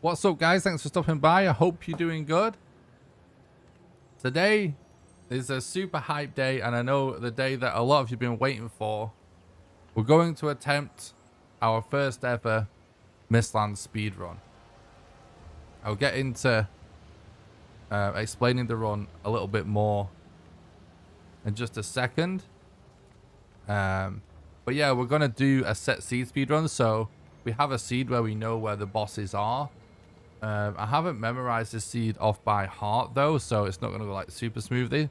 What's up, guys? Thanks for stopping by. I hope you're doing good. Today is a super hype day, and I know the day that a lot of you have been waiting for. We're going to attempt our first ever Mistlands speedrun. I'll get into explaining the run a little bit more in just a second. But yeah, we're going to do a set seed speedrun, so we have a seed where we know where the bosses are. I haven't memorized this seed off by heart though, so it's not going to go like super smoothly.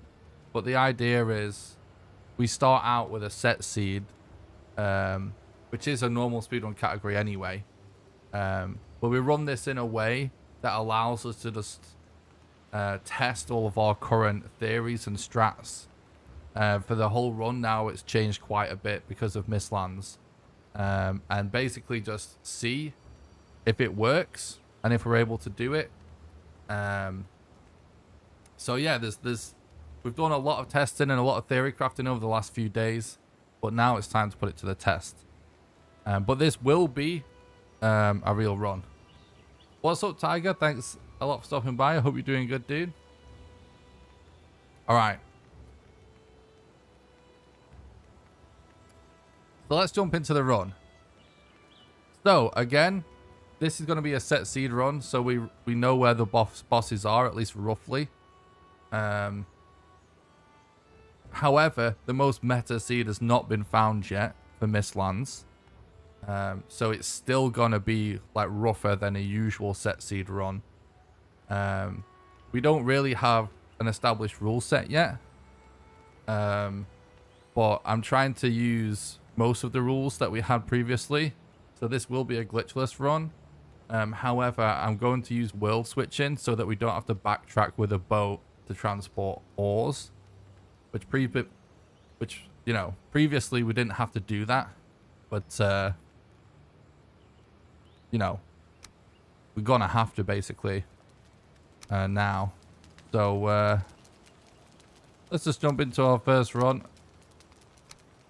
But the idea is we start out with a set seed, which is a normal speedrun category anyway. But we run this in a way that allows us to just test all of our current theories and strats. For the whole run now, it's changed quite a bit because of Mistlands. And basically just see if it works and if we're able to do it. So yeah, we've done a lot of testing and a lot of theory crafting over the last few days, but now it's time to put it to the test. But this will be a real run. What's up, Tiger? Thanks a lot for stopping by. I hope you're doing good, dude. All right. So let's jump into the run. So again, this is going to be a set seed run, so we know where the bosses are, at least roughly. However, the most meta seed has not been found yet for Mistlands. So it's still going to be like rougher than a usual set seed run. We don't really have an established rule set yet. But I'm trying to use most of the rules that we had previously. So this will be a glitchless run. However, I'm going to use world switching so that we don't have to backtrack with a boat to transport ores, which you know, previously we didn't have to do that, but you know, we're gonna have to basically now. So let's just jump into our first run,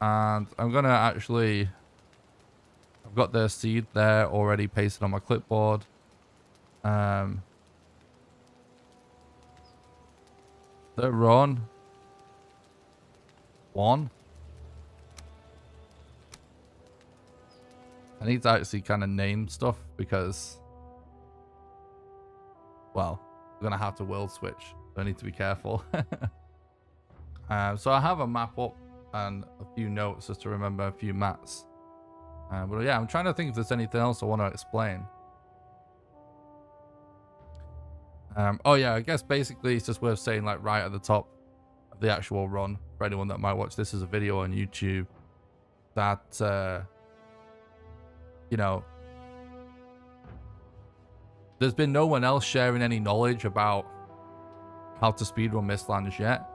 and I'm gonna actually. I've got the seed there already pasted on my clipboard. The run 1. I need to actually kind of name stuff because, well, I'm gonna have to world switch, so I need to be careful. So I have a map up and a few notes just to remember a few mats. But yeah, I'm trying to think if there's anything else I want to explain. Oh yeah, I guess basically it's just worth saying, like, right at the top of the actual run, for anyone that might watch this as a video on YouTube, that you know, there's been no one else sharing any knowledge about how to speedrun Mistlands yet.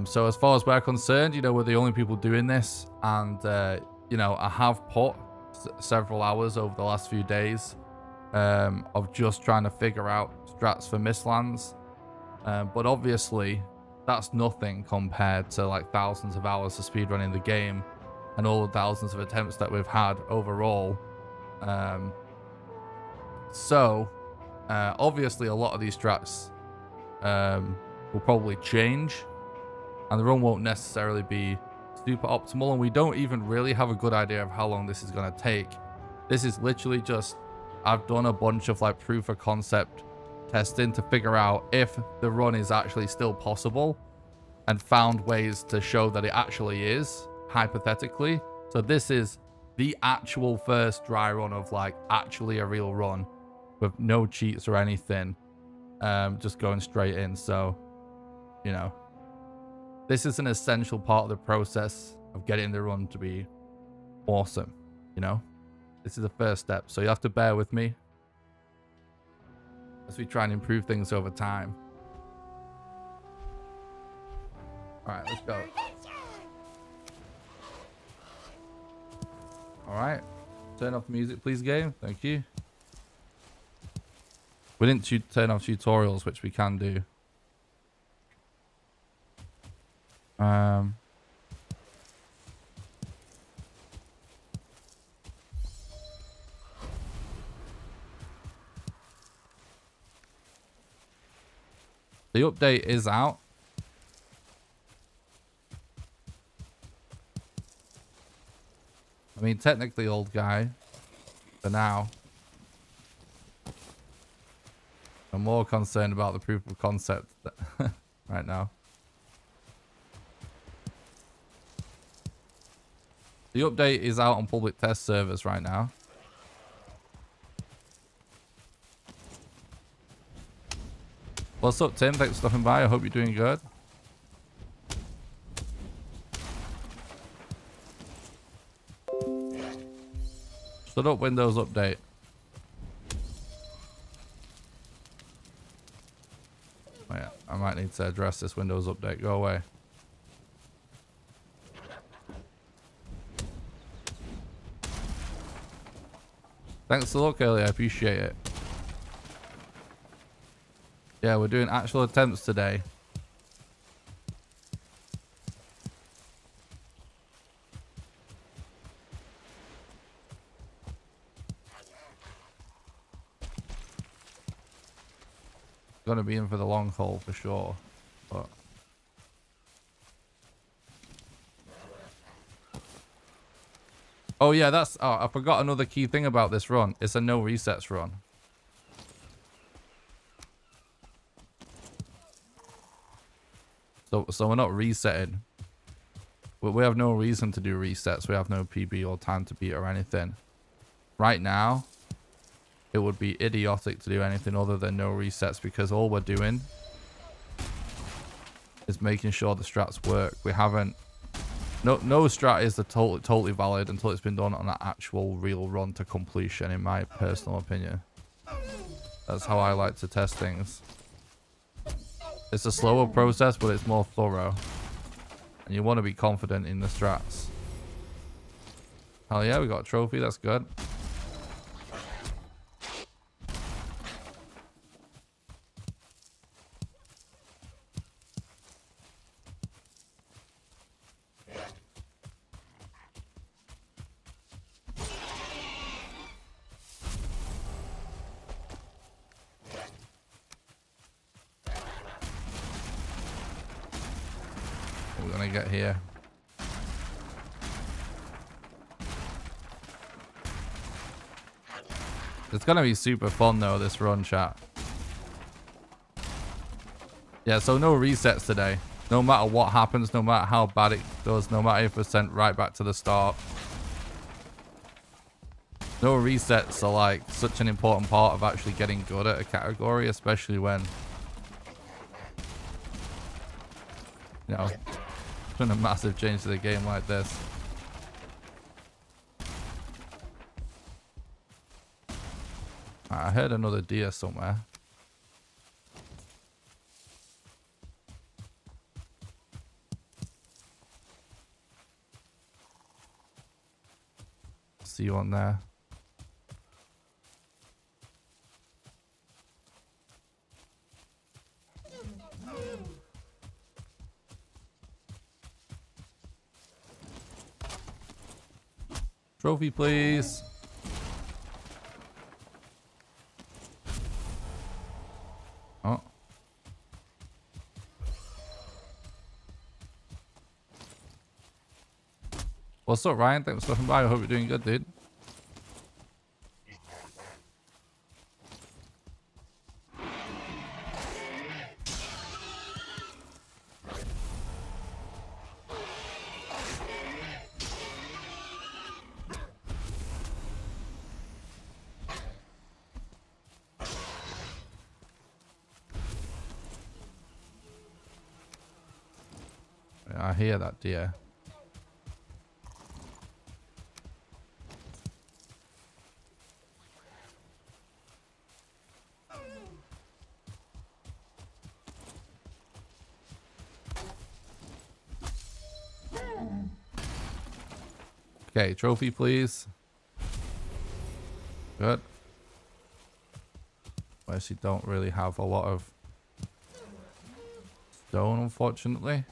So as far as we're concerned, you know, we're the only people doing this, and you know, I have put several hours over the last few days of just trying to figure out strats for Mistlands. But obviously, that's nothing compared to like thousands of hours of speedrunning the game and all the thousands of attempts that we've had overall. So, obviously, a lot of these strats will probably change, and the run won't necessarily be super optimal, and we don't even really have a good idea of how long this is going to take. This is literally just, I've done a bunch of like proof of concept testing to figure out if the run is actually still possible, and found ways to show that it actually is, hypothetically. So this is the actual first dry run of like actually a real run with no cheats or anything, just going straight in. So, you know, this is an essential part of the process of getting the run to be awesome, you know? This is the first step, so you have to bear with me as we try and improve things over time. Alright, let's go. Alright. Turn off music, please, game. Thank you. We didn't turn off tutorials, which we can do. The update is out. I mean, technically old guy for now. I'm more concerned about the proof of concept right now. The update is out on public test servers right now. What's up, Tim? Thanks for stopping by. I hope you're doing good. Shut up, Windows Update. Oh yeah, I might need to address this Windows Update. Go away. Thanks for the look earlier. I appreciate it. Yeah, we're doing actual attempts today. Gonna be in for the long haul for sure, but oh yeah, that's I forgot another key thing about this run. It's a no resets run. So we're not resetting. We have no reason to do resets. We have no PB or time to beat or anything. Right now, it would be idiotic to do anything other than no resets, because all we're doing is making sure the strats work. We haven't... No strat is totally valid until it's been done on an actual real run to completion, in my personal opinion. That's how I like to test things. It's a slower process, but it's more thorough. And you want to be confident in the strats. Hell yeah, we got a trophy. That's good. We're gonna get here. It's gonna be super fun though, this run, chat. Yeah, so no resets today. No matter what happens, no matter how bad it does, no matter if we're sent right back to the start. No resets are like such an important part of actually getting good at a category, especially when, you know, doing a massive change to the game like this. I heard another deer somewhere. See you on there. Trophy, please. Oh. What's up, Ryan? Thanks for stopping by. I hope you're doing good, dude. I hear that deer. Okay, trophy, please. Good. I actually don't really have a lot of stone, unfortunately.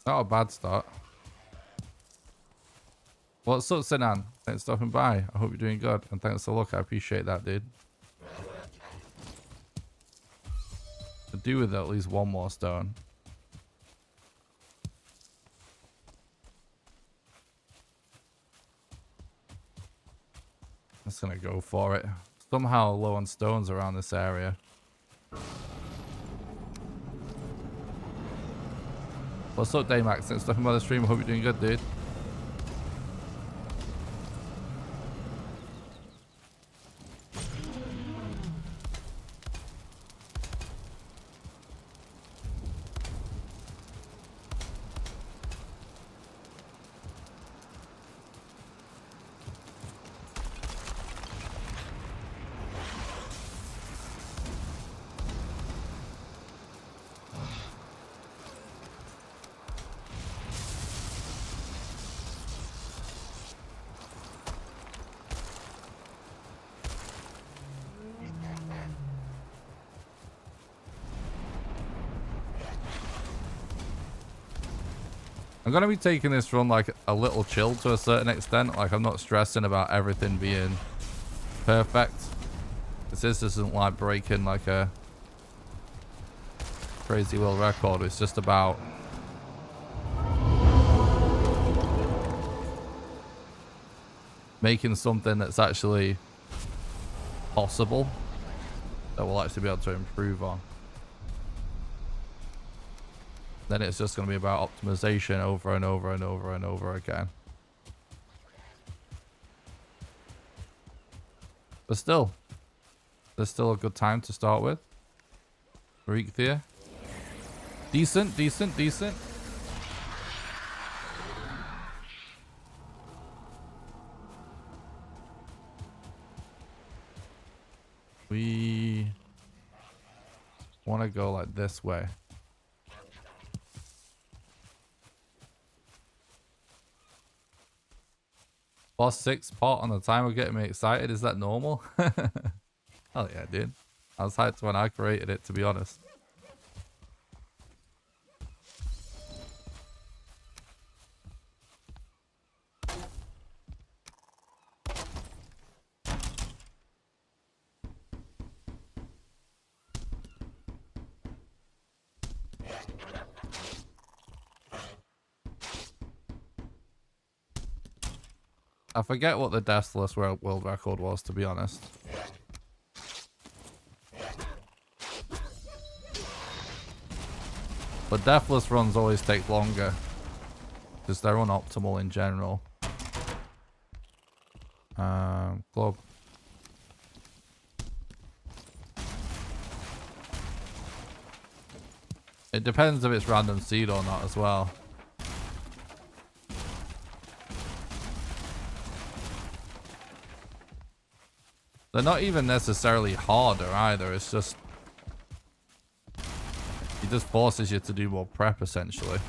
Not a bad start. What's up, Sinan? Thanks for stopping by. I hope you're doing good. And thanks for the look. I appreciate that, dude. Could do with at least one more stone. Just gonna go for it. Somehow low on stones around this area. What's up, Daymax? Thanks for stopping by the stream. I hope you're doing good, dude. I'm going to be taking this run like a little chill to a certain extent. Like I'm not stressing about everything being perfect. This isn't like breaking like a crazy world record. It's just about making something that's actually possible that we'll actually be able to improve on. Then it's just going to be about optimization over and over and over and over again. But still, there's still a good time to start with. Reek there. Decent, decent, decent. We want to go like this way. Boss 6 pot on the timer getting me excited. Is that normal? Hell yeah, dude. I was hyped when I created it, to be honest. I forget what the Deathless world record was, to be honest. But Deathless runs always take longer because they're unoptimal in general. Club. It depends if it's random seed or not as well. They're not even necessarily harder either. It's just it just forces you to do more prep essentially.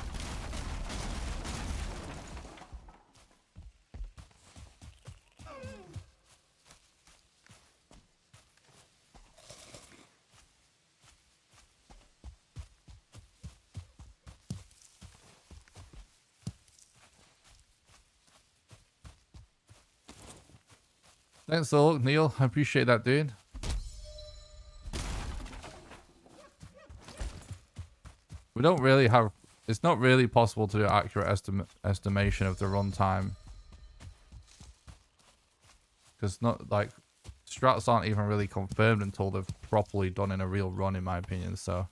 Thanks a lot, Neil. I appreciate that, dude. We don't really have... It's not really possible to do accurate estimation of the runtime. Because not like... Strats aren't even really confirmed until they've properly done in a real run, in my opinion, so...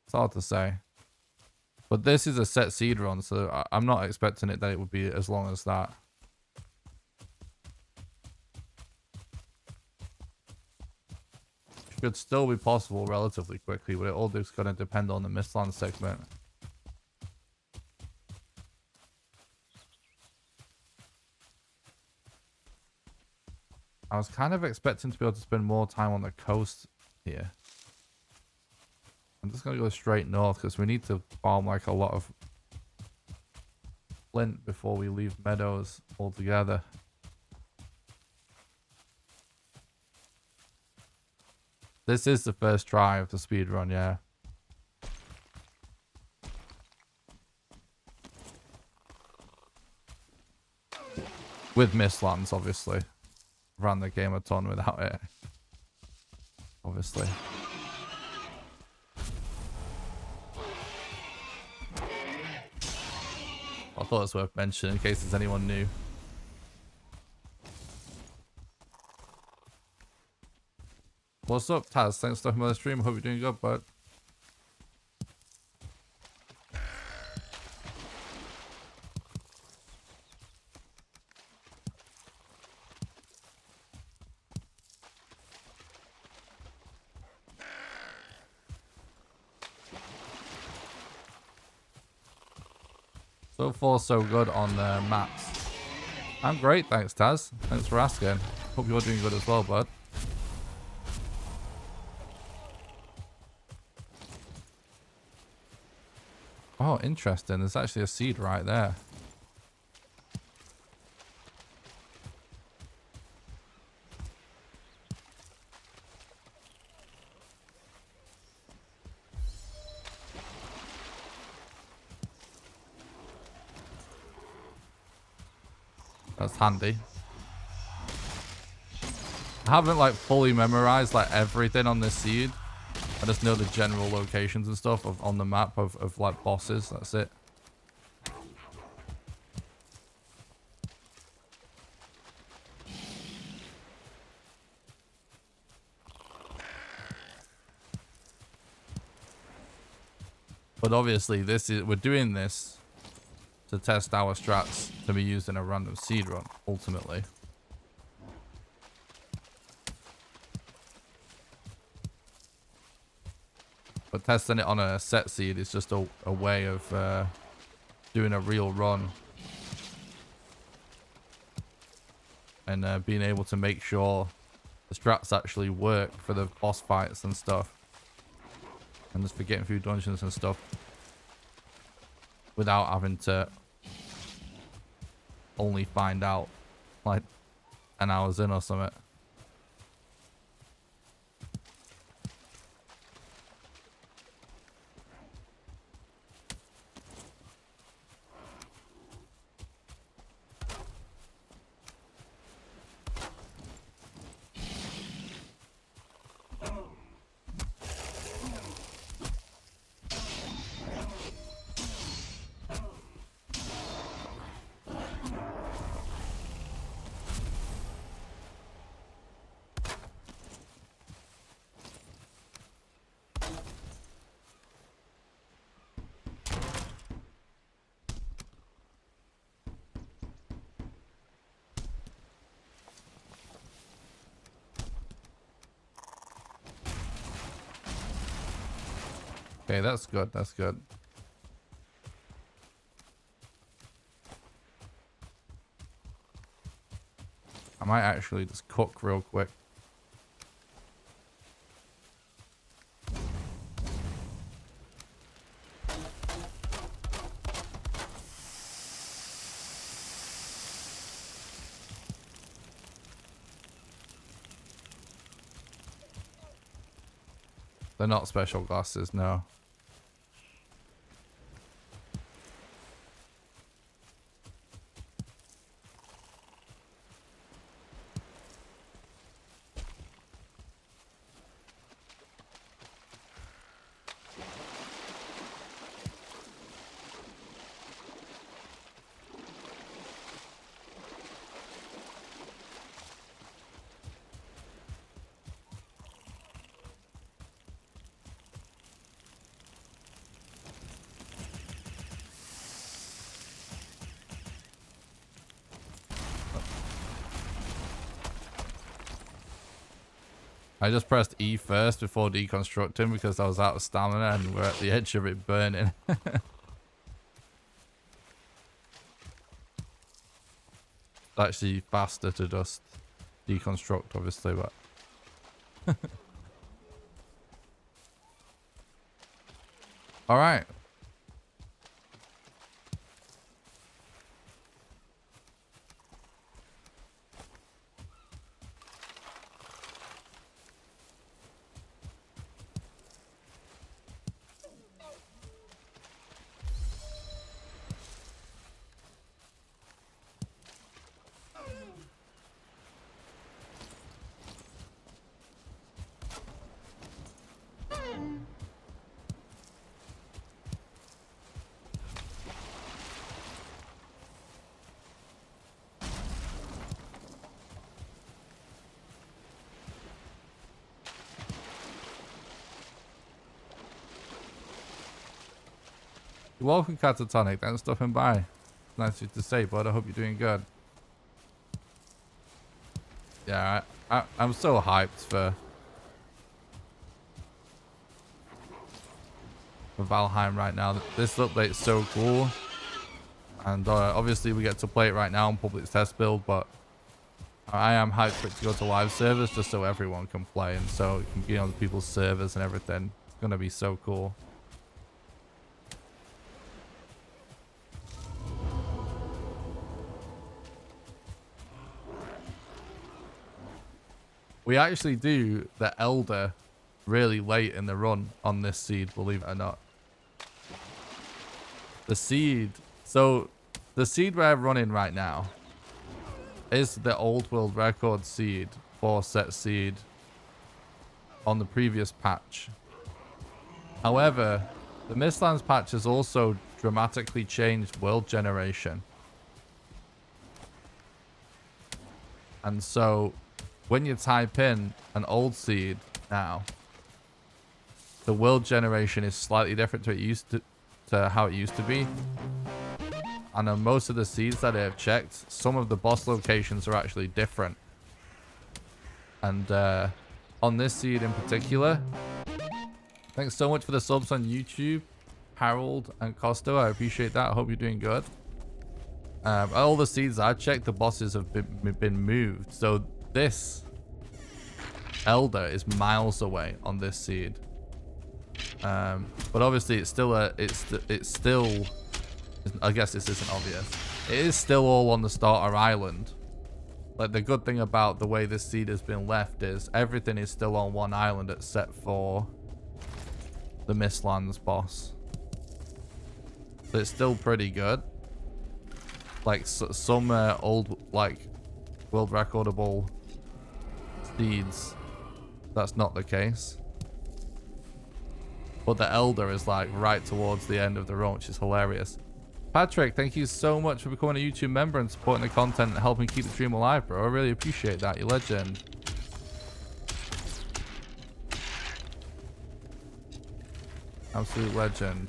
It's hard to say. But this is a set seed run, so I'm not expecting it that it would be as long as that. Should still be possible relatively quickly, but it all is going to depend on the Mistlands segment. I was kind of expecting to be able to spend more time on the coast here. I'm just going to go straight north because we need to farm like a lot of flint before we leave meadows altogether. This is the first try of the speedrun, yeah. With Mistlands, obviously. Ran the game a ton without it. Obviously. I thought it's worth mentioning in case there's anyone new. What's up, Taz? Thanks for stopping by the stream. Hope you're doing good, bud. So far, so good on maps. I'm great, thanks, Taz. Thanks for asking. Hope you're doing good as well, bud. Oh, interesting. There's actually a seed right there. That's handy. I haven't like fully memorized like everything on this seed. I just know the general locations and stuff on the map of like bosses. That's it. But obviously we're doing this to test our strats to be used in a random seed run, ultimately. But testing it on a set seed is just a way of doing a real run. And being able to make sure the strats actually work for the boss fights and stuff. And just for getting through dungeons and stuff. Without having to only find out like an hour's in or something. Okay, that's good. That's good. I might actually just cook real quick. They're not special glasses, no. I just pressed E first before deconstructing because I was out of stamina and we're at the edge of it burning. It's actually faster to just deconstruct, obviously, but... Alright. You're welcome, Catatonic. Thanks for stopping by. Nice of you to say, bud. I hope you're doing good. Yeah, I'm so hyped for Valheim right now. This update's so cool. And obviously we get to play it right now on public test build, but I am hyped for it to go to live servers just so everyone can play and so it can be on people's servers and everything. It's going to be so cool. We actually do the Elder really late in the run on this seed, believe it or not. The seed. So the seed we're running right now is the old world record seed, 4 set seed on the previous patch. However, the Mistlands patch has also dramatically changed world generation. And so when you type in an old seed now, the world generation is slightly different to how it used to be. And on most of the seeds that I have checked, some of the boss locations are actually different. And on this seed in particular, thanks so much for the subs on YouTube, Harold and Costo. I appreciate that. I hope you're doing good. All the seeds I checked, the bosses have been moved. So this Elder is miles away on this seed. But obviously it's still I guess this isn't obvious. It is still all on the starter island. Like, the good thing about the way this seed has been left is everything is still on one island except for the Mistlands boss. So it's still pretty good. Like, some old, like, world recordable seeds, that's not the case. But the Elder is, like, right towards the end of the run, which is hilarious. Patrick, thank you so much for becoming a YouTube member and supporting the content and helping keep the stream alive, bro. I really appreciate that. You're a legend. Absolute legend.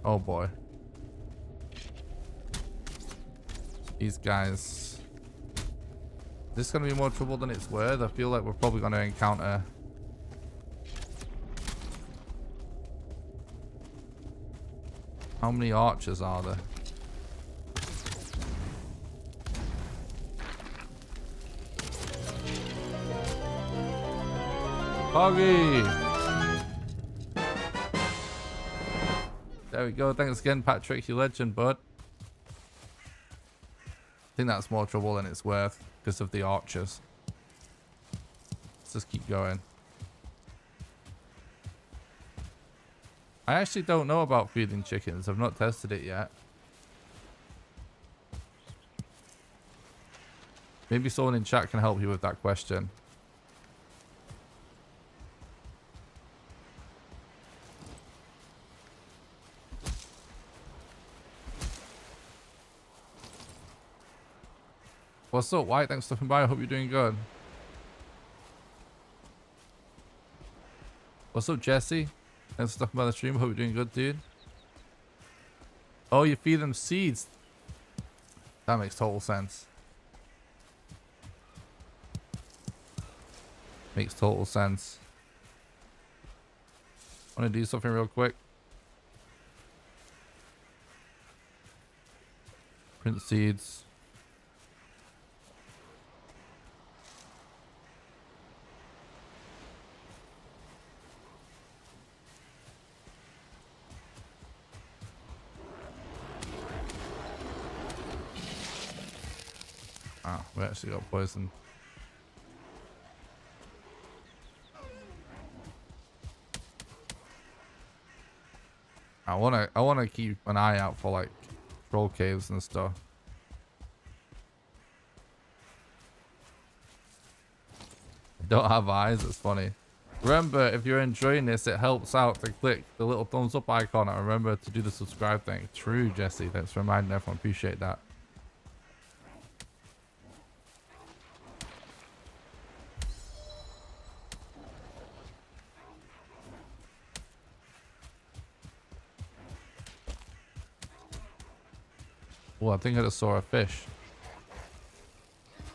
Oh boy. These guys. Is this going to be more trouble than it's worth? I feel like we're probably going to encounter... How many archers are there? Poggy! There we go. Thanks again, Patrick. You legend, bud. I think that's more trouble than it's worth because of the archers. Let's just keep going. I actually don't know about feeding chickens. I've not tested it yet. Maybe someone in chat can help you with that question. What's up, White? Thanks for stopping by. I hope you're doing good. What's up, Jesse? Thanks for stopping by the stream. Hope you're doing good, dude. Oh, you feed them seeds. That makes total sense. Makes total sense. I want to do something real quick. Print seeds. Ah, we actually got poison. I wanna keep an eye out for like troll caves and stuff. Don't have eyes, it's funny. Remember, if you're enjoying this, it helps out to click the little thumbs up icon and remember to do the subscribe thing. True, Jesse. Thanks for reminding everyone. Appreciate that. Oh, I think I just saw a fish.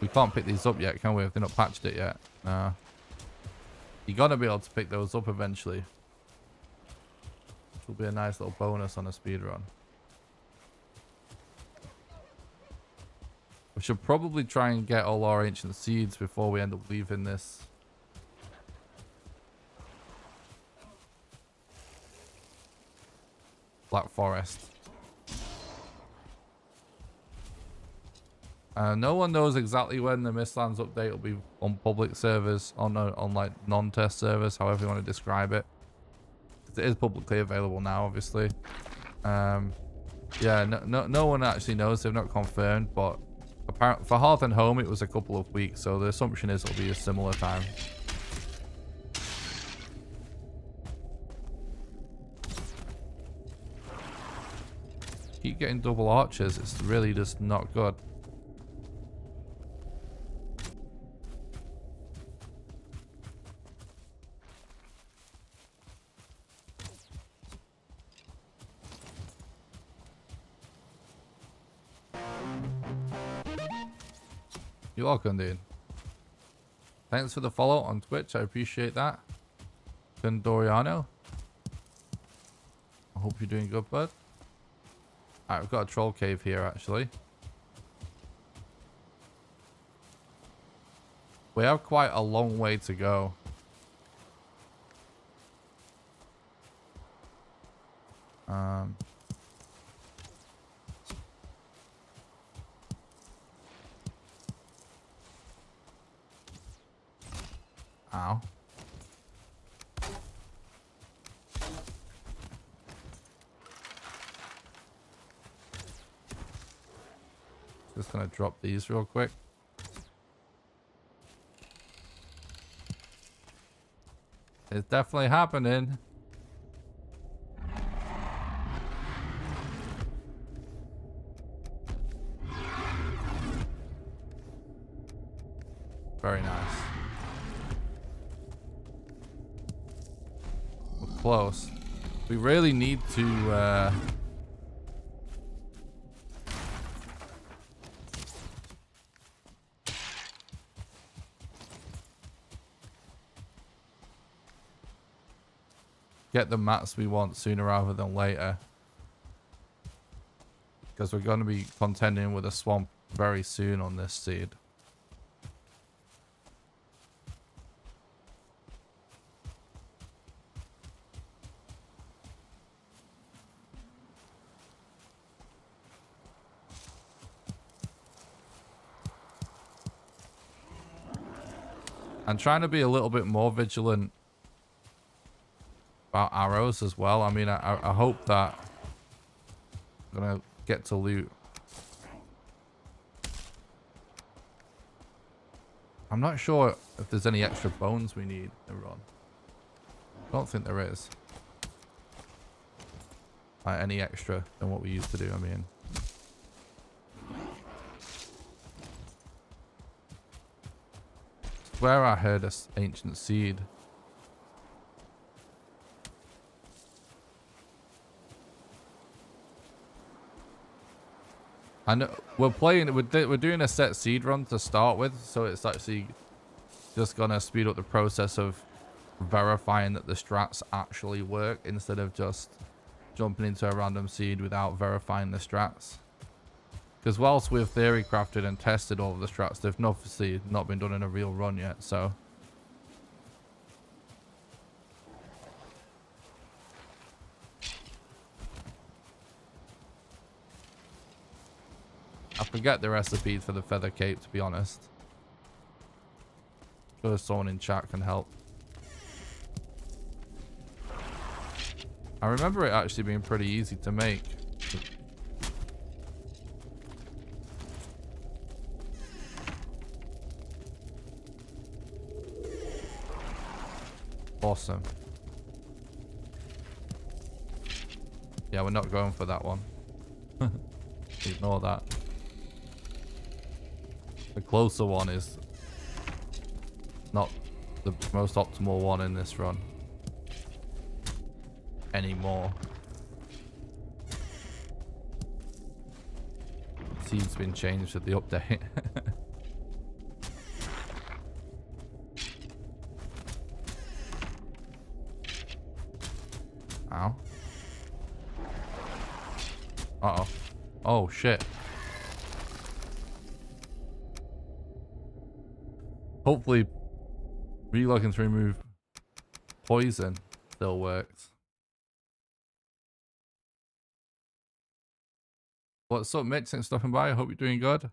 We can't pick these up yet, can we? If they're not patched it yet. Nah. You're gonna be able to pick those up eventually. Which will be a nice little bonus on a speedrun. We should probably try and get all our ancient seeds before we end up leaving this. Black Forest. No one knows exactly when the Mistlands update will be on public servers, on like non-test servers, however you want to describe it. It is publicly available now, obviously. Yeah, no one actually knows. They've not confirmed, but apparently for Hearth and Home it was a couple of weeks, so the assumption is it'll be a similar time. Keep getting double archers. It's really just not good. You're welcome, dude. Thanks for the follow on Twitch. I appreciate that. Doriano. I hope you're doing good, bud. Alright, we've got a troll cave here, actually. We have quite a long way to go. Ow. Just gonna drop these real quick. It's definitely happening. Very nice. We're close. We really need to get the mats we want sooner rather than later, because we're going to be contending with a swamp very soon on this seed. I'm trying to be a little bit more vigilant about arrows as well. I mean, I hope that I'm gonna get to loot. I'm not sure if there's any extra bones we need to run. I don't think there is. Like any extra than what we used to do, I mean. I swear I heard an ancient seed. I know we're doing a set seed run to start with, so it's actually just gonna speed up the process of verifying that the strats actually work instead of just jumping into a random seed without verifying the strats. Because whilst we've theory crafted and tested all of the strats, they've obviously not been done in a real run yet, so. I forget the recipe for the feather cape, to be honest. I'm sure someone in chat can help. I remember it actually being pretty easy to make. Awesome. Yeah, we're not going for that one. Ignore that. The closer one is not the most optimal one in this run anymore. seed's been changed with the update. Ow. Uh-oh. Oh, shit. Hopefully, relooking to remove poison still works. What's up, Mitch? Thanks for stopping by. I hope you're doing good.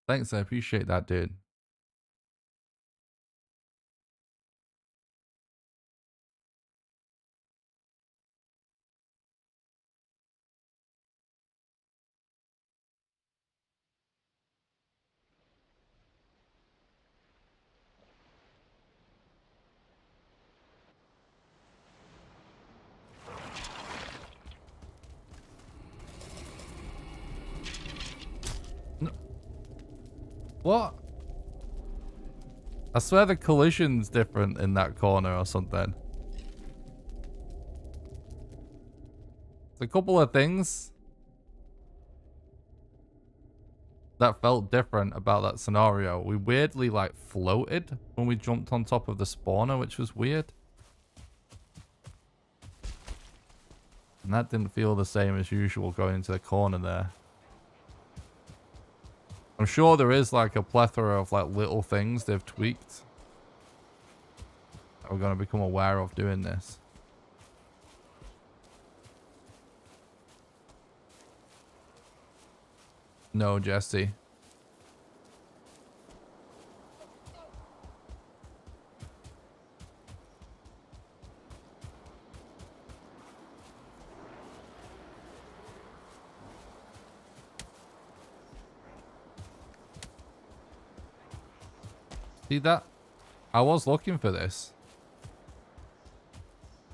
Thanks, I appreciate that, dude. No. What? I swear the collision's different in that corner or something. There's a couple of things that felt different about that scenario. We weirdly like floated when we jumped on top of the spawner, which was weird. And that didn't feel the same as usual going into the corner there. I'm sure there is like a plethora of like little things they've tweaked that we're going to become aware of doing this. No, Jesse. See that? I was looking for this.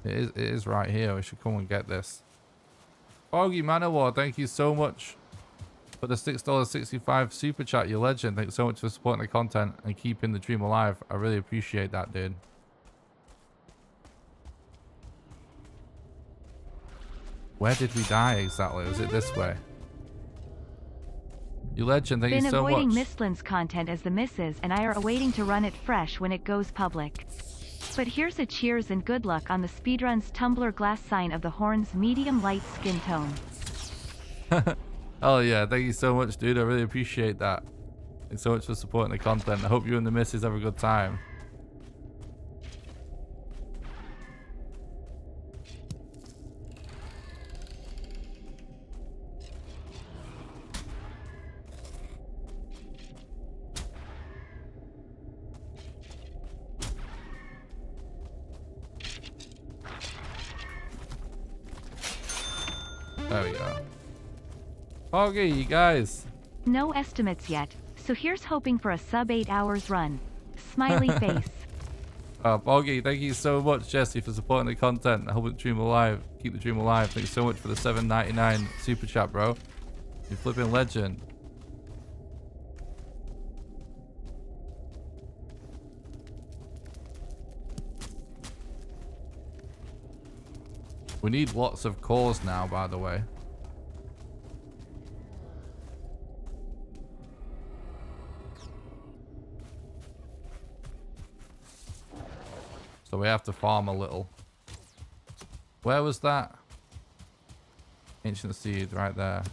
It is right here. We should come and get this. Foggy Manowar, thank you so much for the $6.65 super chat. You legend. Thanks so much for supporting the content and keeping the dream alive. I really appreciate that, dude. Where did we die exactly? Was it this way? You legend, thank you so much. Been avoiding Mistlands content as the misses and I are awaiting to run it fresh when it goes public. But here's a cheers and good luck on the Speedrun's tumbler glass sign of the horn's medium light skin tone. Oh yeah, thank you so much, dude. I really appreciate that. Thanks so much for supporting the content. I hope you and the missus have a good time. There we go. Okay, you guys. No estimates yet, so here's hoping for a sub 8 hours run. Smiley face. Boggy, thank you so much, Jesse, for supporting the content. I hope the dream alive. Keep the dream alive. Thanks so much for the $7.99 super chat, bro. You flipping legend. We need lots of cores now, by the way. So we have to farm a little. Where was that? Ancient seed right there.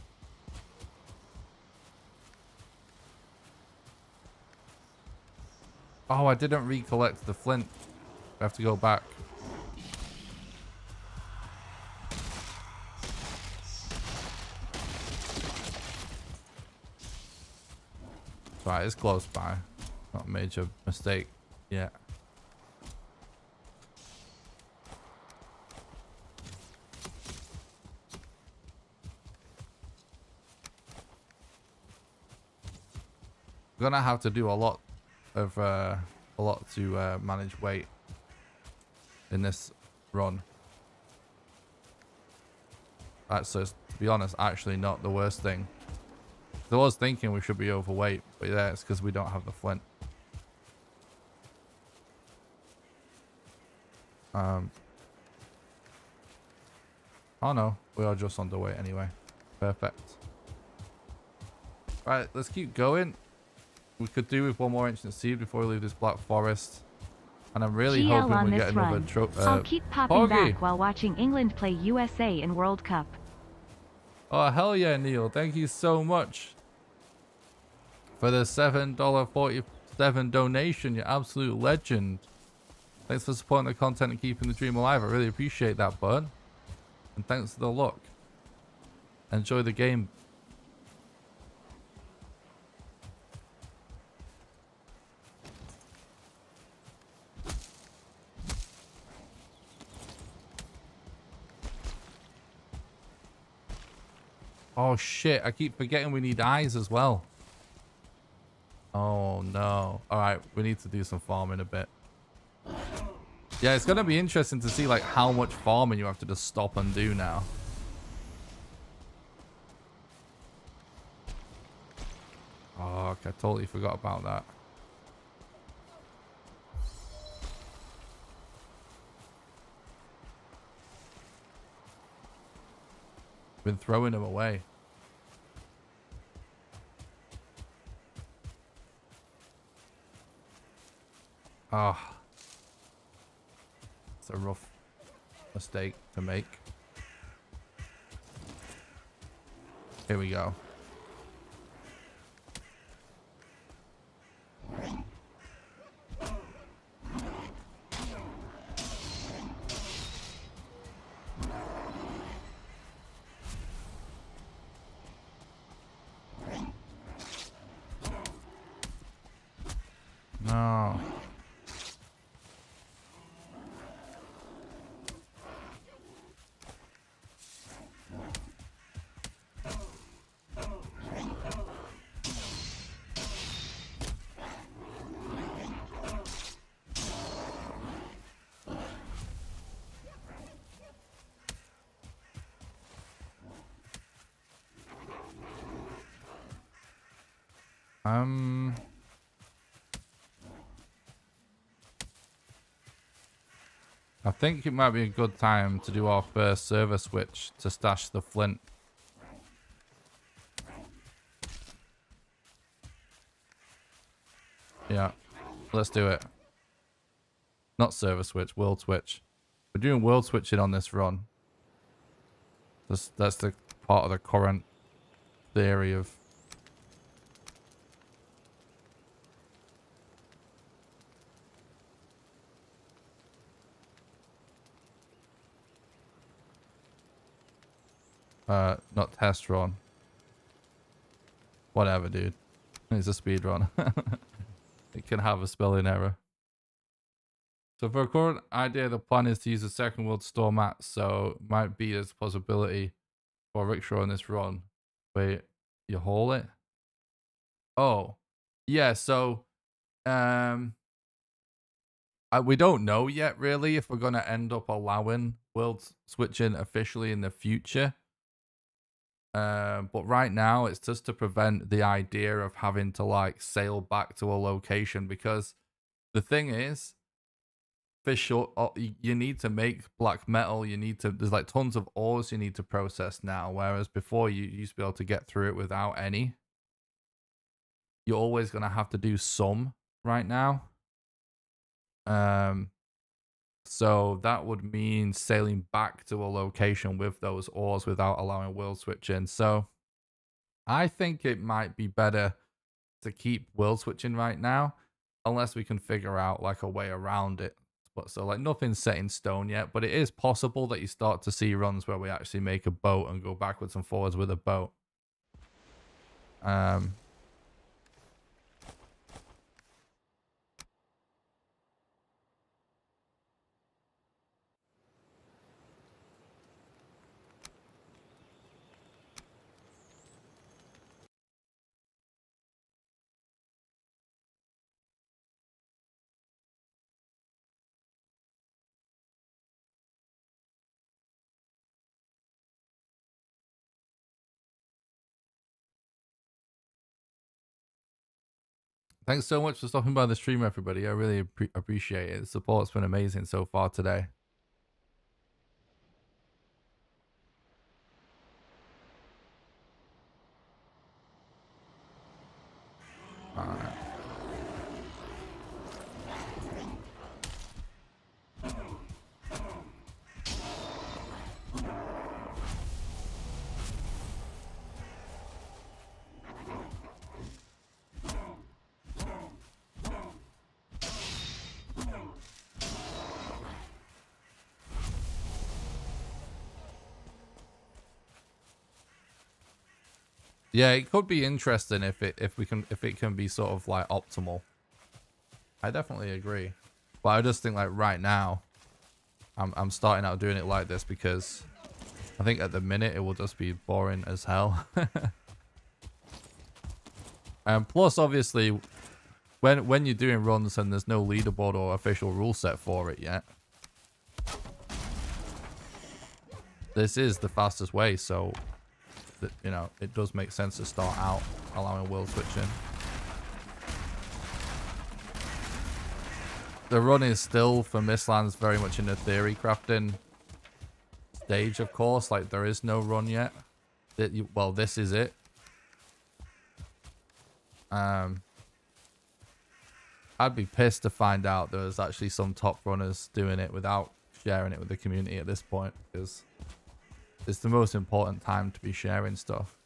Oh, I didn't recollect the flint. We have to go back. Right, it's close by. Not a major mistake yet. Gonna have to do a lot to manage weight in this run. So it's, to be honest, actually not the worst thing. I was thinking we should be overweight, but yeah, it's because we don't have the flint. Oh no, we are just underweight anyway. Perfect. Right, let's keep going. We could do with one more ancient seed before we leave this black forest. And I'm really GL hoping on we get this another run. I'll keep popping Poggy. back while watching England play USA in World Cup. Oh, hell yeah, Neil. Thank you so much for the $7.47 donation. You're absolute legend. Thanks for supporting the content and keeping the dream alive. I really appreciate that, bud. And thanks for the luck. Enjoy the game. Oh shit, I keep forgetting we need eyes as well. Oh no. Alright, we need to do some farming a bit. Yeah, it's gonna be interesting to see like how much farming you have to just stop and do now. Oh, okay, I totally forgot about that. Been throwing them away. Ah. Oh, it's a rough mistake to make. Here we go. No. I think it might be a good time to do our first server switch to stash the flint. Yeah, let's do it. Not server switch, world switch. We're doing world switching on this run. That's the part of the current theory of... not test run. Whatever, dude. It's a speed run. It can have a spelling error. So for a current idea, the plan is to use the second world store map, so might be as a possibility for rickshaw on this run. Wait, you haul it? Oh, yeah. So, we don't know yet really if we're gonna end up allowing world switching officially in the future. But right now it's just to prevent the idea of having to like sail back to a location, because the thing is, for sure, you need to make black metal. There's like tons of ores you need to process now, whereas before you used to be able to get through it without any. You're always gonna have to do some right now. So that would mean sailing back to a location with those ores without allowing world switching. So I think it might be better to keep world switching right now, unless we can figure out like a way around it. But so like nothing's set in stone yet, but it is possible that you start to see runs where we actually make a boat and go backwards and forwards with a boat. Thanks so much for stopping by the stream, everybody. I really appreciate it. The support's been amazing so far today. Alright. Yeah, it could be interesting if it can be sort of like optimal. I definitely agree. But I just think like right now I'm starting out doing it like this because I think at the minute it will just be boring as hell. And plus obviously when you're doing runs and there's no leaderboard or official rule set for it yet, this is the fastest way, so that, you know, it does make sense to start out allowing world switching. The run is still for Mistlands very much in the theory crafting stage, of course. Like there is no run yet. Well, this is it. I'd be pissed to find out there's actually some top runners doing it without sharing it with the community at this point, because it's the most important time to be sharing stuff.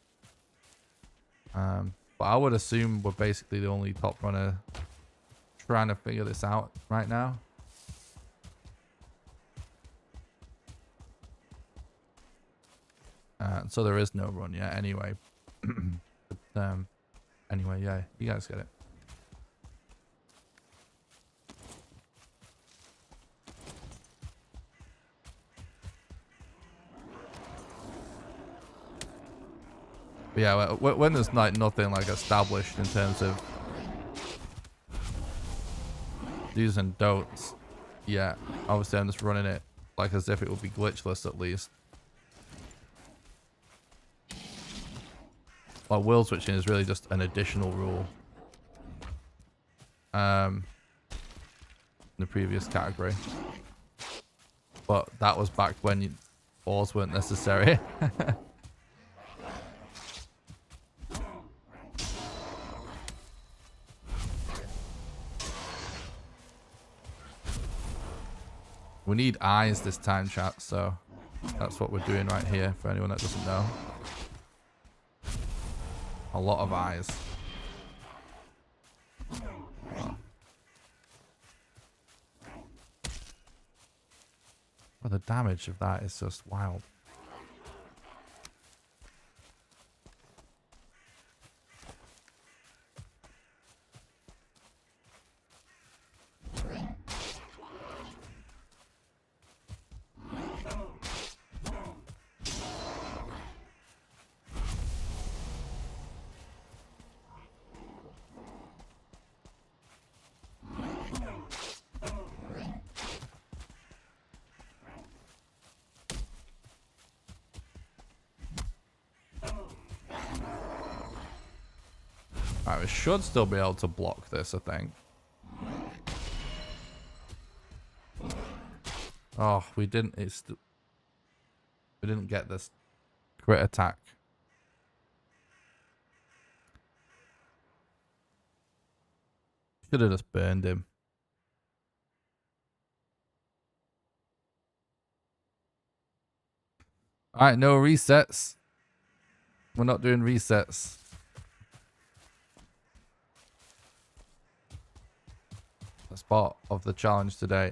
But I would assume we're basically the only top runner trying to figure this out right now. So there is no run yet anyway. But, anyway, yeah, you guys get it. But yeah, when there's like nothing like established in terms of do's and don'ts, yeah, obviously I'm just running it like as if it would be glitchless at least. Like world switching is really just an additional rule in the previous category, but that was back when balls weren't necessary. We need eyes this time, chat, so that's what we're doing right here for anyone that doesn't know. A lot of eyes. Well, the damage of that is just wild. Alright, we should still be able to block this, I think. Oh, we didn't. We didn't get this crit attack. Should have just burned him. Alright, no resets. We're not doing resets. That's part of the challenge today.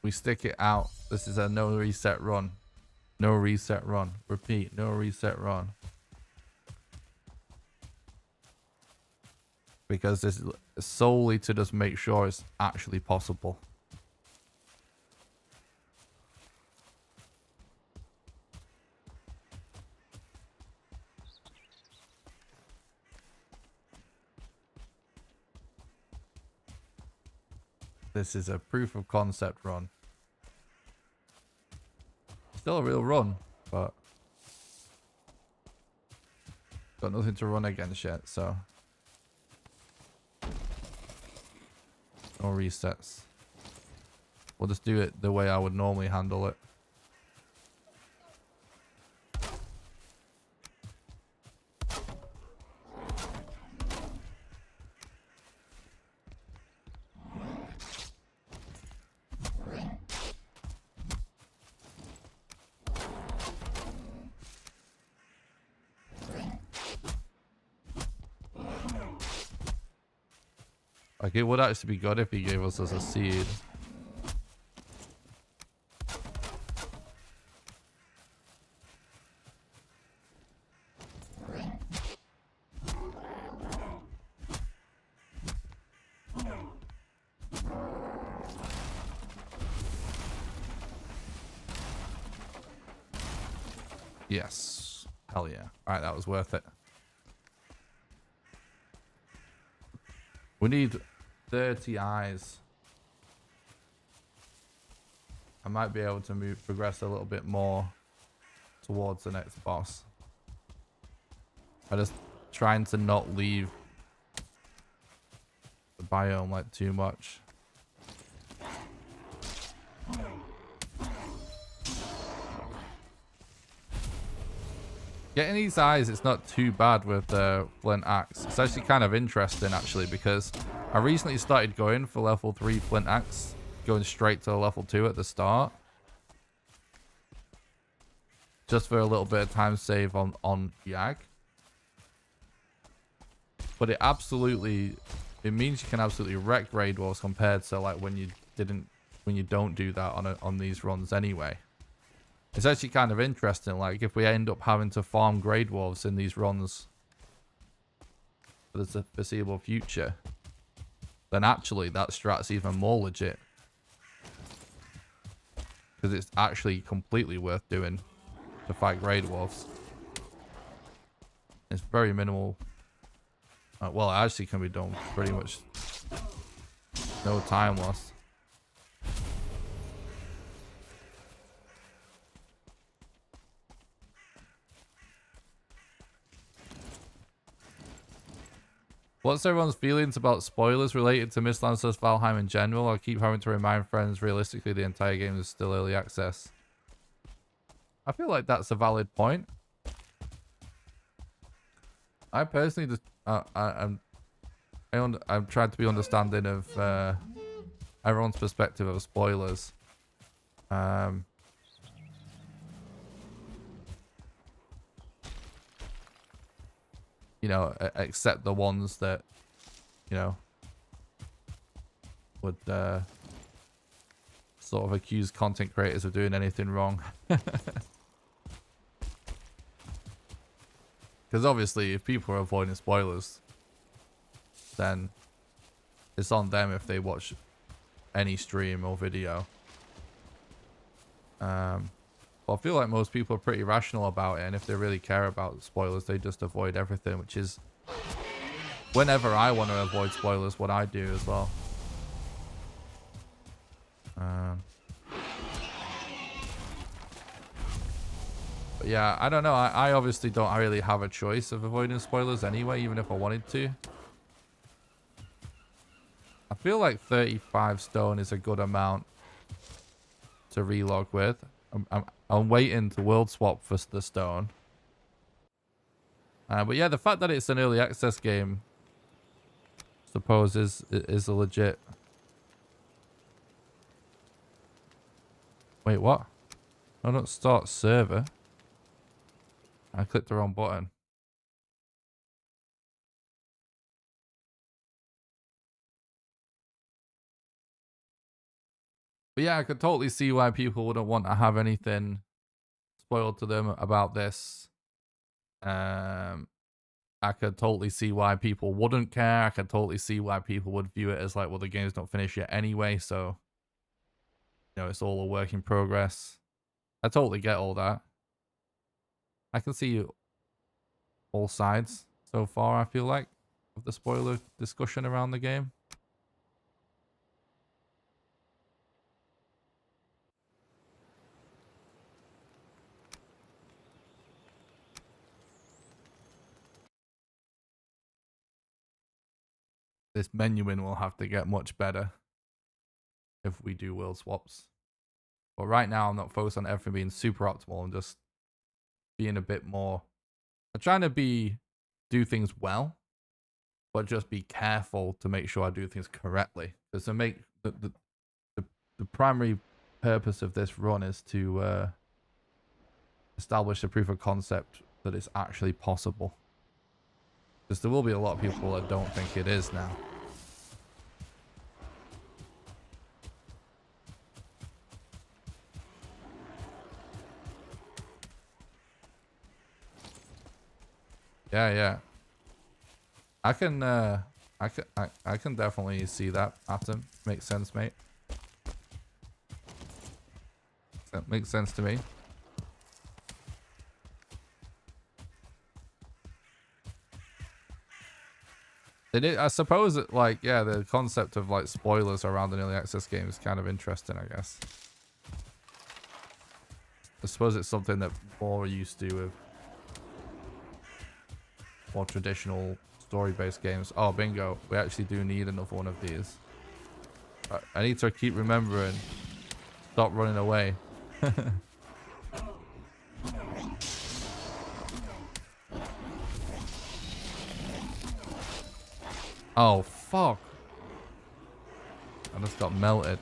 We stick it out. This is a no reset run. No reset run. Repeat, no reset run. Because this is solely to just make sure it's actually possible. This is a proof of concept run. Still a real run, but got nothing to run against yet, so no resets. We'll just do it the way I would normally handle it. Like, it would actually be good if he gave us as a seed. Yes. Hell yeah. All right, that was worth it. We need 30 eyes. I might be able to progress a little bit more towards the next boss. I'm just trying to not leave the biome like too much. Getting these eyes, it's not too bad with the flint axe. It's actually kind of interesting, actually, because I recently started going for level 3 flint axe, going straight to level 2 at the start, just for a little bit of time save on Yag. But it means you can absolutely wreck raid walls compared to like when you don't do that on these runs anyway. It's actually kind of interesting, like, if we end up having to farm grade wolves in these runs for the foreseeable future, then actually that strat's even more legit. Because it's actually completely worth doing to fight grade wolves. It's very minimal. Well, it actually can be done pretty much no time lost. What's everyone's feelings about spoilers related to Mistlands vs Valheim in general? I keep having to remind friends realistically the entire game is still early access. I feel like that's a valid point. I personally just I'm trying to be understanding of everyone's perspective of spoilers. You know, except the ones that, you know, would sort of accuse content creators of doing anything wrong. Because obviously, if people are avoiding spoilers, then it's on them if they watch any stream or video. But I feel like most people are pretty rational about it, and if they really care about spoilers, they just avoid everything, which is whenever I want to avoid spoilers, what I do as well. But yeah, I don't know. I obviously don't really have a choice of avoiding spoilers anyway, even if I wanted to. I feel like 35 stone is a good amount to relog with. I'm waiting to world swap for the stone. But yeah, the fact that it's an early access game, I suppose, is a legit. Wait, what? I don't start server. I clicked the wrong button. But yeah, I could totally see why people wouldn't want to have anything spoiled to them about this. I could totally see why people wouldn't care. I could totally see why people would view it as like, well, the game's not finished yet anyway, so, you know, it's all a work in progress. I totally get all that. I can see all sides so far, I feel like, of the spoiler discussion around the game. This menuing will have to get much better if we do world swaps. But right now, I'm not focused on everything being super optimal. I'm just being a bit more... I'm trying to do things well, but just be careful to make sure I do things correctly. Because to make the primary purpose of this run is to establish a proof of concept that it's actually possible. Because there will be a lot of people that don't think it is now. Yeah, yeah. I can I can definitely see that, Atom. Makes sense, mate. That makes sense to me. I suppose it, like, yeah, the concept of like spoilers around an early access game is kind of interesting, I guess. I suppose it's something that more used to with more traditional story-based games. Oh, bingo. We actually do need another one of these. I need to keep remembering. Stop running away. Oh, fuck. I just got melted.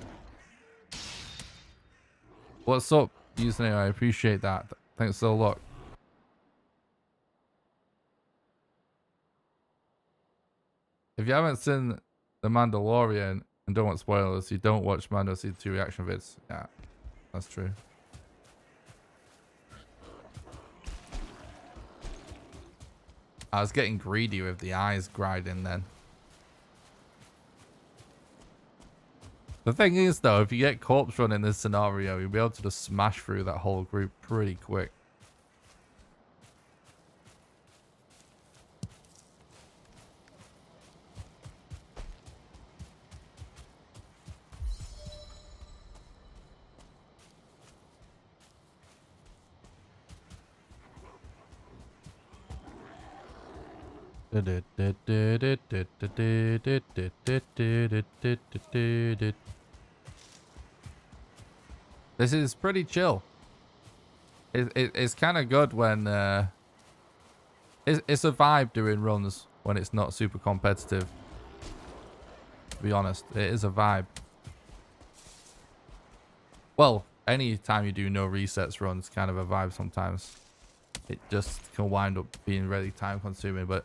What's up, username? I appreciate that. Thanks a lot. If you haven't seen The Mandalorian and don't want spoilers, you don't watch Mando Season 2 reaction vids. Yeah, that's true. I was getting greedy with the eyes grinding then. The thing is, though, if you get corpse run in this scenario, you'll be able to just smash through that whole group pretty quick. This is pretty chill. It's kind of good when it's a vibe doing runs when it's not super competitive. To be honest, it is a vibe. Well, any time you do no resets runs, kind of a vibe sometimes. It just can wind up being really time consuming, but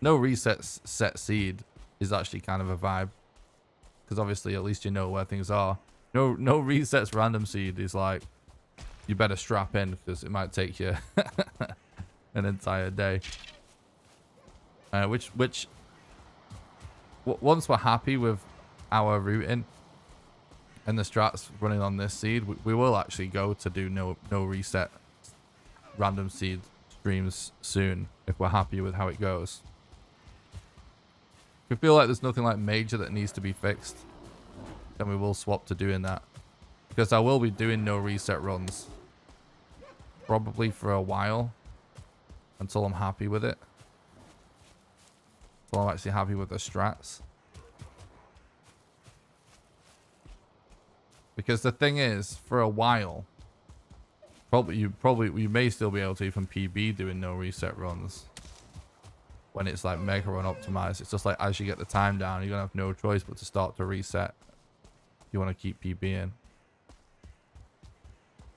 no resets set seed is actually kind of a vibe, because obviously at least you know where things are. No resets random seed is like, you better strap in because it might take you an entire day. Once we're happy with our routing and the strats running on this seed, we will actually go to do no reset random seed streams soon if we're happy with how it goes. If we feel like there's nothing like major that needs to be fixed, then we will swap to doing that, because I will be doing no reset runs probably for a while until I'm happy with it, until I'm actually happy with the strats. Because the thing is, for a while, you may still be able to even PB doing no reset runs when it's like mega run optimized. It's just like as you get the time down, you're gonna have no choice but to start to reset. You want to keep PBing,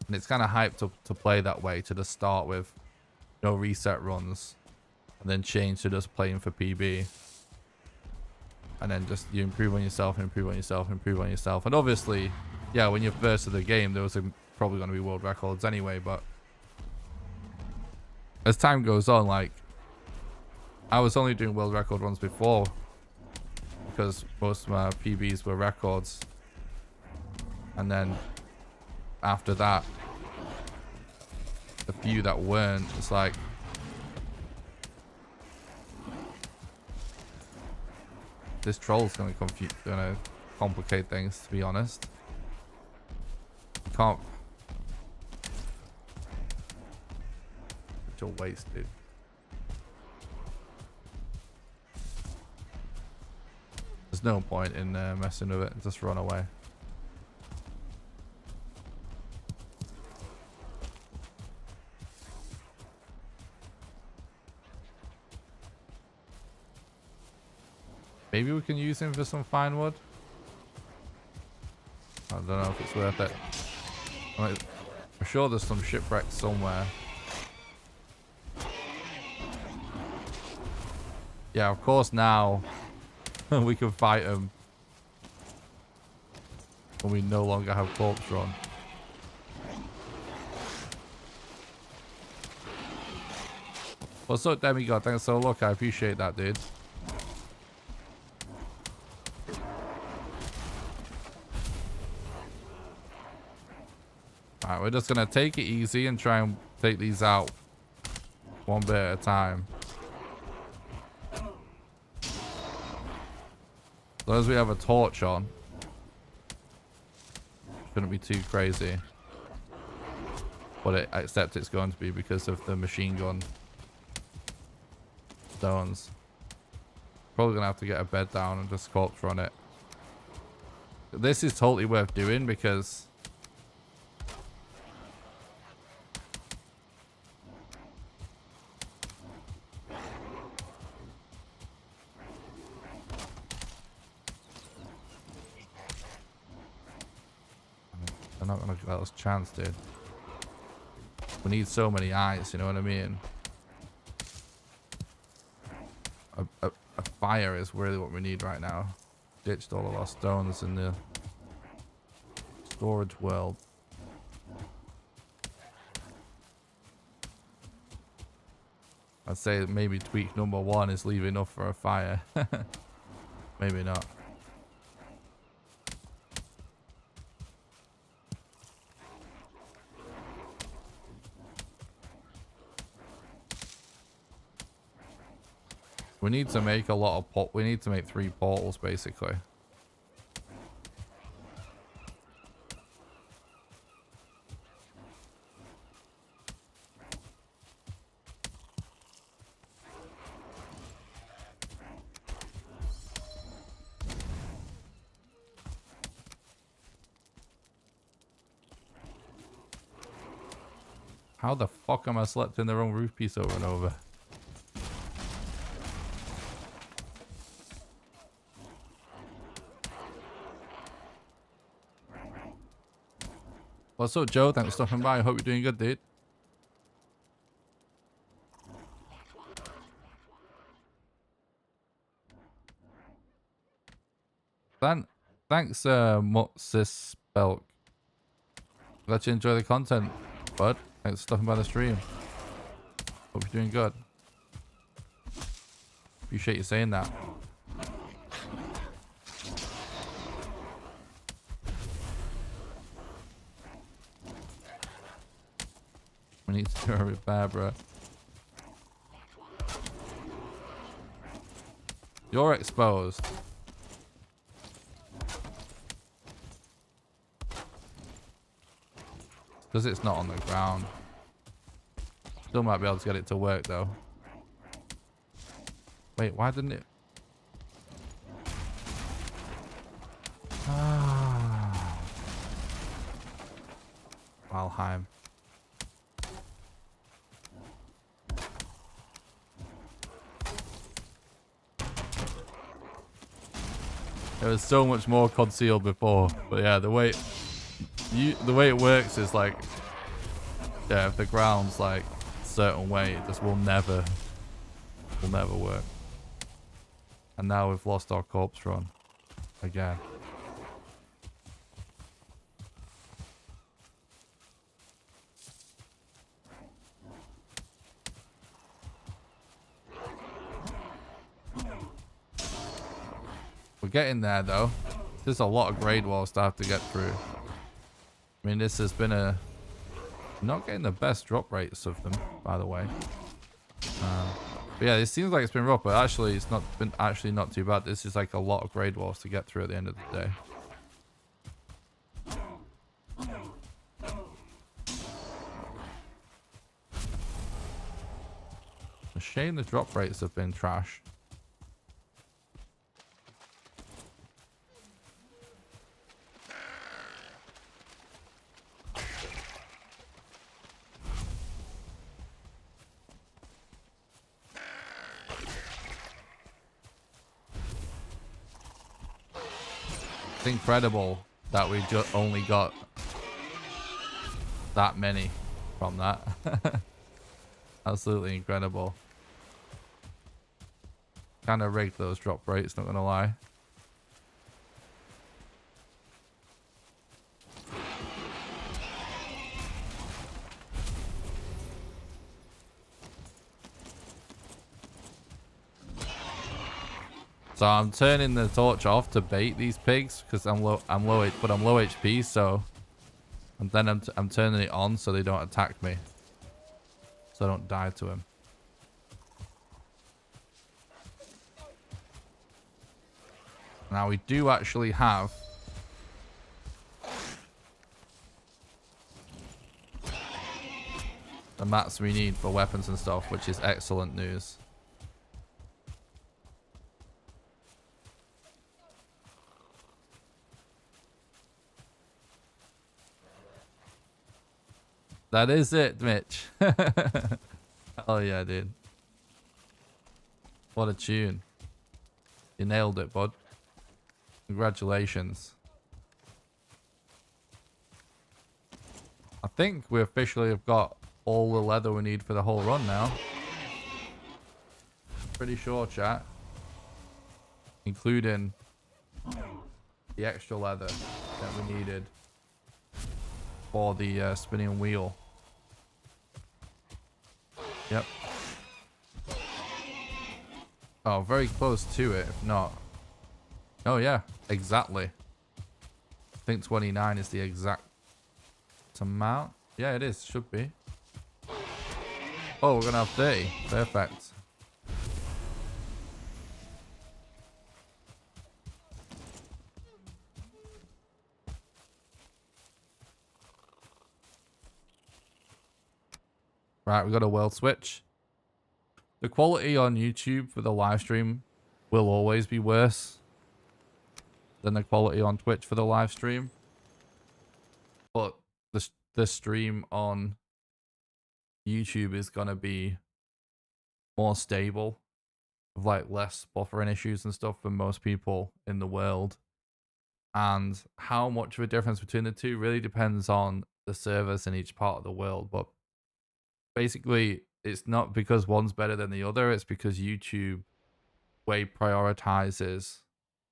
and it's kind of hyped to play that way, to just start with no reset runs and then change to just playing for PB, and then just you improve on yourself and improve on yourself and improve on yourself. And obviously, yeah, when you're first to the game, there was probably going to be world records anyway, but as time goes on, like, I was only doing world record runs before because most of my PBs were records, and then after that, the few that weren't, it's like, this troll's gonna complicate things, to be honest. Can't. Such a waste, dude. There's no point in messing with it. Just run away. Maybe we can use him for some fine wood. I don't know if it's worth it. I'm sure there's some shipwrecks somewhere. Yeah, of course now we can fight him when we no longer have corpse run. What's up, Demigod? Thanks so look. I appreciate that, dude. Alright, we're just gonna take it easy and try and take these out one bit at a time. As long as we have a torch on, shouldn't be too crazy. But I accept it's going to be because of the machine gun stones. Probably gonna have to get a bed down and just sculpture on it. This is totally worth doing because they're not gonna let us chance, dude. We need so many eyes, you know what I mean? A fire is really what we need right now. Ditched all of our stones in the storage world. I'd say maybe tweak number 1 is leave enough for a fire. Maybe not. We need to make a lot of we need to make 3 portals basically. How the fuck am I selecting the wrong roof piece over and over? What's up, Joe? Thanks for stopping by. I hope you're doing good, dude. Thanks, Mutsis Belk. Glad you enjoy the content, bud. Thanks for stopping by the stream. Hope you're doing good. Appreciate you saying that. We need to do a repair, bro. You're exposed. Because it's not on the ground. Still might be able to get it to work though. Wait, why didn't it? Valheim. There was so much more concealed before, but yeah, the way it works is like, yeah, if the ground's like a certain way, it just will never work. And now we've lost our corpse run again. We're getting there though. There's a lot of grade walls to have to get through. I mean, this has been a... not getting the best drop rates of them, by the way. But yeah, it seems like it's been rough, but actually it's not been not too bad. This is like a lot of grade walls to get through at the end of the day. A shame the drop rates have been trash. It's incredible that we just only got that many from that. Absolutely incredible. Kind of rigged those drop rates, not gonna lie. So I'm turning the torch off to bait these pigs because I'm low HP. So, and then I'm turning it on so they don't attack me, so I don't die to him. Now we do actually have the mats we need for weapons and stuff, which is excellent news. That is it, Mitch. Oh yeah, dude. What a tune. You nailed it, bud. Congratulations. I think we officially have got all the leather we need for the whole run now. Pretty sure, chat. Including the extra leather that we needed for the spinning wheel. Yep. Oh, very close to it, if not. Oh yeah, exactly. I think 29 is the exact amount. Yeah, it is. Should be. Oh, we're gonna have 30. Perfect. Right, we got a world switch. The quality on YouTube for the live stream will always be worse than the quality on Twitch for the live stream. But the stream on YouTube is going to be more stable, with like less buffering issues and stuff for most people in the world. And how much of a difference between the two really depends on the servers in each part of the world. But basically, it's not because one's better than the other. It's because YouTube way prioritizes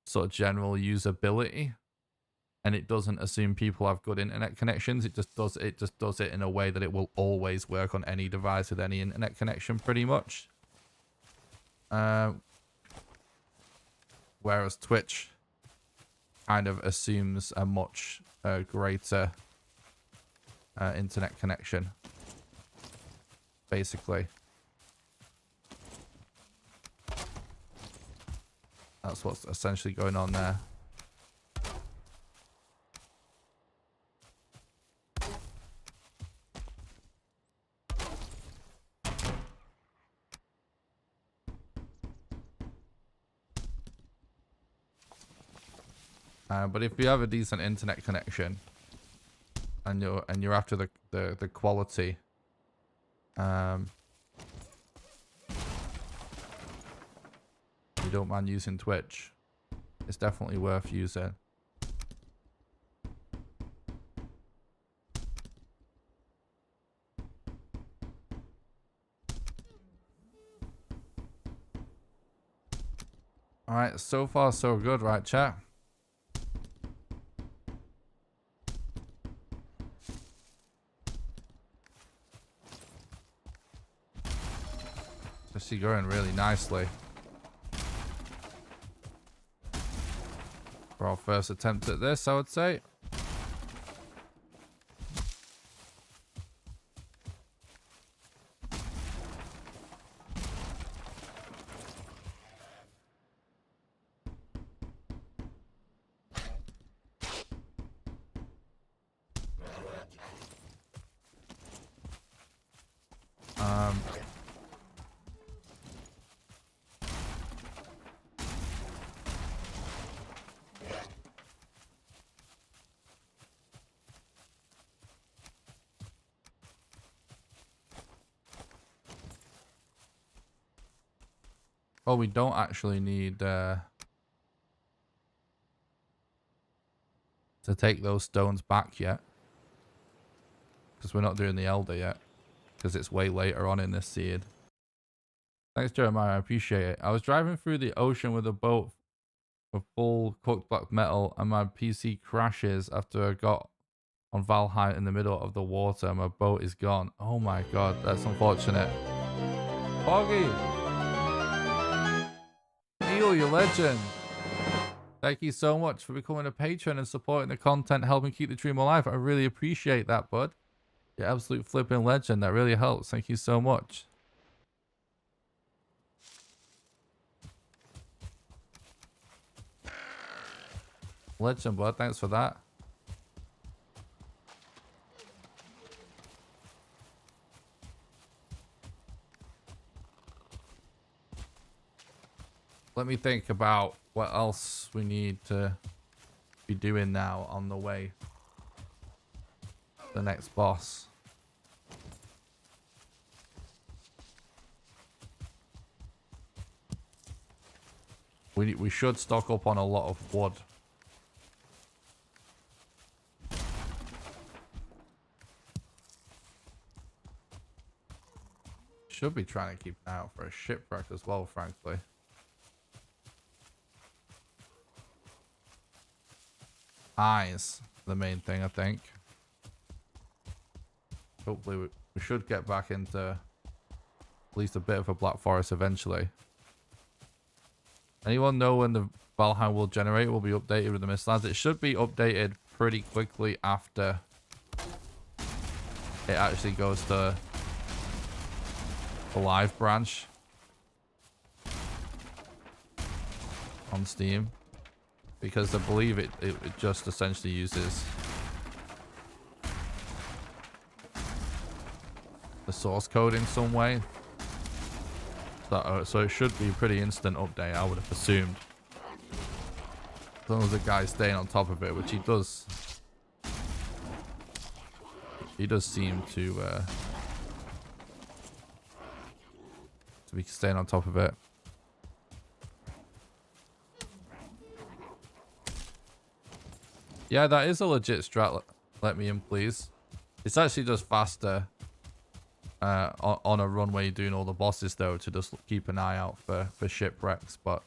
sort of general usability, and it doesn't assume people have good internet connections. It just does it in a way that it will always work on any device with any internet connection, pretty much. Whereas Twitch kind of assumes a much greater internet connection, basically. That's what's essentially going on there. But if you have a decent internet connection and you're after the quality, you don't mind using Twitch, it's definitely worth using. Alright, so far so good, right, chat? Just going really nicely for our first attempt at this, I would say. Oh, we don't actually need to take those stones back yet, because we're not doing the Elder yet, because it's way later on in this seed. Thanks, Jeremiah. I appreciate it. I was driving through the ocean with a boat with full cooked black metal, and my PC crashes after I got on Valheim in the middle of the water. My boat is gone. Oh my god, that's unfortunate. Foggy! Steel, you legend. Thank you so much for becoming a patron and supporting the content, helping keep the dream alive. I really appreciate that, bud. You're absolute flipping legend. That really helps. Thank you so much. Legend, bud. Thanks for that. Let me think about what else we need to be doing now on the way to the next boss. We should stock up on a lot of wood. Should be trying to keep an eye out for a shipwreck as well, frankly. Eyes, the main thing, I think. Hopefully we should get back into at least a bit of a Black Forest eventually. Anyone know when the Valheim will generate will be updated with the Mistlands? It should be updated pretty quickly after it actually goes to the live branch on Steam, because I believe it just essentially uses the source code in some way. So it should be a pretty instant update, I would have assumed. As long as the guy's staying on top of it, which he does. He does seem to be staying on top of it. Yeah, that is a legit strat. Let me in, please. It's actually just faster on a run where you're doing all the bosses, though, to just keep an eye out for shipwrecks. But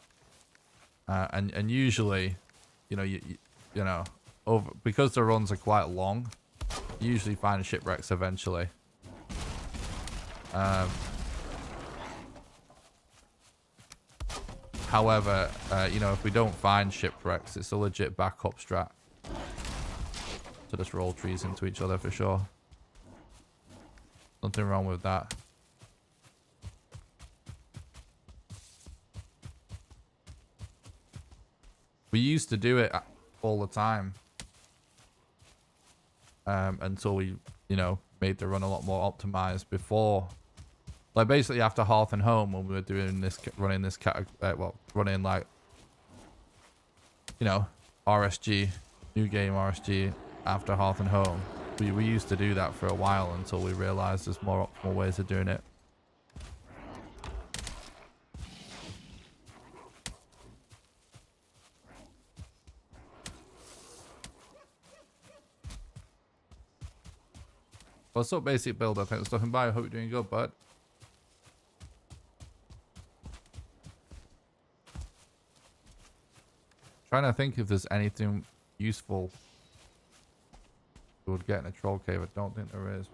and usually, you know, because the runs are quite long, you usually find shipwrecks eventually. However, you know, if we don't find shipwrecks, it's a legit backup strat to just roll trees into each other for sure. Nothing wrong with that. We used to do it all the time until we, you know, made the run a lot more optimized before. Like basically after Hearth and Home, when we were doing this, running this running like, you know, RSG, new game RSG after Hearth and Home. We used to do that for a while until we realized there's more optimal ways of doing it. What's up, Basic Builder? Thanks for stopping by. I hope you're doing good, bud. Trying to think if there's anything useful we would get in a troll cave. I don't think there is.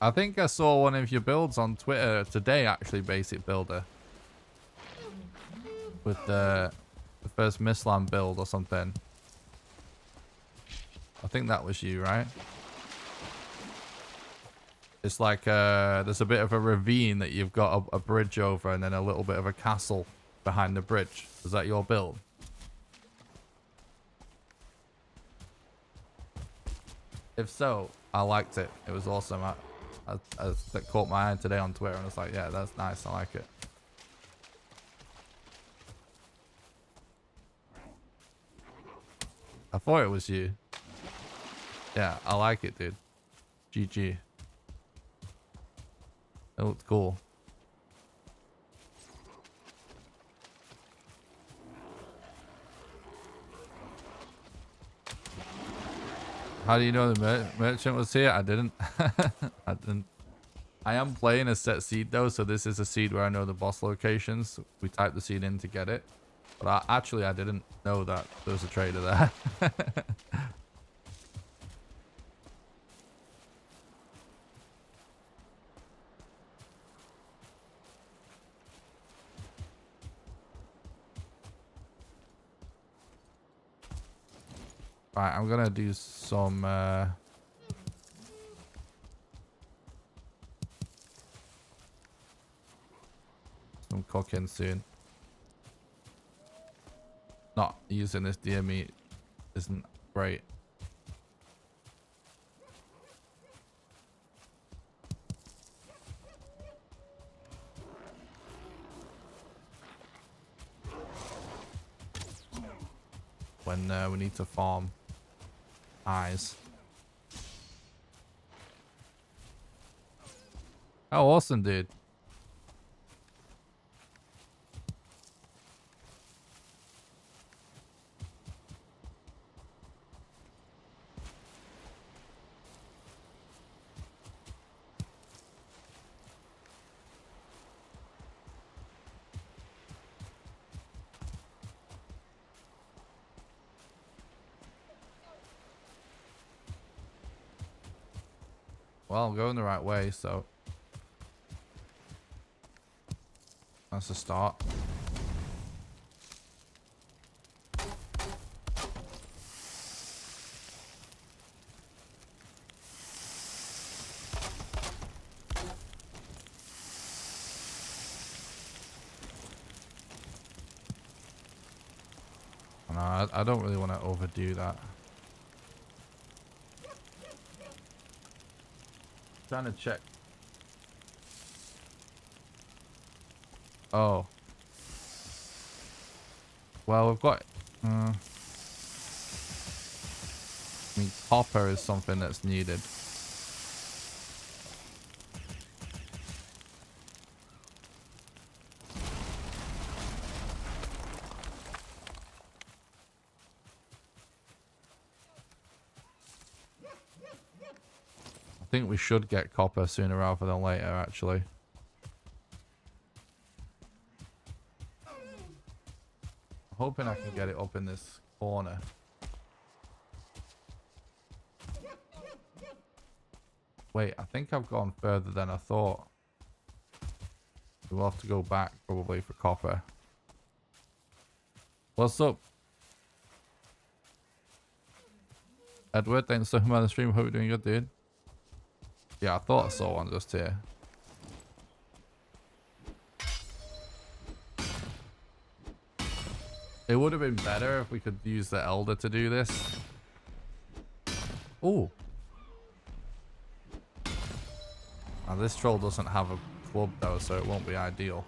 I think I saw one of your builds on Twitter today, actually, Basic Builder. With the first Mistland build or something. I think that was you, right? It's like there's a bit of a ravine that you've got a bridge over, and then a little bit of a castle behind the bridge. Is that your build? If so, I liked it. It was awesome. That caught my eye today on Twitter, and I was like, yeah, that's nice. I like it. I thought it was you. Yeah, I like it, dude. GG. It looked cool. How do you know the merchant was here? I didn't. I didn't. I am playing a set seed though, so this is a seed where I know the boss locations. We type the seed in to get it. But I didn't know that there was a trader there. Right, I'm gonna do some cooking soon. Not using this deer meat isn't great. When we need to farm eyes. Oh, awesome, dude. Well, I'm going the right way, so that's a start. No, I don't really want to overdo that. Trying to check. Oh. Well, we've got... I mean, copper is something that's needed. I think we should get copper sooner rather than later, actually. I'm hoping I can get it up in this corner. Wait, I think I've gone further than I thought. We'll have to go back probably for copper. What's up? Edward, thanks so much on the stream. Hope you're doing good, dude. Yeah, I thought I saw one just here. It would have been better if we could use the Elder to do this. Oh. Now this troll doesn't have a club though, so it won't be ideal.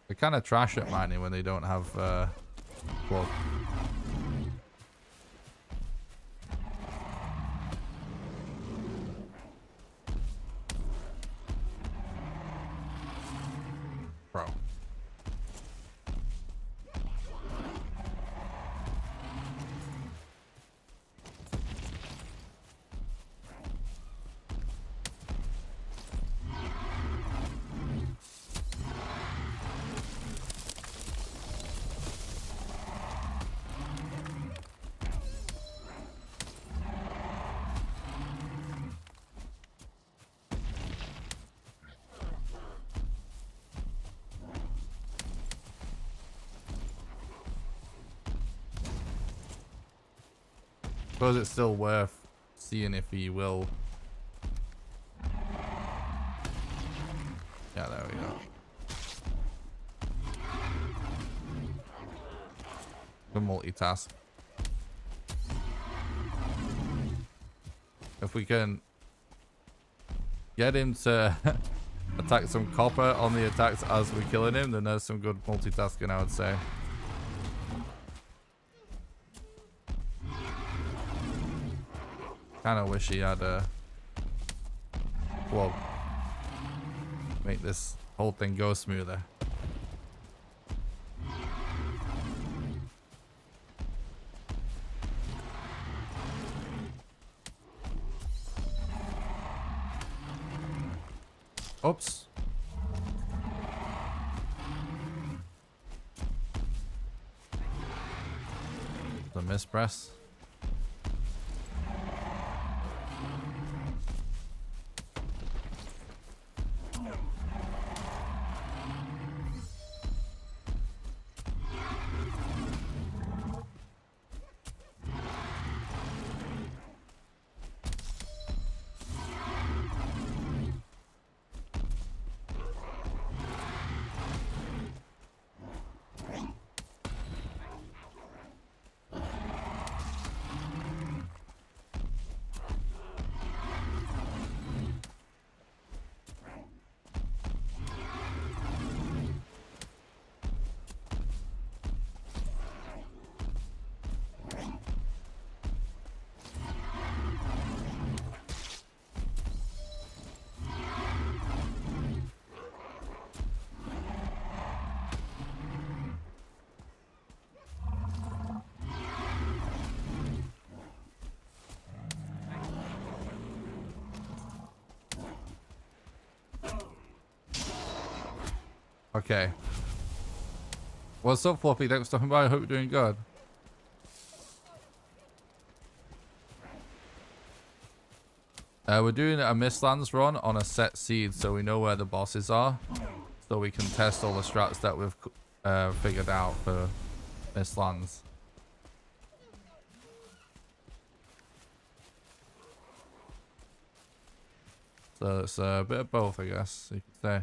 They kind of trash at mining when they don't have club. Bro. Suppose it's still worth seeing if he will. Yeah, there we go. Good multitask. If we can get him to attack some copper on the attacks as we're killing him, then there's some good multitasking, I would say. Kind of wish he had a club. Make this whole thing go smoother. Oops. The mispress. Okay. What's up, Floppy? Thanks for stopping by. I hope you're doing good. We're doing a Mistlands run on a set seed, so we know where the bosses are, so we can test all the strats that we've figured out for Mistlands. So it's a bit of both, I guess you could say.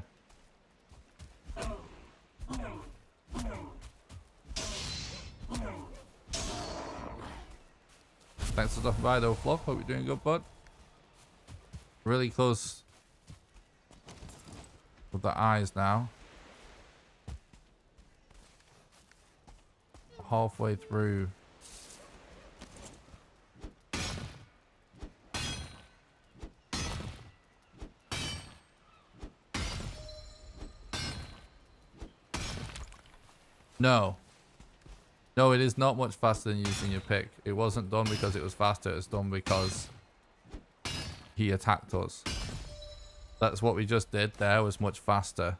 Thanks for stopping by though, Fluff. Hope you're doing good, bud. Really close with the eyes now. Halfway through. No. No, it is not much faster than using your pick. It wasn't done because it was faster. It's done because he attacked us. That's what we just did there, was much faster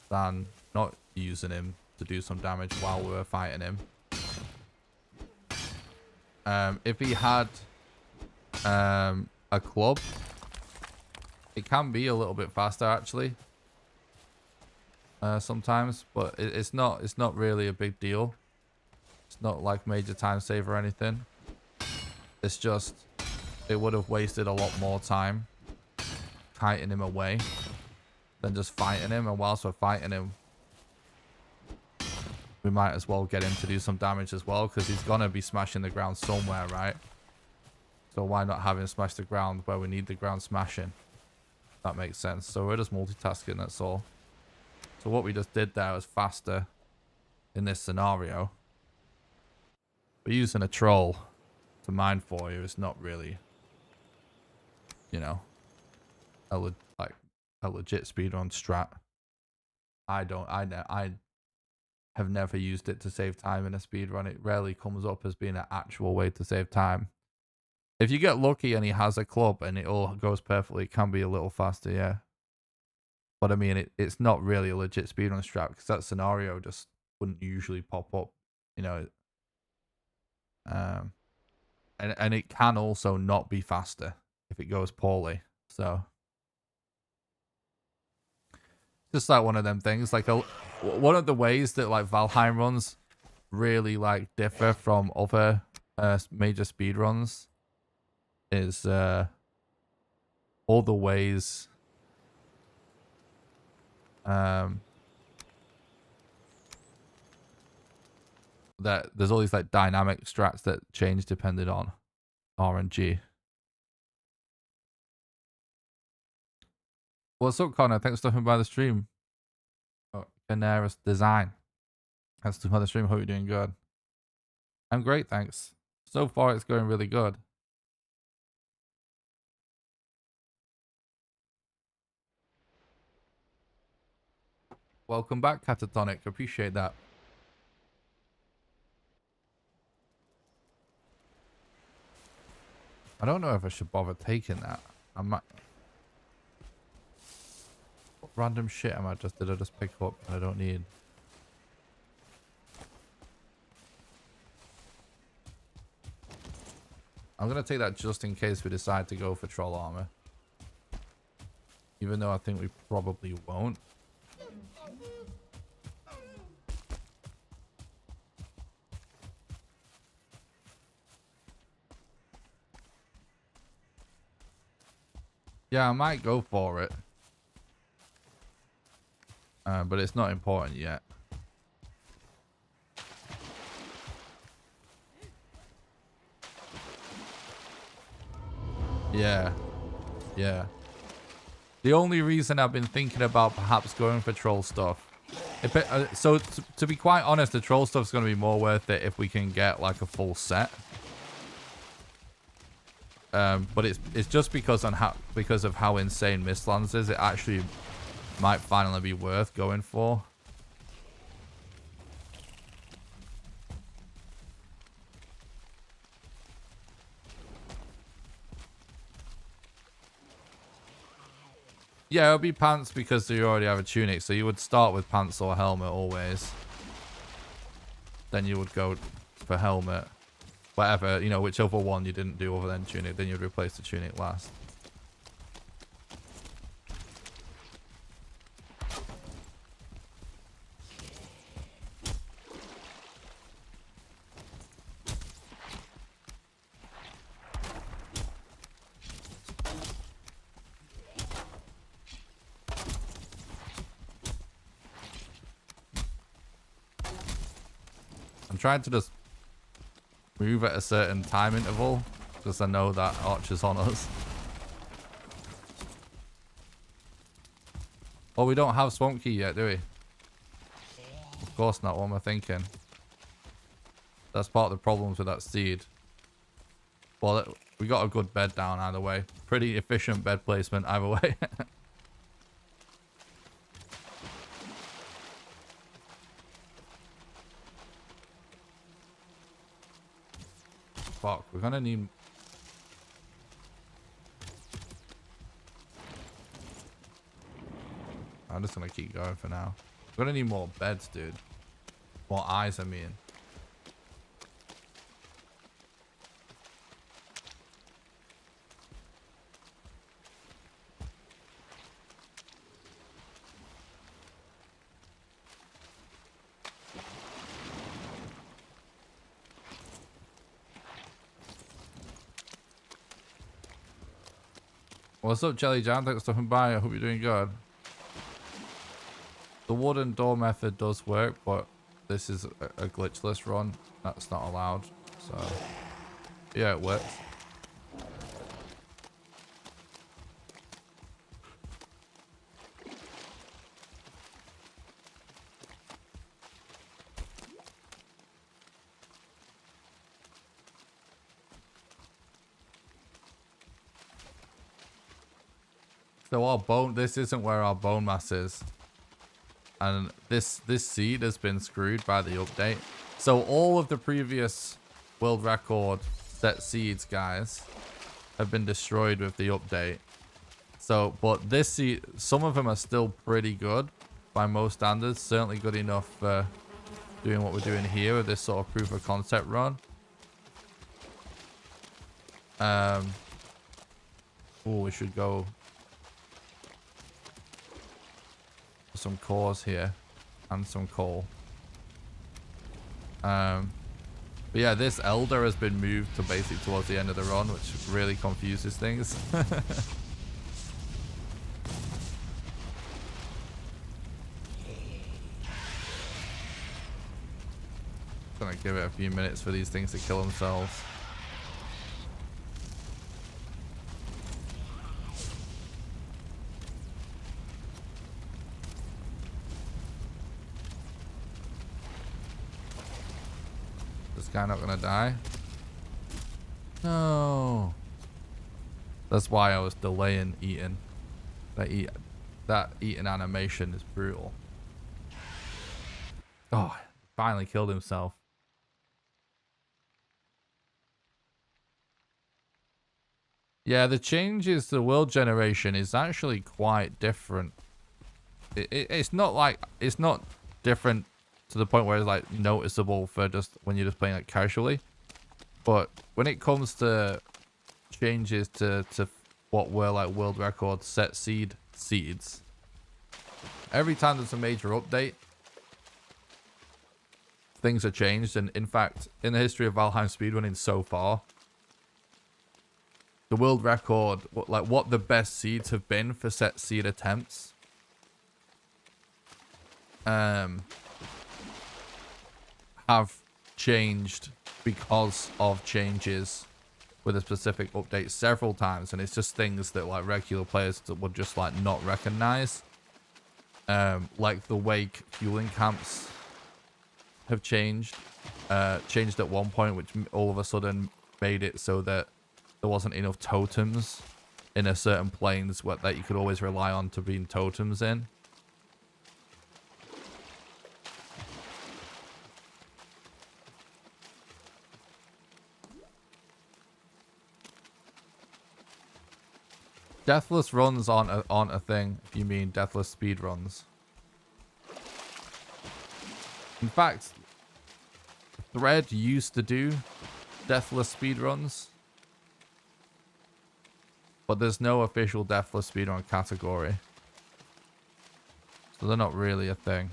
than not using him to do some damage while we were fighting him. If he had a club, it can be a little bit faster actually. Sometimes, but it's not really a big deal. It's not like major time save or anything. It's just it would have wasted a lot more time kiting him away than just fighting him, and whilst we're fighting him we might as well get him to do some damage as well, because he's gonna be smashing the ground somewhere, right? So why not have him smash the ground where we need the ground smashing? That makes sense. So we're just multitasking, that's all. So what we just did there was faster in this scenario. But using a troll to mine for you is not really, you know, a legit speedrun strat. I have never used it to save time in a speedrun. It rarely comes up as being an actual way to save time. If you get lucky and he has a club and it all goes perfectly, it can be a little faster, yeah. But I mean, it's not really a legit speedrun strat, because that scenario just wouldn't usually pop up, you know. And it can also not be faster if it goes poorly. So just like one of them things. Like one of the ways that like Valheim runs really like differ from other major speedruns is all the ways. That there's all these like dynamic strats that change depending on RNG. What's up, Connor? Thanks for stopping by the stream. Oh, Canaris Design. Thanks for stopping by the stream. Hope you're doing good. I'm great, thanks. So far, it's going really good. Welcome back, Catatonic. Appreciate that. I don't know if I should bother taking that. I might... What random shit did I just pick up that I don't need? I'm going to take that just in case we decide to go for troll armor. Even though I think we probably won't. Yeah, I might go for it. But it's not important yet. Yeah. Yeah. The only reason I've been thinking about perhaps going for troll stuff. So to be quite honest, the troll stuff's going to be more worth it if we can get like a full set. But it's just because of how insane Mistlands is, it actually might finally be worth going for. Yeah, it'll be pants because you already have a tunic, so you would start with pants or helmet always. Then you would go for helmet. Whatever, you know, whichever one you didn't do other than tunic, then you'd replace the tunic last. I'm trying to just move at a certain time interval because I know that Archer's on us. Oh, we don't have Swamp Key yet, do we? Of course not. What am I thinking? That's part of the problems with that seed. Well, we got a good bed down either way. Pretty efficient bed placement either way. Fuck, we're gonna need... I'm just gonna keep going for now. We're gonna need more beds, dude. More eyes, I mean. What's up, Jelly Jam? Thanks for stopping by. I hope you're doing good. The wooden door method does work, but this is a glitchless run. That's not allowed. So, yeah, it works. So our bone, this isn't where our bone mass is. And this seed has been screwed by the update. So all of the previous world record set seeds, guys, have been destroyed with the update. So, but this seed, some of them are still pretty good by most standards. Certainly good enough for doing what we're doing here with this sort of proof of concept run. Oh, we should go for some cores here and some coal. But yeah, this elder has been moved to basically towards the end of the run, which really confuses things. Gonna give it a few minutes for these things to kill themselves. This guy not gonna die? No. That's why I was delaying eating. That eating animation is brutal. Oh, finally killed himself. Yeah, the changes to world generation is actually quite different. It's not different to the point where it's like noticeable for just when you're just playing like casually. But when it comes to changes to what were like world record set seeds, every time there's a major update, things are changed. And in fact, in the history of Valheim speedrunning so far, the world record, what the best seeds have been for set seed attempts, have changed because of changes with a specific update several times, and it's just things that like regular players would just like not recognize. Like the wake fueling camps have changed at one point, which all of a sudden made it so that there wasn't enough totems in a certain planes that you could always rely on to bring totems in. Deathless runs aren't a thing, if you mean deathless speed runs. In fact, Thread used to do deathless speed runs, but there's no official deathless speedrun category, so they're not really a thing.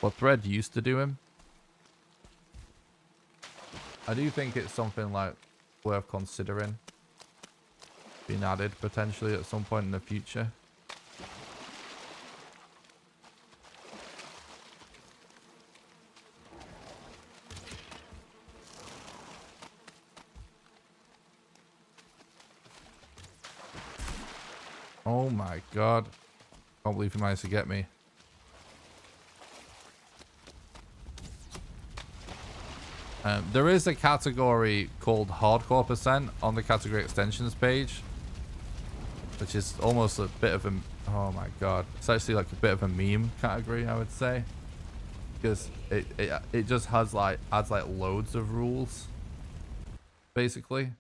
But Thread used to do him. I do think it's something like worth considering being added potentially at some point in the future. Oh my god. Can't believe he managed to get me. There is a category called Hardcore Percent on the category extensions page, which is almost a bit of a... Oh my god. It's actually like a bit of a meme category, I would say. Because it just has like adds like loads of rules, basically,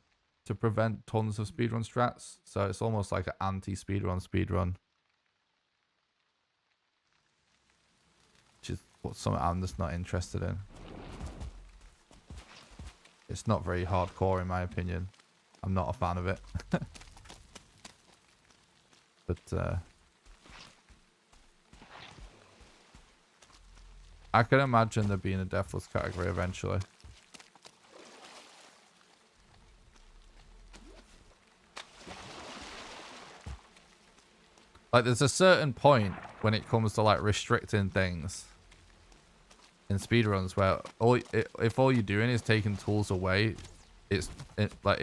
to prevent tons of speedrun strats. So it's almost like an anti-speedrun. Which is what something I'm just not interested in. It's not very hardcore in my opinion. I'm not a fan of it. But I can imagine there being a deathless category eventually. Like there's a certain point when it comes to like restricting things in speedruns where if all you're doing is taking tools away, it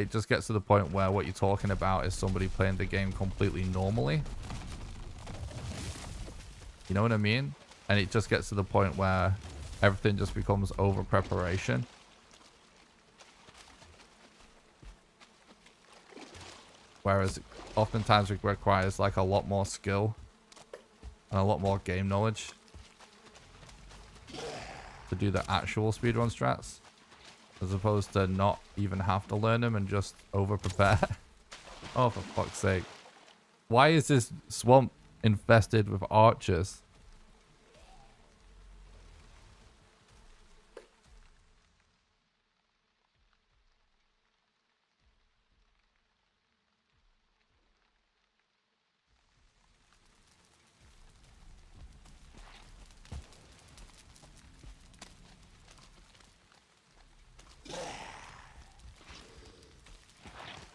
just gets to the point where what you're talking about is somebody playing the game completely normally. You know what I mean? And it just gets to the point where everything just becomes over preparation. Whereas oftentimes it requires like a lot more skill and a lot more game knowledge to do the actual speedrun strats, as opposed to not even have to learn them and just over prepare. Oh, for fuck's sake. Why is this swamp infested with archers?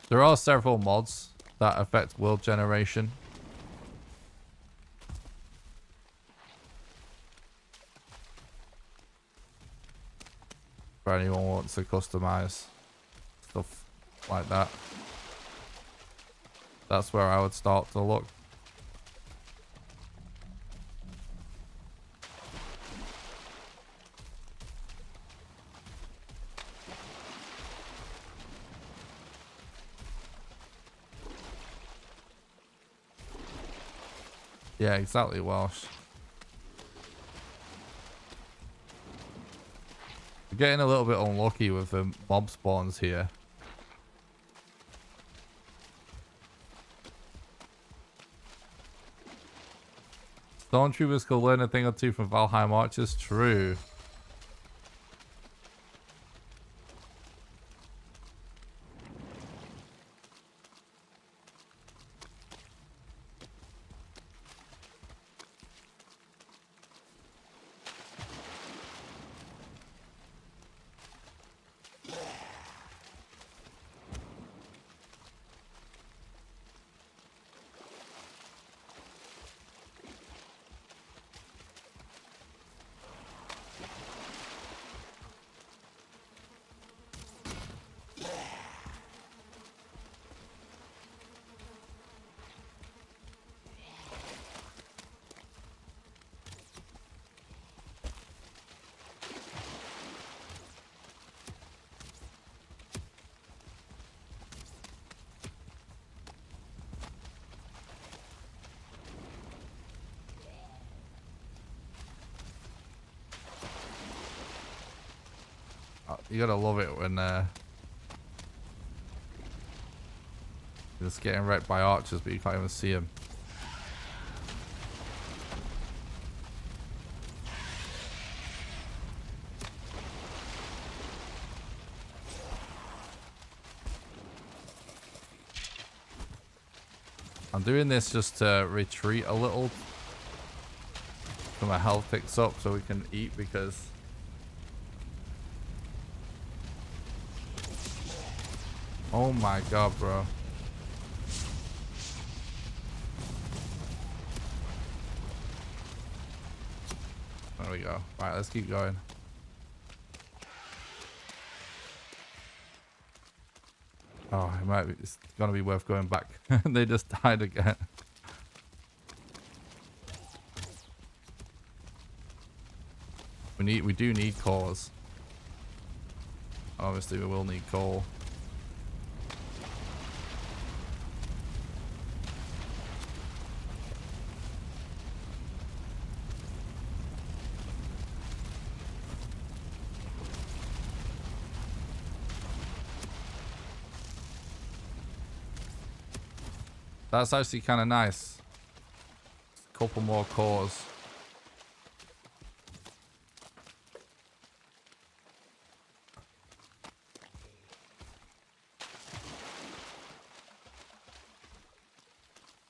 There are several mods that affect world generation. For anyone who wants to customize stuff like that. That's where I would start to look. Yeah, exactly, Welsh. Getting a little bit unlucky with the mob spawns here. Stormtroopers could learn a thing or two from Valheim archers. True. You gotta love it when you're just getting wrecked by archers, but you can't even see them. I'm doing this just to retreat a little so my health picks up so we can eat, because oh my god, bro. There we go. Right, let's keep going. Oh, it might be, it's gonna be worth going back. They just died again. We do need cores. Obviously we will need coal. That's actually kind of nice. A couple more cores.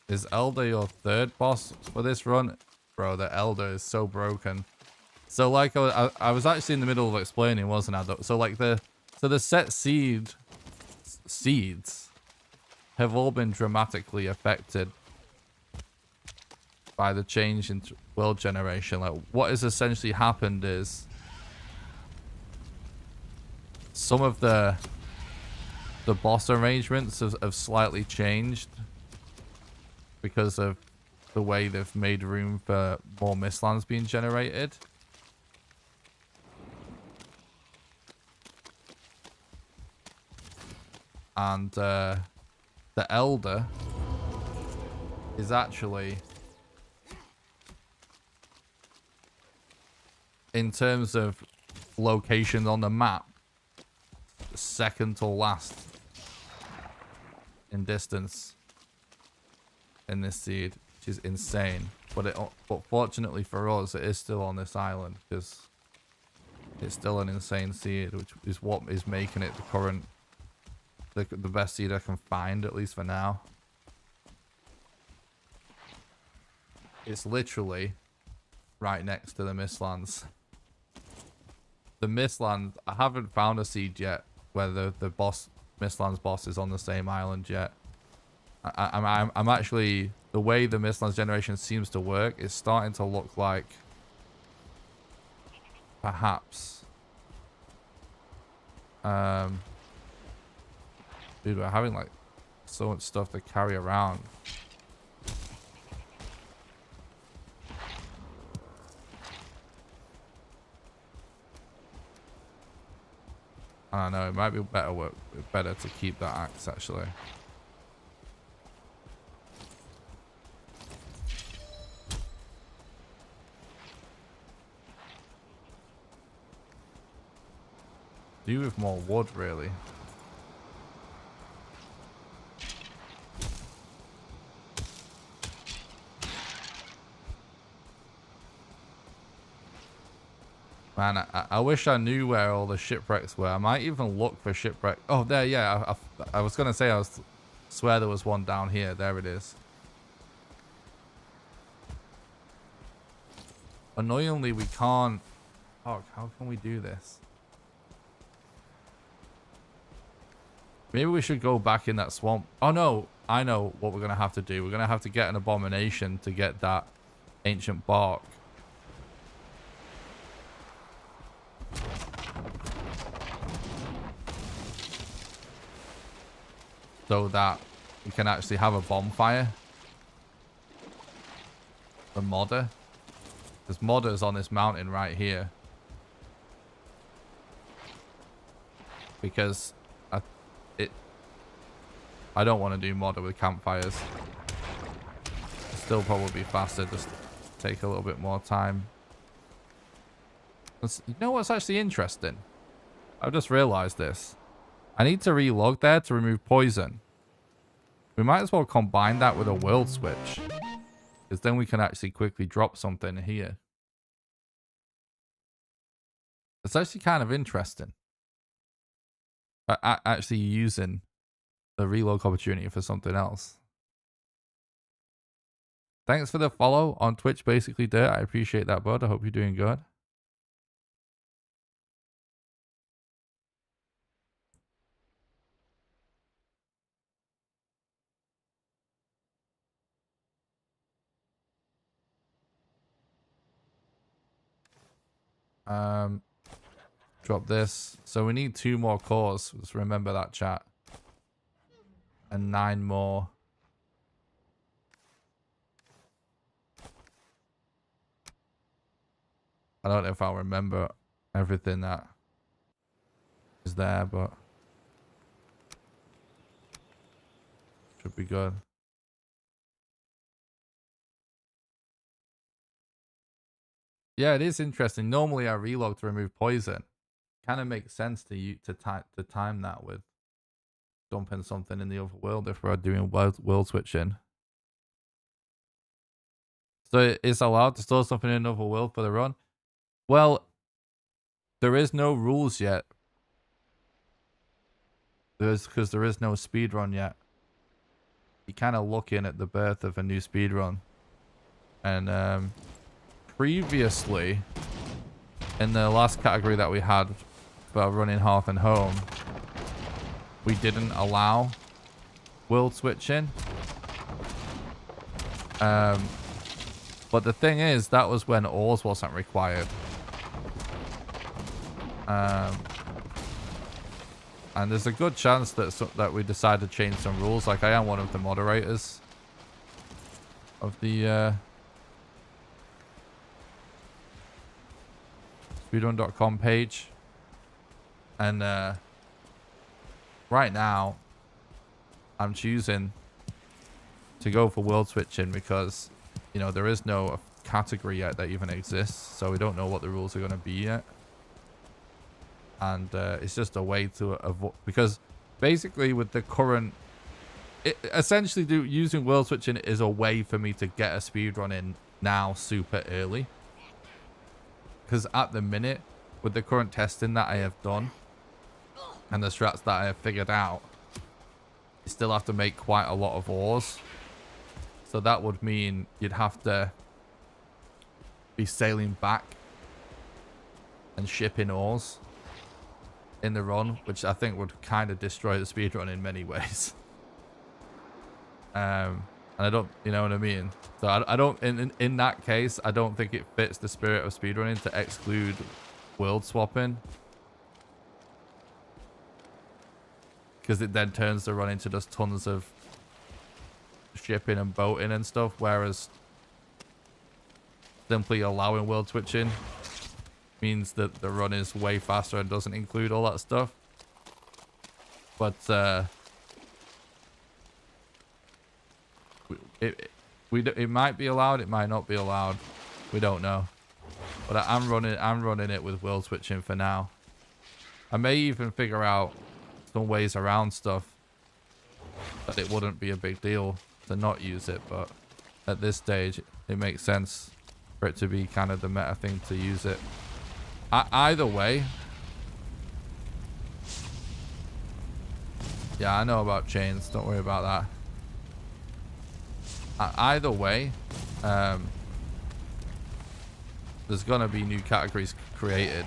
Is Elder your third boss for this run? Bro, the Elder is so broken. So like I was actually in the middle of explaining, wasn't I? So like the set seeds have all been dramatically affected by the change in world generation. Like what has essentially happened is some of the boss arrangements have slightly changed because of the way they've made room for more Mistlands being generated. And the Elder is actually, in terms of location on the map, second to last in distance in this seed, which is insane. But fortunately for us, it is still on this island because it's still an insane seed, which is what is making it the current, the best seed I can find, at least for now. It's literally right next to the Mistlands. The Mistlands, I haven't found a seed yet where the Mistlands boss is on the same island yet. I'm actually, the way the Mistlands generation seems to work, it's starting to look like perhaps dude, we're having like so much stuff to carry around. I don't know, it might be better to keep that axe actually. do with more wood, really. Man, I wish I knew where all the shipwrecks were. I might even look for shipwreck. Oh, there, yeah. I was going to say, swear there was one down here. There it is. Annoyingly, we can't... Oh, how can we do this? Maybe we should go back in that swamp. Oh, no. I know what we're going to have to do. We're going to have to get an abomination to get that ancient bark. So that we can actually have a bonfire. The modder. There's modders on this mountain right here. Because I don't want to do modder with campfires. It'll still probably be faster, just take a little bit more time. You know what's actually interesting? I've just realized this. I need to relog there to remove poison. We might as well combine that with a world switch. Because then we can actually quickly drop something here. It's actually kind of interesting. Actually using the relog opportunity for something else. Thanks for the follow on Twitch, Basically Dirt. I appreciate that, bud. I hope you're doing good. Drop this. So we need 2 more cores. Just remember that, chat. And 9 more. I don't know if I'll remember everything that is there, but should be good. Yeah, it is interesting. Normally I relog to remove poison. Kind of makes sense to time that with dumping something in the other world if we're doing world switching. So it's allowed to store something in another world for the run? Well, there is no rules yet. Because there is no speedrun yet. You're kind of looking at the birth of a new speedrun. And previously, in the last category that we had for running Hearth and Home, we didn't allow world switching. But the thing is, that was when ores wasn't required. And there's a good chance that we decide to change some rules. Like, I am one of the moderators of the speedrun.com page. And right now, I'm choosing to go for world switching because, you know, there is no category yet that even exists. So we don't know what the rules are going to be yet. And it's just a way to avoid, because basically with the current, essentially using world switching is a way for me to get a speedrun in now super early. Because at the minute, with the current testing that I have done and the strats that I have figured out, you still have to make quite a lot of ores. So that would mean you'd have to be sailing back and shipping ores in the run, which I think would kind of destroy the speedrun in many ways. And I don't, you know what I mean? So I don't, in that case, I don't think it fits the spirit of speedrunning to exclude world swapping. Because it then turns the run into just tons of shipping and boating and stuff, whereas simply allowing world switching means that the run is way faster and doesn't include all that stuff. But it might be allowed, it might not be allowed. We don't know. But I'm running it with world switching for now. I may even figure out some ways around stuff that it wouldn't be a big deal to not use it, but at this stage it makes sense for it to be kind of the meta thing to use it. Either way, yeah, I know about chains, don't worry about that. Either way, there's gonna be new categories created.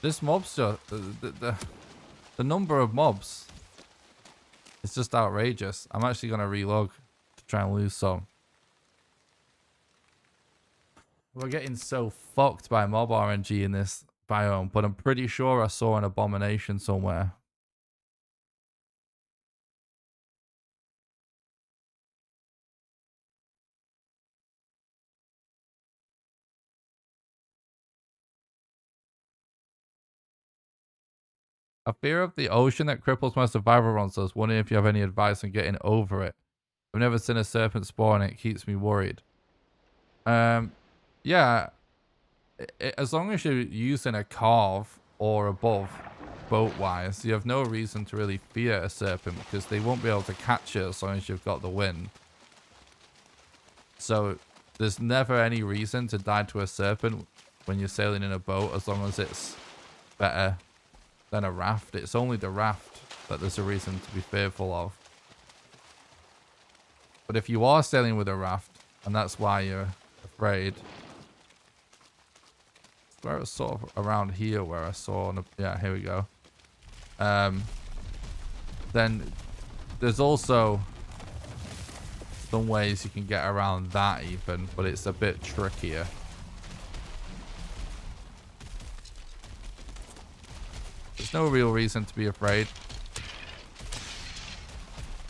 This mob's just, the number of mobs is just outrageous. I'm actually gonna relog to try and lose some. We're getting so fucked by mob RNG in this biome, but I'm pretty sure I saw an abomination somewhere. A fear of the ocean that cripples my survival runs. I was wondering if you have any advice on getting over it. I've never seen a serpent spawn and it keeps me worried. Yeah. As long as you're using a carve or above, boat-wise, you have no reason to really fear a serpent because they won't be able to catch it as long as you've got the wind. So there's never any reason to die to a serpent when you're sailing in a boat as long as it's better than a raft. It's only the raft that there's a reason to be fearful of. But if you are sailing with a raft, and that's why you're afraid, where it's sort of around here where I saw, yeah, here we go. Then there's also some ways you can get around that even, but it's a bit trickier. There's no real reason to be afraid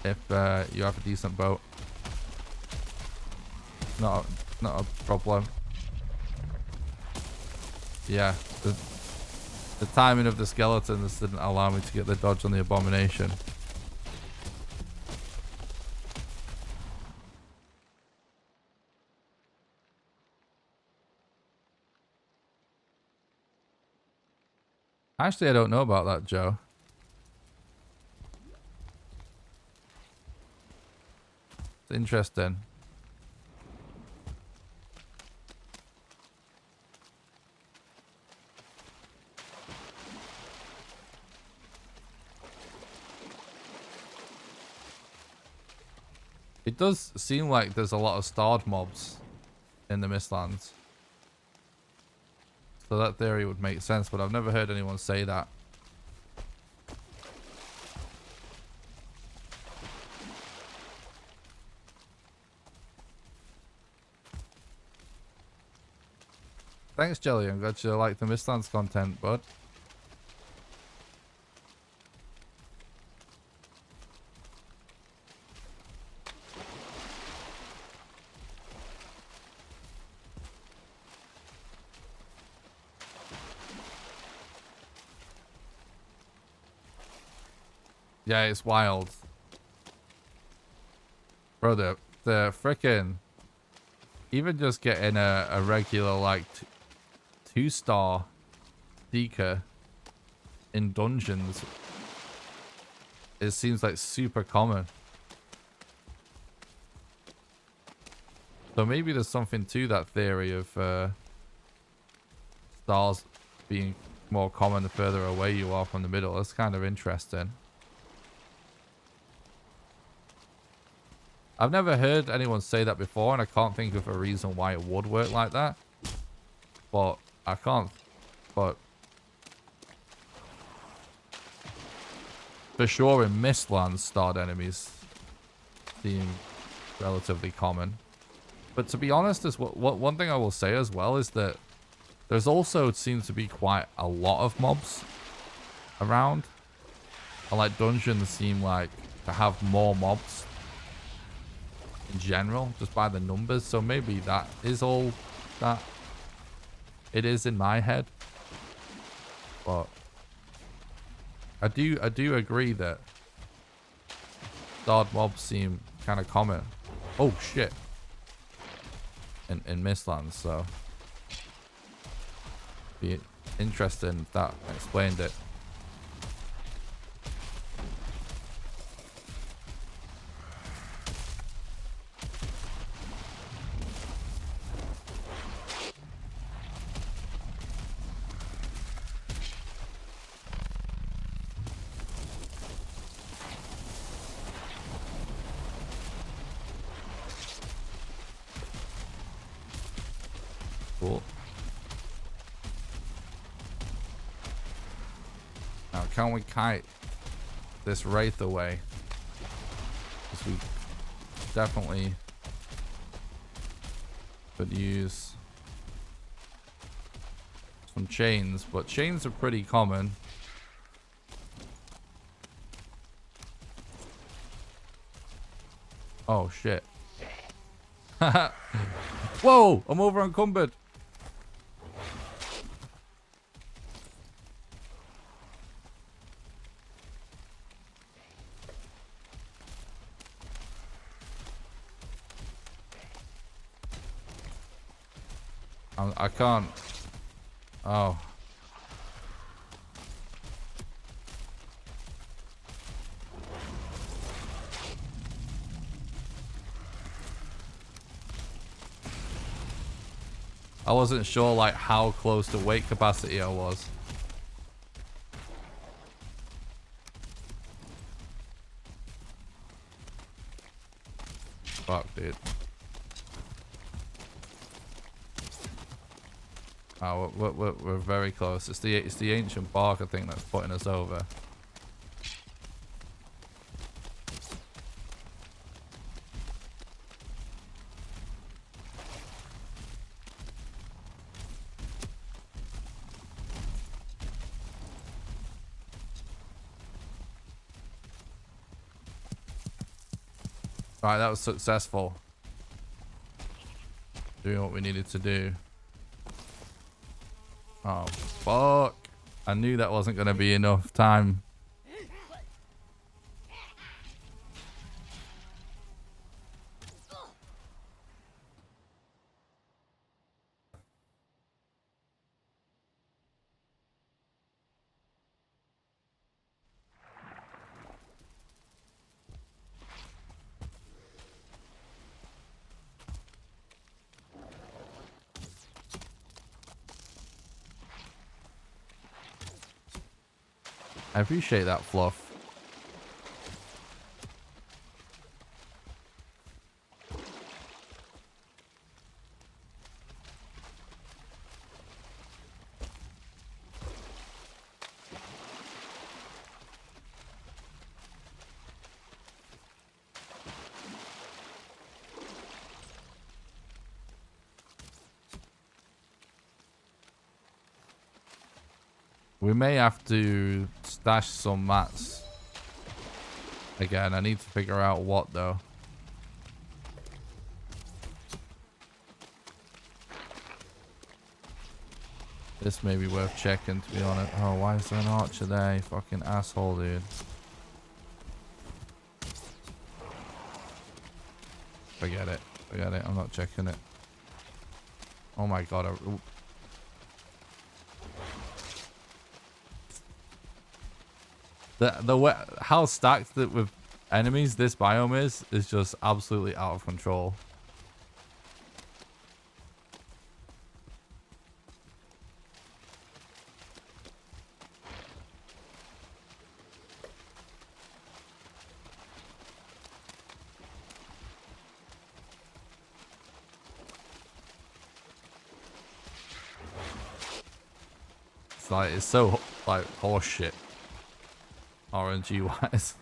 if you have a decent boat. Not a problem. Yeah, the timing of the skeletons didn't allow me to get the dodge on the abomination. Actually, I don't know about that, Joe. It's interesting. It does seem like there's a lot of starred mobs in the Mistlands. So that theory would make sense, but I've never heard anyone say that. Thanks, Jelly. I'm glad you like the Mistlands content, bud. Yeah, it's wild. Bro, the frickin'... Even just getting a regular, like, 2-star seeker in dungeons, it seems like super common. So maybe there's something to that theory of stars being more common the further away you are from the middle. That's kind of interesting. I've never heard anyone say that before, and I can't think of a reason why it would work like that. But I can't. But for sure, in Mistlands, starred enemies seem relatively common. But to be honest, one thing I will say as well is that there's also seems to be quite a lot of mobs around. And like dungeons seem like to have more mobs in general, just by the numbers. So maybe that is all that it is in my head. But I do agree that odd mobs seem kind of common. Oh shit. In Mistlands, so be interesting if that explained it. Cool. Now, can we kite this wraith away? Because we definitely could use some chains, but chains are pretty common. Oh shit. Whoa, I'm over encumbered. I can't. Oh. I wasn't sure like how close to weight capacity I was. Fuck, dude. Oh, we're very close. It's the ancient bark, I think, that's putting us over. Right, that was successful. Doing what we needed to do. Oh, fuck. I knew that wasn't going to be enough time. I appreciate that, Fluff. We may have to stash some mats. Again, I need to figure out what though. This may be worth checking, to be honest. Oh, why is there an archer there? You fucking asshole, dude. Forget it. Forget it. I'm not checking it. Oh my god. The way, how stacked that with enemies this biome is just absolutely out of control. It's like, it's so like horse shit. RNG wise.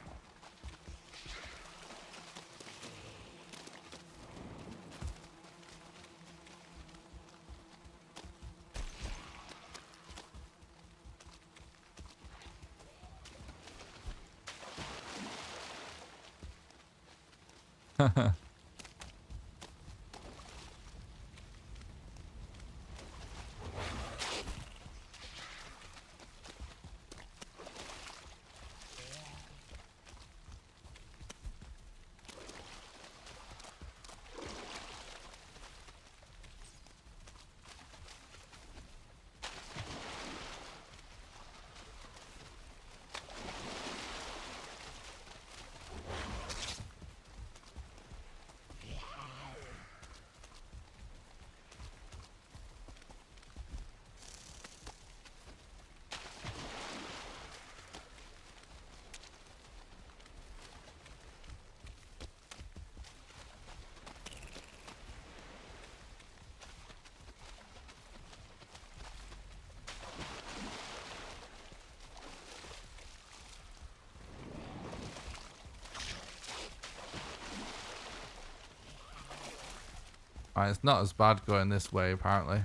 Alright, it's not as bad going this way, apparently.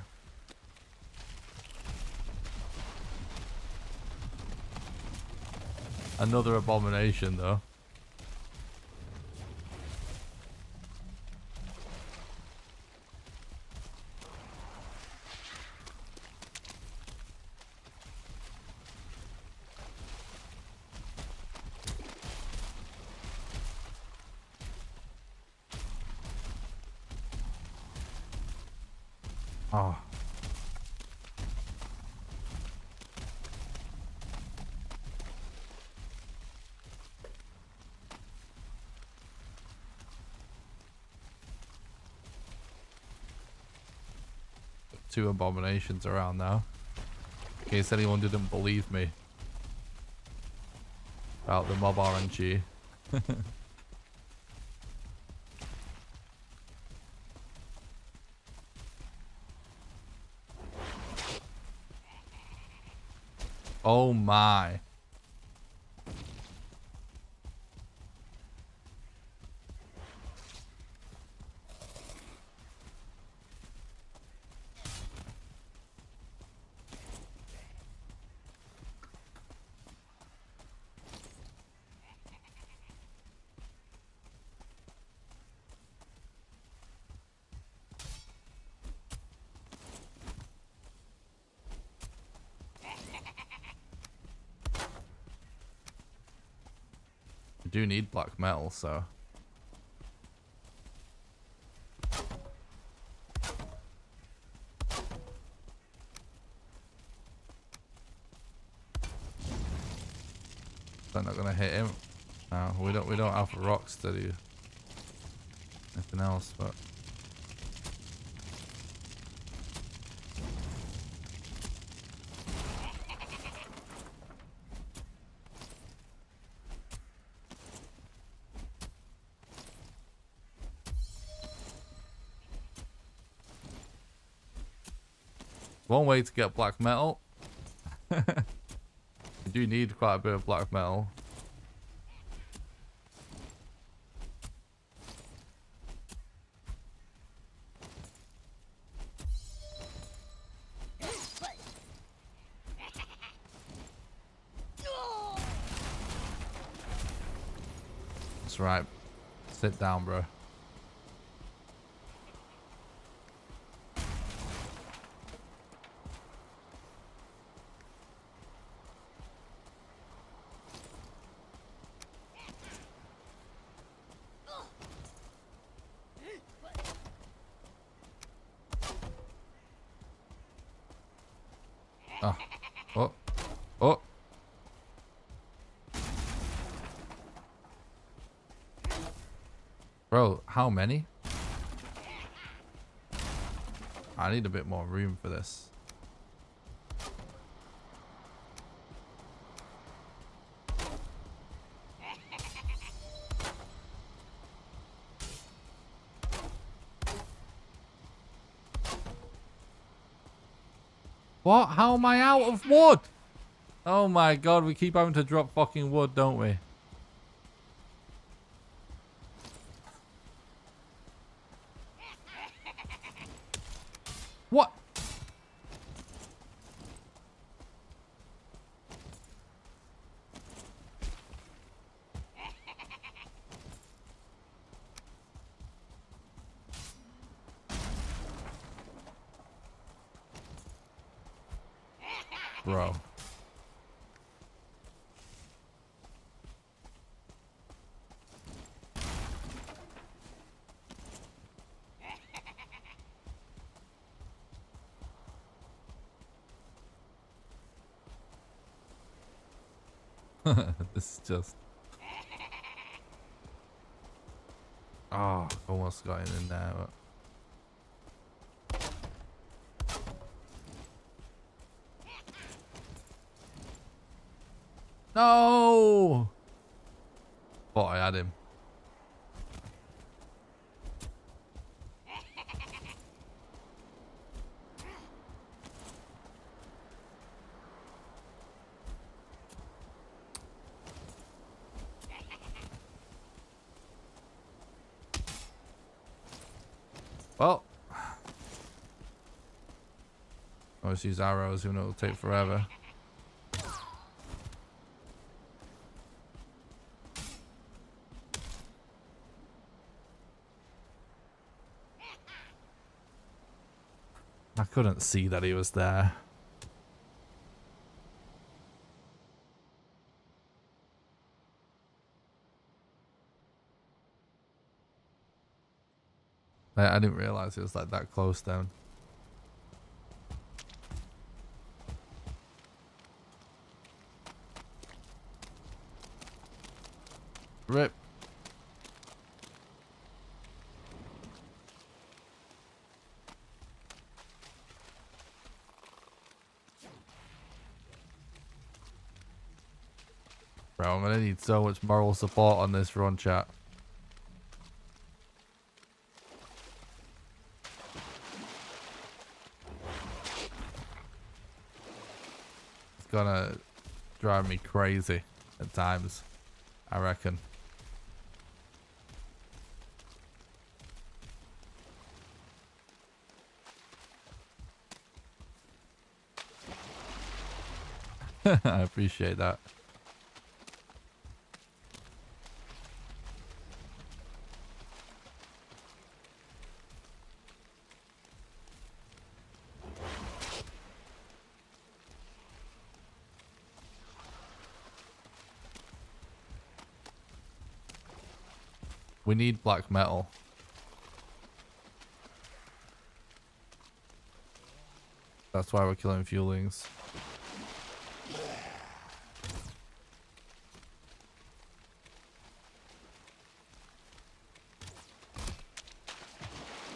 Another abomination, though. Oh. Two abominations around now. In case anyone didn't believe me about the mob RNG. Oh my. I do need black metal, so. They're not gonna hit him. No, we don't have rocks to do anything else, but one way to get black metal. You do need quite a bit of black metal. That's right. Sit down, bro. Oh. Oh. Oh. Bro, how many? I need a bit more room for this. What? How am I out of wood? Oh my god, we keep having to drop fucking wood, don't we? What? Bro. This is just... Oh, almost got it in there. But... No! Thought I had him. Well, I'll just use arrows, even though it'll take forever. I couldn't see that he was there. I didn't realize it was like that close down. Rip. Bro, I'm gonna need so much moral support on this run, chat. It's gonna drive me crazy at times, I reckon. I appreciate that. We need black metal. That's why we're killing fuelings.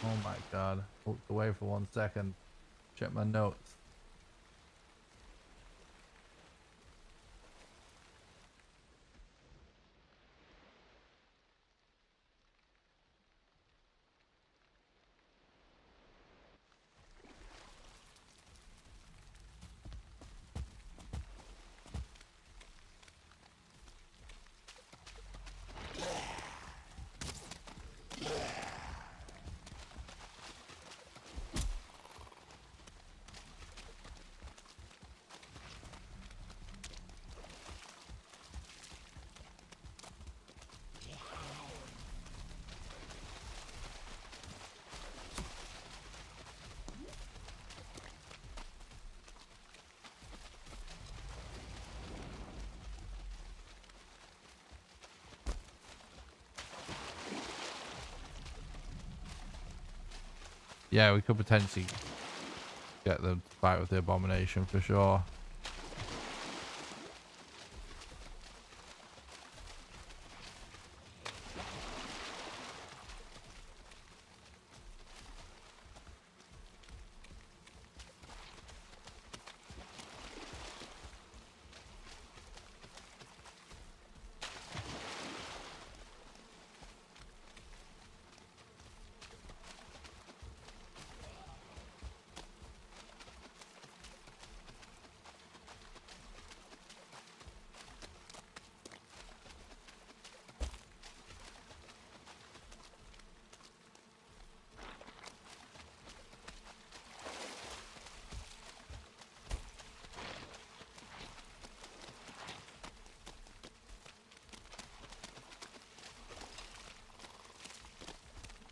Oh my god. Walked away for 1 second. Check my notes. Yeah, we could potentially get them to fight with the abomination for sure.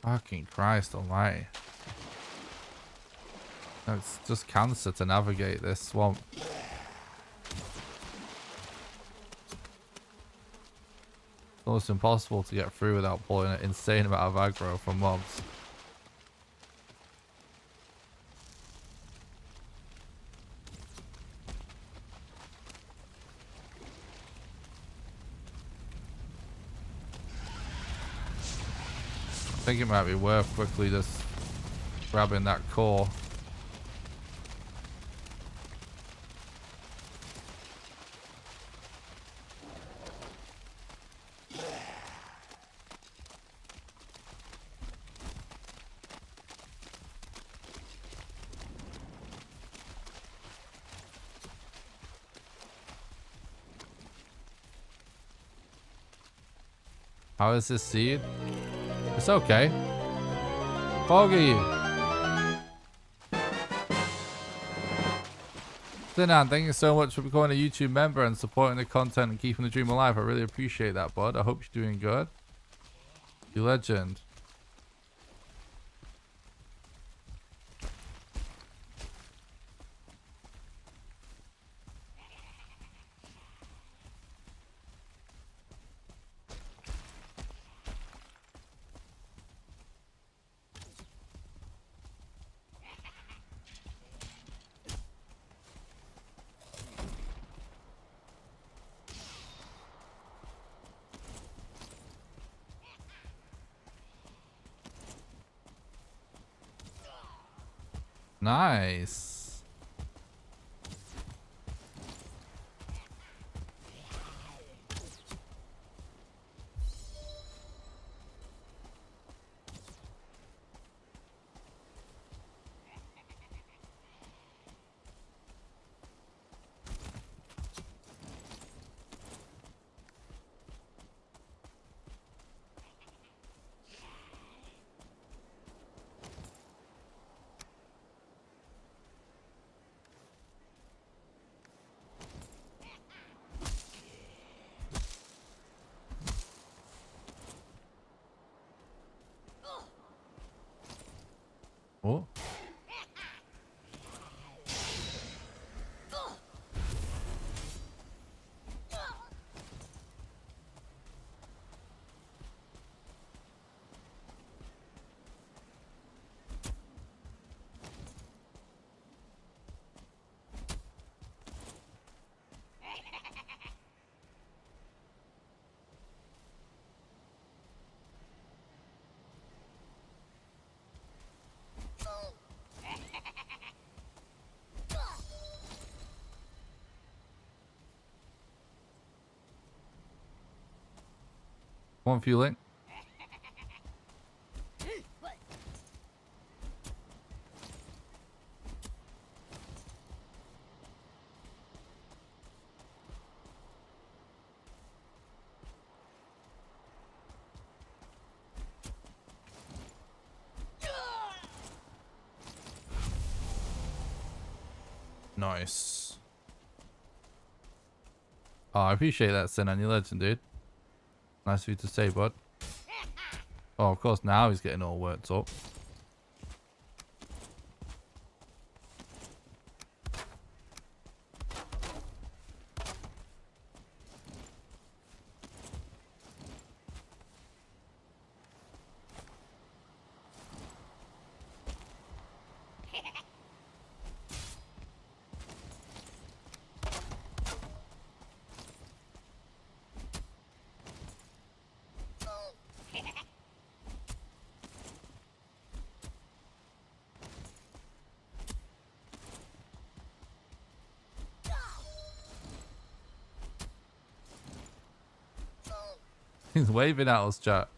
Fucking Christ almighty. It's just cancer to navigate this swamp. It's almost impossible to get through without pulling an insane amount of aggro from mobs. I think it might be worth quickly just grabbing that core. How is this seed? It's okay. Foggy. Sinan, thank you so much for becoming a YouTube member and supporting the content and keeping the dream alive. I really appreciate that, bud. I hope you're doing good. You legend. Nice. Oh. One fueling. Nice. Oh, I appreciate that, Sinan. You legend, dude. Nice of you to say, bud. Oh, of course, now he's getting all worked up. He's waving at us, chat.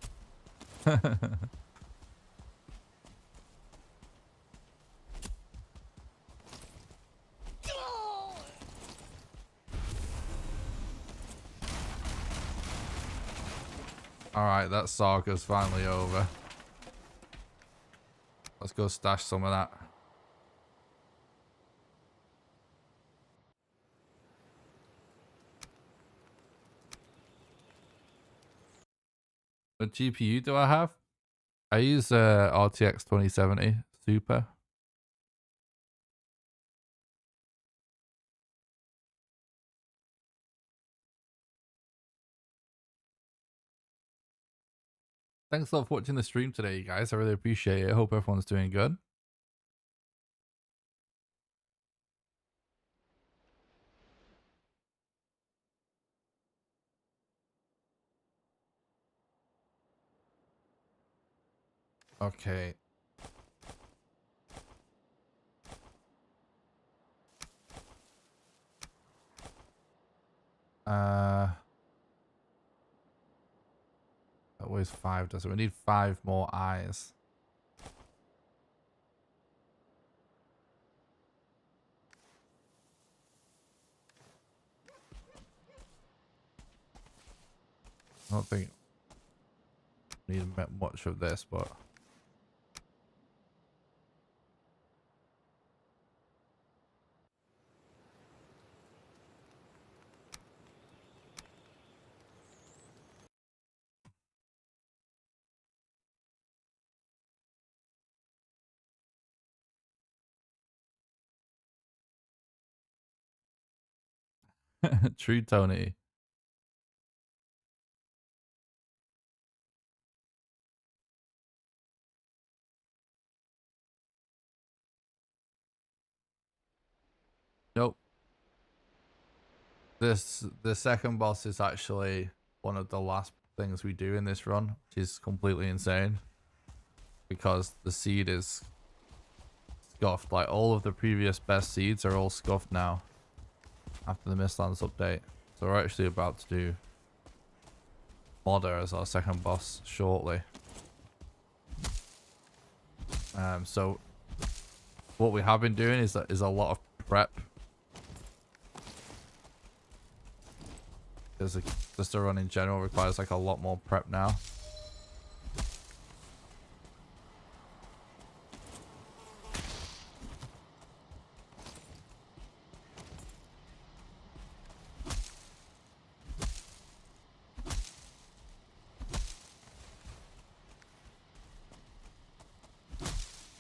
Alright, that saga's finally over. Let's go stash some of that. What GPU do I have? I use RTX 2070 Super. Thanks a lot for watching the stream today, you guys. I really appreciate it. I hope everyone's doing good. Okay. That weighs 5, does it? We need 5 more eyes. I don't think we need much of this, but True, Tony. Nope. The second boss is actually one of the last things we do in this run, which is completely insane because the seed is scuffed. Like all of the previous best seeds are all scuffed now after the Mistlands update. So we're actually about to do Modder as our second boss shortly. So what we have been doing is a lot of prep. Just a run in general requires like a lot more prep now.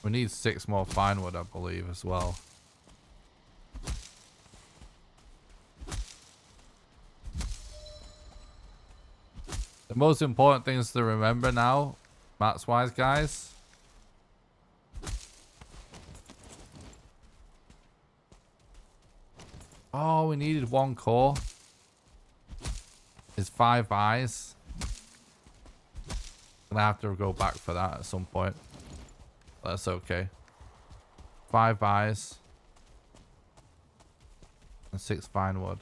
We need 6 more fine wood, I believe, as well. The most important things to remember now, mats-wise, guys. Oh, we needed 1 core. It's 5 eyes. Gonna have to go back for that at some point. That's okay. 5 eyes. And 6 fine wood.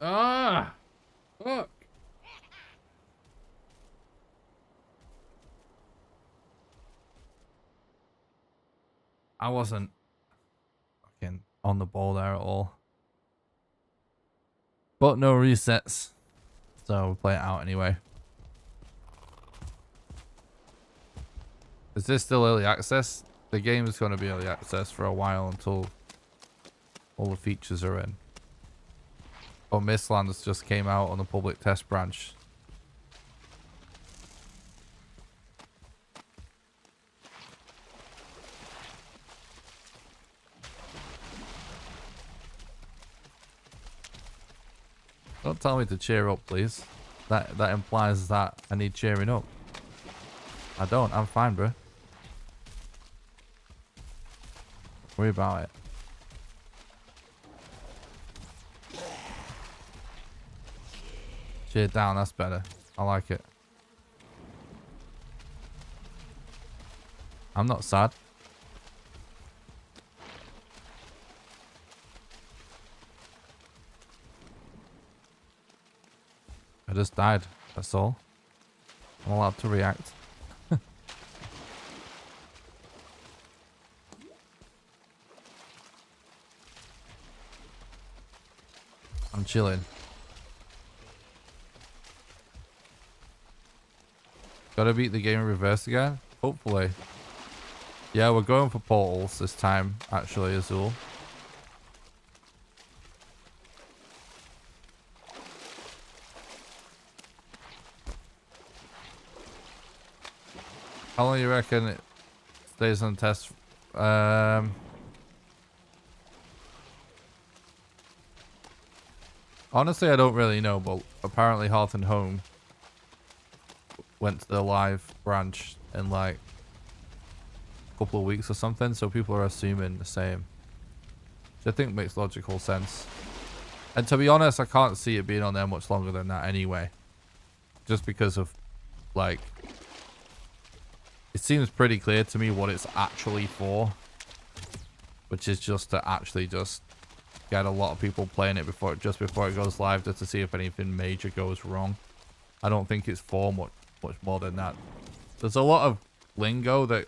Ah! Fuck! I wasn't fucking on the ball there at all. But no resets. So we'll play it out anyway. Is this still early access? The game is going to be early access for a while until all the features are in. Oh, Mistlands just came out on the public test branch. Don't tell me to cheer up, please. That implies that I need cheering up. I don't. I'm fine, bro. Worry about it. Cheer down. That's better. I like it. I'm not sad. I just died. That's all. I'm allowed to react. I'm chilling. Gotta beat the game in reverse again? Hopefully. Yeah, we're going for portals this time, actually, Azul. How long do you reckon it stays on test? Honestly, I don't really know, but apparently Hearth and Home went to the live branch in like a couple of weeks or something, so people are assuming the same. Which I think makes logical sense. And to be honest, I can't see it being on there much longer than that anyway. Just because of, like, it seems pretty clear to me what it's actually for. Which is just to actually just get a lot of people playing it before it goes live, just to see if anything major goes wrong. I don't think it's for much more than that. There's a lot of lingo that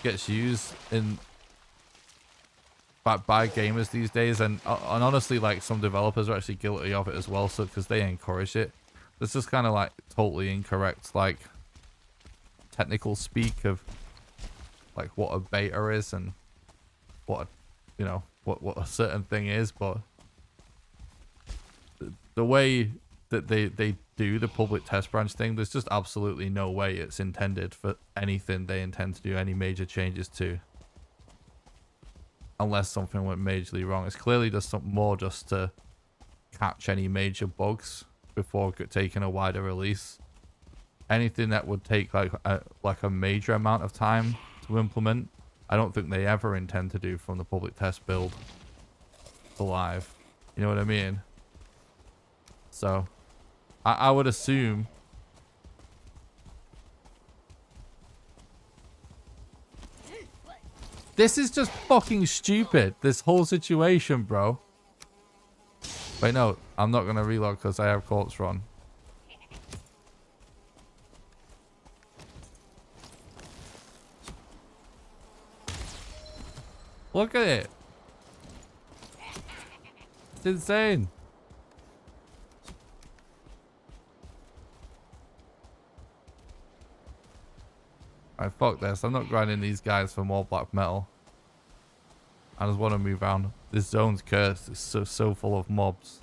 gets used in by gamers these days, and honestly, like, some developers are actually guilty of it as well, so because they encourage it. This is kind of like totally incorrect, like, technical speak of like what a beta is and what you know what a certain thing is, but the way that they do the public test branch thing, there's just absolutely no way it's intended for anything they intend to do any major changes to. Unless something went majorly wrong. It's clearly just something more just to catch any major bugs before taking a wider release. Anything that would take like a major amount of time to implement, I don't think they ever intend to do from the public test build to live. You know what I mean? So I would assume this is just fucking stupid, this whole situation, bro. Wait, no, I'm not gonna reload because I have corpse run. Look at it. It's insane. Alright, fuck this. I'm not grinding these guys for more black metal. I just want to move on. This zone's cursed. It's so full of mobs.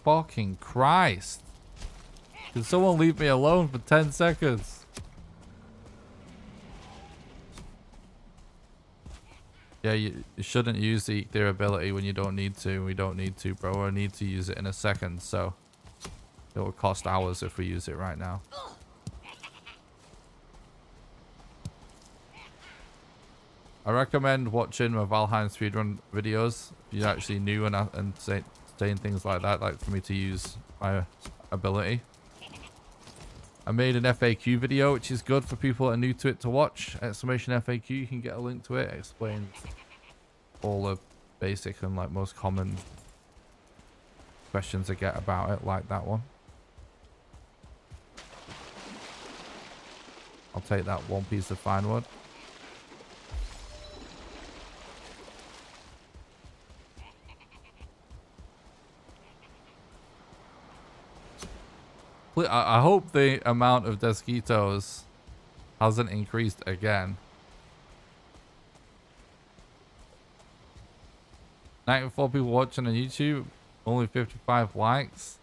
Fucking Christ. Can someone leave me alone for 10 seconds? Yeah, you shouldn't use the their ability when you don't need to. We don't need to, bro. I need to use it in a second, so it will cost hours if we use it right now. I recommend watching my Valheim speedrun videos if you're actually new and saying things like that, like for me to use my ability. I made an FAQ video, which is good for people that are new to it to watch. Exclamation FAQ, you can get a link to it. It explains all the basic and like most common questions I get about it, like that one. I'll take that one piece of fine wood. I hope the amount of Desquitos hasn't increased again. 94 people watching on YouTube, only 55 likes.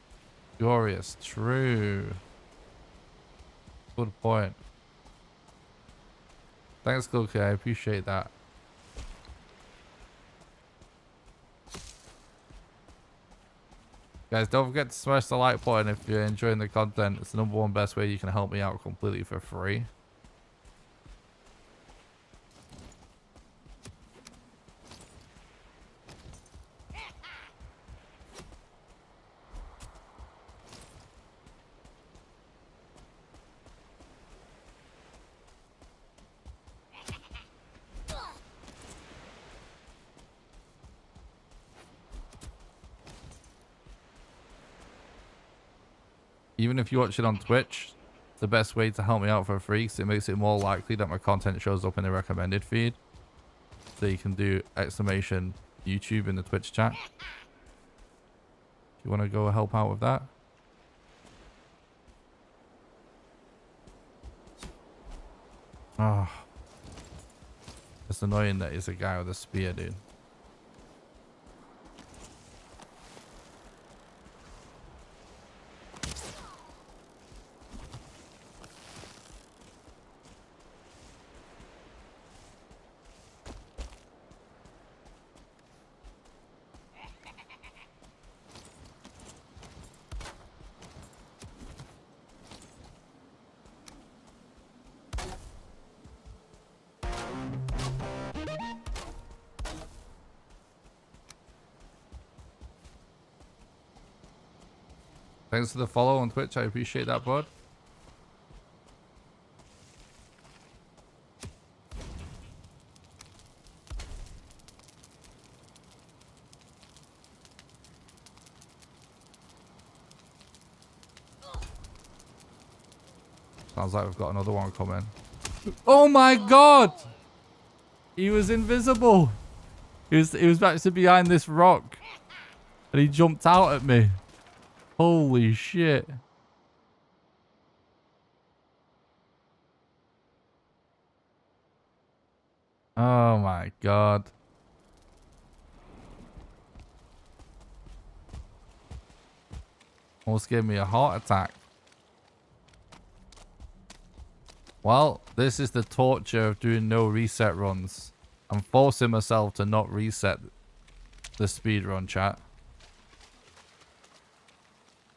Glorious, true. Good point. Thanks, Cookie. I appreciate that. Guys, don't forget to smash the like button if you're enjoying the content. It's the #1 best way you can help me out completely for free. Even if you watch it on Twitch, it's the best way to help me out for free because it makes it more likely that my content shows up in the recommended feed. So you can do exclamation YouTube in the Twitch chat. If you want to go help out with that. Oh. It's annoying that he's a guy with a spear, dude. Thanks for the follow on Twitch. I appreciate that, bud. Sounds like we've got another one coming. Oh my god! He was invisible. He was actually behind this rock. And he jumped out at me. Holy shit. Oh my god. Almost gave me a heart attack. Well, this is the torture of doing no reset runs. I'm forcing myself to not reset the speedrun, chat.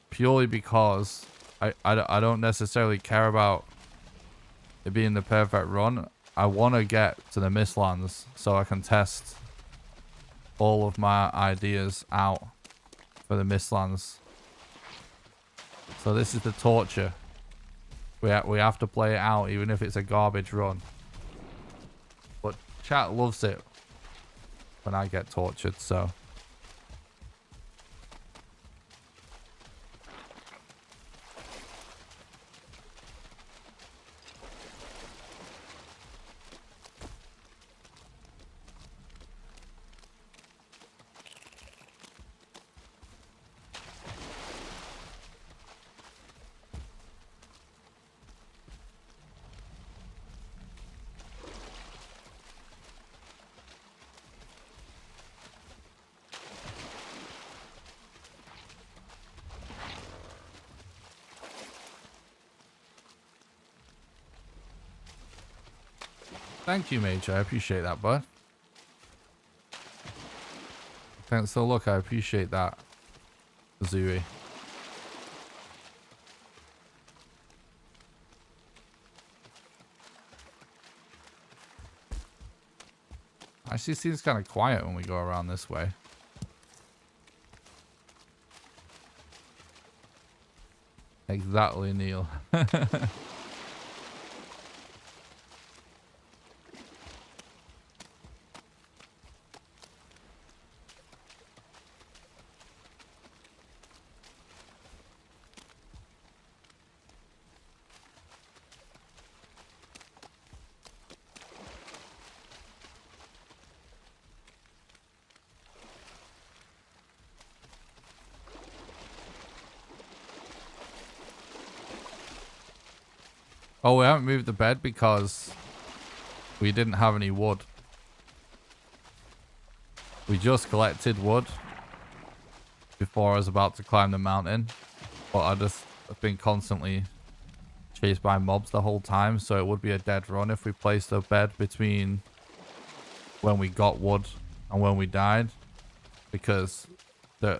Purely because I don't necessarily care about it being the perfect run. I want to get to the Mistlands so I can test all of my ideas out for the Mistlands. So this is the torture. We have to play it out even if it's a garbage run. But chat loves it when I get tortured, so... Thank you, Major. I appreciate that, bud. Thanks for the look. I appreciate that, Zuri. Actually, seems kind of quiet when we go around this way. Exactly, Neil. Oh, we haven't moved the bed because we didn't have any wood. We just collected wood before I was about to climb the mountain. But I just have been constantly chased by mobs the whole time. So it would be a dead run if we placed a bed between when we got wood and when we died. Because there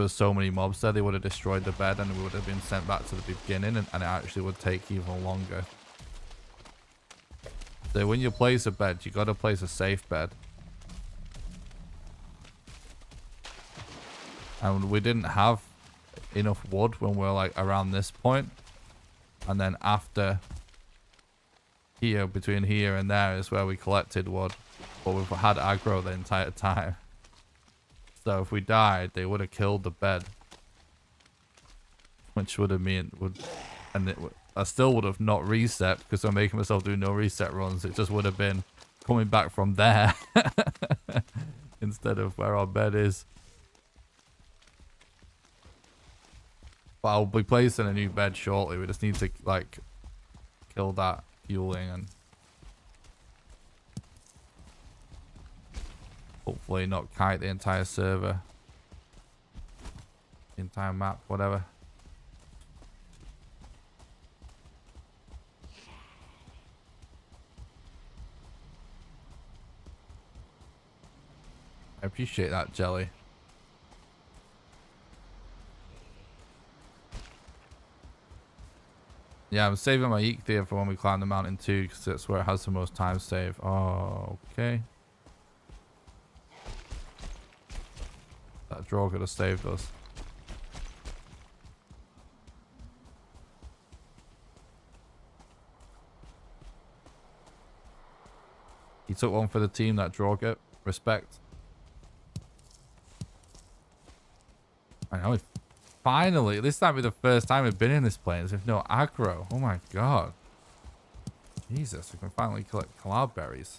was so many mobs there, they would have destroyed the bed and we would have been sent back to the beginning, and it actually would take even longer. So when you place a bed, you got to place a safe bed. And we didn't have enough wood when we were like around this point. And then after here, between here and there is where we collected wood. But we've had aggro the entire time. So if we died, they would have killed the bed, which would have meant I still would have not reset because I'm making myself do no reset runs. It just would have been coming back from there instead of where our bed is. But I'll be placing a new bed shortly. We just need to like kill that fueling and hopefully not kite the entire server. The entire map, whatever. I appreciate that, Jelly. Yeah, I'm saving my Eek there for when we climb the mountain too, because that's where it has the most time save. Oh, okay. That draw could have saved us. He took one for the team, that draw it. Respect. I know. Finally, this might be the first time we've been in this place with no aggro. Oh my god. Jesus, we can finally collect cloudberries.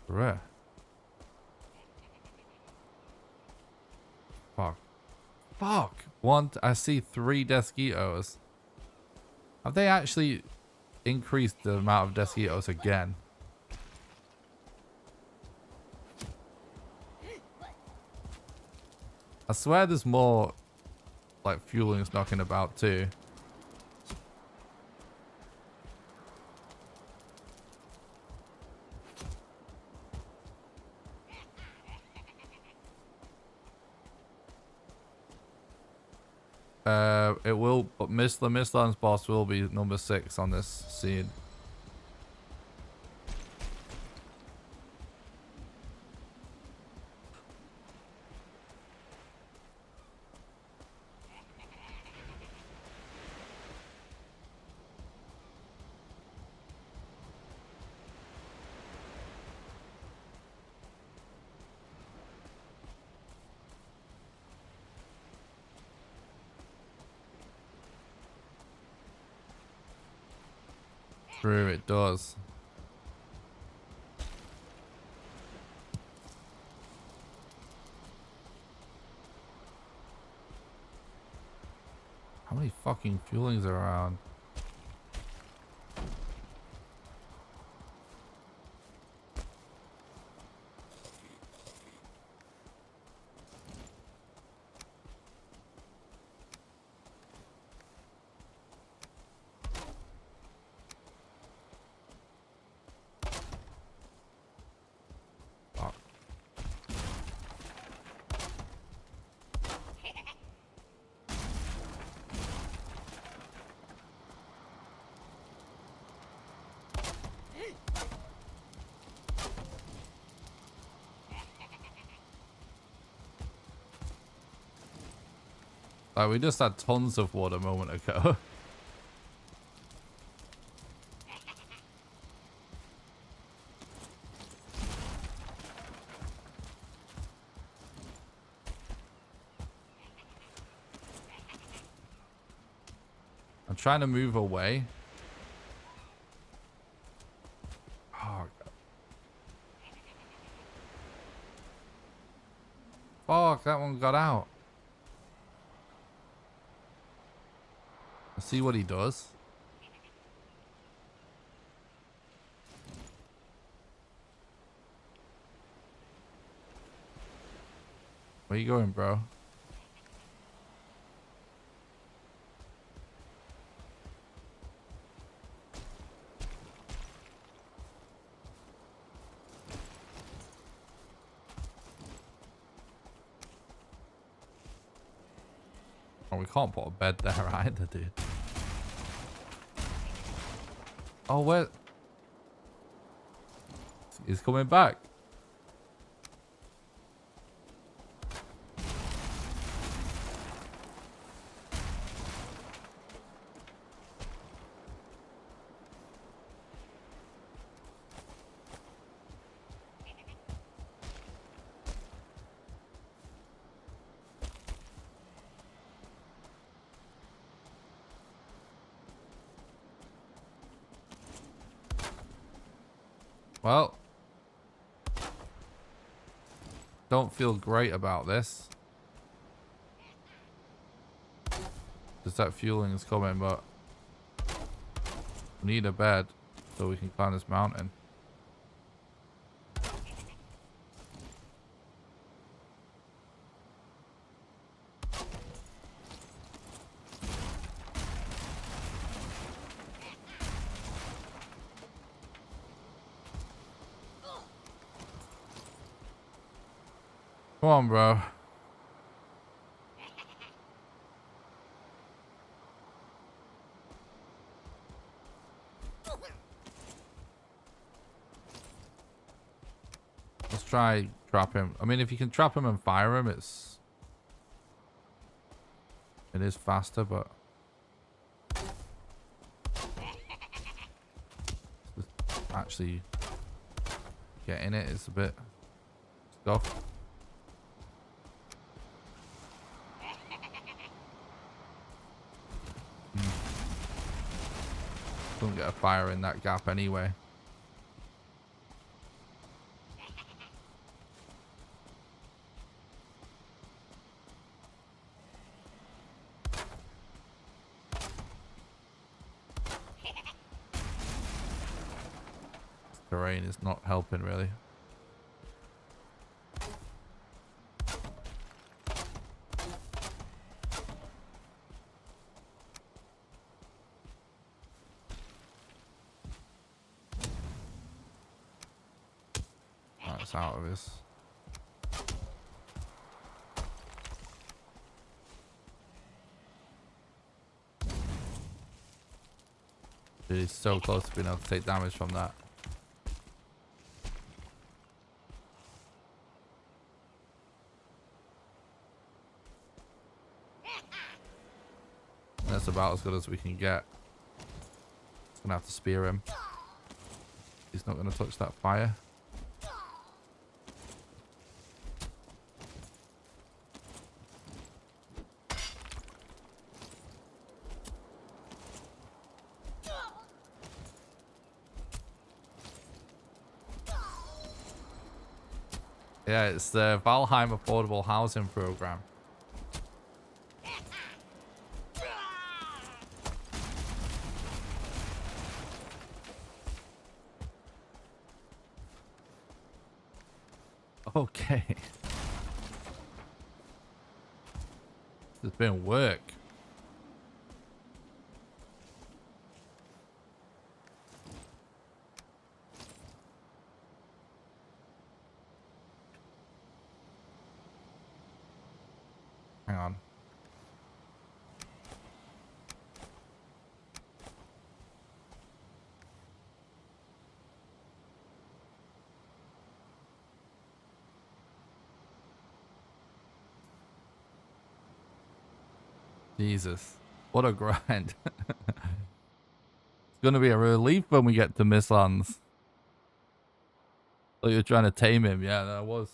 Bruh. Fuck. Fuck. I see 3 Desquitos. Have they actually increased the amount of Desitos again. I swear there's more like fuelings knocking about too. It will, but the Mistlands boss will be number 6 on this scene. True, it does. How many fucking fuelings are around? Like, we just had tons of wood a moment ago. I'm trying to move away. Oh, God. Fuck, that one got out. Let's see what he does. Where you going, bro? Oh, we can't put a bed there either, dude. Oh, where? He's coming back. Well, don't feel great about this. Just that fueling is coming, but we need a bed so we can climb this mountain. Come on, bro. Let's try trap him. I mean, if you can trap him and fire him, it is faster, but actually getting it is a bit stuff. Couldn't get a fire in that gap anyway. terrain is not helping really. That's out of this. He's so close to being able to take damage from that. And that's about as good as we can get. Just gonna have to spear him. He's not gonna touch that fire. Yeah, it's the Valheim Affordable Housing Program. Okay. There's been work. Hang on. Jesus. What a grind. It's going to be a relief when we get to Mistlands. Thought you were trying to tame him. Yeah, that was.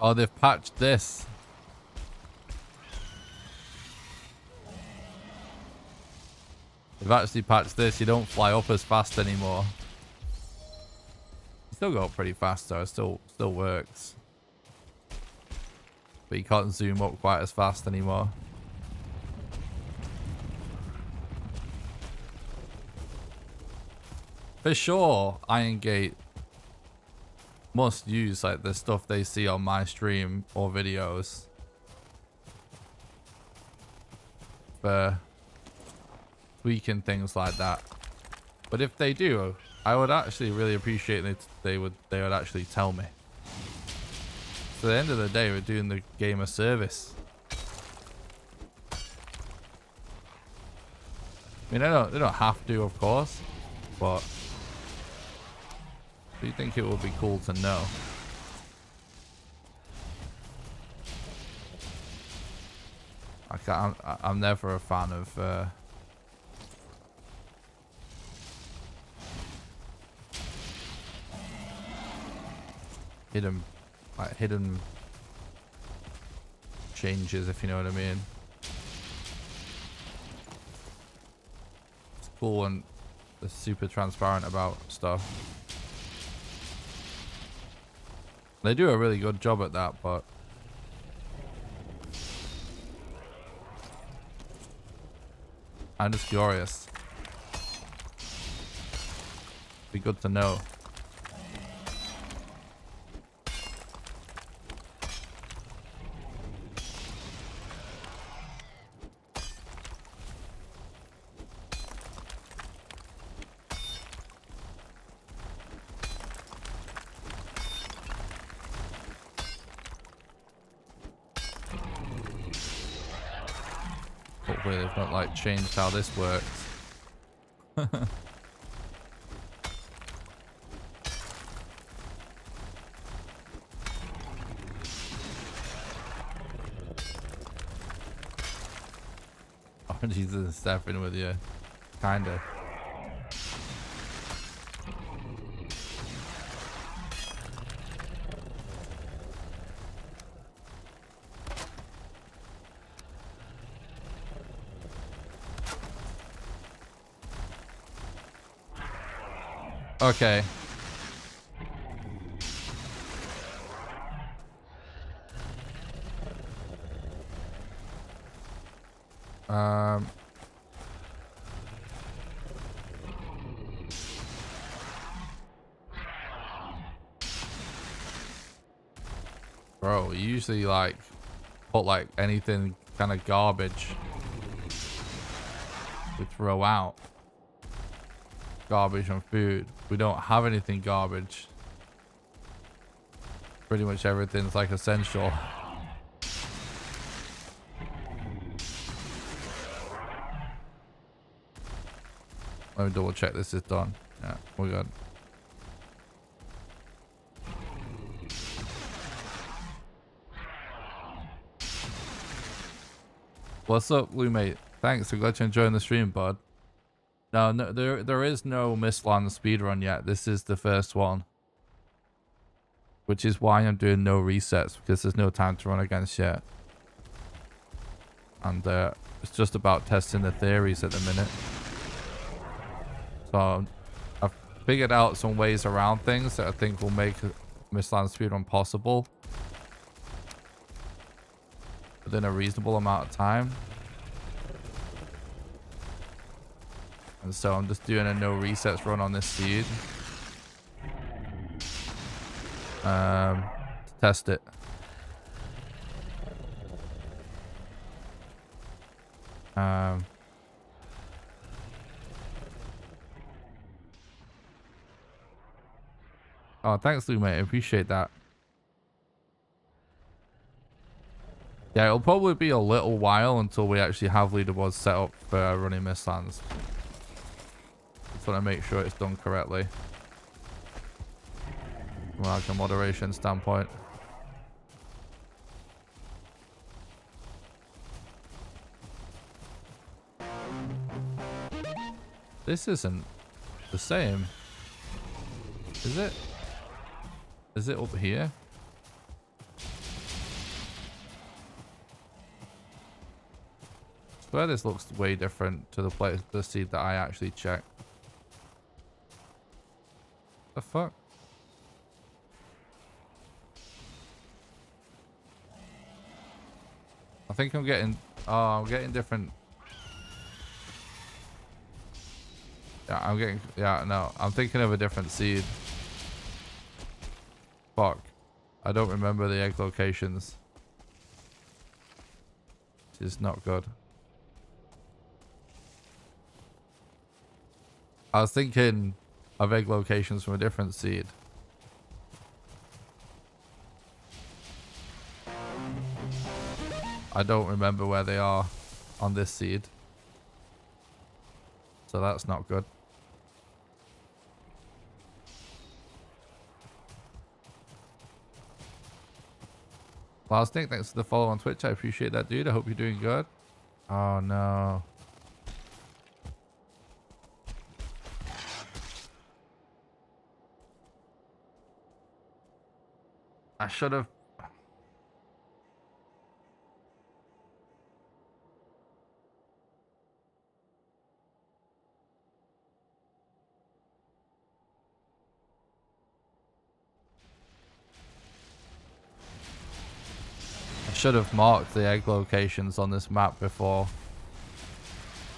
Oh, they've patched this. They've actually patched this. You don't fly up as fast anymore. You still go up pretty fast though. It still works. But you can't zoom up quite as fast anymore. For sure, Iron Gate must use like the stuff they see on my stream or videos for tweaking things like that. But if they do, I would actually really appreciate it. They would actually tell me. So at the end of the day, we're doing the game a service. I mean, they don't have to, of course, but do you think it would be cool to know? I'm never a fan of hidden changes, if you know what I mean. It's cool when they're super transparent about stuff. They do a really good job at that, but I'm just curious. Be good to know. Hopefully they've not like changed how this works. Oh, Jesus, stepping with you. Kinda. Okay. Bro, you usually like put like anything kind of garbage we throw out. Garbage and food. We don't have anything garbage. Pretty much everything's like essential. Let me double check this is done. Yeah, we're good. What's up, Blue Mate? Thanks, I'm glad you're enjoying the stream, bud. No, there is no Mistlands speedrun yet. This is the first one. Which is why I'm doing no resets, because there's no time to run against yet. And it's just about testing the theories at the minute. So I've figured out some ways around things that I think will make Mistlands speedrun possible within a reasonable amount of time. And so I'm just doing a no resets run on this seed. To test it. Oh, thanks, Lou, mate. I appreciate that. Yeah, it'll probably be a little while until we actually have leaderboards set up for running Mistlands. Just want to make sure it's done correctly. From like a moderation standpoint. This isn't the same. Is it? Is it up here? I swear this looks way different to the seed that I actually checked. The fuck? I think I'm getting... Oh, I'm getting different... Yeah, I'm getting... Yeah, no. I'm thinking of a different seed. Fuck. I don't remember the egg locations. Which is not good. I was thinking of egg locations from a different seed. I don't remember where they are on this seed. So that's not good. Last Nick, thanks for the follow on Twitch. I appreciate that, dude. I hope you're doing good. Oh, no. I should have... should have marked the egg locations on this map before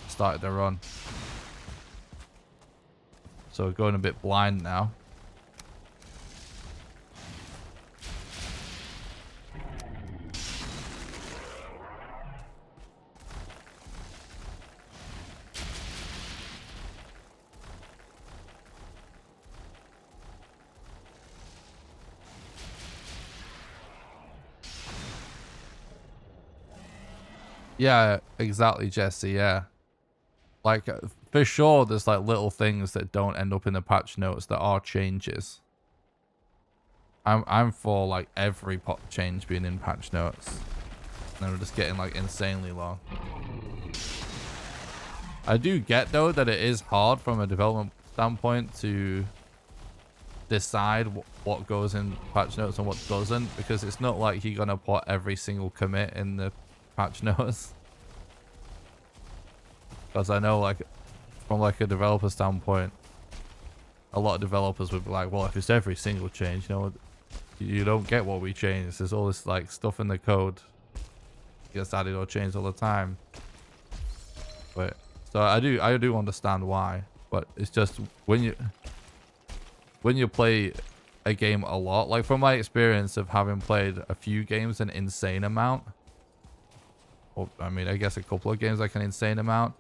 I started the run. So we're going a bit blind now. Yeah, exactly, Jesse. Yeah, like for sure there's like little things that don't end up in the patch notes that are changes. I'm for like every pot change being in patch notes, and we're just getting like insanely long. I do get though that it is hard from a development standpoint to decide what goes in patch notes and what doesn't, because it's not like you're gonna put every single commit in the patch notes. Because I know, like, from like a developer standpoint, a lot of developers would be like, well, if it's every single change, you know, you don't get what we change. There's all this like stuff in the code gets added or changed all the time. But so I do understand why, but it's just when you play a game a lot, like from my experience of having played a few games an insane amount, or I mean I guess a couple of games like an insane amount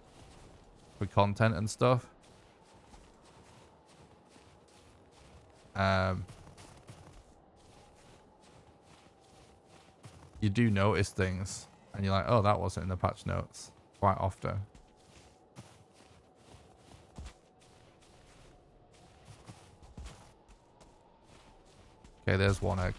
for content and stuff, you do notice things and you're like, oh, that wasn't in the patch notes quite often. Okay, there's one egg.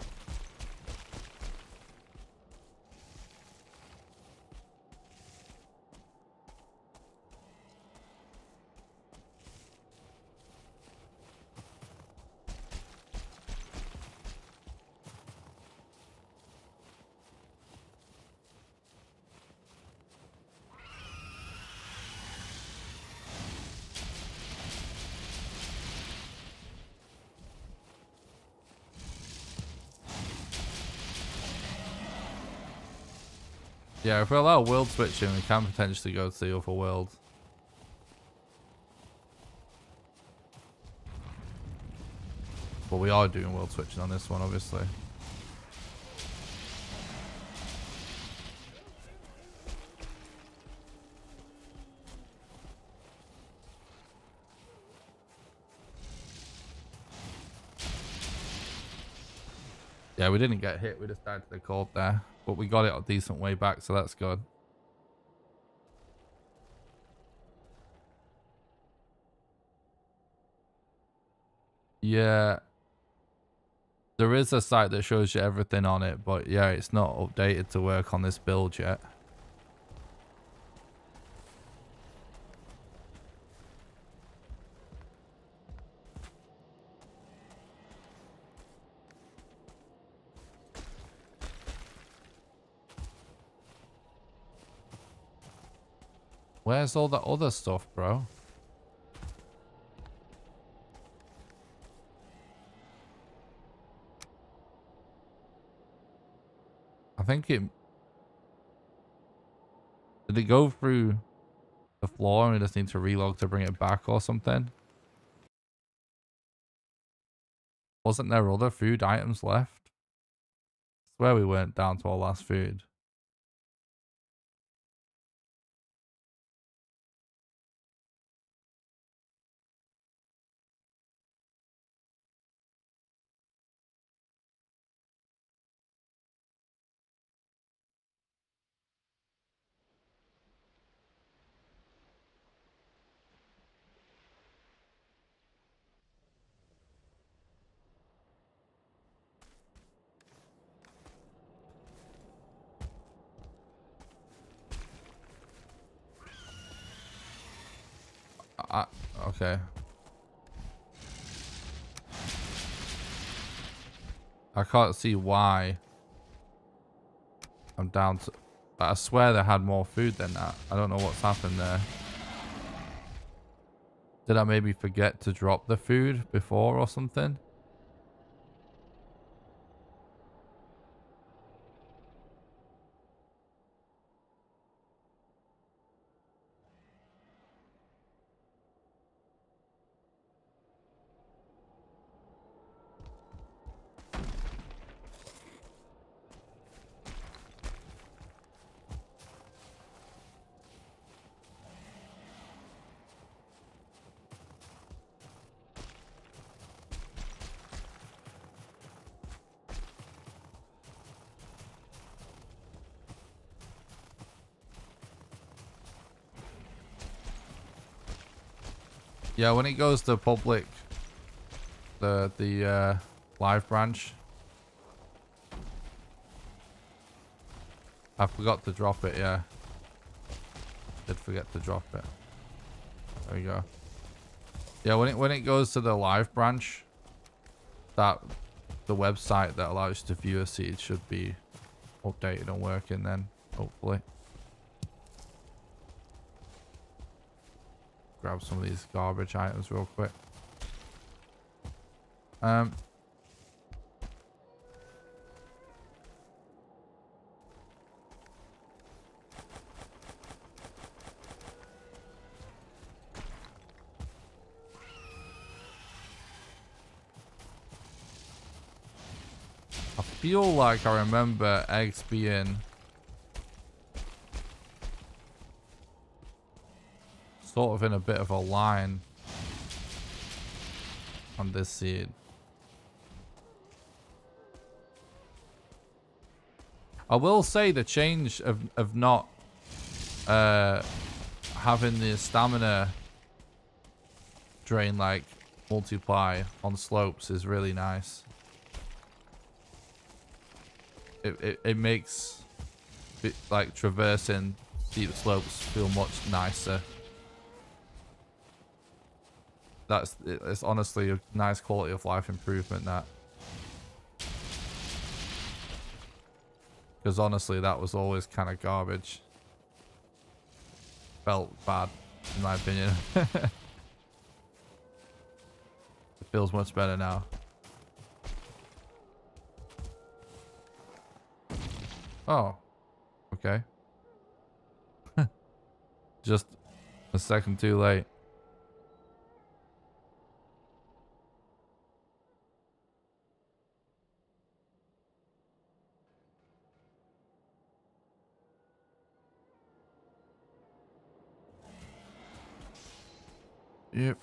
Yeah, if we allow world switching, we can potentially go to the other world. But we are doing world switching on this one, obviously. Yeah, we didn't get hit. We just died to the cold there. But we got it a decent way back, so that's good. Yeah. There is a site that shows you everything on it, but yeah, it's not updated to work on this build yet. Where's all the other stuff, bro? I think it... Did it go through the floor and we just need to relog to bring it back or something? Wasn't there other food items left? I swear we went down to our last food. Okay. I can't see why I'm down to... I swear they had more food than that. I don't know what's happened there. Did I maybe forget to drop the food before or something? Yeah, when it goes to public, the live branch, I forgot to drop it. Yeah, did forget to drop it. There we go. Yeah, when it goes to the live branch, that the website that allows you to view a seed should be updated and working then, hopefully. Grab some of these garbage items real quick. Um. I feel like I remember eggs being sort of in a bit of a line on this seed. I will say the change of not having the stamina drain like multiply on slopes is really nice. It makes it, like traversing steep slopes feel much nicer. It's honestly a nice quality of life improvement, that. Because honestly, that was always kind of garbage. Felt bad, in my opinion. It feels much better now. Oh, okay. Just a second too late. Yep.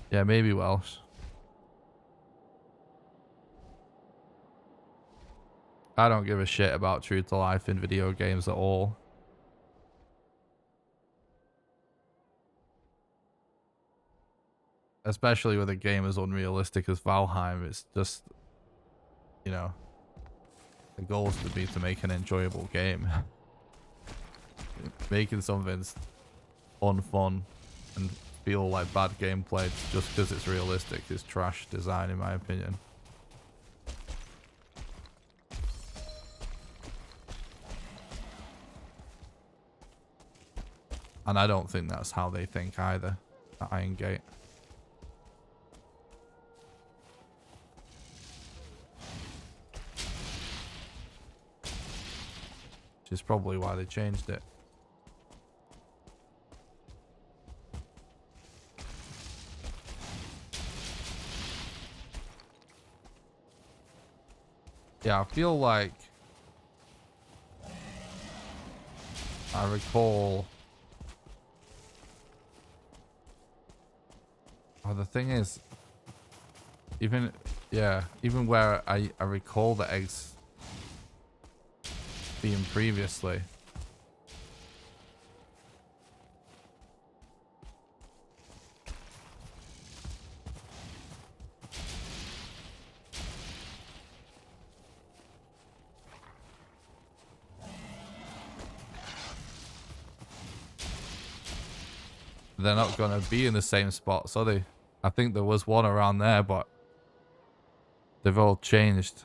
Yeah, maybe Welsh. I don't give a shit about true to life in video games at all. Especially with a game as unrealistic as Valheim. It's just, you know, the goal is to be to make an enjoyable game. Making something unfun and feel like bad gameplay just because it's realistic is trash design, in my opinion. And I don't think that's how they think either at Iron Gate. Which is probably why they changed it. Yeah, I feel like I recall. Oh, the thing is, even where I recall the eggs being previously. They're not going to be in the same spots, are they? I think there was one around there, but they've all changed.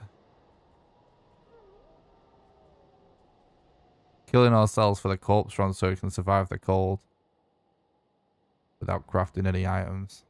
Killing ourselves for the corpse run so we can survive the cold without crafting any items.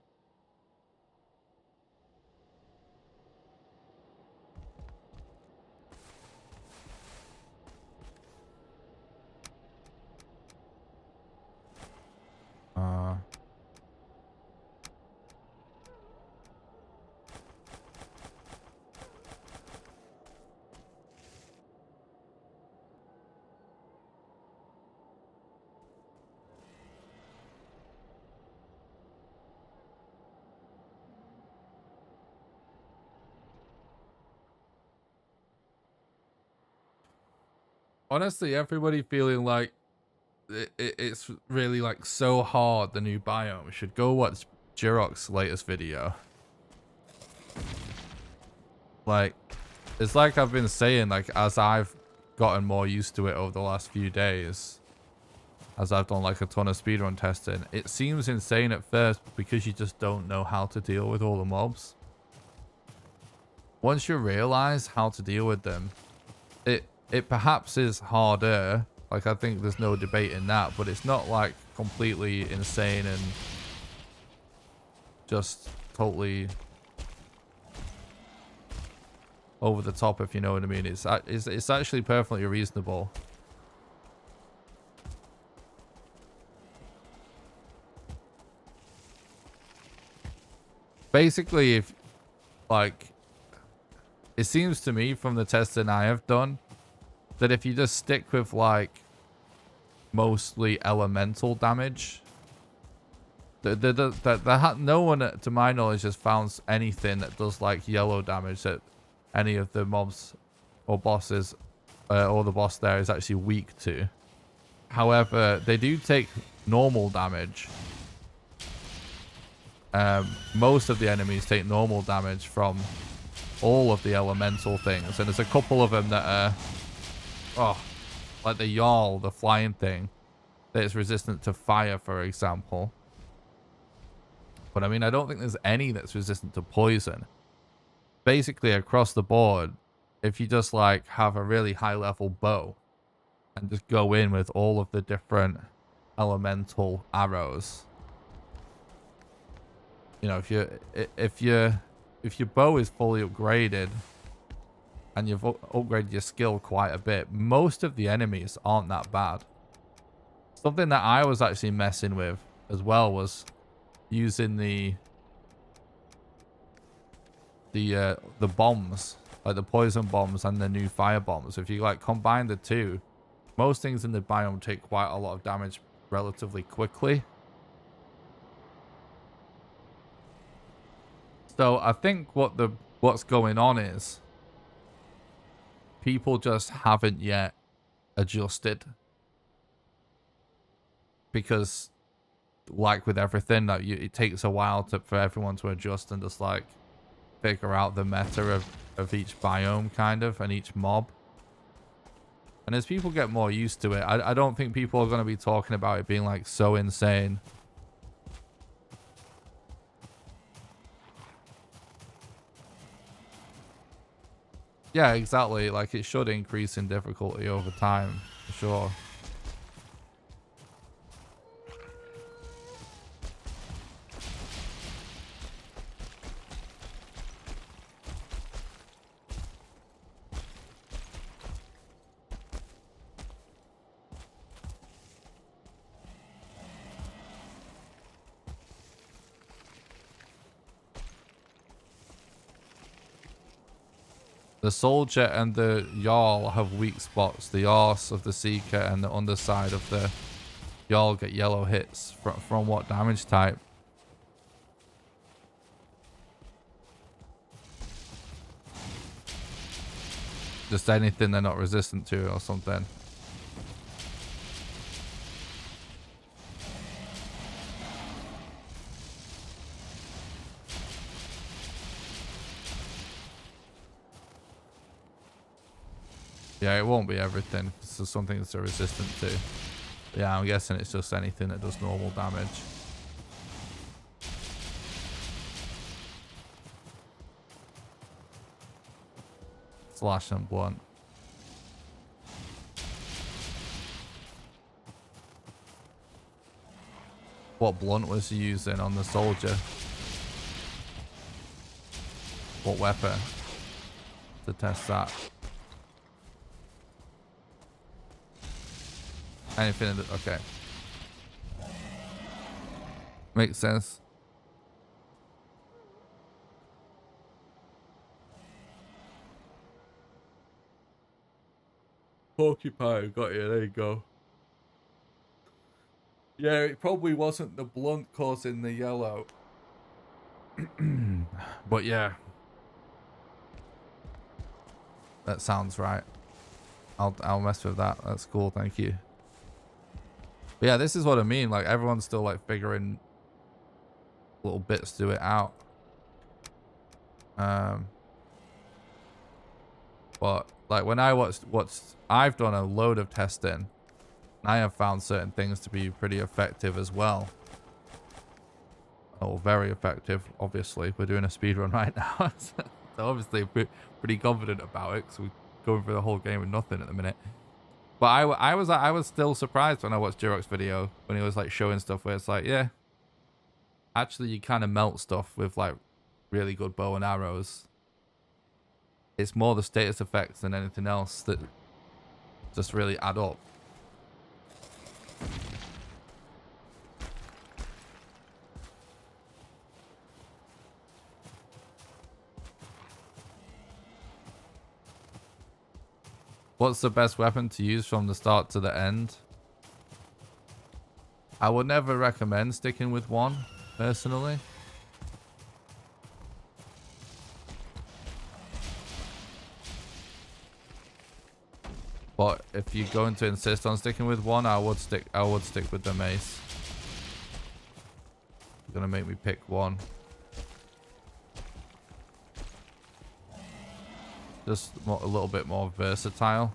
Honestly, everybody feeling like it's really like so hard, the new biome, should go watch Jirok's latest video. Like, it's like I've been saying, like, as I've gotten more used to it over the last few days, as I've done like a ton of speedrun testing. It seems insane at first because you just don't know how to deal with all the mobs. Once you realize how to deal with them, it perhaps is harder. Like, I think there's no debate in that, but it's not like completely insane and just totally over the top, if you know what I mean. It's actually perfectly reasonable. Basically, if like, it seems to me from the testing I have done that if you just stick with like mostly elemental damage, no one to my knowledge has found anything that does like yellow damage that any of the mobs or bosses or the boss there is actually weak to. However, they do take normal damage. Most of the enemies take normal damage from all of the elemental things, and there's a couple of them that are, oh, like the Jarl, the flying thing, that is resistant to fire, for example. But I mean, I don't think there's any that's resistant to poison. Basically, across the board, if you just like have a really high level bow and just go in with all of the different elemental arrows, you know, if your bow is fully upgraded and you've upgraded your skill quite a bit, most of the enemies aren't that bad. Something that I was actually messing with as well was using the bombs, like the poison bombs and the new fire bombs. If you like combine the two, most things in the biome take quite a lot of damage relatively quickly. So I think what's going on is people just haven't yet adjusted, because like with everything, that it takes a while for everyone to adjust and just like figure out the meta of each biome kind of, and each mob. And as people get more used to it, I don't think people are going to be talking about it being like so insane. Yeah, exactly. Like, it should increase in difficulty over time, for sure. The soldier and the Jarl have weak spots. The arse of the seeker and the underside of the Jarl get yellow hits. From what damage type? Just anything they're not resistant to or something. Yeah, it won't be everything. This is something that's resistant to. Yeah, I'm guessing it's just anything that does normal damage. Slash and blunt. What blunt was he using on the soldier? What weapon? To test that. Anything in the, okay. Makes sense. Porcupine, got you, there you go. Yeah, it probably wasn't the blunt causing the yellow. But yeah. That sounds right. I'll mess with that. That's cool, thank you. But yeah, this is what I mean. Like, everyone's still like figuring little bits to it out. But like when I watched, I've done a load of testing. I have found certain things to be pretty effective as well. Oh, very effective, obviously. We're doing a speedrun right now. So obviously we're pretty confident about it because we're going through the whole game with nothing at the minute. But I was still surprised when I watched Jirok's video when he was like showing stuff where it's like, yeah, actually you kind of melt stuff with like really good bow and arrows. It's more the status effects than anything else that just really add up. What's the best weapon to use from the start to the end? I would never recommend sticking with one, personally. But if you're going to insist on sticking with one, I would stick with the mace. You're gonna make me pick one. Just a little bit more versatile.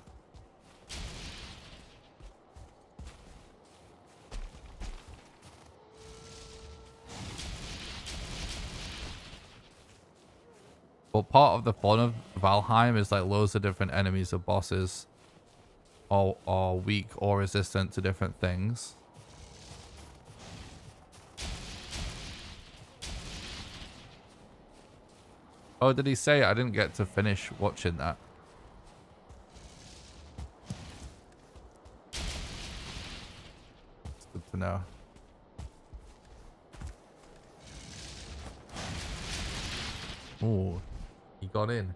But part of the fun of Valheim is like loads of different enemies or bosses are weak or resistant to different things. Oh, did he say? I didn't get to finish watching that. It's good to know. Ooh, he got in.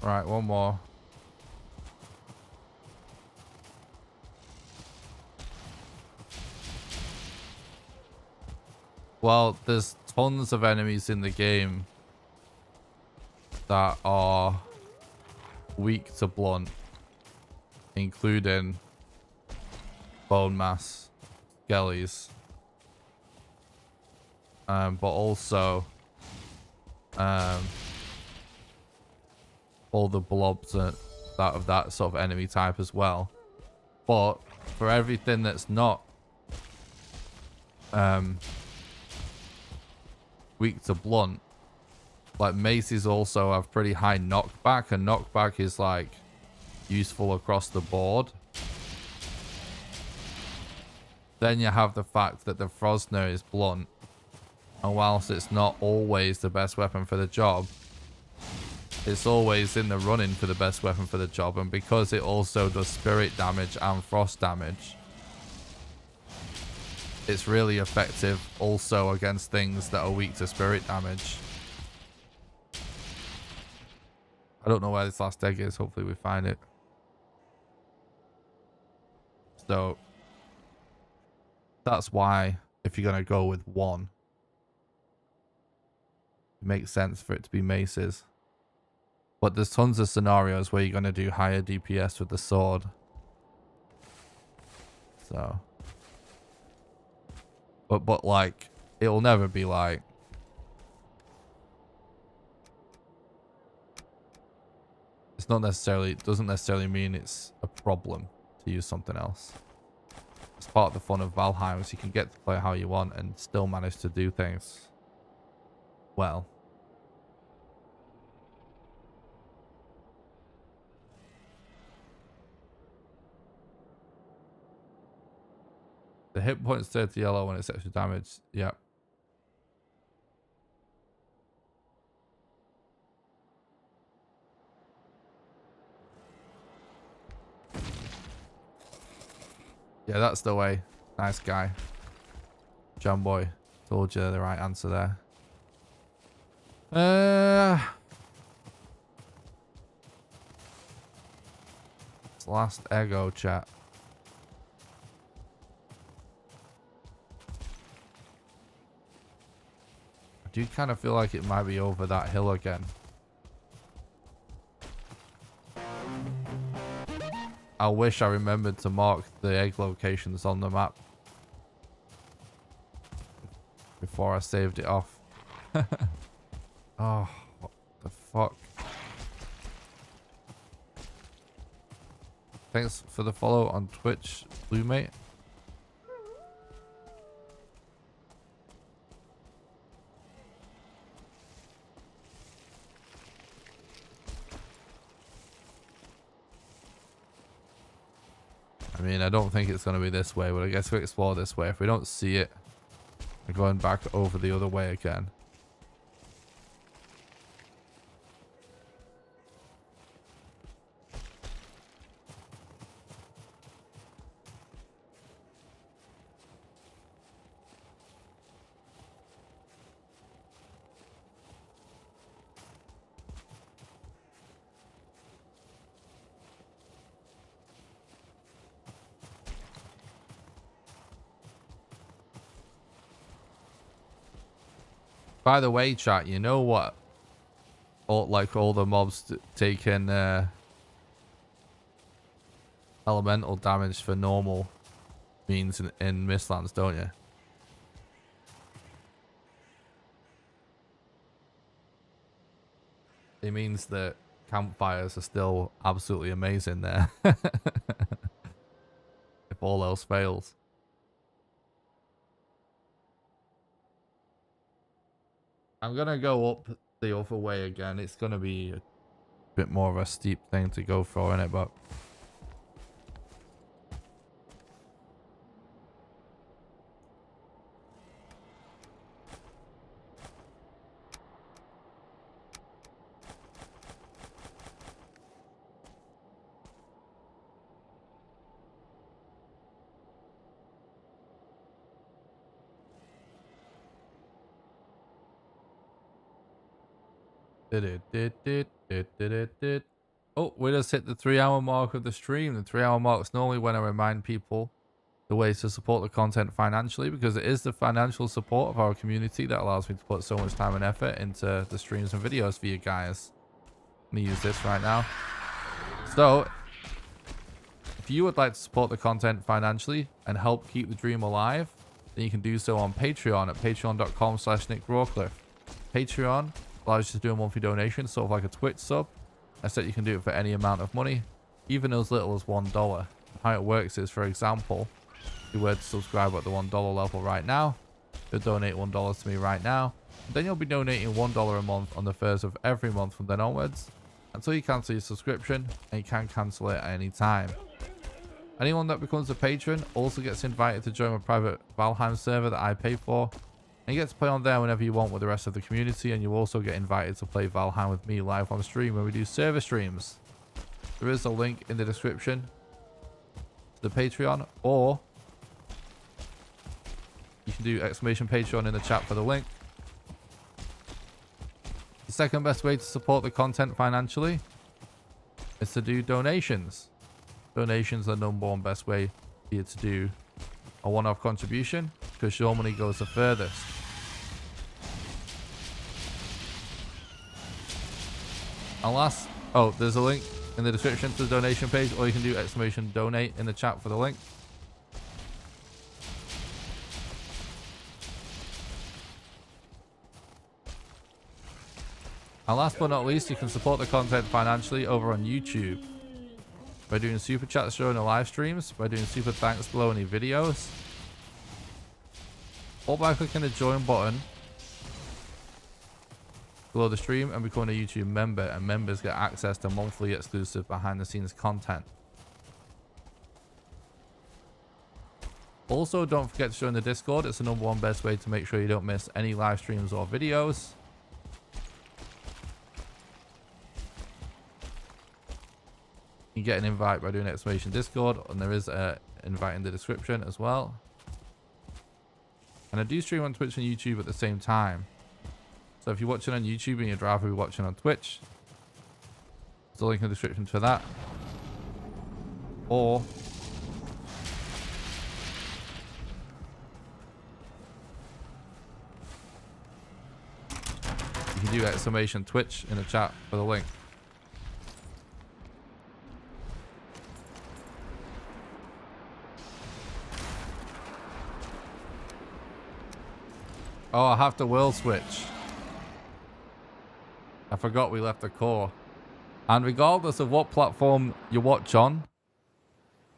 Right, one more. Well, there's tons of enemies in the game that are weak to blunt, including bone mass, skellies, but also all the blobs of that sort of enemy type as well. But for everything that's not weak to blunt, like maces also have pretty high knockback, and knockback is like useful across the board. Then you have the fact that the Frosner is blunt, and whilst it's not always the best weapon for the job, it's always in the running for the best weapon for the job. And because it also does spirit damage and frost damage, it's really effective also against things that are weak to spirit damage. I don't know where this last egg is. Hopefully we find it. So that's why if you're going to go with one, it makes sense for it to be maces. But there's tons of scenarios where you're going to do higher DPS with the sword. So. But like, it'll never be like. It's not necessarily, it doesn't necessarily mean it's a problem to use something else. It's part of the fun of Valheim, so you can get to play how you want and still manage to do things well. The hit points turn to yellow when it's extra damage. Yep. Yeah, that's the way. Nice guy. John Boy. Told you the right answer there. It's last ego chat. I do kind of feel like it might be over that hill again. I wish I remembered to mark the egg locations on the map before I saved it off. Oh, what the fuck. Thanks for the follow on Twitch, Bluemate. I mean, I don't think it's going to be this way, but I guess we explore this way. If we don't see it, we're going back over the other way again. By the way, chat, you know what? All the mobs taking elemental damage for normal means in Mistlands, don't you? It means that campfires are still absolutely amazing there. If all else fails. I'm gonna go up the other way again. It's gonna be a bit more of a steep thing to go for, innit? But oh, we just hit the 3-hour mark of the stream. The 3-hour mark is normally when I remind people the ways to support the content financially, because it is the financial support of our community that allows me to put so much time and effort into the streams and videos for you guys. Let me use this right now. So, if you would like to support the content financially and help keep the dream alive, then you can do so on Patreon at patreon.com/NickRawcliffe. Patreon allows you to do a monthly donation, sort of like a Twitch sub. Except you can do it for any amount of money, even as little as $1. How it works is, for example, if you were to subscribe at the $1 level right now, you'll donate $1 to me right now. Then you'll be donating $1 a month on the first of every month from then onwards, until you cancel your subscription, and you can cancel it at any time. Anyone that becomes a patron also gets invited to join my private Valheim server that I pay for. And you get to play on there whenever you want with the rest of the community, and you also get invited to play Valheim with me live on stream when we do server streams. There is a link in the description to the Patreon, or you can do !Patreon in the chat for the link. The second best way to support the content financially is to do donations. Donations are the #1 best way for you to do a one-off contribution, because your money goes the furthest. Oh, there's a link in the description to the donation page, or you can do !Donate in the chat for the link. And last but not least, you can support the content financially over on YouTube by doing super chats during the live streams, by doing super thanks below any videos, or by clicking the join button below the stream and becoming a YouTube member, and members get access to monthly exclusive behind the scenes content. Also, don't forget to join the Discord. It's the #1 best way to make sure you don't miss any live streams or videos. You get an invite by doing !Discord, and there is an invite in the description as well. And I do stream on Twitch and YouTube at the same time. So if you're watching on YouTube and you'd rather be watching on Twitch, there's a link in the description for that. Or you can do exclamation Twitch in the chat for the link. Oh, I have to world switch. I forgot we left the core. And regardless of what platform you watch on,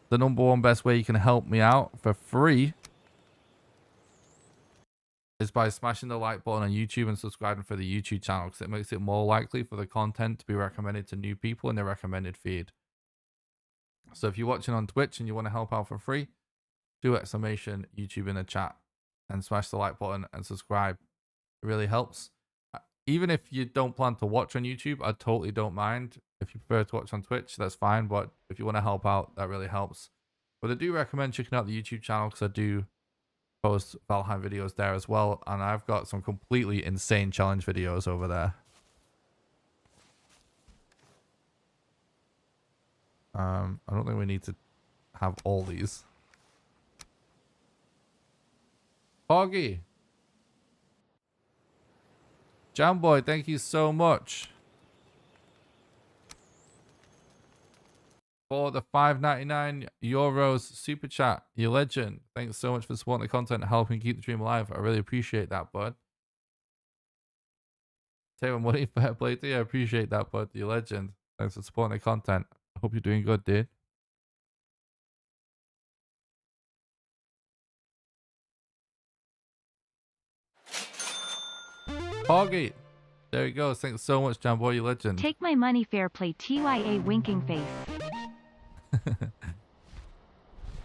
the #1 best way you can help me out for free is by smashing the like button on YouTube and subscribing for the YouTube channel, because it makes it more likely for the content to be recommended to new people in the recommended feed. So if you're watching on Twitch and you want to help out for free, do exclamation YouTube in the chat and smash the like button and subscribe. It really helps. Even if you don't plan to watch on YouTube, I totally don't mind. If you prefer to watch on Twitch, that's fine. But if you want to help out, that really helps. But I do recommend checking out the YouTube channel, because I do post Valheim videos there as well. And I've got some completely insane challenge videos over there. I don't think we need to have all these. Poggy. Jamboy, thank you so much for the €5.99 super chat. You legend. Thanks so much for supporting the content and helping keep the dream alive. I really appreciate that, bud. Take my money, fair play to you. I appreciate that, bud. You legend. Thanks for supporting the content. I hope you're doing good, dude. Poggy. There he goes. Thanks so much, Jamboy. You legend. Take my money, fair play. TYA winking face.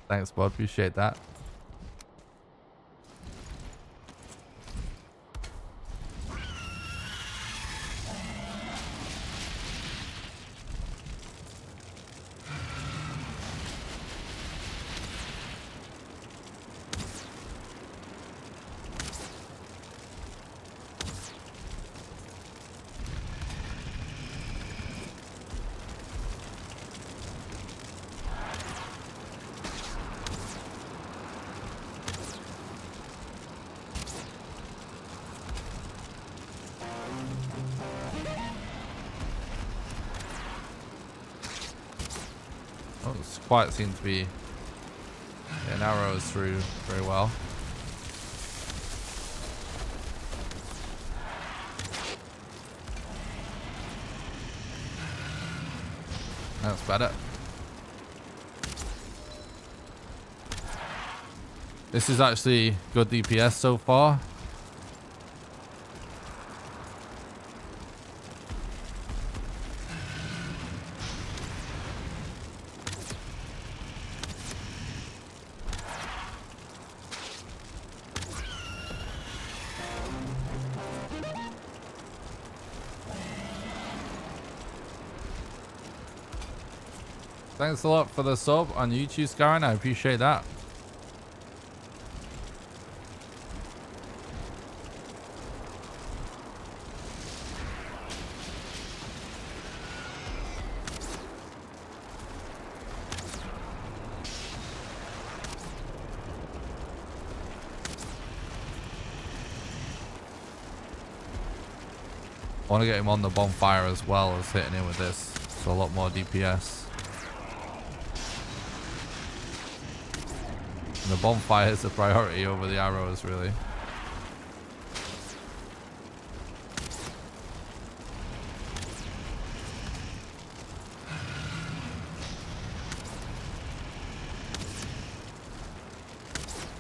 Thanks, bud. Appreciate that. Quite seems to be getting arrows through very well. That's better. This is actually good DPS so far. Thanks a lot for the sub on YouTube, Skyrim. I appreciate that. I want to get him on the bonfire as well as hitting him with this. So a lot more DPS. The bonfire is a priority over the arrows, really.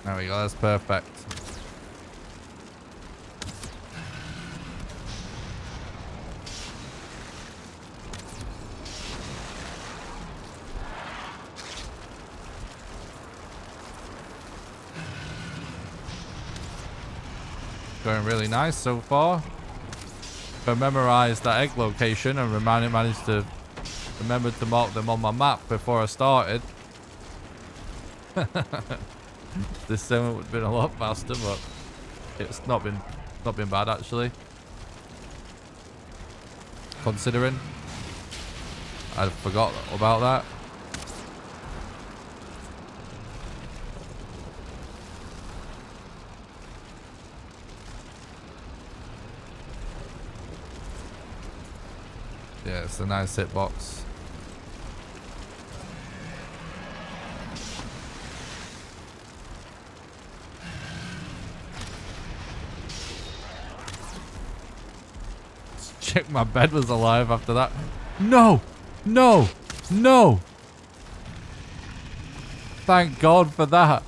There we go, that's perfect. Going really nice so far. I memorized that egg location and managed to remember to mark them on my map before I started. This segment would have been a lot faster, but it's not been bad actually. considering. I forgot about that. Yeah, it's a nice hitbox. Check my bed was alive after that. No! No! No! Thank God for that.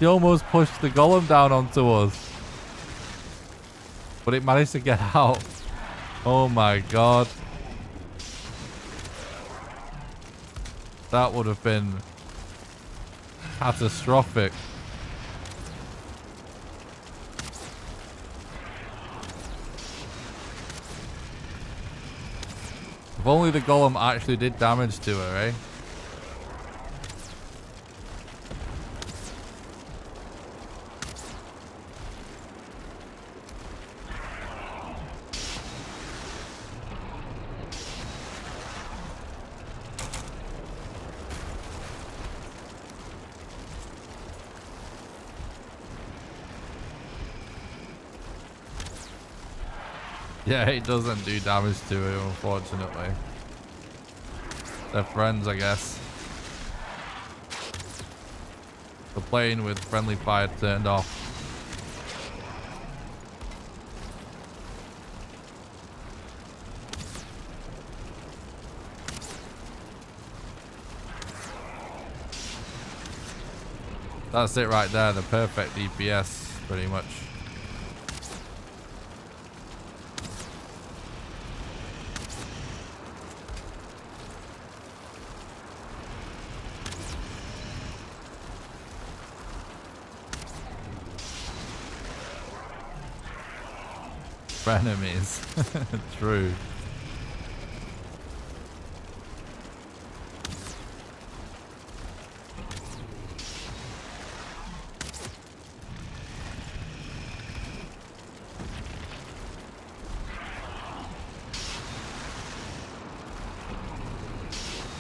He almost pushed the golem down onto us. But it managed to get out. Oh my God. That would have been catastrophic. If only the golem actually did damage to her, eh? Yeah, it doesn't do damage to her, unfortunately. They're friends, I guess. They're playing with friendly fire turned off. That's it right there, the perfect DPS, pretty much. Enemies. True.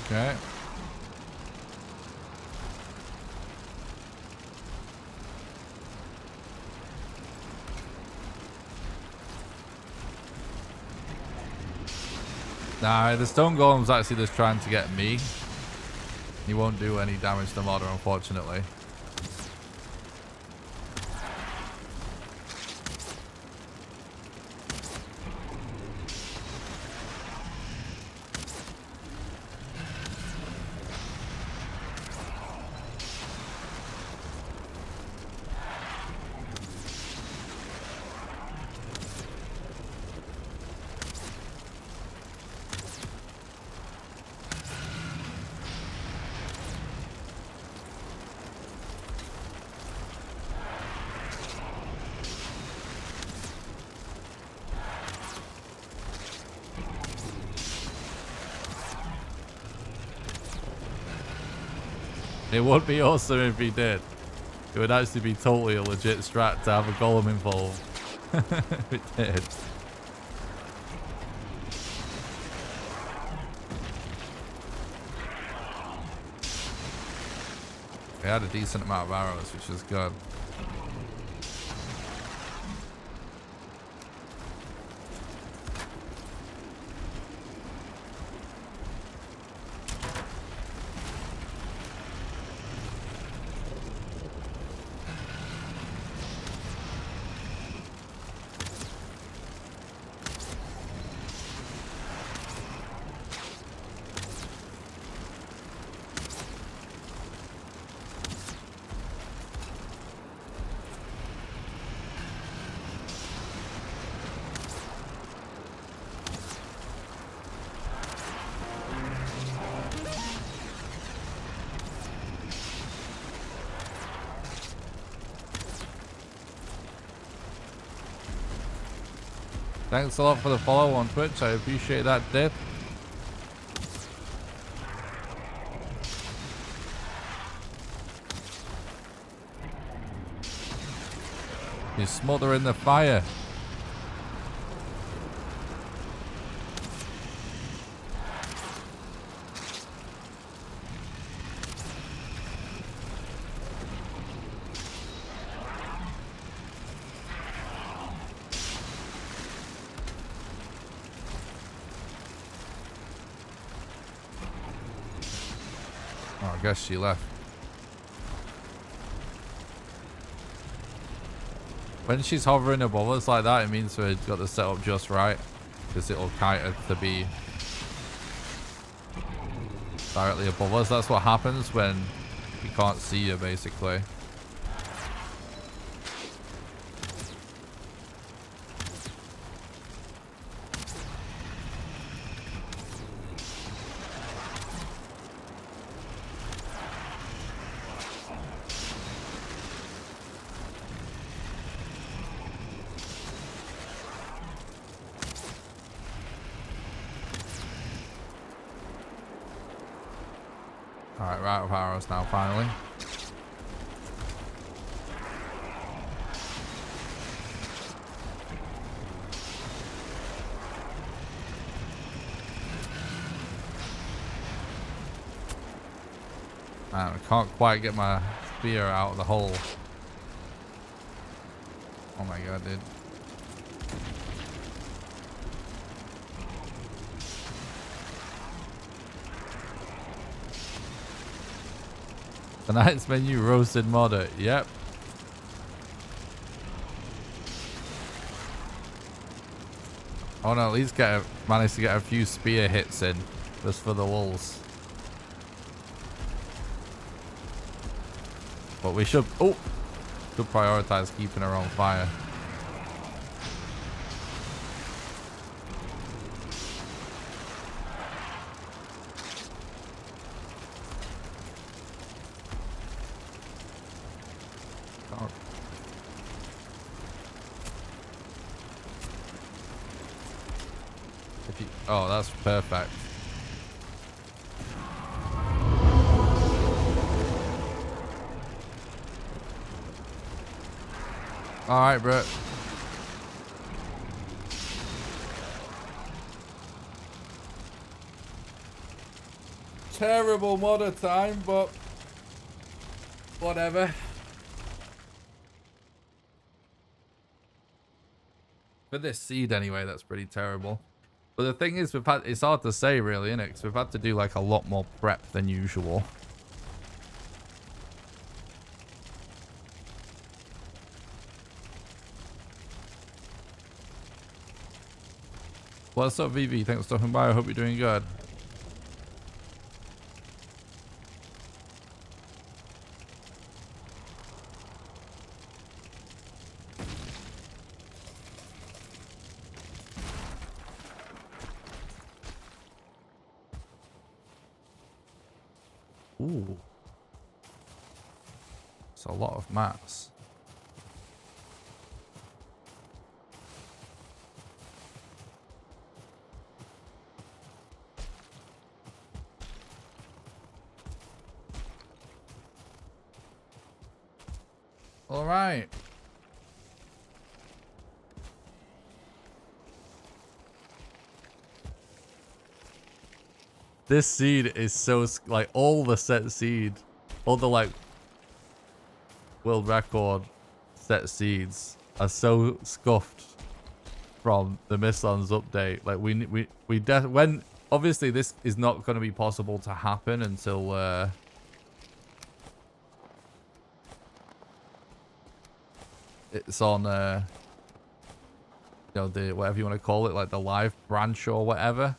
Okay. Nah, the stone golem's actually just trying to get me. He won't do any damage to Modder, unfortunately. It would be awesome if he did. It would actually be totally a legit strat to have a golem involved. If it did. He had a decent amount of arrows, which is good. Thanks a lot for the follow on Twitch. I appreciate that, Dip. You're smothering the fire. Oh, I guess she left. When she's hovering above us like that, it means we've got the setup just right. Because it'll kite her to be directly above us. That's what happens when you can't see her, basically. Alright, we're out of arrows now, finally. Man, I can't quite get my spear out of the hole. Oh my god, dude. Tonight's menu, roasted modder. Yep. I want to at least manage to get a few spear hits in, just for the wolves. But we should prioritize keeping her on fire. Oh, that's perfect. All right, bro. Terrible modder time, but whatever. For this seed anyway, that's pretty terrible. But the thing is, it's hard to say really, isn't it? Because we've had to do like a lot more prep than usual. What's up, VV? Thanks for stopping by. I hope you're doing good. Ooh. It's a lot of mats. All right. This seed is so, like, all the set seed, all the, like, world record set seeds are so scuffed from the Mistlands update. Like, when, obviously this is not going to be possible to happen until, it's on, you know, the, whatever you want to call it, like the live branch or whatever.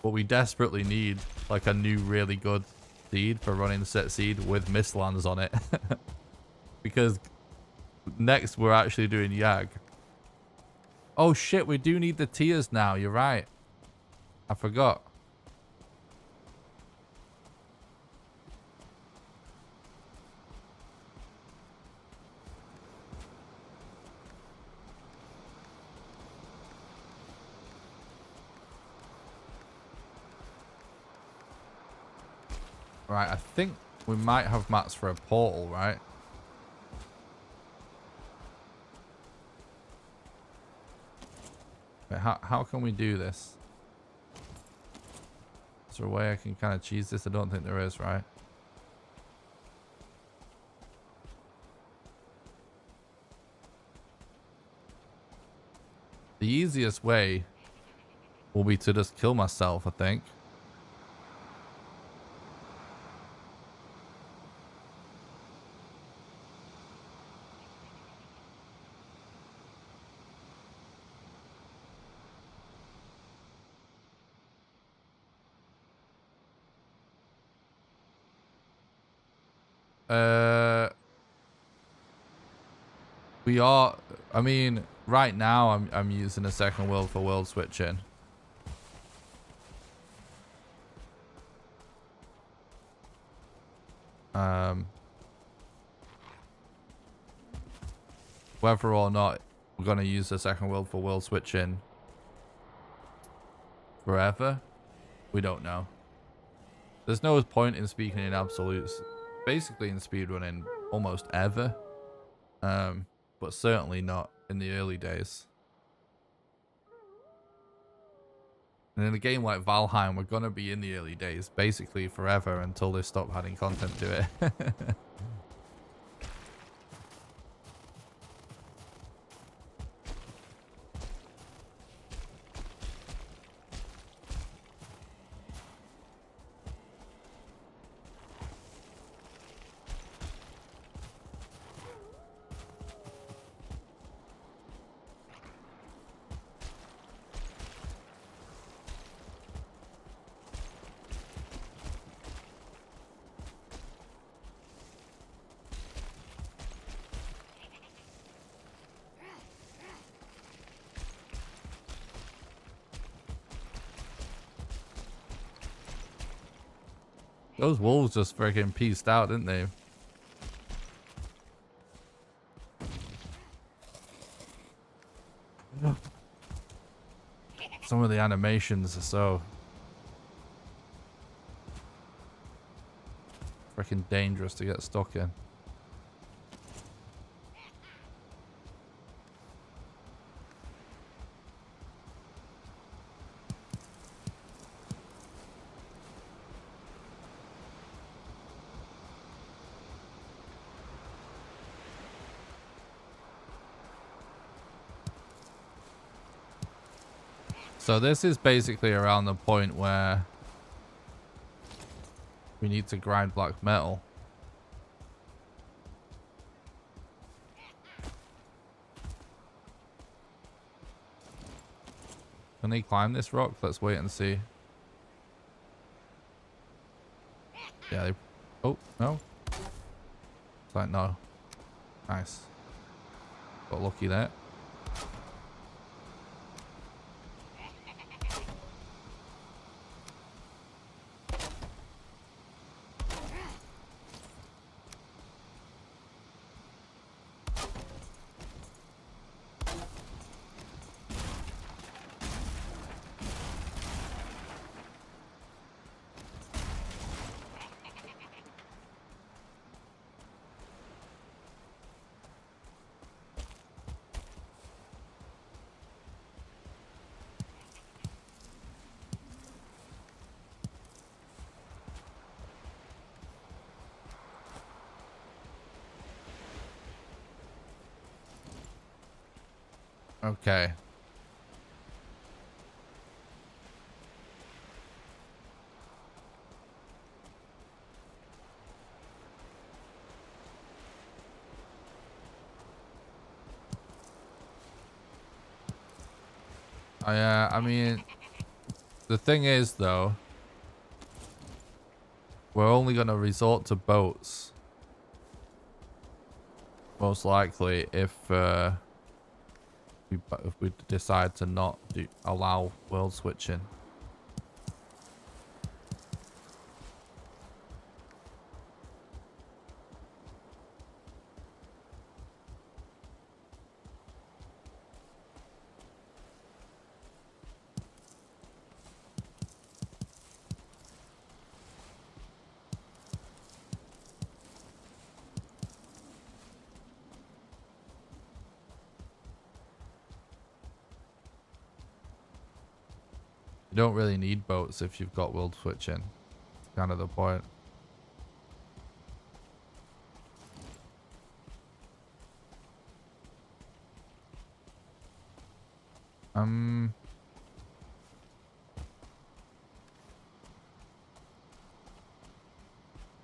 But we desperately need like a new really good seed for running set seed with Mistlands on it. Because next we're actually doing Yag. Oh shit, we do need the tiers now. You're right. I forgot. Right, I think we might have mats for a portal, right? Wait, how can we do this? Is there a way I can kind of cheese this? I don't think there is, right? The easiest way will be to just kill myself, I think. We are, I mean, right now I'm using a second world for world switching. Whether or not we're going to use the second world for world switching forever, we don't know. There's no point in speaking in absolutes, basically in speedrunning almost ever, but certainly not in the early days. And in a game like Valheim, we're going to be in the early days basically forever until they stop adding content to it. Those wolves just freaking pieced out, didn't they? Some of the animations are so freaking dangerous to get stuck in. So this is basically around the point where we need to grind black metal. Can they climb this rock? Let's wait and see. Yeah, they... Oh, no. It's like, no. Nice. Got lucky there. Okay. I mean, the thing is, though, we're only going to resort to boats. Most likely, if we decide to not allow world switching. You don't really need boats if you've got world switching. Kind of the point.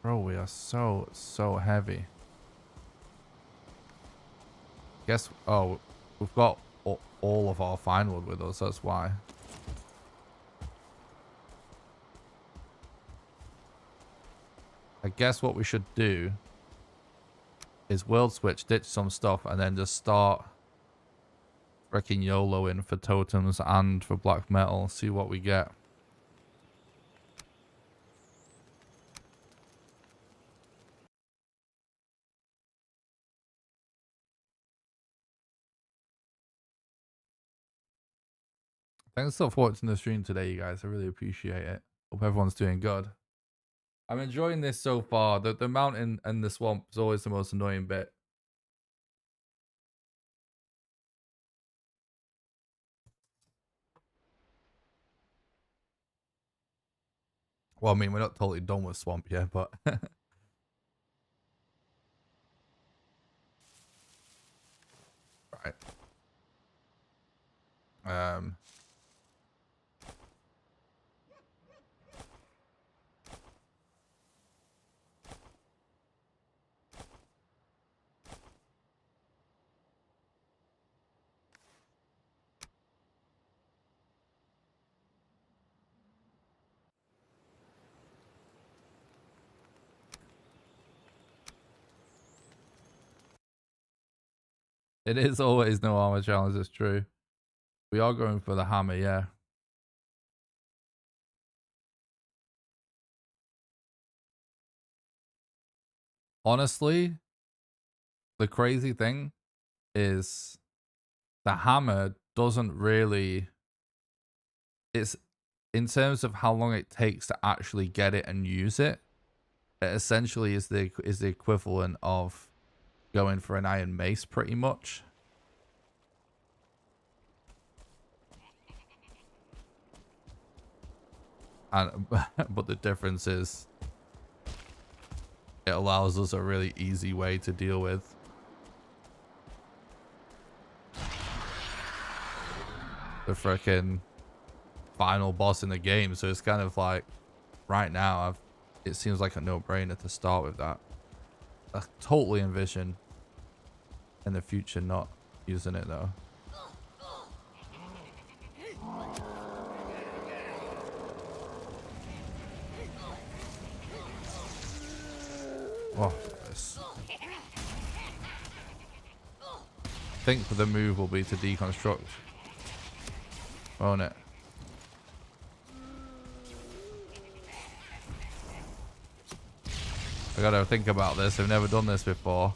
Bro, we are so heavy. Guess, oh, we've got all of our fine wood with us, that's why. I guess what we should do is world switch, ditch some stuff, and then just start freaking YOLOing for totems and for black metal. See what we get. Thanks so much for watching the stream today, you guys. I really appreciate it. Hope everyone's doing good. I'm enjoying this so far. The mountain and the swamp is always the most annoying bit. Well, I mean, we're not totally done with swamp yet, but right. It is always no armor challenge, it's true. We are going for the hammer, yeah. Honestly, the crazy thing is the hammer doesn't really... It's in terms of how long it takes to actually get it and use it, it essentially is the equivalent of going for an iron mace pretty much. And but the difference is it allows us a really easy way to deal with the frickin' final boss in the game. So it's kind of like right now it seems like a no-brainer to start with that. I totally envision in the future not using it though. Oh, this. I think the move will be to deconstruct, won't it? I gotta think about this. I've never done this before.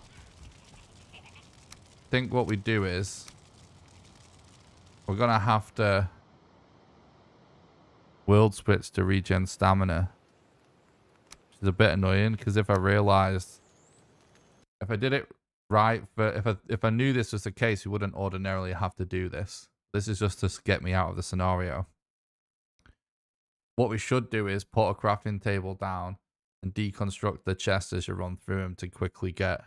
I think what we do is we're gonna have to world switch to regen stamina, which is a bit annoying because if I realized if I did it right, if I knew this was the case, we wouldn't ordinarily have to do this. This is just to get me out of the scenario. What we should do is put a crafting table down and deconstruct the chest as you run through them to quickly get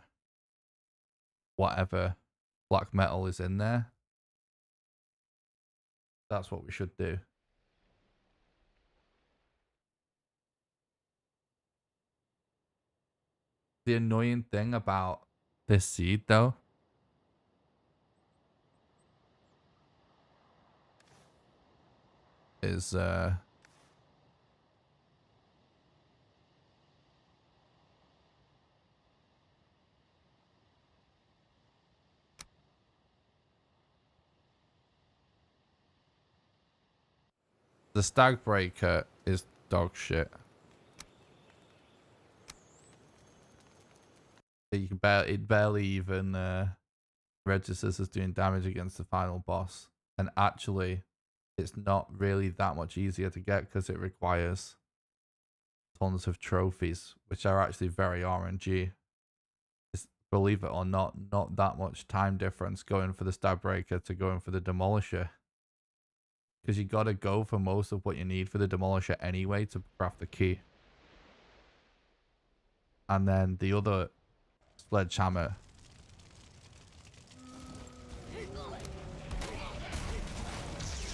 whatever black metal is in there. That's what we should do. The annoying thing about this seed though is the stag breaker is dog shit. It barely even registers as doing damage against the final boss, and actually it's not really that much easier to get because it requires tons of trophies, which are actually very RNG. It's, believe it or not that much time difference going for the stab breaker to going for the demolisher, because you got to go for most of what you need for the demolisher anyway to craft the key, and then the other sledgehammer.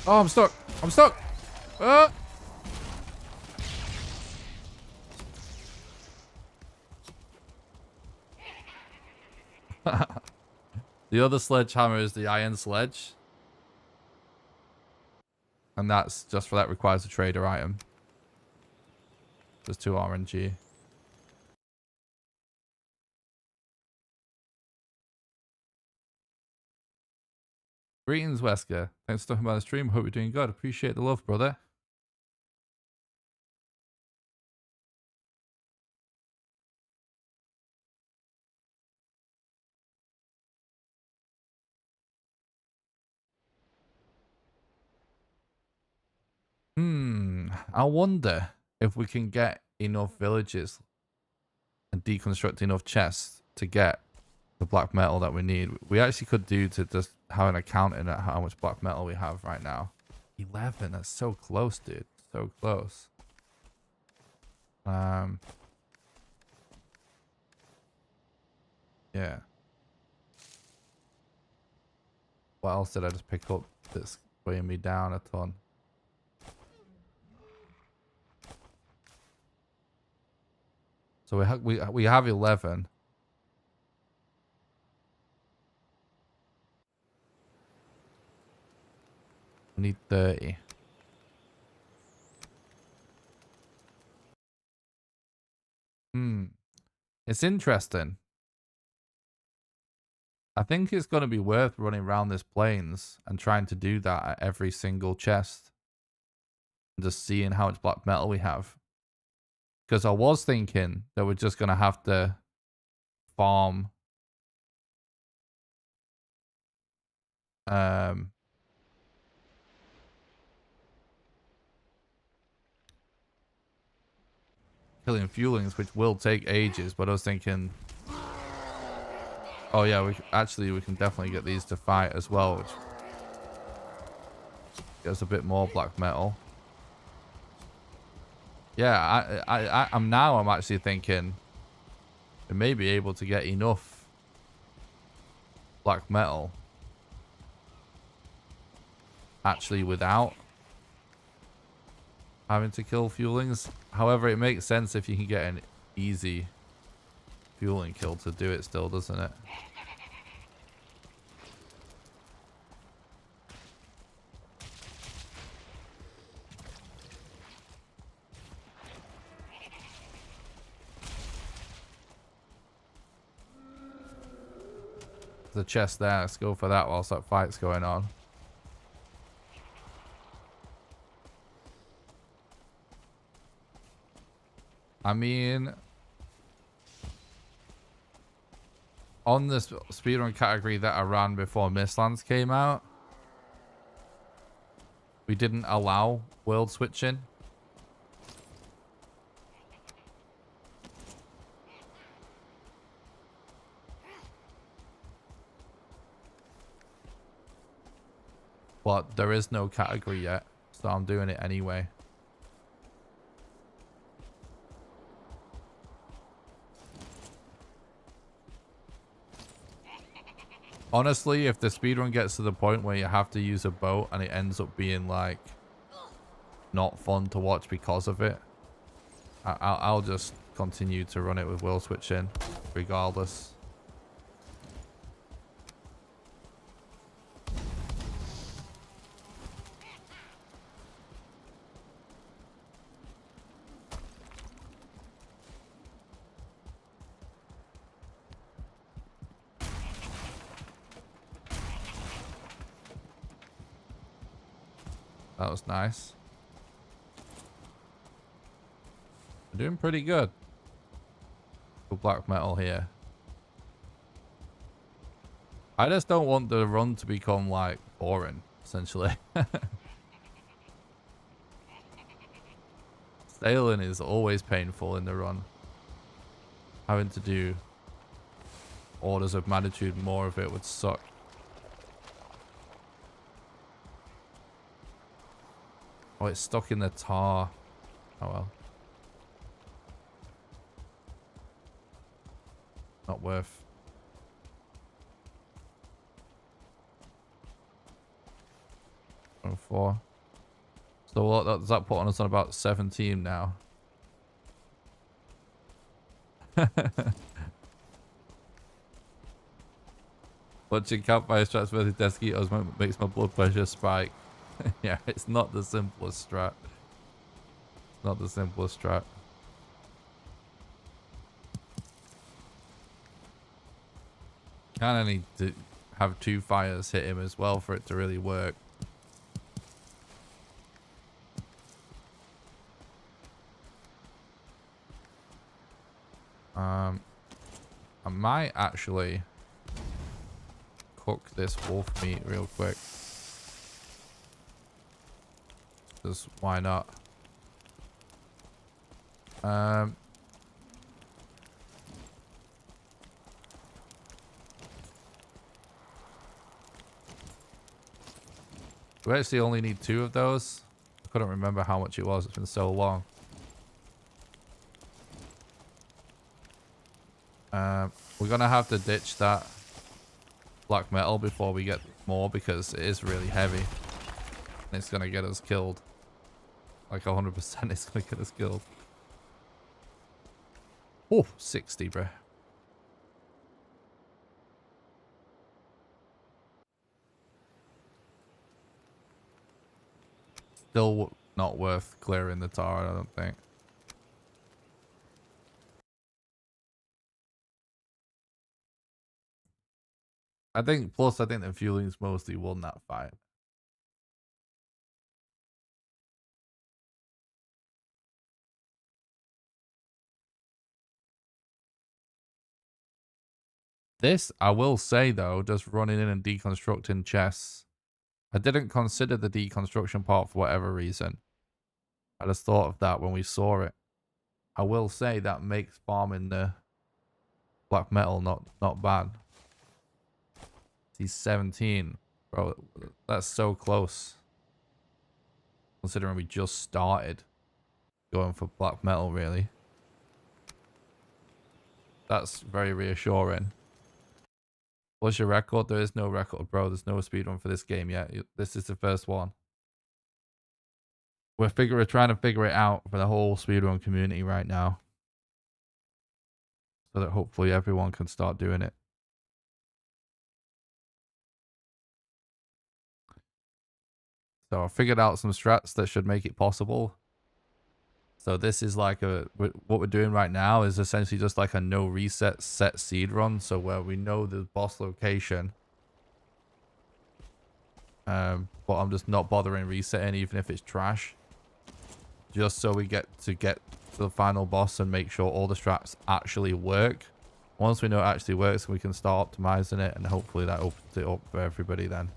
Oh, I'm stuck. I'm stuck. The other sledgehammer is the iron sledge. And that's just for that requires a trader item. There's 2 RNG. Greetings, Wesker. Thanks for stopping by the stream. Hope you're doing good. Appreciate the love, brother. I wonder if we can get enough villages and deconstruct enough chests to get the black metal that we need. We actually could do to just have an accounting at how much black metal we have right now. 11, that's so close, dude. So close. Yeah. What else did I just pick up that's weighing me down a ton? So we have 11. We need 30. It's interesting. I think it's going to be worth running around this plains and trying to do that at every single chest. And just seeing how much black metal we have. Because I was thinking that we're just going to have to farm killing fuelings, which will take ages, but I was thinking, oh yeah, we can definitely get these to fight as well, which gets a bit more black metal. Yeah, I'm actually thinking we may be able to get enough black metal actually without having to kill fuelings. However, it makes sense if you can get an easy fueling kill to do it still, doesn't it? The chest there, let's go for that whilst that fight's going on. I mean, on this speedrun category that I ran before Mistlands came out, we didn't allow world switching. But there is no category yet, so I'm doing it anyway. Honestly, if the speedrun gets to the point where you have to use a boat and it ends up being like not fun to watch because of it, I'll just continue to run it with world switching regardless. That was nice. We're doing pretty good. Good black metal here. I just don't want the run to become like boring, essentially. Sailing is always painful in the run. Having to do orders of magnitude more of it would suck. Oh, it's stuck in the tar. Oh well. Not worth. Oh, 4. So what does that put on us on about 17 now? Watching campfire strats versus Desquitos makes my blood pressure spike. Yeah, it's not the simplest strat. It's not the simplest strat. Kind of need to have 2 fires hit him as well for it to really work. I might actually cook this wolf meat real quick. Just why not? We actually only need 2 of those. I couldn't remember how much it was. It's been so long. We're gonna have to ditch that black metal before we get more because it is really heavy. And it's gonna get us killed. Like 100% it's gonna get us killed. Oh, 60, bro. Still not worth clearing the tar, I don't think. Plus I think the fueling's mostly won that fight. This, I will say though, just running in and deconstructing chests. I didn't consider the deconstruction part for whatever reason. I just thought of that when we saw it. I will say that makes farming the black metal not bad. He's 17. Bro, that's so close. Considering we just started going for black metal, really. That's very reassuring. What's your record? There is no record, bro. There's no speedrun for this game yet. This is the first one. We're trying to figure it out for the whole speedrun community right now. So that hopefully everyone can start doing it. So I figured out some strats that should make it possible. So this is like what we're doing right now is essentially just like a no reset set seed run. So where we know the boss location. But I'm just not bothering resetting even if it's trash. Just so we get to the final boss and make sure all the strats actually work. Once we know it actually works, we can start optimizing it and hopefully that opens it up for everybody then.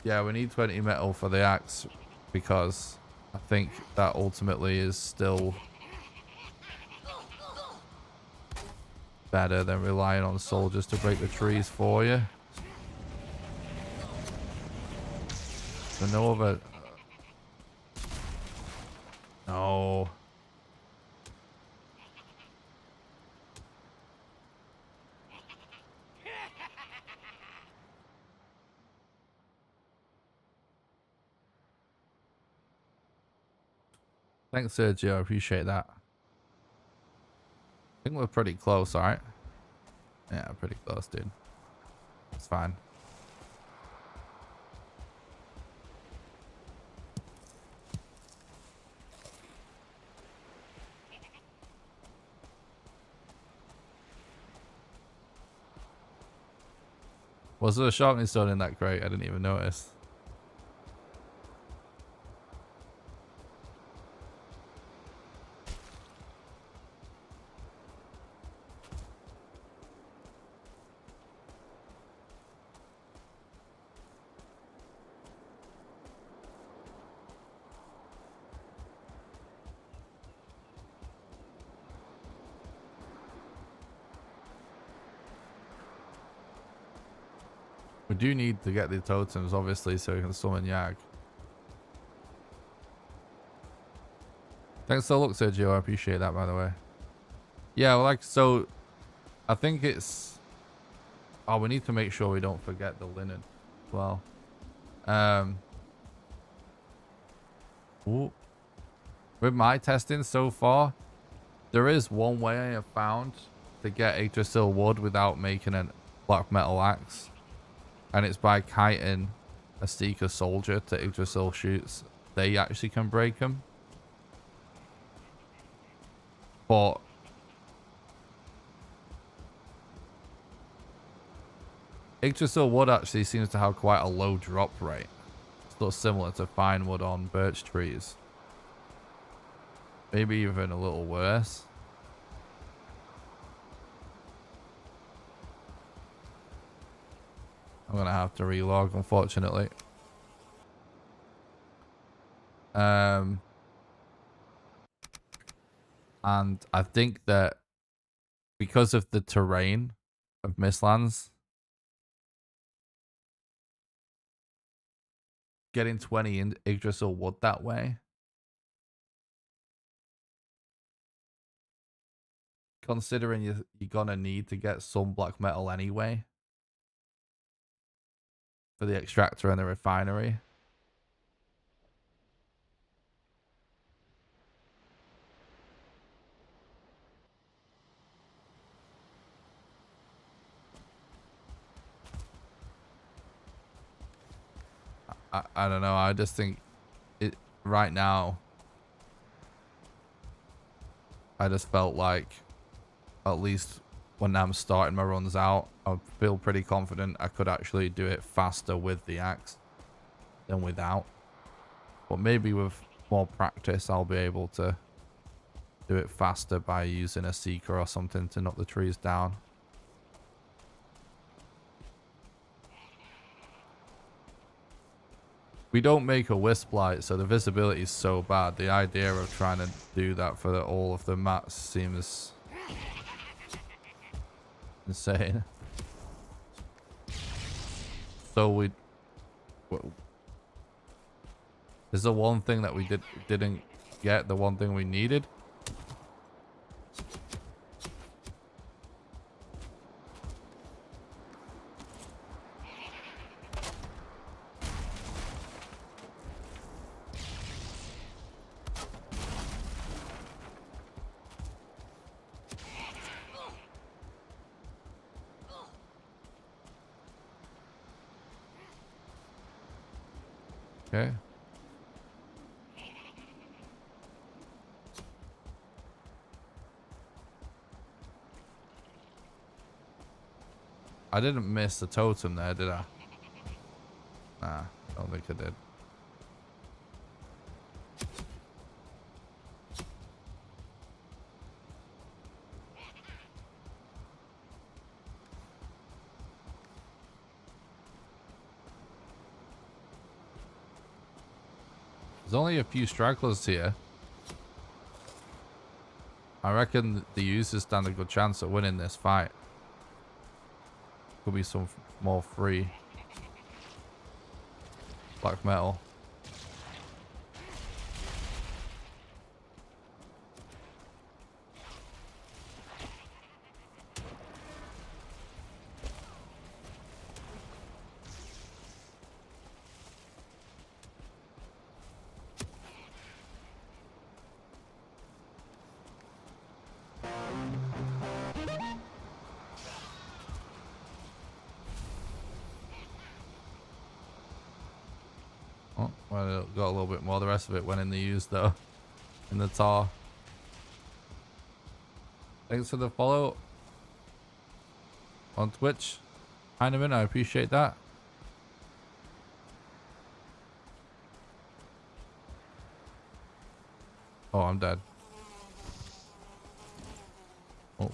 Yeah, we need 20 metal for the axe because I think that ultimately is still better than relying on soldiers to break the trees for you. So no other... No. Thanks, Sergio. I appreciate that. I think we're pretty close, alright? Yeah, pretty close, dude. It's fine. Was there a sharpening stone in that crate? I didn't even notice. We do need to get the totems, obviously, so we can summon Yag. Thanks for the look, Sergio. I appreciate that, by the way. Yeah, well, like, so I think it's... Oh, we need to make sure we don't forget the linen as well. Ooh. With my testing so far, there is one way I have found to get Yggdrasil wood without making a black metal axe. And it's by kiting a Seeker soldier to Yggdrasil shoots. They actually can break them. But Yggdrasil wood actually seems to have quite a low drop rate. It's still similar to pine wood on birch trees. Maybe even a little worse. I'm gonna have to relog, unfortunately. And I think that because of the terrain of Mistlands, getting 20 in Yggdrasil wood that way, considering you're gonna need to get some black metal anyway for the extractor and the refinery. I don't know. I just think it right now. I just felt like, at least when I'm starting my runs out, I feel pretty confident I could actually do it faster with the axe than without. But maybe with more practice, I'll be able to do it faster by using a seeker or something to knock the trees down. We don't make a wisp light, so the visibility is so bad. The idea of trying to do that for all of the mats seems insane. So is the one thing that we didn't get the one thing we needed? Okay. I didn't miss the totem there, did I? Nah, I don't think I did. There's only a few stragglers here. I reckon the users stand a good chance of winning this fight. Could be some more free black metal. Oh, well, it got a little bit more. The rest of it went in the use though, in the tar. Thanks for the follow on Twitch, Heineman. I appreciate that. Oh, I'm dead. Oh.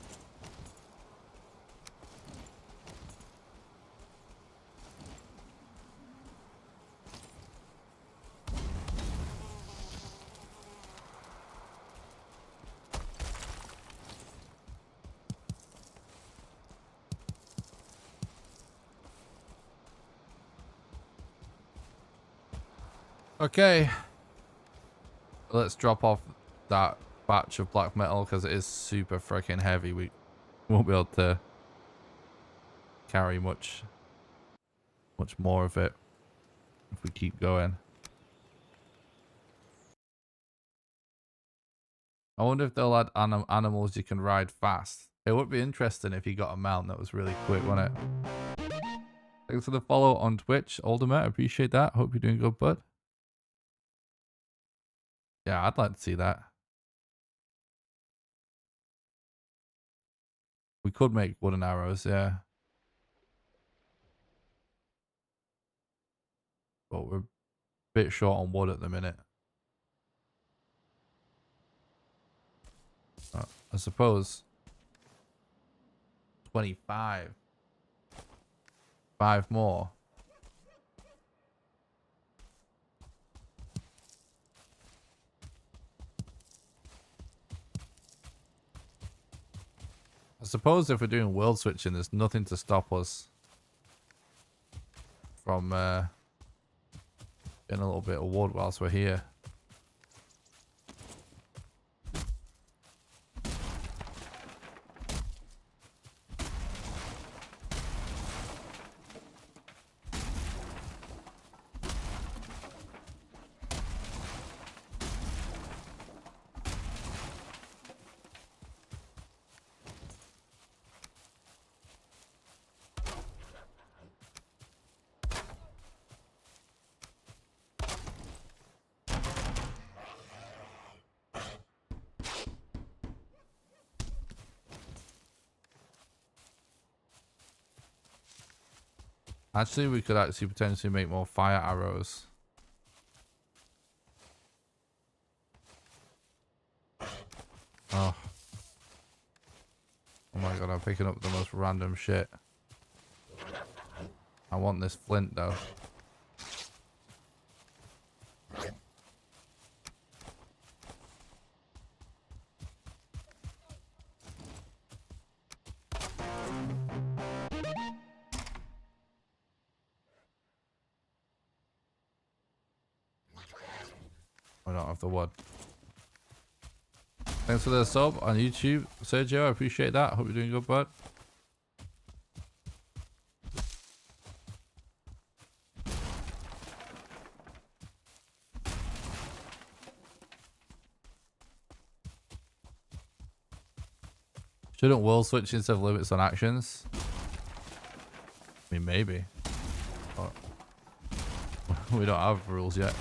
Okay, let's drop off that batch of black metal because it is super freaking heavy. We won't be able to carry much more of it if we keep going. I wonder if they'll add animals you can ride fast. It would be interesting if you got a mount that was really quick, wouldn't it? Thanks for the follow on Twitch, Alderman. I appreciate that. Hope you're doing good, bud. Yeah, I'd like to see that. We could make wooden arrows, yeah. but we're a bit short on wood at the minute. I suppose 25. 5 more. I suppose if we're doing world switching, there's nothing to stop us from getting a little bit of wood whilst we're here. Actually, we could actually potentially make more fire arrows. Oh. Oh my god, I'm picking up the most random shit. I want this flint though. I don't have the wood. Thanks for the sub on YouTube, Sergio. I appreciate that. Hope you're doing good, bud. Shouldn't world switching have limits on actions? I mean, maybe. But we don't have rules yet.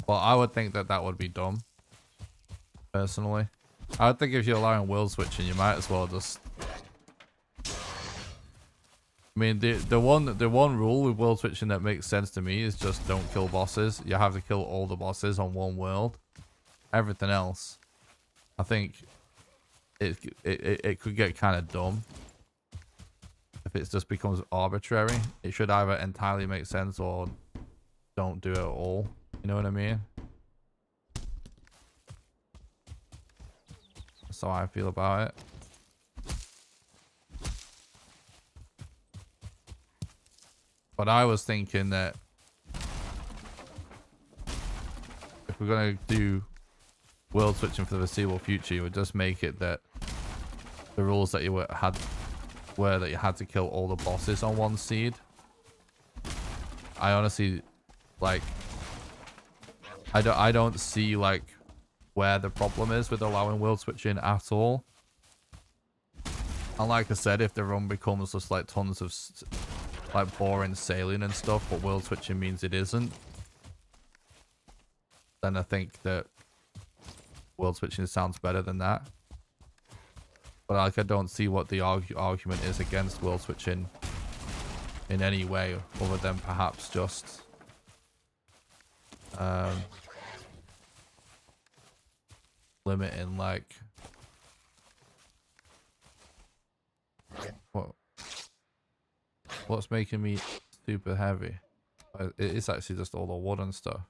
Well, I would think that that would be dumb. Personally. I would think if you're allowing world switching, you might as well just... I mean, the one rule with world switching that makes sense to me is just don't kill bosses. You have to kill all the bosses on one world. Everything else, I think it could get kind of dumb if it just becomes arbitrary. It should either entirely make sense or don't do it at all. You know what I mean? That's how I feel about it. But I was thinking that if we're going to do world switching for the foreseeable future, you would just make it that the rules that you had were that you had to kill all the bosses on one seed. I honestly, like, I don't see like where the problem is with allowing world switching at all. And like I said, if the run becomes just like tons of like boring sailing and stuff, but world switching means it isn't, then I think that world switching sounds better than that. But like, I don't see what the argument is against world switching in any way, other than perhaps just limiting like what's making me super heavy. It's actually just all the wood and stuff.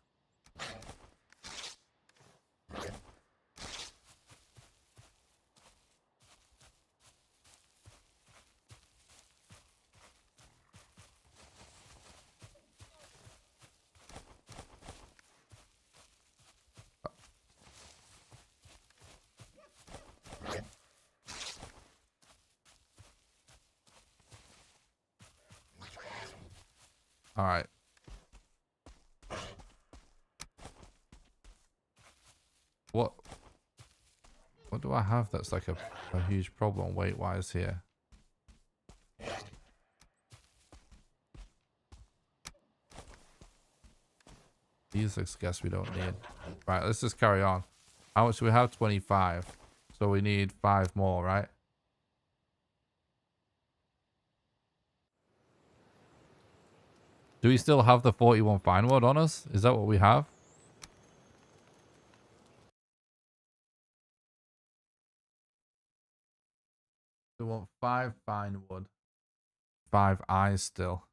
All right. What do I have that's like a huge problem weight-wise here? These, I guess we don't need. Right, let's just carry on. How much do we have? 25. So we need 5 more, right? Do we still have the 41 fine wood on us? Is that what we have? We want 5 fine wood. 5 eyes still.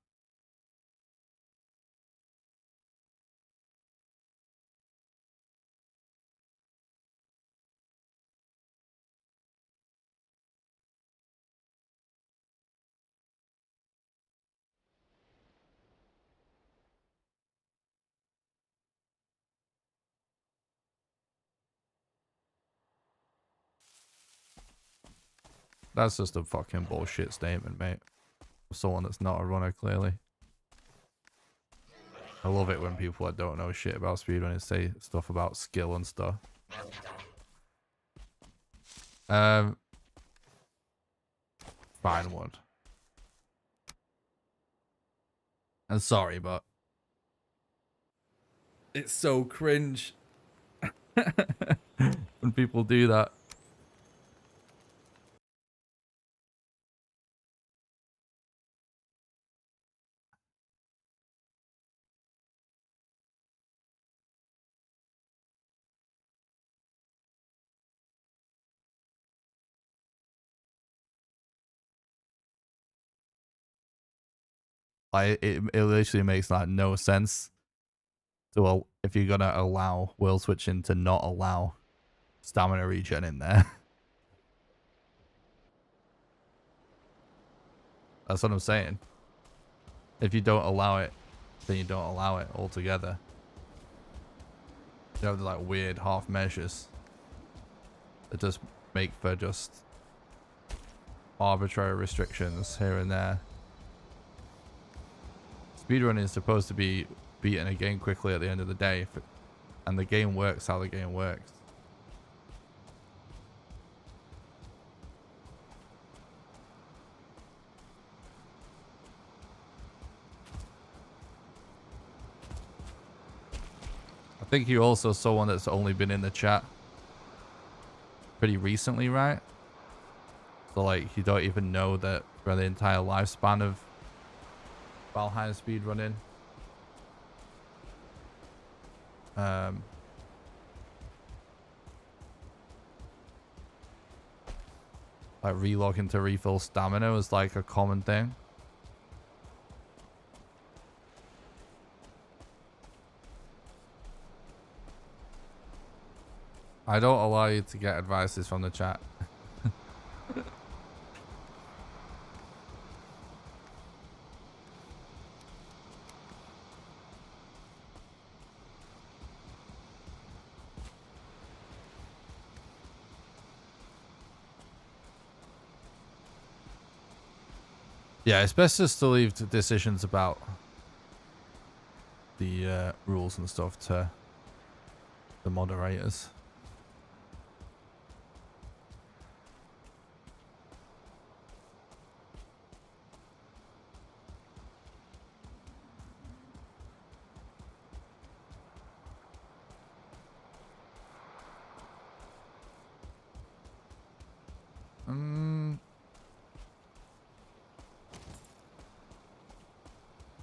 That's just a fucking bullshit statement, mate. Someone that's not a runner, clearly. I love it when people that don't know shit about speedrunning say stuff about skill and stuff. Fine wood. I'm sorry, but it's so cringe when people do that. Like it literally makes like no sense to if you're gonna allow world switching to not allow stamina regen in there. That's what I'm saying. If you don't allow it, then you don't allow it altogether. You know, like weird half measures that just make for just arbitrary restrictions here and there. Speedrunning is supposed to be beating a game quickly at the end of the day, and the game works how the game works. I think you're also someone that's only been in the chat pretty recently, right? So like you don't even know that for the entire lifespan of Valheim speedrunning. Like relogging to refill stamina was like a common thing. I don't allow you to get advices from the chat. Yeah, it's best just to leave the decisions about the rules and stuff to the moderators.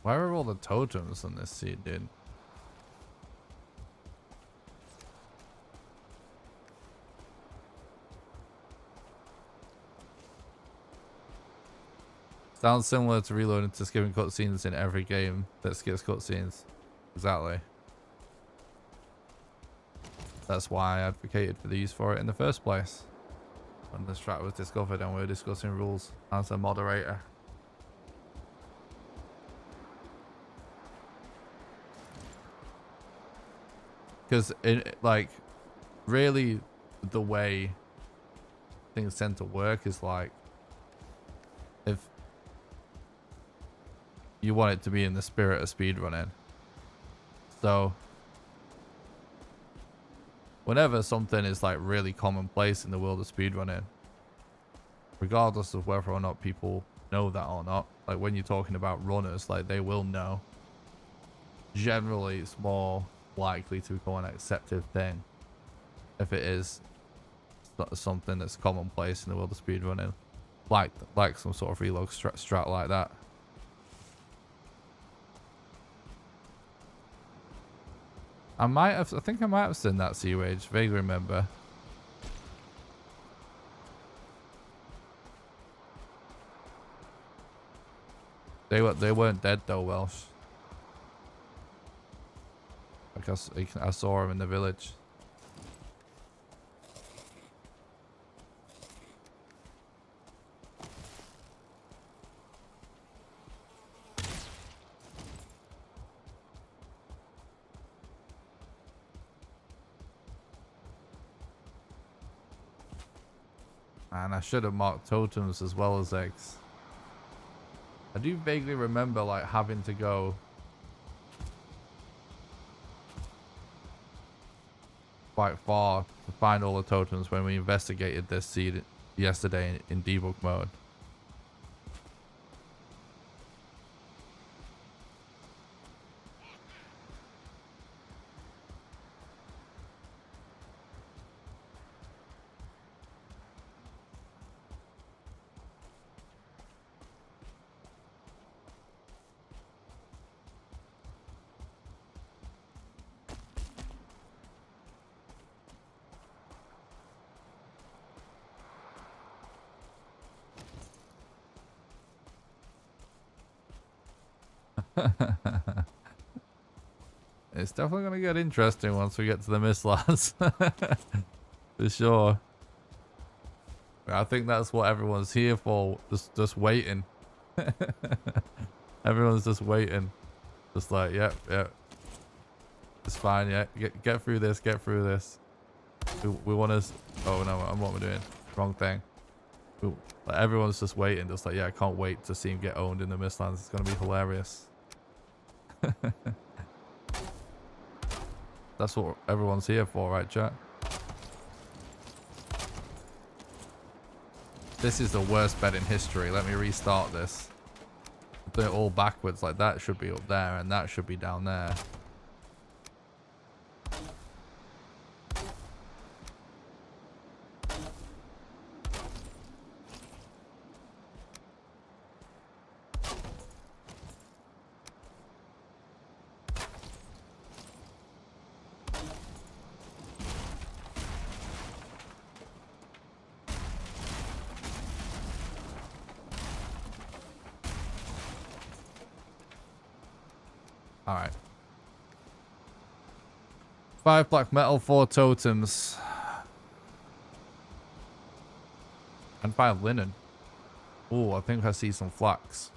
Why are all the totems on this seed, dude? Sounds similar to reloading to skipping cutscenes in every game that skips cutscenes. Exactly. That's why I advocated for these for it in the first place. When this strat was discovered and we were discussing rules as a moderator. Because like really the way things tend to work is like if you want it to be in the spirit of speedrunning. So whenever something is like really commonplace in the world of speedrunning, regardless of whether or not people know that or not, like when you're talking about runners, like they will know. Generally it's more likely to become an accepted thing if it is something that's commonplace in the world of speedrunning, like some sort of reload strat like that. I think I might have seen that Sea Rage. Vaguely remember. They weren't dead though, Welsh. Like I saw them in the village. And I should have marked totems as well as eggs. I do vaguely remember like having to go quite far to find all the totems when we investigated this seed yesterday in debug mode. It's definitely going to get interesting once we get to the Mistlands. For sure. I think that's what everyone's here for. Just waiting. Everyone's just waiting. Just like, yep. It's fine, yeah. Get through this, get through this. We want to... Oh, no, what am I doing? Wrong thing. Like, everyone's just waiting. Just like, yeah, I can't wait to see him get owned in the Mistlands. It's going to be hilarious. That's what everyone's here for, right, chat? This is the worst bed in history. Let me restart this. Do it all backwards. Like, that should be up there, and that should be down there. Alright. 5 black metal, 4 totems. And 5 linen. Oh, I think I see some flax.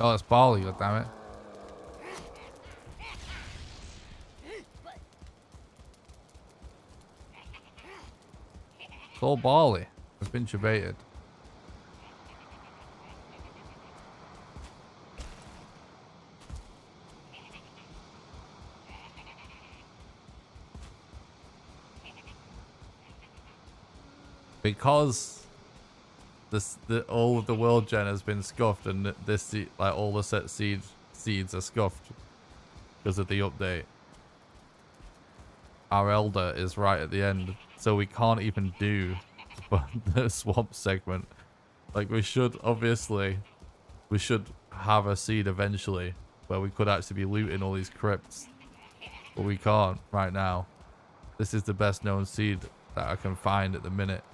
Oh, it's barley, goddammit. It's all barley. It's been chubated. Because all of the world gen has been scuffed, and this like all the set seeds are scuffed because of the update. Our elder is right at the end, so we can't even do the swamp segment. Like, we should have a seed eventually where we could actually be looting all these crypts, but we can't right now. This is the best known seed that I can find at the minute,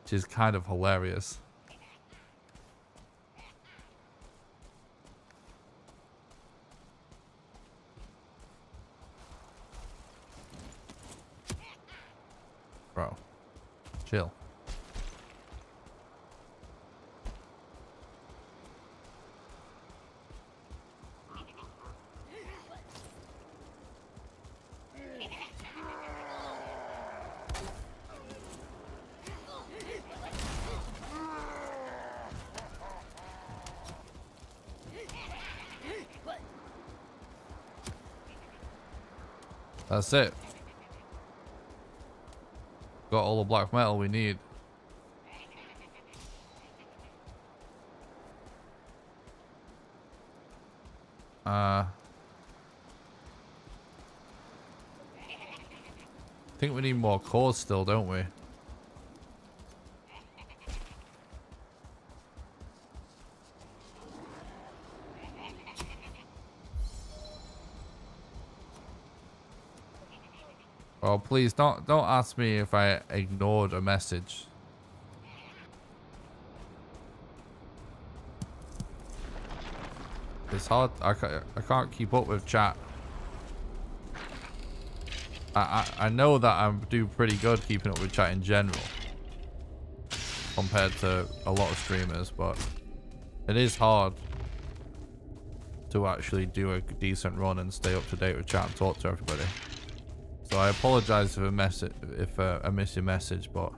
which is kind of hilarious. Bro, chill. That's it. Got all the black metal we need. I think we need more cores still, don't we? Oh, please don't ask me if I ignored a message. It's hard. I can't keep up with chat. I know that I do pretty good keeping up with chat in general compared to a lot of streamers, but it is hard to actually do a decent run and stay up to date with chat and talk to everybody. So I apologize if I miss your message, but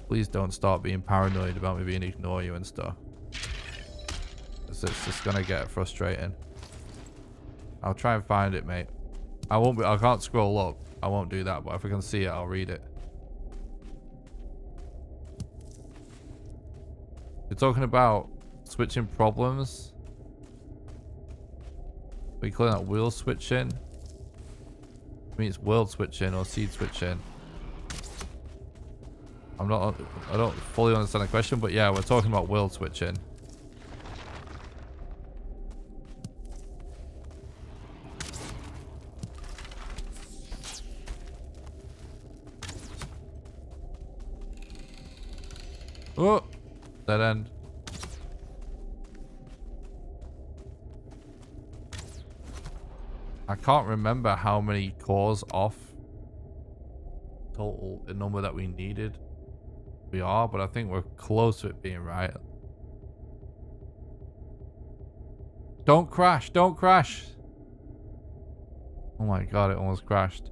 please don't start being paranoid about me being ignore you and stuff. It's just gonna get frustrating. I'll try and find it, mate. I can't scroll up. I won't do that, but if I can see it, I'll read it. You're talking about switching problems? Are you calling that wheel switching? I mean, it's world switching or seed switching. I don't fully understand the question, but yeah, we're talking about world switching. Oh, dead end. I can't remember how many cores off total the number that we needed. We are, but I think we're close to it being right. Don't crash, don't crash. Oh my god, it almost crashed.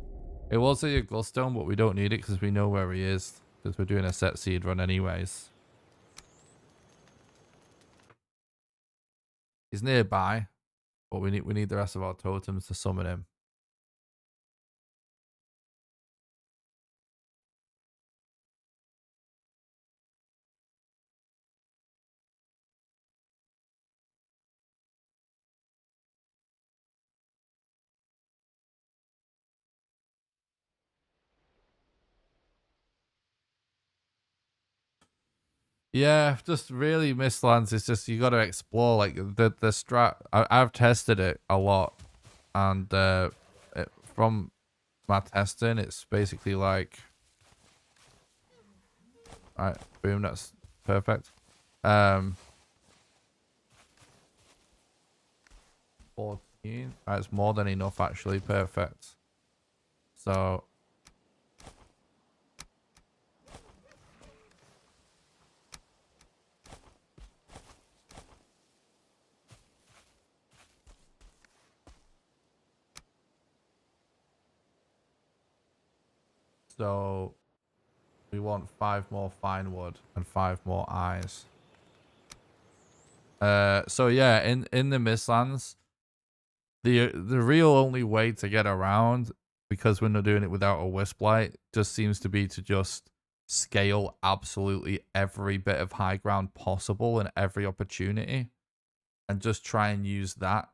It was a glowstone, but we don't need it because we know where he is. Because we're doing a set seed run anyways. He's nearby, but we need the rest of our totems to summon him. Yeah, just really Mistlands. It's just you got to explore like the strat. I've tested it a lot, and from my testing, it's basically like, alright, boom, that's perfect. 14. That's more than enough, actually. Perfect. So. So we want 5 more fine wood and 5 more eyes. So yeah, in the Mistlands, the real only way to get around, because we're not doing it without a wisp light, just seems to be to just scale absolutely every bit of high ground possible and every opportunity, and just try and use that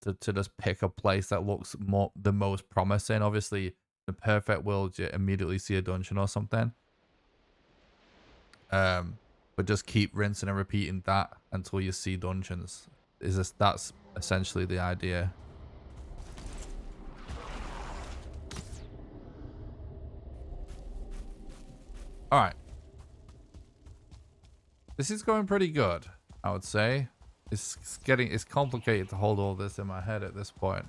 to just pick a place that looks the most promising. Obviously, the perfect world, you immediately see a dungeon or something. But just keep rinsing and repeating that until you see dungeons. That's essentially the idea. All right. This is going pretty good, I would say. It's complicated to hold all this in my head at this point.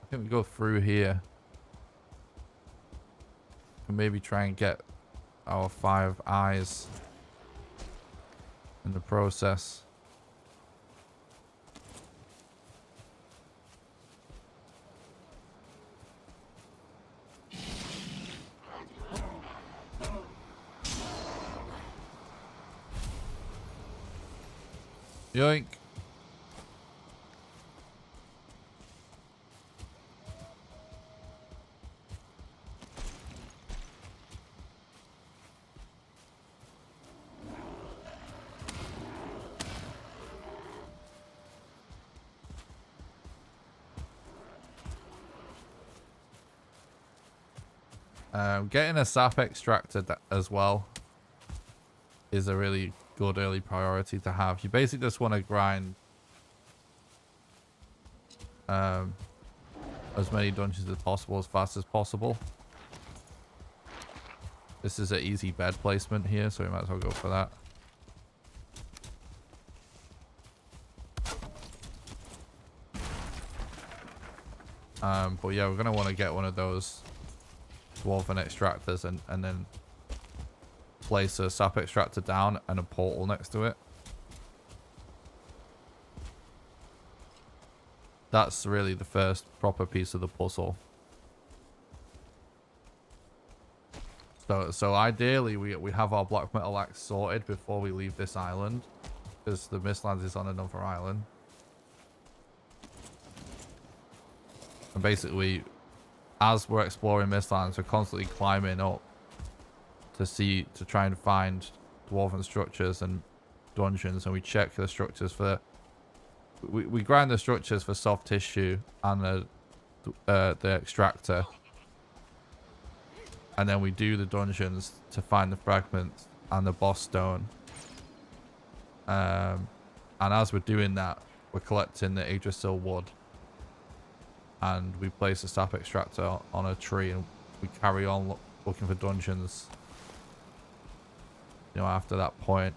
I think we go through here. And maybe try and get our 5 eyes in the process. Yoink. Getting a sap extractor as well is a really good early priority to have. You basically just want to grind as many dungeons as possible as fast as possible. This is an easy bed placement here, so we might as well go for that. But yeah, we're going to want to get one of those dwarven extractors and then place a sap extractor down and a portal next to it. That's really the first proper piece of the puzzle. So ideally we have our black metal axe sorted before we leave this island, because the Mistlands is on another island. And basically, as we're exploring Mistlands, we're constantly climbing up to try and find dwarven structures and dungeons, and we check the structures for we grind the structures for soft tissue and the extractor, and then we do the dungeons to find the fragments and the boss stone. And as we're doing that, we're collecting the Yggdrasil wood, and we place a sap extractor on a tree, and we carry on looking for dungeons, you know, after that point.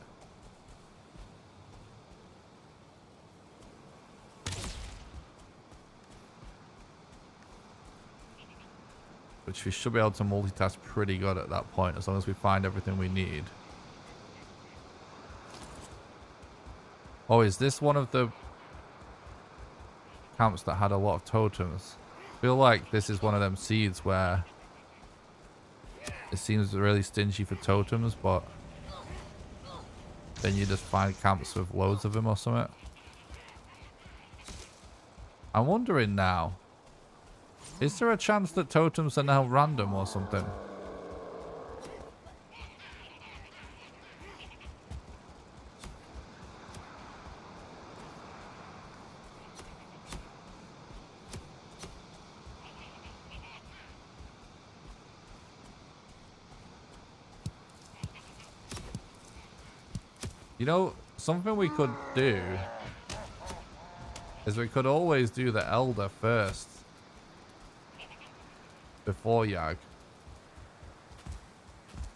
Which we should be able to multitask pretty good at that point, as long as we find everything we need. Oh, is this one of the camps that had a lot of totems? I feel like this is one of them seeds where it seems really stingy for totems, but then you just find camps with loads of them or something. I'm wondering now, is there a chance that totems are now random or something? You know, something we could do is we could always do the Elder first before Yag,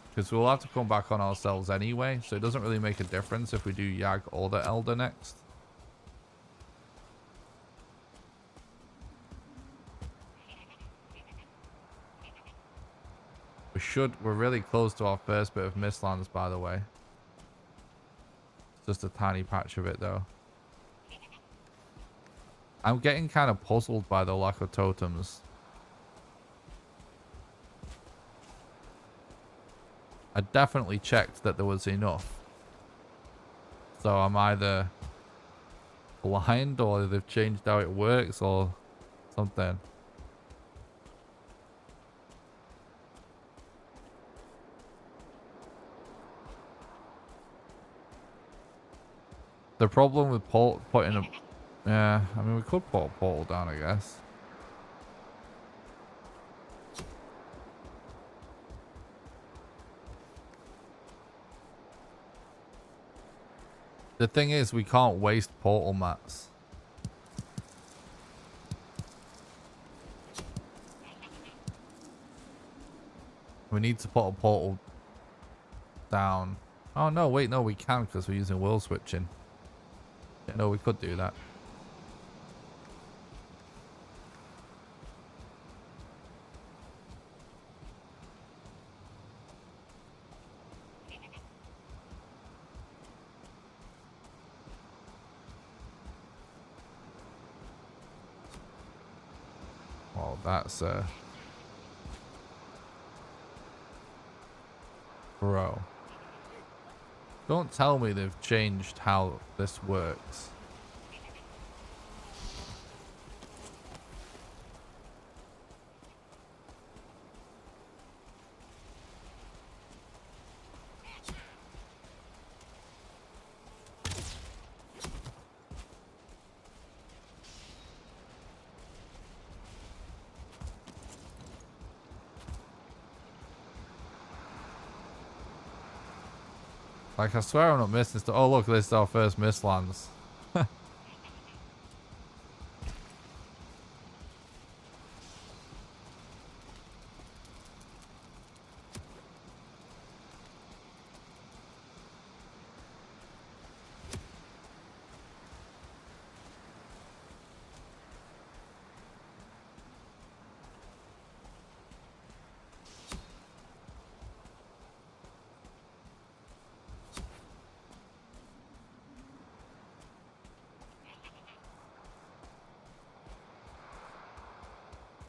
because we'll have to come back on ourselves anyway, so it doesn't really make a difference if we do Yag or the Elder next. We're really close to our first bit of Mistlands, by the way. Just a tiny patch of it, though. I'm getting kind of puzzled by the lack of totems. I definitely checked that there was enough. So I'm either blind, or they've changed how it works, or something. The problem with putting a... Yeah, I mean, we could put a portal down, I guess. The thing is, we can't waste portal mats. We need to put a portal down. Oh, no, wait, no, we can, because we're using world switching. Yeah, no, we could do that. Well, that's bro. Don't tell me they've changed how this works. Like, I swear I'm not missing stuff. Oh, look, this is our first Mistlands.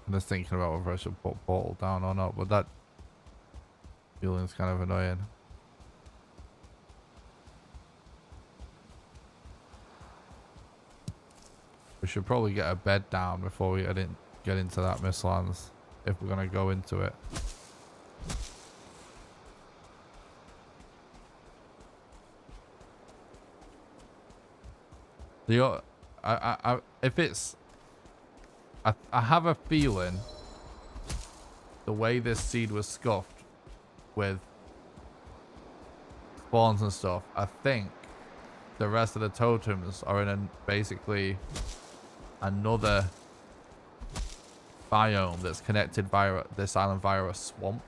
I'm just thinking about whether I should put portal down or not, but that feeling's kind of annoying. We should probably get a bed down before we get into that Mistlands, if we're gonna go into it. If it's, I have a feeling the way this seed was scuffed with spawns and stuff, I think the rest of the totems are in basically another biome that's connected via this island via a swamp.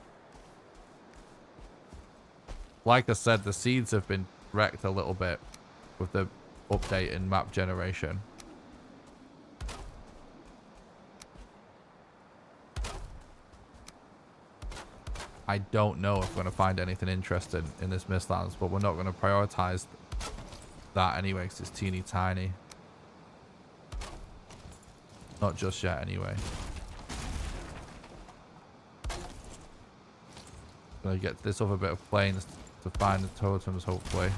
Like I said, the seeds have been wrecked a little bit with the update in map generation. I don't know if we're going to find anything interesting in this Mistlands, but we're not going to prioritize that anyway because it's teeny tiny. Not just yet anyway. Gonna get this other bit of plains to find the totems, hopefully.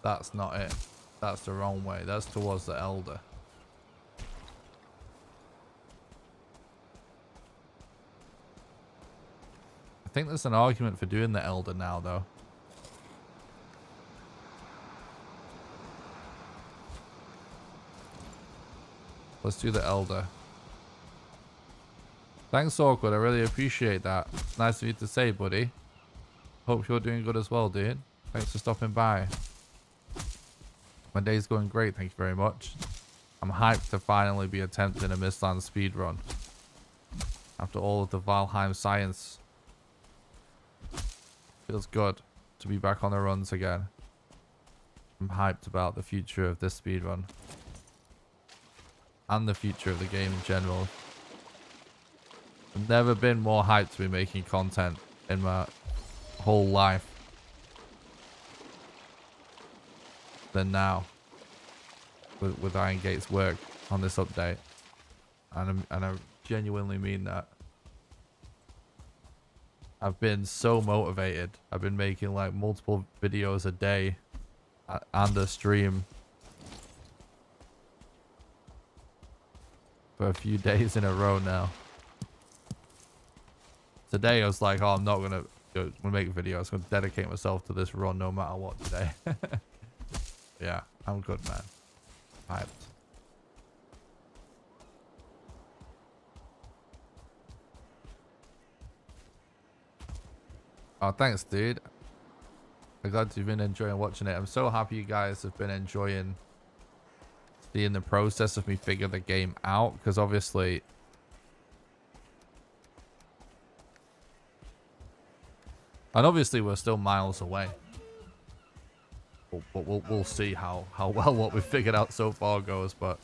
That's not it. That's the wrong way. That's towards the Elder. I think there's an argument for doing the Elder now, though. Let's do the Elder. Thanks, Awkward. I really appreciate that. Nice of you to say, buddy. Hope you're doing good as well, dude. Thanks for stopping by. My day's going great, thank you very much. I'm hyped to finally be attempting a Mistlands speedrun. After all of the Valheim science. Feels good to be back on the runs again. I'm hyped about the future of this speedrun. And the future of the game in general. I've never been more hyped to be making content in my whole life than now with Iron Gate's work on this update, and I genuinely mean that. I've been so motivated. I've been making like multiple videos a day and a stream for a few days in a row now. Today I was like, oh, I'm not gonna make videos. I'm gonna dedicate myself to this run no matter what today. Yeah, I'm good, man. Hyped. Oh, thanks, dude. I'm glad you've been enjoying watching it. I'm so happy you guys have been enjoying seeing the process of me figure the game out, because obviously we're still miles away. But we'll see how well what we've figured out so far goes, but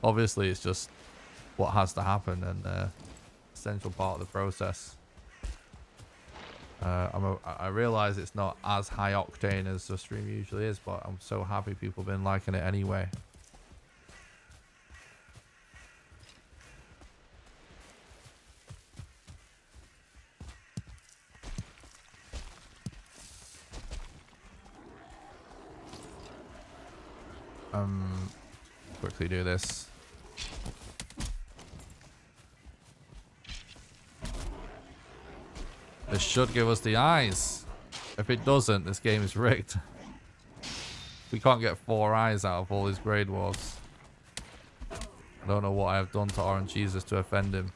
obviously it's just what has to happen and essential part of the process. I realize it's not as high octane as the stream usually is, but I'm so happy people have been liking it anyway. Quickly do this. This should give us the eyes. If it doesn't, this game is rigged. We can't get 4 eyes out of all his grade wars. I don't know what I have done to Orange Jesus to offend him.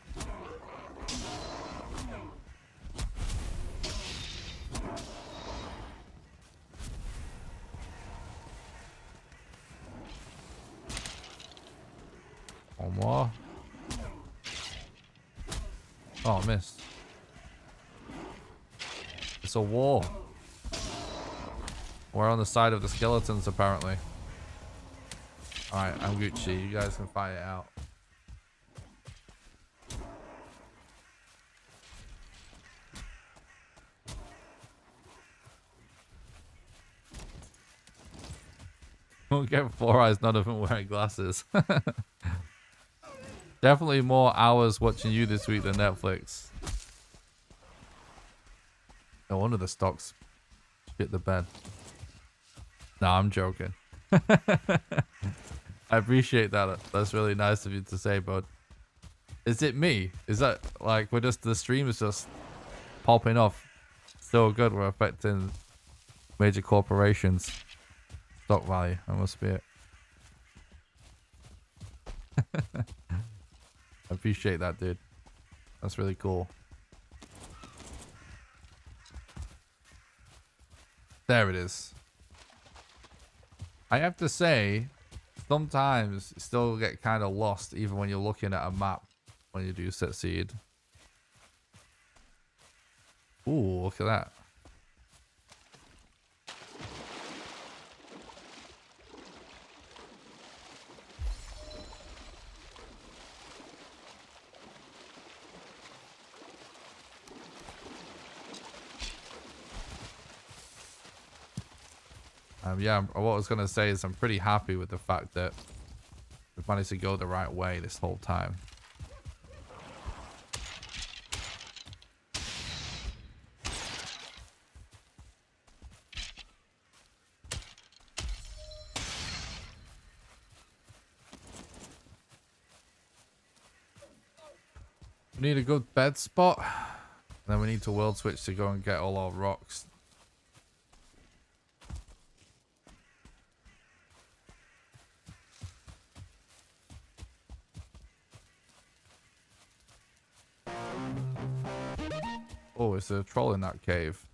One more. Oh, I missed. It's a war. We're on the side of the skeletons, apparently. Alright, I'm Gucci. You guys can fight it out. Won't get 4 eyes, none of them wearing glasses. Definitely more hours watching you this week than Netflix. No wonder the stocks shit the bed. No, I'm joking. I appreciate that. That's really nice of you to say, bud. Is it me? Is that like we're just the stream is just popping off so good we're affecting major corporations stock value? That must be it. I appreciate that, dude. That's really cool. There it is. I have to say, sometimes you still get kind of lost even when you're looking at a map when you do succeed. Ooh, look at that. Yeah, what I was going to say is I'm pretty happy with the fact that we've managed to go the right way this whole time. We need a good bed spot. Then we need to world switch to go and get all our rocks. Oh, it's a troll in that cave.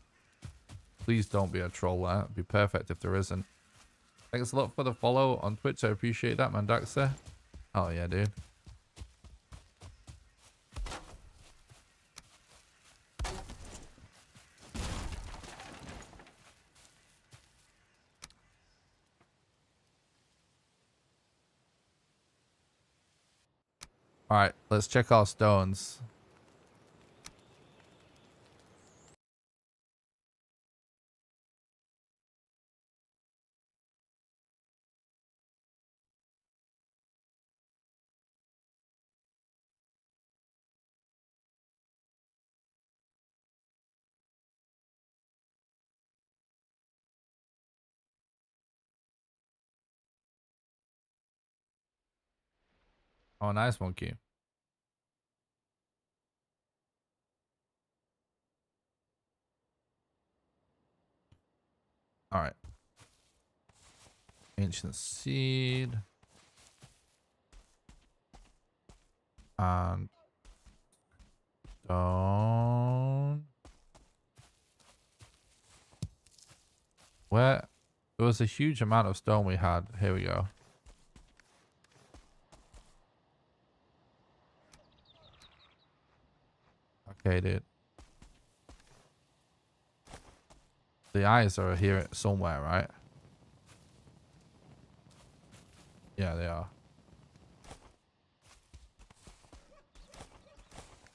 Please don't be a troll there. It'd be perfect if there isn't. Thanks a lot for the follow on Twitch. I appreciate that, Mandaxa. Oh yeah, dude. Alright, let's check our stones. Oh, nice monkey. Alright. Ancient seed. And stone. Where? There was a huge amount of stone we had. Here we go. Okay, dude. The eyes are here somewhere, right? Yeah, they are.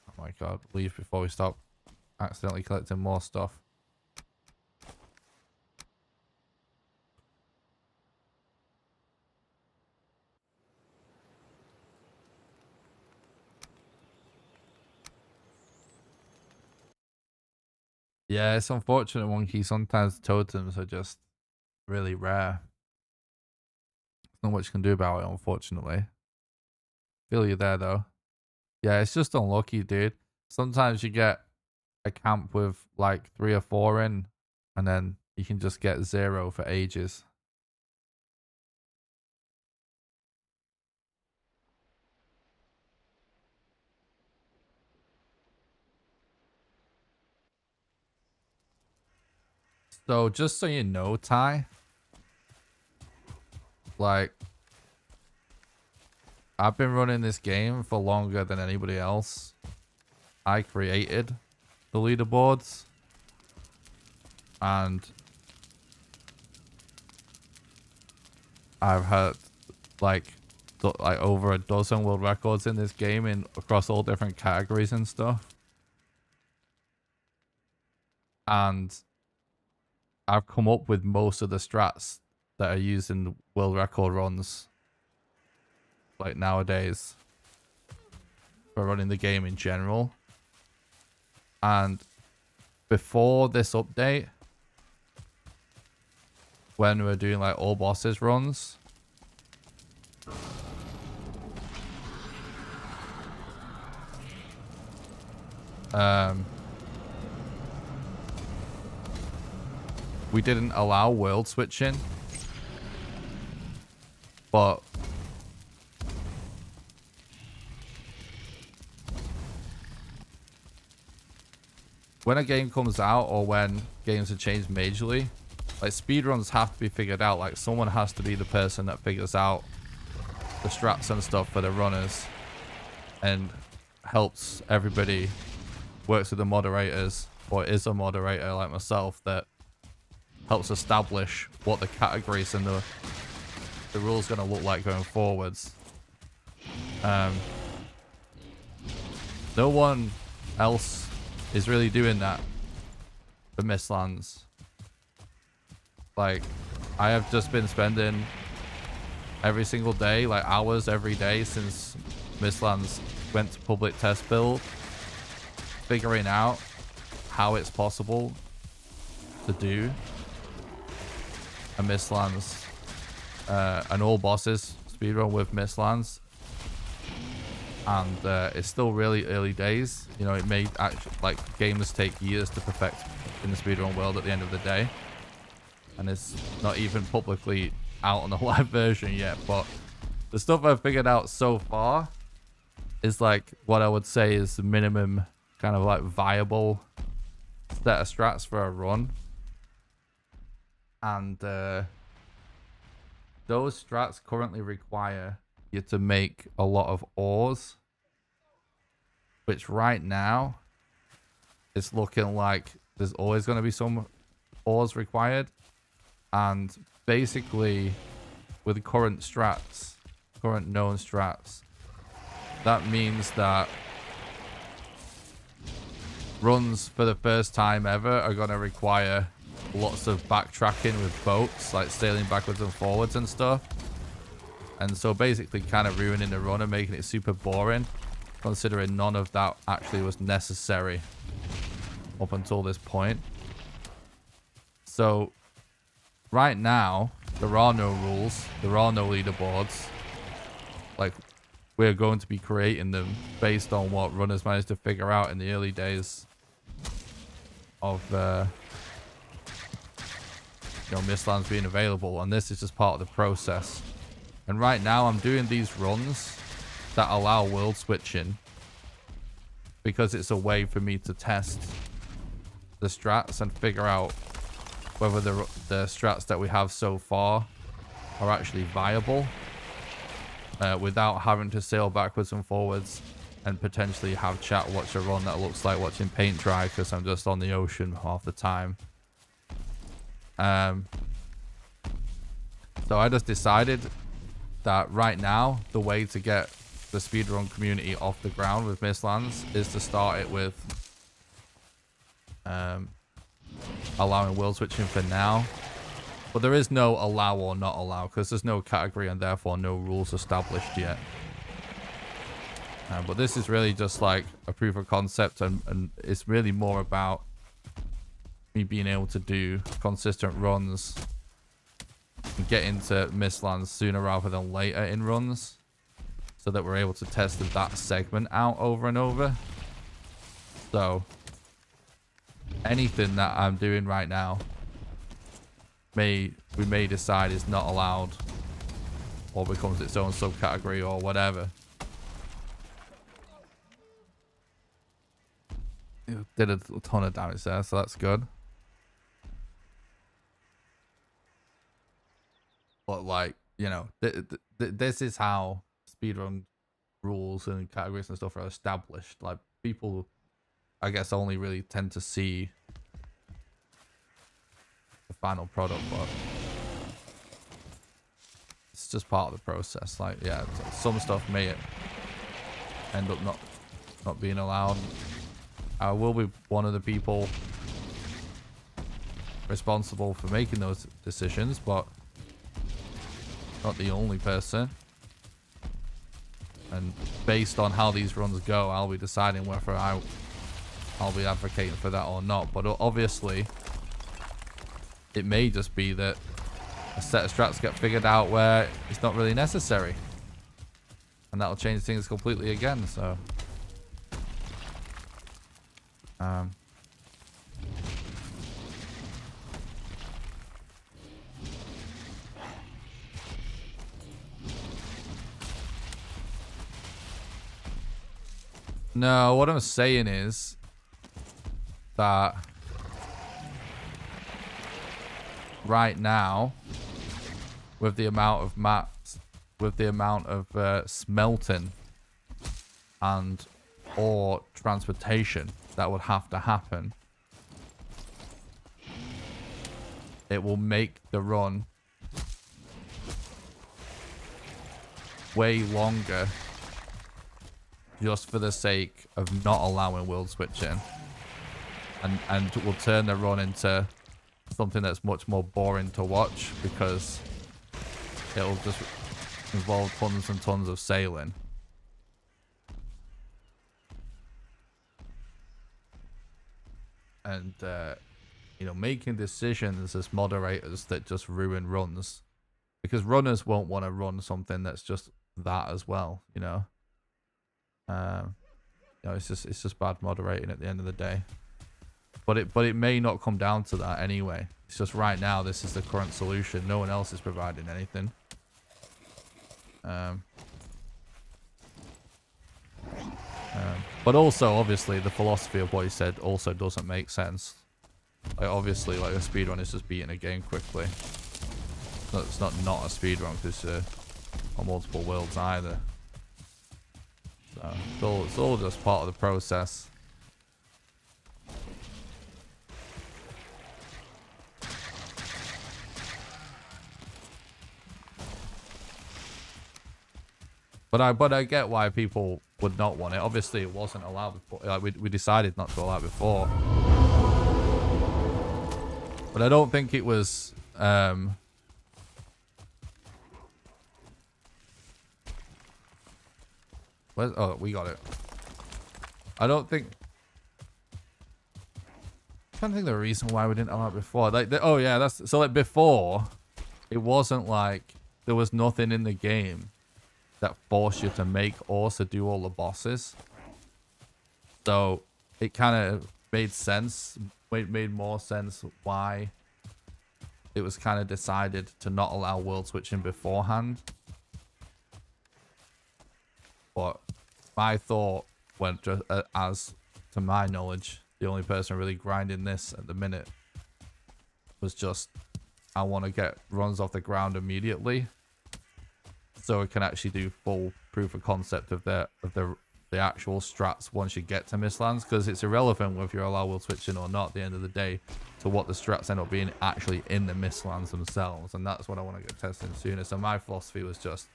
Oh my god. Leave before we stop accidentally collecting more stuff. Yeah, it's unfortunate, Monkey. Sometimes totems are just really rare. There's not much you can do about it, unfortunately. Feel you there, though. Yeah, it's just unlucky, dude. Sometimes you get a camp with like 3 or 4 in, and then you can just get 0 for ages. So just so you know, Ty, like, I've been running this game for longer than anybody else. I created the leaderboards, and I've had like over a dozen world records in this game in across all different categories and stuff. And I've come up with most of the strats that are used in world record runs like nowadays for running the game in general. And before this update, when we're doing like all bosses runs, we didn't allow world switching, but when a game comes out or when games are changed majorly, like speedruns have to be figured out. Like someone has to be the person that figures out the strats and stuff for the runners and helps everybody, works with the moderators or is a moderator like myself that helps establish what the categories and the rules going to look like going forwards. No one else is really doing that for Mistlands. Like, I have just been spending every single day, like hours every day since Mistlands went to public test build, figuring out how it's possible to do a Mistlands, an all bosses speedrun with Mistlands. And it's still really early days. You know, it may actually, like, games take years to perfect in the speedrun world at the end of the day. And it's not even publicly out on the live version yet. But the stuff I've figured out so far is like what I would say is the minimum kind of like viable set of strats for a run. And those strats currently require you to make a lot of ores, which right now it's looking like there's always going to be some ores required. And basically with current strats, current known strats, that means that runs for the first time ever are going to require lots of backtracking with boats, like sailing backwards and forwards and stuff. And so basically kind of ruining the run and making it super boring, considering none of that actually was necessary up until this point. So right now, there are no rules. There are no leaderboards. Like, we're going to be creating them based on what runners managed to figure out in the early days of Mistlands being available. And this is just part of the process. And right now I'm doing these runs that allow world switching because it's a way for me to test the strats and figure out whether the strats that we have so far are actually viable without having to sail backwards and forwards and potentially have chat watch a run that looks like watching paint dry because I'm just on the ocean half the time. So I just decided that right now the way to get the speedrun community off the ground with Mistlands is to start it with allowing world switching for now. But there is no allow or not allow because there's no category and therefore no rules established yet. But this is really just like a proof of concept, and it's really more about me being able to do consistent runs and get into Mistlands sooner rather than later in runs, so that we're able to test that segment out over and over. So anything that I'm doing right now we may decide is not allowed or becomes its own subcategory or whatever. It did a ton of damage there, so that's good. But like, you know, this is how speedrun rules and categories and stuff are established. Like, people, I guess, only really tend to see the final product, but it's just part of the process. Like, yeah, some stuff may end up not being allowed. I will be one of the people responsible for making those decisions, but not the only person. And based on how these runs go, I'll be deciding whether I'll be advocating for that or not. But obviously, it may just be that a set of strats get figured out where it's not really necessary, and that'll change things completely again. So no, what I'm saying is that right now, with the amount of mats, with the amount of smelting and ore transportation that would have to happen, it will make the run way longer just for the sake of not allowing world switching, and will turn the run into something that's much more boring to watch, because it'll just involve tons and tons of sailing. And you know, making decisions as moderators that just ruin runs, because runners won't want to run something that's just that as well, you know. You know, it's just bad moderating at the end of the day. But it may not come down to that anyway. It's just right now this is the current solution. No one else is providing anything. But also, obviously, the philosophy of what he said also doesn't make sense. Like, obviously, like, a speedrun is just beating a game quickly. It's not a speedrun, because on multiple worlds either. So it's all just part of the process. But I get why people would not want it. Obviously, it wasn't allowed before. Like, we decided not to allow it before. But I don't think it was oh, we got it. I don't think. I'm trying to think of the reason why we didn't allow it before. Like, oh yeah, that's so. Like, before, it wasn't like there was nothing in the game that forced you to make or to do all the bosses. So it kind of made sense. Made more sense why it was kind of decided to not allow world switching beforehand. But my thought went just as, to my knowledge, the only person really grinding this at the minute was just, I want to get runs off the ground immediately, so it can actually do full proof of concept of the actual strats once you get to Mistlands, because it's irrelevant whether you're allowed world switching or not at the end of the day to what the strats end up being actually in the Mistlands themselves, and that's what I want to get tested sooner. So my philosophy was just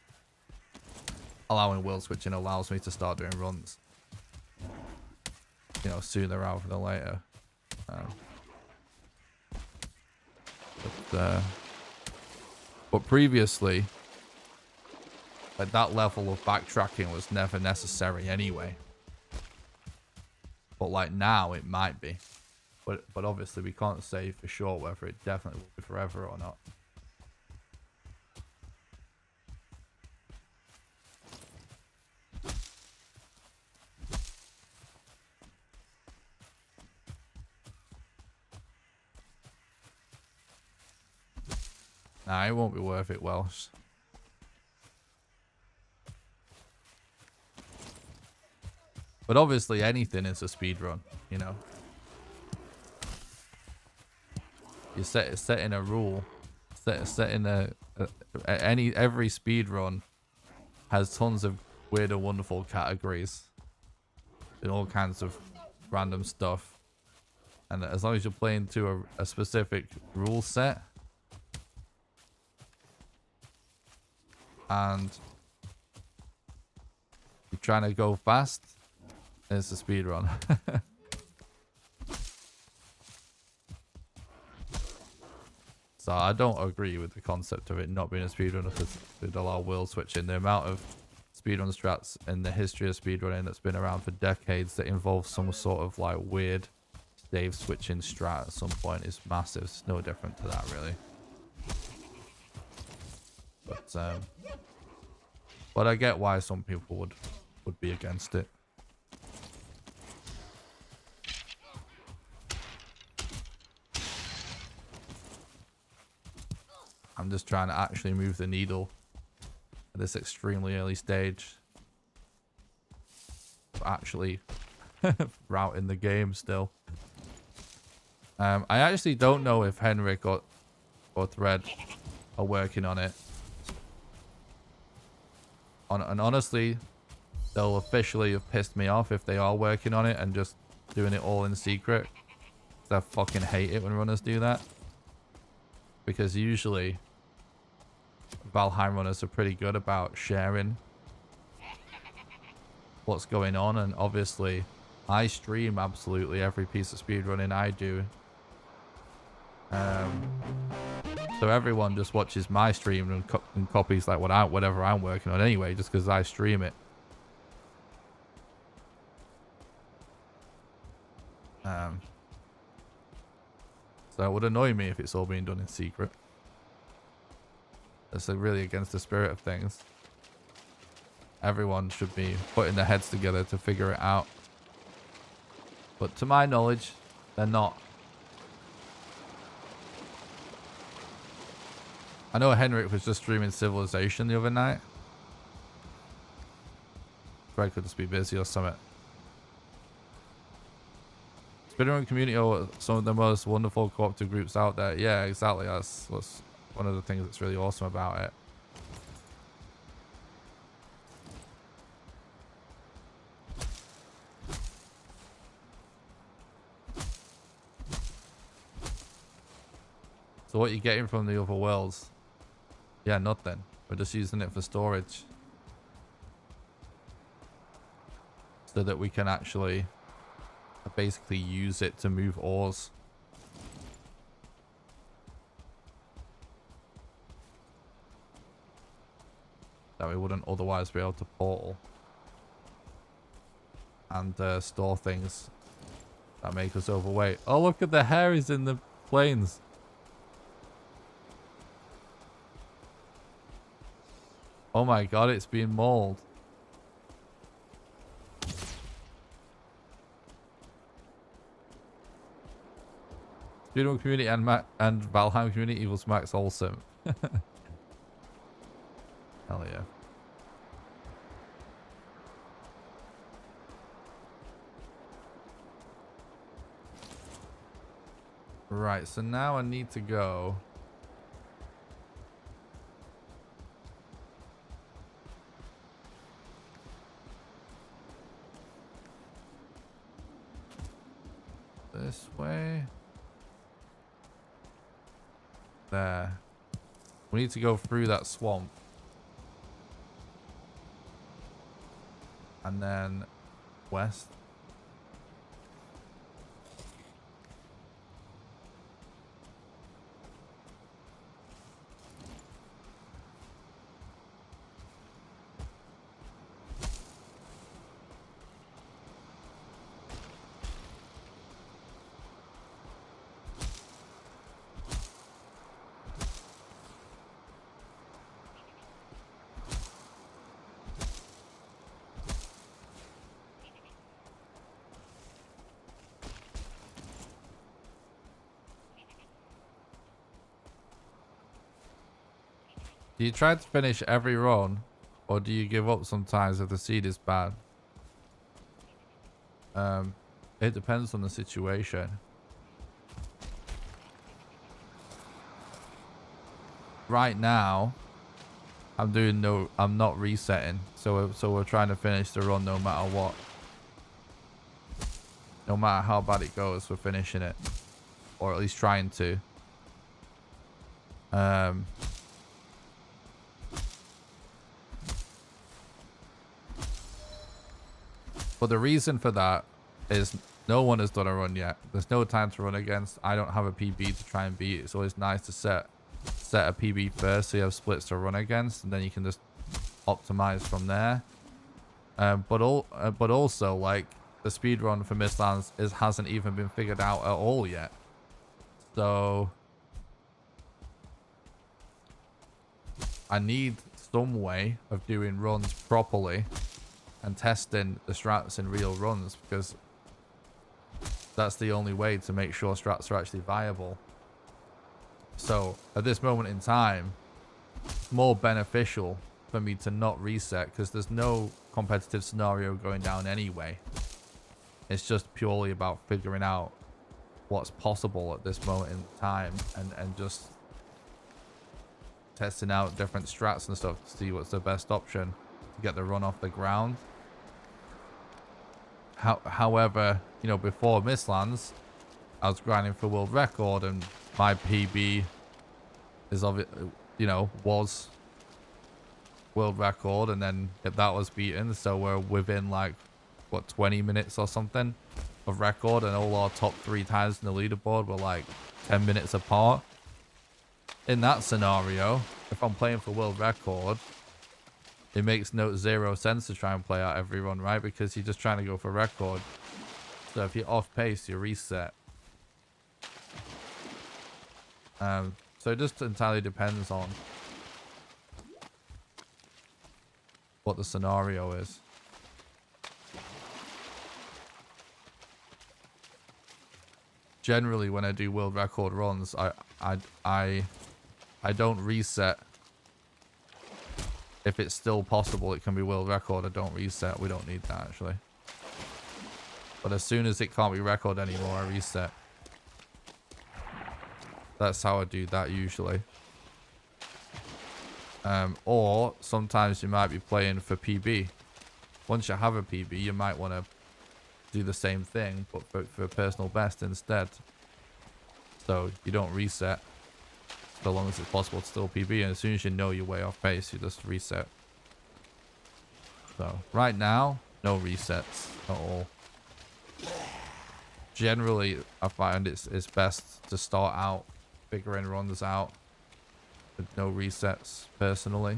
allowing world switching allows me to start doing runs, you know, sooner rather than later. But previously, like, that level of backtracking was never necessary anyway. But like now it might be. But obviously we can't say for sure whether it definitely will be forever or not. Nah, it won't be worth it, Welsh. But obviously anything is a speed run, you know. You're setting a rule. Setting every speed run has tons of weird and wonderful categories. And all kinds of random stuff. And as long as you're playing to a specific rule set. And you're trying to go fast, it's a speed run. So I don't agree with the concept of it not being a speedrun because it'd allow world switching. The amount of speedrun strats in the history of speedrunning that's been around for decades that involves some sort of like weird save switching strat at some point is massive. It's no different to that really. But I get why some people would be against it. I'm just trying to actually move the needle at this extremely early stage. Actually routing the game still. I actually don't know if Henrik or Thread are working on it. And honestly, they'll officially have pissed me off if they are working on it and just doing it all in secret. I fucking hate it when runners do that. Because usually Valheim runners are pretty good about sharing what's going on, and obviously I stream absolutely every piece of speedrunning I do. So everyone just watches my stream and copies like whatever I'm working on anyway, just because I stream it. So it would annoy me if it's all being done in secret. That's really against the spirit of things. Everyone should be putting their heads together to figure it out. But to my knowledge, they're not. I know Henrik was just streaming Civilization the other night. Fred could just be busy or something. Speedrun community are some of the most wonderful cooperative groups out there. Yeah, exactly. That's one of the things that's really awesome about it. So what are you getting from the other worlds? Yeah, nothing. We're just using it for storage. So that we can actually basically use it to move ores. That we wouldn't otherwise be able to portal. And store things that make us overweight. Oh, look at the hair is in the plains. Oh my god, it's being mauled. Speedrun community and Valheim community equals max awesome. Hell yeah. Right, so now I need to go. This way. There. We need to go through that swamp. And then west. Do you try to finish every run, or do you give up sometimes if the seed is bad? It depends on the situation. Right now, I'm not resetting, so we're trying to finish the run no matter what. No matter how bad it goes, we're finishing it, or at least trying to. But the reason for that is no one has done a run yet. There's no time to run against. I don't have a PB to try and beat. It's always nice to set a PB first so you have splits to run against, and then you can just optimize from there. But also, like, the speedrun for Mistlands hasn't even been figured out at all yet. So I need some way of doing runs properly and testing the strats in real runs, because that's the only way to make sure strats are actually viable. So at this moment in time, it's more beneficial for me to not reset, because there's no competitive scenario going down anyway. It's just purely about figuring out what's possible at this moment in time, and just testing out different strats and stuff to see what's the best option to get the run off the ground. However, you know, before Mistlands, I was grinding for world record, and my PB is was world record, and then that was beaten. So we're within like what 20 minutes or something of record, and all our top 3 times in the leaderboard were like 10 minutes apart. In that scenario, if I'm playing for world record, it makes zero sense to try and play out every run, right? Because you're just trying to go for record. So if you're off pace, you reset. So it just entirely depends on what the scenario is. Generally, when I do world record runs, I don't reset. If it's still possible, it can be world record. I don't reset. We don't need that, actually. But as soon as it can't be record anymore, I reset. That's how I do that usually. Or sometimes you might be playing for PB. Once you have a PB, you might want to do the same thing, but for personal best instead. So you don't reset, so long as it's possible to still PB, and as soon as you know you're way off pace, you just reset. So right now, no resets at all. Generally, I find it's best to start out figuring runs out with no resets personally.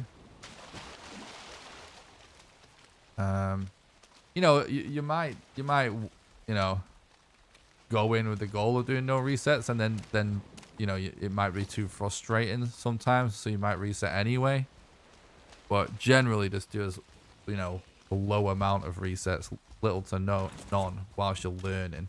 You know, you might you know, go in with the goal of doing no resets, and then you know, it might be too frustrating sometimes, so you might reset anyway. But generally, just do as, you know, a low amount of resets, little to none, whilst you're learning.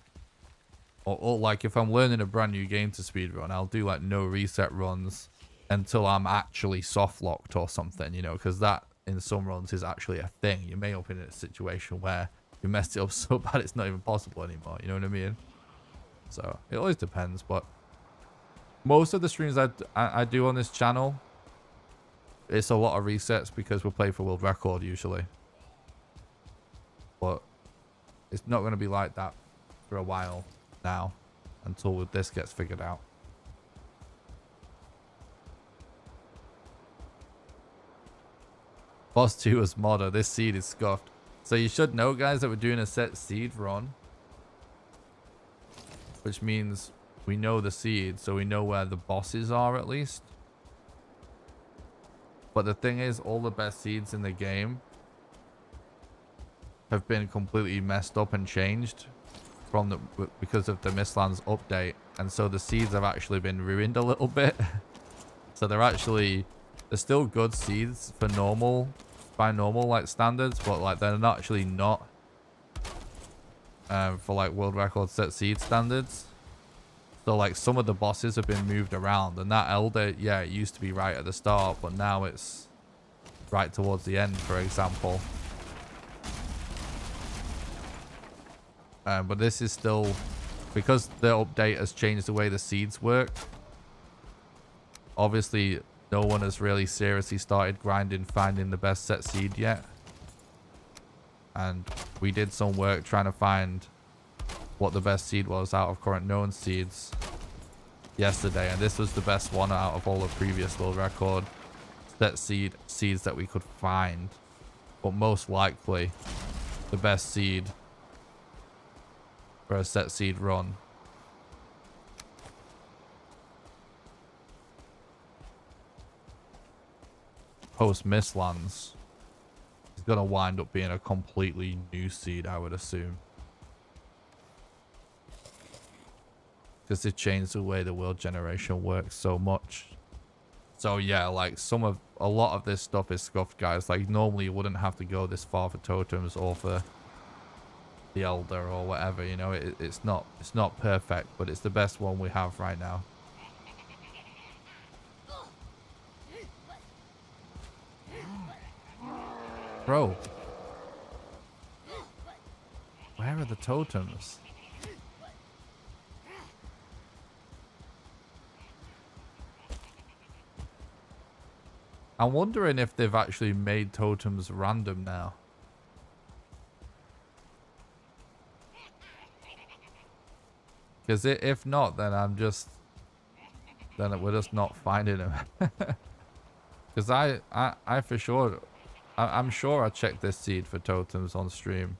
Or like if I'm learning a brand new game to speedrun, I'll do like no reset runs until I'm actually soft locked or something, you know, because that in some runs is actually a thing. You may open in a situation where you messed it up so bad it's not even possible anymore, you know what I mean? So it always depends, but most of the streams I do on this channel, it's a lot of resets because we'll play for world record usually. But it's not going to be like that for a while now, until this gets figured out. Boss 2 was modder. This seed is scuffed. So you should know, guys, that we're doing a set seed run, which means we know the seed, so we know where the bosses are at least. But the thing is, all the best seeds in the game have been completely messed up and changed because of the Mistlands update, and so the seeds have actually been ruined a little bit. So they're still good seeds for by normal like standards, but like they're not actually for like world record set seed standards. So like some of the bosses have been moved around, and that elder, yeah, it used to be right at the start, but now it's right towards the end, for example. But this is still, because the update has changed the way the seeds work. Obviously, no one has really seriously started grinding, finding the best set seed yet. And we did some work trying to find what the best seed was out of current known seeds yesterday, and this was the best one out of all the previous world record set seeds that we could find. But most likely the best seed for a set seed run. Post Mistlands is gonna wind up being a completely new seed, I would assume. Because they changed the way the world generation works so much. So yeah, like a lot of this stuff is scuffed, guys. Like normally you wouldn't have to go this far for totems or for the elder or whatever, you know. It's not perfect, but it's the best one we have right now. Bro, where are the totems? I'm wondering if they've actually made totems random now. Because if not, then we're just not finding them. Because I for sure, I'm sure I checked this seed for totems on stream.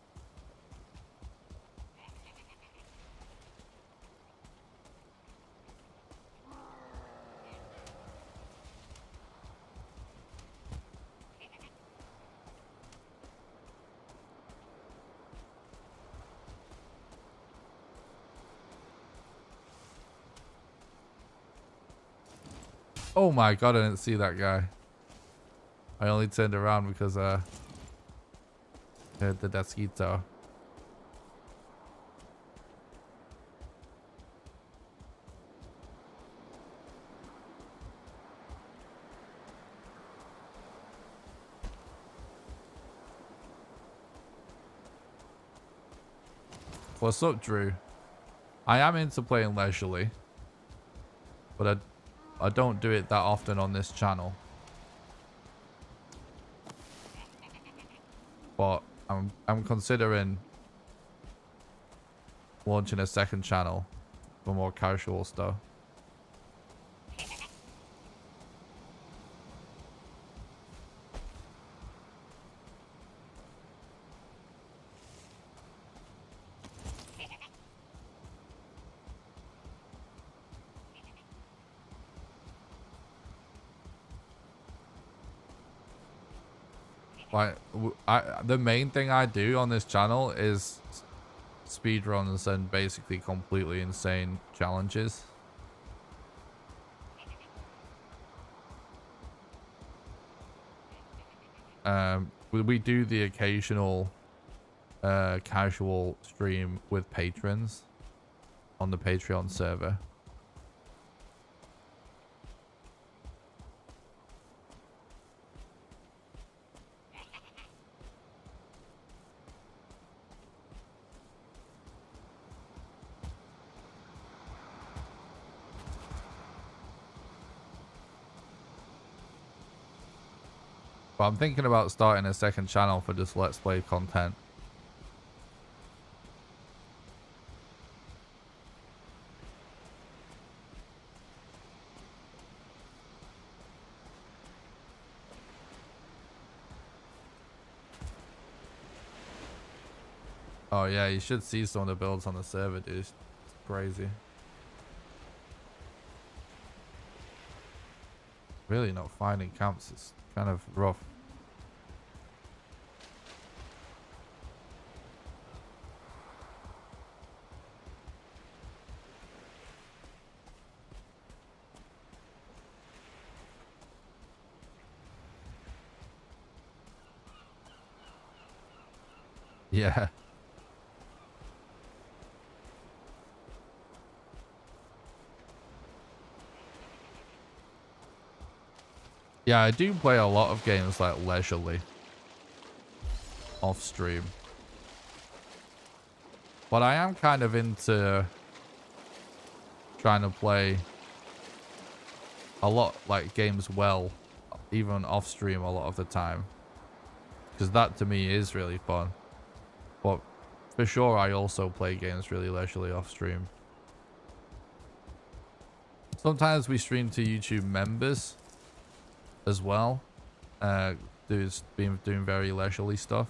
Oh my god, I didn't see that guy. I only turned around because I heard the Desquito. What's up, Drew? I am into playing leisurely, but I don't do it that often on this channel. But I'm considering launching a second channel for more casual stuff. Like, the main thing I do on this channel is speedruns and basically completely insane challenges. We do the occasional casual stream with patrons on the Patreon server. But I'm thinking about starting a second channel for just Let's Play content. Oh yeah, you should see some of the builds on the server, dude. It's crazy. Really not finding camps. It's kind of rough. Yeah. Yeah, I do play a lot of games like leisurely off stream. But I am kind of into trying to play a lot like games well, even off stream a lot of the time. Because that to me is really fun. But for sure, I also play games really leisurely off stream. Sometimes we stream to YouTube members as well. Who's been doing very leisurely stuff.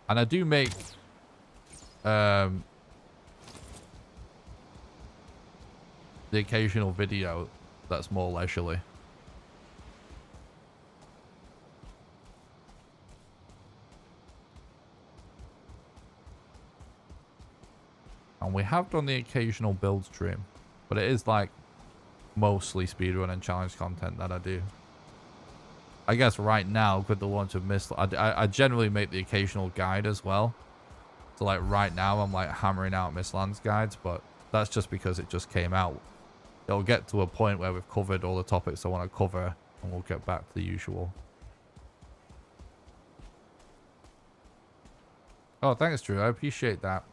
And I do make the occasional video that's more leisurely. And we have done the occasional build stream, but it is like mostly speedrun and challenge content that I do. I guess right now with the launch of Mistlands, I generally make the occasional guide as well. So like right now I'm like hammering out Mistlands guides, but that's just because it just came out. It'll get to a point where we've covered all the topics I want to cover and we'll get back to the usual. Oh, thanks, Drew. I appreciate that.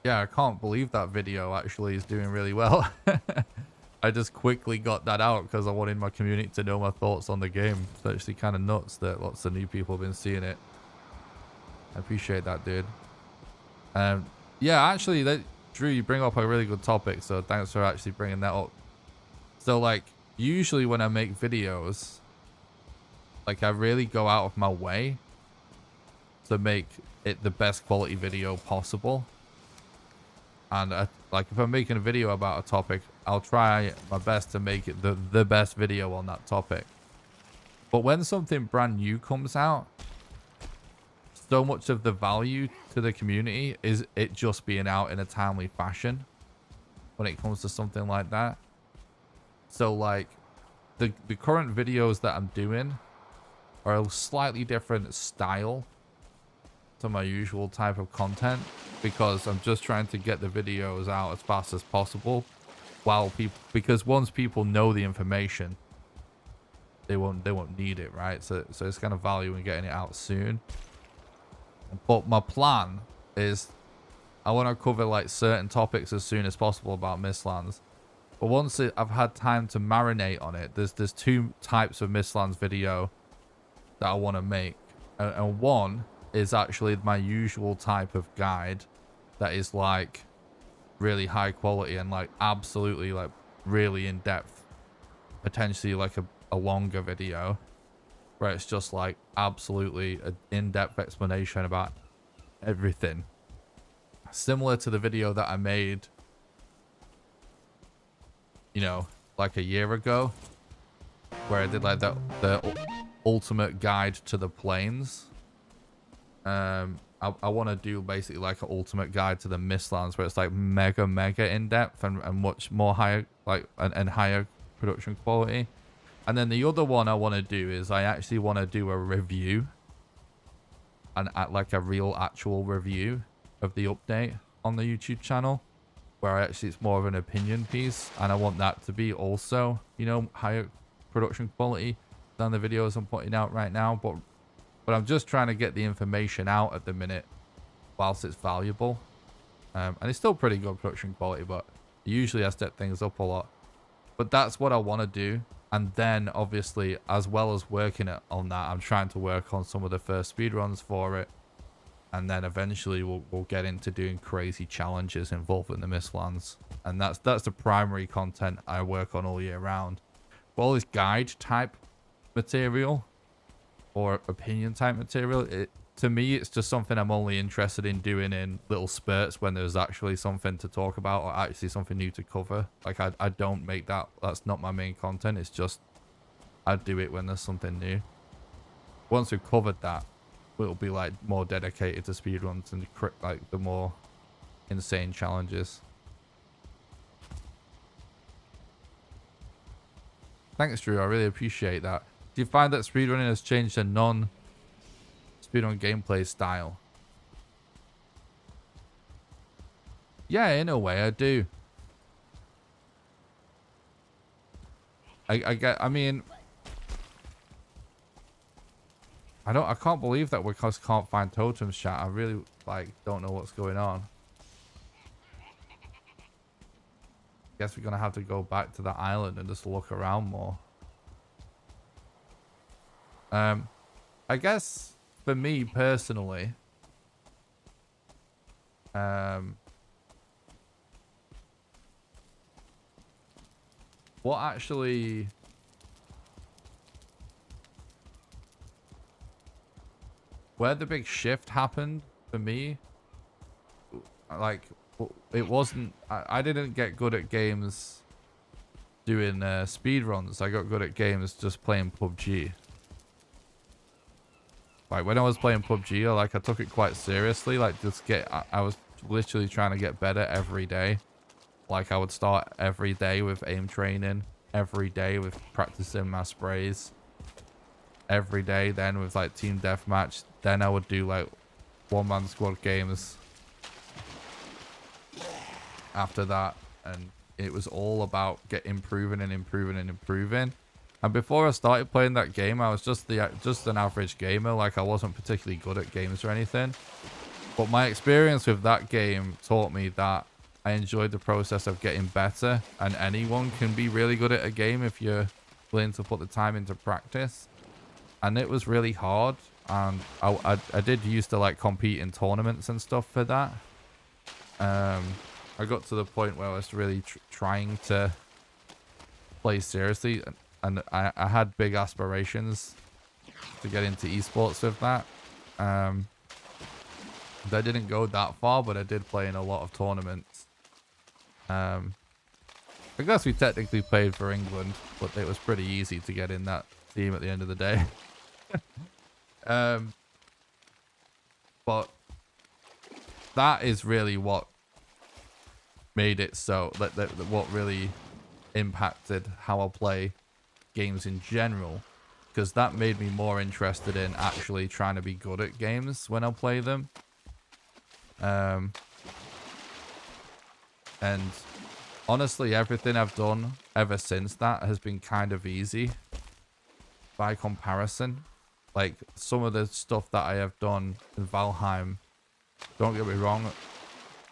Yeah, I can't believe that video actually is doing really well. I just quickly got that out because I wanted my community to know my thoughts on the game. It's actually kind of nuts that lots of new people have been seeing it. I appreciate that, dude. Yeah, actually, Drew, you bring up a really good topic, so thanks for actually bringing that up. So, like, usually when I make videos, like, I really go out of my way to make it the best quality video possible. And like if I'm making a video about a topic, I'll try my best to make it the best video on that topic. But when something brand new comes out, so much of the value to the community is it just being out in a timely fashion when it comes to something like that. So like the current videos that I'm doing are a slightly different style to my usual type of content because I'm just trying to get the videos out as fast as possible because once people know the information, they won't need it, right? So it's kind of value in getting it out soon. But my plan is I want to cover like certain topics as soon as possible about Mistlands. But once I've had time to marinate on it, there's two types of Mistlands video that I want to make, and one is actually my usual type of guide that is like really high quality and like absolutely like really in depth, potentially like a longer video where it's just like absolutely an in-depth explanation about everything, similar to the video that I made, you know, like a year ago where I did like the ultimate guide to the plains. I want to do basically like an ultimate guide to the Mistlands where it's like mega in depth and much more higher like and higher production quality. And then the other one I want to do is I actually want to do a review and like a real actual review of the update on the YouTube channel where actually it's more of an opinion piece, and I want that to be also, you know, higher production quality than the videos I'm putting out right now. But I'm just trying to get the information out at the minute whilst it's valuable. And it's still pretty good production quality, but usually I step things up a lot. But that's what I want to do. And then obviously, as well as working on that, I'm trying to work on some of the first speedruns for it. And then eventually we'll get into doing crazy challenges involving the Mistlands. And that's the primary content I work on all year round. But all this guide type material or opinion type material, to me it's just something I'm only interested in doing in little spurts when there's actually something to talk about or actually something new to cover. Like I don't make that's not my main content. It's just I do it when there's something new. Once we've covered that, it'll be like more dedicated to speedruns and like the more insane challenges. Thanks, Drew. I really appreciate that. Do you find that speedrunning has changed a non-speedrun gameplay style? Yeah, in a way, I do. I mean, I can't believe that we just can't find totems, chat. I really, like, don't know what's going on. Guess we're gonna have to go back to the island and just look around more. I guess for me personally, what actually where the big shift happened for me, like, it wasn't, I didn't get good at games doing speed runs. I got good at games just playing PUBG. Like, when I was playing PUBG, like, I took it quite seriously. Like, I was literally trying to get better every day. Like, I would start every day with aim training, every day with practicing my sprays, every day then with, like, team deathmatch. Then I would do, like, one-man squad games after that. And it was all about improving and improving and improving. And before I started playing that game, I was just an average gamer. Like, I wasn't particularly good at games or anything. But my experience with that game taught me that I enjoyed the process of getting better. And anyone can be really good at a game if you're willing to put the time into practice. And it was really hard. And I did used to, like, compete in tournaments and stuff for that. I got to the point where I was really trying to play seriously. And I had big aspirations to get into esports with that. I didn't go that far, but I did play in a lot of tournaments. I guess we technically played for England, but it was pretty easy to get in that team at the end of the day. But that is really what made it so, what really impacted how I play games in general, because that made me more interested in actually trying to be good at games when I play them. And honestly, everything I've done ever since that has been kind of easy by comparison. Like, some of the stuff that I have done in Valheim, don't get me wrong,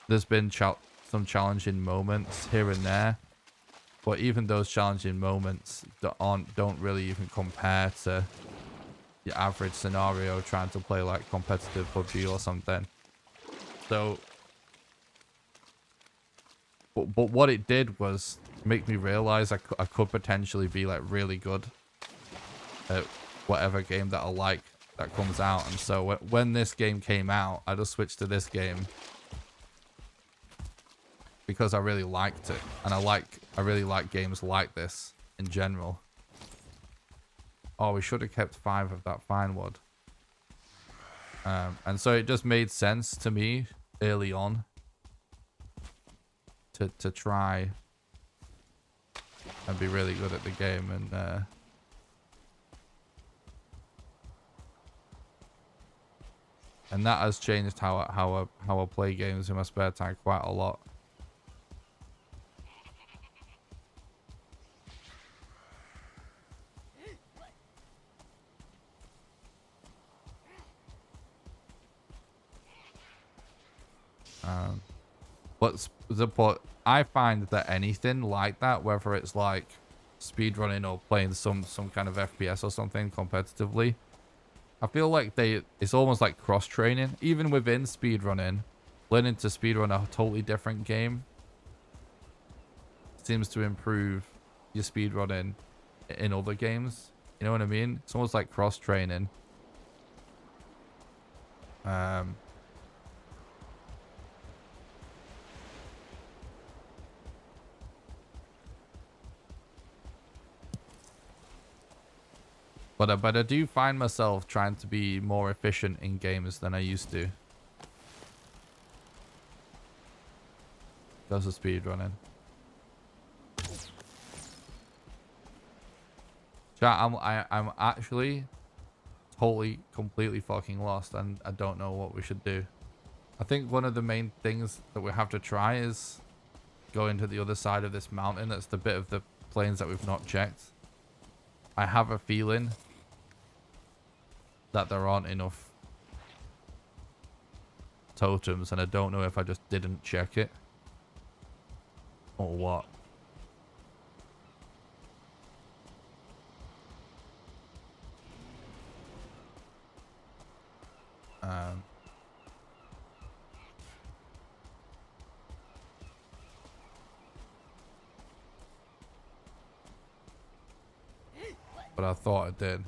there's been some challenging moments here and there. But even those challenging moments don't really even compare to your average scenario trying to play, like, competitive PUBG or something. So, but what it did was make me realize I could potentially be, like, really good at whatever game that I like that comes out. And so when this game came out, I just switched to this game because I really liked it, and I really like games like this in general. Oh, we should have kept 5 of that fine wood. And so it just made sense to me early on to try and be really good at the game. And that has changed how I play games in my spare time quite a lot. But I find that anything like that, whether it's like speedrunning or playing some kind of FPS or something competitively, I feel like it's almost like cross training. Even within speedrunning, learning to speedrun a totally different game seems to improve your speedrunning in other games. You know what I mean? It's almost like cross training. But I do find myself trying to be more efficient in games than I used to. Because of speedrunning. Chat, I'm actually totally, completely fucking lost, and I don't know what we should do. I think one of the main things that we have to try is go into the other side of this mountain. That's the bit of the plains that we've not checked. I have a feeling that there aren't enough totems, and I don't know if I just didn't check it or what. But I thought I did.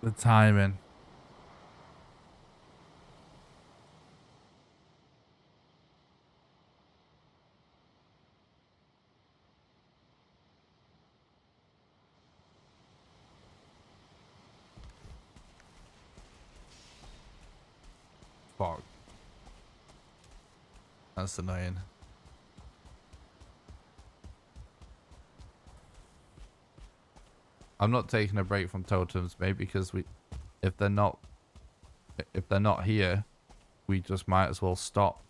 The timing. Fuck. That's annoying. I'm not taking a break from totems, mate, because if they're not here, we just might as well stop,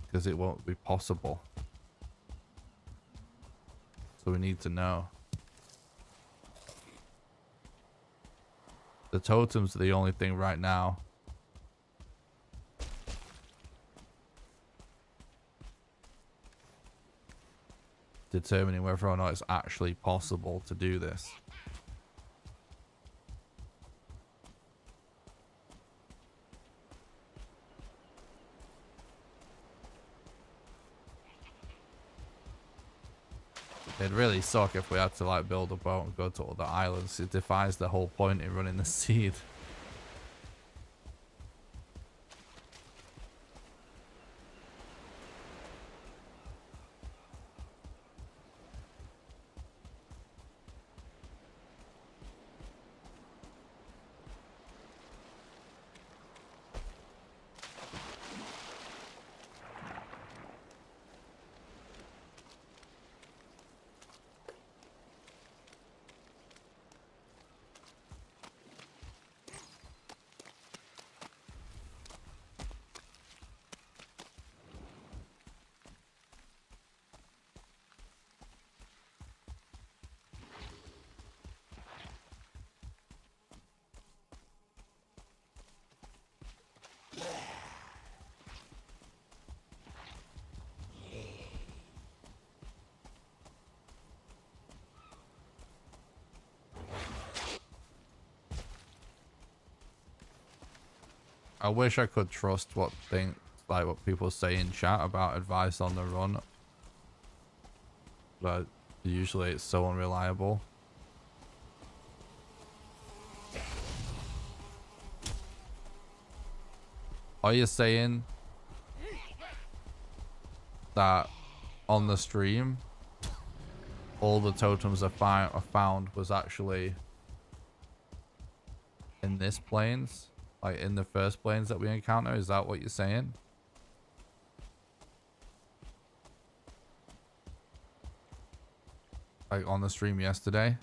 because it won't be possible. So we need to know. The totems are the only thing right now. Determining whether or not it's actually possible to do this. It'd really suck if we had to like build a boat and go to other islands. It defies the whole point in running the seed. I wish I could trust what people say in chat about advice on the run, but usually it's so unreliable. Are you saying that on the stream all the totems I found was actually in this plains? Like in the first plains that we encounter? Is that what you're saying? Like on the stream yesterday?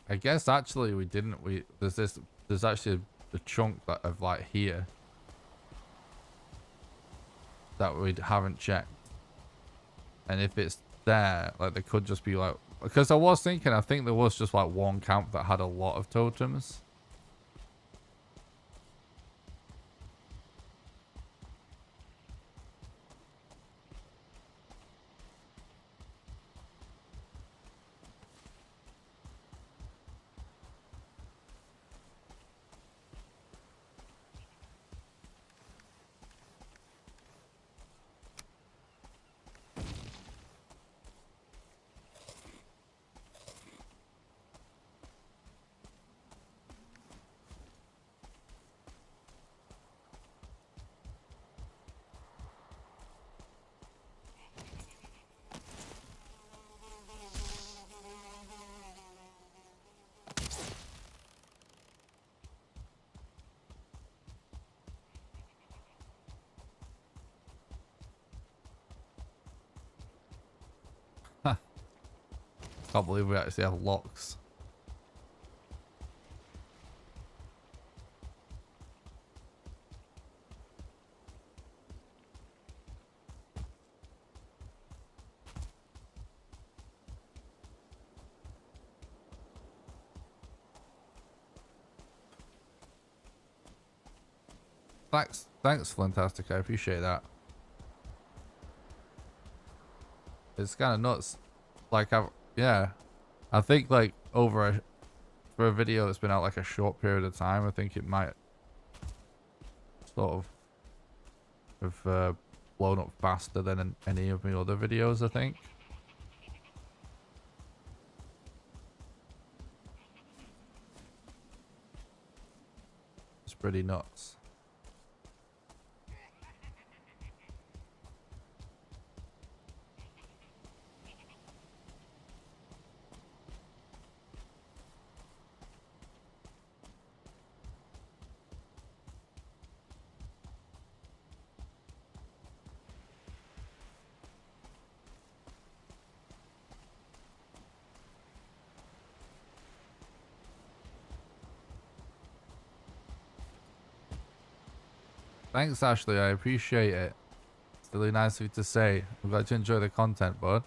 I guess actually we didn't. There's actually a chunk of like here that we haven't checked. And if it's there, like there could just be like, because I was thinking, I think there was just like one camp that had a lot of totems. Can't believe we actually have locks. Thanks, Fantastic. I appreciate that. It's kind of nuts. Like, yeah, I think like for a video that's been out like a short period of time, I think it might sort of have blown up faster than any of my other videos, I think. It's pretty nuts. Thanks, Ashley. I appreciate it. It's really nice of you to say. I'm glad you enjoy the content, bud.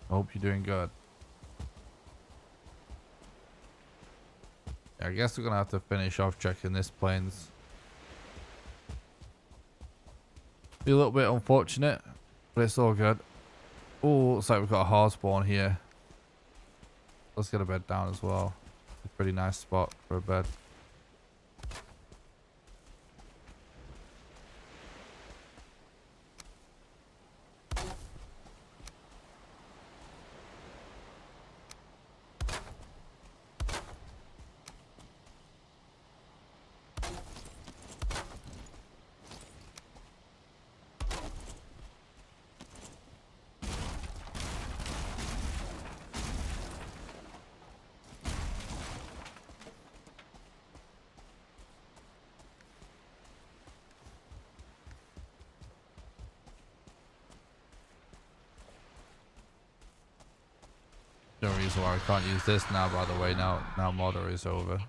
I hope you're doing good. Yeah, I guess we're gonna have to finish off checking this plains. Be a little bit unfortunate, but it's all good. Oh, looks like we've got a hard spawn here. Let's get a bed down as well. It's a pretty nice spot for a bed. No reason why I can't use this now, by the way. Now modder is over.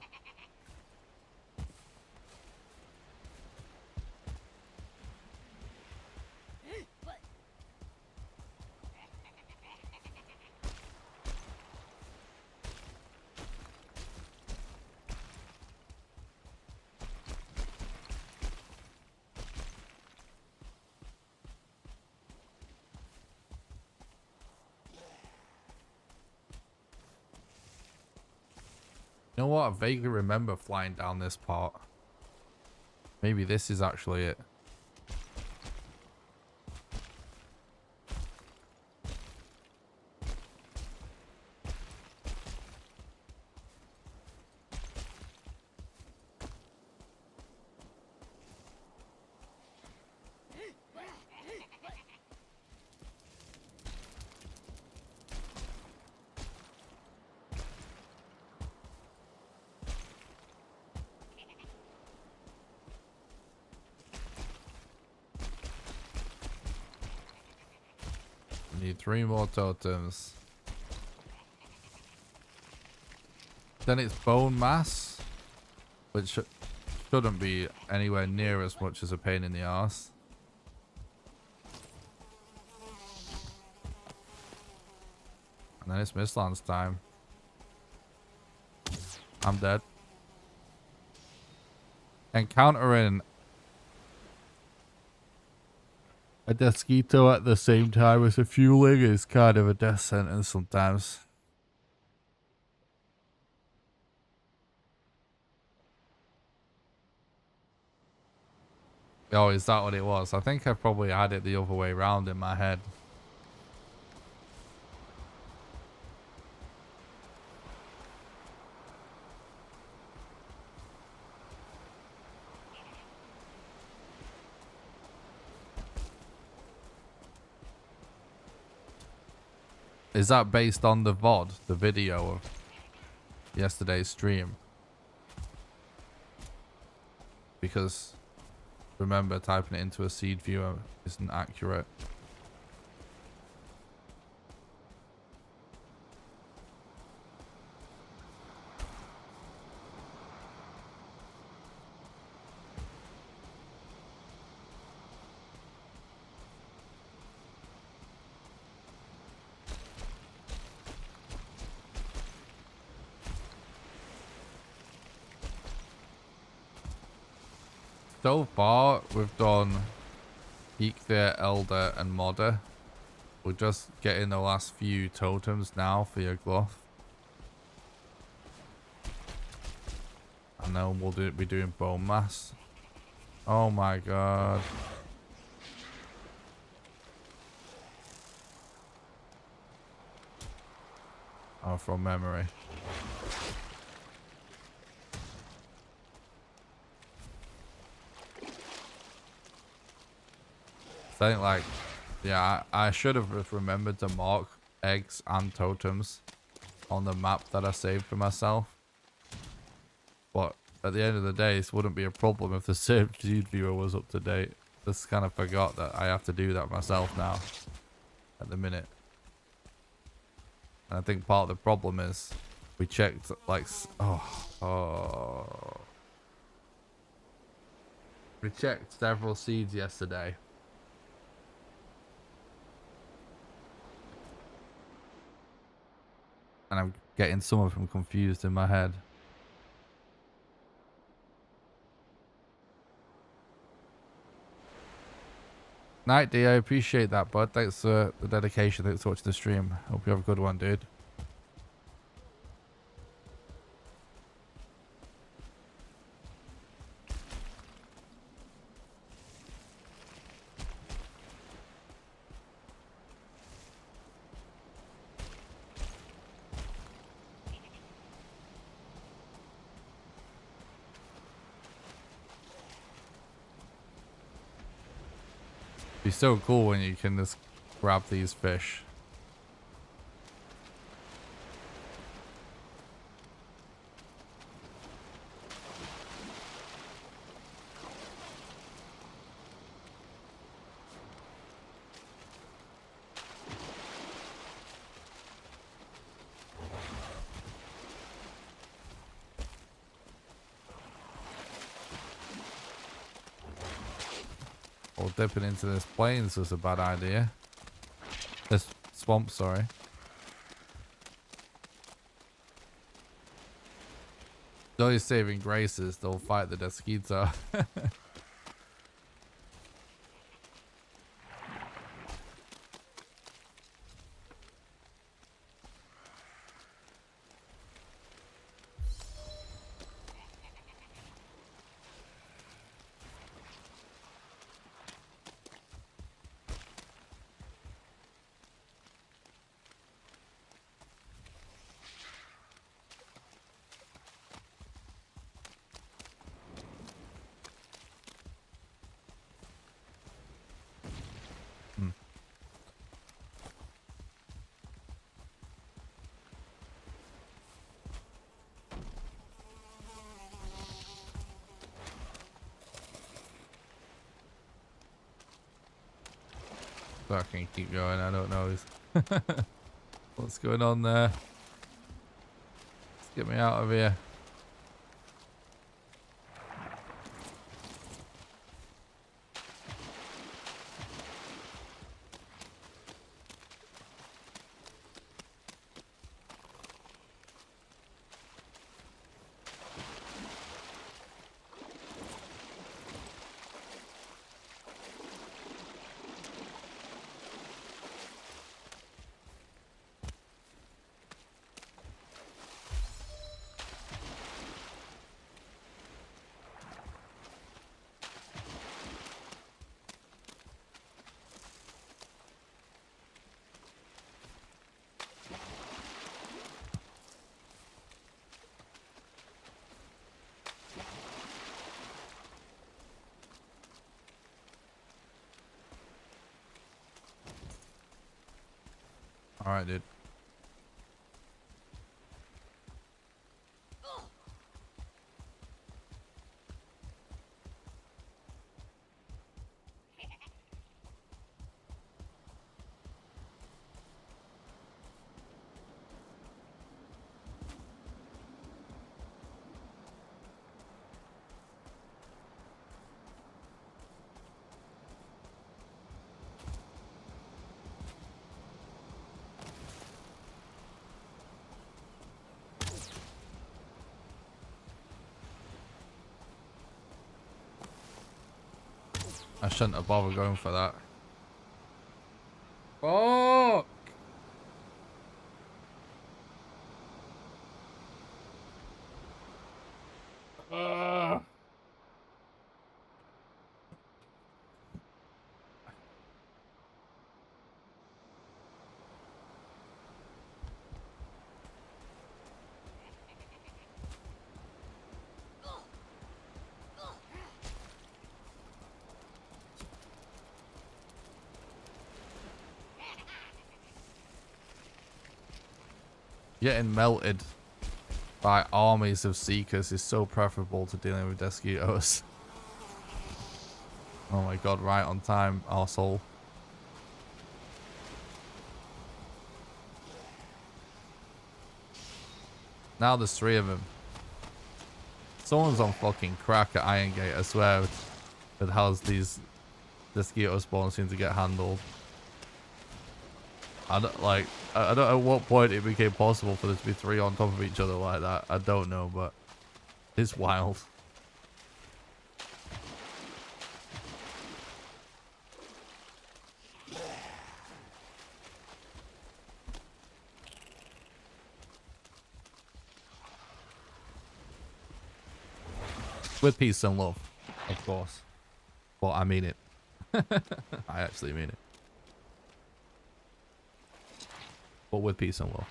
You know what? I vaguely remember flying down this part. Maybe this is actually it. Need 3 more totems. Then it's bone mass, which shouldn't be anywhere near as much as a pain in the arse. And then it's Mistlands time. I'm dead. Encountering a Desquito at the same time as a fueling is kind of a death sentence sometimes. Oh, is that what it was? I think I probably had it the other way around in my head. Is that based on the VOD, the video of yesterday's stream? Because remember, typing it into a seed viewer isn't accurate. So far, we've done Geek Elder, and Modder. We're just getting the last few totems now for your glove. And then we'll be doing bone mass. Oh my god. Oh, from memory. I think, like, yeah, I should have remembered to mark eggs and totems on the map that I saved for myself. But at the end of the day, this wouldn't be a problem if the saved feed viewer was up to date. Just kind of forgot that I have to do that myself now at the minute. And I think part of the problem is we checked, like, we checked several seeds yesterday. And I'm getting some of them confused in my head. Night D, I appreciate that, bud. Thanks for the dedication. Thanks for watching the stream. Hope you have a good one, dude. Be so cool when you can just grab these fish. Or dipping into this plains was a bad idea. This swamp, sorry. Those saving graces, they'll fight the Desquito. I can keep going, I don't know what's going on there. Let's get me out of here. All right, dude. I shouldn't have bothered going for that. Oh! Getting melted by armies of seekers is so preferable to dealing with mosquitoes. Oh my god, right on time, arsehole. Now there's 3 of them. Someone's on fucking crack at Iron Gate, I swear, with how these mosquito spawns seem to get handled. I don't know at what point it became possible for there to be 3 on top of each other like that. I don't know, but it's wild. With peace and love, of course. But I mean it. I actually mean it. But with peace and love.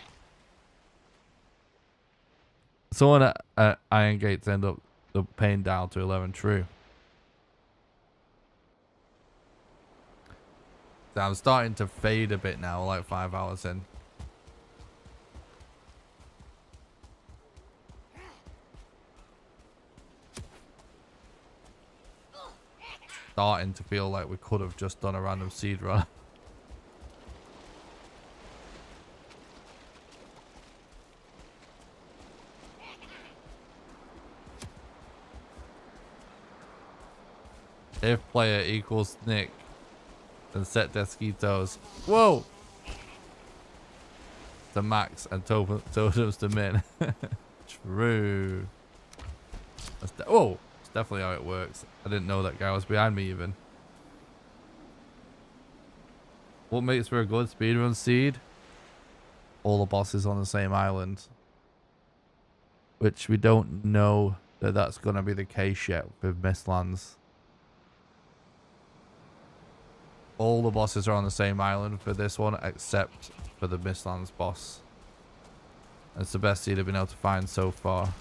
Someone at Iron Gates end up paying down to 11 true. So I'm starting to fade a bit now, like 5 hours in. Starting to feel like we could have just done a random seed run. If player equals Nick, then set mosquitoes. Whoa! To max and totems to min. True. Oh! Definitely how it works. I didn't know that guy was behind me even. What makes for a good speedrun seed? All the bosses on the same island. Which we don't know that that's going to be the case yet with Mistlands. All the bosses are on the same island for this one except for the Mistlands boss. That's the best seed I've been able to find so far.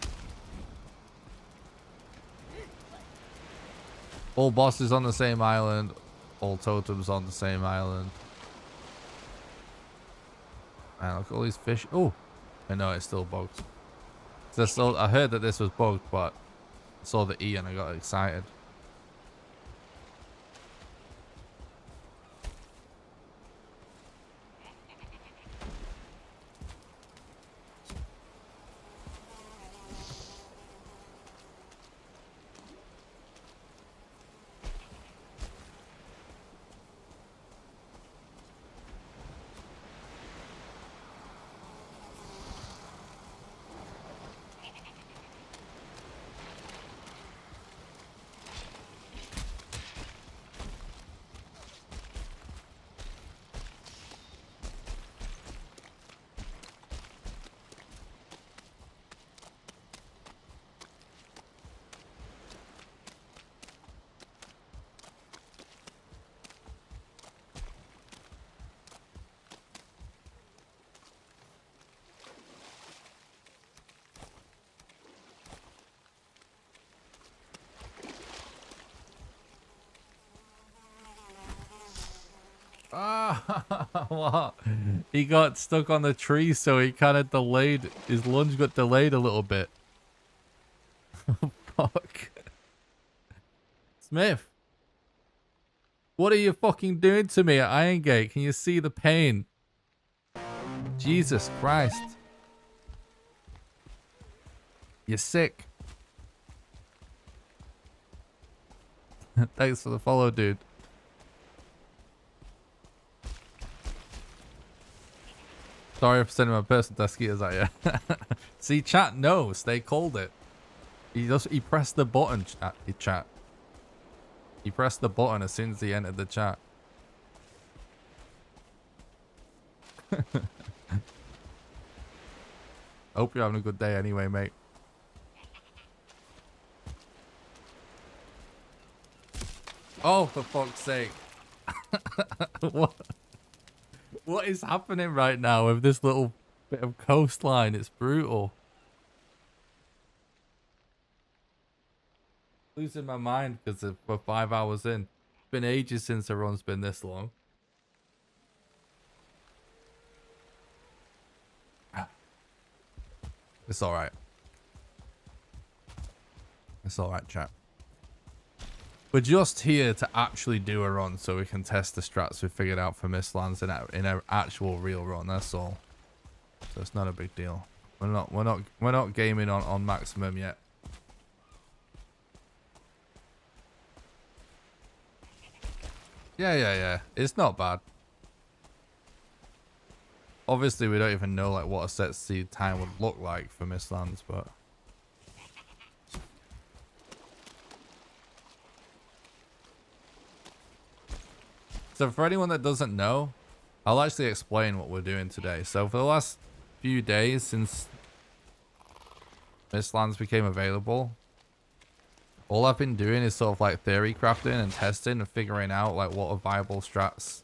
All bosses on the same island. All totems on the same island. Man, look at all these fish. Oh, I know it's still bugged. I heard that this was bugged, but I saw the E and I got excited. Ah, what? He got stuck on the tree, so he kind of delayed. His lunge got delayed a little bit. Fuck. Smith. What are you fucking doing to me at Iron Gate? Can you see the pain? Jesus Christ. You're sick. Thanks for the follow, dude. Sorry for sending my personal mosquitoes at you. See, chat knows. They called it. He pressed the button, chat. He pressed the button as soon as he entered the chat. Hope you're having a good day anyway, mate. Oh, for fuck's sake. What is happening right now with this little bit of coastline? It's brutal. Losing my mind because we're 5 hours in. It's been ages since a run's been this long. It's alright. It's alright, chat. We're just here to actually do a run so we can test the strats we figured out for Mistlands in an actual real run, that's all. So it's not a big deal. We're not gaming on maximum yet. Yeah. It's not bad. Obviously, we don't even know like what a set seed time would look like for Mistlands, but so for anyone that doesn't know, I'll actually explain what we're doing today. So for the last few days since Mistlands became available, all I've been doing is sort of like theory crafting and testing and figuring out like what are viable strats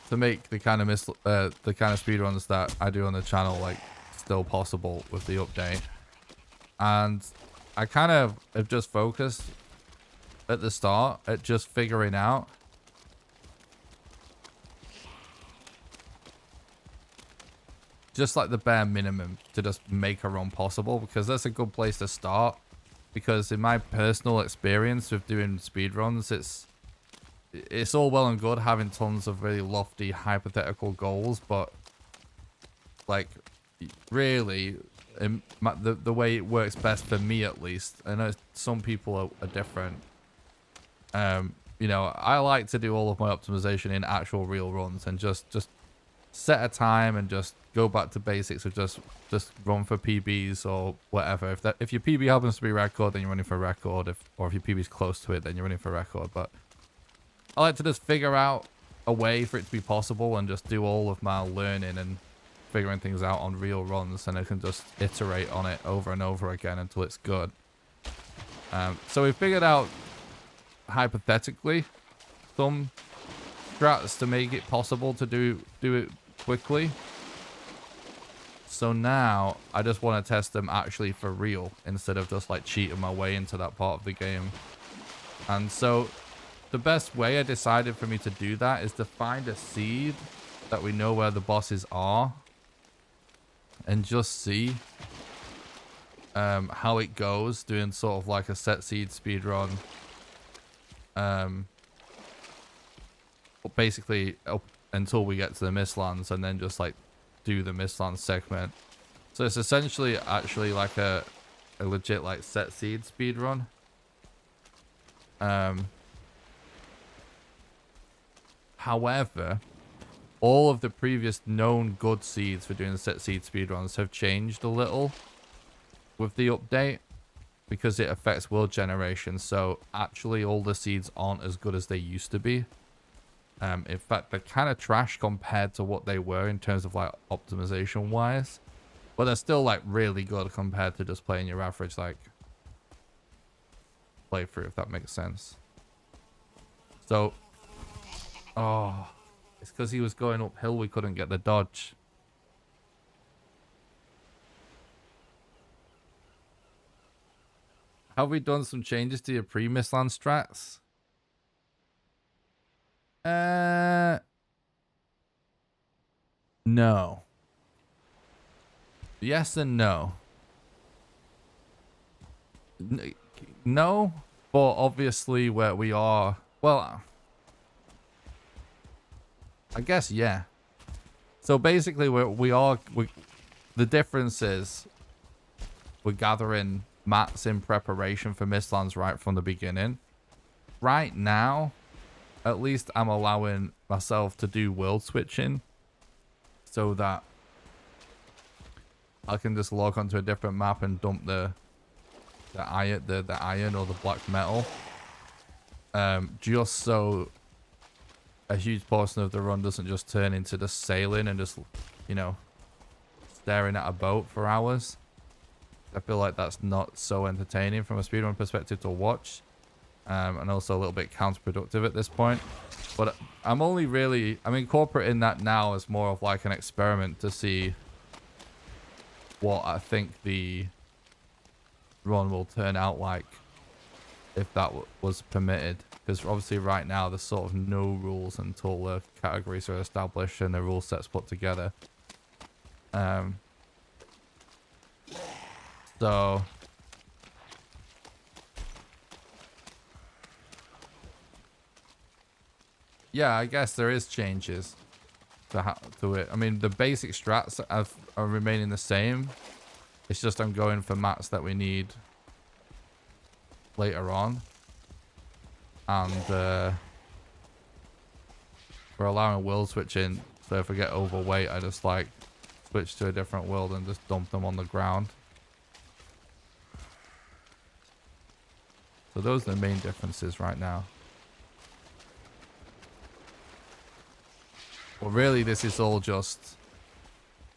to make the kind of speedruns that I do on the channel like still possible with the update. And I kind of have just focused at the start at just figuring out just like the bare minimum to just make a run possible, because that's a good place to start. Because in my personal experience with doing speedruns, it's all well and good having tons of really lofty hypothetical goals, but like really the way it works best for me, at least, I know some people are different. You know, I like to do all of my optimization in actual real runs and just set a time and just go back to basics of just run for PBs or whatever. If your PB happens to be record, then you're running for record. Or if your PB is close to it, then you're running for record. But I like to just figure out a way for it to be possible and just do all of my learning and figuring things out on real runs, and I can just iterate on it over and over again until it's good. So we figured out hypothetically some strats to make it possible to do it quickly. So now I just want to test them actually for real instead of just like cheating my way into that part of the game. And so the best way I decided for me to do that is to find a seed that we know where the bosses are and just see how it goes doing sort of like a set seed speed run. Basically up until we get to the Mistlands, and then just like do the Mistlands segment. So it's essentially actually like a legit like set seed speed run. However, all of the previous known good seeds for doing the set seed speedruns have changed a little with the update because it affects world generation. So actually all the seeds aren't as good as they used to be. In fact, they're kind of trash compared to what they were in terms of like optimization wise, but they're still like really good compared to just playing your average like playthrough, if that makes sense. So, oh, it's because he was going uphill we couldn't get the dodge. Have we done some changes to your pre-Mistlands strats? No. Yes and no. No, but obviously where we are, well, I guess yeah. So basically the difference is we're gathering mats in preparation for Mistlands right from the beginning. Right now, at least I'm allowing myself to do world switching so that I can just log onto a different map and dump the iron or the black metal just so a huge portion of the run doesn't just turn into just sailing and just, you know, staring at a boat for hours. I feel like that's not so entertaining from a speedrun perspective to watch, and also a little bit counterproductive at this point. But I'm incorporating that now as more of like an experiment to see what I think the run will turn out like if that was permitted. Because obviously right now there's sort of no rules until the categories are established and the rule set's put together. So yeah, I guess there is changes to it. I mean, the basic strats are remaining the same. It's just I'm going for mats that we need later on. And we're allowing world switching. So if I get overweight, I just like switch to a different world and just dump them on the ground. So those are the main differences right now. Well, really, this is all just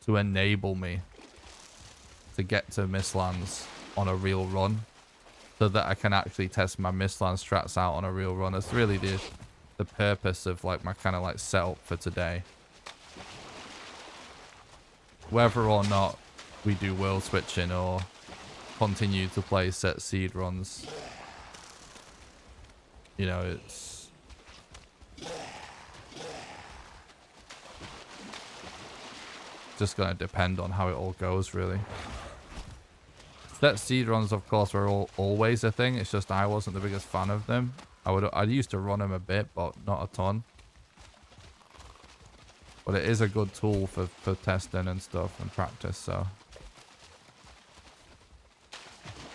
to enable me to get to Mistlands on a real run, so that I can actually test my Mistlands strats out on a real run. It's really the purpose of like my kind of like setup for today. Whether or not we do world switching or continue to play set seed runs, you know, it's just going to depend on how it all goes, really. Set seed runs, of course, were always a thing. It's just I wasn't the biggest fan of them. I used to run them a bit, but not a ton. But it is a good tool for testing and stuff and practice. So,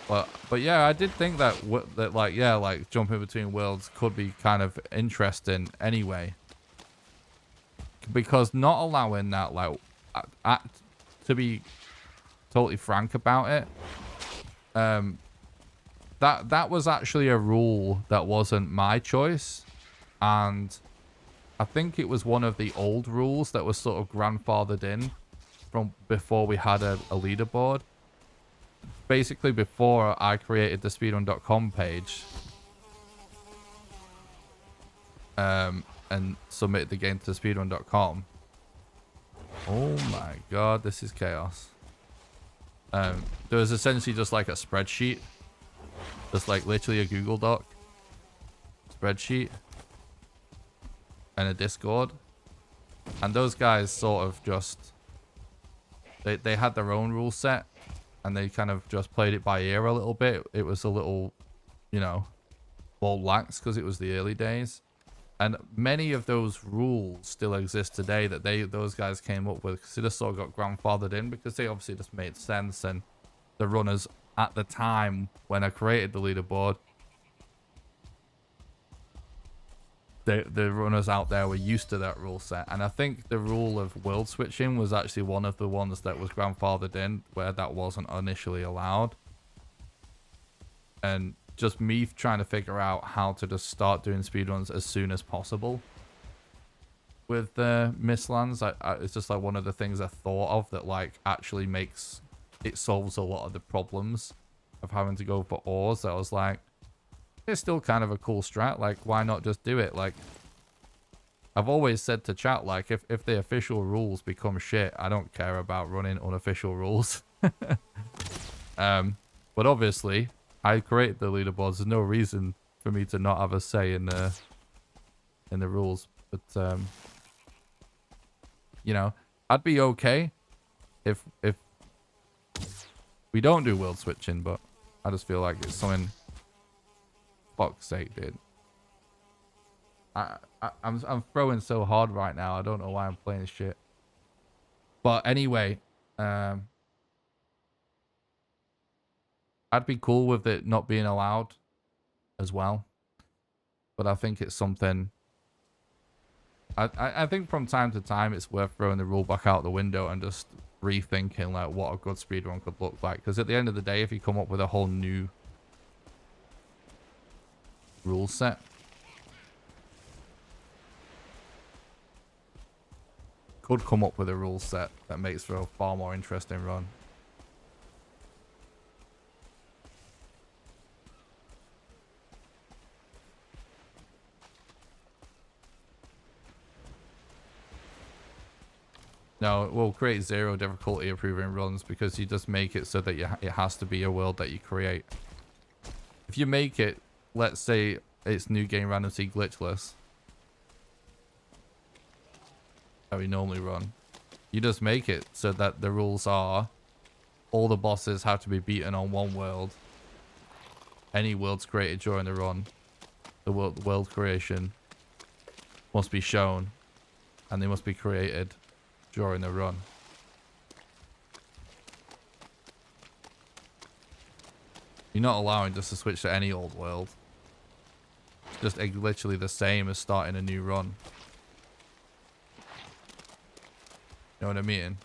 but yeah, I did think that like jumping between worlds could be kind of interesting anyway, because not allowing that, like, to be totally frank about it, that was actually a rule that wasn't my choice, and I think it was one of the old rules that was sort of grandfathered in from before we had a leaderboard. Basically, before I created the speedrun.com page and submitted the game to speedrun.com. Oh my god, this is chaos. There was essentially just like a spreadsheet. Just like literally a Google Doc spreadsheet. And a Discord. And those guys sort of just... They had their own rule set. And they kind of just played it by ear a little bit. It was a little, you know, more lax because it was the early days. And many of those rules still exist today that those guys came up with, because they just sort of got grandfathered in because they obviously just made sense. And the runners at the time when I created the leaderboard, the runners out there were used to that rule set. And I think the rule of world switching was actually one of the ones that was grandfathered in, where that wasn't initially allowed. And just me trying to figure out how to just start doing speedruns as soon as possible with Mistlands. It's just like one of the things I thought of that like actually makes it solves a lot of the problems of having to go for ores. I was like, it's still kind of a cool strat. Like, why not just do it? Like, I've always said to chat, like, if the official rules become shit, I don't care about running unofficial rules. But obviously, I created the leaderboards. There's no reason for me to not have a say in the rules. But you know, I'd be okay if we don't do world switching. But I just feel like it's something. Fuck's sake, dude. I'm throwing so hard right now. I don't know why I'm playing shit. But anyway, I'd be cool with it not being allowed as well. But I think it's something... I think from time to time it's worth throwing the rule back out the window and just rethinking like what a good speedrun could look like. Because at the end of the day, if you come up with a whole new rule set, could come up with a rule set that makes for a far more interesting run. No, it will create 0 difficulty approving runs because you just make it so that it has to be a world that you create. If you make it, let's say it's new game random seed glitchless, that we normally run, you just make it so that the rules are all the bosses have to be beaten on one world. Any worlds created during the run, the world creation must be shown, and they must be created during the run. You're not allowing just to switch to any old world. Just literally the same as starting a new run. You know what I mean?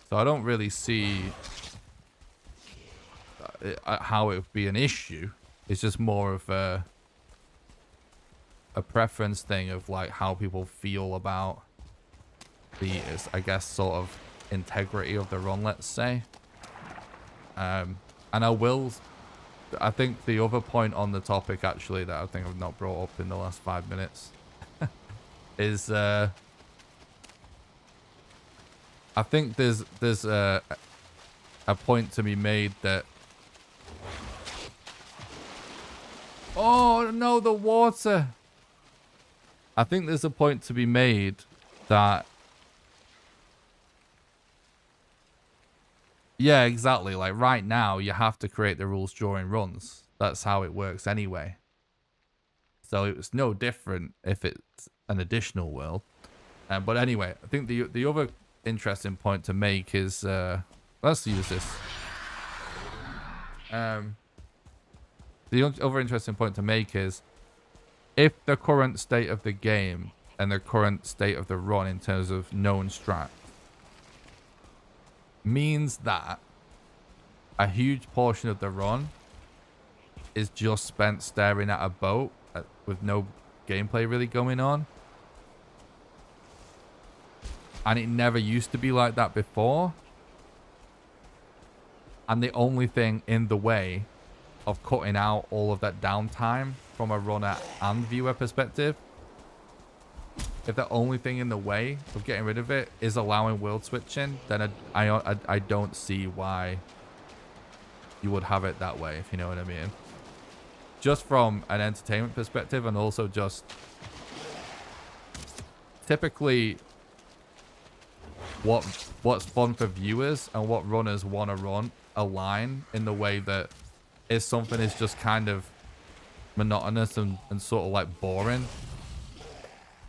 So I don't really see how it would be an issue. It's just more of a preference thing of like how people feel about the, I guess, sort of integrity of the run, let's say. And I think the other point on the topic actually that I think I've not brought up in the last 5 minutes is I think there's a point to be made that, oh no, the water. I think there's a point to be made that, yeah, exactly. Like right now, you have to create the rules during runs. That's how it works anyway. So it's no different if it's an additional world. But anyway, I think the other interesting point to make is, let's use this. The other interesting point to make is, if the current state of the game and the current state of the run in terms of known strat means that a huge portion of the run is just spent staring at a boat with no gameplay really going on, and it never used to be like that before, and the only thing in the way of cutting out all of that downtime from a runner and viewer perspective, if the only thing in the way of getting rid of it is allowing world switching, then I don't see why you would have it that way, if you know what I mean. Just from an entertainment perspective, and also just typically what's fun for viewers and what runners want to run align in the way that if something is just kind of monotonous and sort of like boring,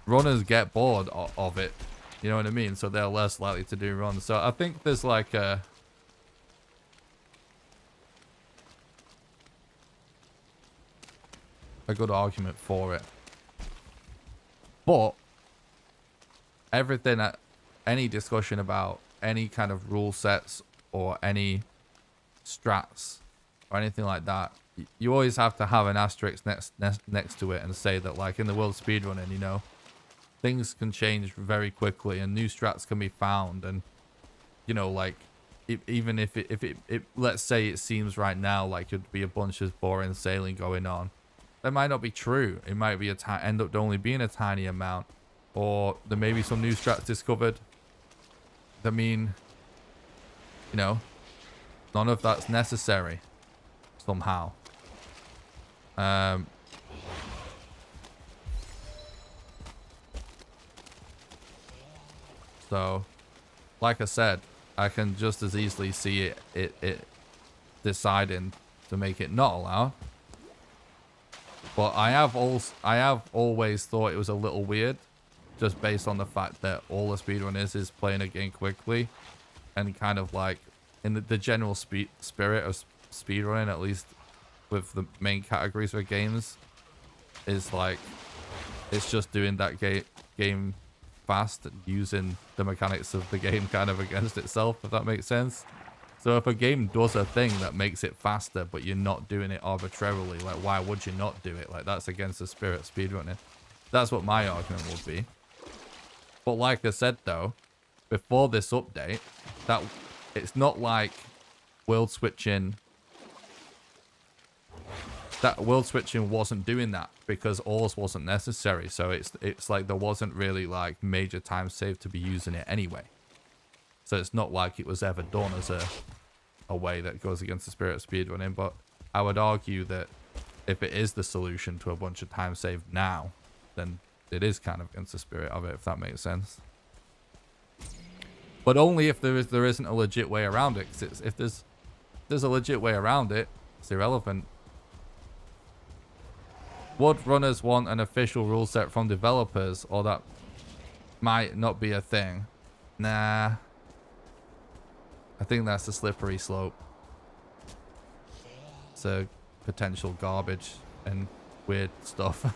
runners get bored of it, you know what I mean? So they're less likely to do runs. So I think there's like a good argument for it. But everything, any discussion about any kind of rule sets or any strats or anything like that, you always have to have an asterisk next to it and say that, like, in the world of speedrunning, you know, things can change very quickly and new strats can be found. And, you know, like, even if it let's say it seems right now like it'd be a bunch of boring sailing going on, that might not be true. It might be end up only being a tiny amount, or there may be some new strats discovered that mean, you know, none of that's necessary somehow. So, like I said, I can just as easily see it deciding to make it not allowed. But I have always thought it was a little weird, just based on the fact that all the speedrun is playing a game quickly, and kind of like in the general spirit of speedrunning, at least with the main categories for games, is like it's just doing that game fast, using the mechanics of the game kind of against itself, if that makes sense. So if a game does a thing that makes it faster, but you're not doing it arbitrarily, like, why would you not do it? Like, that's against the spirit of speedrunning. That's what my argument would be. But like I said, though, before this update, that it's not like world switching... That world switching wasn't doing that because ores wasn't necessary. So it's like there wasn't really like major time save to be using it anyway. So it's not like it was ever done as a way that goes against the spirit of speedrunning. But I would argue that if it is the solution to a bunch of time saved now, then it is kind of against the spirit of it, if that makes sense. But only if there isn't a legit way around it. Because if there's a legit way around it, it's irrelevant. Would runners want an official rule set from developers, or that might not be a thing? Nah. I think that's a slippery slope. It's a potential garbage and weird stuff,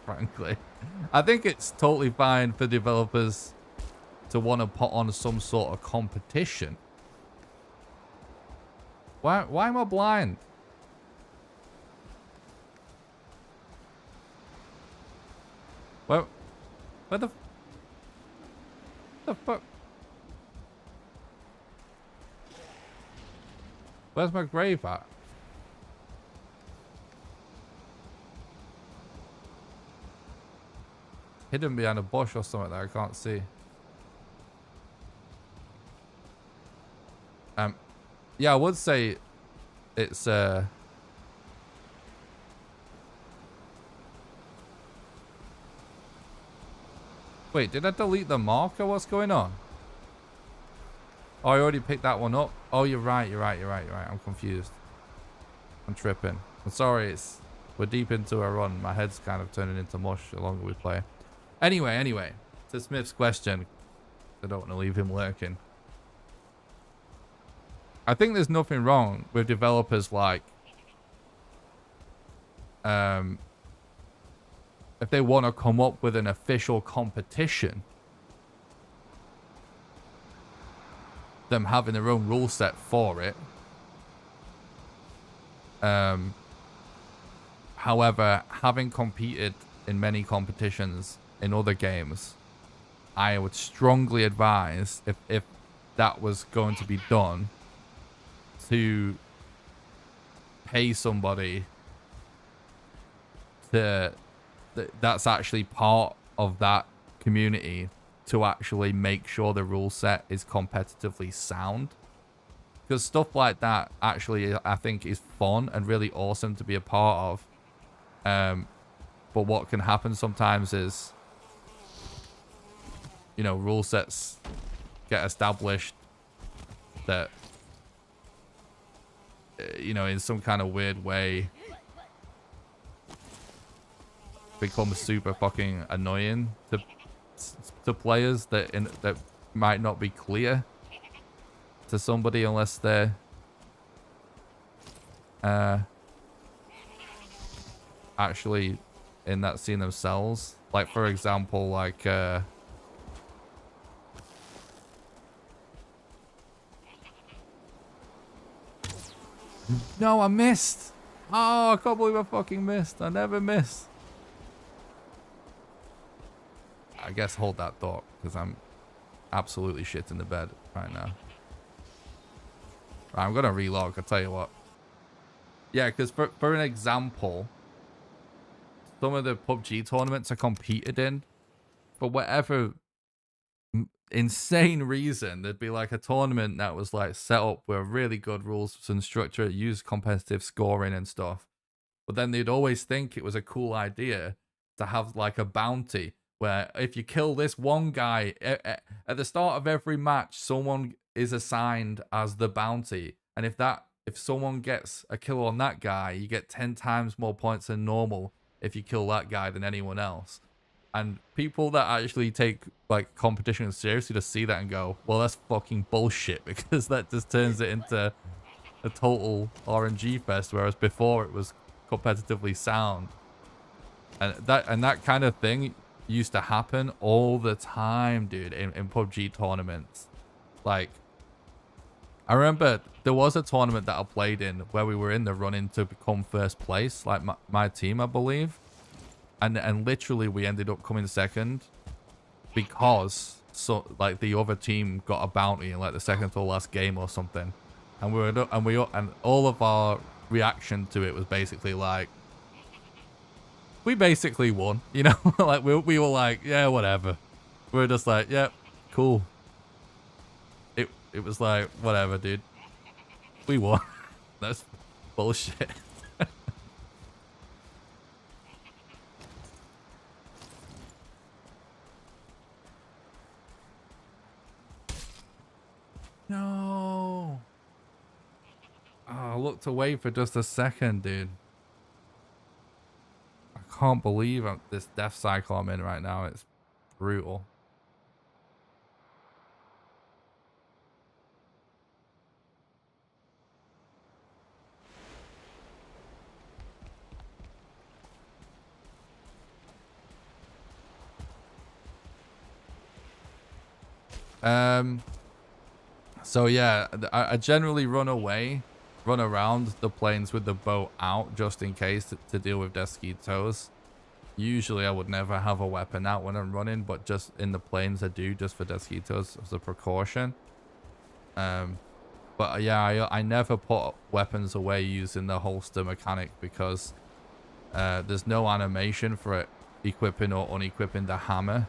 frankly. I think it's totally fine for developers to want to put on some sort of competition. Why am I blind? Where the fuck? Where's my grave at? Hidden behind a bush or something that I can't see. Yeah, I would say it's Wait, did I delete the marker? What's going on? Oh, I already picked that one up. Oh, you're right. I'm confused. I'm tripping. I'm sorry. We're deep into a run. My head's kind of turning into mush the longer we play. Anyway. To Smith's question. I don't want to leave him lurking. I think there's nothing wrong with developers like... if they want to come up with an official competition, them having their own rule set for it. However, having competed in many competitions in other games, I would strongly advise, if that was going to be done, to pay somebody to... that's actually part of that community to actually make sure the rule set is competitively sound. Because stuff like that actually, I think, is fun and really awesome to be a part of. But what can happen sometimes is, you know, rule sets get established that, you know, in some kind of weird way become super fucking annoying to players that might not be clear to somebody unless they're actually in that scene themselves. Like, for example, like no, I missed. Oh, I can't believe I fucking missed. I never miss. I guess hold that thought, because I'm absolutely shit in the bed right now. Right, I'm going to relog, I'll tell you what. Yeah, because for an example, some of the PUBG tournaments I competed in, for whatever insane reason, there'd be like a tournament that was like set up with really good rules and structure, used competitive scoring and stuff. But then they'd always think it was a cool idea to have like a bounty, where if you kill this one guy, at the start of every match, someone is assigned as the bounty. And if someone gets a kill on that guy, you get 10 times more points than normal if you kill that guy than anyone else. And people that actually take like competition seriously to see that and go, well, that's fucking bullshit, because that just turns it into a total RNG fest, whereas before it was competitively sound. And that kind of thing, used to happen all the time, dude, in PUBG tournaments. Like, I remember there was a tournament that I played in where we were in the run-in to become first place, like my team, I believe. And literally we ended up coming second because like the other team got a bounty in like the second to the last game or something. And all of our reaction to it was basically like, we basically won, you know? Like we were like, yeah, whatever. We were just like, yeah, cool. It was like, whatever, dude. We won. That's bullshit. No. Oh, I looked away for just a second, dude. I can't believe this death cycle I'm in right now. It's brutal. So yeah, I generally run around the plains with the bow out just in case to deal with mosquitoes. Usually I would never have a weapon out when I'm running, but just in the plains I do, just for mosquitoes as a precaution. But yeah, I never put weapons away using the holster mechanic because there's no animation for it equipping or unequipping the hammer.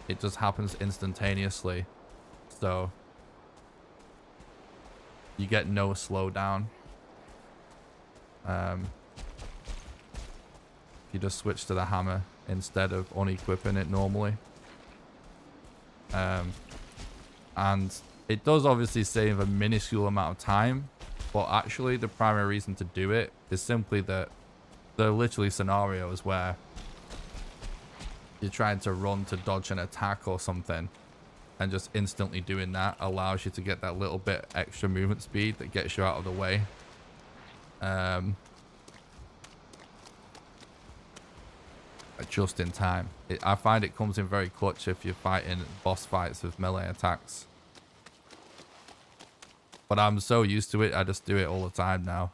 It just happens instantaneously, so you get no slowdown. You just switch to the hammer instead of unequipping it normally. And it does obviously save a minuscule amount of time, but actually the primary reason to do it is simply that there are literally scenarios where you're trying to run to dodge an attack or something, and just instantly doing that allows you to get that little bit extra movement speed that gets you out of the way. Just in time. I find it comes in very clutch if you're fighting boss fights with melee attacks. But I'm so used to it, I just do it all the time now.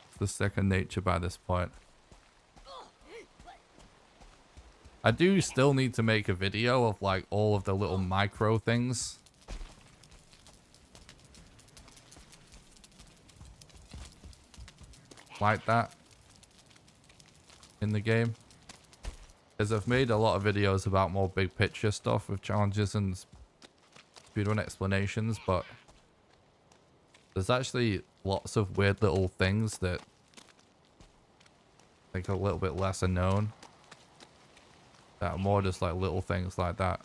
It's the second nature by this point. I do still need to make a video of like all of the little micro things. Like that. In the game. Because I've made a lot of videos about more big picture stuff with challenges and speedrun explanations, but there's actually lots of weird little things that I think are a little bit lesser known. That are more just like little things like that.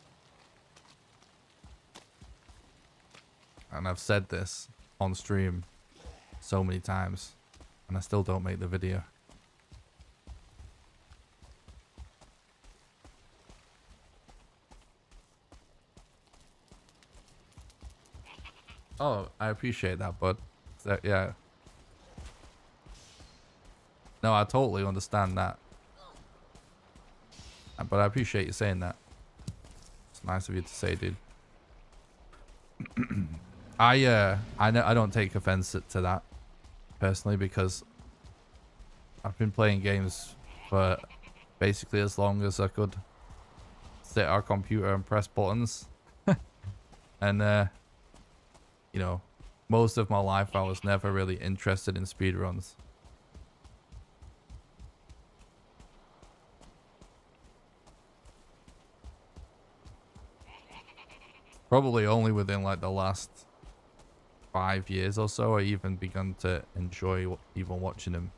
And I've said this on stream so many times, and I still don't make the video. Oh, I appreciate that, bud. So, yeah. No, I totally understand that. But I appreciate you saying that. It's nice of you to say, dude. I don't take offense to that personally, because I've been playing games for basically as long as I could sit at our computer and press buttons. And you know, most of my life I was never really interested in speedruns. Probably only within like the last 5 years or so I even begun to enjoy even watching them.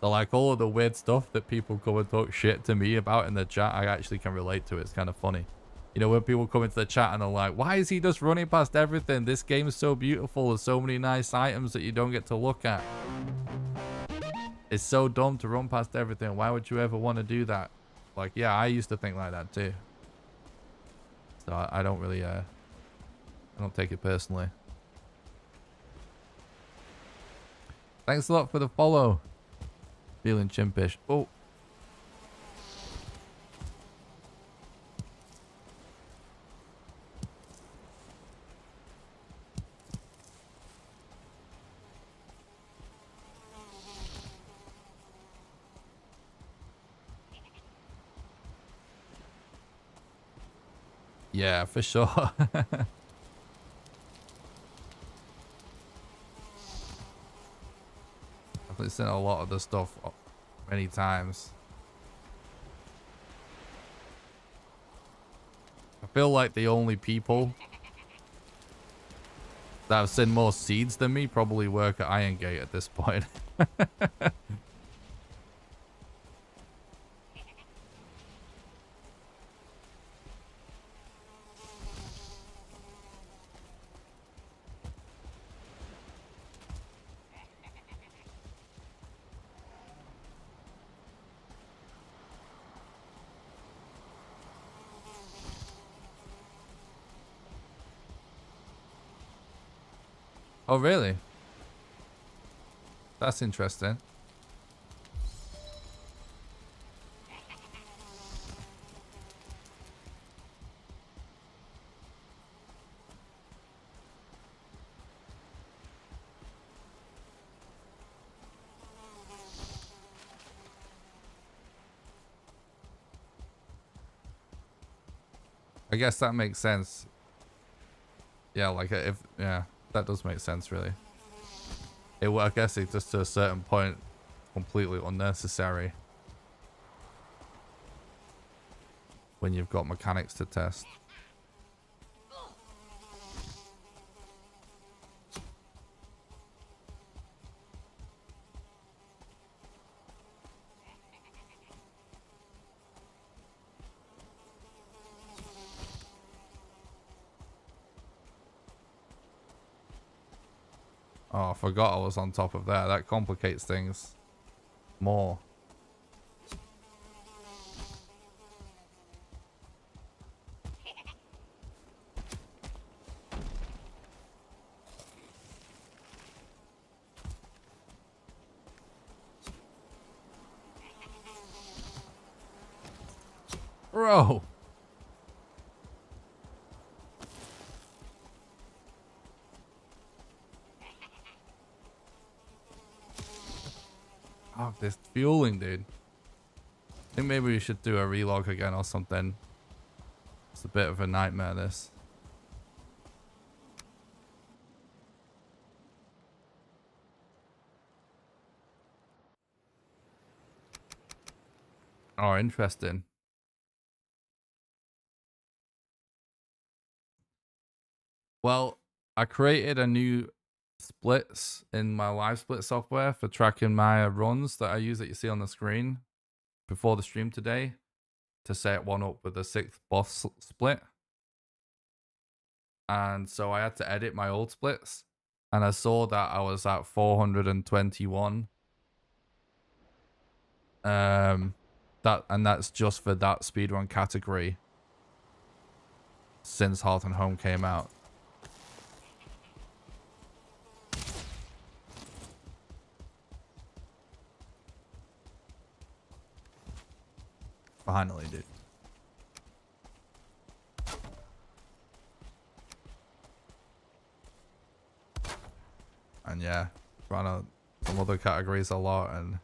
So like all of the weird stuff that people come and talk shit to me about in the chat, I actually can relate to it. It's kind of funny. You know, when people come into the chat and are like, why is he just running past everything? This game is so beautiful. There's so many nice items that you don't get to look at. It's so dumb to run past everything. Why would you ever want to do that? Like, yeah, I used to think like that too. So I don't really, I don't take it personally. Thanks a lot for the follow. Feeling chimpish. Oh. Yeah, for sure. I've seen a lot of the stuff many times. I feel like the only people that have seen more seeds than me probably work at Iron Gate at this point. Oh, really? That's interesting. I guess that makes sense. Yeah, like if, yeah, that does make sense, really. I guess it's just to a certain point completely unnecessary when you've got mechanics to test. Oh, I forgot I was on top of there. That complicates things more. Bro. Oh, this fueling, dude. I think maybe we should do a relog again or something. It's a bit of a nightmare, this. Oh, interesting. Well, I created a new splits in my live split software for tracking my runs that I use that you see on the screen before the stream today to set one up with the 6th boss split. And so I had to edit my old splits and I saw that I was at 421. That's just for that speedrun category since Hearth and Home came out. Finally, dude. And yeah, run out some other categories a lot, and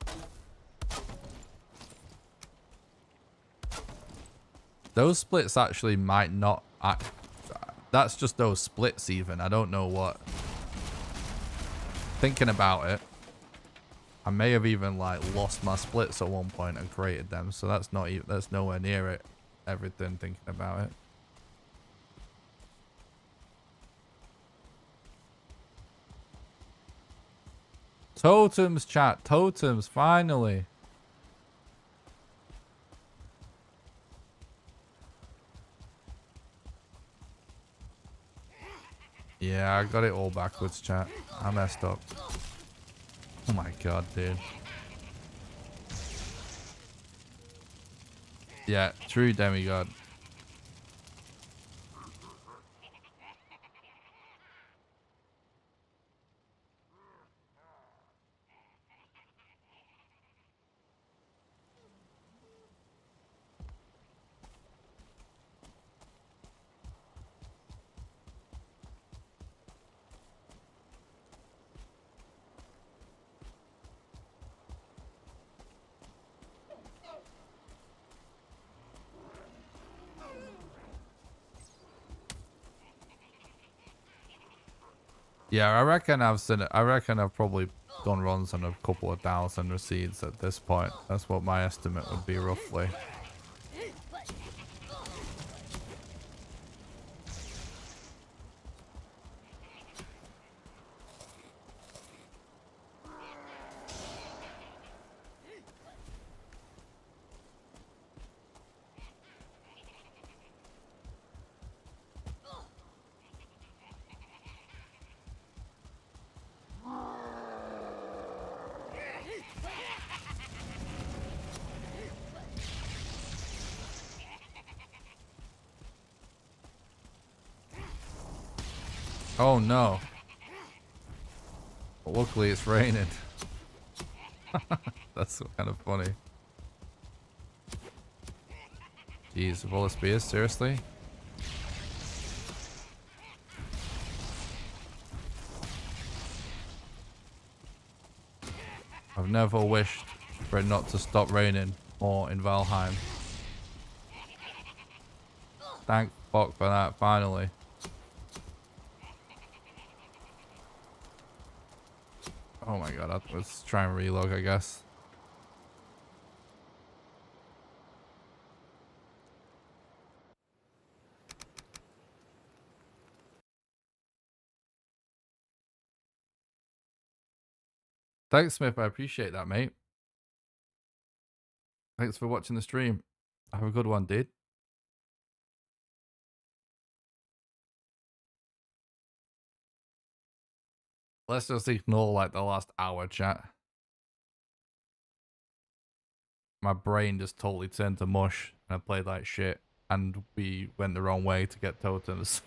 those splits actually might not that's just those splits even. I don't know what. Thinking about it, I may have even like lost my splits at one point and created them, so that's not even, that's nowhere near it. Everything thinking about it. Totems, chat. Totems, finally. Yeah, I got it all backwards, chat. I messed up. Oh my god, dude. Yeah, true demigod. Yeah, I reckon I've probably done runs on a couple of thousand receipts at this point. That's what my estimate would be roughly. Oh no. But luckily it's raining. That's kind of funny. Jeez, of all the spears, seriously? I've never wished for it not to stop raining more in Valheim. Thank fuck for that, finally. Oh my god, let's try and relog, I guess. Thanks, Smith. I appreciate that, mate. Thanks for watching the stream. Have a good one, dude. Let's just ignore like the last hour chat. My brain just totally turned to mush and I played like shit and we went the wrong way to get totems.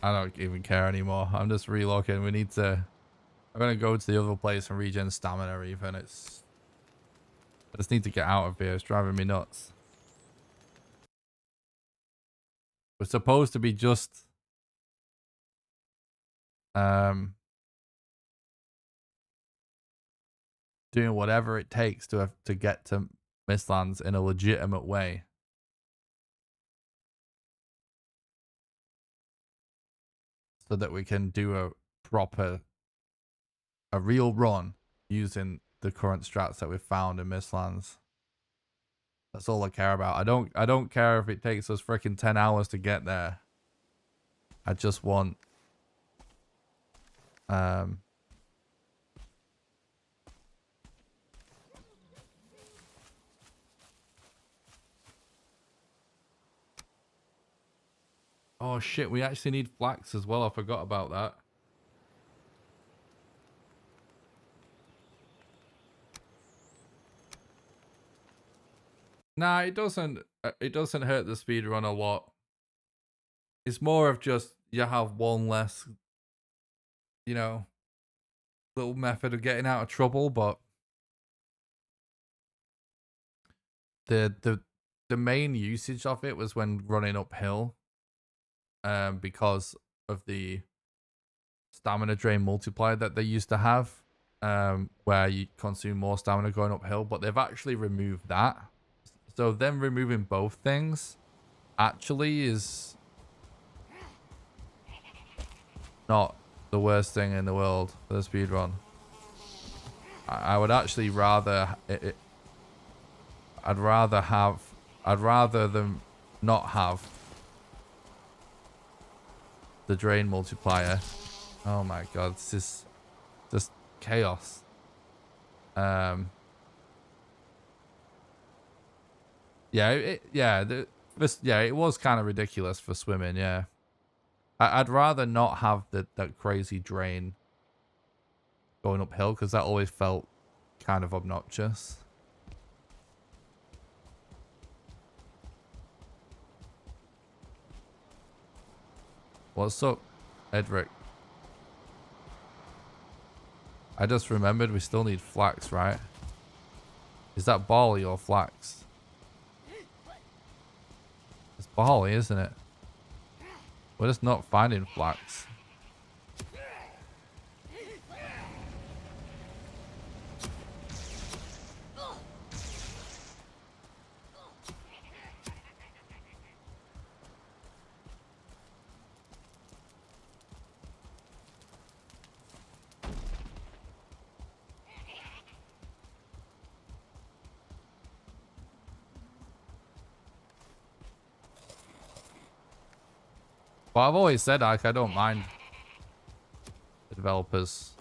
I don't even care anymore. I'm just relocking. We need to... I'm going to go to the other place and regen stamina even. I just need to get out of here. It's driving me nuts. We're supposed to be just... doing whatever it takes to get to Mistlands in a legitimate way. So that we can do a real run using the current strats that we've found in Mistlands. That's all I care about. I don't care if it takes us freaking 10 hours to get there. I just want oh shit, we actually need flax as well. I forgot about that. Nah, it doesn't hurt the speedrun a lot. It's more of just you have one less, you know, little method of getting out of trouble, but the main usage of it was when running uphill, because of the stamina drain multiplier that they used to have, where you consume more stamina going uphill, but they've actually removed that. So them removing both things actually is not the worst thing in the world for the speedrun. I would actually rather I'd rather them not have the drain multiplier. Oh my god, this is just chaos. Yeah, it was kind of ridiculous for swimming. Yeah, I'd rather not have that crazy drain going uphill because that always felt kind of obnoxious. What's up, Edric? I just remembered we still need flax, right? Is that barley or flax? It's barley, isn't it? We're just not finding flax. But I've always said, like, I don't mind the developers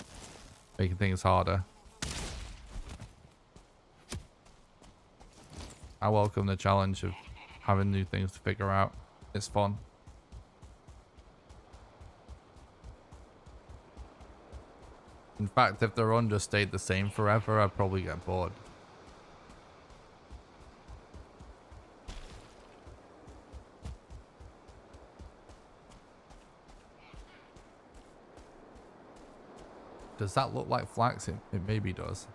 making things harder. I welcome the challenge of having new things to figure out. It's fun. In fact, if the run just stayed the same forever, I'd probably get bored. Does that look like flax? It maybe does.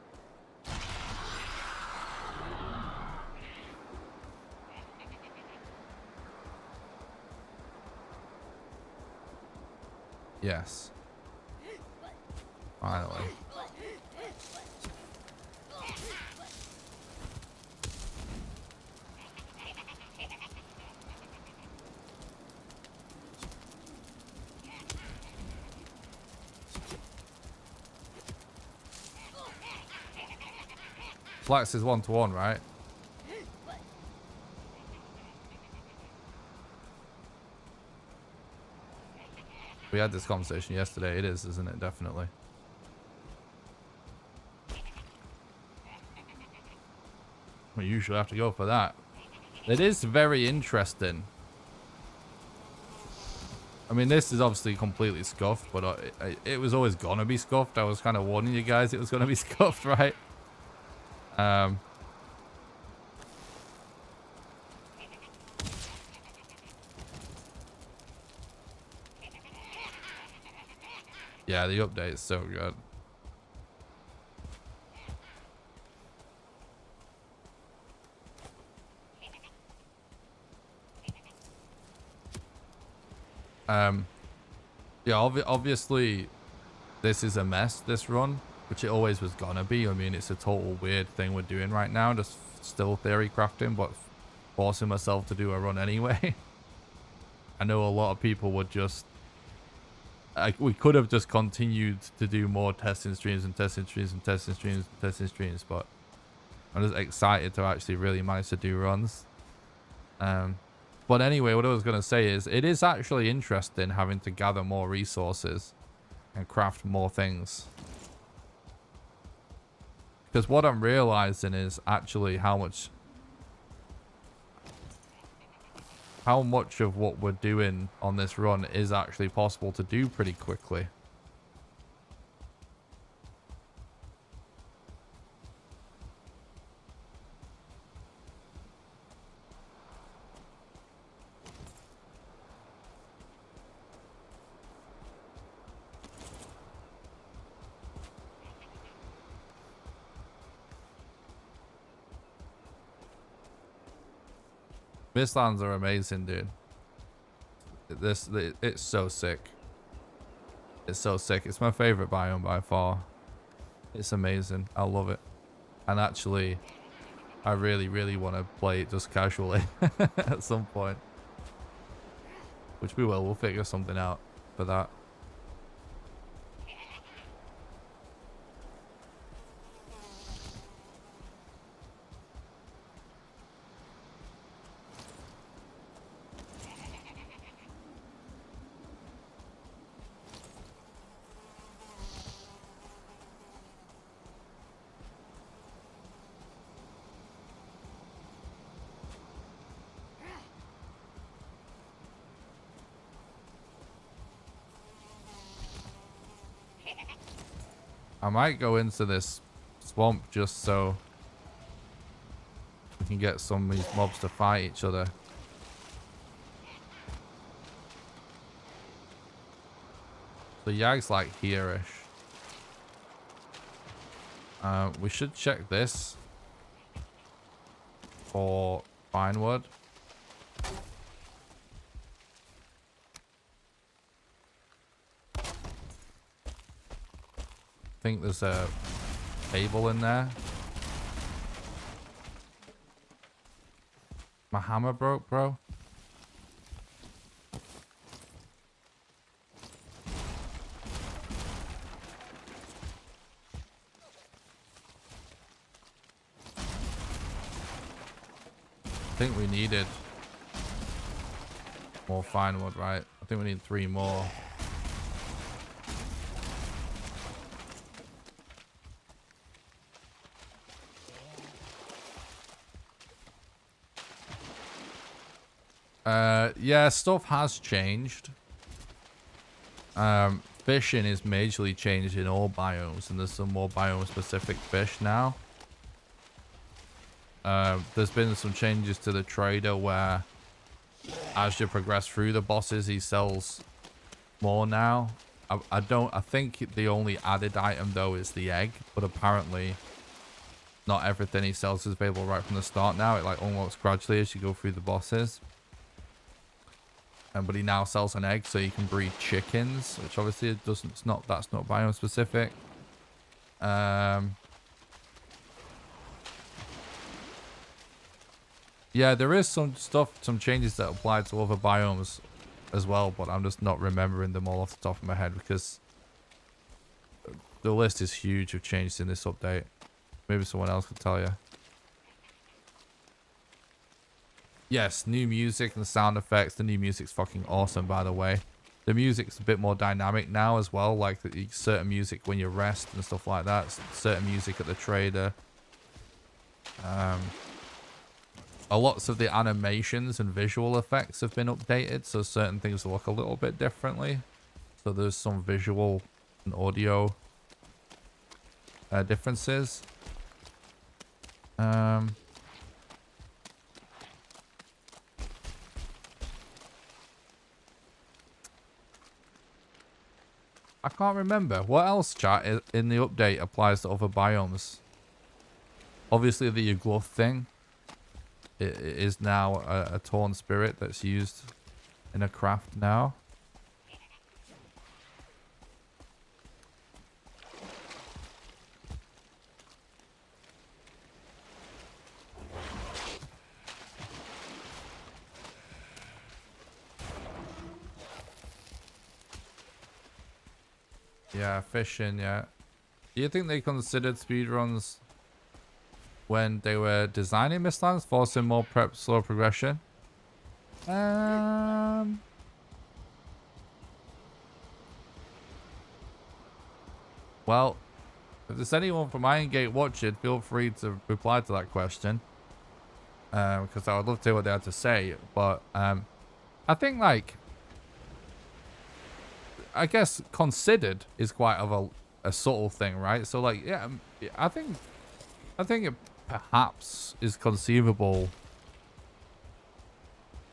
Yes. Finally. Flax is 1-to-1, right? We had this conversation yesterday. It is, isn't it? Definitely. We usually have to go for that. It is very interesting. I mean, this is obviously completely scuffed, but it was always gonna be scuffed. I was kind of warning you guys it was gonna be scuffed, right? Yeah, the update's so good. Yeah, obviously this is a mess, this run, which it always was gonna be. I mean, it's a total weird thing we're doing right now, just still theory crafting, but forcing myself to do a run anyway. I know a lot of people would just, we could have just continued to do more testing streams and testing streams and testing streams and testing streams, but I'm just excited to actually really manage to do runs. But anyway, what I was going to say is it is actually interesting having to gather more resources and craft more things. Because what I'm realizing is actually how much of what we're doing on this run is actually possible to do pretty quickly. Mistlands are amazing, dude. It's so sick. It's so sick. It's my favorite biome by far. It's amazing. I love it. And actually, I really, really want to play it just casually at some point. Which we will. We'll figure something out for that. I might go into this swamp just so we can get some of these mobs to fight each other. So Yag's like here-ish. We should check this for fine wood. I think there's a table in there. My hammer broke, bro. I think we needed more fine wood, right? I think we need 3 more. Yeah, stuff has changed. Fishing is majorly changed in all biomes, and there's some more biome specific fish now. There's been some changes to the trader where as you progress through the bosses, he sells more now. I think the only added item though is the egg, but apparently not everything he sells is available right from the start now. It like unlocks gradually as you go through the bosses. But he now sells an egg so you can breed chickens, which obviously it doesn't, that's not biome specific. Yeah, there is some changes that apply to other biomes as well, but I'm just not remembering them all off the top of my head because the list is huge of changes in this update. Maybe someone else could tell you. Yes, new music and sound effects. The new music's fucking awesome, by the way. The music's a bit more dynamic now as well, like certain music when you rest and stuff like that. Certain music at the trader. Lots of the animations and visual effects have been updated, so certain things look a little bit differently. So there's some visual and audio differences. I can't remember. What else, chat, in the update applies to other biomes? Obviously, the Glove thing. It is now a torn spirit that's used in a craft now. Yeah, fishing, yeah. Do you think they considered speedruns when they were designing Mistlands, forcing more prep, slow progression? Well, if there's anyone from Iron Gate watching, feel free to reply to that question. Because I would love to hear what they had to say. But I think, like, I guess considered is quite of a subtle thing, right? So, like, yeah, I think it perhaps is conceivable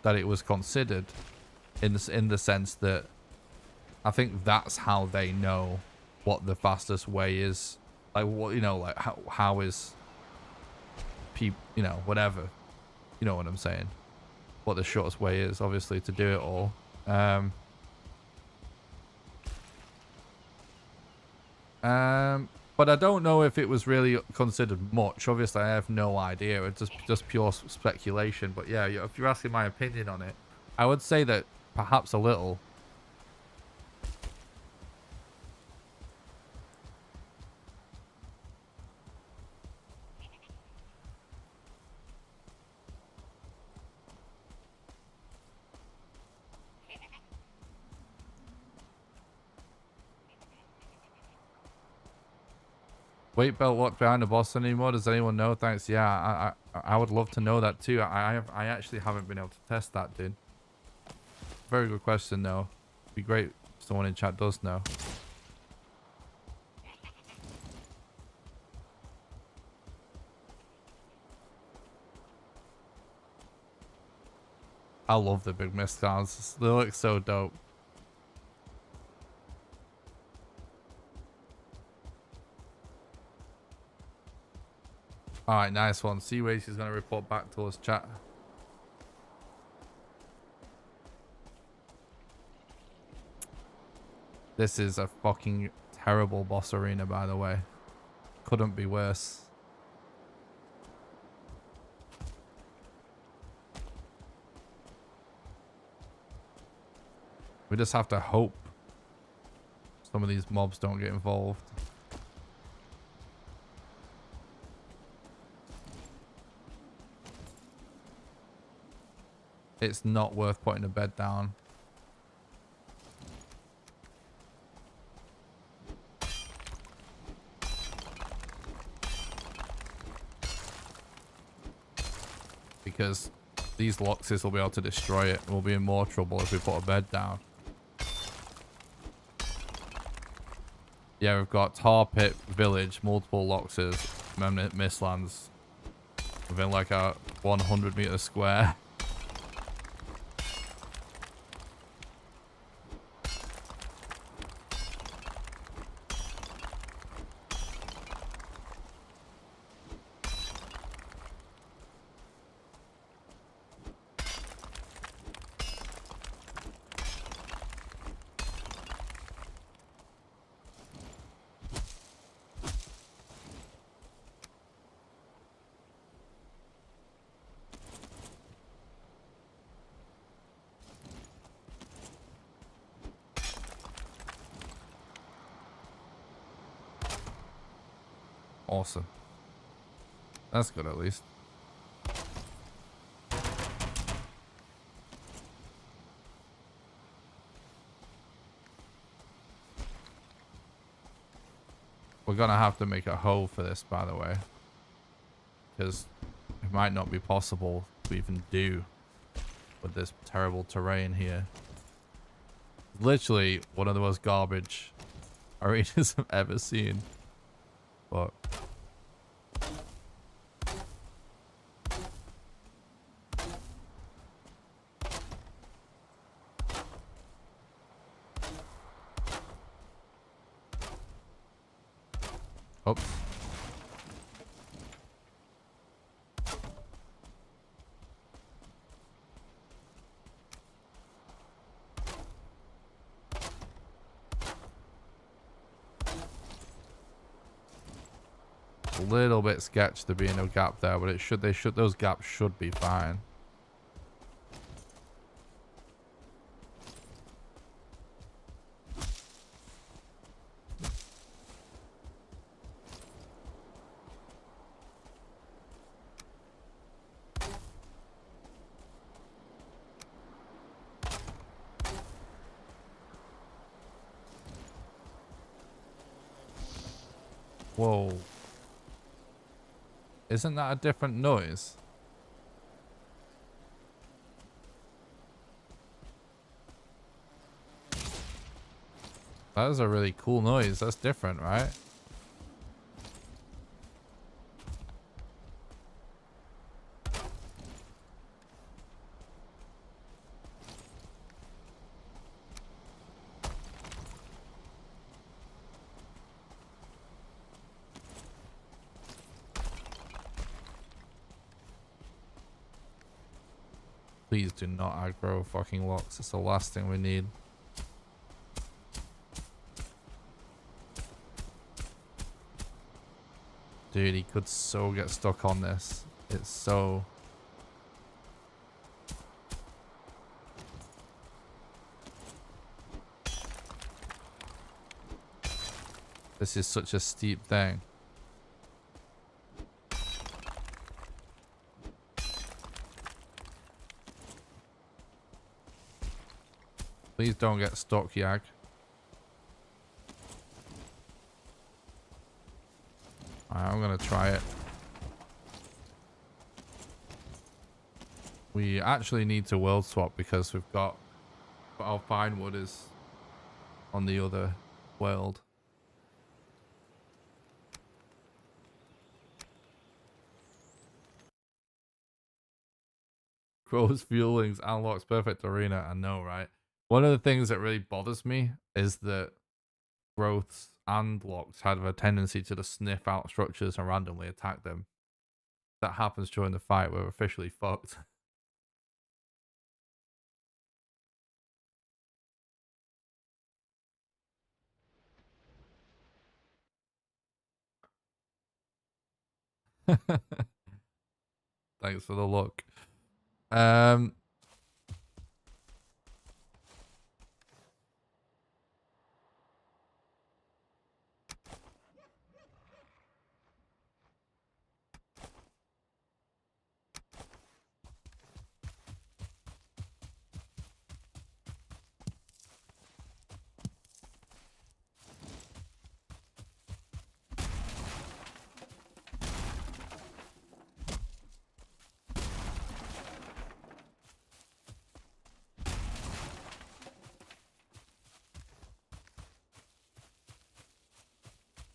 that it was considered in the sense that I think that's how they know what the fastest way is. Like, what, you know, like how is people, you know, whatever, you know what I'm saying, what the shortest way is, obviously, to do it all. But I don't know if it was really considered much. Obviously, I have no idea. It's just pure speculation. But yeah, if you're asking my opinion on it, I would say that perhaps a little. Weight belt locked behind the boss anymore? Does anyone know? Thanks. Yeah, I would love to know that too. I actually haven't been able to test that, dude. Very good question, though. Be great if someone in chat does know. I love the big Mistlands. They look so dope. Alright, nice one. Seaways is going to report back to us, chat. This is a fucking terrible boss arena, by the way. Couldn't be worse. We just have to hope some of these mobs don't get involved. It's not worth putting a bed down. Because these Loxes will be able to destroy it. We'll be in more trouble if we put a bed down. Yeah, we've got Tar Pit Village, multiple Loxes, Mistlands within like a 100-meter square. Awesome. That's good at least. We're gonna have to make a hoe for this, by the way. Because it might not be possible to even do with this terrible terrain here. Literally one of the most garbage arenas I've ever seen. But oops. A little bit sketch to be no gap there, but those gaps should be fine. Whoa. Isn't that a different noise? That is a really cool noise. That's different, right? Please do not aggro fucking locks. It's the last thing we need. Dude, he could so get stuck on this. It's so... This is such a steep thing. Please don't get stuck, Yag. Alright, I'm gonna try it. We actually need to world swap because we've got our fine wood is on the other world. Grows fuelings, unlocks perfect arena. I know, right? One of the things that really bothers me is that growths and locks have a tendency to just sniff out structures and randomly attack them. That happens during the fight, we're officially fucked. Thanks for the look.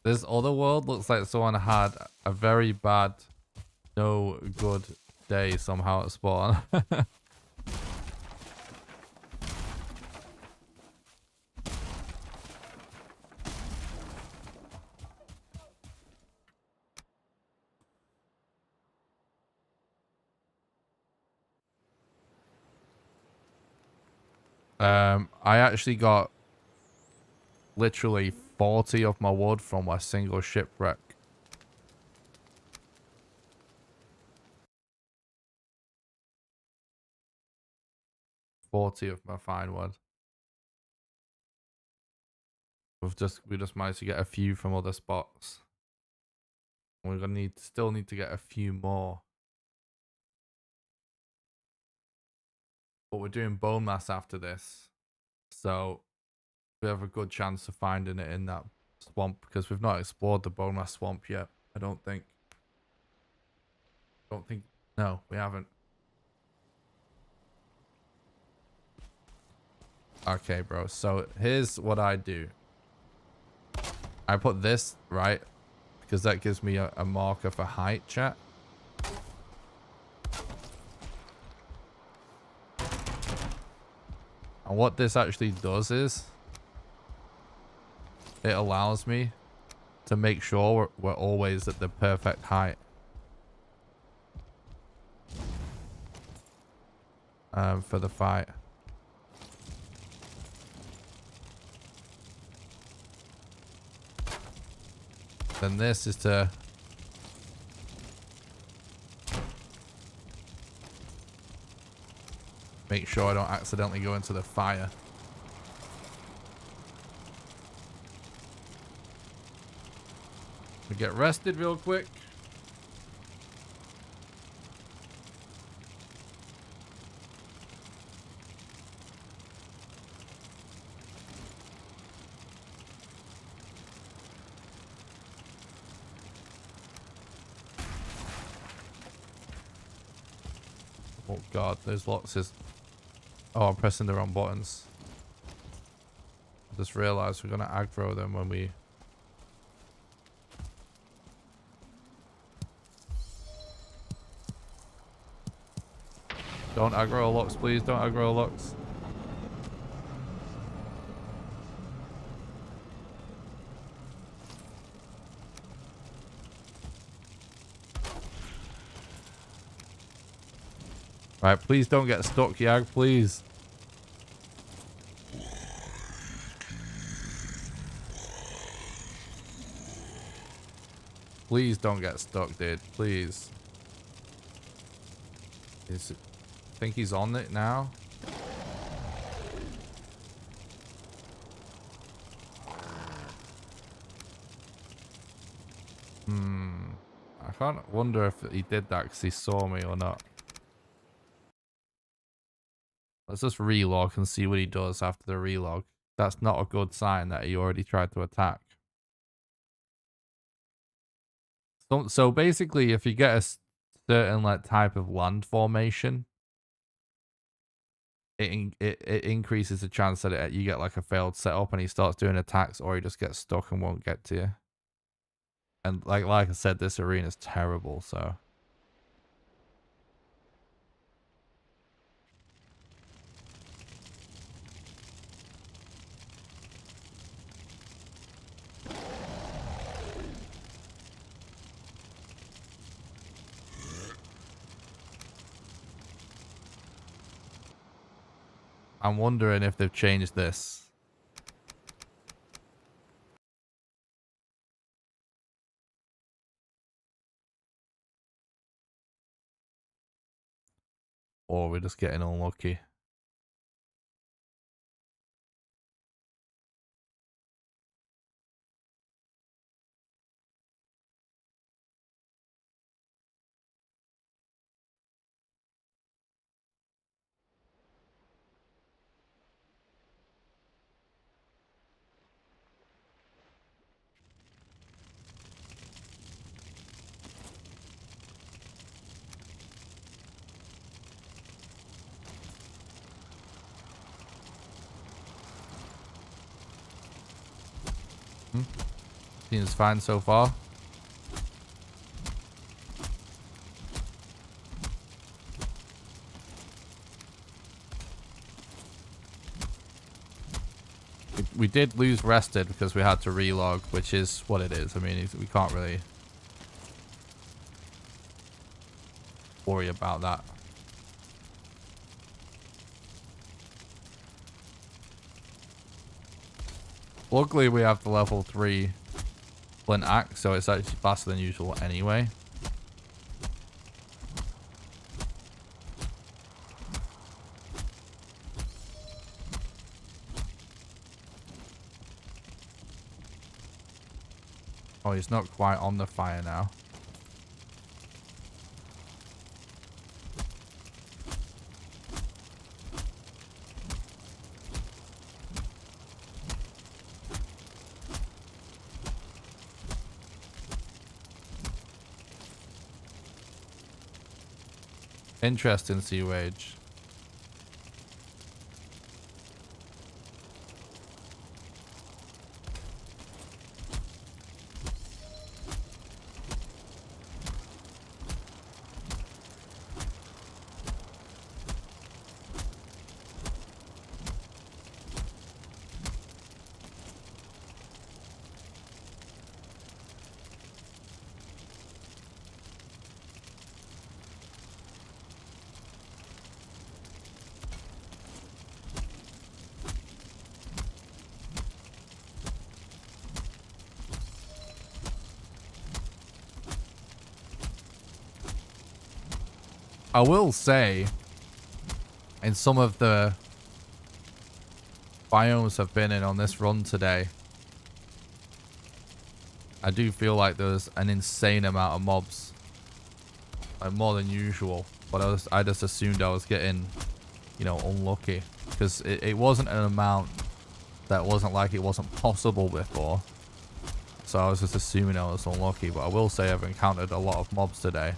This other world looks like someone had a very bad, no good day somehow at spawn. I actually got literally 40 of my wood from a single shipwreck. $40 of my fine wood. We just managed to get a few from other spots. We're gonna still need to get a few more. But we're doing bone mass after this, so we have a good chance of finding it in that swamp because we've not explored the bone mass swamp yet. I don't think. No, we haven't. Okay, bro. So here's what I do. I put this right because that gives me a marker for height, chat. And what this actually does is it allows me to make sure we're always at the perfect height. For the fight. Then this is to make sure I don't accidentally go into the fire. We get rested real quick. Oh god, there's lots of... Oh, I'm pressing the wrong buttons. I just realized we're gonna aggro them when we... Don't aggro locks, please. Don't aggro locks. Right, please don't get stuck, Yag, please. Please don't get stuck, dude. Please. I think he's on it now. I can't wonder if he did that because he saw me or not. Let's just relog and see what he does after the relog. That's not a good sign that he already tried to attack. So basically, if you get a certain like type of land formation, it increases the chance that you get like a failed setup and he starts doing attacks, or he just gets stuck and won't get to you. And like I said, this arena is terrible, so... I'm wondering if they've changed this. Or we're just getting unlucky. Seems fine so far. We did lose rested because we had to relog, which is what it is. I mean, we can't really worry about that. Luckily, we have the level 3 flint axe, so it's actually faster than usual anyway. Oh, he's not quite on the fire now. Interesting, Sea Wage. I will say, in some of the biomes I've been in on this run today, I do feel like there's an insane amount of mobs, like more than usual. But I just assumed I was getting, you know, unlucky because it wasn't an amount that wasn't like it wasn't possible before. So I was just assuming I was unlucky. But I will say I've encountered a lot of mobs today.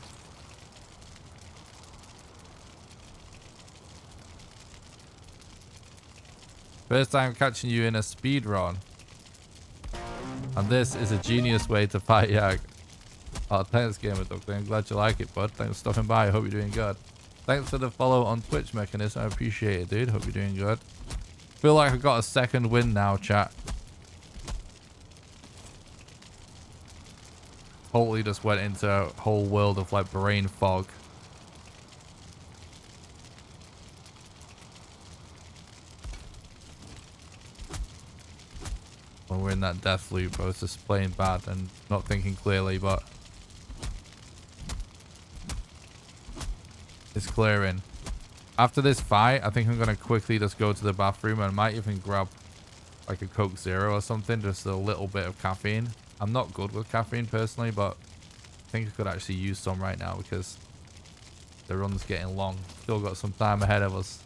First time catching you in a speed run. And this is a genius way to fight Yag. Oh, thanks, Gamer Doctor. I'm glad you like it, bud. Thanks for stopping by. I hope you're doing good. Thanks for the follow on Twitch, Mechanism. I appreciate it, dude. Hope you're doing good. Feel like I got a second win now, chat. Totally just went into a whole world of like brain fog. When we're in that death loop, I was just playing bad and not thinking clearly, but it's clearing. After this fight, I think I'm going to quickly just go to the bathroom and might even grab like a Coke Zero or something, just a little bit of caffeine. I'm not good with caffeine personally, but I think I could actually use some right now because the run's getting long. Still got some time ahead of us.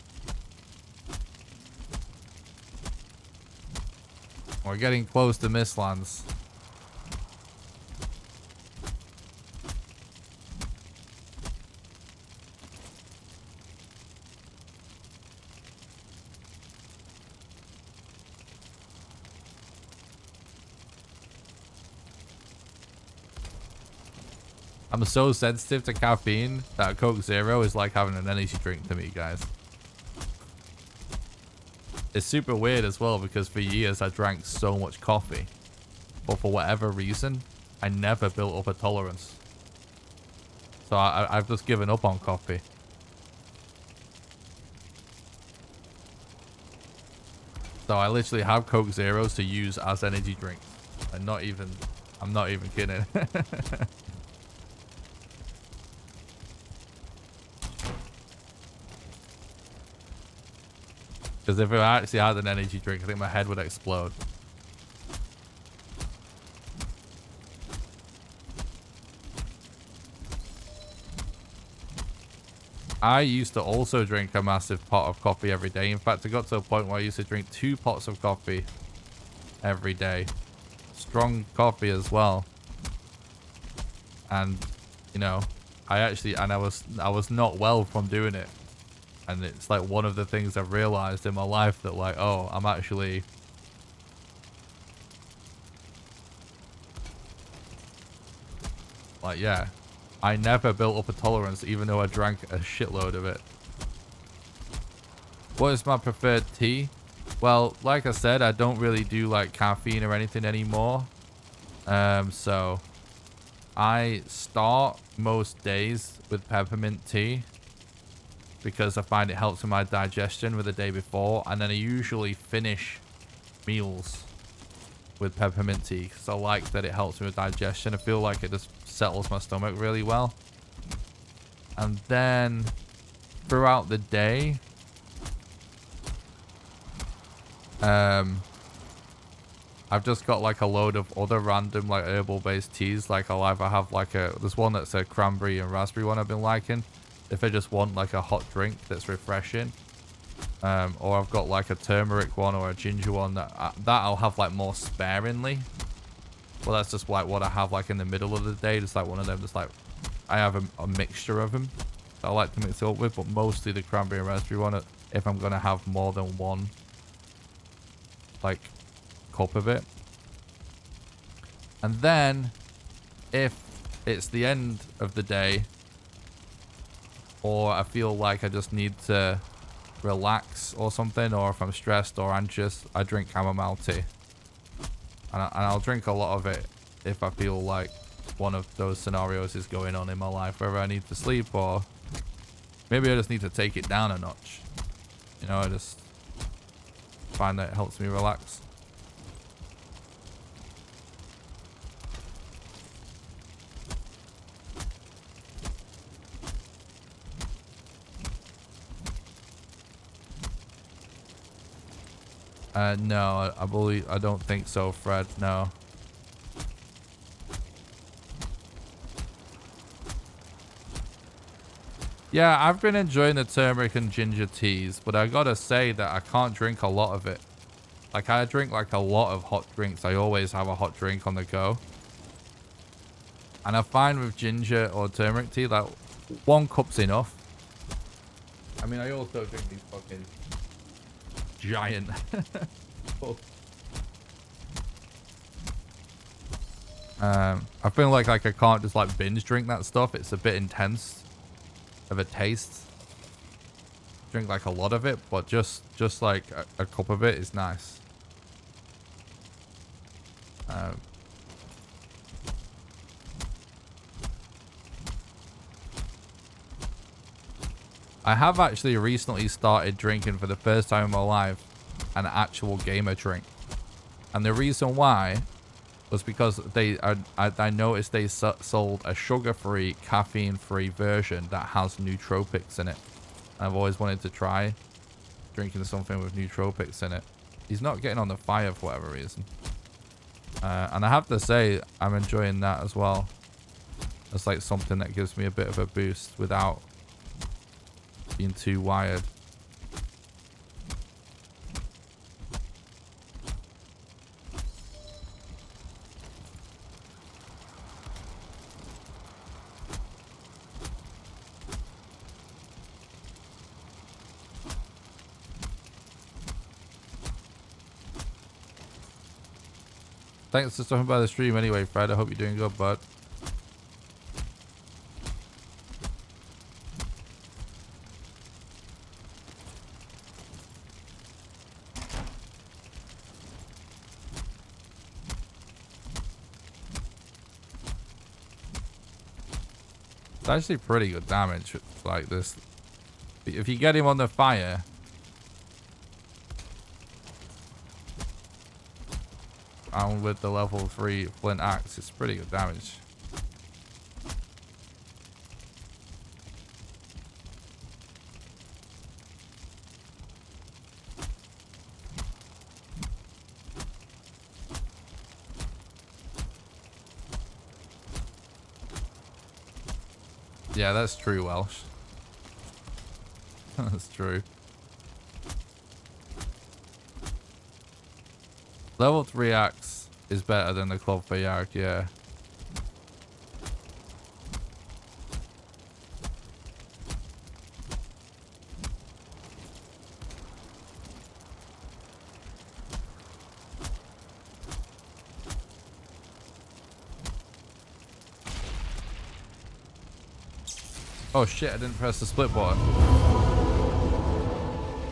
We're getting close to Mistlands. I'm so sensitive to caffeine that Coke Zero is like having an energy drink to me, guys. It's super weird as well because for years I drank so much coffee, but for whatever reason I never built up a tolerance, so I've just given up on coffee. So I literally have Coke Zeros to use as energy drinks. I'm not even kidding. Because if I actually had an energy drink, I think my head would explode. I used to also drink a massive pot of coffee every day. In fact, I got to a point where I used to drink 2 pots of coffee every day. Strong coffee as well. And, you know, I was not well from doing it. And it's like one of the things I've realized in my life that like, oh, I'm actually... Like, yeah. I never built up a tolerance even though I drank a shitload of it. What is my preferred tea? Well, like I said, I don't really do like caffeine or anything anymore. So I start most days with peppermint tea because I find it helps with my digestion with the day before, and then I usually finish meals with peppermint tea because I like that it helps me with digestion. I feel like it just settles my stomach really well. And then throughout the day, I've just got like a load of other random like herbal based teas. Like I'll either have like there's one that's a cranberry and raspberry one I've been liking if I just want like a hot drink that's refreshing. Or I've got like a turmeric one or a ginger one that I'll have like more sparingly. Well, that's just like what I have like in the middle of the day. Just like one of them, just like I have a mixture of them that I like to mix it up with, but mostly the cranberry and raspberry one if I'm gonna have more than one like cup of it. And then if it's the end of the day or I feel like I just need to relax or something, or if I'm stressed or anxious, I drink chamomile tea. And I'll drink a lot of it if I feel like one of those scenarios is going on in my life, whether I need to sleep or maybe I just need to take it down a notch. You know, I just find that it helps me relax. No, I don't think so, Fred. No. Yeah, I've been enjoying the turmeric and ginger teas, but I gotta say that I can't drink a lot of it. Like, I drink like a lot of hot drinks. I always have a hot drink on the go. And I find with ginger or turmeric tea that 1 cup's enough. I mean, I also drink these fucking giant I feel like I can't just like binge drink that stuff. It's a bit intense of a taste. Drink like a lot of it, but just like a cup of it is nice. I have actually recently started drinking for the first time in my life an actual gamer drink. And the reason why was because I noticed they sold a sugar-free, caffeine-free version that has nootropics in it. And I've always wanted to try drinking something with nootropics in it. He's not getting on the fire for whatever reason. And I have to say, I'm enjoying that as well. It's like something that gives me a bit of a boost without being too wired. Thanks for stopping by the stream anyway, Fred. I hope you're doing good, bud. It's actually pretty good damage like this. If you get him on the fire, and with the level 3 flint axe, it's pretty good damage. Yeah, that's true, Welsh. That's true. Level 3 axe is better than the club for Yark, yeah. Oh shit, I didn't press the split button.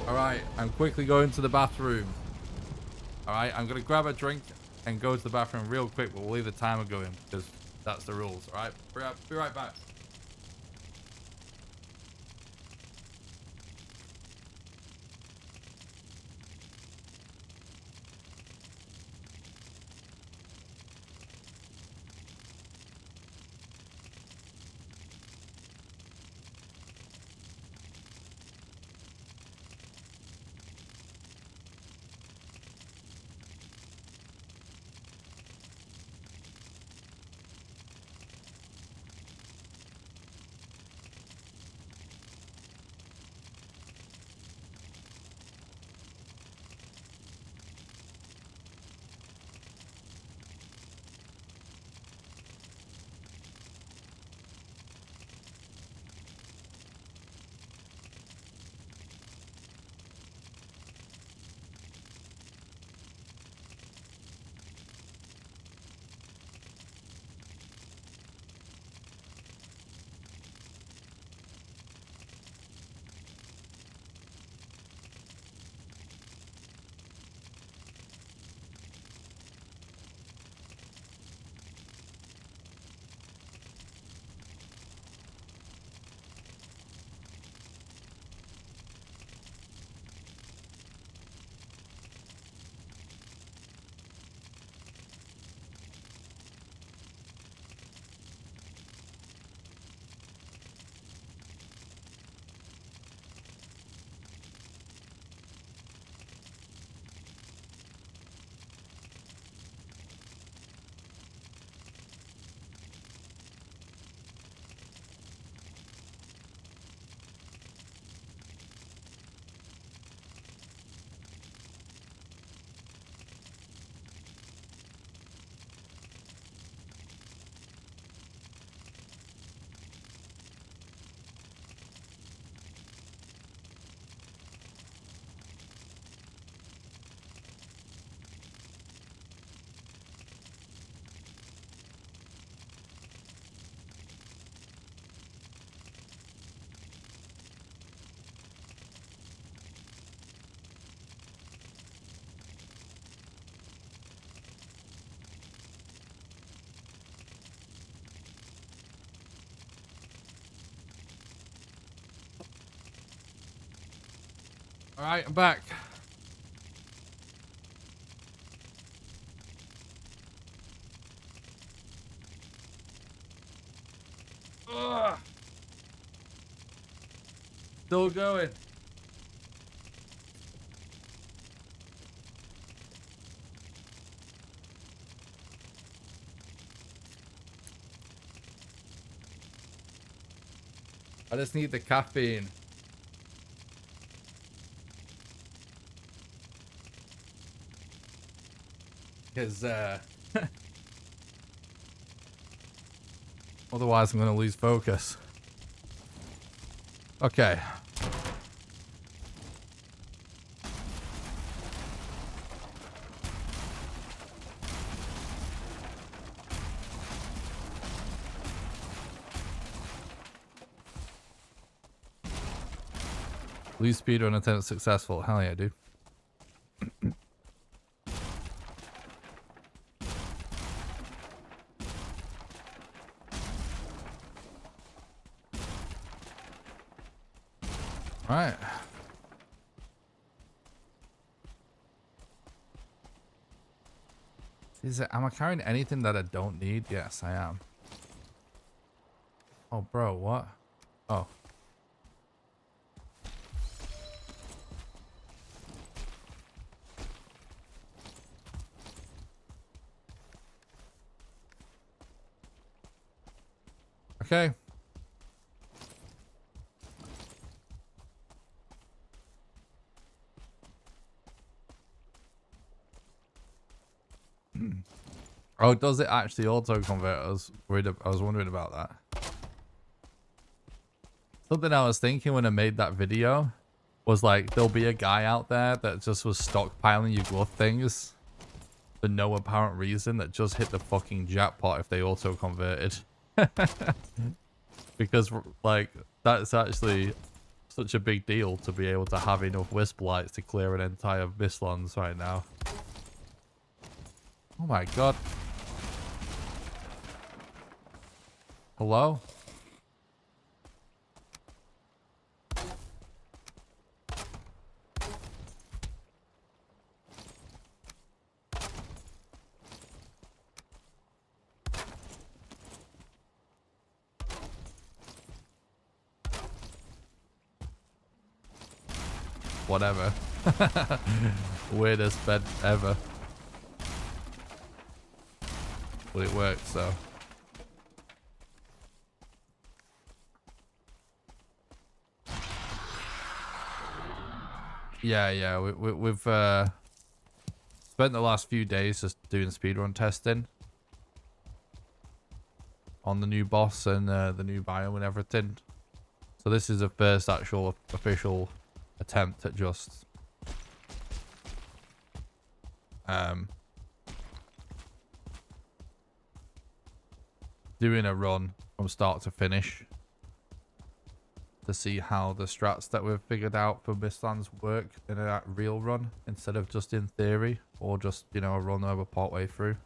Alright, I'm quickly going to the bathroom. Alright, I'm going to grab a drink and go to the bathroom real quick, but we'll leave the timer going because that's the rules. Alright, be right back. Alright, I'm back. Ugh. Still going. I just need the caffeine. Because, otherwise I'm going to lose focus. Okay. Lose speedrun attempt successful. Hell yeah, dude. Alright. Am I carrying anything that I don't need? Yes, I am. Oh, bro, what? Oh. Okay. Oh, does it actually auto-convert? I was wondering about that. Something I was thinking when I made that video was like, there'll be a guy out there that just was stockpiling your glove things for no apparent reason that just hit the fucking jackpot if they auto-converted. Because, like, that's actually such a big deal to be able to have enough wisp lights to clear an entire Mistlands right now. Oh my god. Hello? Whatever. Weirdest bed ever. But it worked, so. Yeah, we've spent the last few days just doing speedrun testing on the new boss and the new biome and everything. So this is the first actual official attempt at just doing a run from start to finish to see how the strats that we've figured out for Mistlands work in a real run instead of just in theory or just, you know, a run over part way through.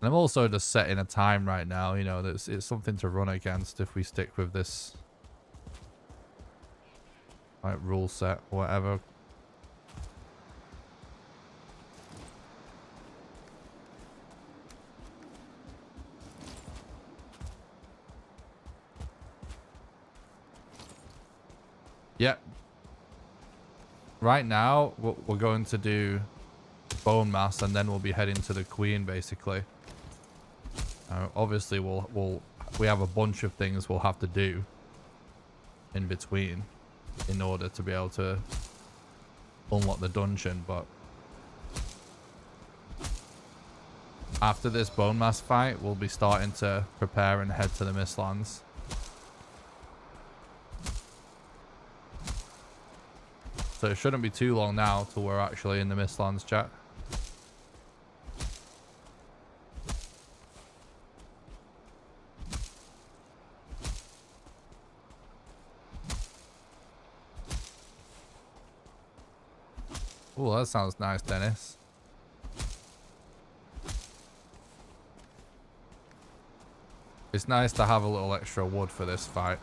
And I'm also just setting a time right now, you know, that's it's something to run against if we stick with this like rule set or whatever. Yep. Right now, we're going to do bone mass, and then we'll be heading to the queen, basically. Obviously, we have a bunch of things we'll have to do in between in order to be able to unlock the dungeon, but after this bone mass fight, we'll be starting to prepare and head to the Mistlands. So it shouldn't be too long now till we're actually in the Mistlands, chat. Oh, that sounds nice, Dennis. It's nice to have a little extra wood for this fight.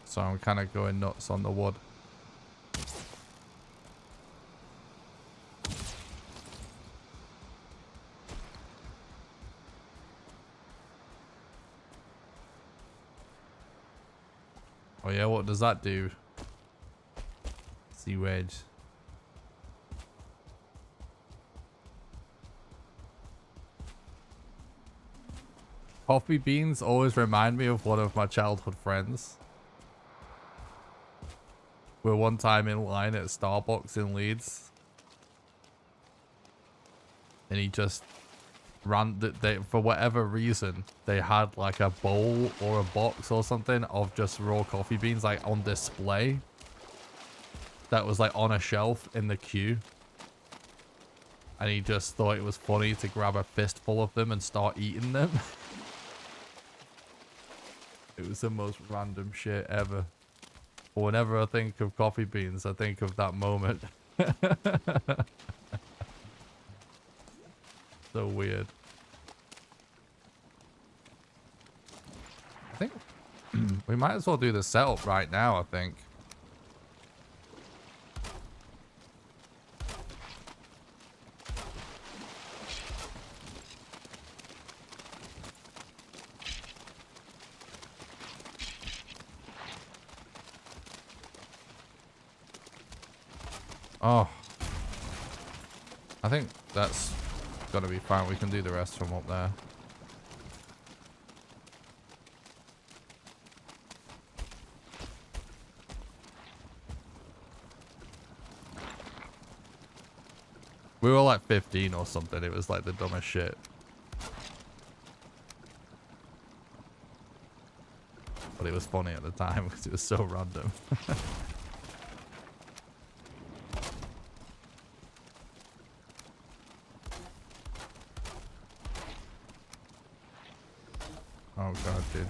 So I'm kind of going nuts on the wood. Oh yeah, what does that do? Sea wedge. Coffee beans always remind me of one of my childhood friends. We were one time in line at Starbucks in Leeds. And he just ran, for whatever reason, they had like a bowl or a box or something of just raw coffee beans like on display. That was like on a shelf in the queue. And he just thought it was funny to grab a fistful of them and start eating them. It was the most random shit ever. But whenever I think of coffee beans, I think of that moment. So weird. I think we might as well do the setup right now, I think. Oh. I think that's gonna be fine. We can do the rest from up there. We were like 15 or something. It was like the dumbest shit. But it was funny at the time because it was so random. Oh god, dude.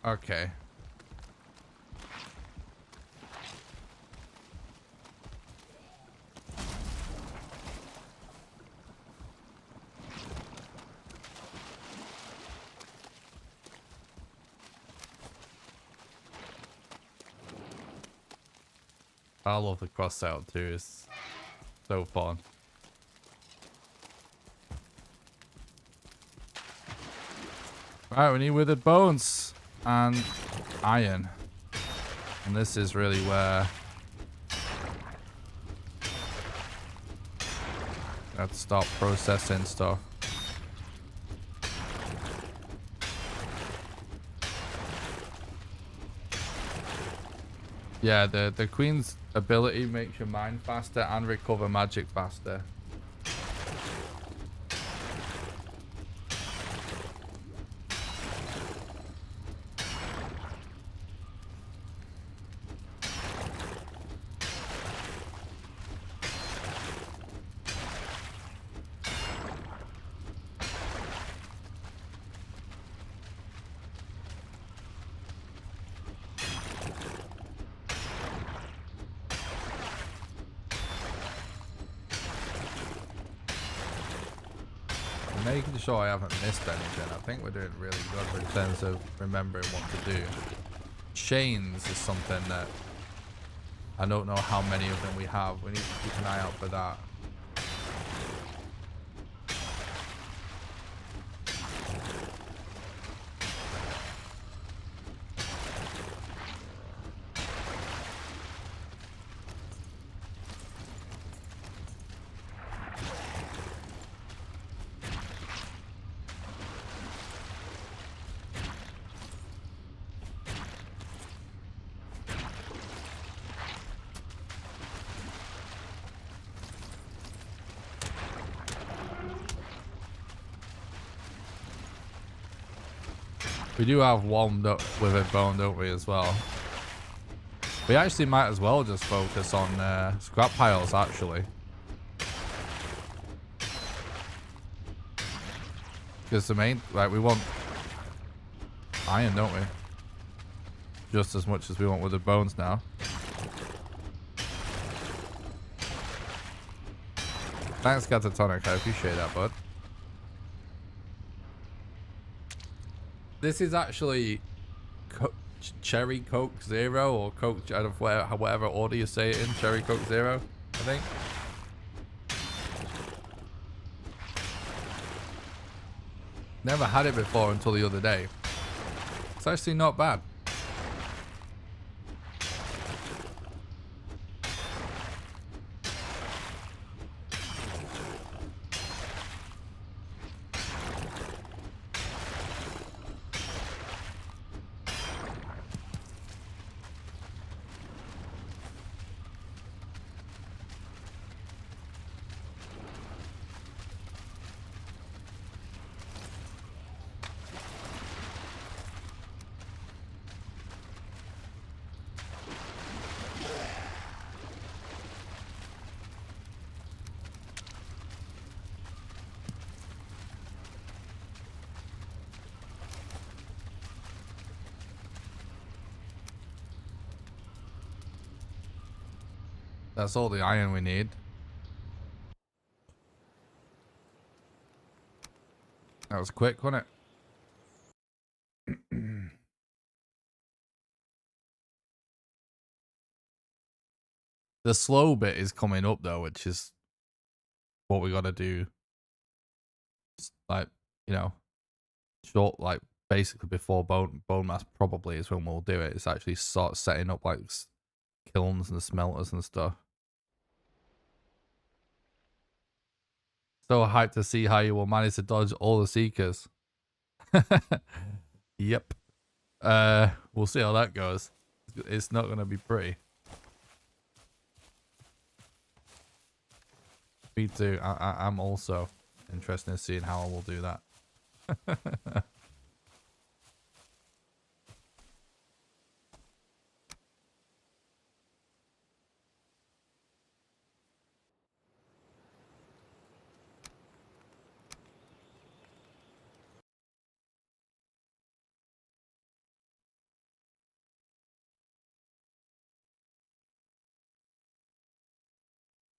Okay. I love the cross out too. It's so fun. Right, we need withered bones and iron. And this is really where I have to start processing stuff. Yeah, the queen's ability makes your mind faster and recover magic faster. Making sure I haven't missed anything. I think we're doing really good in terms of remembering what to do. Chains is something that I don't know how many of them we have. We need to keep an eye out for that. We do have one with a bone, don't we, as well? We actually might as well just focus on scrap piles, actually. Because the main, like, we want iron, don't we? Just as much as we want with the bones now. Thanks, Catatonic. I appreciate that, bud. This is actually Cherry Coke Zero or Coke, out of whatever order you say it in. Cherry Coke Zero, I think. Never had it before until the other day. It's actually not bad. That's all the iron we need. That was quick, wasn't it? The slow bit is coming up though, which is what we gotta do. Just like, you know, short, like basically before bone mass probably is when we'll do it. It's actually start setting up like kilns and smelters and stuff. So hyped to see how you will manage to dodge all the seekers. Yep. We'll see how that goes. It's not gonna be pretty. Me too. I'm also interested in seeing how I will do that.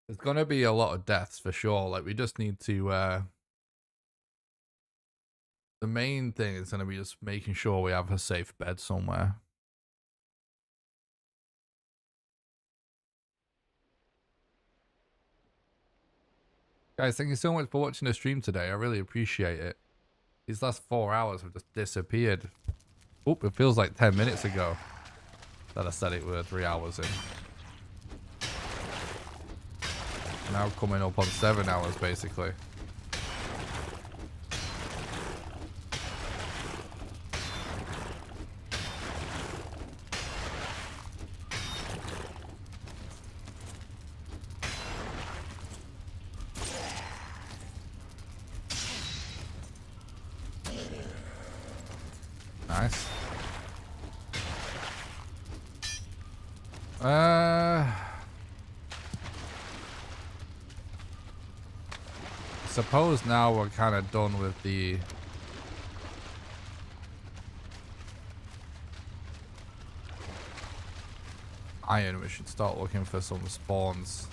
There's gonna be a lot of deaths for sure. Like we just need to the main thing is gonna be just making sure we have a safe bed somewhere. Guys, thank you so much for watching the stream today. I really appreciate it. These last 4 hours have just disappeared. Oop, it feels like 10 minutes ago that I said it were 3 hours in. Now coming up on 7 hours basically. Nice. Suppose now we're kind of done with the iron. We should start looking for some spawns.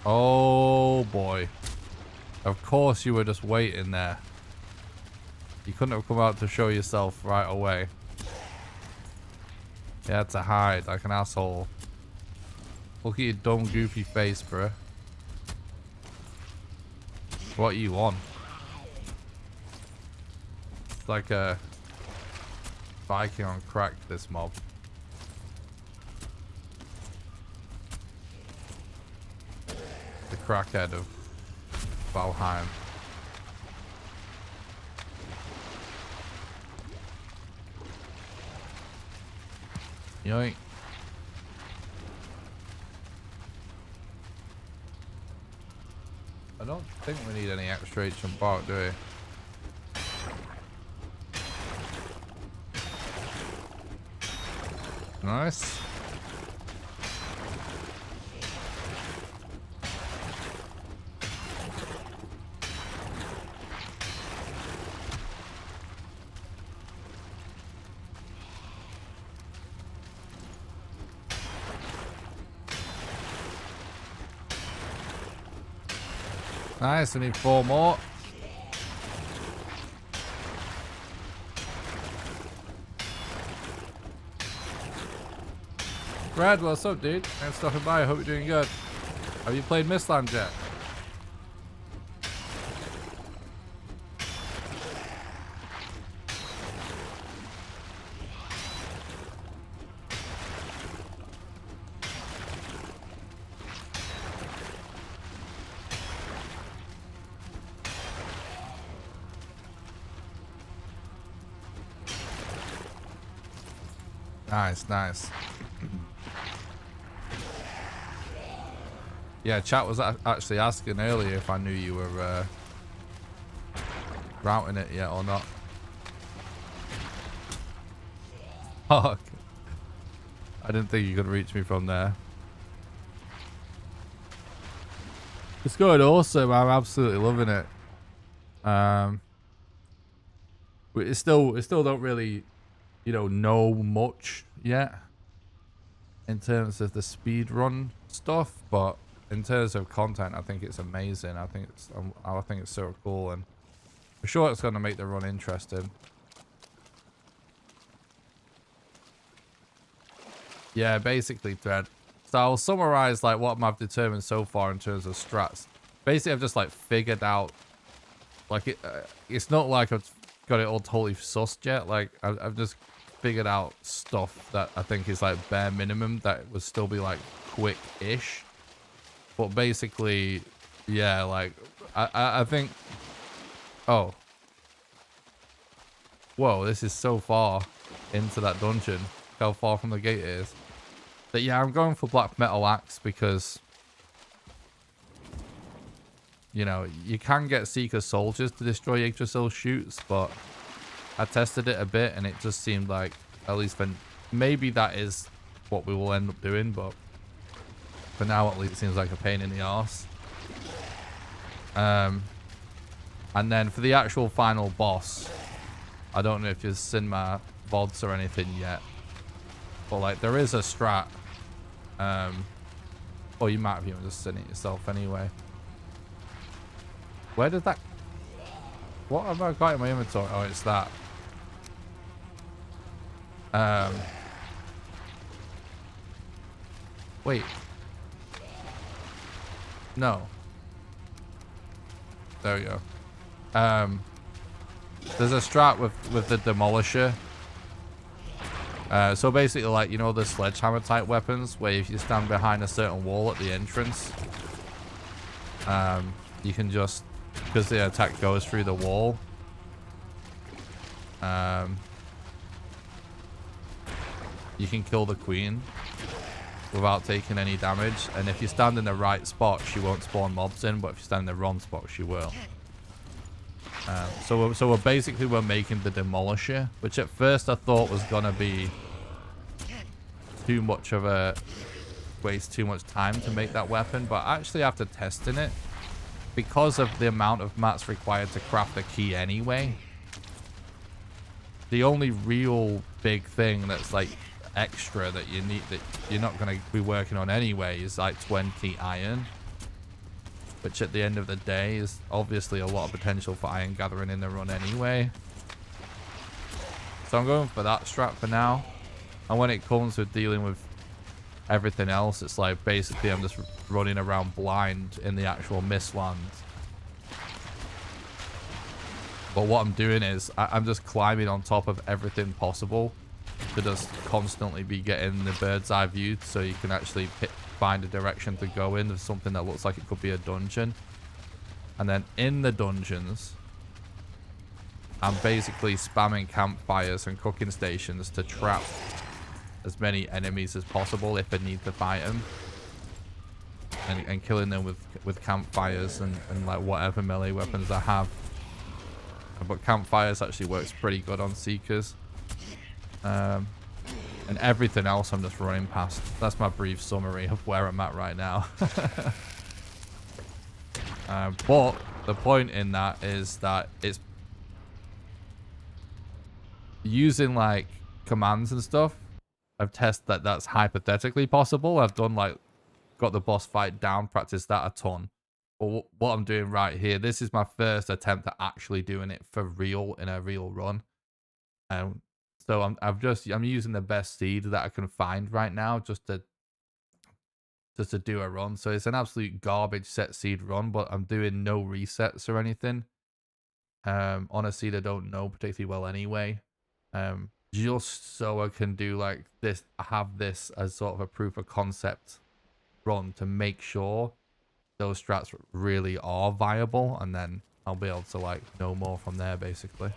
Oh boy. Of course you were just waiting there. You couldn't have come out to show yourself right away. You had to hide like an asshole. Look at your dumb goofy face, bro. What are you on? It's like a Viking on crack, this mob. The crackhead of Valheim. Yoink. I don't think we need any extra ancient bark, do we? Nice. Nice, we need 4 more. Brad, what's up, dude? Thanks for stopping by. I hope you're doing good. Have you played Mistlands yet? Nice, nice. Yeah, chat was actually asking earlier if I knew you were routing it yet or not. Fuck. I didn't think you could reach me from there. It's going awesome. I'm absolutely loving it. We still don't really, you know much yet in terms of the speedrun stuff, but in terms of content, I think it's amazing. I think it's so cool, and for sure it's going to make the run interesting. Yeah, basically, Thread. So I'll summarize like what I've determined so far in terms of strats. Basically, I've just like figured out, like it's not like I've got it all totally sussed yet. Like I've just figured out stuff that I think is like bare minimum that would still be like quick-ish. But basically, yeah, like I think. Oh. Whoa, this is so far into that dungeon. How far from the gate it is. But yeah, I'm going for black metal axe because, you know, you can get Seeker soldiers to destroy Yggdrasil shoots, but I tested it a bit and it just seemed like, at least for, maybe that is what we will end up doing, but for now at least it seems like a pain in the arse. And then for the actual final boss, I don't know if you've seen my VODs or anything yet, but like there is a strat. Or you might have even just seen it yourself anyway. Where did that... What have I got in my inventory? Oh, it's that. Wait. No. There we go. There's a strat with the Demolisher. So basically, like, you know, the sledgehammer type weapons where if you stand behind a certain wall at the entrance, you can just, because the attack goes through the wall, you can kill the queen without taking any damage. And if you stand in the right spot, she won't spawn mobs in, but if you stand in the wrong spot, she will. So we're making the Demolisher, which at first I thought was gonna be too much of a waste, too much time to make that weapon, but actually after testing it, because of the amount of mats required to craft the key anyway, the only real big thing that's like extra that you need, that you're not gonna be working on anyway, is like 20 iron. Which at the end of the day is obviously a lot of potential for iron gathering in the run anyway. So I'm going for that strat for now. And when it comes with dealing with everything else, it's like basically I'm just running around blind in the actual Mistlands. But what I'm doing is I'm just climbing on top of everything possible to just constantly be getting the bird's eye view, so you can actually find a direction to go in of something that looks like it could be a dungeon. And then in the dungeons, I'm basically spamming campfires and cooking stations to trap as many enemies as possible if I need to fight them, and killing them with campfires and like whatever melee weapons I have. But campfires actually works pretty good on Seekers. And everything else I'm just running past. That's my brief summary of where I'm at right now. But the point in that is that it's using like commands and stuff. I've tested that that's hypothetically possible. I've done like, got the boss fight down, practiced that a ton. But what I'm doing right here, this is my first attempt at actually doing it for real in a real run. So I'm using the best seed that I can find right now just to just to do a run. So it's an absolute garbage set seed run, but I'm doing no resets or anything. On a seed I don't know particularly well anyway. Just so I can do like this, have this as sort of a proof of concept run to make sure those strats really are viable, and then I'll be able to like know more from there basically.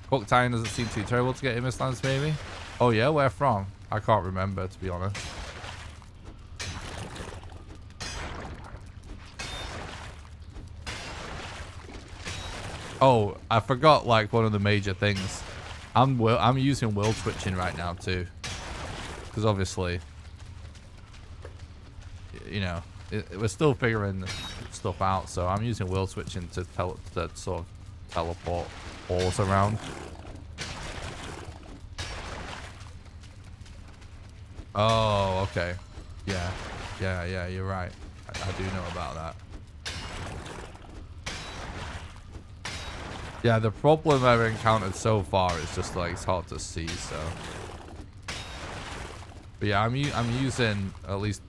Cook time doesn't seem too terrible to get in Mistlands, maybe. Oh yeah, where from? I can't remember, to be honest. Oh, I forgot like one of the major things. I'm using world switching right now too, because obviously, you know, we're still figuring stuff out. So I'm using world switching to sort of teleport ores around. Oh, okay. Yeah, you're right. I do know about that. Yeah, the problem I've encountered so far is just like it's hard to see, so. But yeah, I'm using at least,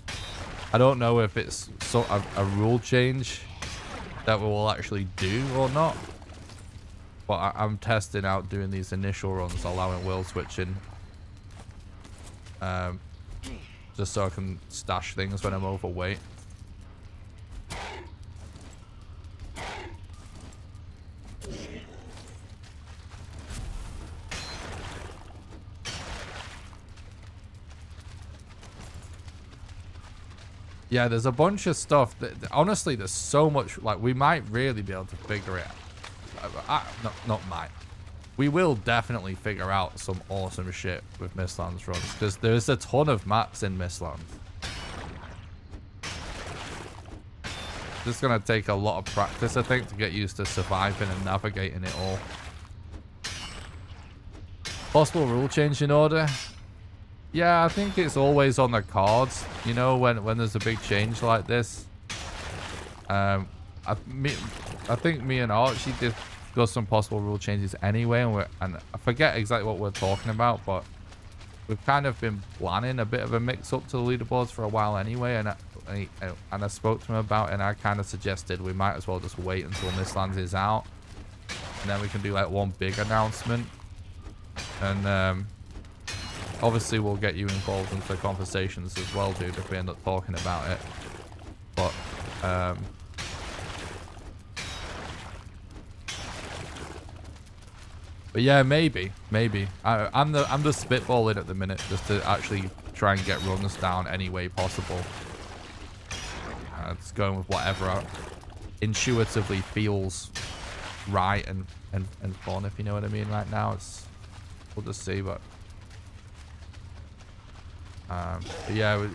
I don't know if it's sort of a rule change that we will actually do or not. But I'm testing out doing these initial runs, allowing world switching. Just so I can stash things when I'm overweight. Yeah, there's a bunch of stuff that honestly, there's so much, like we might really be able to figure it out. Not might. We will definitely figure out some awesome shit with Mistlands runs, because there's a ton of maps in Mistlands. Just gonna take a lot of practice, I think, to get used to surviving and navigating it all. Possible rule change in order? Yeah, I think it's always on the cards, you know, when there's a big change like this. I think me and Archie discussed some possible rule changes anyway, and I forget exactly what we're talking about, but we've kind of been planning a bit of a mix-up to the leaderboards for a while anyway, and I spoke to him about it, and I kind of suggested we might as well just wait until Mistlands is out, and then we can do like one big announcement, and obviously we'll get you involved into the conversations as well, dude, if we end up talking about it. But yeah, maybe I'm just spitballing at the minute, just to actually try and get runs down any way possible. Just going with whatever intuitively feels right and fun, if you know what I mean. Right now, we'll just see, but yeah,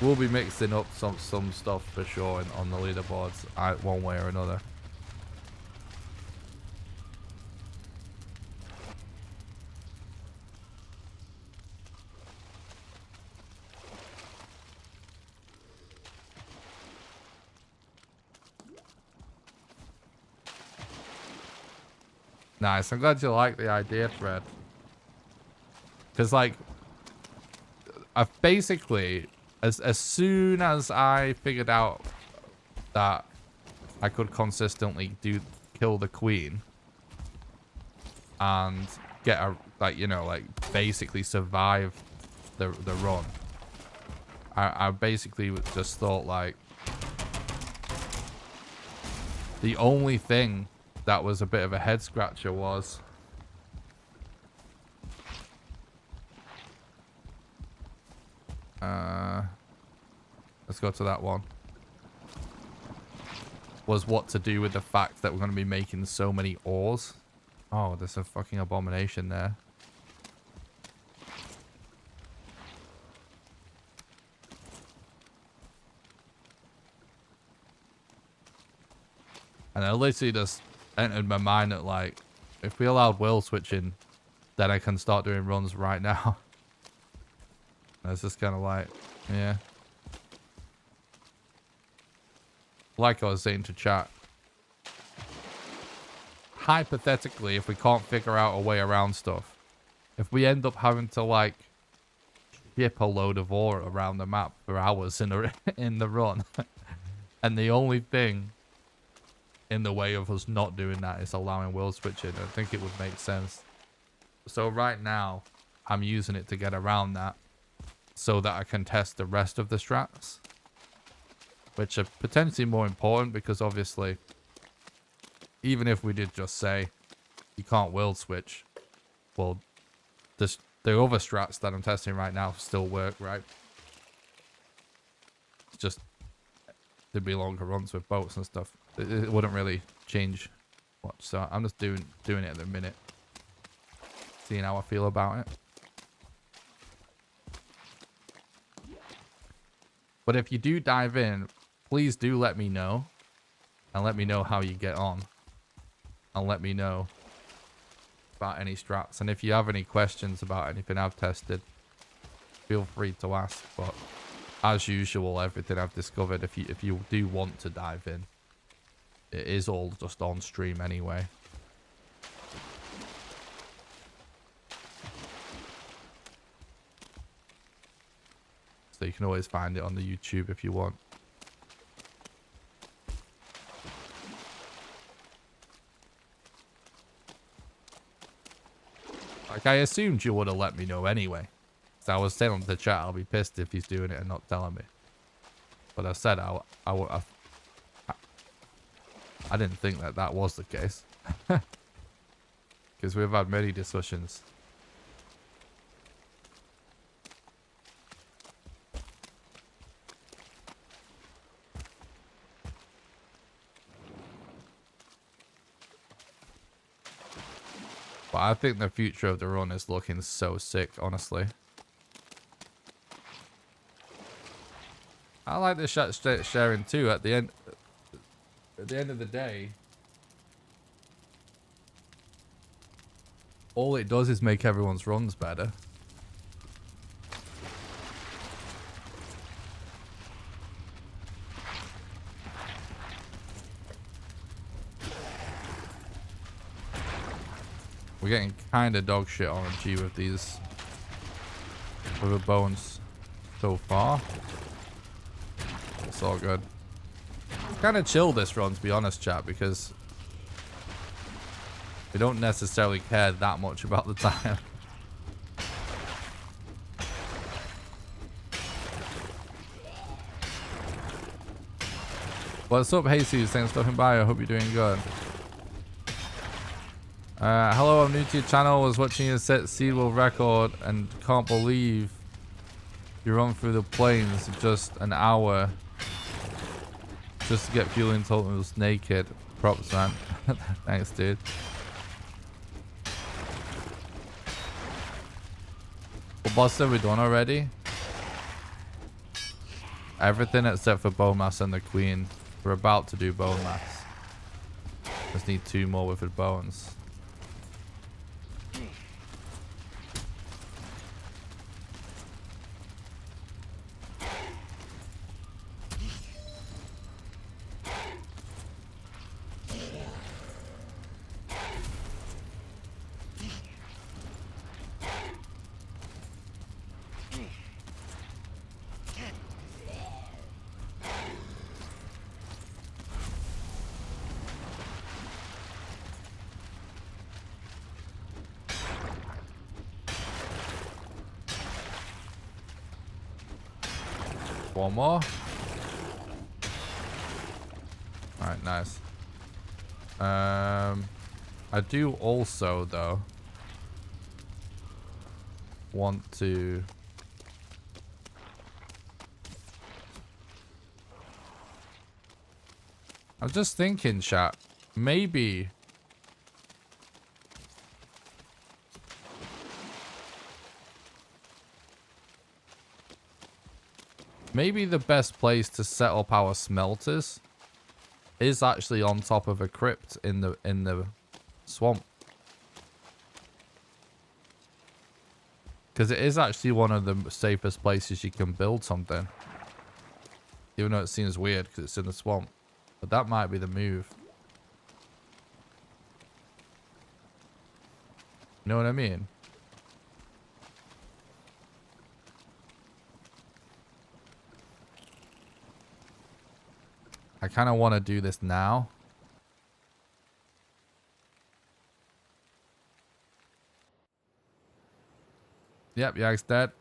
we'll be mixing up some stuff for sure on the leaderboards, one way or another. Nice. I'm glad you like the idea, Fred. Because, like, I've basically, as soon as I figured out that I could consistently kill the queen and get a, like, you know, like, basically survive the run, I basically just thought, like, the only thing that was a bit of a head scratcher was let's go to that one, was what to do with the fact that we're going to be making so many ores. Oh, there's a fucking abomination there. And I literally just entered my mind that, like, if we allowed world switching, then I can start doing runs right now. And it's just kind of like, Yeah. Like I was saying to chat, hypothetically, if we can't figure out a way around stuff, if we end up having to like ship a load of ore around the map for hours in the in the run, and the only thing in the way of us not doing that is allowing world switching, I think it would make sense. So right now, I'm using it to get around that, so that I can test the rest of the strats, which are potentially more important because obviously, even if we did just say you can't world switch, well, the other strats that I'm testing right now still work, right? It's just there'd be longer runs with boats and stuff. It wouldn't really change much, so I'm just doing it at the minute, seeing how I feel about it. But if you do dive in, please do let me know, and let me know how you get on, and let me know about any strats. And if you have any questions about anything I've tested, feel free to ask. But as usual, everything I've discovered, if you do want to dive in, it is all just on stream anyway. So you can always find it on the YouTube if you want. Like, I assumed you would have let me know anyway. So I was telling the chat I'll be pissed if he's doing it and not telling me. But I said I didn't think that was the case. Because we've had many discussions. But I think the future of the run is looking so sick, honestly. I like the sharing too. At the end of the day, all it does is make everyone's runs better. We're getting kind of dog shit RNG with these river bones so far. It's all good. It's kind of chill this run, to be honest, chat, because we don't necessarily care that much about the time. What's up, Jesus? Thanks for stopping by. I hope you're doing good. Hello, I'm new to your channel. Was watching your set seed world record and can't believe you run through the plains in just an hour just to get fuel and told me was naked. Props, man. Thanks, dude. What boss have we done already? Everything except for Bowmass and the Queen. We're about to do Bowmass. Just need 2 more withered bones. One more. Alright, nice. I do also, though, want to... I'm just thinking, chat, maybe... Maybe the best place to set up our smelters is actually on top of a crypt in the swamp. Because it is actually one of the safest places you can build something. Even though it seems weird because it's in the swamp. But that might be the move. You know what I mean? I kind of want to do this now. Yep, Yag's dead.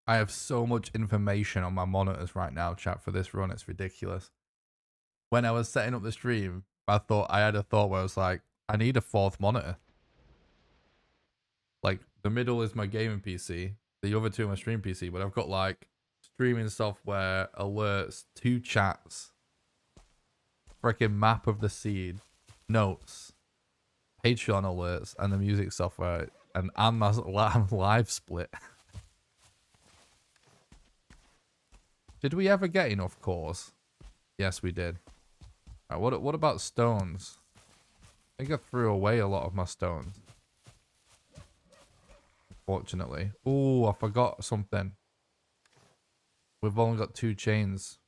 I have so much information on my monitors right now, chat, for this run. It's ridiculous. When I was setting up the stream, I had a thought where I was like, I need a fourth monitor. Like, the middle is my gaming PC. The other two are my stream PC. But I've got, like, streaming software, alerts, 2 chats, freaking map of the seed, notes, Patreon alerts, and the music software. And my live split. Did we ever get enough cores? Yes, we did. Right, what about stones? I think I threw away a lot of my stones. Fortunately. Oh, I forgot something. We've only got 2 chains.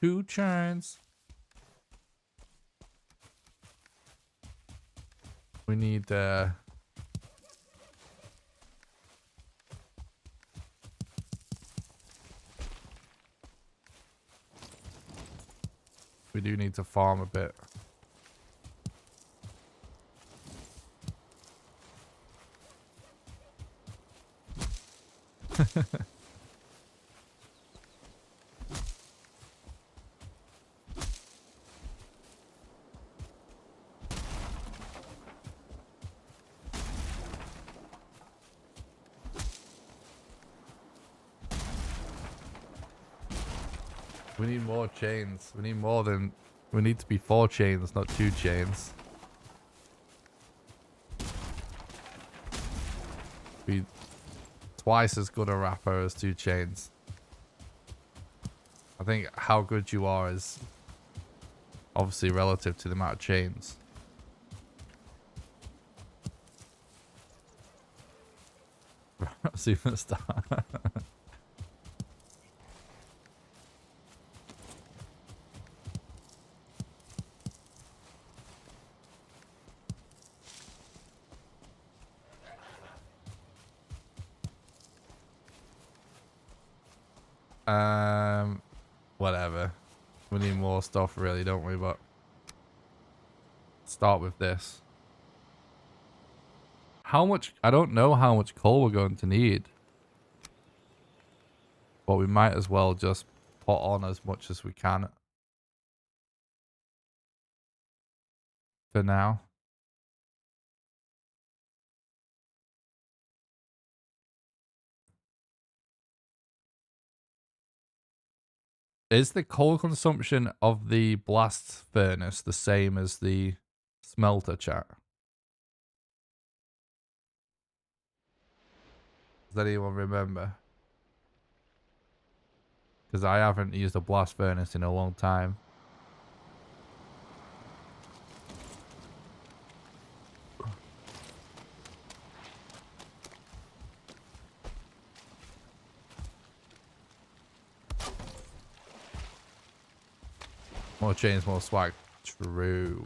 2 chains. We need we do need to farm a bit. We need more chains. We need more than... We need to be 4 chains, not 2 chains. Be twice as good a rapper as 2 chains. I think how good you are is obviously relative to the amount of chains. Superstar. Whatever. We need more stuff, really, don't we? But start with this. How much? I don't know how much coal we're going to need, but we might as well just put on as much as we can for now. Is the coal consumption of the blast furnace the same as the smelter, chat? Does anyone remember? Because I haven't used a blast furnace in a long time. More chains, more swag. True.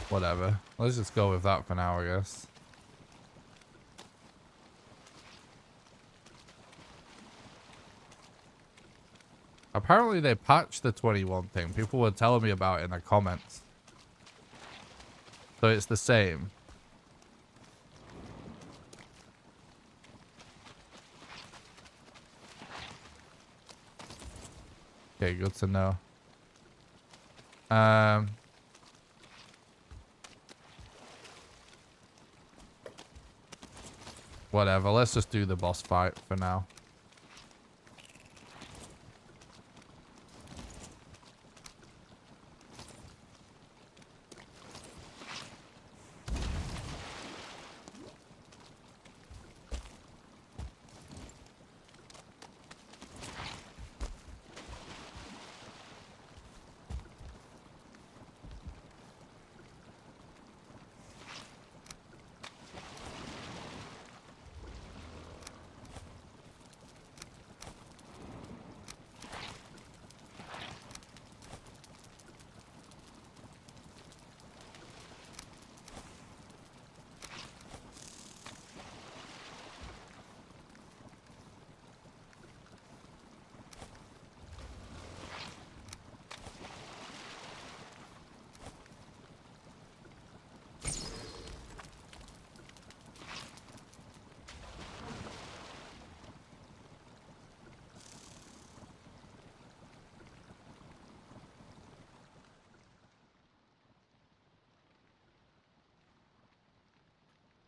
Whatever. Let's just go with that for now, I guess. Apparently they patched the 21 thing. People were telling me about it in the comments. So it's the same. Okay, good to know. Whatever, let's just do the boss fight for now.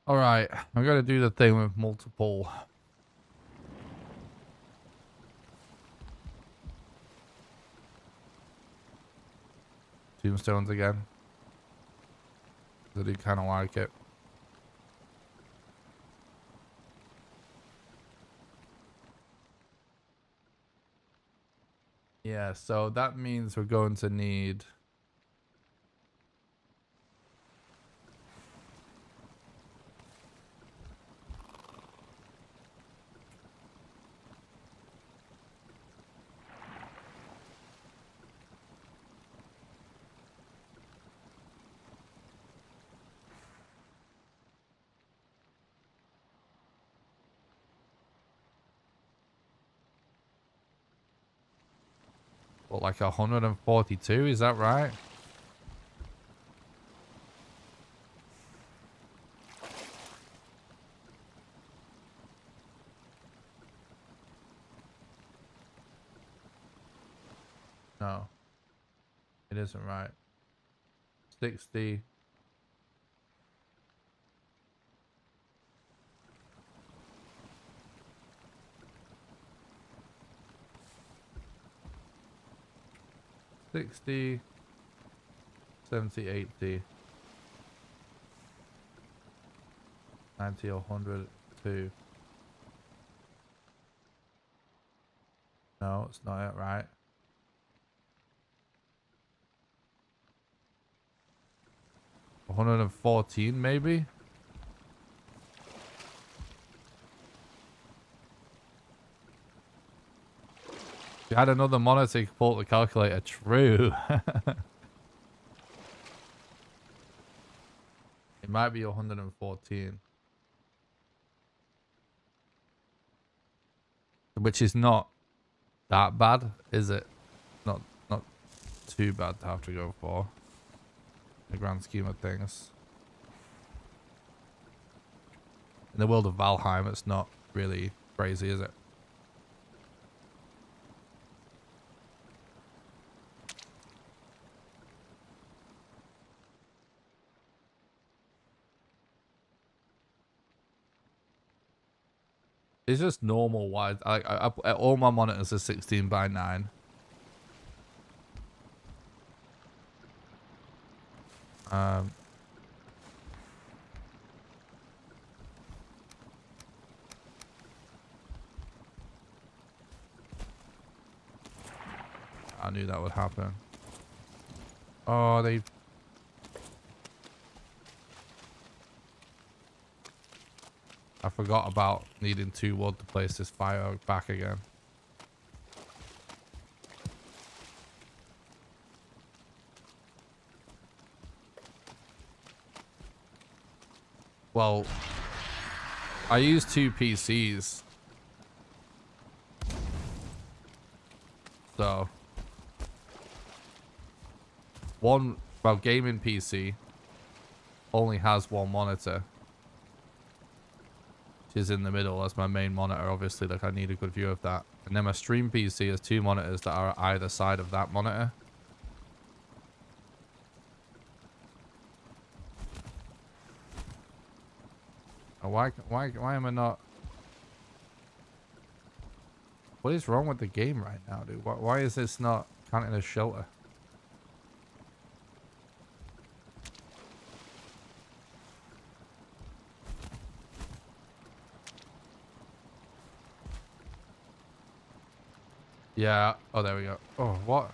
All right, I'm gonna do the thing with multiple. Tombstones again. I do kind of like it. Yeah, so that means we're going to need... What, like 142, is that right? No, it isn't right. 60. $60, 70, 80, 90, 102. No, it's not it, right? 114, maybe? If you had another monitor, you could pull up the calculator. True. It might be 114. Which is not that bad, is it? Not too bad to have to go for. In the grand scheme of things. In the world of Valheim, it's not really crazy, is it? It's just normal wide. All my monitors are 16 by 9. I knew that would happen. Oh, they... I forgot about needing 2 wood to place this fire oak back again. Well, I use 2 PCs. So, gaming PC only has 1 monitor. is in the middle. That's my main monitor, obviously. Like, I need a good view of that. And then my stream PC has 2 monitors that are either side of that monitor. Oh, why am I not... What is wrong with the game right now, dude? Why is this not counting as shelter? Yeah. Oh, there we go. Oh, what?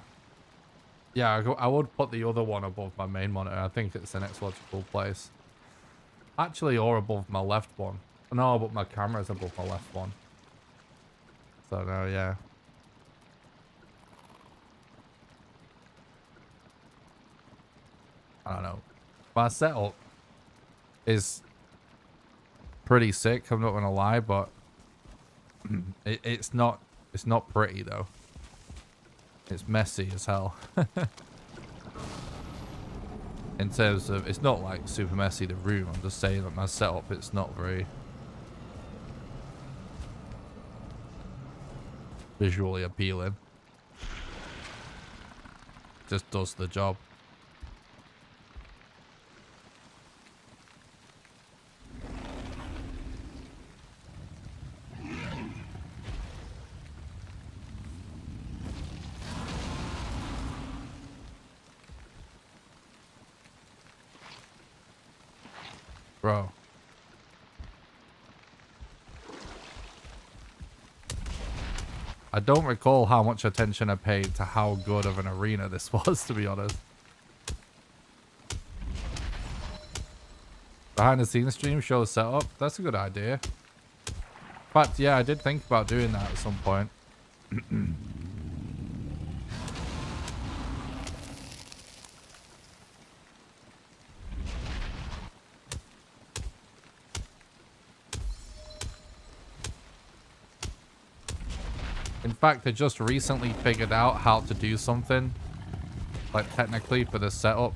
Yeah, I would put the other one above my main monitor. I think it's the next logical place. Actually, or above my left one. No, but my camera's above my left one. So, no, yeah. I don't know. My setup is pretty sick, I'm not gonna lie, but it's not pretty though. It's messy as hell. In terms of, it's not like super messy the room, I'm just saying that my setup, it's not very visually appealing. Just does the job. Bro. I don't recall how much attention I paid to how good of an arena this was, to be honest. Behind the scenes stream shows setup. That's a good idea. In fact, yeah, I did think about doing that at some point. In fact, I just recently figured out how to do something, like technically for the setup,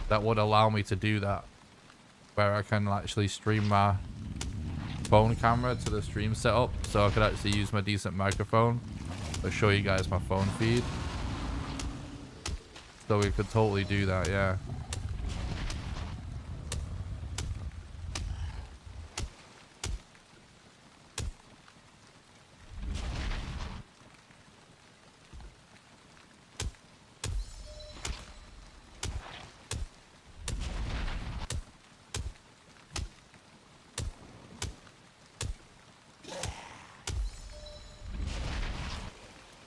that would allow me to do that, where I can actually stream my phone camera to the stream setup, so I could actually use my decent microphone to show you guys my phone feed. So we could totally do that, yeah.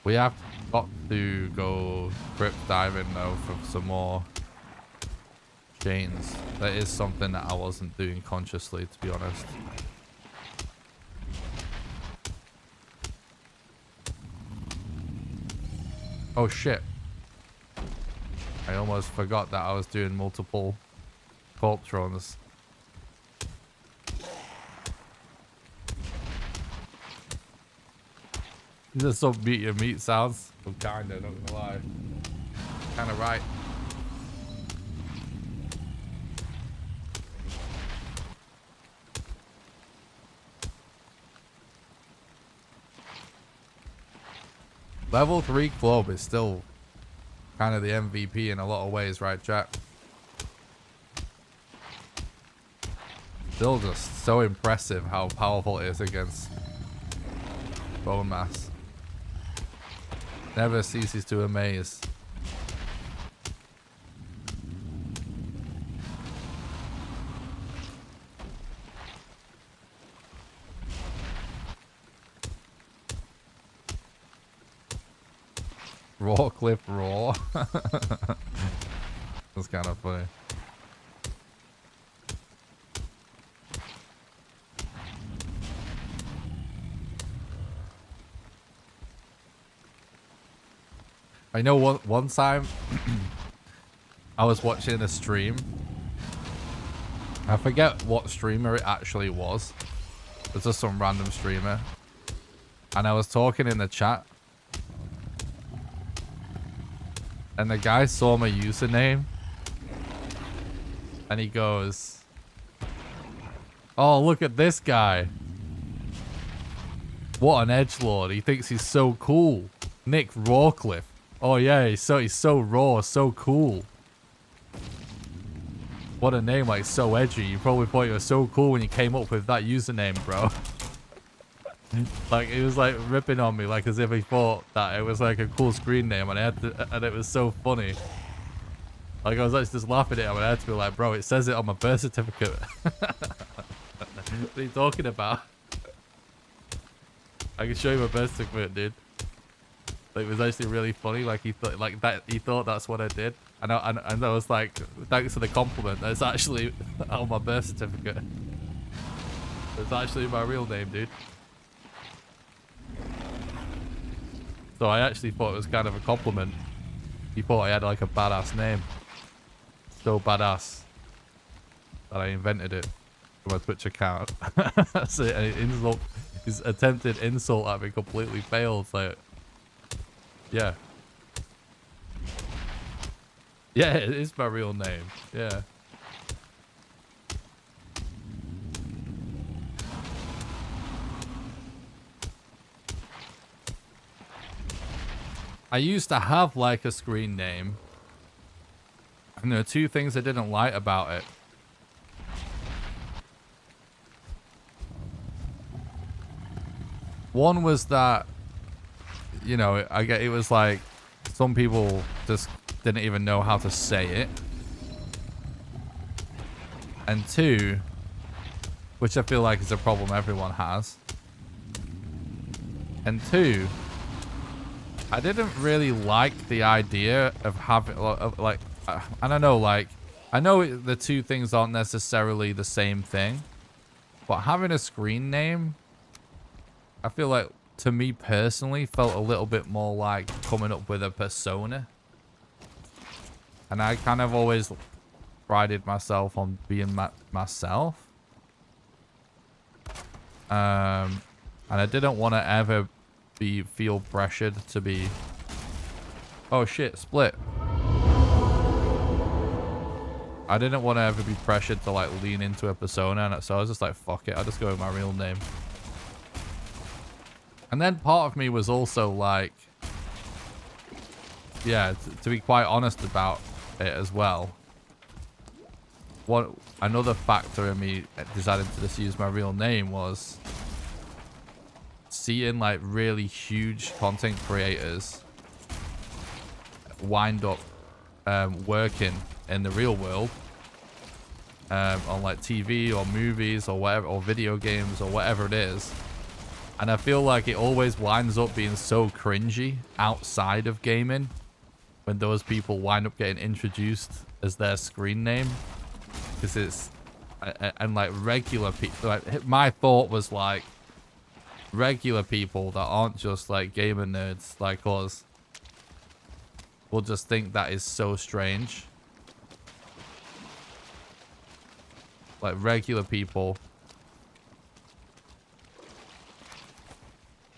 We have got to go crypt diving though for some more chains. That is something that I wasn't doing consciously, to be honest. Oh shit. I almost forgot that I was doing multiple corpse runs. Just some beat your meat sounds. I'm kinda, not gonna lie. Kinda right. Level 3 club is still kind of the MVP in a lot of ways, right, chat? Still just so impressive how powerful it is against bone mass. Never ceases to amaze. Raw clip raw. That's kind of funny. I know one time I was watching a stream. I forget what streamer it actually was. It was just some random streamer. And I was talking in the chat. And the guy saw my username. And he goes, Oh, look at this guy. What an edgelord. He thinks he's so cool. Nick Rawcliffe. Oh yeah, he's so raw, so cool. What a name, like so edgy. You probably thought you were so cool when you came up with that username, bro. Like he was like ripping on me, like as if he thought that it was like a cool screen name, and and it was so funny. Like I was actually just laughing at him, and I had to be like, bro, it says it on my birth certificate. What are you talking about? I can show you my birth certificate, dude. Like, it was actually really funny. Like he thought, like that, he thought that's what I did, and I was like, thanks for the compliment. That's actually on my birth certificate. It's actually my real name, dude. So I actually thought it was kind of a compliment. He thought I had like a badass name. So badass that I invented it for my Twitch account. So an his attempted insult at me completely failed. Like, yeah. Yeah, it is my real name. Yeah. I used to have like a screen name. And there are two things I didn't like about it. One was that, you know, I get it was like some people just didn't even know how to say it. And two, which I feel like is a problem everyone has. And two, I didn't really like the idea of having, like, I don't know, like, I know the two things aren't necessarily the same thing, but having a screen name, I feel like, to me personally, felt a little bit more like coming up with a persona. And I kind of always prided myself on being myself. And I didn't want to ever feel pressured to be... Oh shit, split. I didn't want to ever be pressured to like lean into a persona, and so I was just like, fuck it, I'll just go with my real name. And then part of me was also like, yeah, to be quite honest about it as well. Another factor in me deciding to just use my real name was seeing like really huge content creators wind up working in the real world on like TV or movies or whatever, or video games or whatever it is. And I feel like it always winds up being so cringy outside of gaming when those people wind up getting introduced as their screen name. Because it's... And like regular people... Like, my thought was like... Regular people that aren't just like gamer nerds like us will just think that is so strange. Like regular people...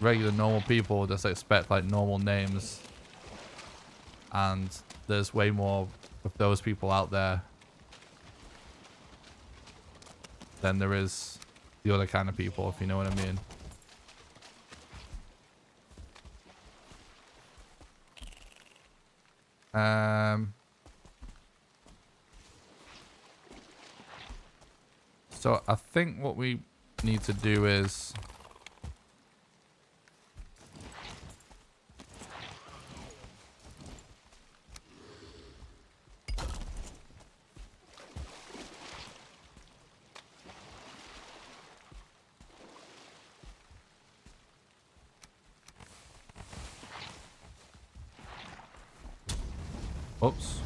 Regular normal people just expect like normal names, and there's way more of those people out there than there is the other kind of people, if you know what I mean. So I think what we need to do is oops.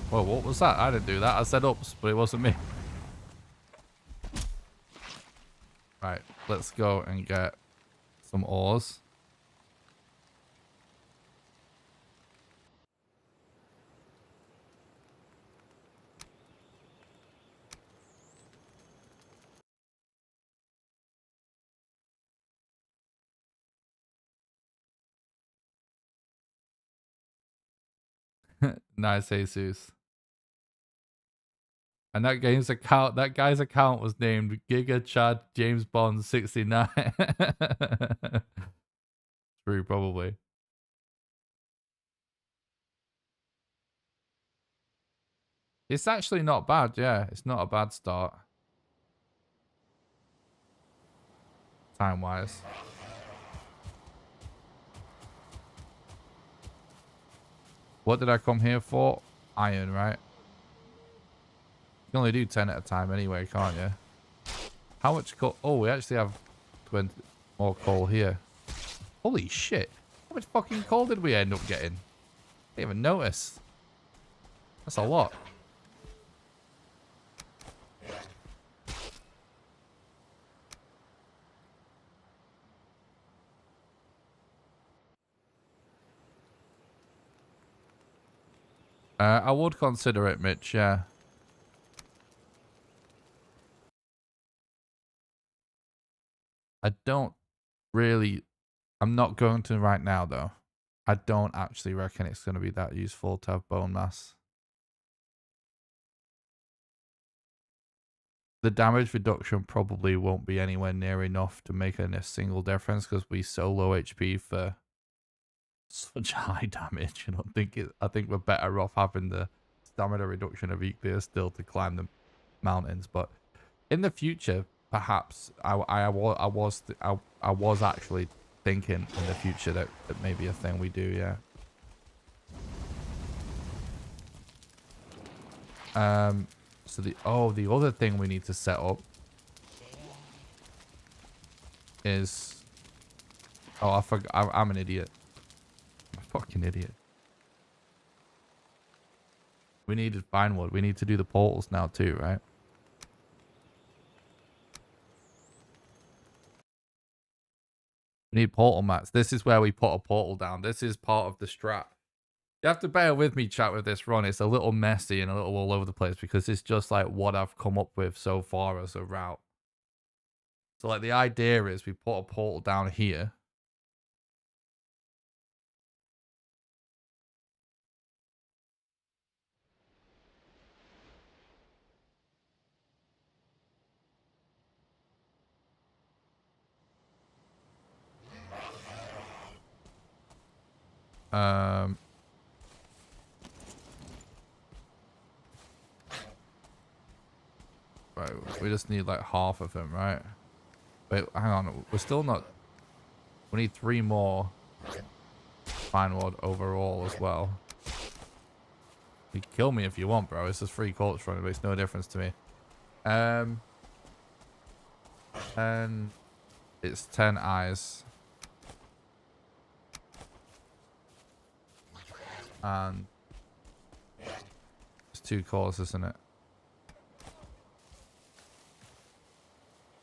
Whoa, what was that? I didn't do that. I said oops, but it wasn't me. Right, let's go and get some ores. Nice, Jesus. And that guy's account was named Giga Chad James Bond 69. True, probably. It's actually not bad, yeah. It's not a bad start. Time-wise. What did I come here for? Iron, right? You can only do 10 at a time anyway, can't you? How much coal? Oh, we actually have 20 more coal here. Holy shit. How much fucking coal did we end up getting? Didn't even notice. That's a lot. I would consider it, Mitch, yeah. I don't really... I'm not going to right now, though. I don't actually reckon it's going to be that useful to have bone mass. The damage reduction probably won't be anywhere near enough to make a single difference because we so low HP for such high damage. I think we're better off having the stamina reduction of Eekbeer still to climb the mountains. But in the future, perhaps I was actually thinking in the future that may be a thing we do, yeah. So the other thing we need to set up is I forgot. I'm an idiot. I'm a fucking idiot. We needed fine wood. We need to do the portals now too, right? We need portal mats. This is where we put a portal down. This is part of the strat. You have to bear with me, chat, with this run. It's a little messy and a little all over the place because it's just like what I've come up with so far as a route. So like the idea is we put a portal down here. Right, we just need like half of them, right? Wait, hang on. We're still not... We need 3 more fine wood overall as well. You can kill me if you want, bro. It's just free culture run. It makes no difference to me. And it's 10 eyes. And it's 2 cores, isn't it?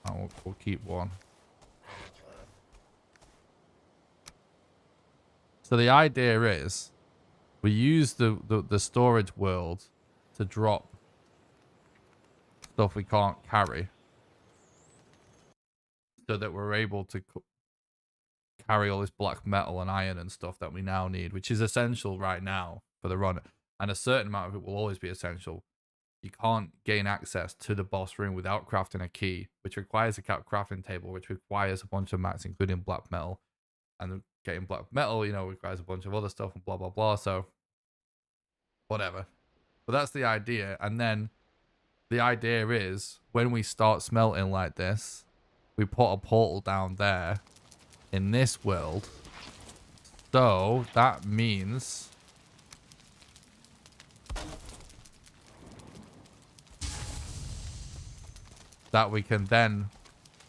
Oh, we'll keep 1. So the idea is we use the storage world to drop stuff we can't carry so that we're able to carry all this black metal and iron and stuff that we now need, which is essential right now for the run. And a certain amount of it will always be essential. You can't gain access to the boss room without crafting a key, which requires a crafting table, which requires a bunch of mats, including black metal. And getting black metal, you know, requires a bunch of other stuff and blah, blah, blah. So, whatever. But that's the idea. And then the idea is when we start smelting like this, we put a portal down there in this world. So, that means... that we can then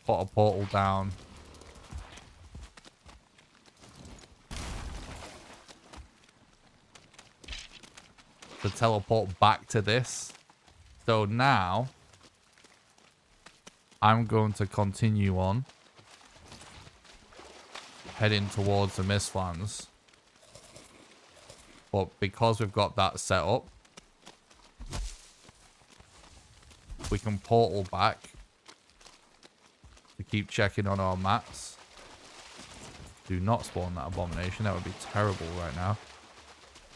put a portal down to teleport back to this. So now I'm going to continue on heading towards the Mistlands. But because we've got that set up, we can portal back to keep checking on our mats. Do not spawn that abomination. That would be terrible right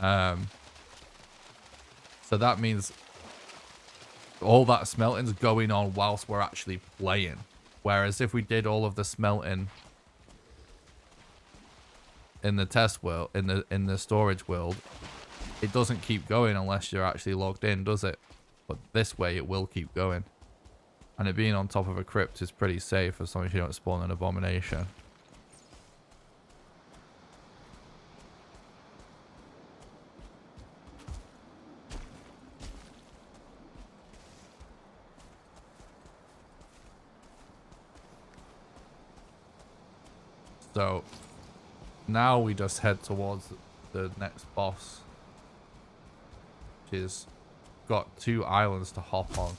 now. So that means all that smelting's going on whilst we're actually playing. Whereas if we did all of the smelting in the test world, in the storage world, it doesn't keep going unless you're actually logged in, does it? But this way it will keep going. And it being on top of a crypt is pretty safe as long as you don't spawn an abomination. So now we just head towards the next boss, which is got 2 islands to hop on.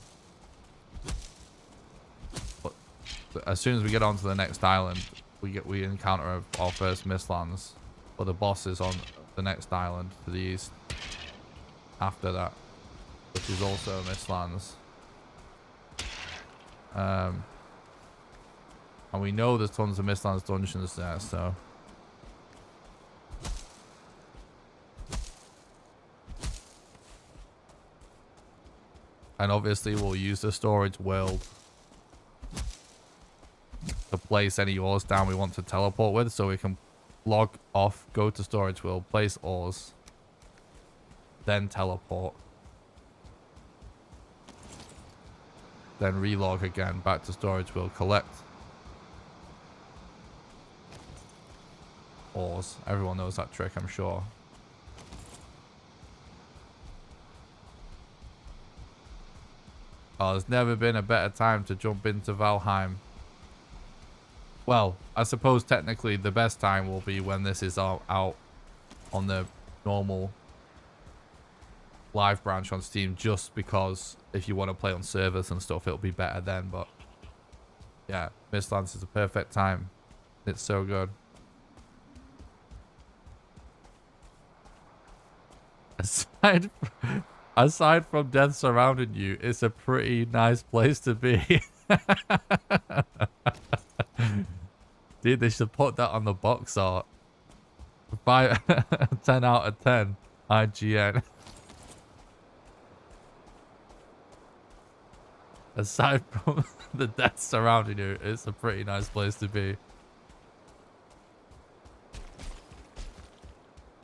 But as soon as we get onto the next island, we encounter our first Mistlands. But the boss is on the next island to the east after that, which is also Mistlands. And we know there's tons of Mistlands dungeons there, so. And obviously we'll use the storage world to place any ores down we want to teleport with, so we can log off, go to storage world, place ores, then teleport. Then relog again, back to storage world, collect ores. Everyone knows that trick, I'm sure. Oh, there's never been a better time to jump into Valheim. Well, I suppose technically the best time will be when this is out on the normal live branch on Steam, just because if you want to play on servers and stuff, it'll be better then. But yeah, Mistlands is a perfect time. It's so good. Aside from death surrounding you, it's a pretty nice place to be. Dude, they should put that on the box art. 10 out of 10 IGN. Aside from the death surrounding you, it's a pretty nice place to be.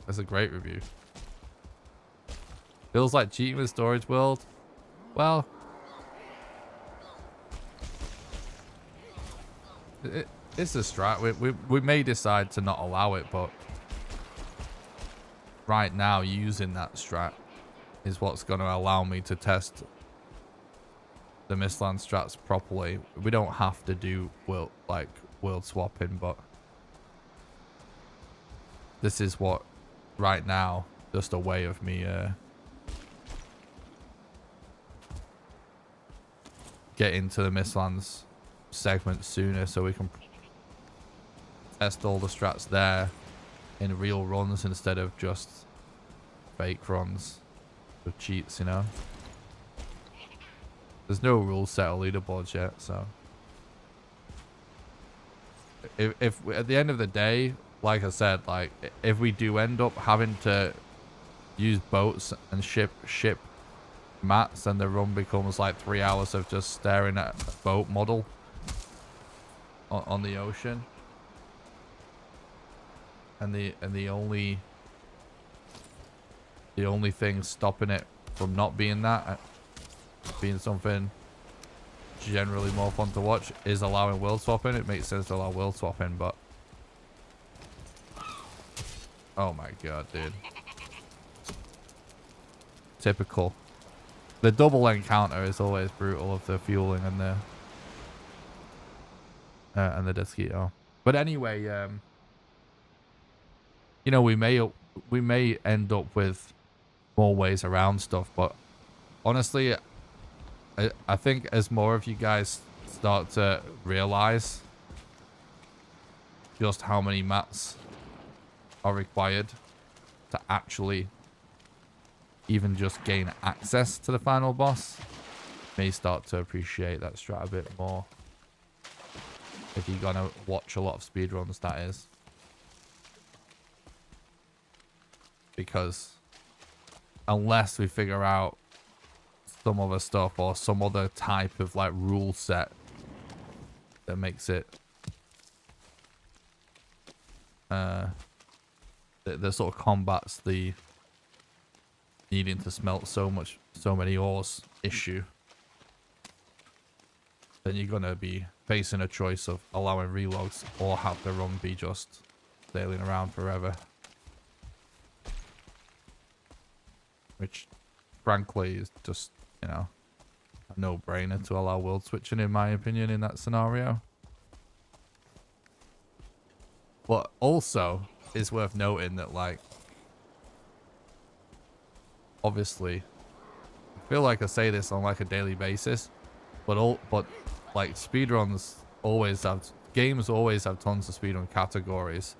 That's a great review. Feels like cheating with storage world. Well, it's a strat. We may decide to not allow it, but right now using that strat is what's going to allow me to test the Mistland strats properly. We don't have to do world swapping, but this is what right now, just a way of me get into the Mistlands segment sooner, so we can test all the strats there in real runs instead of just fake runs with cheats, you know. There's no rule set or leaderboards yet, so if at the end of the day, like I said, like if we do end up having to use boats and ship mats, and the run becomes like 3 hours of just staring at a boat model on the ocean, and the only thing stopping it from not being that, being something generally more fun to watch, is allowing world swapping. It makes sense to allow world swapping, but oh my god, dude, typical. The double encounter is always brutal of the fueling and the Desquito. But anyway, you know, we may end up with more ways around stuff, but honestly, I think as more of you guys start to realize just how many mats are required to actually even just gain access to the final boss, may start to appreciate that strat a bit more. If you're gonna watch a lot of speedruns, that is. Because unless we figure out some other stuff or some other type of like rule set that makes it that sort of combats the needing to smelt so many ores issue, then you're gonna be facing a choice of allowing relogs or have the run be just sailing around forever, which frankly is just, you know, a no-brainer to allow world switching, in my opinion, in that scenario. But also, it's worth noting that, like, obviously, I feel like I say this on like a daily basis, but like speedruns always have, games always have tons of speedrun categories.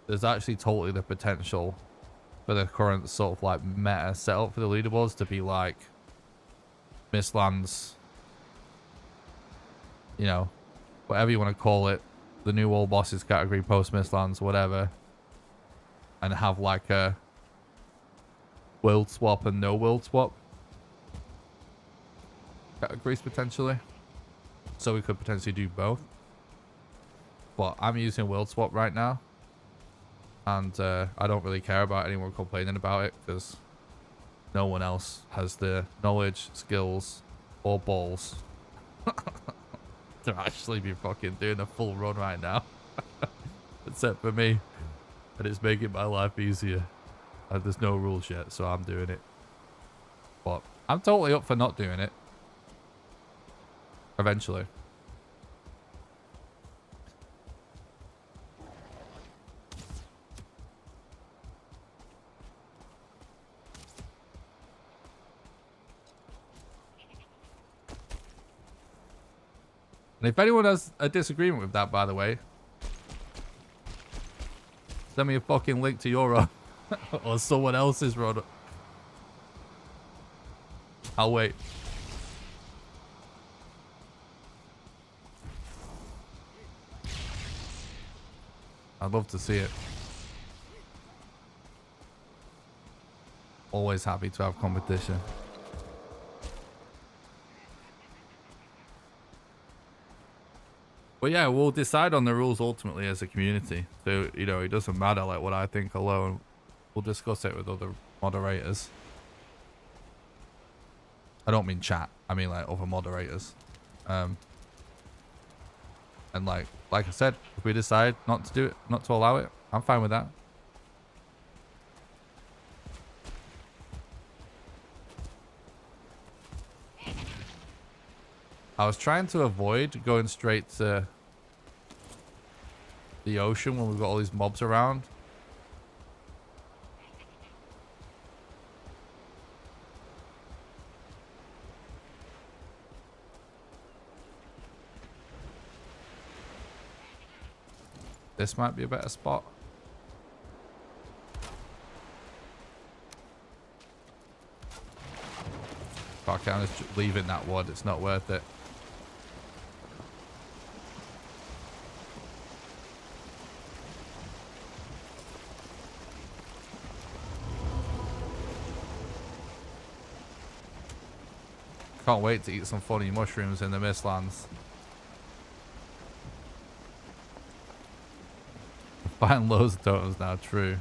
There's actually totally the potential for the current sort of like meta setup for the leaderboards to be like Mistlands, you know, whatever you want to call it, the new all bosses category, post Mistlands, whatever, and have like a world swap and no world swap categories potentially. So we could potentially do both. But I'm using world swap right now, and I don't really care about anyone complaining about it because no one else has the knowledge, skills, or balls to actually be fucking doing a full run right now. Except for me. And it's making my life easier. And there's no rules yet, so I'm doing it. But I'm totally up for not doing it. Eventually. And if anyone has a disagreement with that, by the way, send me a fucking link to your run or someone else's run. I'll wait. I'd love to see it. Always happy to have competition. But yeah, we'll decide on the rules ultimately as a community. So, you know, it doesn't matter like what I think alone. We'll discuss it with other moderators. I don't mean chat. I mean like other moderators. And like I said, if we decide not to do it, not to allow it, I'm fine with that. I was trying to avoid going straight to the ocean when we've got all these mobs around. This might be a better spot. Fuck, I'm just leaving that wood. It's not worth it. Can't wait to eat some funny mushrooms in the Mistlands. Buying loads of totems now, true.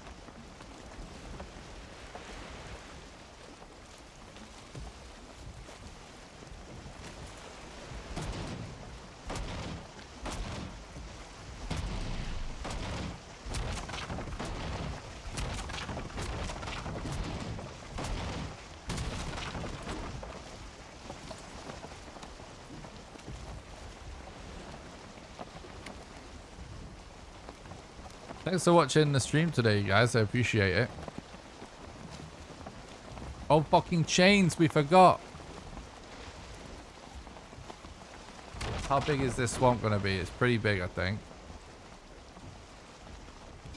Thanks for watching the stream today, guys. I appreciate it. Oh, fucking chains. We forgot. How big is this swamp going to be? It's pretty big, I think.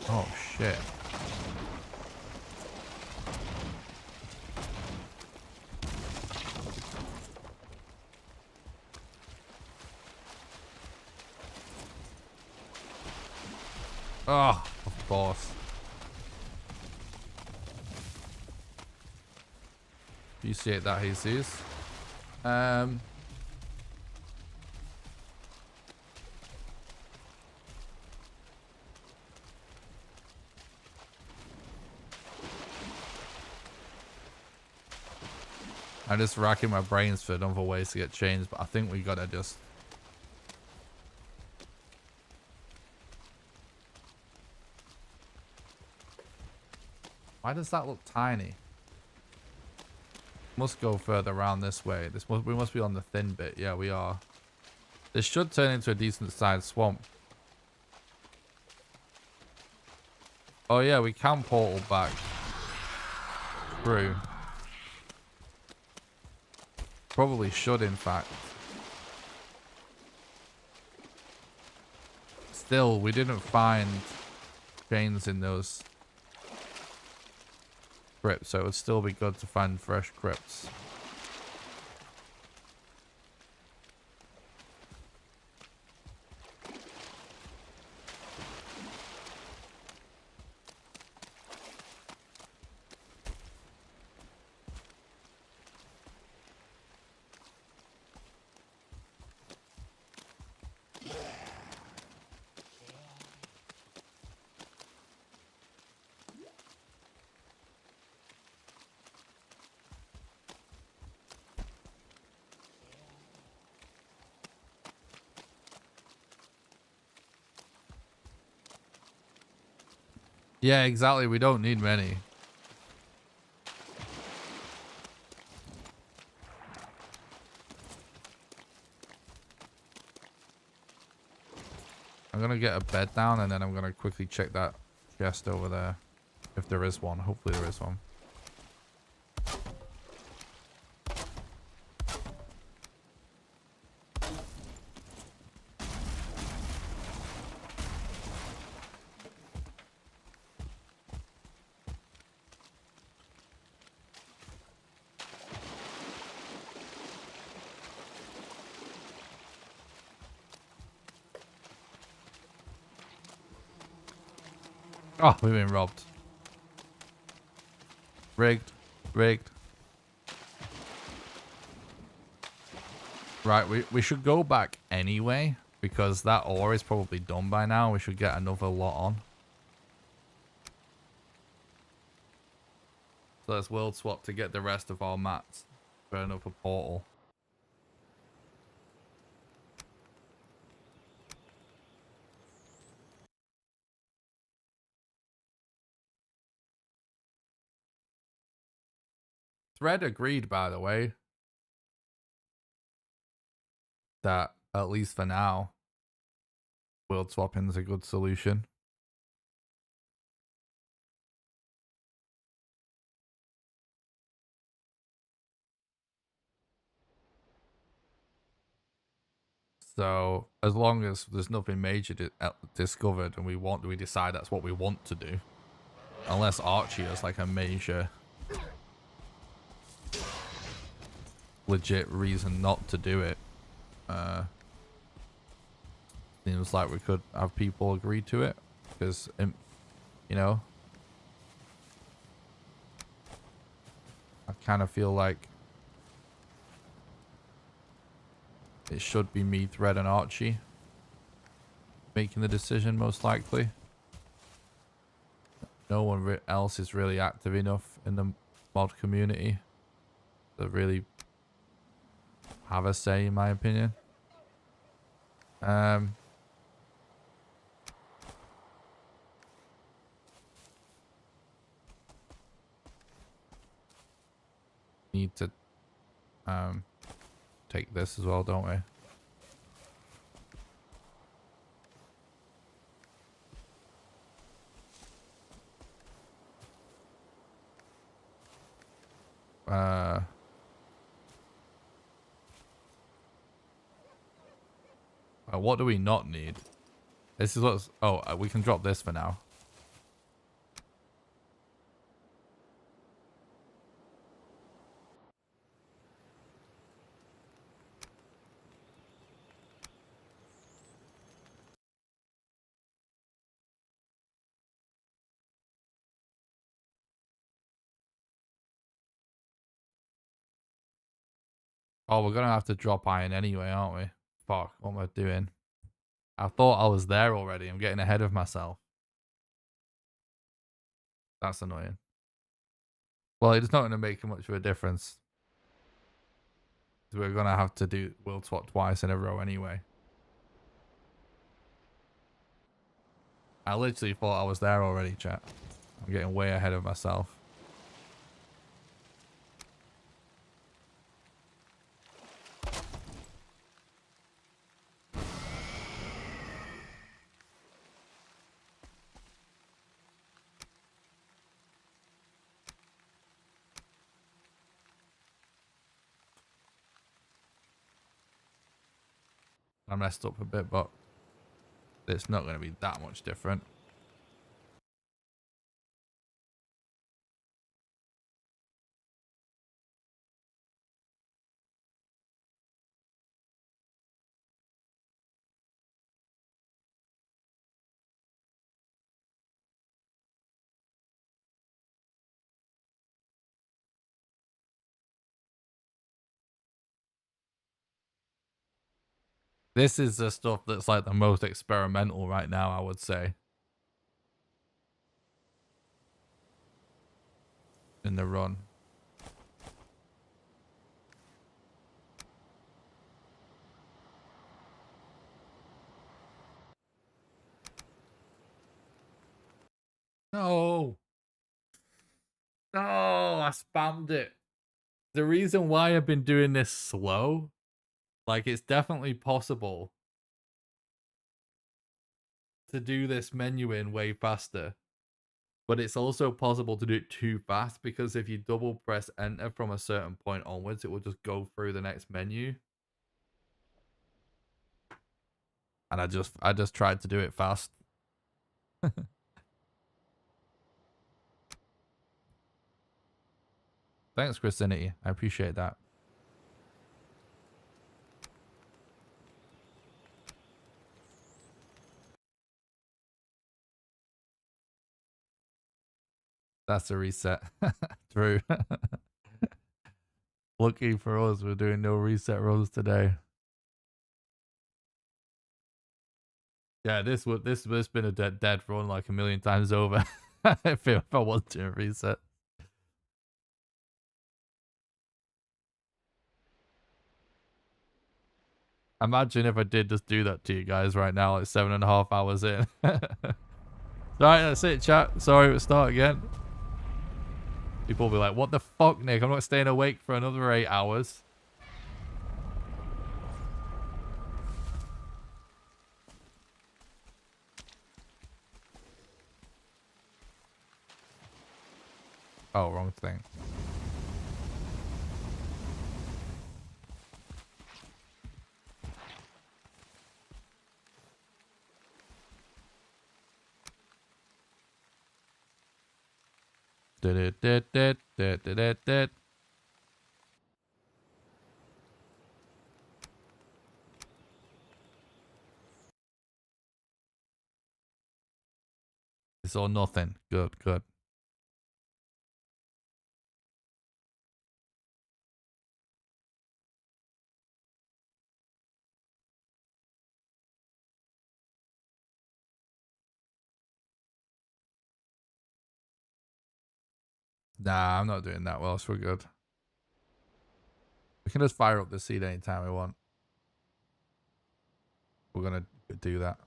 Oh, shit. Oh, of course. Appreciate that, Jesus. Um, I'm just racking my brains for other ways to get chains, but I think we gotta just... Why does that look tiny? Must go further around this way. We must be on the thin bit. Yeah, we are. This should turn into a decent sized swamp. Oh yeah, we can portal back through. Probably should, in fact. Still, we didn't find chains in those crypts, so it would still be good to find fresh crypts. Yeah, exactly. We don't need many. I'm gonna get a bed down and then I'm gonna quickly check that chest over there. If there is one. Hopefully there is one. Oh, we've been robbed. Rigged. Rigged. Right, we should go back anyway, because that ore is probably done by now. We should get another lot on. So let's world swap to get the rest of our mats. Burn up a portal. Thread agreed, by the way, that at least for now, world swapping is a good solution. So as long as there's nothing major discovered and we decide that's what we want to do, unless Archie is like a major legit reason not to do it, seems like we could have people agree to it, because you know, I kind of feel like it should be me, Thread, and Archie making the decision, most likely. No one else is really active enough in the mod community to really have a say, in my opinion. Need to take this as well, don't we? What do we not need? This is what's... Oh, we can drop this for now. Oh, we're gonna have to drop iron anyway, aren't we? Fuck, what am I doing? I thought I was there already. I'm getting ahead of myself. That's annoying. Well, it's not gonna make much of a difference. We're gonna have to do world swap twice in a row anyway. I literally thought I was there already, chat. I'm getting way ahead of myself. I messed up a bit, but it's not going to be that much different. This is the stuff that's like the most experimental right now, I would say. In the run. No. No, I spammed it. The reason why I've been doing this slow, like it's definitely possible to do this menu in way faster. But it's also possible to do it too fast because if you double press enter from a certain point onwards, it will just go through the next menu. And I just tried to do it fast. Thanks, Christinity. I appreciate that. That's a reset. True. Lucky for us, we're doing no reset runs today. Yeah, this been a dead run like a million times over. if I was doing a reset. Imagine if I did just do that to you guys right now, like 7.5 hours in. Alright, that's it, chat. Sorry, we'll start again. People will be like, what the fuck, Nick? I'm not staying awake for another 8 hours. Oh, wrong thing. It's all nothing. Good, good. Nah, I'm not doing that well, so we're good. We can just fire up the seed anytime we want. We're gonna do that.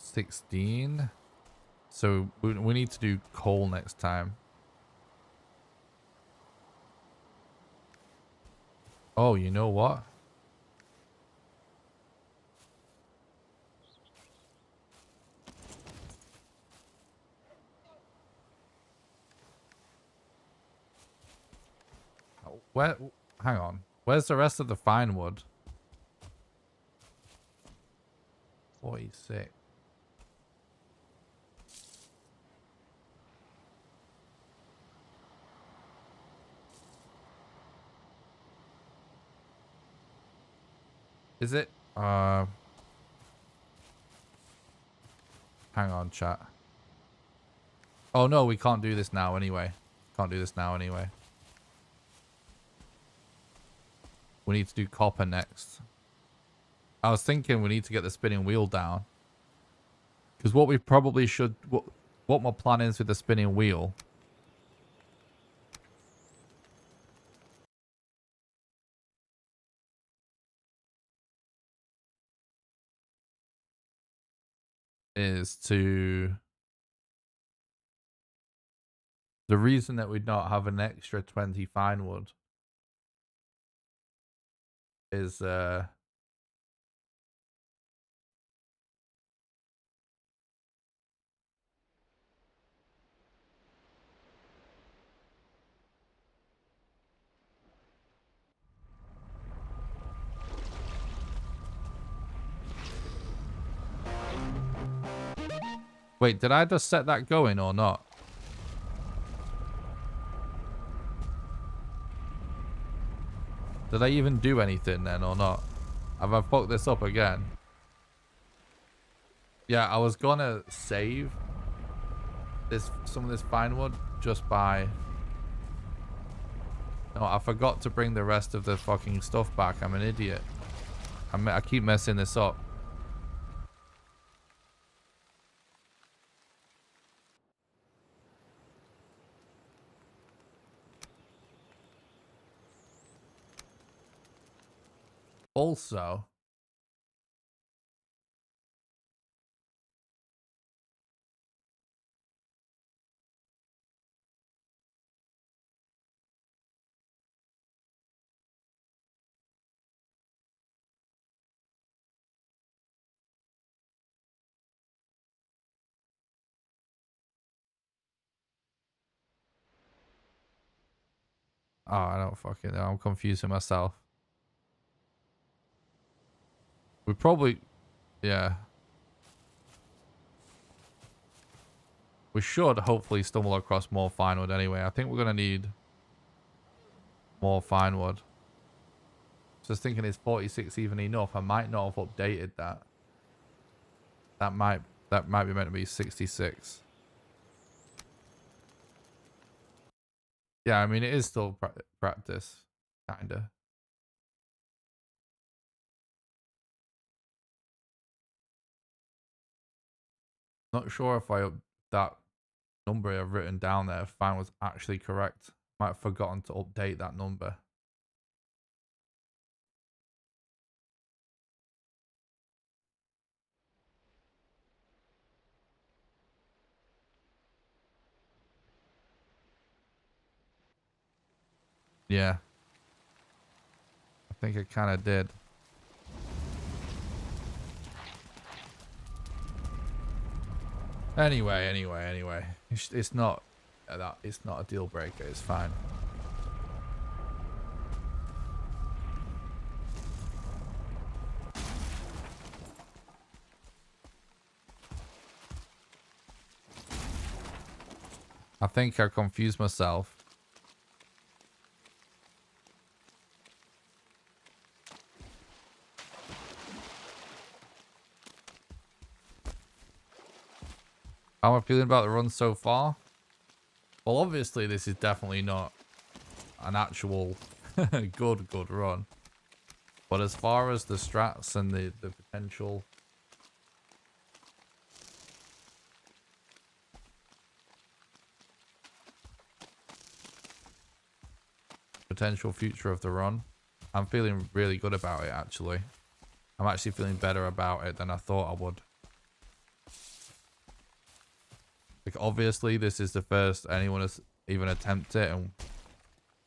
$16. So we need to do coal next time. Oh, you know what? Where? Hang on. Where's the rest of the fine wood? 46. Is it? Hang on, chat. Oh no, we can't do this now anyway. Can't do this now anyway. We need to do copper next. I was thinking we need to get the spinning wheel down. Because what we probably should... What my plan is with the spinning wheel... is to... The reason that we don't have an extra 20 fine wood is wait, did I just set that going or not? Did I even do anything then or not? Have I fucked this up again? Yeah, I was gonna save some of this fine wood just by... No, I forgot to bring the rest of the fucking stuff back. I'm an idiot. I keep messing this up. Also... Oh, I don't fucking know. I'm confusing myself. We probably... Yeah. We should hopefully stumble across more fine wood anyway. I think we're going to need more fine wood. Just thinking, is 46 even enough? I might not have updated that. That might be meant to be 66. Yeah, I mean, it is still practice. Kinda. Not sure if that number I've written down there, fine, was actually correct. Might have forgotten to update that number. Yeah. I think it kind of did. Anyway. It's not it's not a deal breaker. It's fine. I think I confused myself. How am I feeling about the run so far? Well, obviously this is definitely not an actual good run. But as far as the strats and the potential future of the run, I'm feeling really good about it, actually. I'm actually feeling better about it than I thought I would. Like, obviously, this is the first anyone has even attempted it, and,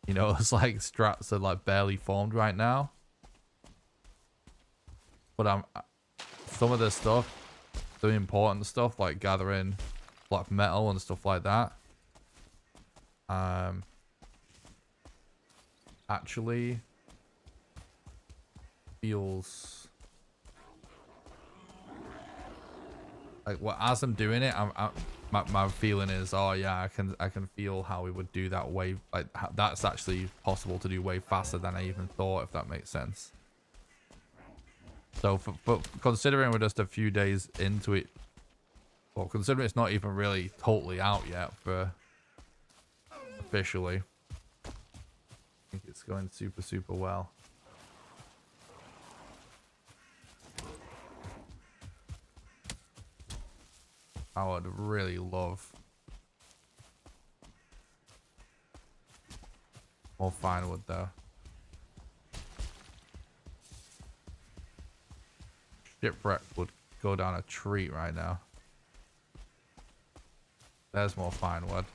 you know, it's like strats are like barely formed right now. But some of the stuff, the important stuff, like gathering black metal and stuff like that, actually feels like, well, as I'm doing it, my feeling is, oh yeah, I can feel how we would do that way. Like, that's actually possible to do way faster than I even thought, if that makes sense. So, but considering we're just a few days into it, Well, considering it's not even really totally out yet for officially, I think it's going super, super well. I would really love more fine wood though. Shipwreck would go down a treat right now. There's more fine wood.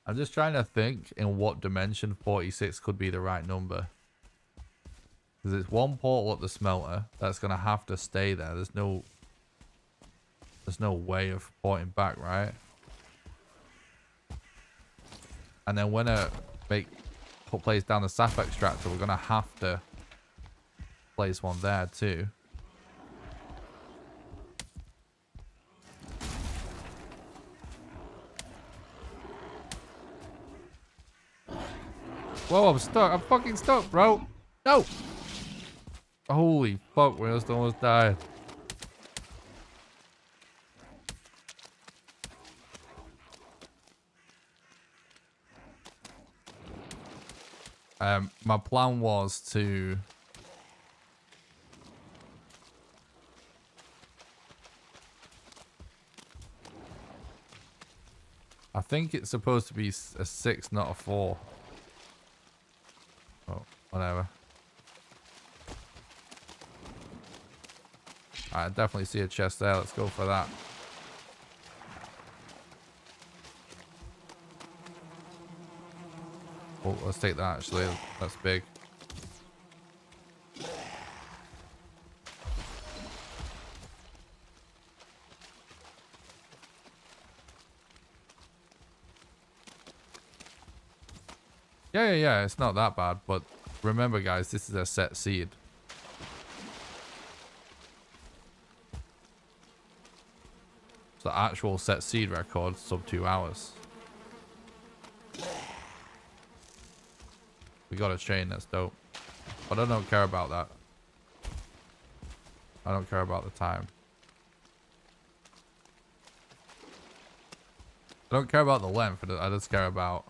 I'm just trying to think in what dimension 46 could be the right number. Because it's one portal at the smelter that's gonna have to stay there. There's no way of porting back, right? And then when I place down the sap extractor, we're gonna have to place one there too. Whoa, I'm stuck. I'm fucking stuck, bro. No. Holy fuck, we almost died. My plan was to I think it's supposed to be a 6, not a 4. Oh, whatever. I definitely see a chest there. Let's go for that. Oh, let's take that actually. That's big. Yeah, it's not that bad, but remember guys, this is a set seed. It's the actual set seed record, sub 2 hours. We got a chain, that's dope. But I don't care about that. I don't care about the time. I don't care about the length, I just care about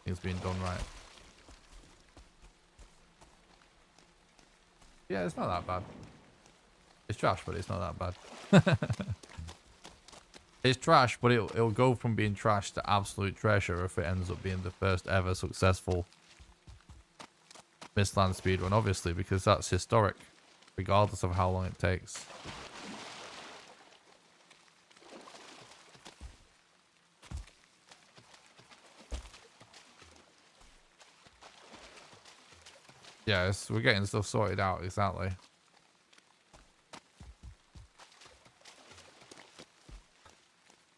things being done right. Yeah, it's not that bad. It's trash, but it's not that bad. It's trash, but it'll go from being trash to absolute treasure if it ends up being the first ever successful Mistlands speedrun, obviously, because that's historic, regardless of how long it takes. Yeah, we're getting stuff sorted out, exactly.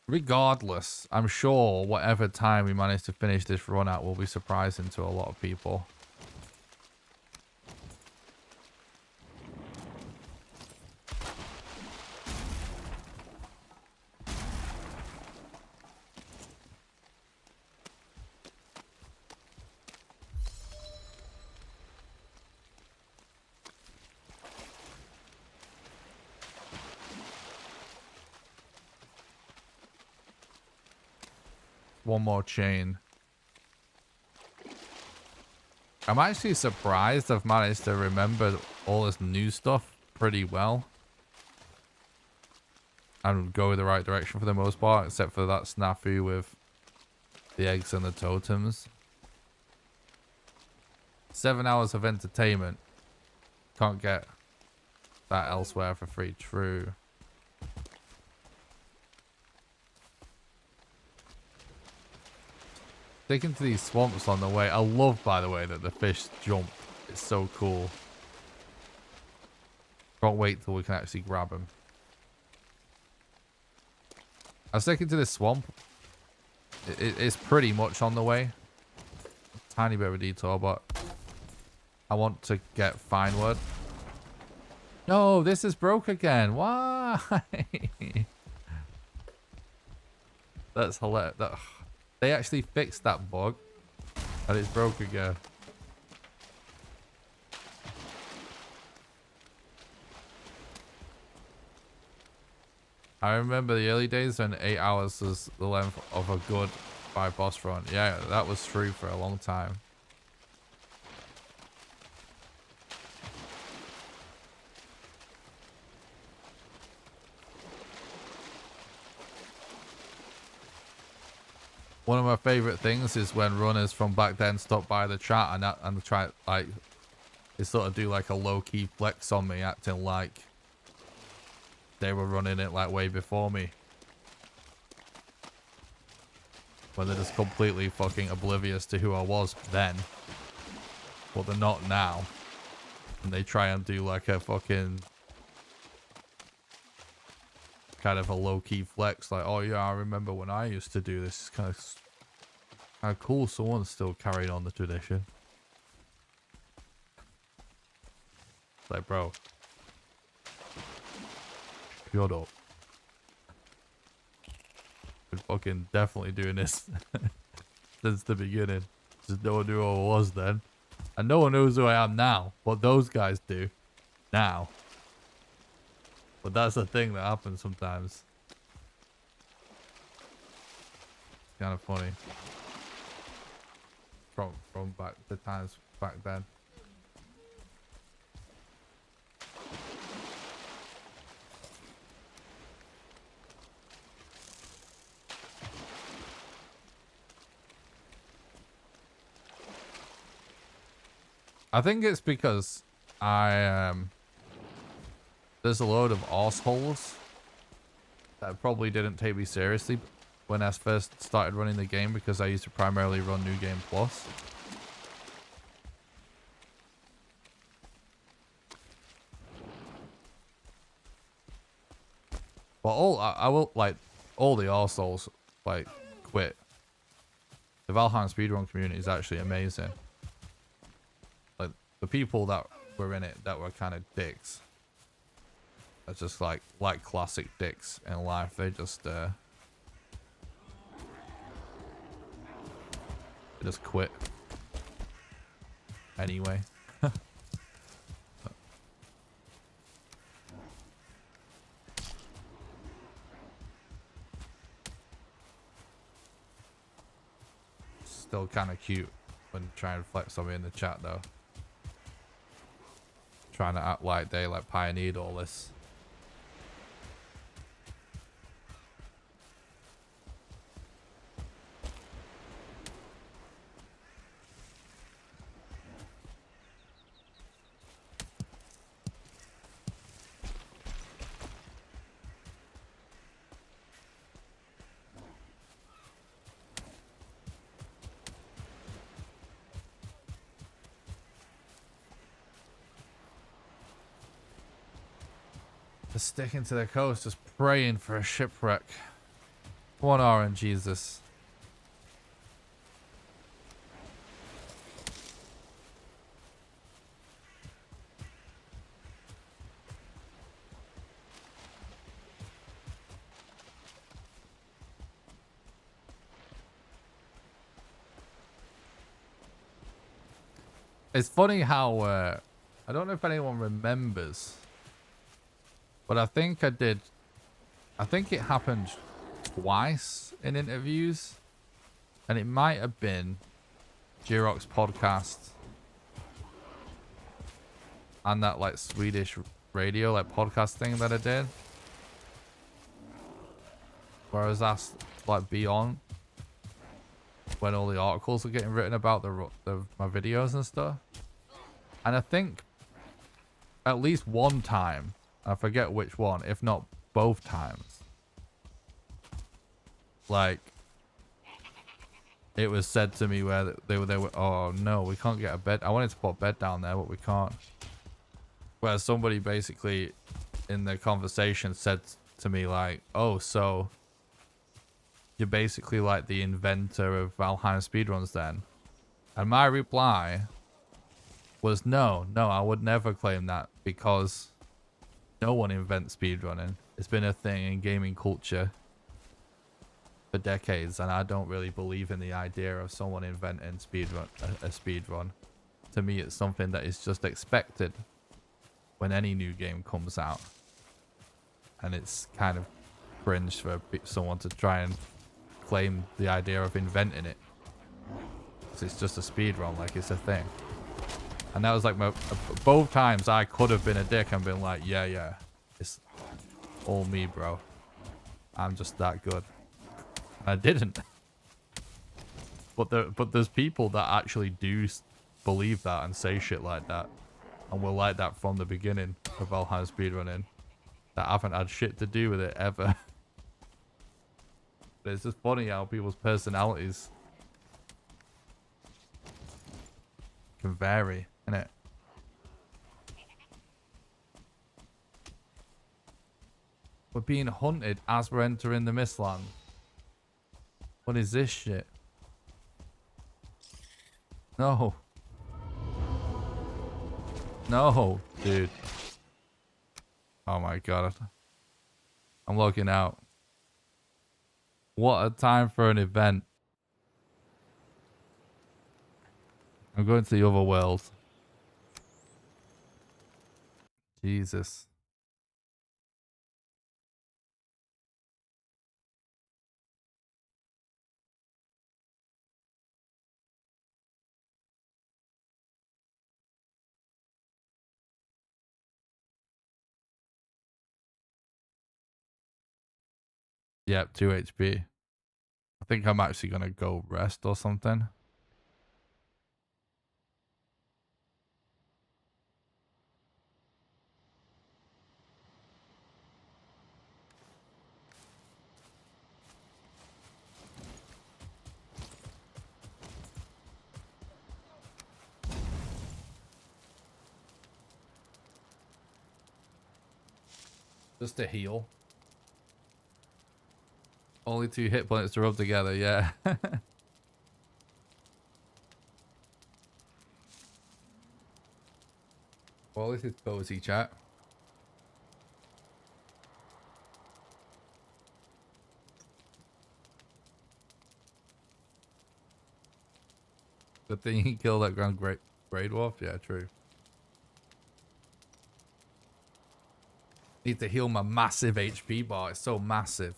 Regardless, I'm sure whatever time we manage to finish this run out will be surprising to a lot of people. One more chain. I'm actually surprised I've managed to remember all this new stuff pretty well. And go in the right direction for the most part, except for that snafu with the eggs and the totems. 7 hours of entertainment. Can't get that elsewhere for free. True. Sticking to these swamps on the way. I love, by the way, that the fish jump. It's so cool. Can't wait till we can actually grab them. I'm sticking to this swamp. It's pretty much on the way. Tiny bit of a detour, but I want to get fine wood. No, this is broke again. Why? That's hilarious. They actually fixed that bug, and it's broke again. I remember the early days when 8 hours was the length of a good 5 boss run. Yeah, that was true for a long time. One of my favorite things is when runners from back then stop by the chat and try like they sort of do like a low-key flex on me, acting like they were running it like way before me. When they're just completely fucking oblivious to who I was then. But they're not now. And they try and do like a fucking kind of a low-key flex, like, oh yeah, I remember when I used to do this. It's kind of cool someone's still carrying on the tradition. It's like, bro, shut up. Been fucking definitely doing this since the beginning. Just no one knew who I was then. And no one knows who I am now, but those guys do now. But that's the thing that happens sometimes. It's kind of funny. From back the times back then. I think it's because there's a load of arseholes that probably didn't take me seriously when I first started running the game, because I used to primarily run New Game Plus. But I will like all the arseholes like quit. The Valheim speedrun community is actually amazing. Like the people that were in it that were kind of dicks. It's just like classic dicks in life. They just quit anyway. Still kind of cute when trying to flex on me in the chat though. Trying to act like they like pioneered all this. Just sticking to the coast, just praying for a shipwreck. Come on, RNGesus. It's funny how I don't know if anyone remembers, but I think it happened twice in interviews, and it might have been Jirok's podcast and that like Swedish radio like podcast thing that I did, where I was asked like beyond when all the articles were getting written about my videos and stuff. And I think at least one time, I forget which one, if not both times, like it was said to me where they were, oh no, we can't get a bed. I wanted to put a bed down there, but we can't. Where somebody basically in the conversation said to me like, oh, so you're basically like the inventor of Valheim speedruns then? And my reply was no, I would never claim that, because no one invents speedrunning. It's been a thing in gaming culture for decades, and I don't really believe in the idea of someone inventing a speedrun. To me, it's something that is just expected when any new game comes out. And it's kind of cringe for someone to try and claim the idea of inventing it. 'Cause it's just a speed run, like it's a thing. And that was like both times I could have been a dick and been like, yeah, it's all me, bro. I'm just that good. I didn't. But there's people that actually do believe that and say shit like that. And were like that from the beginning of Valheim speedrunning. That haven't had shit to do with it ever. But it's just funny how people's personalities can vary, innit? We're being hunted as we're entering the Mistlands. What is this shit? No. No, dude. Oh my god. I'm logging out. What a time for an event. I'm going to the other world. Jesus. Yep, 2 HP. I think I'm actually going to go rest or something. Just to heal. Only 2 hit points to rub together, yeah. Well, this is cozy, chat. Good thing he killed that Grey Dwarf. Yeah, true. Need to heal my massive HP bar. It's so massive.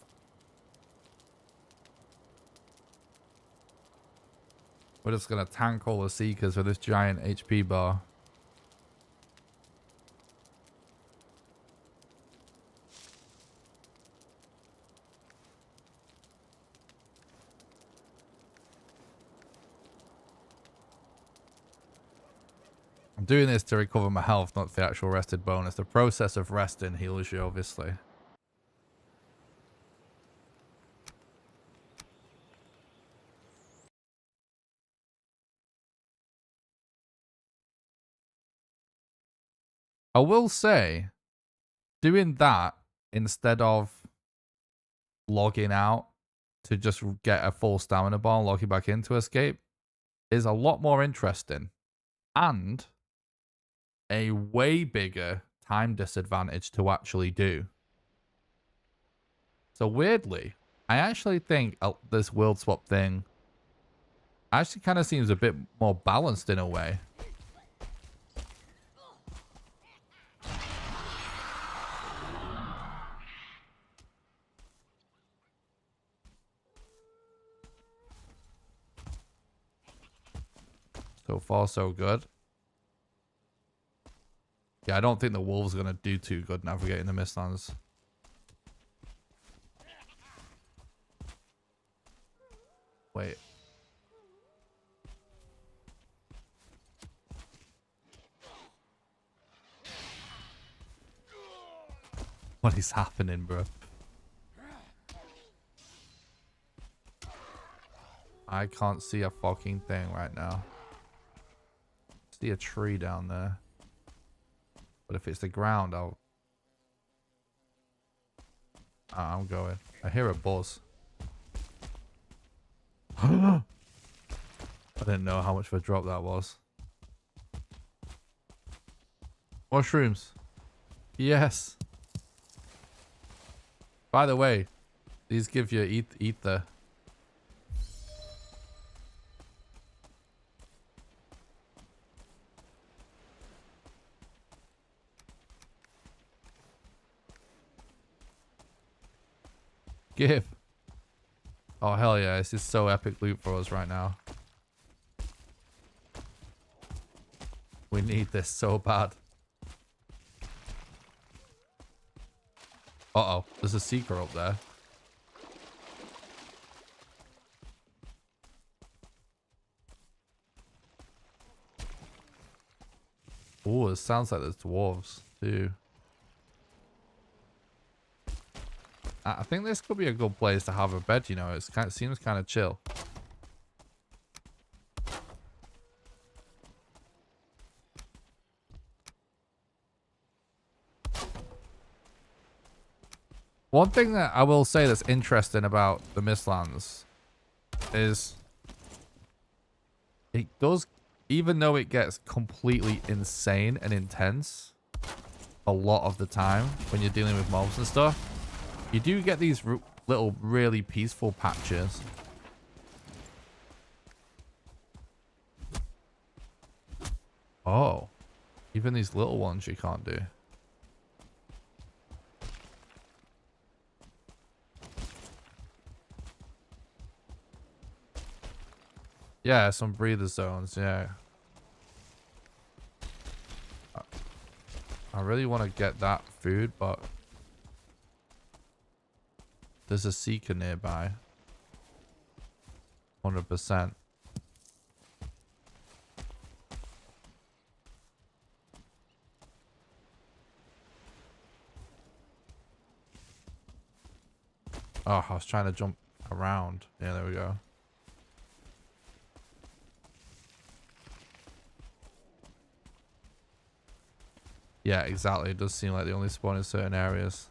We're just going to tank all the Seekers with this giant HP bar. I'm doing this to recover my health, not the actual rested bonus. The process of resting heals you, obviously. I will say, doing that instead of logging out to just get a full stamina bar and logging back in to escape is a lot more interesting. And a way bigger time disadvantage to actually do. So weirdly, I actually think this world swap thing actually kind of seems a bit more balanced in a way. So far, so good. Yeah, I don't think the wolves are going to do too good navigating the Mistlands. Wait. What is happening, bro? I can't see a fucking thing right now. See a tree down there. But if it's the ground, I'm going. I hear a buzz. I didn't know how much of a drop that was. Mushrooms. Yes. By the way, these give you ether. Give. Oh, hell yeah. This is so epic loot for us right now. We need this so bad. Uh-oh. There's a seeker up there. Oh, it sounds like there's dwarves too. I think this could be a good place to have a bed, you know. It seems kind of chill. One thing that I will say that's interesting about the Mistlands is it does, even though it gets completely insane and intense a lot of the time when you're dealing with mobs and stuff, you do get these little really peaceful patches. Oh, even these little ones you can't do. Yeah, some breather zones, yeah. I really want to get that food, but there's a seeker nearby. 100%. Oh, I was trying to jump around. Yeah, there we go. Yeah, exactly. It does seem like they only spawn in certain areas.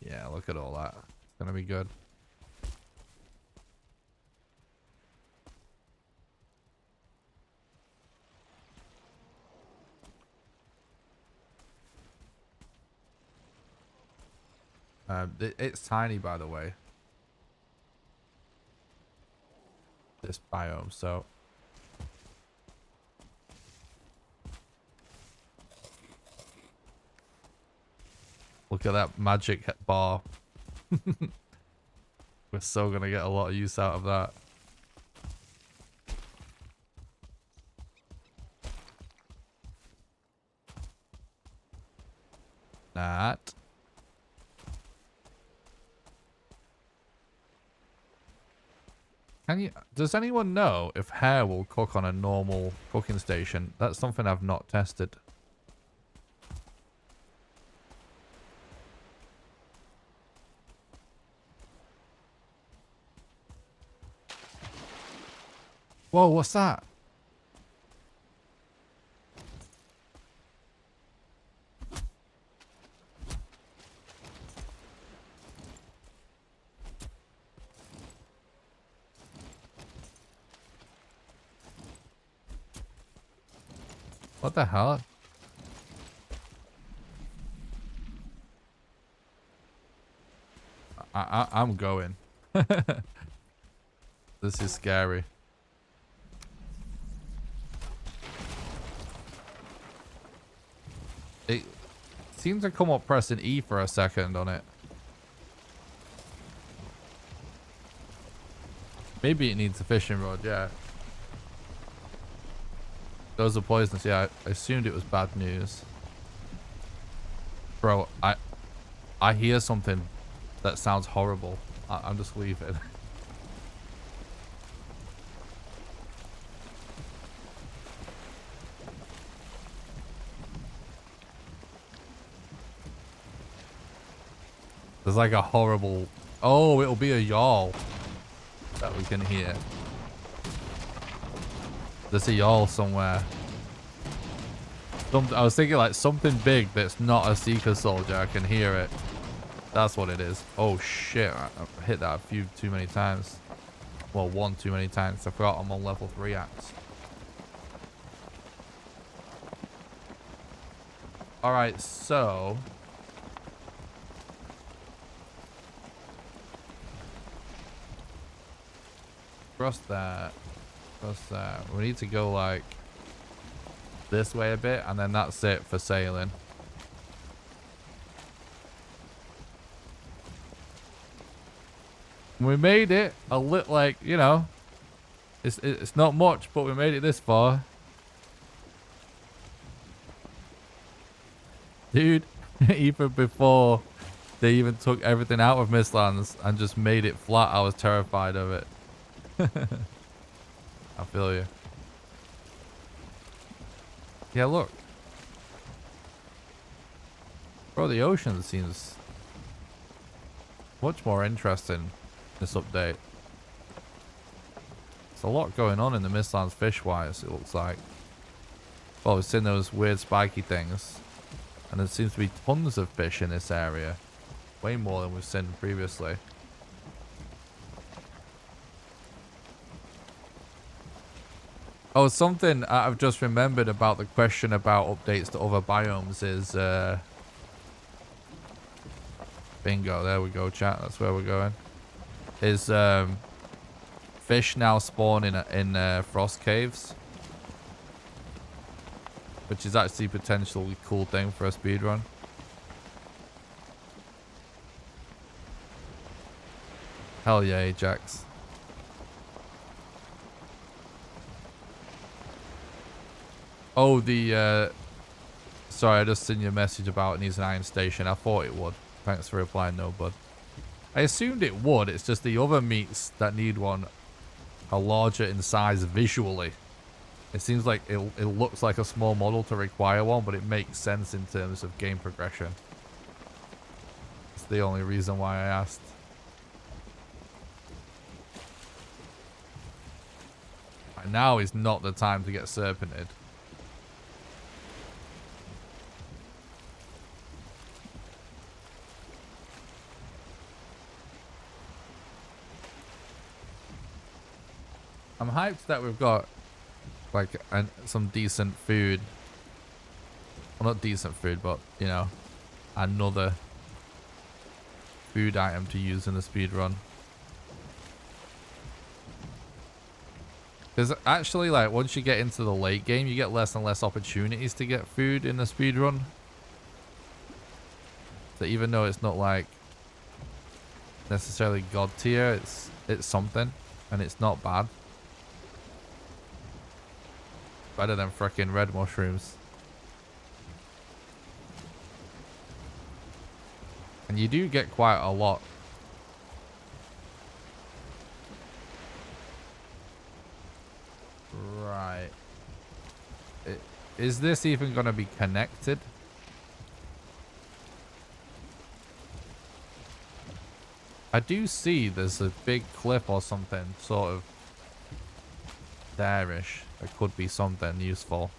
Yeah, look at all that. It's gonna be good. It's tiny, by the way. This biome, so. Look at that magic bar. We're so gonna get a lot of use out of that. That. Does anyone know if hair will cook on a normal cooking station? That's something I've not tested. Whoa, what's that? What the hell? I'm going. This is scary. It seems to come up pressing E for a second on it. Maybe it needs a fishing rod, yeah. Those are poisonous, yeah. I assumed it was bad news. Bro, I hear something that sounds horrible. I'm just leaving. There's like a horrible... Oh, it'll be a yawl that we can hear. There's a yawl somewhere. I was thinking like something big that's not a seeker soldier. I can hear it. That's what it is. Oh shit, I hit that a few too many times. Well, one too many times. I forgot I'm on level 3 axe. Alright, so... Cross that. Cross that. We need to go like this way a bit, and then that's it for sailing. We made it a little, like, you know, it's not much, but we made it this far. Dude, even before they even took everything out of Mistlands and just made it flat, I was terrified of it. I feel you. Yeah, look. Bro, the ocean seems much more interesting this update. There's a lot going on in the Mistlands fish-wise, it looks like. Well, we've seen those weird spiky things. And there seems to be tons of fish in this area. Way more than we've seen previously. Oh, something I've just remembered about the question about updates to other biomes is... bingo, there we go, chat. That's where we're going. Is fish now spawn in frost caves? Which is actually a potentially cool thing for a speedrun. Hell yeah, Ajax. Oh, the... sorry, I just seen your message about it needs an iron station. I thought it would. Thanks for replying, no, bud. I assumed it would. It's just the other meats that need one are larger in size visually. It seems like it looks like a small model to require one, but it makes sense in terms of game progression. It's the only reason why I asked. And now is not the time to get serpented. I'm hyped that we've got like some decent food. Well, not decent food, but you know, another food item to use in the speedrun. Because actually, like, once you get into the late game, you get less and less opportunities to get food in the speedrun. So even though it's not like necessarily god tier, it's something, and it's not bad. Better than frickin' red mushrooms. And you do get quite a lot. Right. Is this even going to be connected? I do see there's a big cliff or something sort of there-ish. It could be something useful.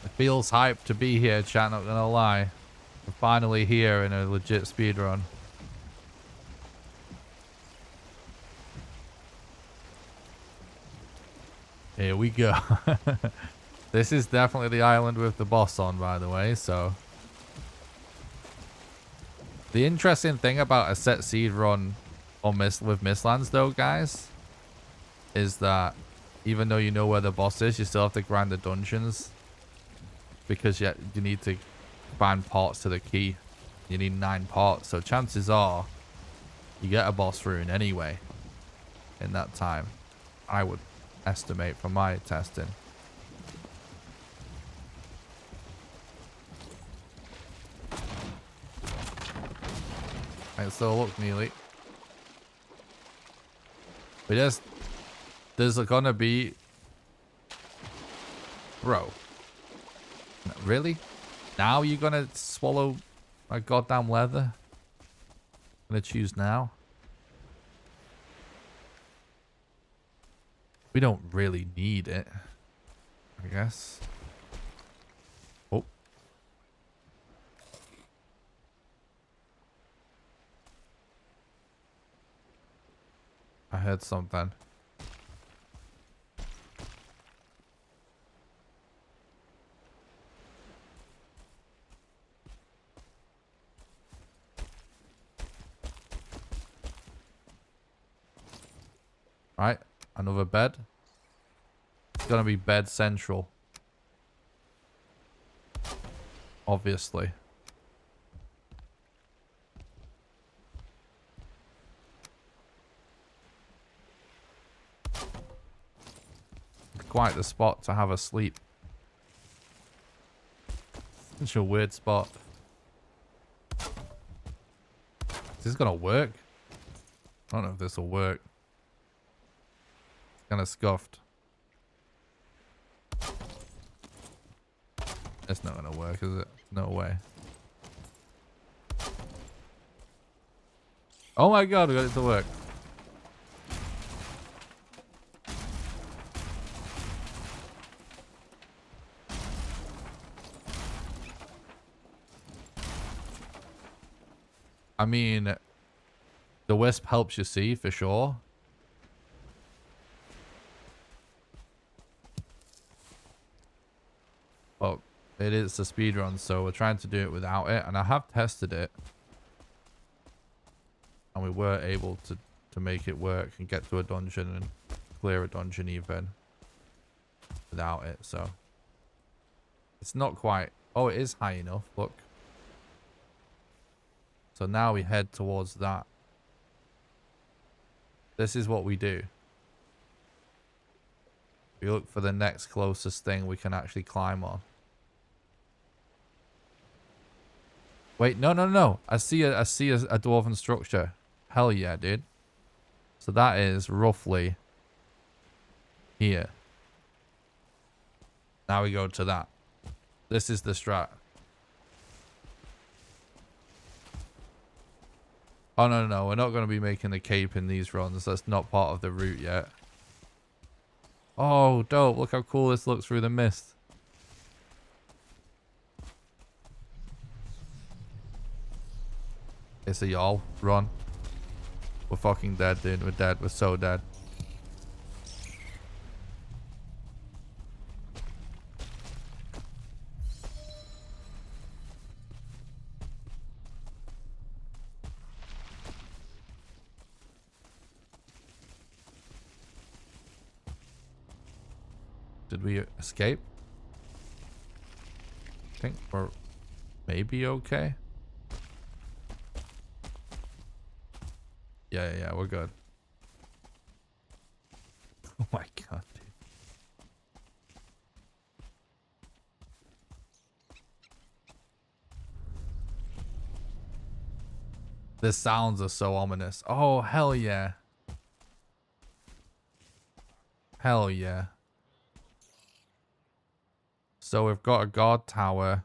It feels hyped to be here, chat, not gonna lie. We're finally here in a legit speedrun. Here we go. This is definitely the island with the boss on, by the way, so... The interesting thing about a set seed run on with Mistlands, though, guys, is that even though you know where the boss is, you still have to grind the dungeons. Because you need to find parts to the key. You need 9 parts, so chances are you get a boss rune anyway in that time. I would estimate from my testing. Right, so look, Neely. There's gonna be... Bro. Really? Now you're gonna swallow a goddamn leather? Gonna choose now? We don't really need it, I guess. Oh. I heard something. Right, another bed. It's gonna be bed central. Obviously. Quite the spot to have a sleep. Such a weird spot. Is this gonna work? I don't know if this will work. It's kind of scuffed. It's not gonna work, is it? No way. Oh my god, we got it to work. I mean, the wisp helps you see for sure. But it is a speedrun, so we're trying to do it without it. And I have tested it. And we were able to make it work and get to a dungeon and clear a dungeon even without it. So it's not quite... Oh, it is high enough. Look. So now we head towards that. This is what we do. We look for the next closest thing we can actually climb on. Wait, no. I see a dwarven structure. Hell yeah, dude. So that is roughly here. Now we go to that. This is the strat. Oh, no. We're not going to be making the cape in these runs. That's not part of the route yet. Oh, dope. Look how cool this looks through the mist. It's a y'all. Run. We're fucking dead, dude. We're dead. We're so dead. Did we escape? I think we're maybe okay. Yeah, we're good. Oh my god, dude. The sounds are so ominous. Oh, hell yeah. Hell yeah. So we've got a guard tower.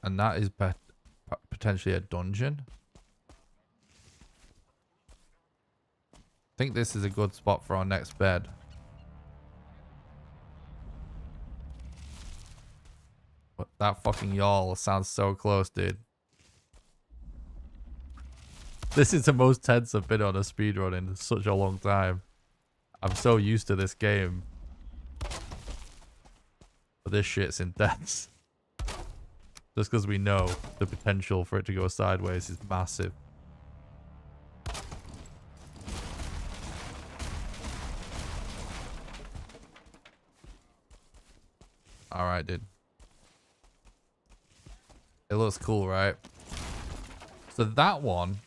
And that is potentially a dungeon. I think this is a good spot for our next bed. But that fucking yawl sounds so close, dude. This is the most tense I've been on a speedrun in such a long time. I'm so used to this game. But this shit's intense. Just because we know the potential for it to go sideways is massive. Alright, dude. It looks cool, right? So that one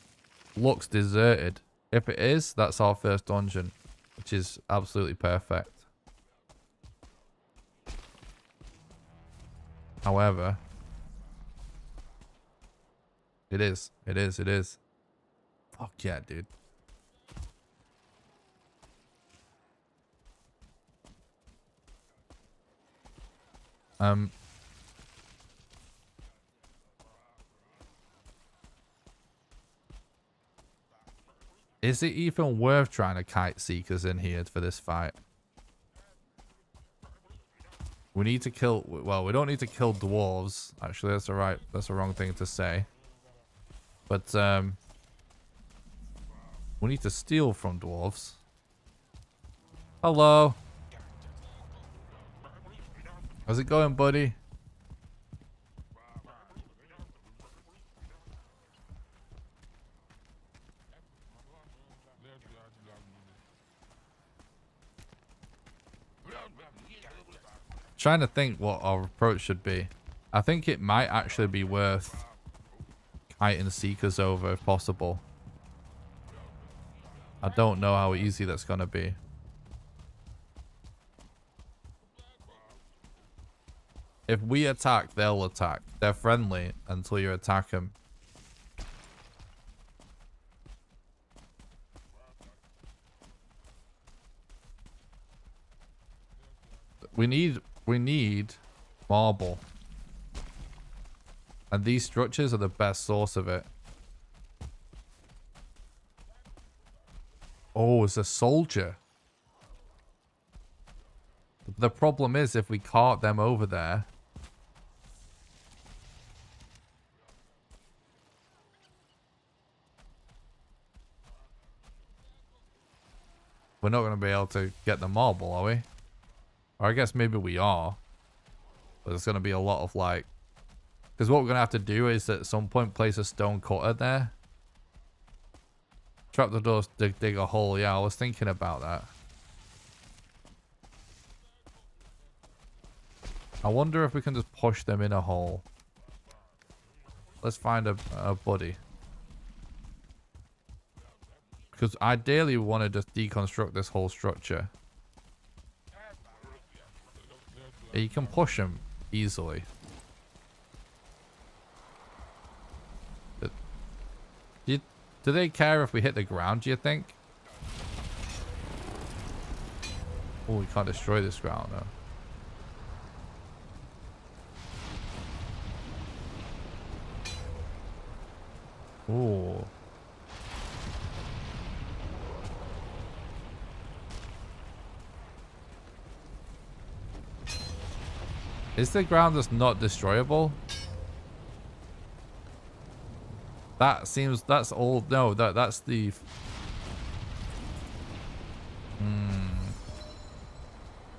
looks deserted. If it is, that's our first dungeon, which is absolutely perfect. However, it is. Fuck yeah, dude. Is it even worth trying to kite seekers in here for this fight? We need to kill... Well, we don't need to kill dwarves. Actually, that's the wrong thing to say. But, we need to steal from dwarves. Hello. How's it going, buddy? trying to think what our approach should be. I think it might actually be worth kiting seekers over if possible. I don't know how easy that's going to be. If we attack, they'll attack. They're friendly until you attack them. We need marble. And these structures are the best source of it. Oh, it's a soldier. The problem is if we cart them over there. We're not going to be able to get the marble, are we? Or I guess maybe we are. But there's going to be a lot of like... Because what we're going to have to do is at some point place a stone cutter there. Trap the doors, dig a hole. Yeah, I was thinking about that. I wonder if we can just push them in a hole. Let's find a buddy. Because ideally we want to just deconstruct this whole structure. Yeah, you can push them easily. Do they care if we hit the ground, do you think? Oh, we can't destroy this ground, though. Ooh. Is the ground just not destroyable? That seems... That's all... No, that's the...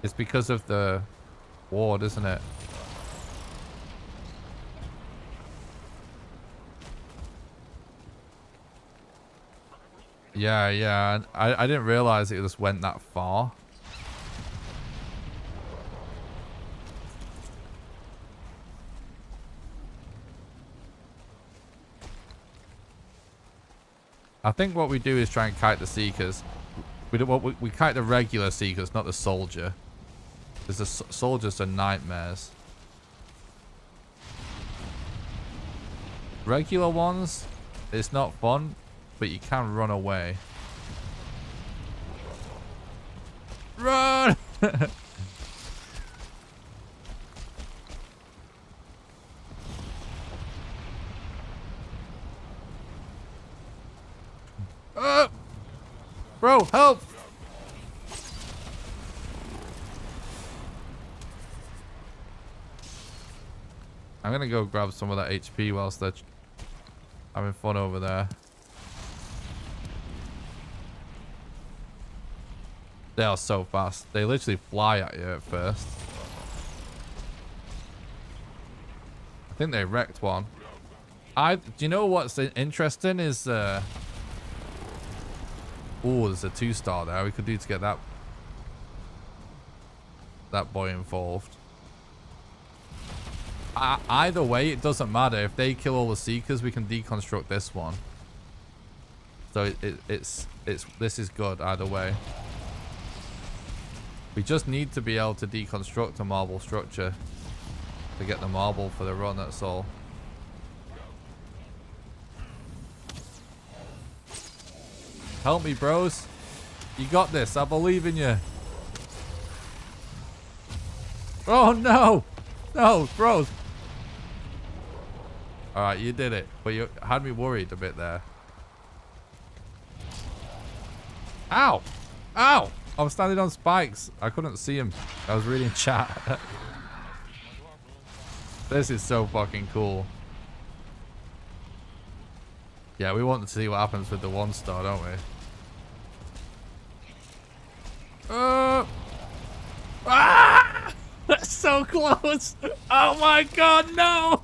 It's because of the ward, isn't it? Yeah. I didn't realize it just went that far. I think what we do is try and kite the seekers. We kite the regular seekers, not the soldier. Because the soldiers are nightmares. Regular ones, it's not fun, but you can run away. Run! Bro, help! I'm gonna go grab some of that HP whilst they're having fun over there. They are so fast. They literally fly at you at first. I think they wrecked one. Do you know what's interesting is oh, there's a 2-star there. We could do to get that boy involved. Either way, it doesn't matter. If they kill all the seekers, we can deconstruct this one. So this is good either way. We just need to be able to deconstruct a marble structure to get the marble for the run, that's all. Help me, bros. You got this. I believe in you. Oh, no. No, bros. All right, you did it. But you had me worried a bit there. Ow. Ow. I was standing on spikes. I couldn't see him. I was reading chat. This is so fucking cool. Yeah, we want to see what happens with the 1-star, don't we? Ah! That's so close. Oh my god, no.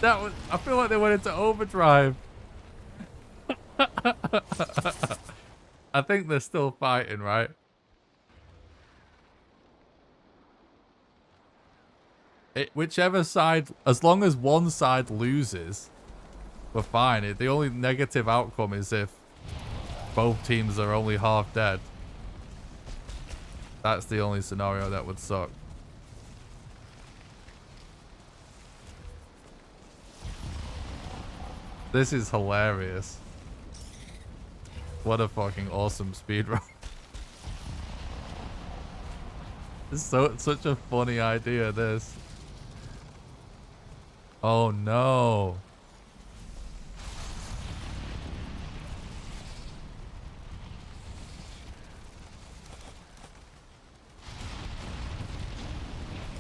That was... I feel like they went into overdrive. I think they're still fighting, right? whichever side, as long as one side loses, we're fine. The only negative outcome is if both teams are only half dead. That's the only scenario that would suck. This is hilarious. What a fucking awesome speedrun. It's such a funny idea, this. Oh no.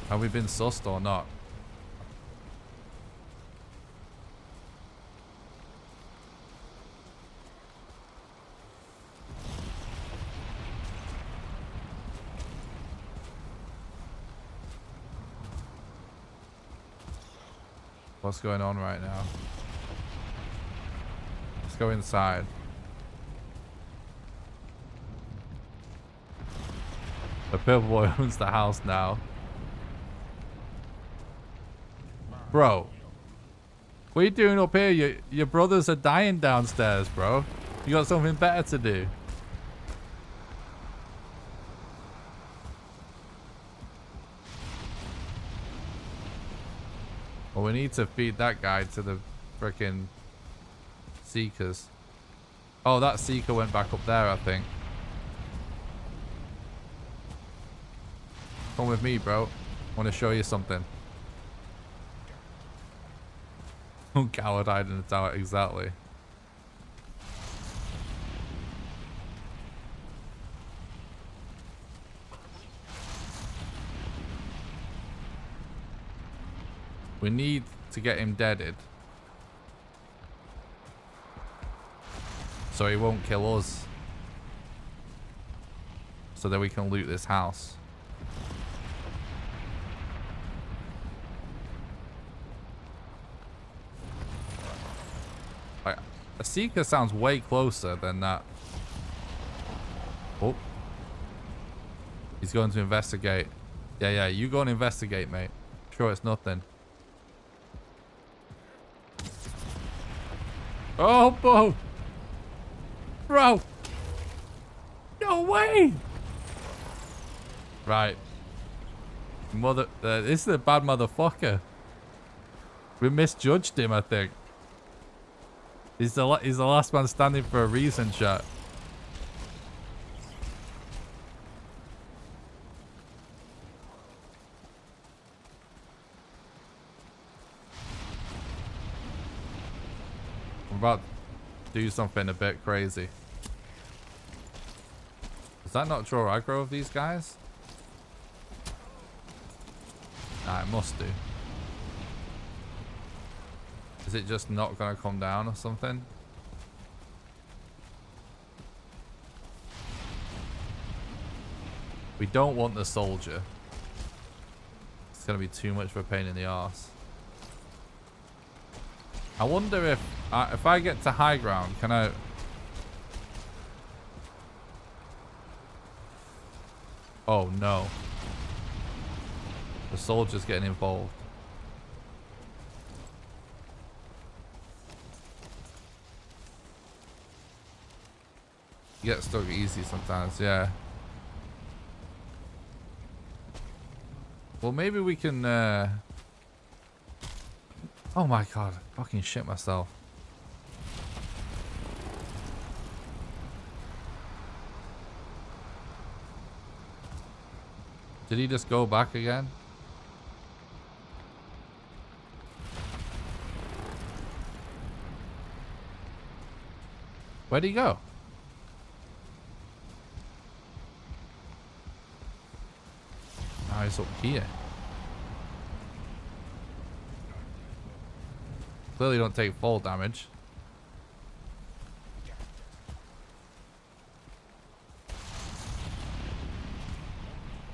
Have we been sussed or not? What's going on right now? Let's go inside. The purple boy owns the house now. Bro. What are you doing up here? Your brothers are dying downstairs, bro. You got something better to do. Well, we need to feed that guy to the frickin' seekers. Oh, that seeker went back up there, I think. Come with me, bro. I want to show you something. Oh, coward hide in the tower, exactly. We need to get him deaded. So he won't kill us. So that we can loot this house. Like, a seeker sounds way closer than that. Oh. He's going to investigate. Yeah, you go and investigate, mate. Sure, it's nothing. Oh, bro. Bro. No way. Right. This is a bad motherfucker. We misjudged him, I think. He's the last man standing for a reason, chat. I'm about to do something a bit crazy. Does that not draw aggro of these guys? Nah, it must do. Is it just not going to come down or something? We don't want the soldier. It's going to be too much of a pain in the arse. I wonder if I get to high ground, can I... Oh no. The soldier's getting involved. You get stuck easy sometimes, yeah. Well, maybe we can... Oh my god, I fucking shit myself. Did he just go back again? Where'd he go? Oh, he's up here. Clearly don't take fall damage.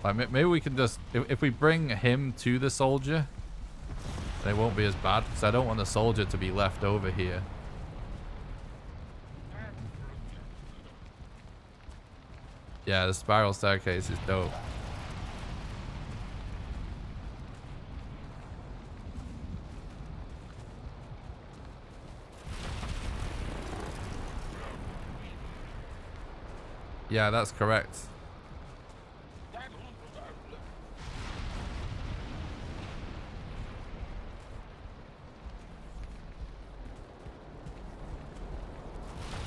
Like, maybe we can just... If we bring him to the soldier, then it won't be as bad. Because I don't want the soldier to be left over here. Yeah, the spiral staircase is dope. Yeah, that's correct.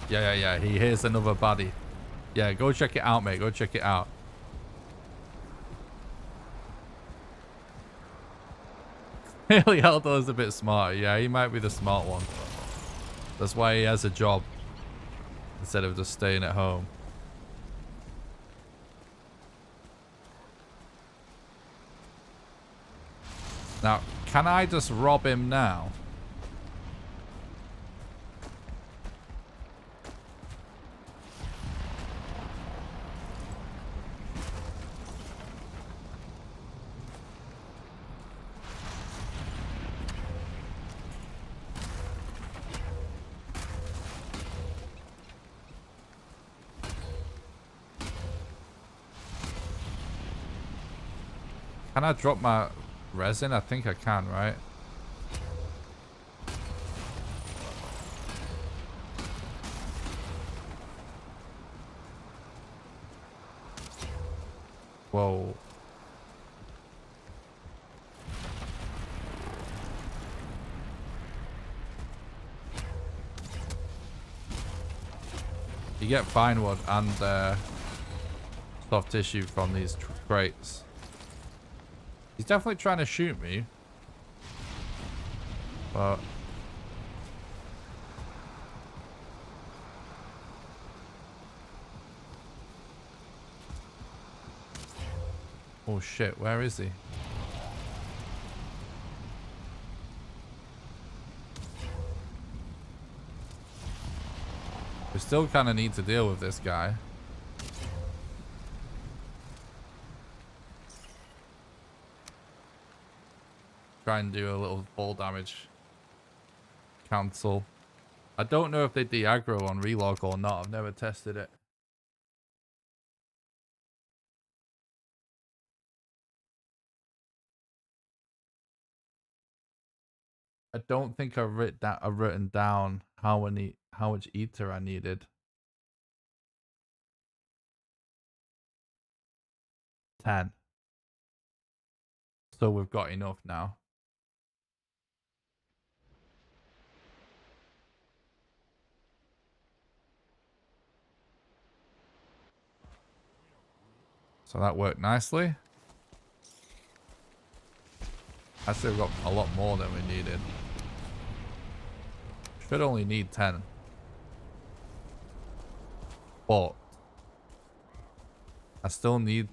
Yeah. He hears another baddie. Yeah, go check it out, mate. Go check it out. Haley Aldo's a bit smart. Yeah, he might be the smart one. That's why he has a job instead of just staying at home. Now, can I just rob him now? Can I drop my resin? I think I can, right? Whoa. You get fine wood and soft tissue from these crates. He's definitely trying to shoot me. But... oh shit, where is he? We still kind of need to deal with this guy. Try and do a little fall damage. Cancel. I don't know if they de-aggro on relog or not. I've never tested it. I don't think I've written down how much ether I needed. 10. So we've got enough now. So that worked nicely. Actually, we've got a lot more than we needed. Should only need 10. But I still need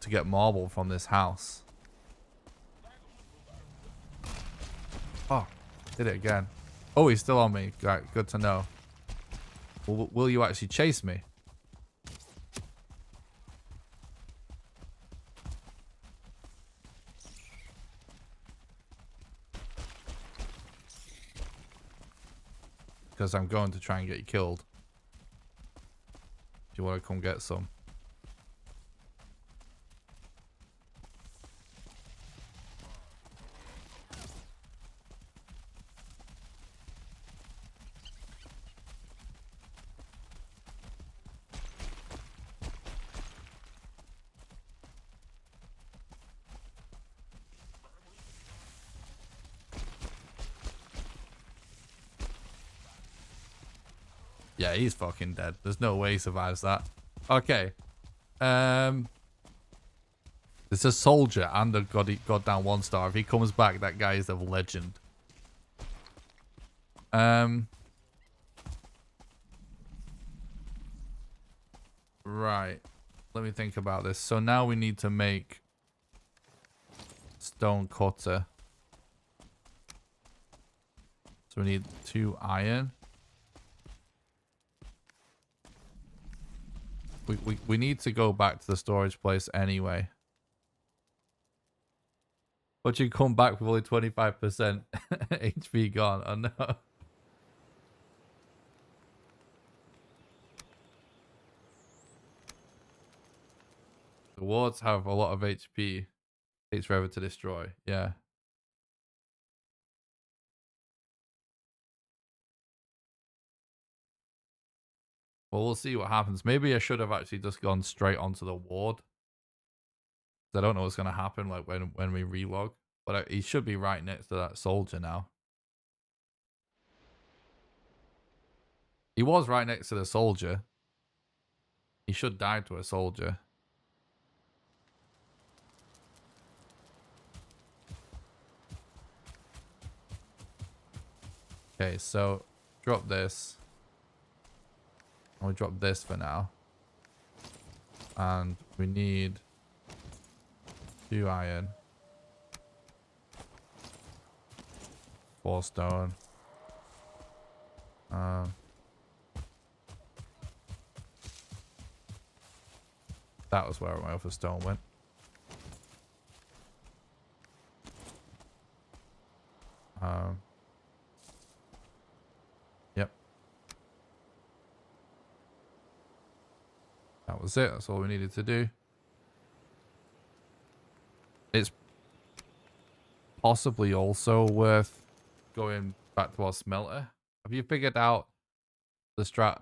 to get marble from this house. Oh, did it again. Oh, he's still on me. Right, good to know. Will you actually chase me? Because I'm going to try and get you killed. Do you want to come get some? Yeah, he's fucking dead. There's no way he survives that. Okay. There's a soldier and a goddamn 1-star. If he comes back, that guy is a legend. Right. Let me think about this. So now we need to make stone cutter. So we need 2 iron. We need to go back to the storage place anyway. But you come back with only 25% HP gone. Oh no. The wards have a lot of HP. Takes forever to destroy. Yeah. Well, we'll see what happens. Maybe I should have actually just gone straight onto the ward. I don't know what's going to happen like when we relog. But he should be right next to that soldier now. He was right next to the soldier. He should die to a soldier. Okay, so drop this. I'll drop this for now. And we need 2 iron. 4 stone. That was where my other stone went. Yep. That was it. That's all we needed to do. It's possibly also worth going back to our smelter. Have you figured out the strat?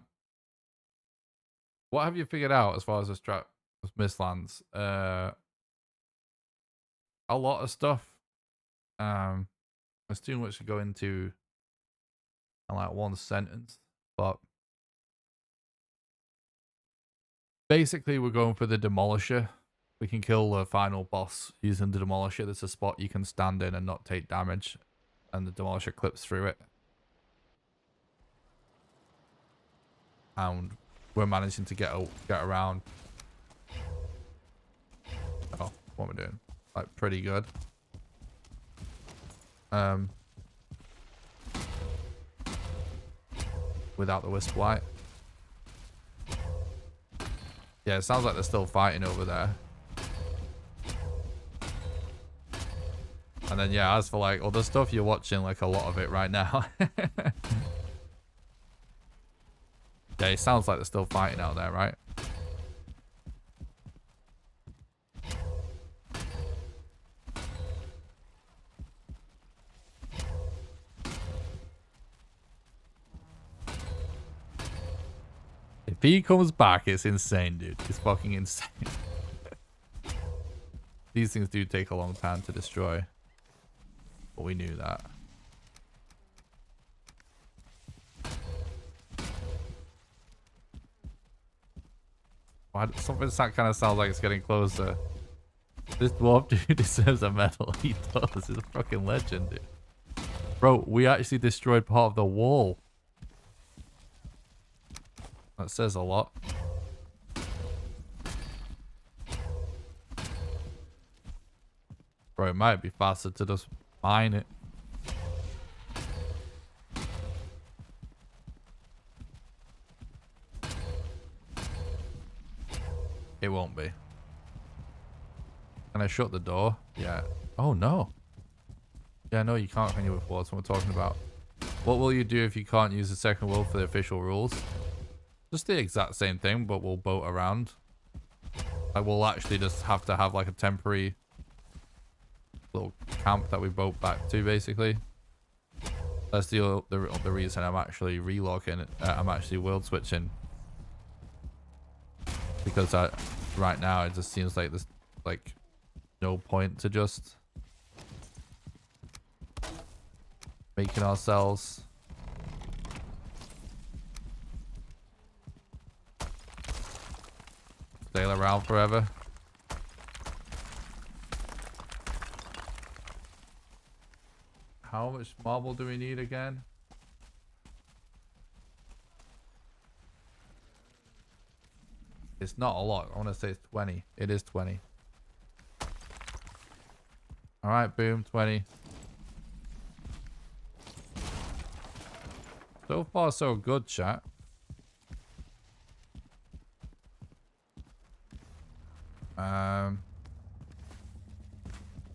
What have you figured out as far as the strat of Mistlands? A lot of stuff. There's too much to go into in like one sentence, but basically we're going for the demolisher. We can kill the final boss using the demolisher. There's a spot you can stand in and not take damage, and the demolisher clips through it. And we're managing to get around. Oh, what am I doing? Like pretty good. Without the wisp light. Yeah, it sounds like they're still fighting over there. And then yeah, as for like other stuff, you're watching like a lot of it right now. Yeah, it sounds like they're still fighting out there, right? If he comes back, it's insane, dude. It's fucking insane. These things do take a long time to destroy. But we knew that. Something kind of sounds like it's getting closer. This dwarf dude deserves a medal. He does. He's a fucking legend, dude. Bro, we actually destroyed part of the wall. That says a lot. Bro, it might be faster to just mine it. It won't be. Can I shut the door? Yeah. Oh, no. Yeah, no, you can't, can you, with words? What we're talking about. What will you do if you can't use the second world for the official rules? Just the exact same thing, but we'll boat around. Like, we'll actually just have to have, like, a temporary little camp that we boat back to, basically. That's the reason I'm actually relogging it. I'm actually world switching. Because right now, it just seems like there's, like, no point to just making ourselves sail around forever. How much marble do we need again? It's not a lot. I want to say it's 20. It is 20. All right, boom, 20. So far, so good, chat.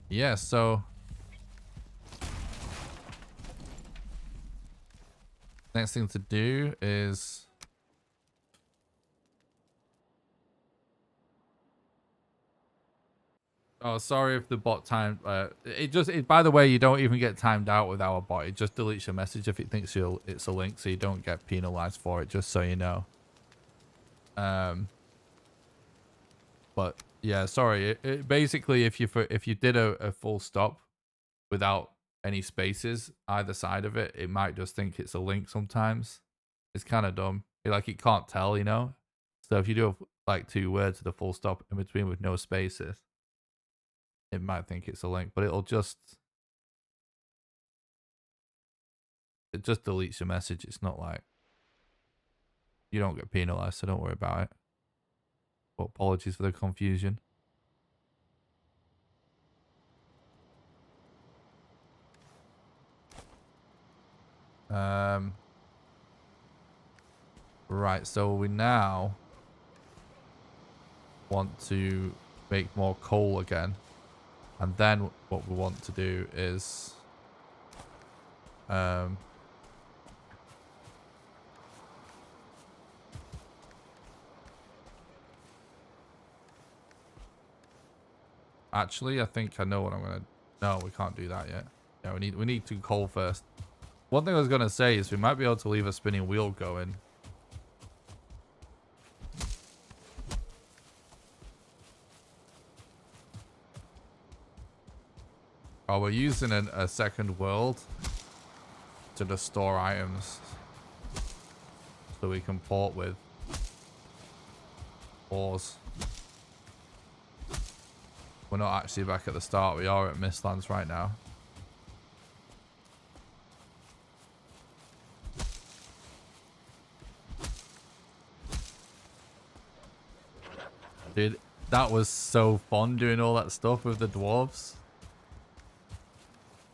Yeah, so next thing to do is oh, sorry if the bot timed. By the way, you don't even get timed out with our bot. It just deletes your message if it thinks it's a link, so you don't get penalized for it. Just so you know. But yeah, sorry. Basically, if you did a full stop without any spaces either side of it, it might just think it's a link sometimes. It's kind of dumb. Like it can't tell, you know. So if you do like 2 words with a full stop in between with no spaces, it might think it's a link, but it just deletes your message. It's not like you don't get penalized, so don't worry about it. But apologies for the confusion. Right, so we now want to make more coal again. And then what we want to do is actually, I think I know what I'm gonna. No, we can't do that yet. Yeah, we need to coal first. One thing I was gonna say is we might be able to leave a spinning wheel going. Oh, we're using a second world to just store items so we can port with ores. We're not actually back at the start. We are at Mistlands right now. Dude, that was so fun doing all that stuff with the dwarves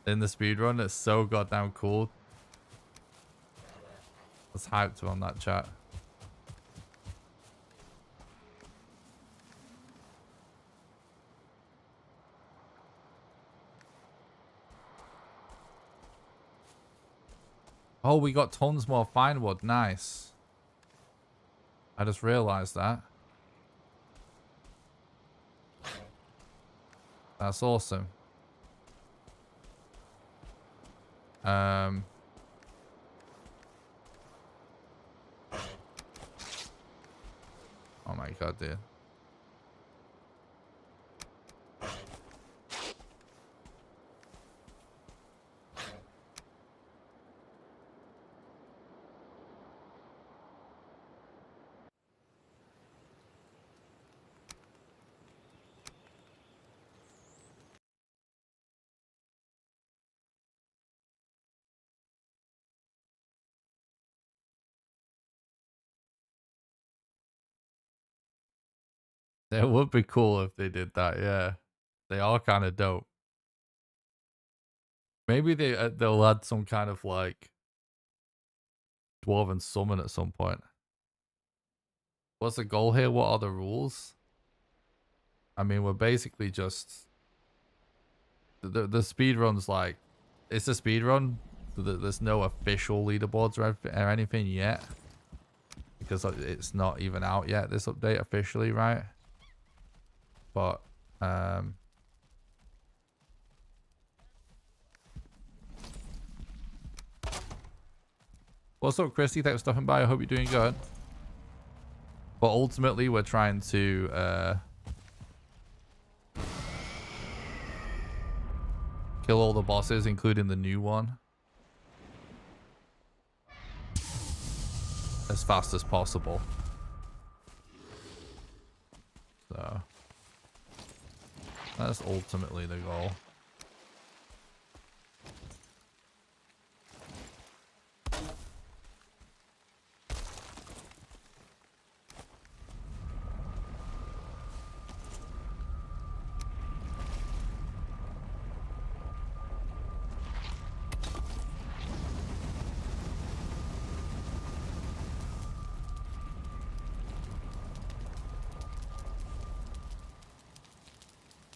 in the speedrun. It's so goddamn cool. I was hyped on that chat. Oh, we got tons more fine wood. Nice. I just realized that. That's awesome. Oh my god, dude. It would be cool if they did that, yeah. They are kind of dope. Maybe they'll add some kind of like dwarven summon at some point. What's the goal here? What are the rules? I mean, we're basically just the speed run's like it's a speed run. There's no official leaderboards or anything yet because it's not even out yet. This update officially, right? But what's up, Christy? Thanks for stopping by. I hope you're doing good. But ultimately, we're trying to kill all the bosses, including the new one, as fast as possible. So that's ultimately the goal.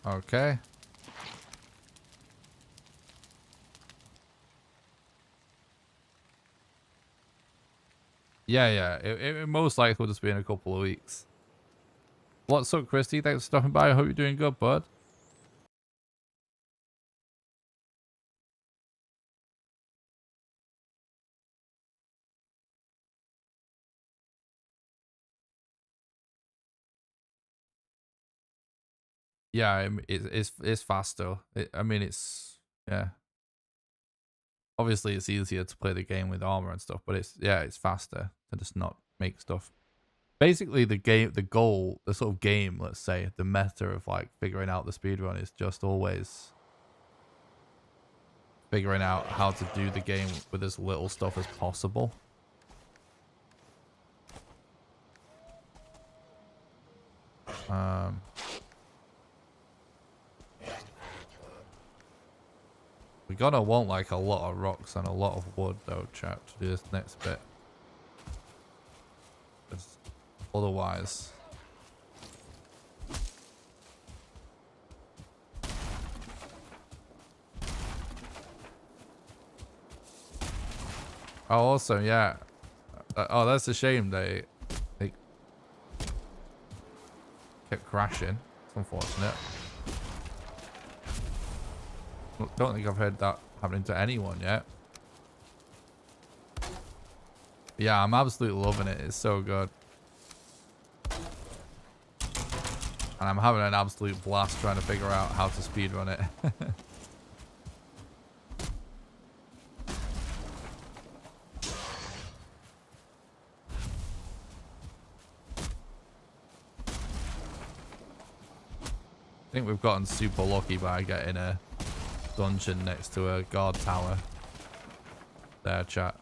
Okay. Yeah. It most likely will just be in a couple of weeks. What's up, Christy? Thanks for stopping by. I hope you're doing good, bud. Yeah, it's faster. I mean, yeah. Obviously, it's easier to play the game with armor and stuff, but it's faster to just not make stuff. Basically, the goal, the sort of game, let's say, the meta of like figuring out the speedrun is just always figuring out how to do the game with as little stuff as possible. We're gonna want like a lot of rocks and a lot of wood though, chat, to do this next bit. 'Cause otherwise... Oh, also, yeah. Oh, that's a shame they kept crashing. It's unfortunate. Don't think I've heard that happening to anyone yet. Yeah, I'm absolutely loving it. It's so good. And I'm having an absolute blast trying to figure out how to speedrun it. I think we've gotten super lucky by getting a dungeon next to a guard tower. There, chat.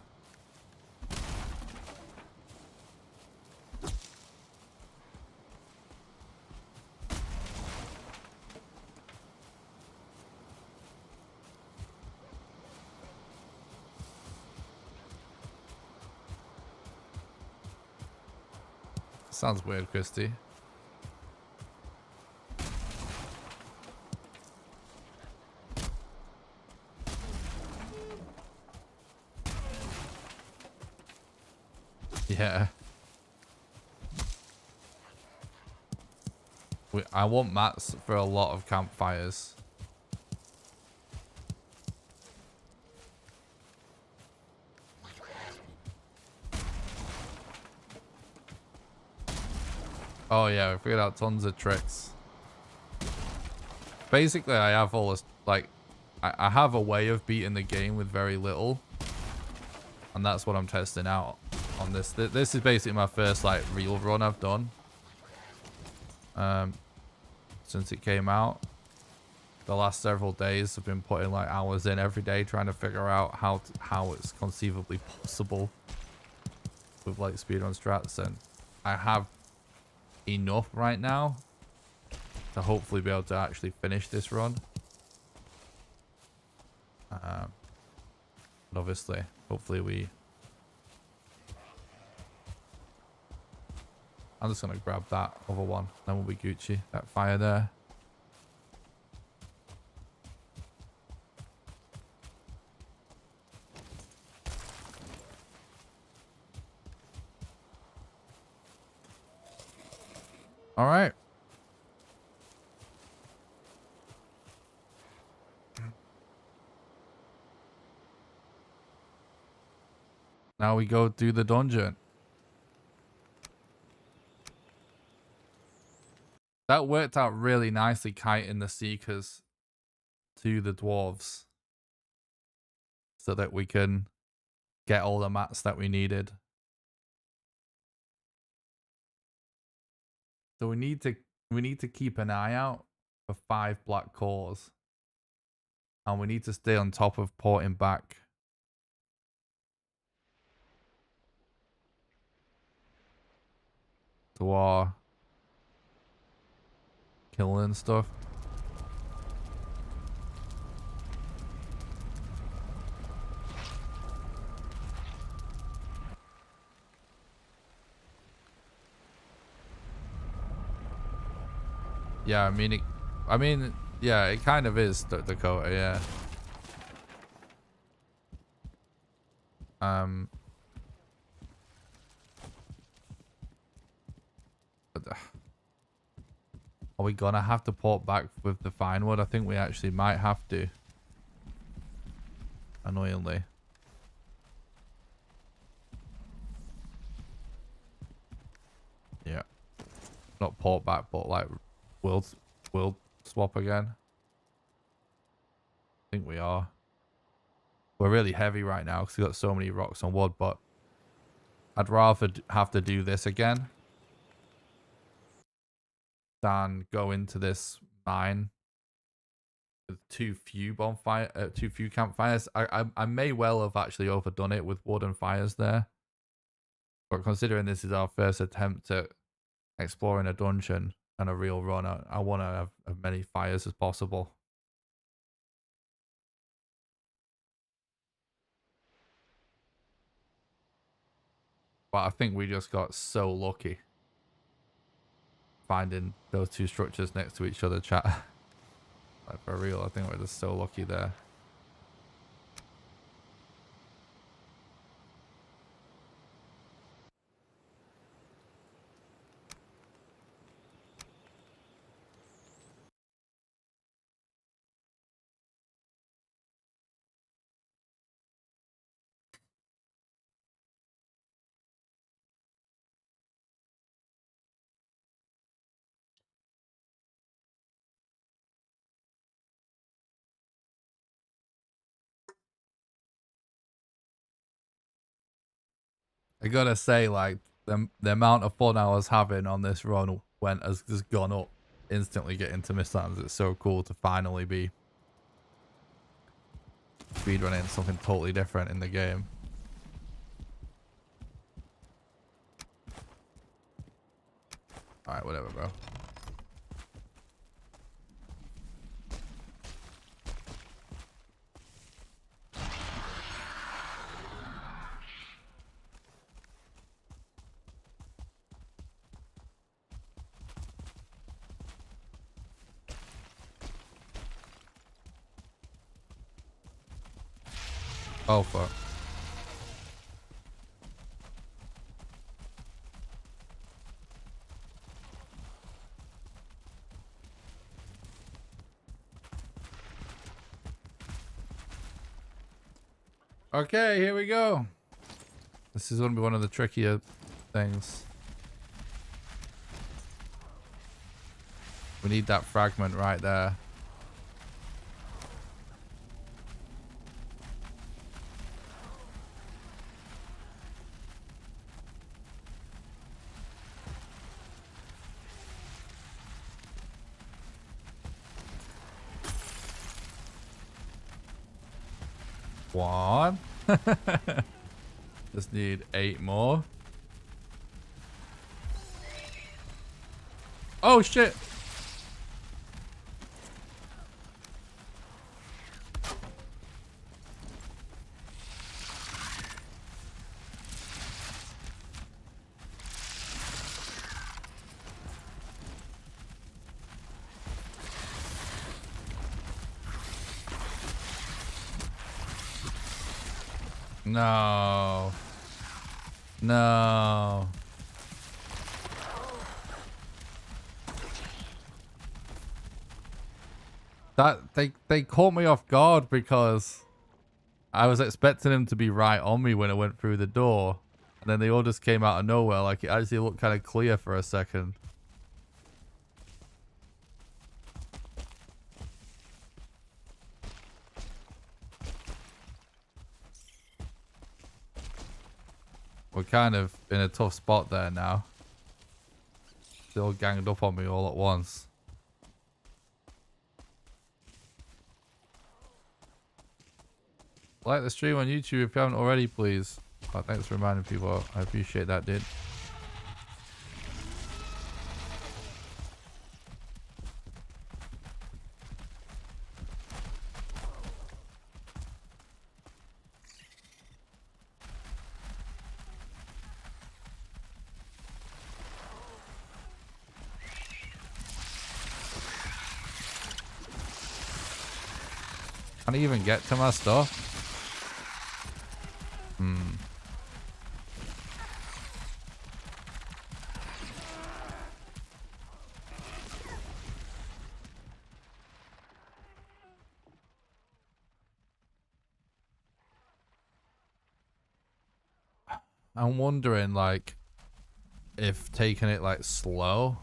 Sounds weird, Christy. Yeah. I want mats for a lot of campfires. Oh yeah, we figured out tons of tricks. Basically, I have all this, like, I have a way of beating the game with very little. And that's what I'm testing out on this. This is basically my first, like, real run I've done. Since it came out. The last several days I've been putting, like, hours in every day trying to figure out how it's conceivably possible with, like, speedrun strats. And I have enough right now to hopefully be able to actually finish this run. But obviously, hopefully I'm just gonna grab that other one, then we'll be Gucci. That fire there. All right. Now we go do the dungeon. That worked out really nicely, kiting the seekers to the dwarves so that we can get all the mats that we needed. So we need to keep an eye out for 5 black cores. And we need to stay on top of porting back to our killing and stuff. Yeah, I mean, yeah, it kind of is Dakota, yeah. Are we gonna have to port back with the fine wood? I think we actually might have to. Annoyingly. Yeah. Not port back, but like we'll swap again? I think we are. We're really heavy right now because we've got so many rocks and wood, but I'd rather have to do this again than go into this mine with too few campfires. I may well have actually overdone it with wood and fires there, but considering this is our first attempt at exploring a dungeon and a real run, I want to have as many fires as possible. But I think we just got so lucky finding those two structures next to each other, chat. Like, for real, I think we're just so lucky there. I gotta say, like, the amount of fun I was having on this run has just gone up instantly getting to Mistlands. It's so cool to finally be speedrunning something totally different in the game. Alright, whatever, bro. Oh, fuck. Okay, here we go. This is going to be one of the trickier things. We need that fragment right there. One. Just need 8 more. Oh shit. No. No. That they caught me off guard because I was expecting him to be right on me when I went through the door. And then they all just came out of nowhere. Like, it actually looked kind of clear for a second. We're kind of in a tough spot there now. They all ganged up on me all at once. Like the stream on YouTube if you haven't already, please. Oh, thanks for reminding people. I appreciate that, dude. Can't even get to my stuff. I'm wondering, like, if taking it, like, slow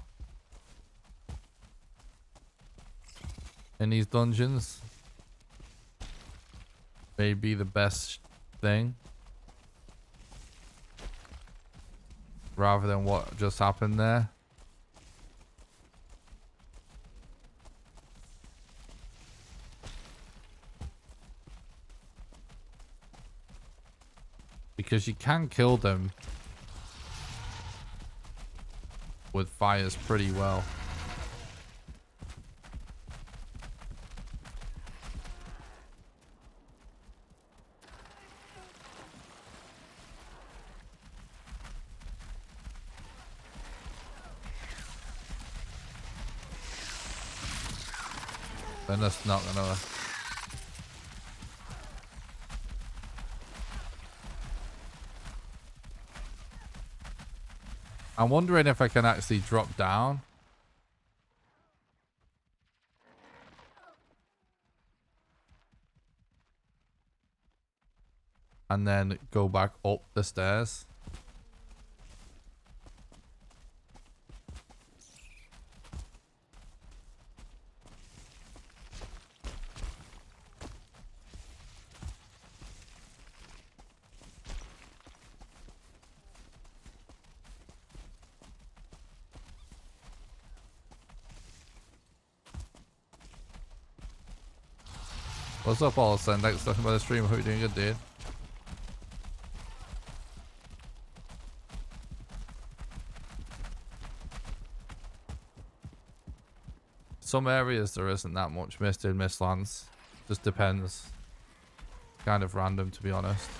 in these dungeons may be the best thing rather than what just happened there. Because you can kill them with fires pretty well. Then that's not gonna... I'm wondering if I can actually drop down. And then go back up the stairs. What's up, Olsen? Thanks for talking about the stream. Hope you're doing good, dude. Some areas there isn't that much mist in Mistlands. Just depends. Kind of random, to be honest.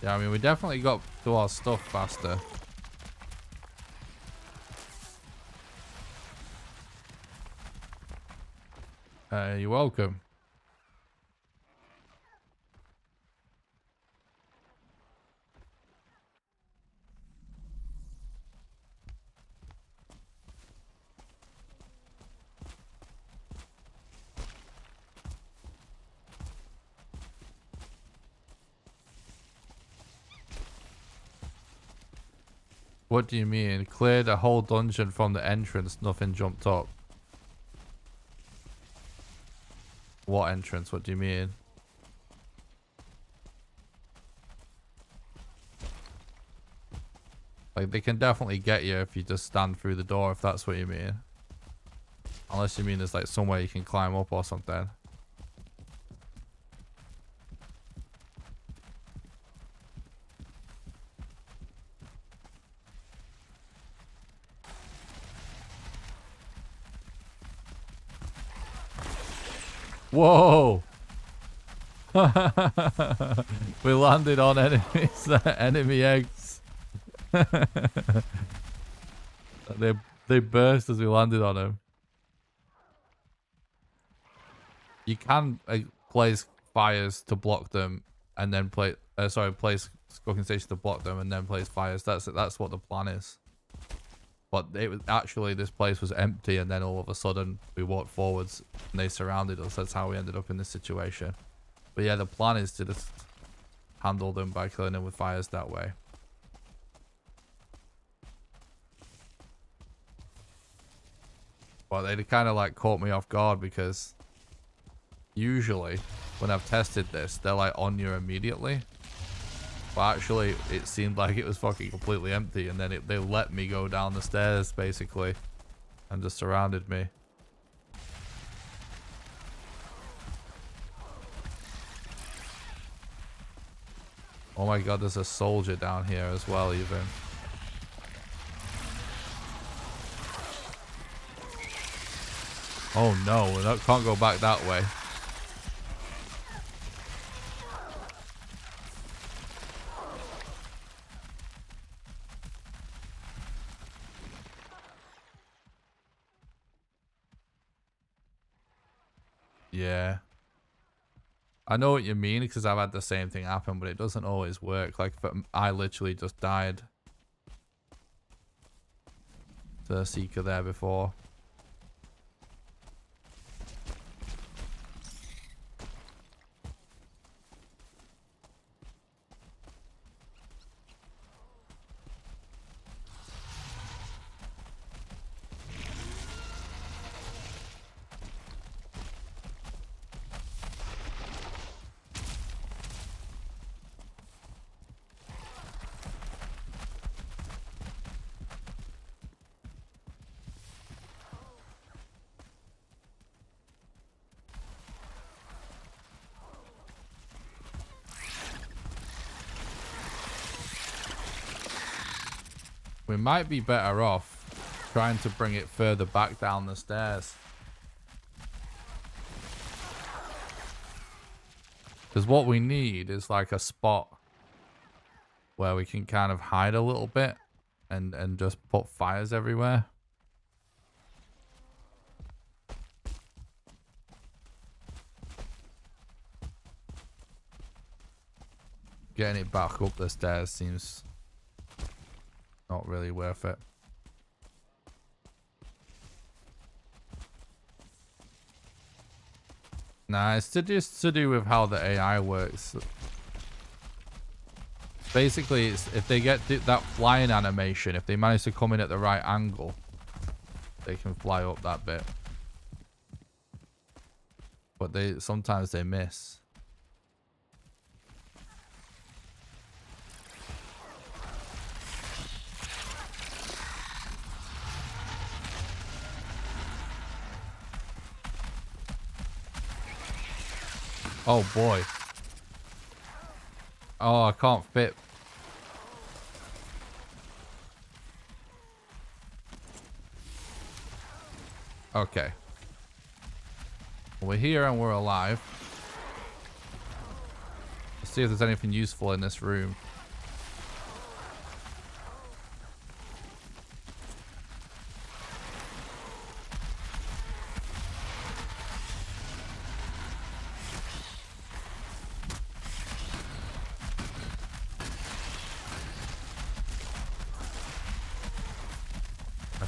Yeah, I mean, we definitely got through our stuff faster. You're welcome. What do you mean? Cleared a whole dungeon from the entrance, nothing jumped up. What entrance? What do you mean? Like, they can definitely get you if you just stand through the door, if that's what you mean. Unless you mean there's like somewhere you can climb up or something. Whoa! We landed on enemies, enemy eggs. they burst as we landed on them. You can place fires to block them, and then place cooking stations to block them, and then place fires. That's what the plan is. But it was actually, this place was empty, and then all of a sudden we walked forwards and they surrounded us. That's how we ended up in this situation. But yeah, the plan is to just handle them by killing them with fires that way. But they kind of like caught me off guard, because usually when I've tested this, they're like on you immediately. But actually, it seemed like it was fucking completely empty, and then they let me go down the stairs, basically, and just surrounded me. Oh my god, there's a soldier down here as well, even. Oh no, we can't go back that way. Yeah. I know what you mean, because I've had the same thing happen, but it doesn't always work. Like, I literally just died to a Seeker there before. We might be better off trying to bring it further back down the stairs. Because what we need is like a spot where we can kind of hide a little bit and just put fires everywhere. Getting it back up the stairs seems not really worth it. Nah, it's just to do with how the AI works. Basically, it's if they get that flying animation, if they manage to come in at the right angle, they can fly up that bit. But sometimes they miss. Oh boy. Oh, I can't fit. Okay. We're here and we're alive. Let's see if there's anything useful in this room.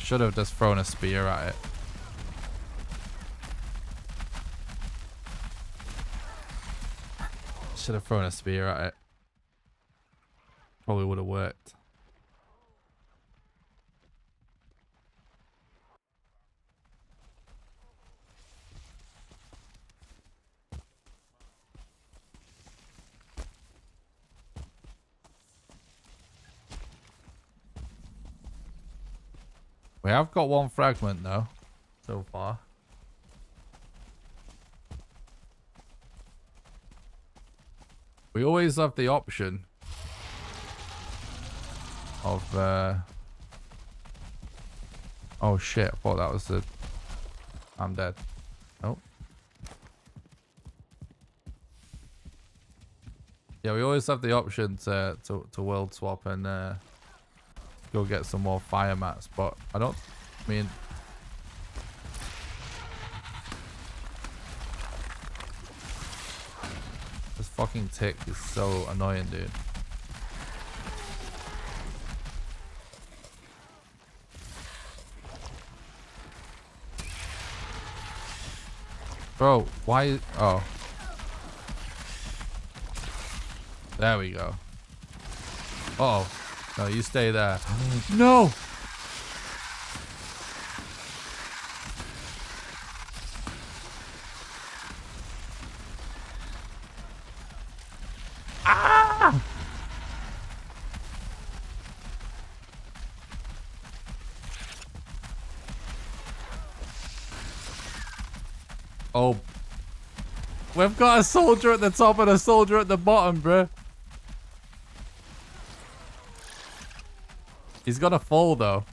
Should have just thrown a spear at it. Should have thrown a spear at it. Probably would have worked. We have got one fragment though, so far. We always have the option of oh shit, I thought that was the... I'm dead. Nope. Yeah, we always have the option to world swap and go get some more fire mats, but I don't mean... This fucking tick is so annoying, dude. Bro, why... Oh. There we go. Uh oh. No, you stay there. No! Ah! Oh. We've got a soldier at the top and a soldier at the bottom, bruh. He's gonna fall though.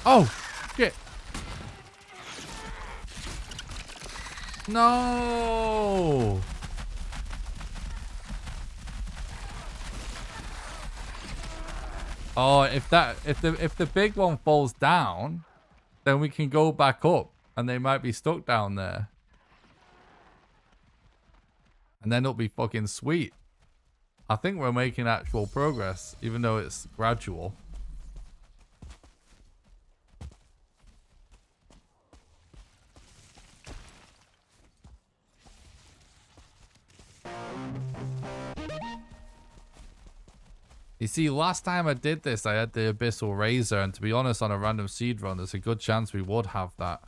Oh shit. No. Oh, if the big one falls down, then we can go back up and they might be stuck down there. And then it'll be fucking sweet. I think we're making actual progress, even though it's gradual. You see, last time I did this, I had the Abyssal Razor, and to be honest, on a random seed run, there's a good chance we would have that.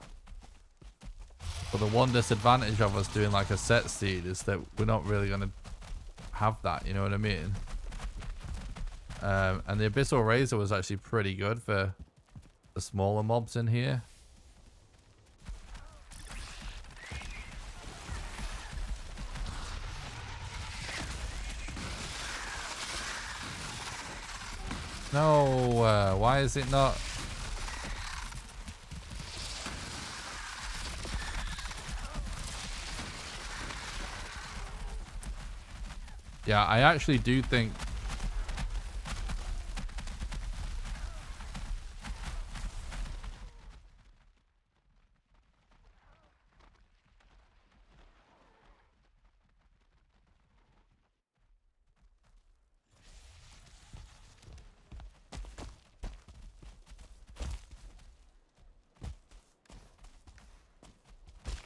But the one disadvantage of us doing like a set seed is that we're not really going to have that, you know what I mean? And the Abyssal Razor was actually pretty good for the smaller mobs in here. No, why is it not? Yeah, I actually do think...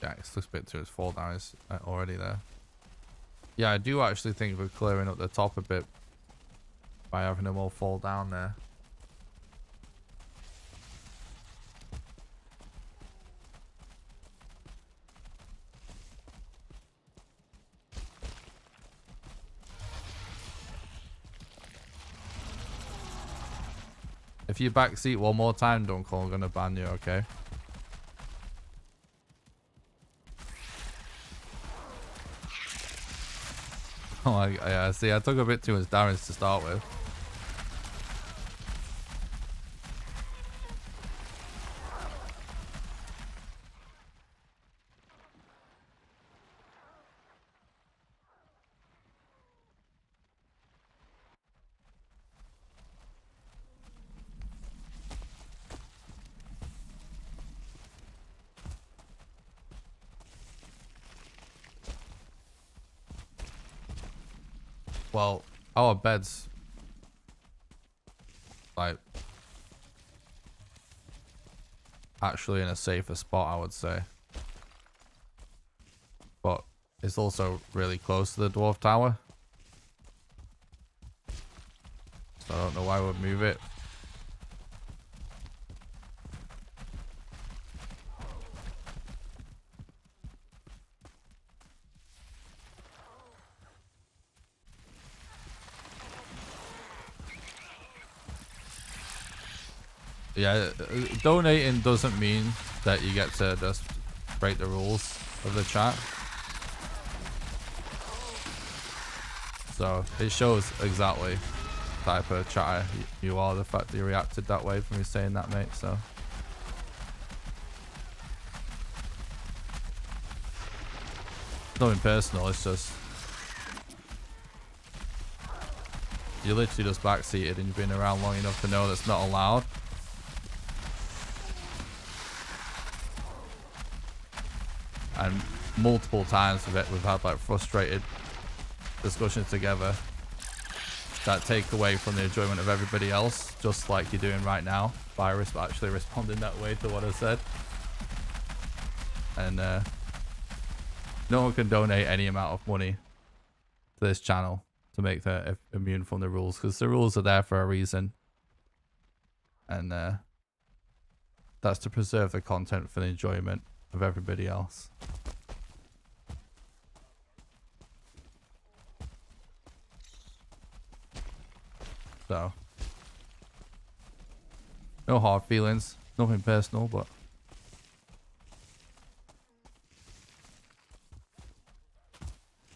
Yeah, it's looks a bit to his fall down is already there. Yeah, I do actually think we're clearing up the top a bit by having them all fall down there. If you backseat one more time, Dunkel, I'm gonna ban you, okay? Oh, yeah, see, I took a bit too much damage to start with. Well, our bed's like actually in a safer spot, I would say. But it's also really close to the dwarf tower. So I don't know why we'd move it. Yeah, donating doesn't mean that you get to just break the rules of the chat. So it shows exactly the type of chatter you are, the fact that you reacted that way from me saying that, mate. So nothing personal, it's just you literally just backseated and you've been around long enough to know that's not allowed. And multiple times we've had like frustrated discussions together that take away from the enjoyment of everybody else, just like you're doing right now by actually responding that way to what I said. And no one can donate any amount of money to this channel to make them immune from the rules, because the rules are there for a reason, and that's to preserve the content for the enjoyment of everybody else. So no hard feelings, nothing personal, but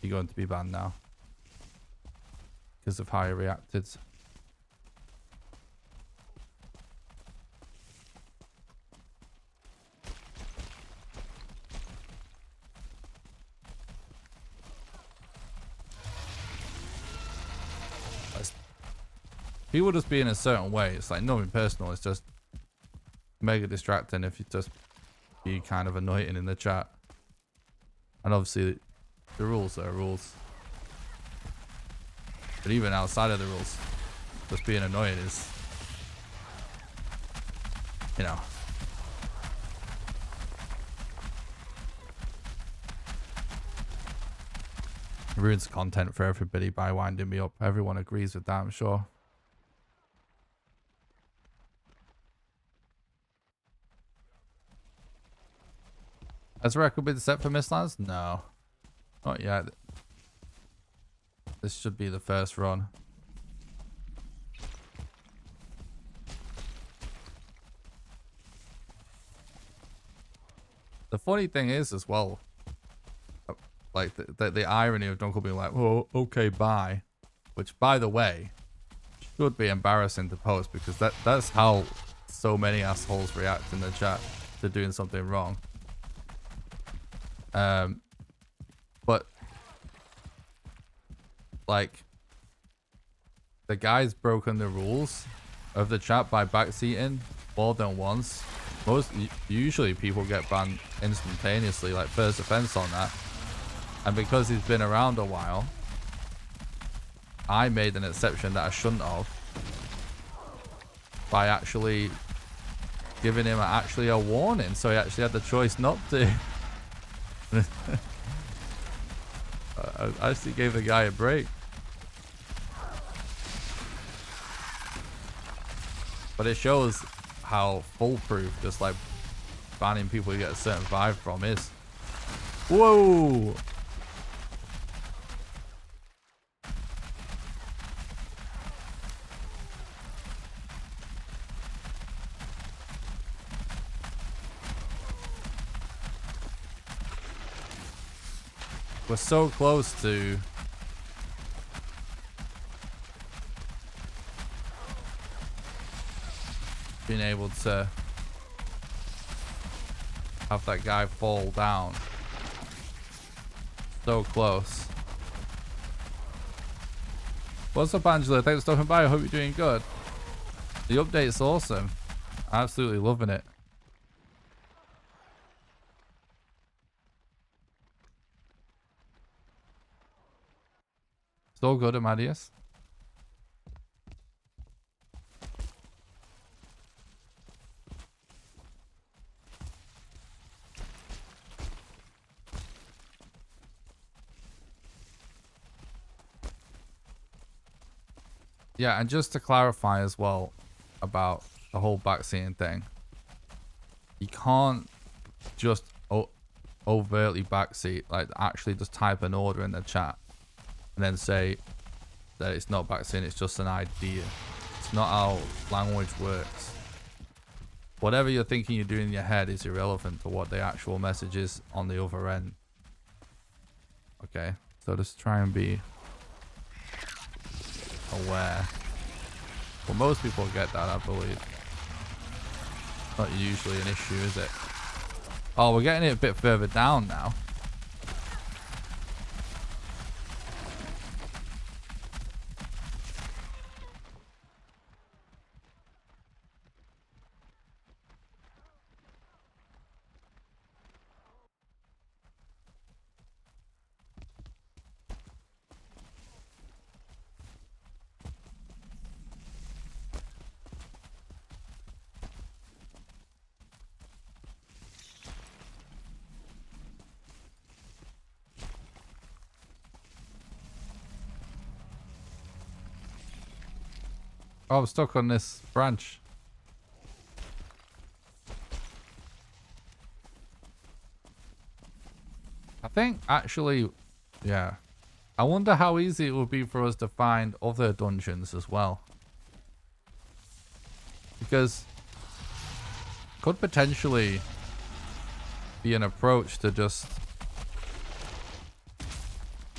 you're going to be banned now because of how you reacted. People just be in a certain way. It's like nothing personal. It's just mega distracting if you just be kind of annoying in the chat. And obviously the rules are rules. But even outside of the rules, just being annoying is, you know. Ruins content for everybody by winding me up. Everyone agrees with that, I'm sure. Has a record been set for Mistlands? No. Not yet. This should be the first run. The funny thing is as well, like the irony of Dunkel being like, oh, okay, bye. Which, by the way, should be embarrassing to post because that's how so many assholes react in the chat to doing something wrong. But like the guy's broken the rules of the chat by backseating more than once. Usually people get banned instantaneously, like first offense on that. And because he's been around a while, I made an exception that I shouldn't have by actually giving him actually a warning, so he actually had the choice not to. I actually gave the guy a break. But it shows how foolproof just like banning people you get a certain vibe from is. Whoa! We're so close to being able to have that guy fall down. So close. What's up, Angela? Thanks for stopping by. I hope you're doing good. The update's awesome. Absolutely loving it. It's all good, Amadeus. Yeah, and just to clarify as well about the whole backseating thing, you can't just overtly backseat, like actually just type an order in the chat and then say that it's not backseating, it's just an idea. It's not how language works. Whatever you're thinking you're doing in your head is irrelevant to what the actual message is on the other end. Okay, so just try and be aware. Well, most people get that, I believe. Not usually an issue, is it? Oh, we're getting it a bit further down now. Oh, I'm stuck on this branch. I think actually, yeah. I wonder how easy it would be for us to find other dungeons as well. Because could potentially be an approach to just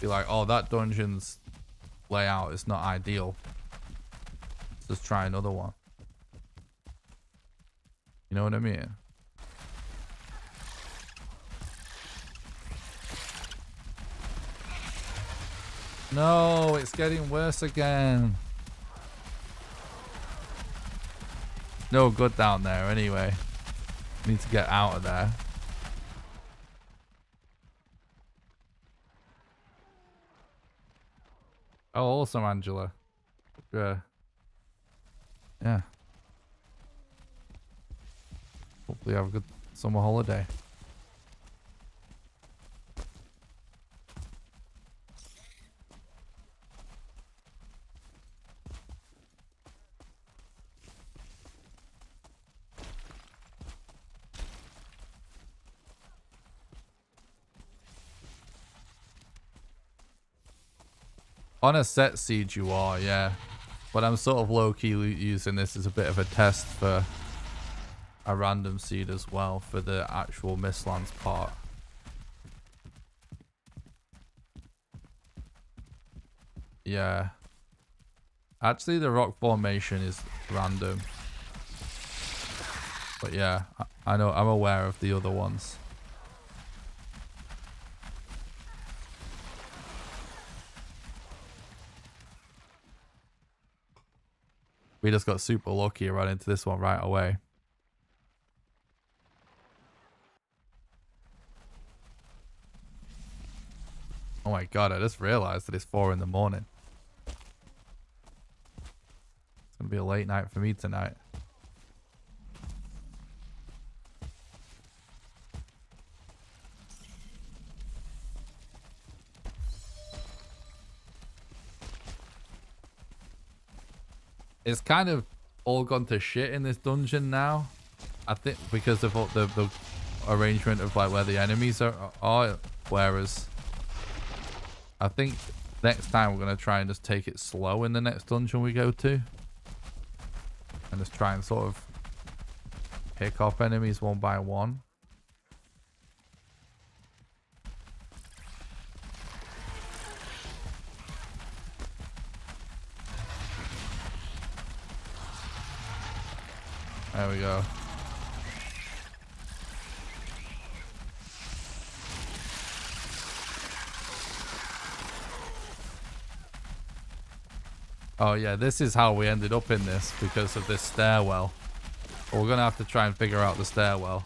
be like, oh, that dungeon's layout is not ideal. Let's try another one. You know what I mean? No, it's getting worse again. No good down there anyway. Need to get out of there. Oh, awesome, Angela. Yeah. Hopefully have a good summer holiday. On a set siege you are, yeah. But I'm sort of low-key using this as a bit of a test for a random seed as well for the actual Mistlands part. Yeah. Actually, the rock formation is random. But yeah, I know, I'm aware of the other ones. We just got super lucky and ran into this one right away. Oh my god, I just realized that it's 4 in the morning. It's gonna be a late night for me tonight. It's kind of all gone to shit in this dungeon now. I think because of what the arrangement of like where the enemies are. Whereas I think next time we're going to try and just take it slow in the next dungeon we go to. And just try and sort of pick off enemies one by one. There we go. Oh yeah, this is how we ended up in this, because of this stairwell. But we're gonna have to try and figure out the stairwell.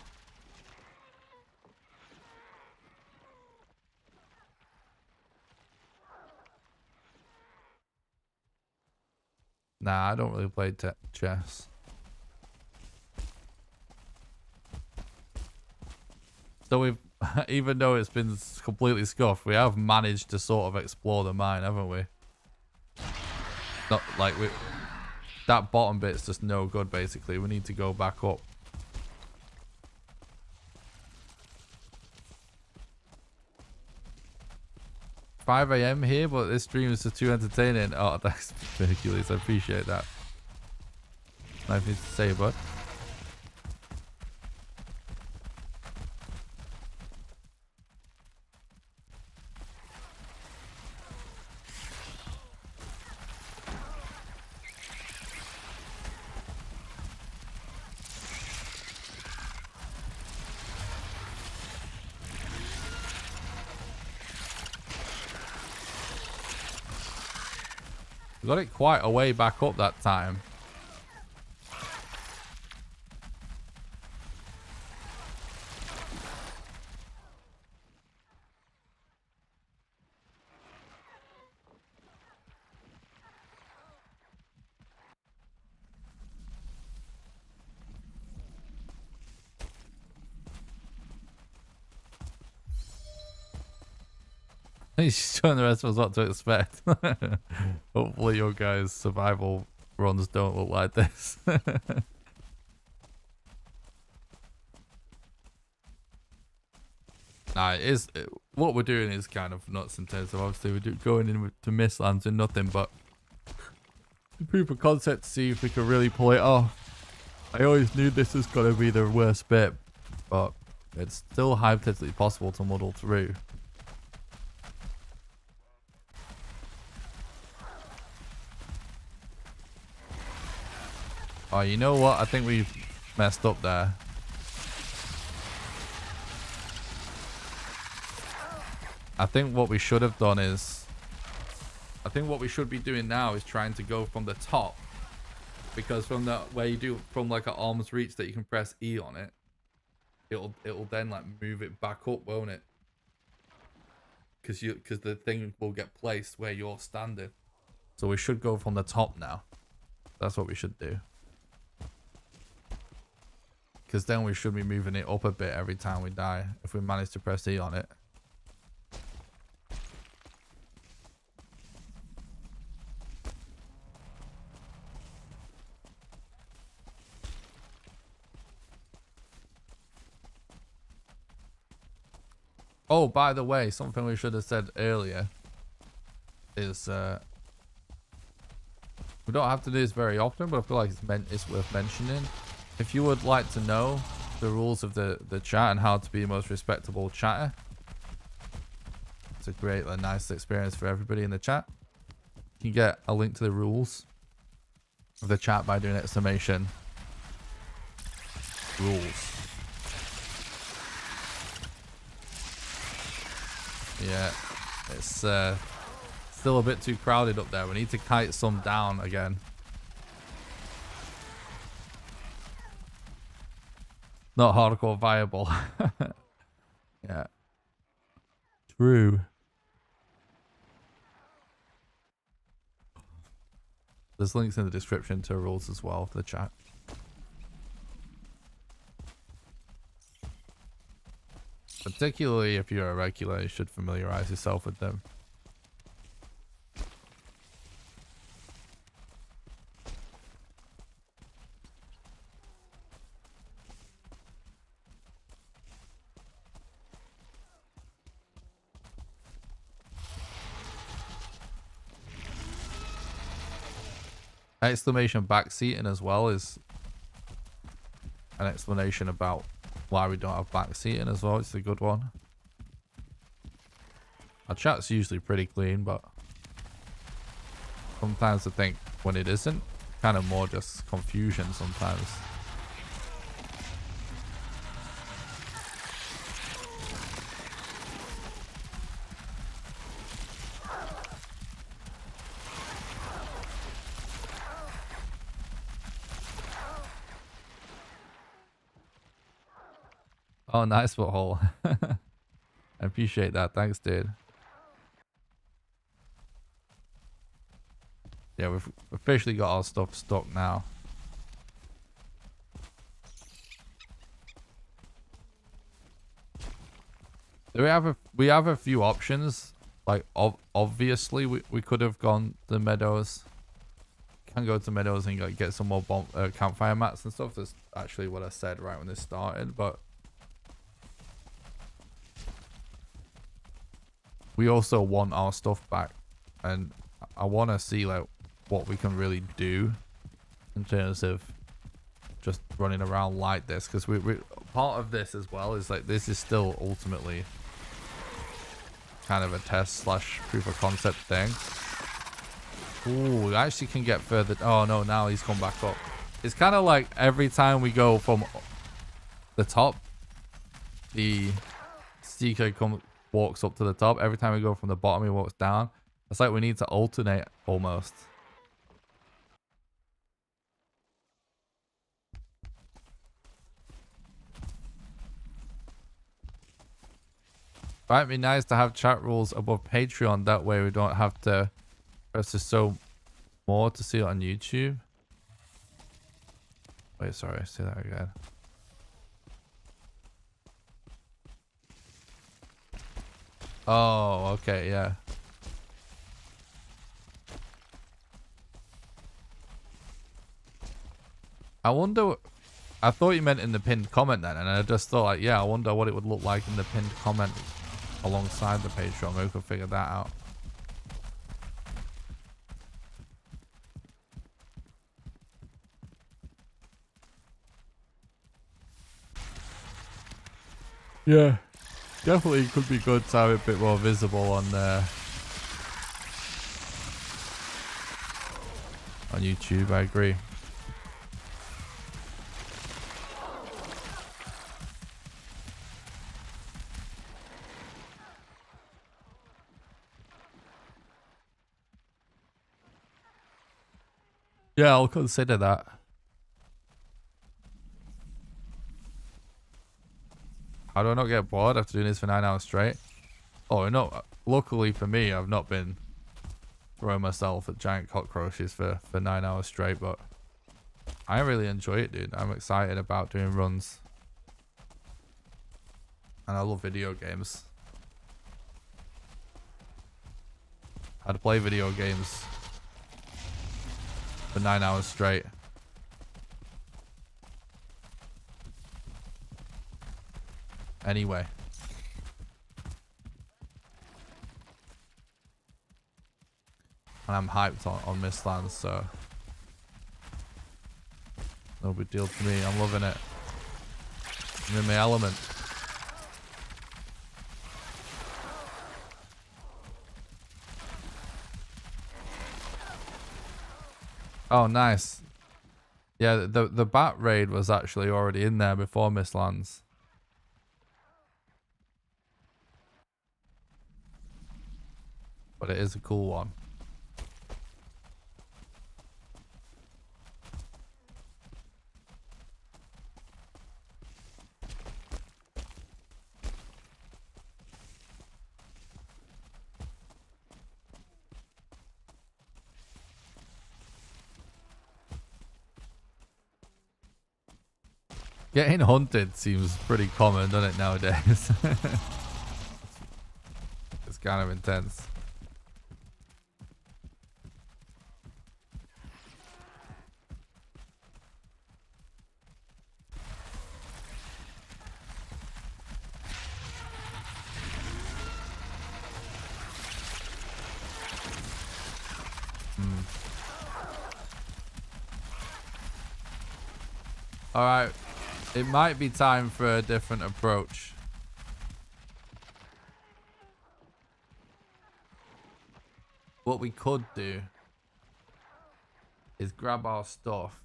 Nah, I don't really play chess. So we've, even though it's been completely scuffed, we have managed to sort of explore the mine, haven't we? Not like that bottom bit's just no good, basically. We need to go back up. $5 AM here, but this stream is just too entertaining. Oh, thanks, Hercules. I appreciate that. Nothing to say, bud. We got it quite a way back up that time. He's showing the rest of us what to expect. Hopefully your guys' survival runs don't look like this. Nah, what we're doing is kind of nuts in terms of, obviously we're going in to Mistlands and nothing but the proof of concept to see if we can really pull it off. I always knew this was going to be the worst bit, but it's still hypothetically possible to muddle through. Oh, you know what? I think we've messed up there. I think what we should have done is... I think what we should be doing now is trying to go from the top. Because from the where you do from like an arm's reach that you can press E on it, it'll then like move it back up, won't it? Because the thing will get placed where you're standing. So we should go from the top now. That's what we should do. Because then we should be moving it up a bit every time we die, if we manage to press E on it. Oh, by the way, something we should have said earlier is we don't have to do this very often, but I feel like it's worth mentioning. If you would like to know the rules of the chat and how to be the most respectable chatter, it's a great and nice experience for everybody in the chat. You can get a link to the rules the chat by doing exclamation rules. Yeah, it's still a bit too crowded up there. We need to kite some down again. Not hardcore viable. Yeah. True. There's links in the description to rules as well for the chat. Particularly if you're a regular, you should familiarize yourself with them. Exclamation backseating as well is an explanation about why we don't have backseating as well. It's a good one. Our chat's usually pretty clean, but sometimes I think when it isn't, kind of more just confusion sometimes. Oh, nice foothold. I appreciate that. Thanks, dude. Yeah, we've officially got our stuff stuck now. We have a few options. Like obviously we could have gone to meadows. Can go to meadows and like, get some more campfire mats and stuff. That's actually what I said right when this started, but we also want our stuff back, and I want to see like what we can really do in terms of just running around like this, because we part of this as well is like this is still ultimately kind of a test slash proof of concept thing. Ooh, we actually can get further. Oh no, now he's come back up. It's kind of like every time we go from the top, the seeker walks up to the top. Every time we go from the bottom, he walks down. It's like we need to alternate almost. Might be nice to have chat rules above Patreon. That way we don't have to press this so more to see it on YouTube. Wait, sorry, say that again. Oh, okay, yeah. I wonder, I thought you meant in the pinned comment then, and I just thought like, yeah, I wonder what it would look like in the pinned comment alongside the Patreon. Maybe we could figure that out. Yeah, definitely could be good to have it a bit more visible on YouTube. I agree. Yeah, I'll consider that. How do I not get bored after doing this for 9 hours straight? Oh, no. Luckily for me, I've not been throwing myself at giant cockroaches for 9 hours straight, but I really enjoy it, dude. I'm excited about doing runs. And I love video games. I'd play video games for 9 hours straight. Anyway. And I'm hyped on Mistlands, so no big deal to me. I'm loving it. I'm in my element. Oh, nice. Yeah, the bat raid was actually already in there before Mistlands. But it is a cool one. Getting hunted seems pretty common, doesn't it, nowadays? It's kind of intense. Alright. It might be time for a different approach. What we could do is grab our stuff.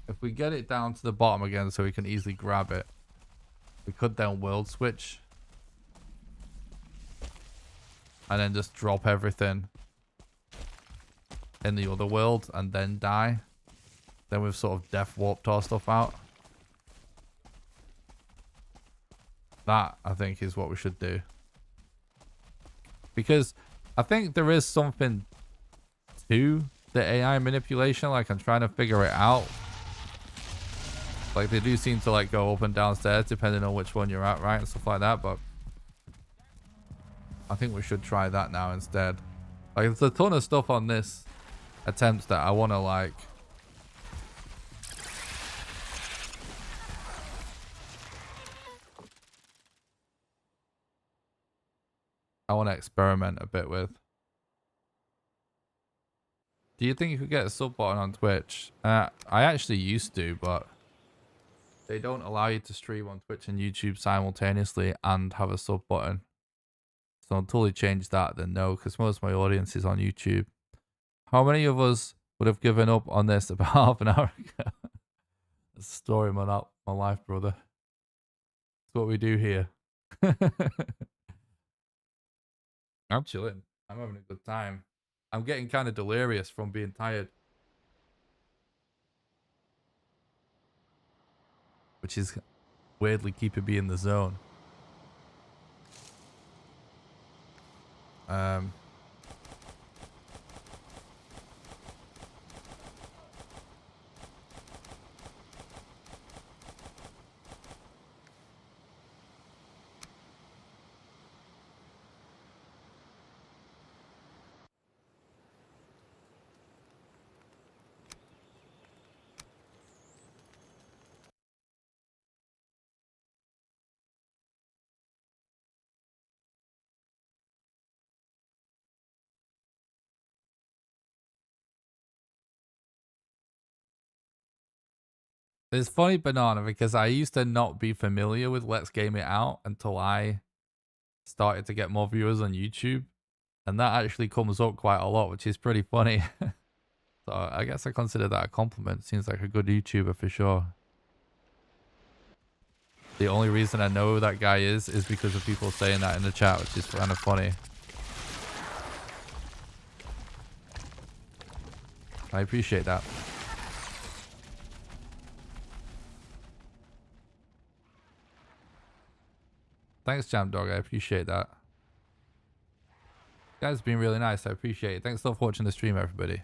If we get it down to the bottom again so we can easily grab it, we could then world switch. And then just drop everything in the other world and then die. Then we've sort of death warped our stuff out. That, I think, is what we should do. Because I think there is something to the AI manipulation. Like, I'm trying to figure it out. Like, they do seem to, like, go up and down stairs depending on which one you're at, right? And stuff like that. But I think we should try that now instead. Like, there's a ton of stuff on this attempt that I want to, like... I want to experiment a bit with. Do you think you could get a sub button on Twitch? I actually used to, but they don't allow you to stream on Twitch and YouTube simultaneously and have a sub button. So until they change that, then no, because most of my audience is on YouTube. How many of us would have given up on this about half an hour ago? That's the story of my life, brother. It's what we do here. I'm chilling. I'm having a good time. I'm getting kind of delirious from being tired. Which is weirdly keeping me in the zone. It's funny, Banana, because I used to not be familiar with Let's Game It Out until I started to get more viewers on YouTube. And that actually comes up quite a lot, which is pretty funny. So I guess I consider that a compliment. Seems like a good YouTuber for sure. The only reason I know who that guy is because of people saying that in the chat, which is kind of funny. I appreciate that. Thanks, Jam Dog. I appreciate that. You guys have been really nice. I appreciate it. Thanks for watching the stream, everybody.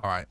All right.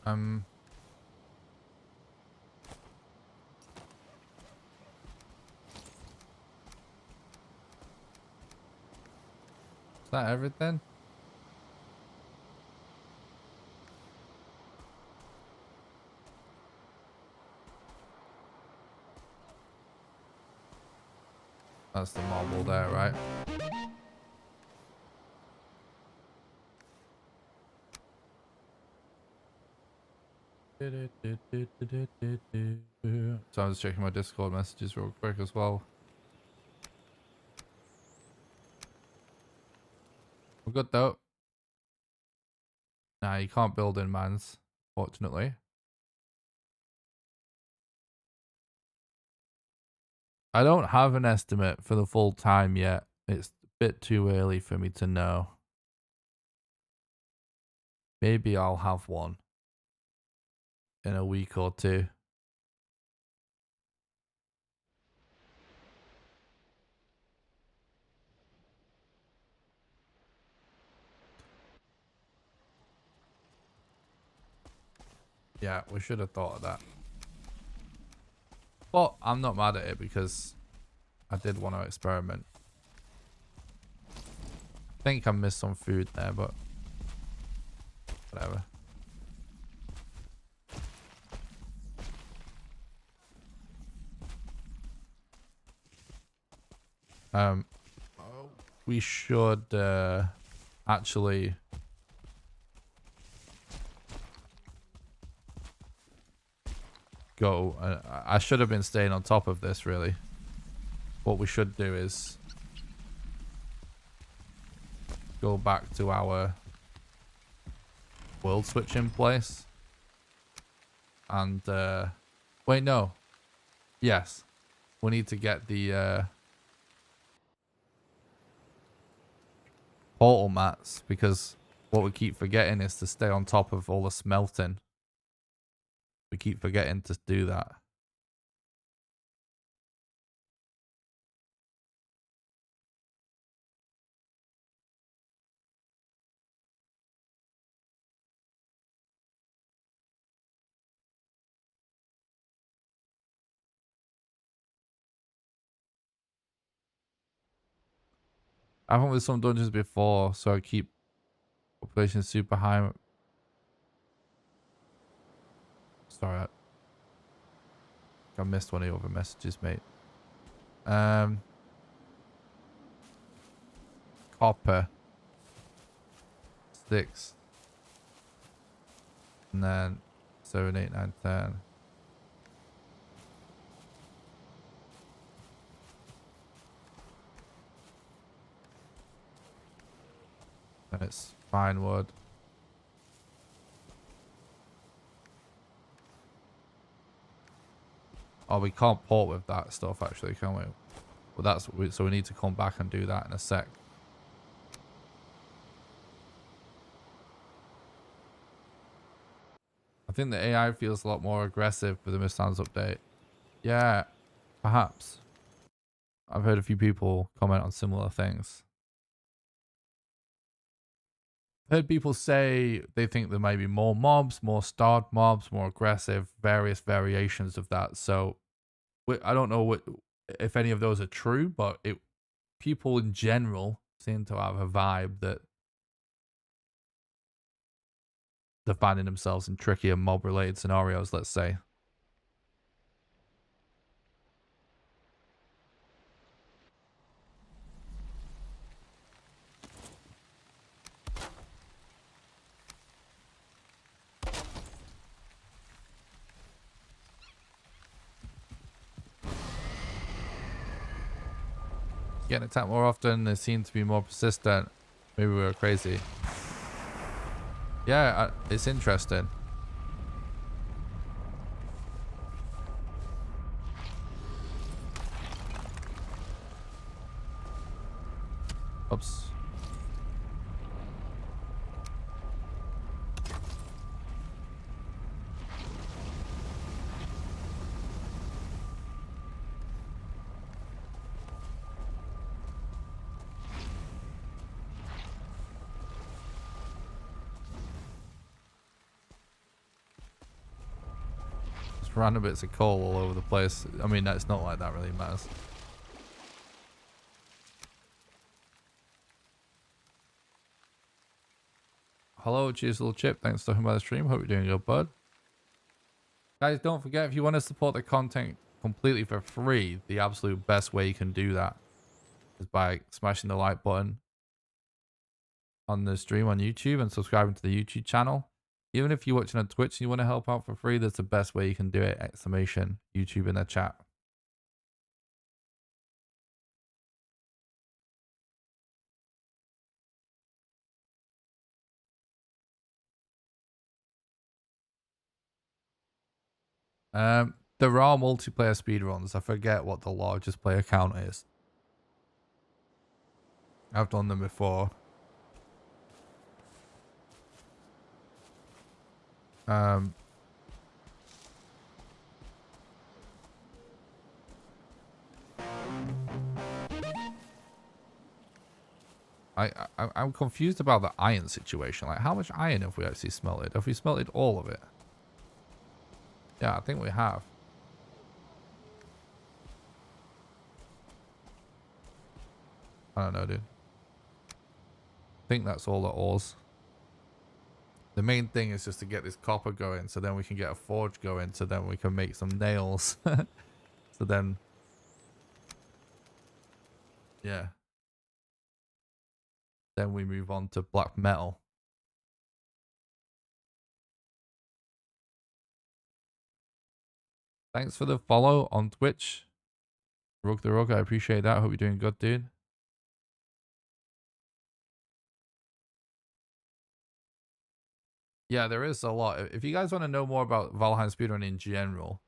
Um. Is that everything? That's the marble there, right? So I was checking my Discord messages real quick as well. We're good though. Nah, you can't build in mines, fortunately. I don't have an estimate for the full time yet. It's a bit too early for me to know. Maybe I'll have one in a week or two. Yeah, we should have thought of that. But I'm not mad at it because I did want to experiment. I think I missed some food there, but whatever. We should actually go. I should have been staying on top of this, really. What we should do is go back to our world switching place. And, wait, no. Yes. We need to get the, portal mats, because what we keep forgetting is to stay on top of all the smelting. We keep forgetting to do that. I haven't with some dungeons before, so I keep population super high. Sorry, I missed one of your other messages, mate. Copper. Sticks. And then 7, 8, 9, 10. And it's fine wood. Oh, we can't port with that stuff actually, can we? Well, so we need to come back and do that in a sec. I think the AI feels a lot more aggressive with the Mistlands update. Yeah, perhaps. I've heard a few people comment on similar things. I've heard people say they think there might be more mobs, more starred mobs, more aggressive, various variations of that. So I don't know if any of those are true, but people in general seem to have a vibe that they're finding themselves in trickier mob-related scenarios, let's say. Getting attacked more often, they seem to be more persistent. Maybe we were crazy. Yeah, it's interesting. Oops. random bits of coal all over the place. I mean, it's not like that really matters. Hello, cheers, little chip. Thanks for stopping by the stream. Hope you're doing good, bud. Guys, don't forget, if you want to support the content completely for free, the absolute best way you can do that is by smashing the like button on the stream on YouTube and subscribing to the YouTube channel. Even if you're watching on Twitch and you want to help out for free, that's the best way you can do it. Exclamation YouTube in the chat. There are multiplayer speedruns. I forget what the largest player count is. I've done them before. I'm confused about the iron situation. Like, how much iron have we actually smelted? Have we smelted all of it? Yeah, I think we have. I don't know, dude. I think that's all the ores. The main thing is just to get this copper going, so then we can get a forge going, so then we can make some nails. So then, yeah. Then we move on to black metal. Thanks for the follow on Twitch. Rug the Rug, I appreciate that. Hope you're doing good, dude. Yeah, there is a lot. If you guys want to know more about Valheim speedrun in general,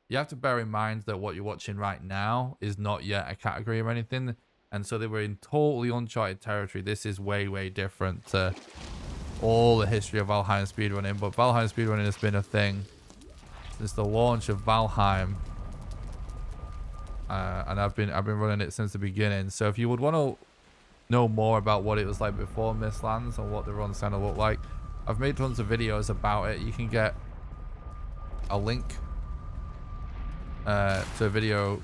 you have to bear in mind that what you're watching right now is not yet a category or anything. And so they were in totally uncharted territory. This is way, way different to all the history of Valheim speedrunning. But Valheim speedrunning has been a thing since the launch of Valheim. And I've been running it since the beginning. So if you would want to know more about what it was like before Mistlands and what the runs kind of look like, I've made tons of videos about it. You can get a link to a video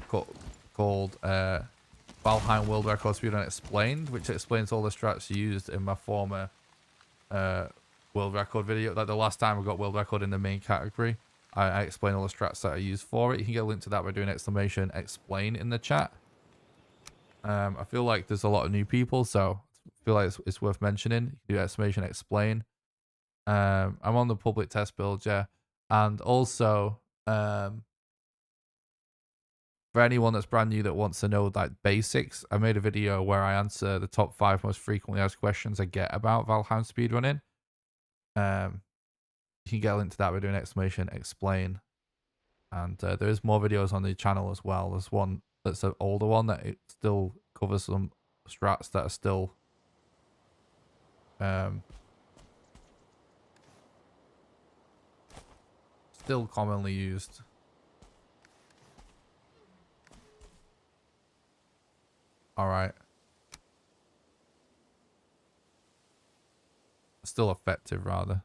called Valheim World Record Speedrun Explained, which explains all the strats used in my former world record video. Like the last time I got world record in the main category, I explain all the strats that I use for it. You can get a link to that by doing exclamation explain in the chat. I feel like there's a lot of new people, so I feel like it's worth mentioning. You can do exclamation explain. I'm on the public test build, yeah. And also, for anyone that's brand new that wants to know like basics, I made a video where I answer the top 5 most frequently asked questions I get about Valheim speedrunning. You can get a link to that by doing exclamation explain. And there is more videos on the channel as well. There's one that's an older one that it still covers some strats that are still commonly used. All right. Still effective, rather.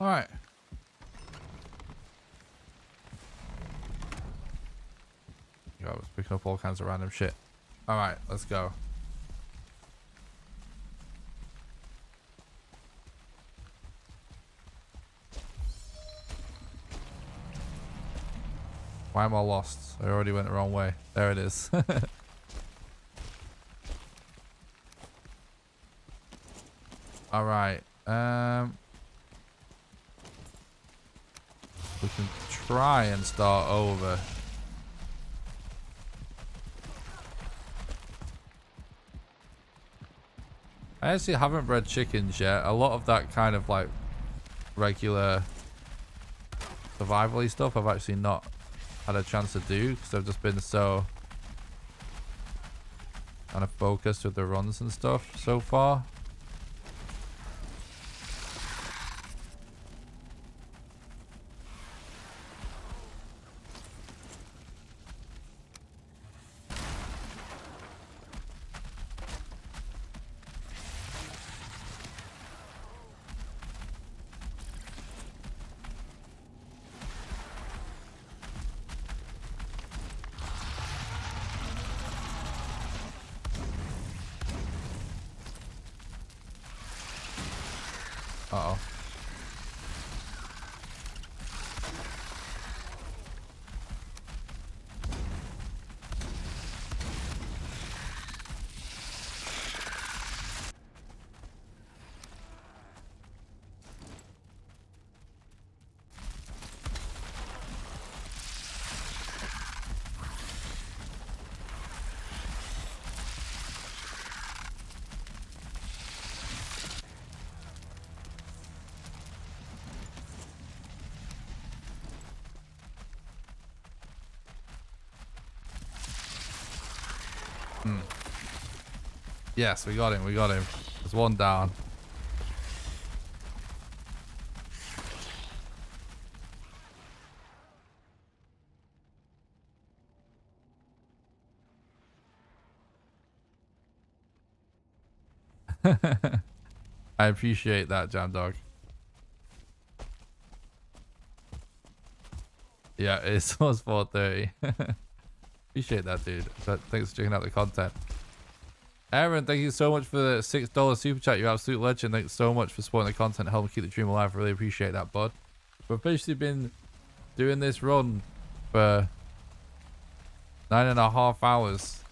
All right. I was picking up all kinds of random shit. All right, let's go. Why am I lost? I already went the wrong way. There it is. All right. We can try and start over. I actually haven't bred chickens yet. A lot of that kind of like regular survival-y stuff I've actually not had a chance to do because I've just been so kind of focused with the runs and stuff so far. Uh-oh. Yes, we got him. We got him. There's one down. I appreciate that, Jam Dog. Yeah, it's almost 4:30. Appreciate that, dude. Thanks for checking out the content. Aaron, thank you so much for the $6 super chat. You're an absolute legend. Thanks so much for supporting the content, helping keep the dream alive. Really appreciate that, bud. We've officially been doing this run for 9.5 hours,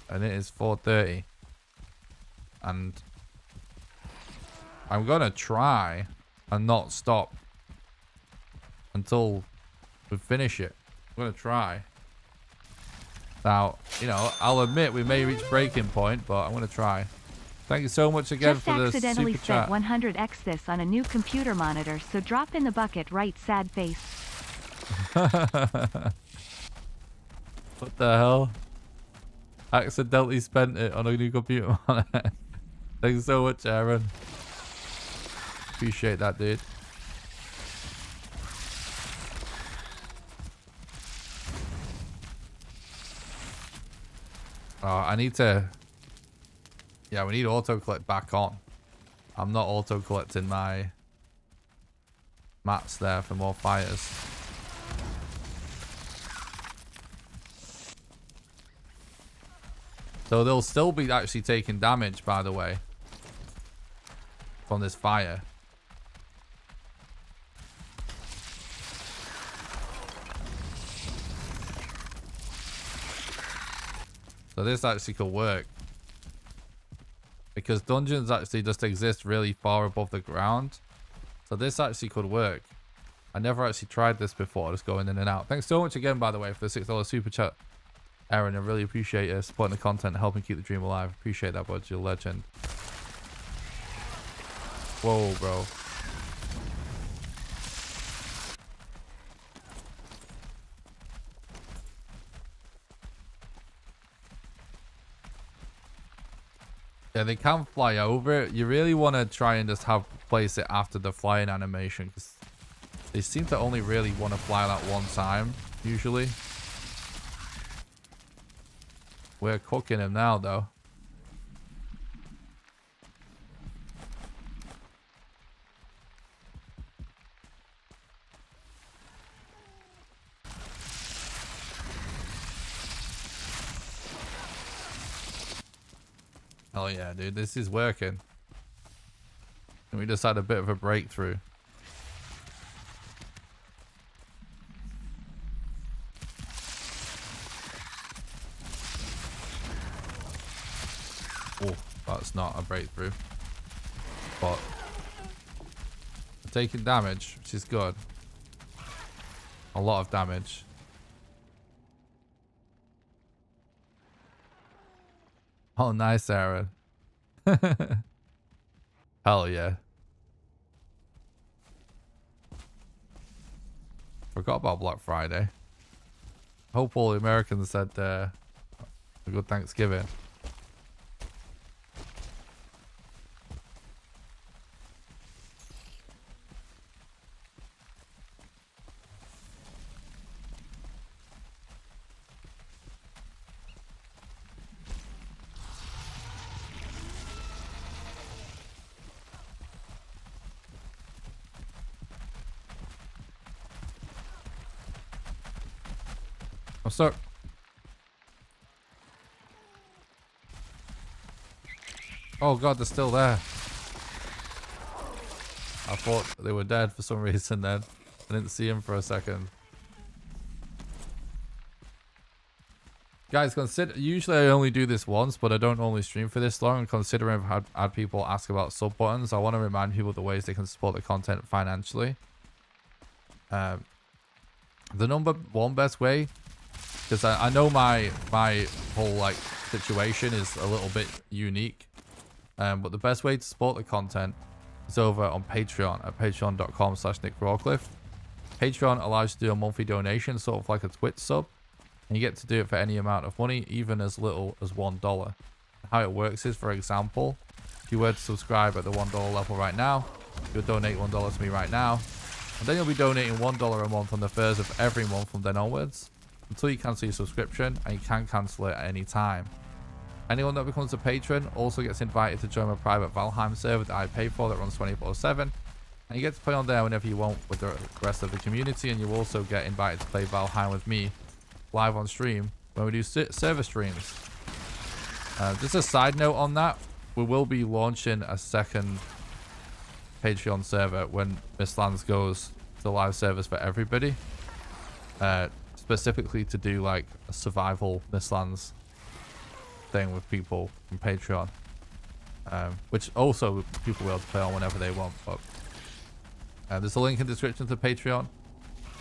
and it is 4:30. And I'm gonna try and not stop until we finish it. I'm gonna try. Now, you know, I'll admit we may reach breaking point, but I'm gonna try. Thank you so much again for the super chat. Just accidentally spent 100x this on a new computer monitor, so drop in the bucket, right? Sad face. What the hell? Accidentally spent it on a new computer monitor. Thanks so much, Aaron. Appreciate that, dude. I need to... Yeah, we need auto collect back on. I'm not auto collecting my mats there for more fires. So they'll still be actually taking damage, by the way, from this fire. So this actually could work. Because dungeons actually just exist really far above the ground. So this actually could work. I never actually tried this before, just going in and out. Thanks so much again, by the way, for the $6 super chat. Aaron, I really appreciate you supporting the content and helping keep the dream alive. Appreciate that, bud. You're a legend. Whoa, bro. Yeah, they can fly over it. You really want to try and just place it after the flying animation, because they seem to only really want to fly that one time, usually. We're cooking him now, though. Oh yeah, dude, this is working. And we just had a bit of a breakthrough. Oh, that's not a breakthrough. But taking damage, which is good. A lot of damage. Oh, nice, Aaron. Hell yeah. Forgot about Black Friday. Hope all the Americans had a good Thanksgiving. I'm sorry. Oh god, they're still there. I thought they were dead for some reason then. I didn't see him for a second. Guys, consider, usually I only do this once, but I don't normally stream for this long. And considering I've had people ask about sub buttons, I want to remind people the ways they can support the content financially. The number one best way, because I know my whole like situation is a little bit unique, but the best way to support the content is over on Patreon at patreon.com/NickRawcliffe. Patreon allows you to do a monthly donation, sort of like a Twitch sub. And you get to do it for any amount of money, even as little as $1. How it works is, for example, if you were to subscribe at the $1 level right now, you'll donate $1 to me right now. And then you'll be donating $1 a month on the first of every month from then onwards, until you cancel your subscription, and you can cancel it at any time. Anyone that becomes a patron also gets invited to join my private Valheim server that I pay for that runs 24/7. And you get to play on there whenever you want with the rest of the community, and you also get invited to play Valheim with me live on stream when we do server streams. Just a side note on that, we will be launching a second Patreon server when Mistlands goes to live servers for everybody, specifically to do like a survival Mistlands thing with people from Patreon, which also people will be able to play on whenever they want. But there's a link in the description to Patreon,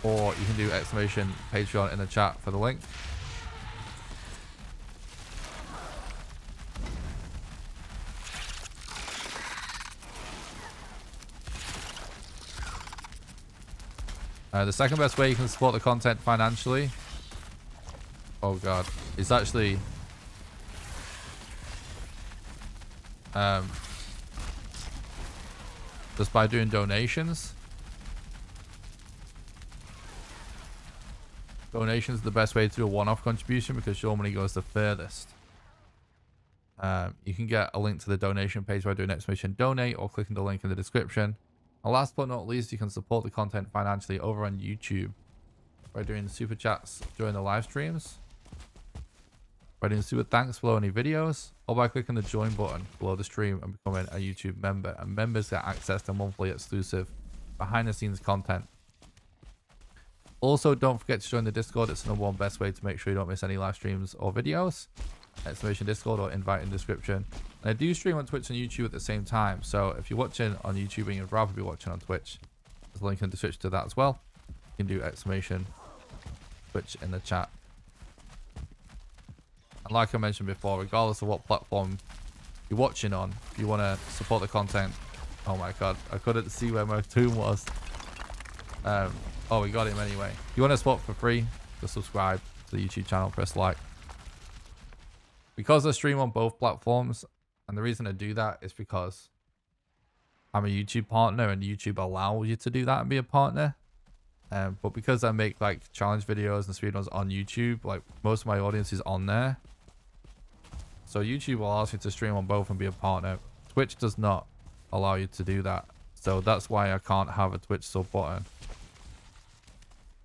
or you can do exclamation Patreon in the chat for the link. The second best way you can support the content financially, oh god, is actually just by doing donations. Donations are the best way to do a one-off contribution because your money goes the furthest. You can get a link to the donation page by doing exclamation donate or clicking the link in the description. And last but not least, you can support the content financially over on YouTube by doing super chats during the live streams, by doing super thanks below any videos, or by clicking the join button below the stream and becoming a YouTube member. And members get access to monthly exclusive behind the scenes content. Also, don't forget to join the Discord. It's the #1 best way to make sure you don't miss any live streams or videos. Exclamation Discord or invite in description. And I do stream on Twitch and YouTube at the same time. So if you're watching on YouTube and you'd rather be watching on Twitch, there's a link in the description to that as well. You can do exclamation Twitch in the chat. And like I mentioned before, regardless of what platform you're watching on, if you want to support the content, oh my god, I couldn't see where my tomb was. Oh, we got him anyway. If you want to support for free, just subscribe to the YouTube channel, press like. Because I stream on both platforms, and the reason I do that is because I'm a YouTube partner and YouTube allows you to do that and be a partner. But because I make like challenge videos and speedruns on YouTube, like most of my audience is on there. So YouTube will ask you to stream on both and be a partner. Twitch does not allow you to do that. So that's why I can't have a Twitch sub button.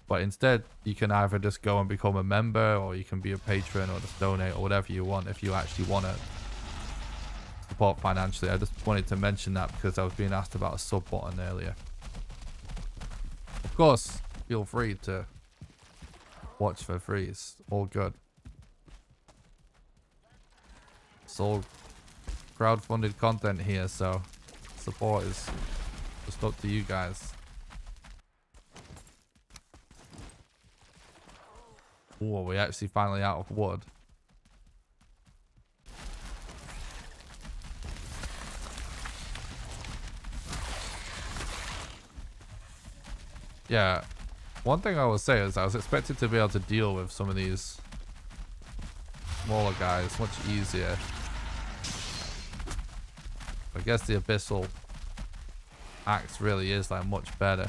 But instead, you can either just go and become a member, or you can be a patron, or just donate, or whatever you want if you actually want to support financially. I just wanted to mention that because I was being asked about a sub button earlier. Of course, feel free to watch for free. It's all good. It's all crowdfunded content here, so support is just up to you guys. Oh, are we actually finally out of wood? Yeah. One thing I will say is I was expected to be able to deal with some of these smaller guys much easier. I guess the abyssal axe really is like much better.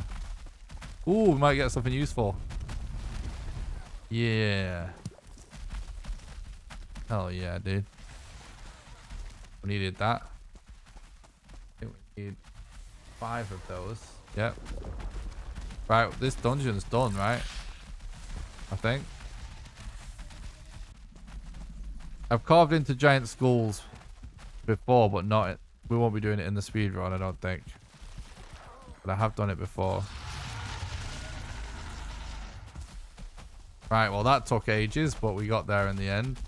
Ooh, we might get something useful. Yeah. Hell yeah, dude. We needed that. I think we need 5 of those. Yep. Right, this dungeon's done, right? I think. I've carved into giant skulls before, but not. We won't be doing it in the speedrun, I don't think. But I have done it before. Right, well that took ages, but we got there in the end.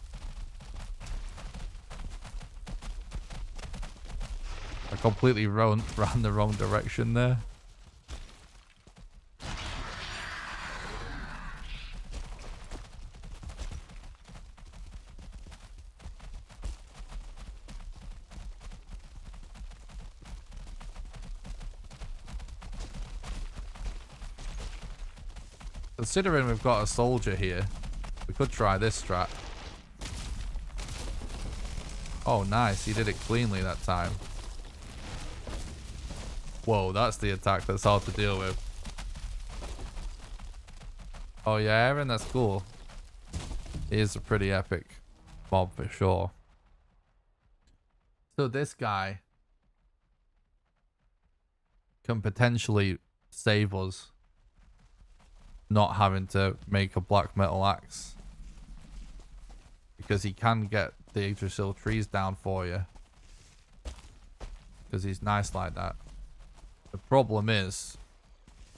I completely ran the wrong direction there. Considering we've got a soldier here, we could try this strat. Oh, nice. He did it cleanly that time. Whoa, that's the attack that's hard to deal with. Oh, yeah, Aaron, that's cool. He is a pretty epic mob for sure. So this guy can potentially save us not having to make a black metal axe, because he can get the Yggdrasil trees down for you, because he's nice like that. The problem is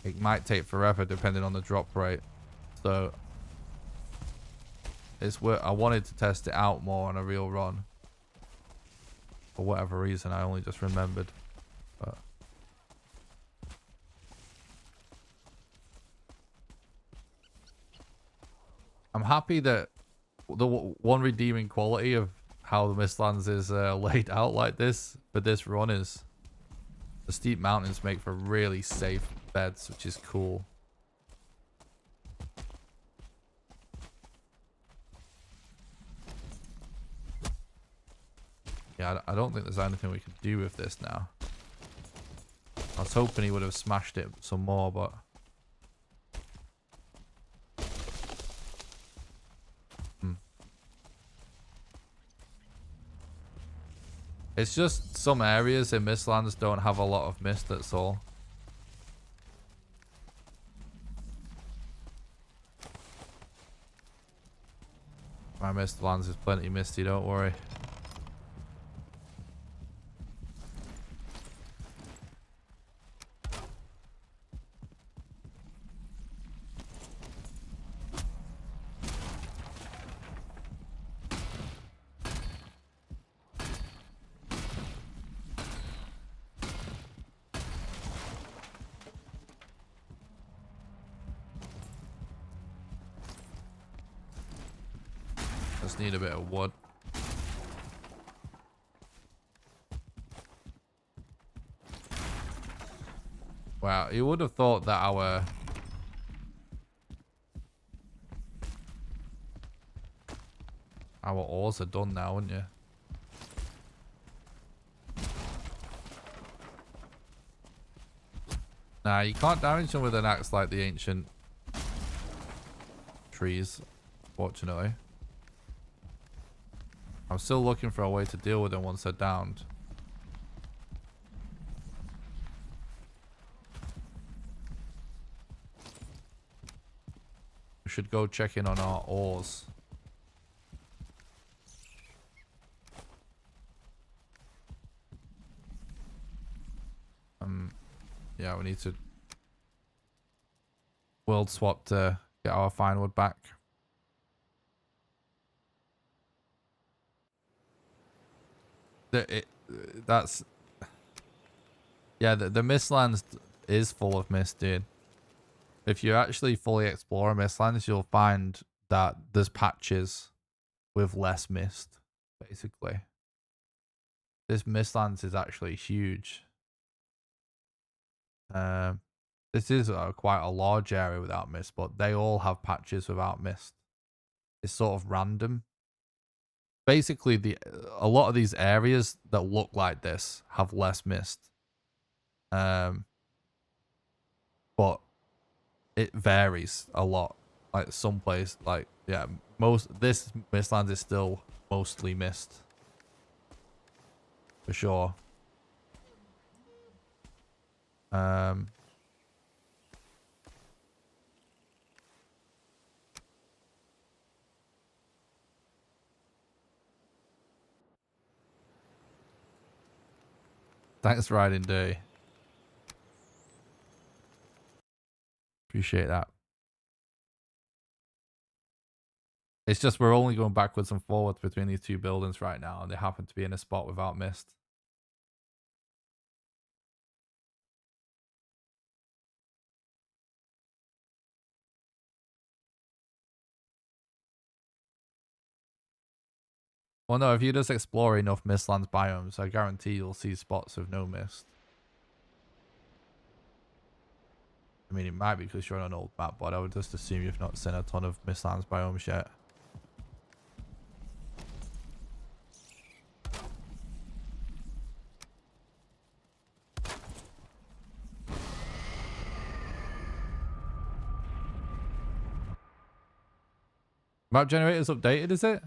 it might take forever depending on the drop rate, so it's where I wanted to test it out more on a real run. For whatever reason, I only just remembered. But I'm happy that the one redeeming quality of how the Mistlands is laid out like this for this run is the steep mountains make for really safe beds, which is cool. Yeah, I don't think there's anything we could do with this now. I was hoping he would have smashed it some more, but it's just some areas in Mistlands don't have a lot of mist, that's all. My Mistlands is plenty misty, don't worry. Just need a bit of wood. Wow, you would have thought that our ores are done now, wouldn't you? Nah, you can't damage them with an axe like the ancient trees, fortunately. I'm still looking for a way to deal with them once they're downed. We should go check in on our ores. Yeah, we need to world swap to get our fine wood back. That's yeah, the Mistlands is full of mist, dude. If you actually fully explore Mistlands, you'll find that there's patches with less mist, basically. This Mistlands is actually huge. This This is quite a large area without mist, but they all have patches without mist. It's sort of random. Basically, a lot of these areas that look like this have less mist. But it varies a lot. Like some place, like yeah, this Mistlands is still mostly mist for sure. Thanks, Riding Day. Appreciate that. It's just we're only going backwards and forwards between these two buildings right now, and they happen to be in a spot without mist. Well, no, if you just explore enough Mistlands biomes, I guarantee you'll see spots with no mist. I mean, it might be because you're on an old map, but I would just assume you've not seen a ton of Mistlands biomes yet. Map generator's updated, is it?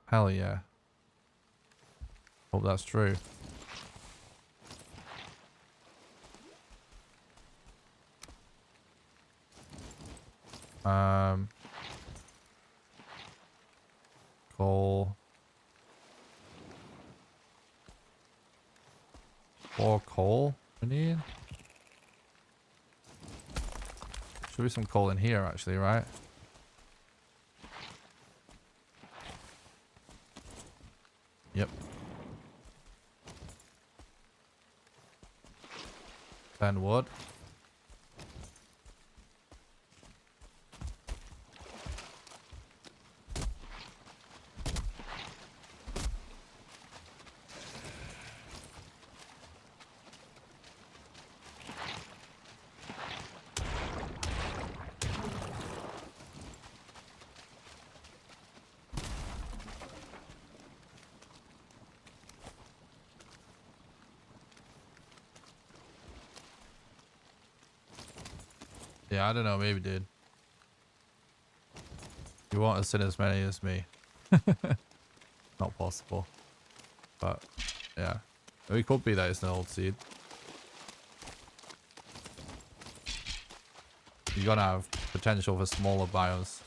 Hell yeah. Hope that's true. Coal. 4 coal we need. Should be some coal in here actually, right? Yep. 10 wood. Yeah, I don't know, maybe dude. You won't have seen as many as me. Not possible. But yeah. It could be that it's an old seed. You're gonna have potential for smaller biomes.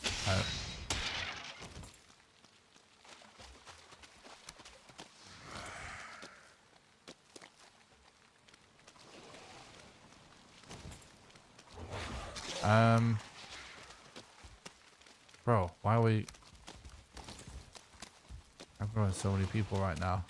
Bro, why are we... I'm growing so many people right now.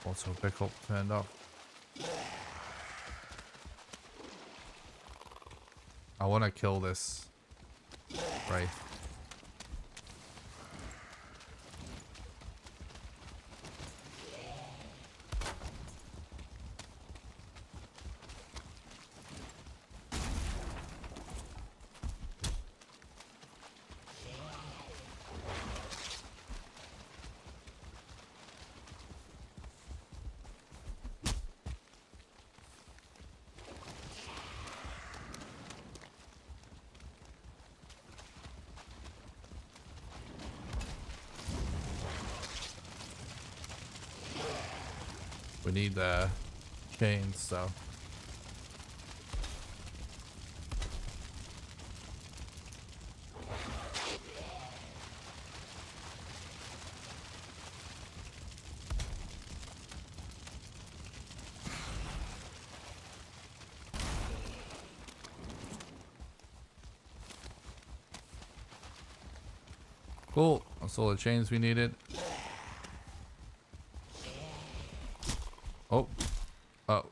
Also pickup turned off. I want to kill this wraith. We need chains, so. Cool. That's all the chains we needed. Oh. Oh.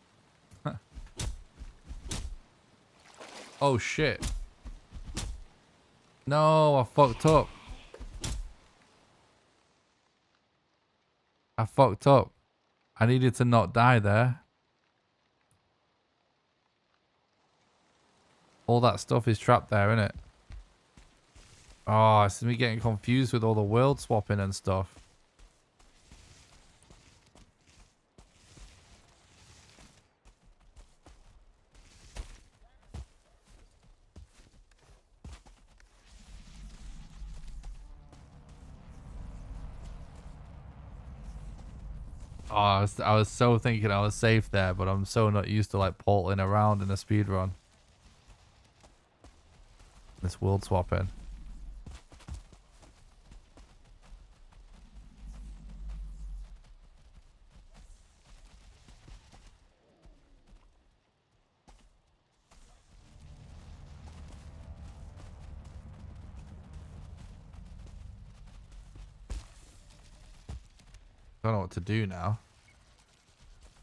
Oh shit. No, I fucked up. I fucked up. I needed to not die there. All that stuff is trapped there, isn't it? Oh, it's me getting confused with all the world swapping and stuff. Oh, I was so thinking I was safe there, but I'm so not used to like portaling around in a speedrun. This world swapping. Don't know what to do now.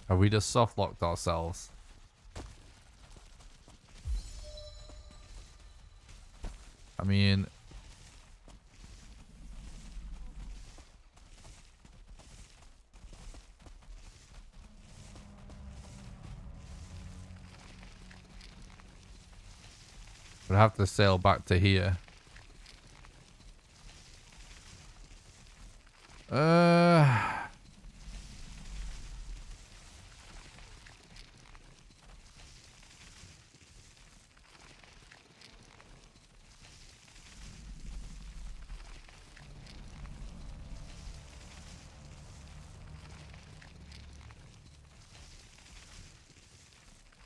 Have we just soft locked ourselves? I mean, we'd have to sail back to here.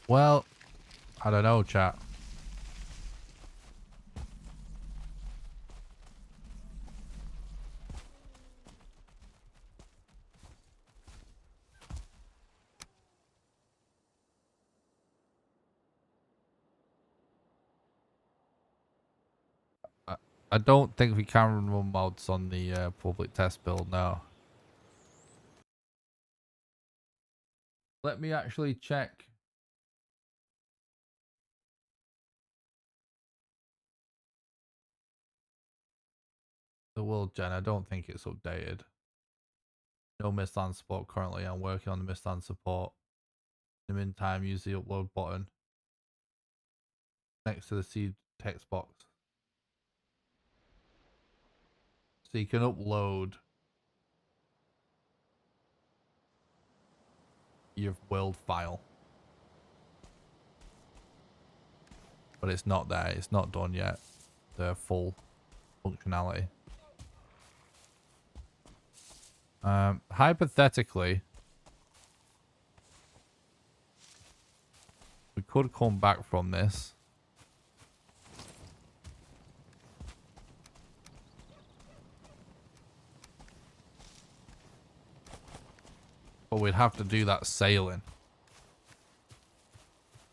Well, I don't know, chat. I don't think we can run mods on the public test build now. Let me actually check. The world gen, I don't think it's updated. No Mistlands support currently. I'm working on the Mistlands support. In the meantime, use the upload button next to the seed text box. So you can upload your world file. But it's not there. It's not done yet. The full functionality. Hypothetically, we could come back from this. But we'd have to do that sailing.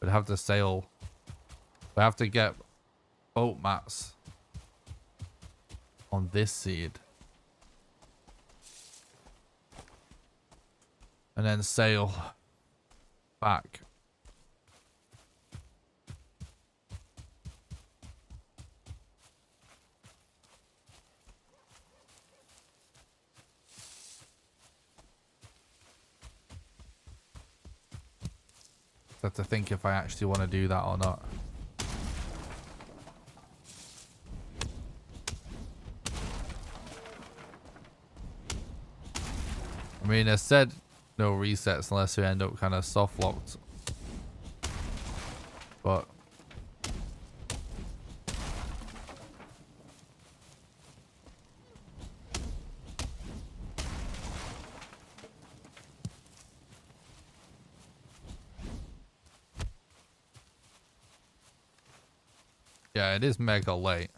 We'd have to sail. We have to get boat mats on this seed. And then sail back. So I have to think if I actually want to do that or not. I mean, I said no resets unless we end up kind of soft locked. But yeah, it is mega late.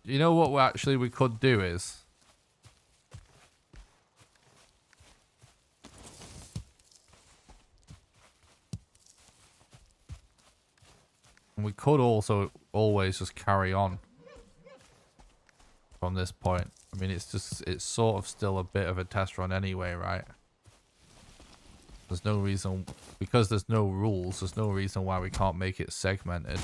You know what we could do is we could also always just carry on from this point. I mean, it's sort of still a bit of a test run anyway, right? There's no reason, because there's no rules, there's no reason why we can't make it segmented.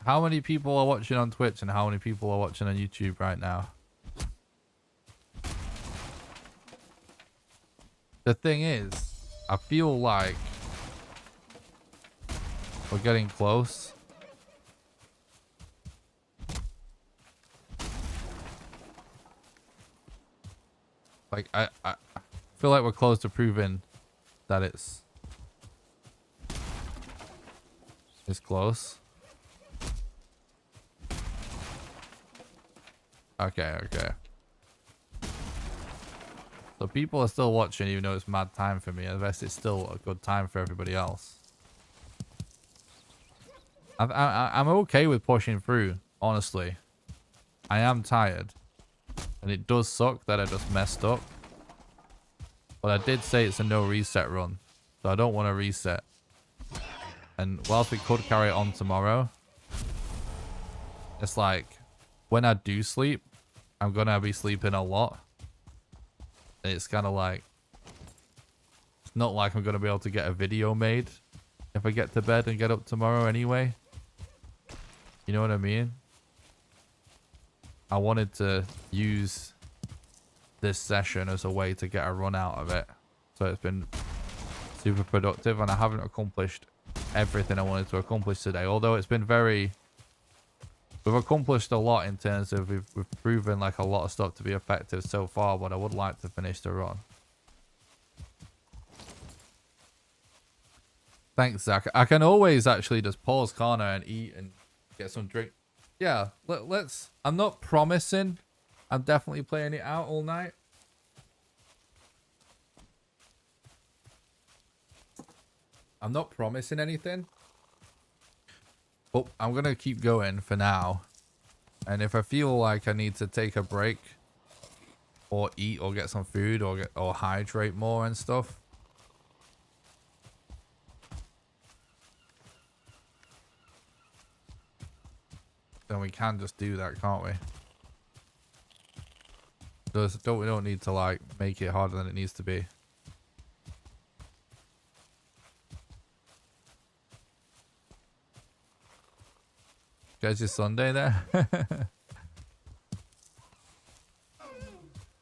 How many people are watching on Twitch and how many people are watching on YouTube right now? The thing is, I feel like we're getting close. Like, I feel like we're close to proving that it's close. Okay. So people are still watching even though it's mad time for me. Unless it's still a good time for everybody else. I'm okay with pushing through, honestly. I am tired. And it does suck that I just messed up. But I did say it's a no reset run. So I don't want to reset. And whilst we could carry it on tomorrow, it's like, when I do sleep, I'm going to be sleeping a lot. And it's kind of like, it's not like I'm going to be able to get a video made if I get to bed and get up tomorrow anyway. You know what I mean? I wanted to use this session as a way to get a run out of it. So it's been super productive and I haven't accomplished everything I wanted to accomplish today. Although it's been very... We've accomplished a lot in terms of we've proven like a lot of stuff to be effective so far, but I would like to finish the run. Thanks, Zach. I can always actually just pause, can't I, and eat and get some drink. Yeah, let's... I'm not promising I'm definitely playing it out all night. I'm not promising anything. But I'm going to keep going for now. And if I feel like I need to take a break or eat or get some food or hydrate more and stuff, then we can just do that, can't we? We don't need to like make it harder than it needs to be. Guys, your Sunday there?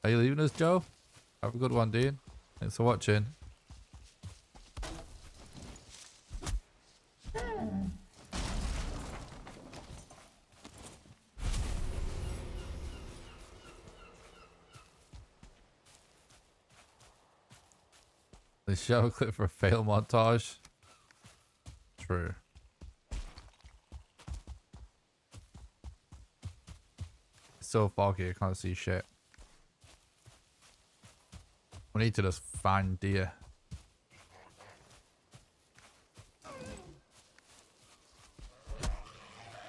Are you leaving us, Joe? Have a good one, dude. Thanks for watching. The show clip for a fail montage. True. It's so foggy, I can't see shit. We need to just find deer.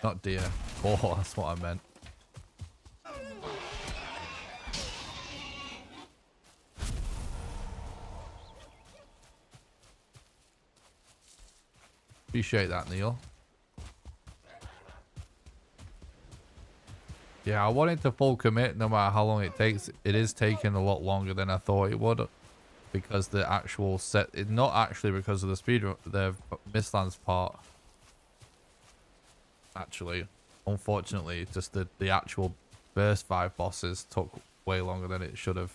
Not deer. Oh, that's what I meant. Appreciate that, Neil. Yeah, I wanted to full commit no matter how long it takes. It is taking a lot longer than I thought it would. Because the actual set... It's not actually because of the speedrun... The Mistlands part. Actually. Unfortunately, just the actual first 5 bosses took way longer than it should have.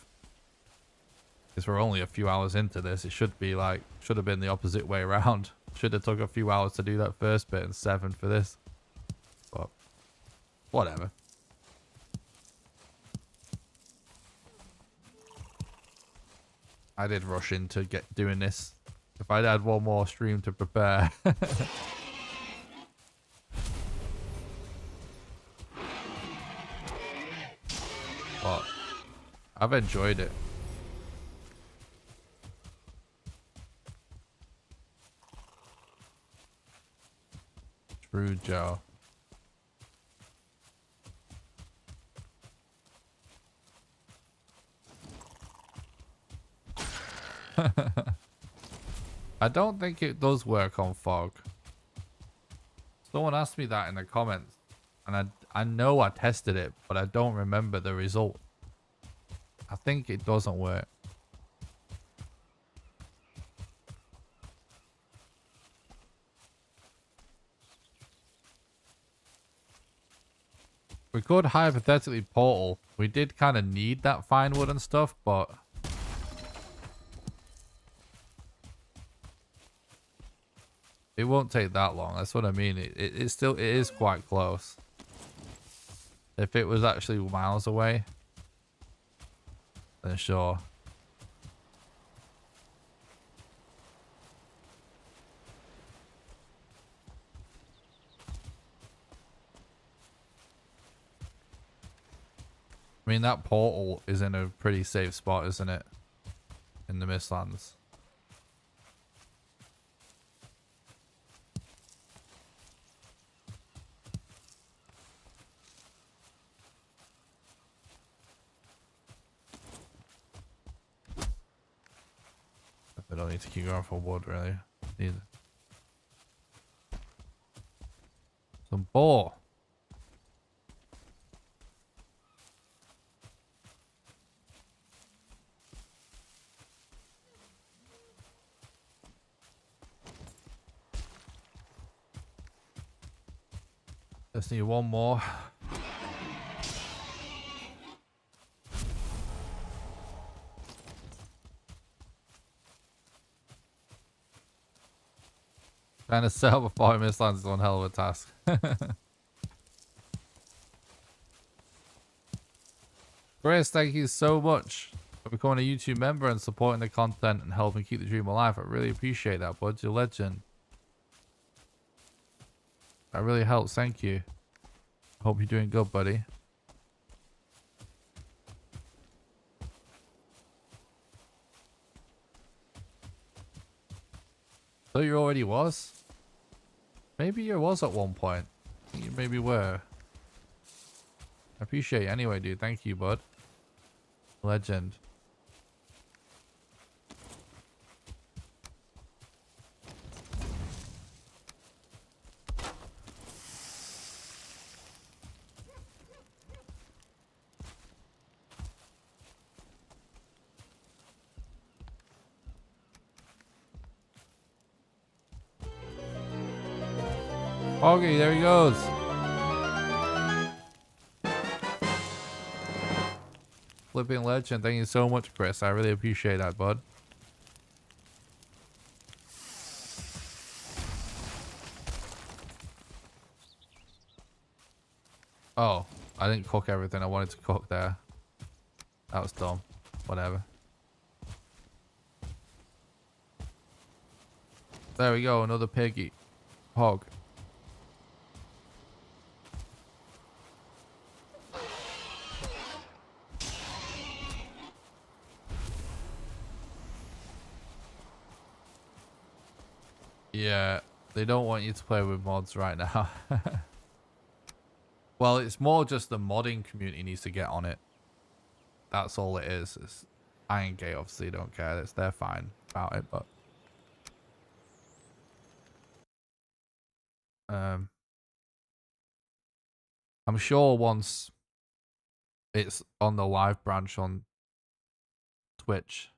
Because we're only a few hours into this. It should be like... Should have been the opposite way around. Should have took a few hours to do that first bit and 7 for this. But... Whatever. I did rush into doing this. If I'd had one more stream to prepare. But I've enjoyed it. True, Joe. I don't think it does work on fog. Someone asked me that in the comments, and I know I tested it, but I don't remember the result. I think it doesn't work. We could hypothetically portal. We did kind of need that fine wood and stuff, but it won't take that long. That's what I mean. It still is quite close. If it was actually miles away, then sure. I mean, that portal is in a pretty safe spot, isn't it? In the Mistlands. I don't need to keep going for wood, really. Need some boar. Just need one more. Trying to sell before Mistlands is one hell of a task. Chris, thank you so much for becoming a YouTube member and supporting the content and helping keep the dream alive. I really appreciate that, bud. You're a legend. That really helps. Thank you. Hope you're doing good, buddy. So you already was? Maybe you was at one point. I think you maybe were. I appreciate it anyway, dude. Thank you, bud. Legend. Okay, there he goes. Flipping legend. Thank you so much, Chris. I really appreciate that, bud. Oh, I didn't cook everything I wanted to cook there. That was dumb. Whatever. There we go. Another piggy. Hog. Yeah, they don't want you to play with mods right now. Well, it's more just the modding community needs to get on it. That's all it is. Iron Gate obviously don't care. They're fine about it, but I'm sure once it's on the live branch on Twitch,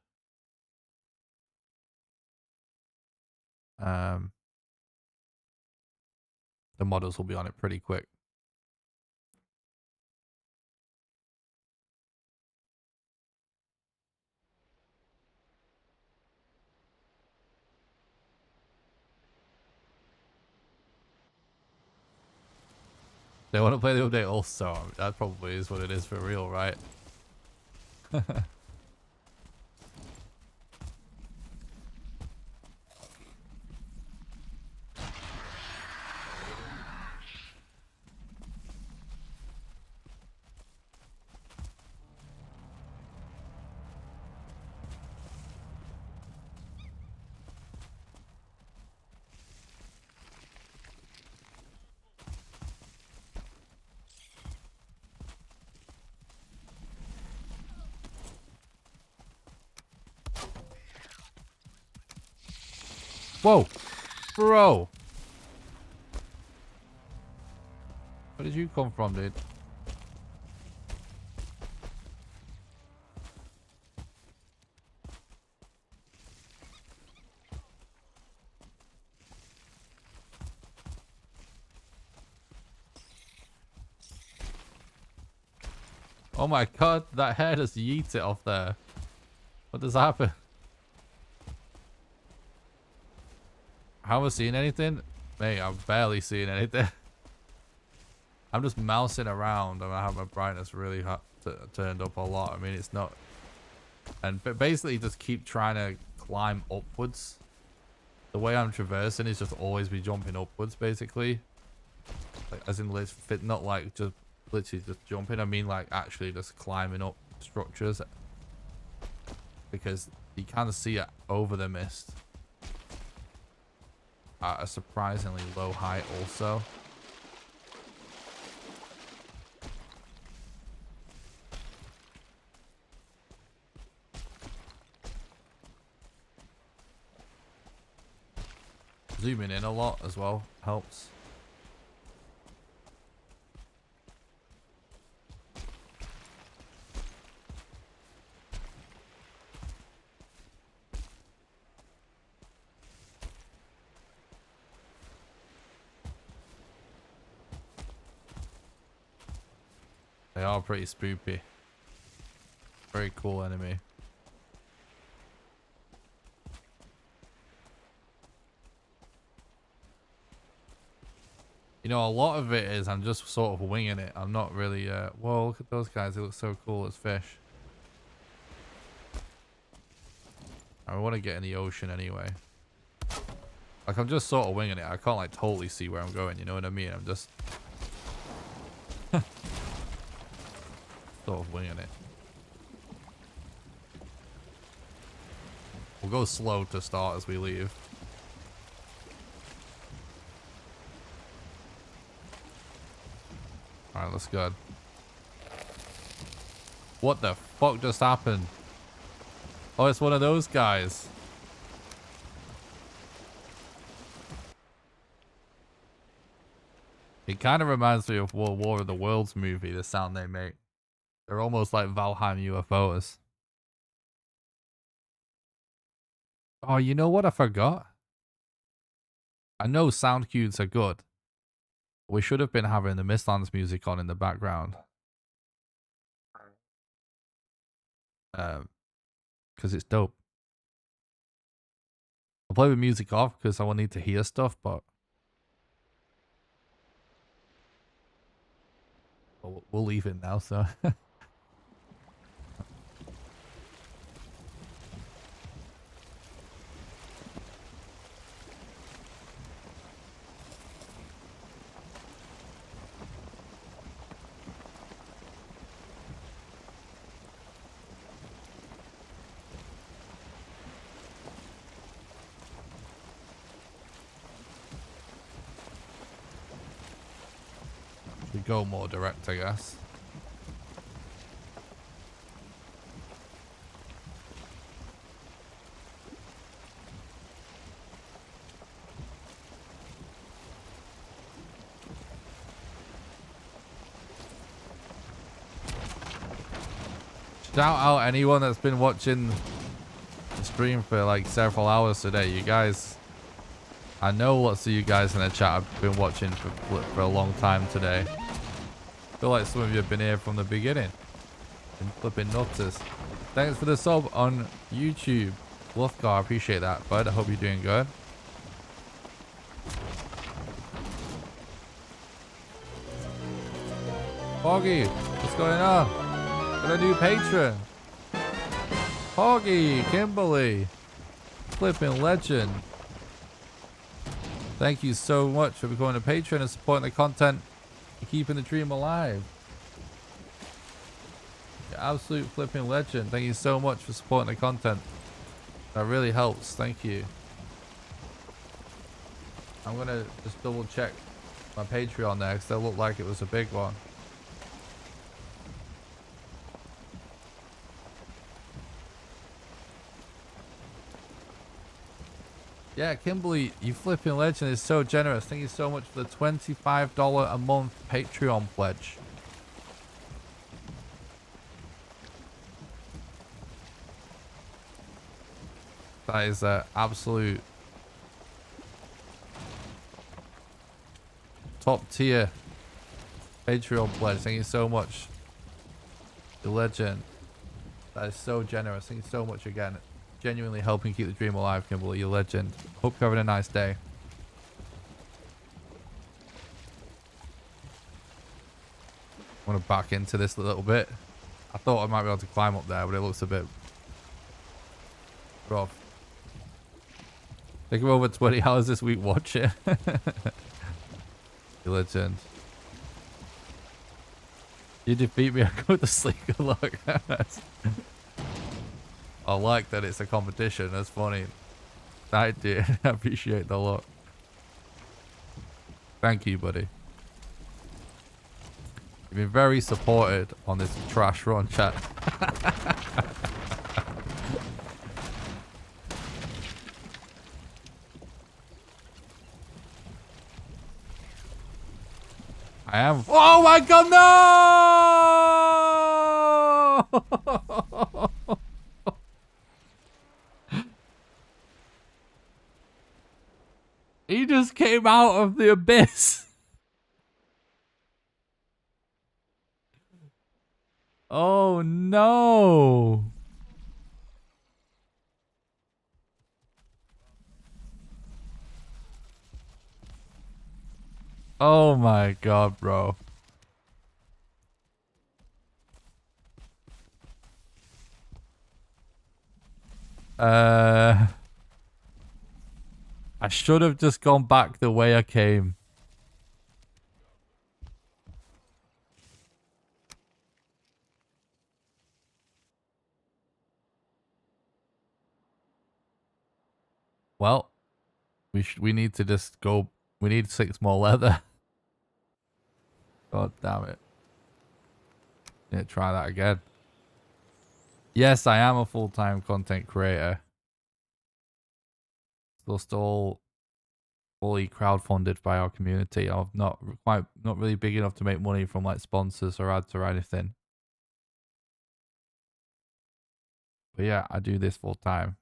the modders will be on it pretty quick. They want to play the update also. That probably is what it is for real, right? Whoa. Bro. Where did you come from, dude? Oh my god, that hair just yeets it off there. What does happen? How am I seeing anything? Mate, I'm barely seeing anything. I'm just mousing around and I have my brightness really turned up a lot. I mean, it's not... And basically just keep trying to climb upwards. The way I'm traversing is just always be jumping upwards, basically. Like, as in, not like just literally just jumping. I mean, like actually just climbing up structures. Because you kind of see it over the mist. At a surprisingly low height also. Zooming in a lot as well helps. They are pretty spoopy. Very cool enemy. You know, a lot of it is I'm just sort of winging it. I'm not really, whoa, look at those guys. They look so cool as fish. I want to get in the ocean anyway. Like, I'm just sort of winging it. I can't, like, totally see where I'm going. You know what I mean? I'm just... sort of winging it. We'll go slow to start as we leave. Alright, let's go. What the fuck just happened? Oh, it's one of those guys. It kind of reminds me of War of the Worlds movie, the sound they make. They're almost like Valheim UFOs. Oh, you know what I forgot? I know sound cues are good. We should have been having the Mistlands music on in the background. Because it's dope. I'll play with music off because I will need to hear stuff, but... we'll leave it now, so... we go more direct, I guess. Shout out anyone that's been watching the stream for like several hours today. You guys, I know lots of you guys in the chat have been watching for a long time today. I feel like some of you have been here from the beginning. Been flipping nutters. Thanks for the sub on YouTube. Wolfgar, I appreciate that, bud. I hope you're doing good. Foggy, what's going on? Got a new patron. Foggy, Kimberly. Flipping legend. Thank you so much for becoming a patron and supporting the content and keeping the dream alive. You're absolute flipping legend. Thank you so much for supporting the content. That really helps. Thank you. I'm going to just double check my Patreon there because that looked like it was a big one. Yeah, Kimberly, you flipping legend is so generous. Thank you so much for the $25 a month Patreon pledge. That is an absolute top tier Patreon pledge. Thank you so much. The legend. That is so generous. Thank you so much again. Genuinely helping keep the dream alive, Kimberly. You legend. Hope you're having a nice day. I want to back into this a little bit. I thought I might be able to climb up there, but it looks a bit rough. Take him over 20 hours this week. Watch it. You legend. You defeat me, I go to sleep. Good luck. I like that it's a competition. That's funny. I do. I appreciate the look. Thank you, buddy. You've been very supported on this trash run, chat. I am. Oh my god, no! He just came out of the abyss. Oh no. Oh my god, bro. I should have just gone back the way I came. Well, we need to just go. We need 6 more leather. God damn it. Yeah, try that again. Yes, I am a full-time content creator. Still fully crowdfunded by our community. I'm not really big enough to make money from like sponsors or ads or anything. But yeah, I do this full time.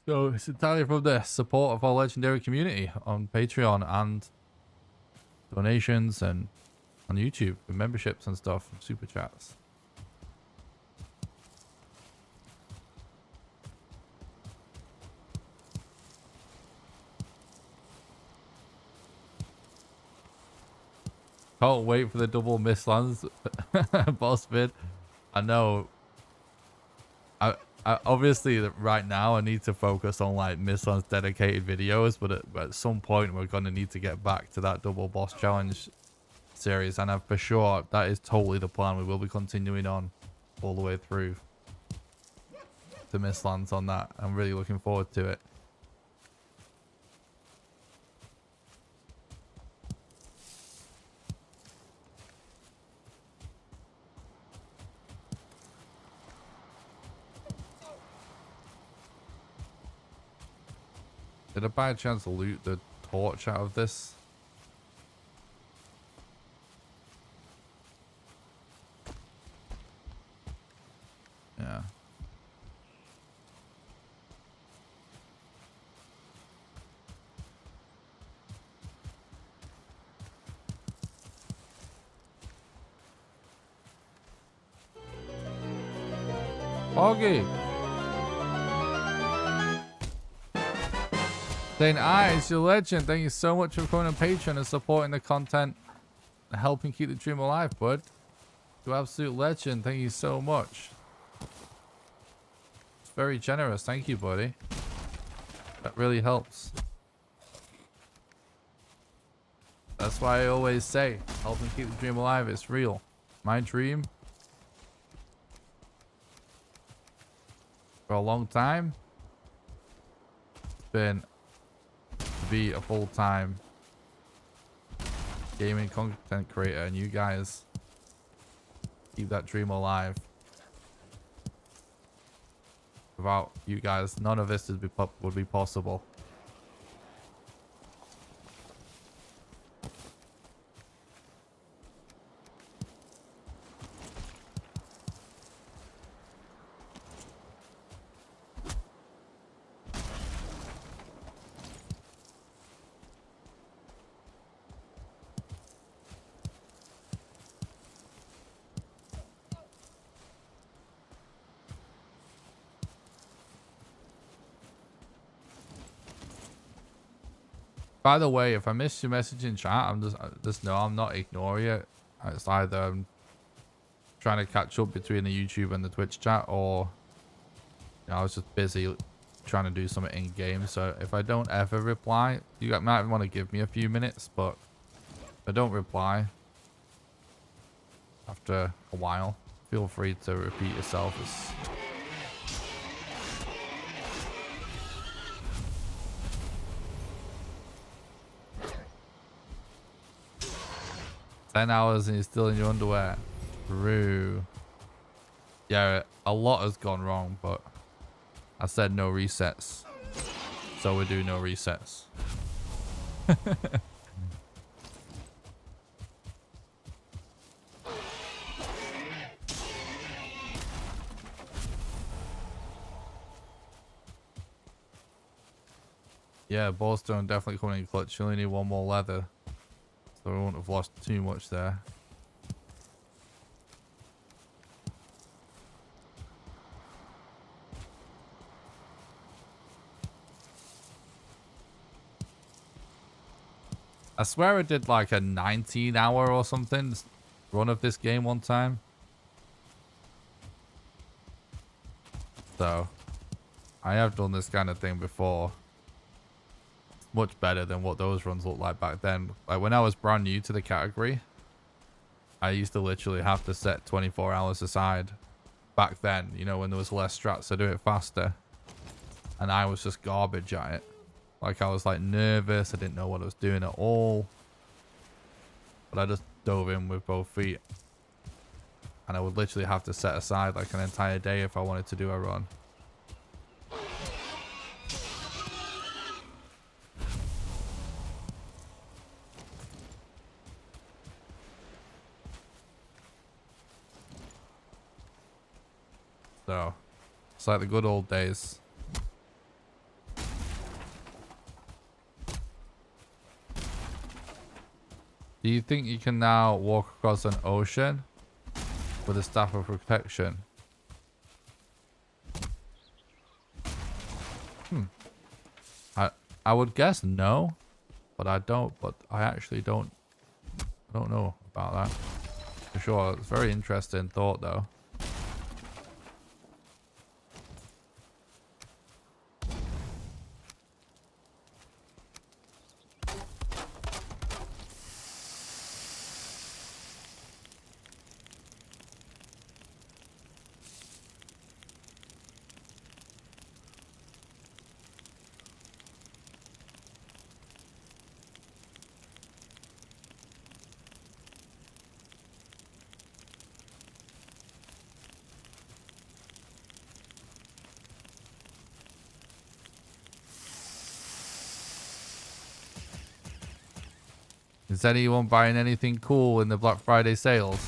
So it's entirely from the support of our legendary community on Patreon and donations and on YouTube and memberships and stuff, and super chats. Can't wait for the double Mistlands boss bid. I know. I obviously right now I need to focus on like Mistlands dedicated videos, but at some point we're gonna need to get back to that double boss challenge series, and for sure that is totally the plan. We will be continuing on all the way through to Mistlands on that. I'm really looking forward to it. Did I by chance loot the torch out of this? Yeah. Foggy. Saying, it's your legend. Thank you so much for coming on Patreon and supporting the content and helping keep the dream alive, bud. You absolute legend. Thank you so much. It's very generous. Thank you, buddy. That really helps. That's why I always say, helping keep the dream alive. It's real. My dream for a long time has been to be a full-time gaming content creator, and you guys keep that dream alive. Without you guys, none of this would be possible. By the way, if I miss your message in chat, I'm just know I'm not ignoring it. It's either I'm trying to catch up between the YouTube and the Twitch chat, or I was just busy trying to do something in game. So if I don't ever reply, you might want to give me a few minutes, but if I don't reply after a while, feel free to repeat yourself. It's 10 hours and you're still in your underwear. True. Yeah, a lot has gone wrong, but I said no resets. So we do no resets. Yeah, ballstone definitely coming in clutch. You only need one more leather. So we won't have lost too much there. I swear I did like a 19-hour or something run of this game one time. So, I have done this kind of thing before. It's much better than what those runs looked like back then. Like when I was brand new to the category, I used to literally have to set 24 hours aside. Back then, you know, when there was less strats to do it faster. And I was just garbage at it. Like I was like nervous, I didn't know what I was doing at all. But I just dove in with both feet. And I would literally have to set aside like an entire day if I wanted to do a run. So, it's like the good old days. Do you think you can now walk across an ocean with a staff of protection? I would guess no, but I actually don't know about that for sure. It's a very interesting thought though. Is anyone buying anything cool in the Black Friday sales?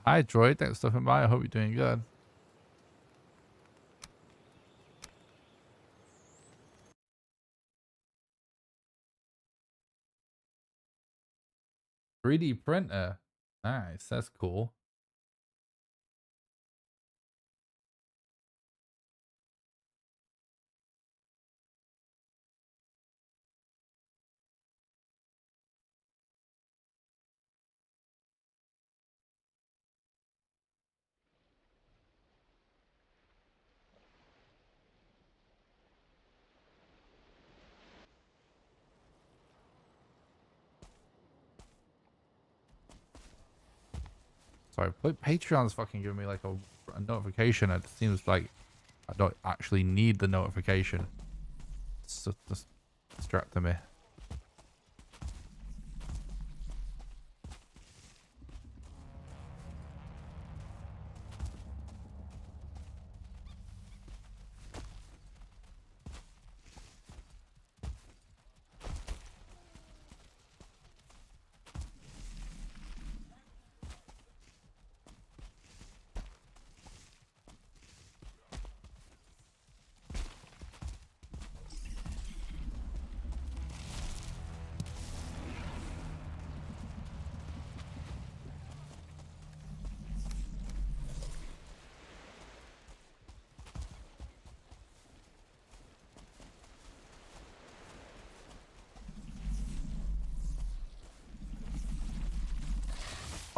Hi, Droid. Thanks for stopping by. I hope you're doing good. .3D printer. Nice. That's cool. Sorry, Patreon's fucking giving me like a notification. It seems like I don't actually need the notification. It's just distracting me.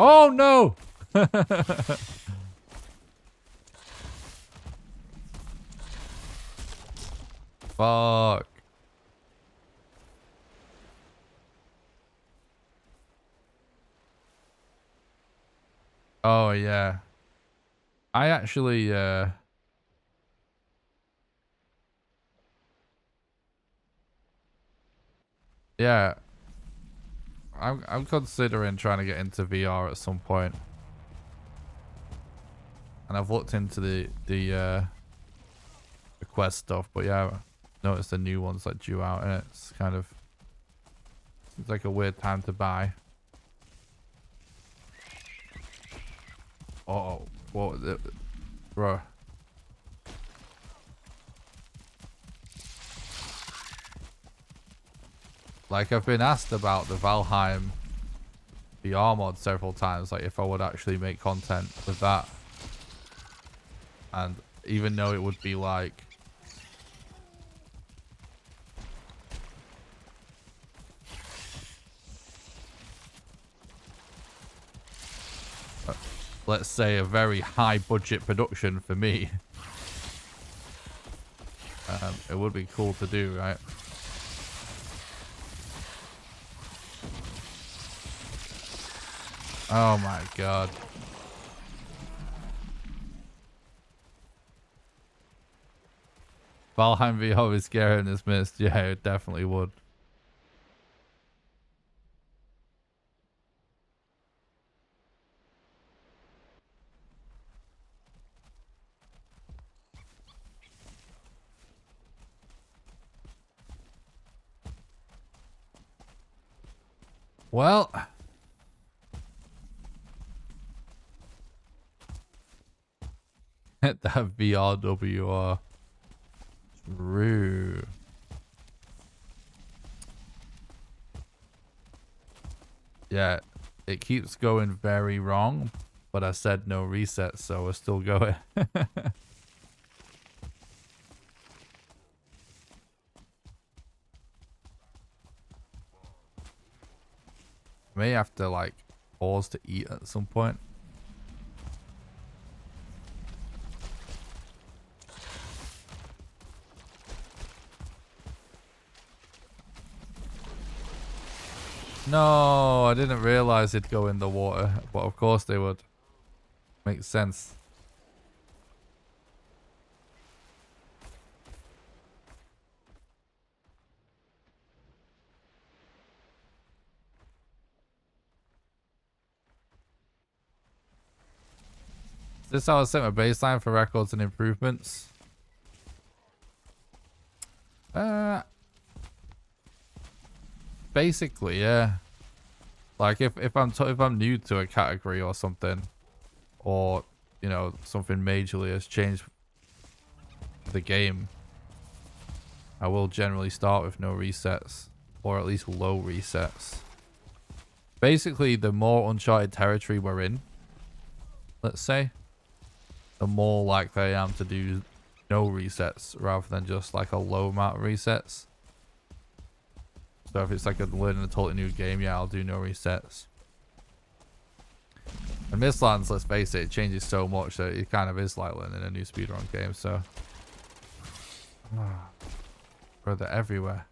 Oh no! Fuck. Oh yeah. I actually yeah. I'm considering trying to get into VR at some point. And I've looked into the Quest stuff, but yeah, I noticed the new ones that due out, and it's kind of seems like a weird time to buy. Oh, what, bro? Like, I've been asked about the Valheim VR mod several times, like if I would actually make content with that, and even though it would be like let's say a very high budget production for me, it would be cool to do, right? Oh my god. Valheim VR is scary in this mist. Yeah, it definitely would. Well, that VRWR. True. Yeah, it keeps going very wrong, but I said no reset, so we're still going. May have to like pause to eat at some point. No, I didn't realize it'd go in the water, but of course they would. Makes sense. Is this how I set my baseline for records and improvements? Basically, yeah. Like if I'm new to a category or something, or you know something majorly has changed with the game, I will generally start with no resets, or at least low resets. Basically, the more uncharted territory we're in, let's say, the more likely I am to do no resets rather than just like a low amount of resets. So if it's like learning a totally new game, yeah, I'll do no resets. And Mistlands, let's face it, it changes so much that it kind of is like learning a new speedrun game, so. Bro, they're everywhere.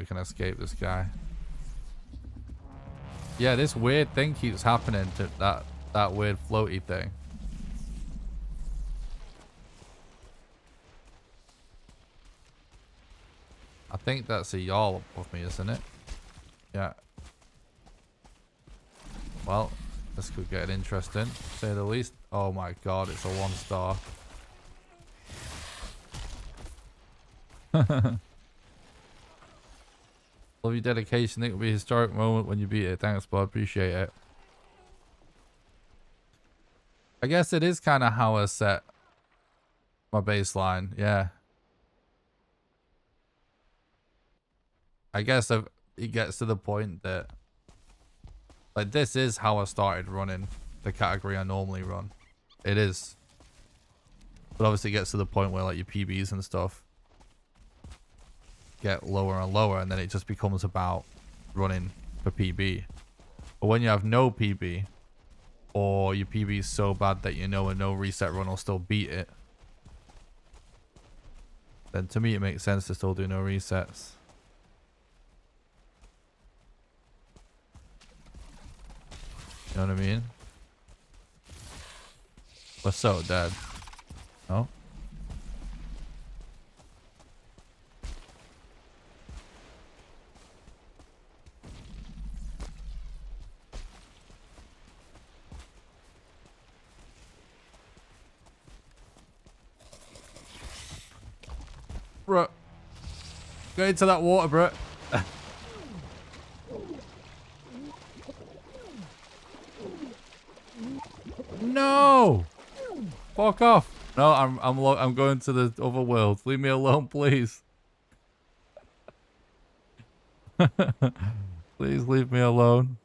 we can escape this guy. Yeah, this weird thing keeps happening to that weird floaty thing. I think that's a yawl above me, isn't it? Yeah. Well, this could get interesting, to say the least. Oh my god, it's a 1-star. Love your dedication. I think it'll be a historic moment when you beat it. Thanks, bud. Appreciate it. I guess it is kind of how I set my baseline. Yeah. I guess it gets to the point that, like, this is how I started running the category I normally run. It is. But obviously it gets to the point where, like, your PBs and stuff get lower and lower, and then it just becomes about running for PB. But when you have no PB, or your PB is so bad that you know a no reset run will still beat it, then to me it makes sense to still do no resets. You know what I mean? We're so dead. Oh. Bro. Go into that water, bro. No! Fuck off. No, I'm going to the other world. Leave me alone, please. Please leave me alone.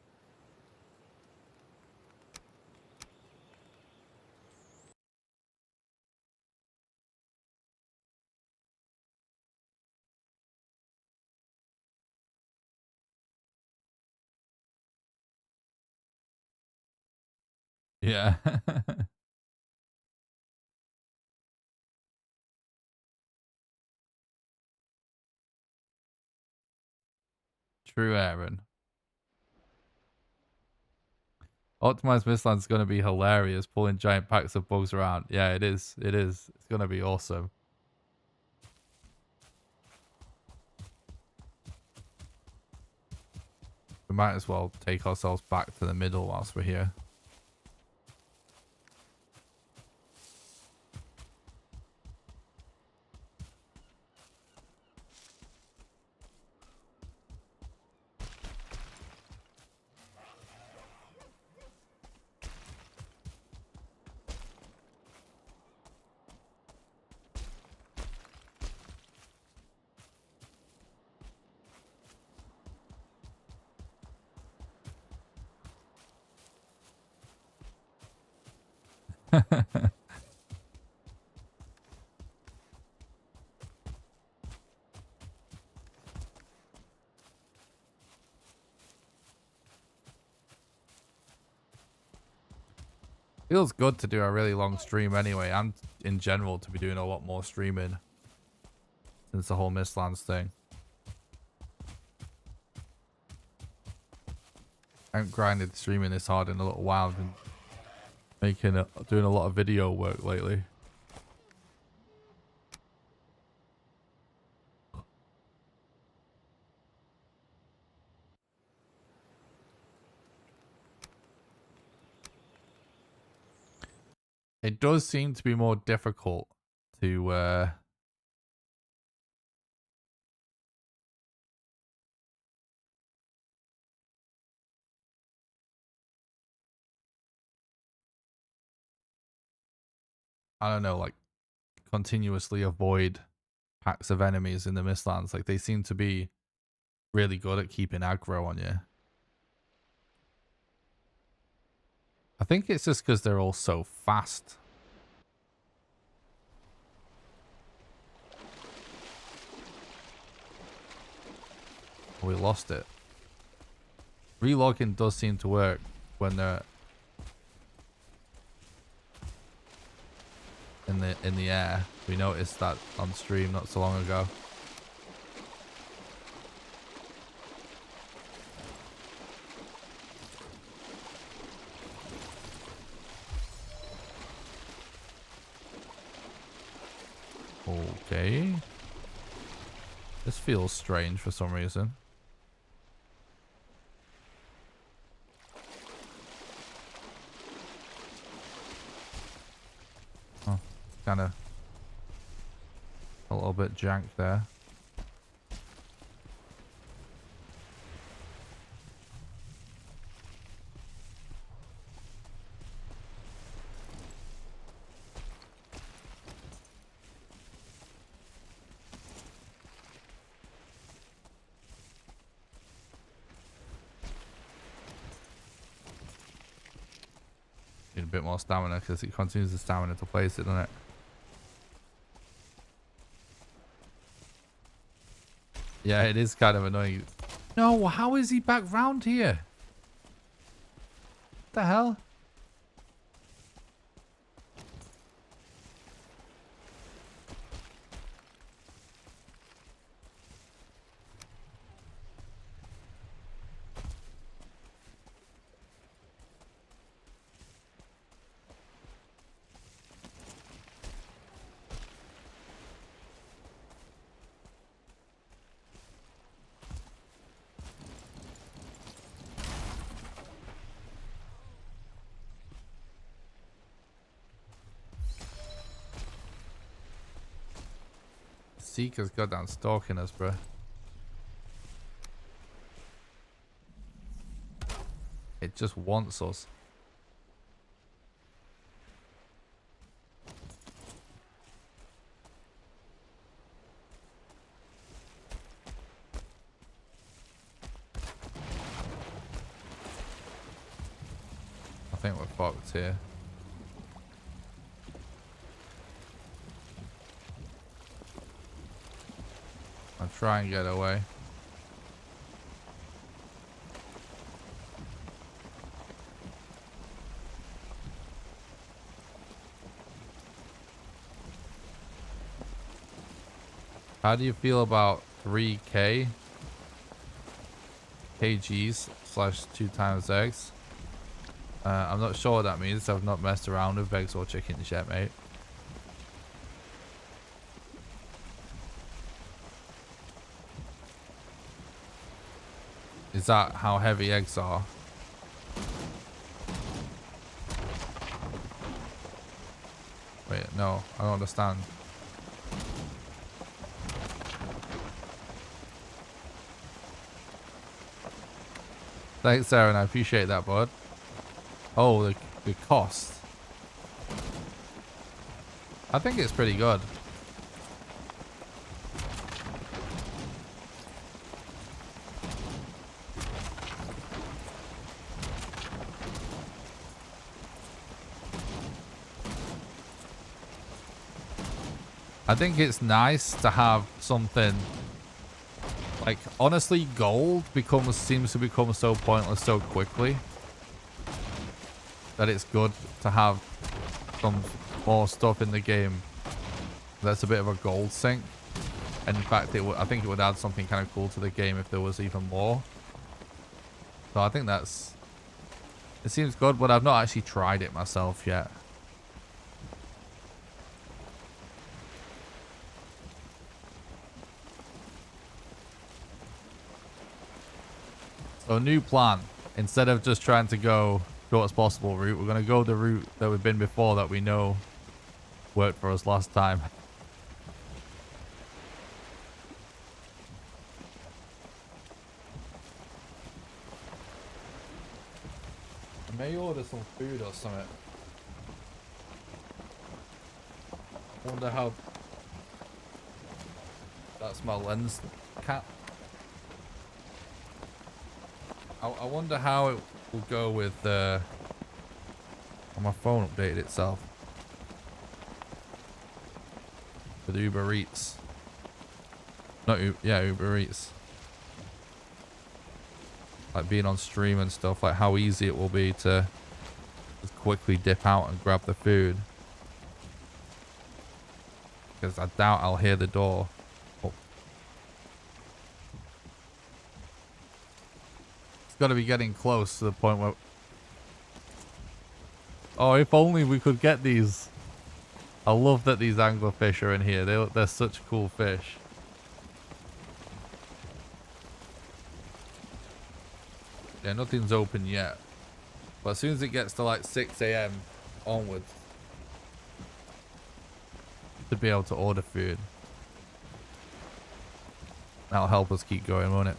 Yeah. True, Aaron. Optimized Mistlands is going to be hilarious, pulling giant packs of bugs around. Yeah, it is. It is. It's going to be awesome. We might as well take ourselves back to the middle whilst we're here. Feels good to do a really long stream anyway, and in general to be doing a lot more streaming since the whole Mistlands thing. I haven't grinded streaming this hard in a little while. I've been doing a lot of video work lately. It does seem to be more difficult to I don't know, like, continuously avoid packs of enemies in the Mistlands. Like, they seem to be really good at keeping aggro on you. I think it's just because they're all so fast. We lost it. Relogging does seem to work when they're in the air. We noticed that on stream not so long ago. Okay. This feels strange for some reason. Oh, kind of a little bit jank there. Need a bit more stamina because it consumes the stamina to place it, doesn't it? Yeah, it is kind of annoying. No, how is he back round here? What the hell? Seeker's goddamn stalking us, bro. It just wants us. I think we're fucked here. I'll try and get away. How do you feel about 3k kgs slash 2 times eggs? I'm not sure what that means. I've not messed around with eggs or chickens yet, mate. Is that how heavy eggs are? Wait, no, I don't understand. Thanks, Aaron. I appreciate that, bud. Oh, the cost. I think it's pretty good. I think it's nice to have something like, honestly, gold seems to become so pointless so quickly that it's good to have some more stuff in the game that's a bit of a gold sink. And in fact, I think it would add something kind of cool to the game if there was even more. So I think it seems good, but I've not actually tried it myself yet. So new plan. Instead of just trying to go shortest possible route, we're going to go the route that we've been before that we know worked for us last time. I may order some food or something. Wonder how... That's my lens cap. I wonder how it will go with oh, my phone updated itself with Uber Eats. Not Uber Eats. Like being on stream and stuff, like how easy it will be to just quickly dip out and grab the food. Because I doubt I'll hear the door. Oh. Got to be getting close to the point where... Oh, if only we could get these I love that these anglerfish are in here. They're such cool fish. Yeah, nothing's open yet. But as soon as it gets to like 6 AM onwards, to be able to order food. That'll help us keep going, won't it?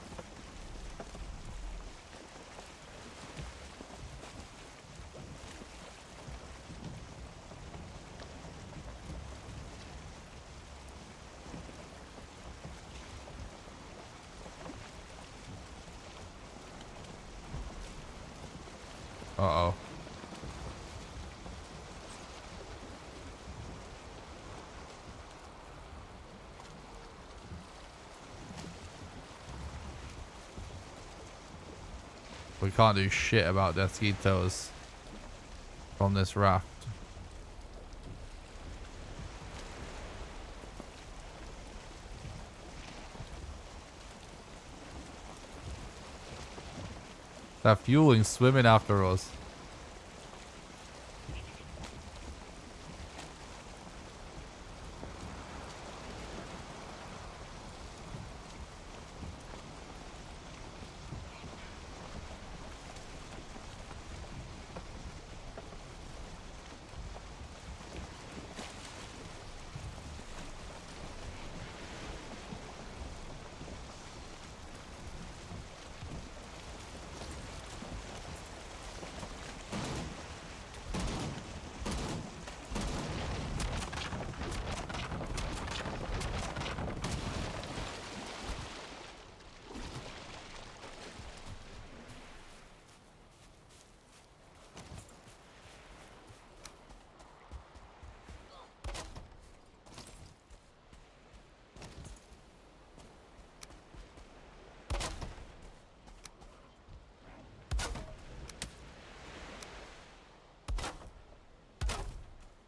Uh-oh. We can't do shit about the mosquitoes from this raft. That fueling swimming after us.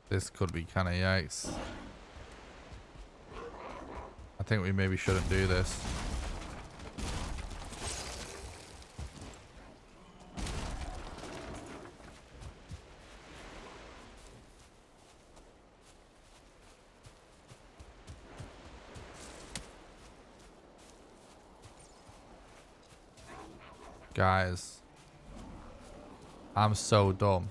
This could be kind of yikes. I think we maybe shouldn't do this. Guys, I'm so dumb.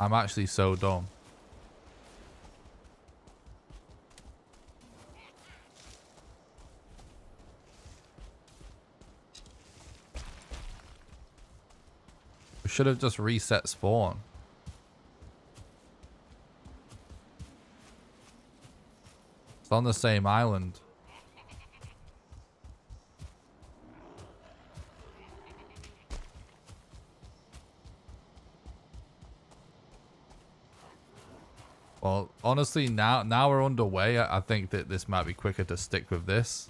I'm actually so dumb. We should have just reset spawn. It's on the same island. Well, honestly, now we're underway. I think that this might be quicker to stick with this.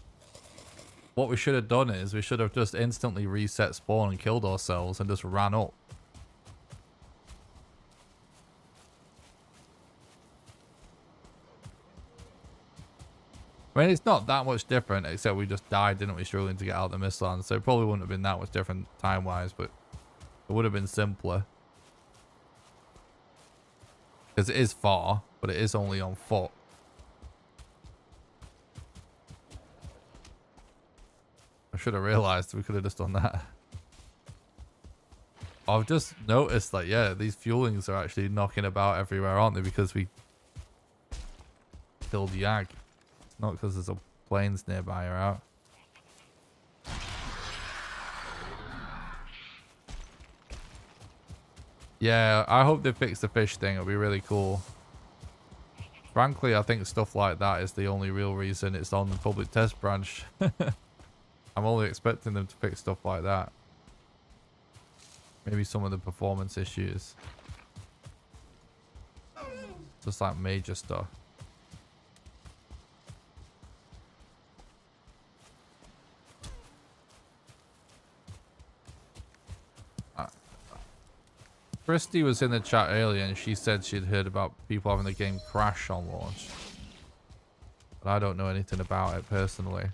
What we should have done is we should have just instantly reset spawn and killed ourselves and just ran up. I mean, it's not that much different, except we just died, didn't we, struggling to get out of the Mistlands. So it probably wouldn't have been that much different time-wise, but it would have been simpler. Because it is far, but it is only on foot. I should have realised we could have just done that. I've just noticed that, yeah, these fuelings are actually knocking about everywhere, aren't they? Because we killed Yag. It's not because there's a planes nearby or out. Yeah, I hope they fix the fish thing. It'll be really cool. Frankly, I think stuff like that is the only real reason it's on the public test branch. I'm only expecting them to fix stuff like that. Maybe some of the performance issues. Just like major stuff. Christy was in the chat earlier and she said she'd heard about people having the game crash on launch. But I don't know anything about it personally.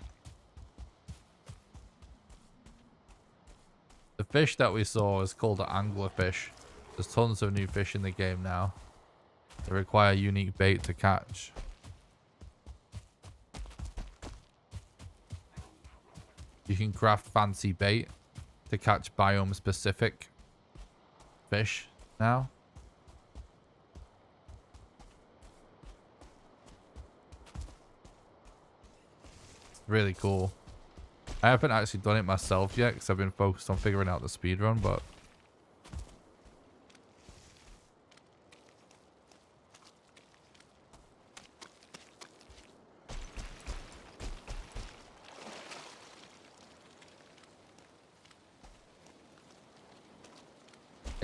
fish that we saw is called an anglerfish. There's tons of new fish in the game now. They require unique bait to catch. You can craft fancy bait to catch biome specific fish now. It's really cool. I haven't actually done it myself yet because I've been focused on figuring out the speedrun, but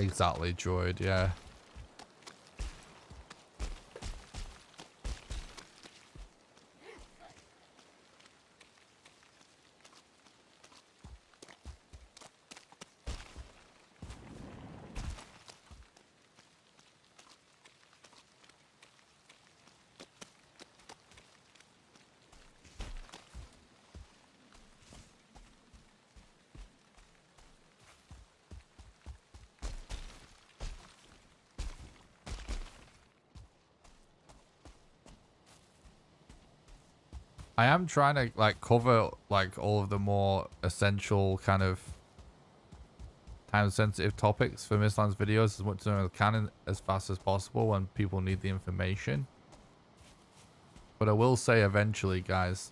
exactly, droid, yeah. I am trying to like cover like all of the more essential kind of time sensitive topics for Mistlands videos as much as I can as fast as possible when people need the information. But I will say eventually, guys,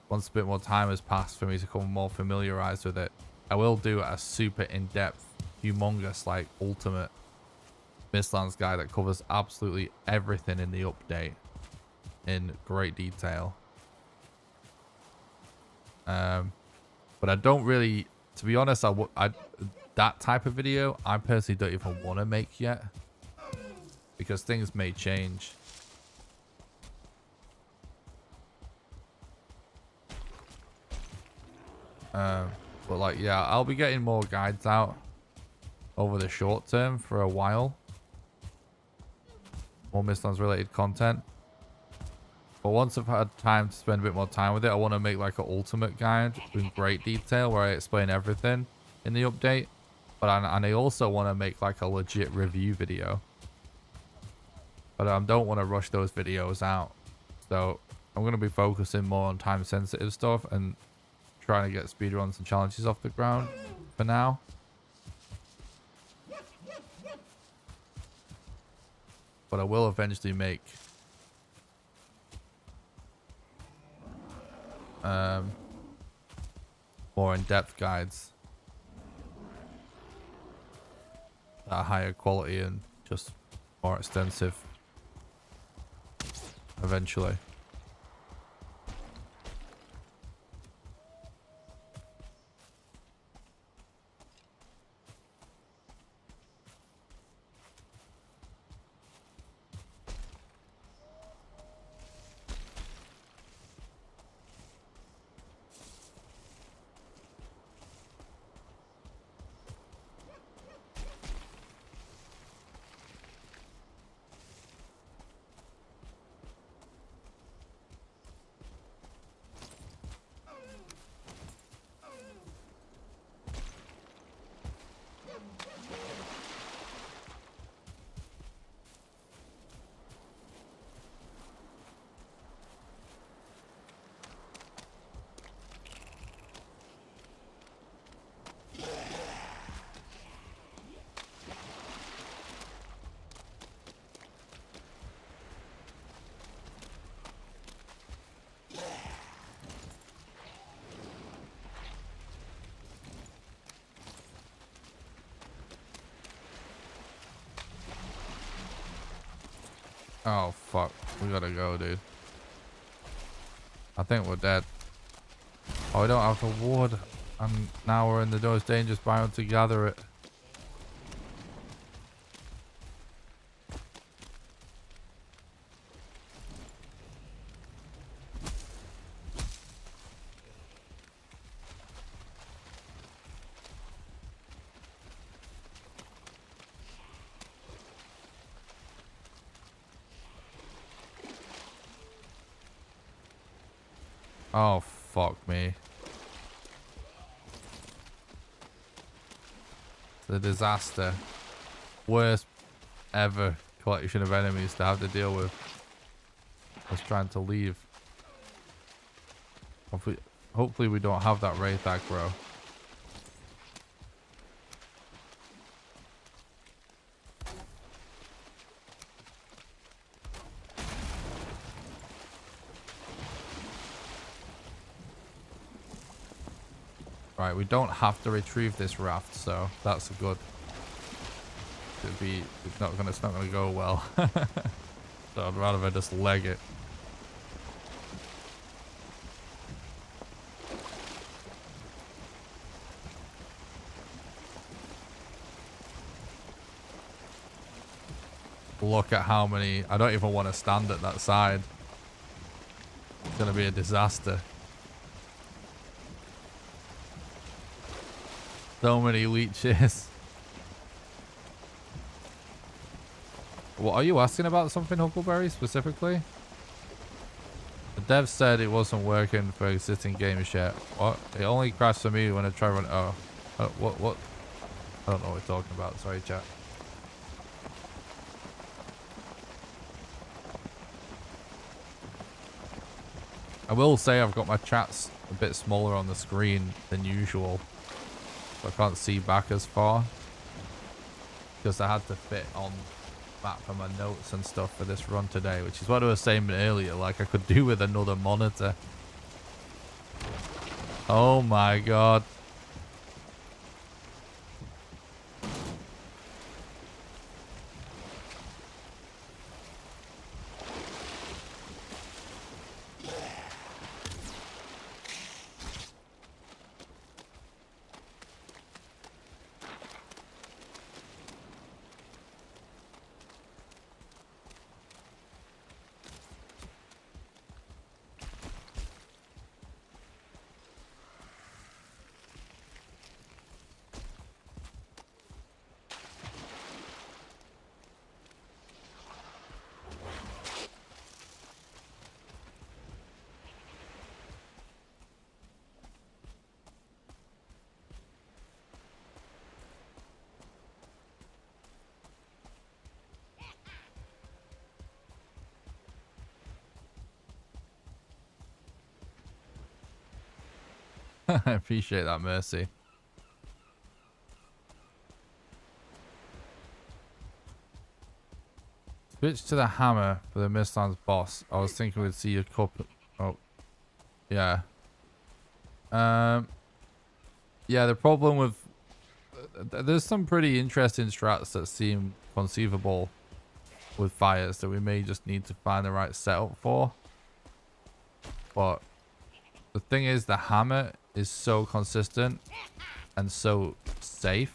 once a bit more time has passed for me to become more familiarized with it, I will do a super in-depth, humongous, like ultimate Mistlands guide that covers absolutely everything in the update in great detail. But I don't really, to be honest, that type of video I personally don't even want to make yet because things may change. But like, yeah, I'll be getting more guides out over the short term for a while. More Mistlands related content. But once I've had time to spend a bit more time with it, I want to make like an ultimate guide in great detail where I explain everything in the update. But I also want to make like a legit review video. But I don't want to rush those videos out. So I'm going to be focusing more on time sensitive stuff and trying to get speedruns and challenges off the ground for now. But I will eventually make more in-depth guides that are higher quality and just more extensive eventually. Oh, fuck. We gotta go, dude. I think we're dead. Oh, we don't have the wood. And now we're in the most dangerous biome to gather it. Oh, fuck me. It's a disaster. Worst ever collection of enemies to have to deal with. I was trying to leave. Hopefully we don't have that wraith aggro. Right, we don't have to retrieve this raft, so that's a good. It's not gonna go well. So I'd rather just leg it. Look at how many. I don't even want to stand at that side. It's gonna be a disaster. So many leeches. What are you asking about? Something, Huckleberry, specifically? The dev said it wasn't working for existing games yet. What? It only crashed for me when I try run. Oh, what? I don't know what we're talking about. Sorry, chat. I will say I've got my chats a bit smaller on the screen than usual. So I can't see back as far. Because I had to fit on map for my notes and stuff for this run today. Which is what I was saying earlier. Like I could do with another monitor. Oh my god. I appreciate that, Mercy. Switch to the hammer for the Mistlands boss. I was thinking we'd see a couple. Oh, yeah. Yeah, the problem with... There's some pretty interesting strats that seem conceivable with fires that we may just need to find the right setup for. But the thing is, the hammer is so consistent and so safe.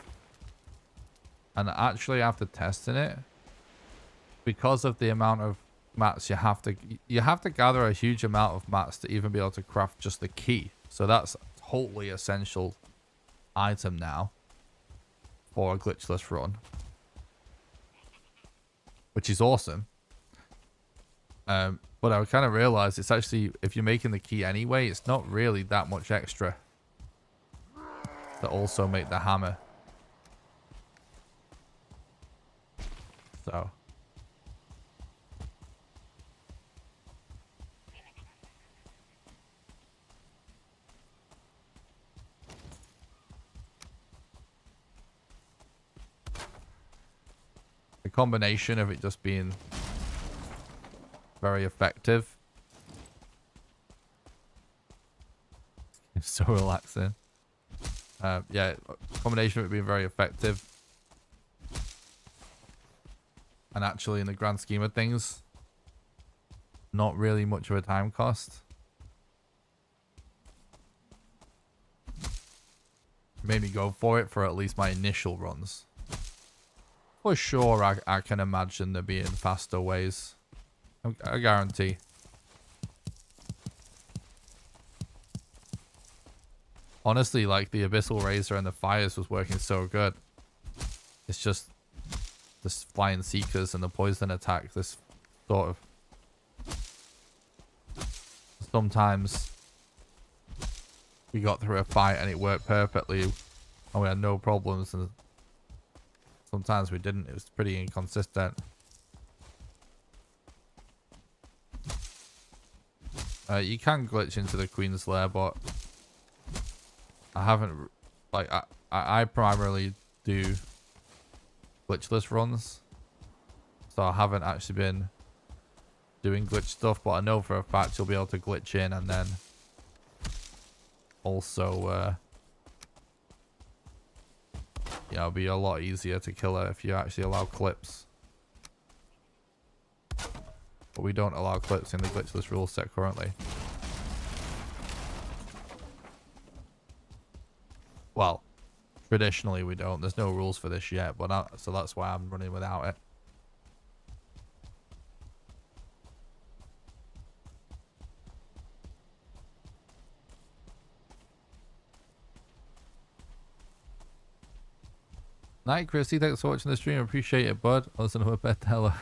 And actually, after testing it, because of the amount of mats you have to gather a huge amount of mats to even be able to craft just the key. So that's a totally essential item now for a glitchless run, which is awesome. But I kind of realized it's actually, if you're making the key anyway, it's not really that much extra to also make the hammer. So the combination of it just being very effective. It's so relaxing. Yeah, combination of it being very effective. And actually, in the grand scheme of things, not really much of a time cost. Made me go for it for at least my initial runs. For sure, I can imagine there being faster ways. I guarantee. Honestly, like the Abyssal Razor and the Fires was working so good. It's just this Flying Seekers and the Poison Attack. This sort of... Sometimes we got through a fight and it worked perfectly and we had no problems. And Sometimes we didn't. It was pretty inconsistent. You can glitch into the Queen's Lair, but I haven't, like, I primarily do glitchless runs, so I haven't actually been doing glitch stuff, but I know for a fact you'll be able to glitch in, and then also yeah, it'll be a lot easier to kill her if you actually allow clips. But we don't allow clips in the glitchless rule set currently. Well, traditionally we don't. There's no rules for this yet, but so that's why I'm running without it. Night, Chrissy. Thanks for watching the stream. Appreciate it, bud. Listen to a bed teller.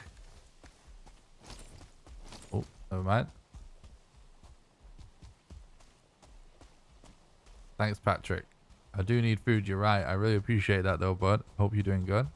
Oh, never mind. Thanks, Patrick. I do need food. You're right. I really appreciate that, though, bud. Hope you're doing good.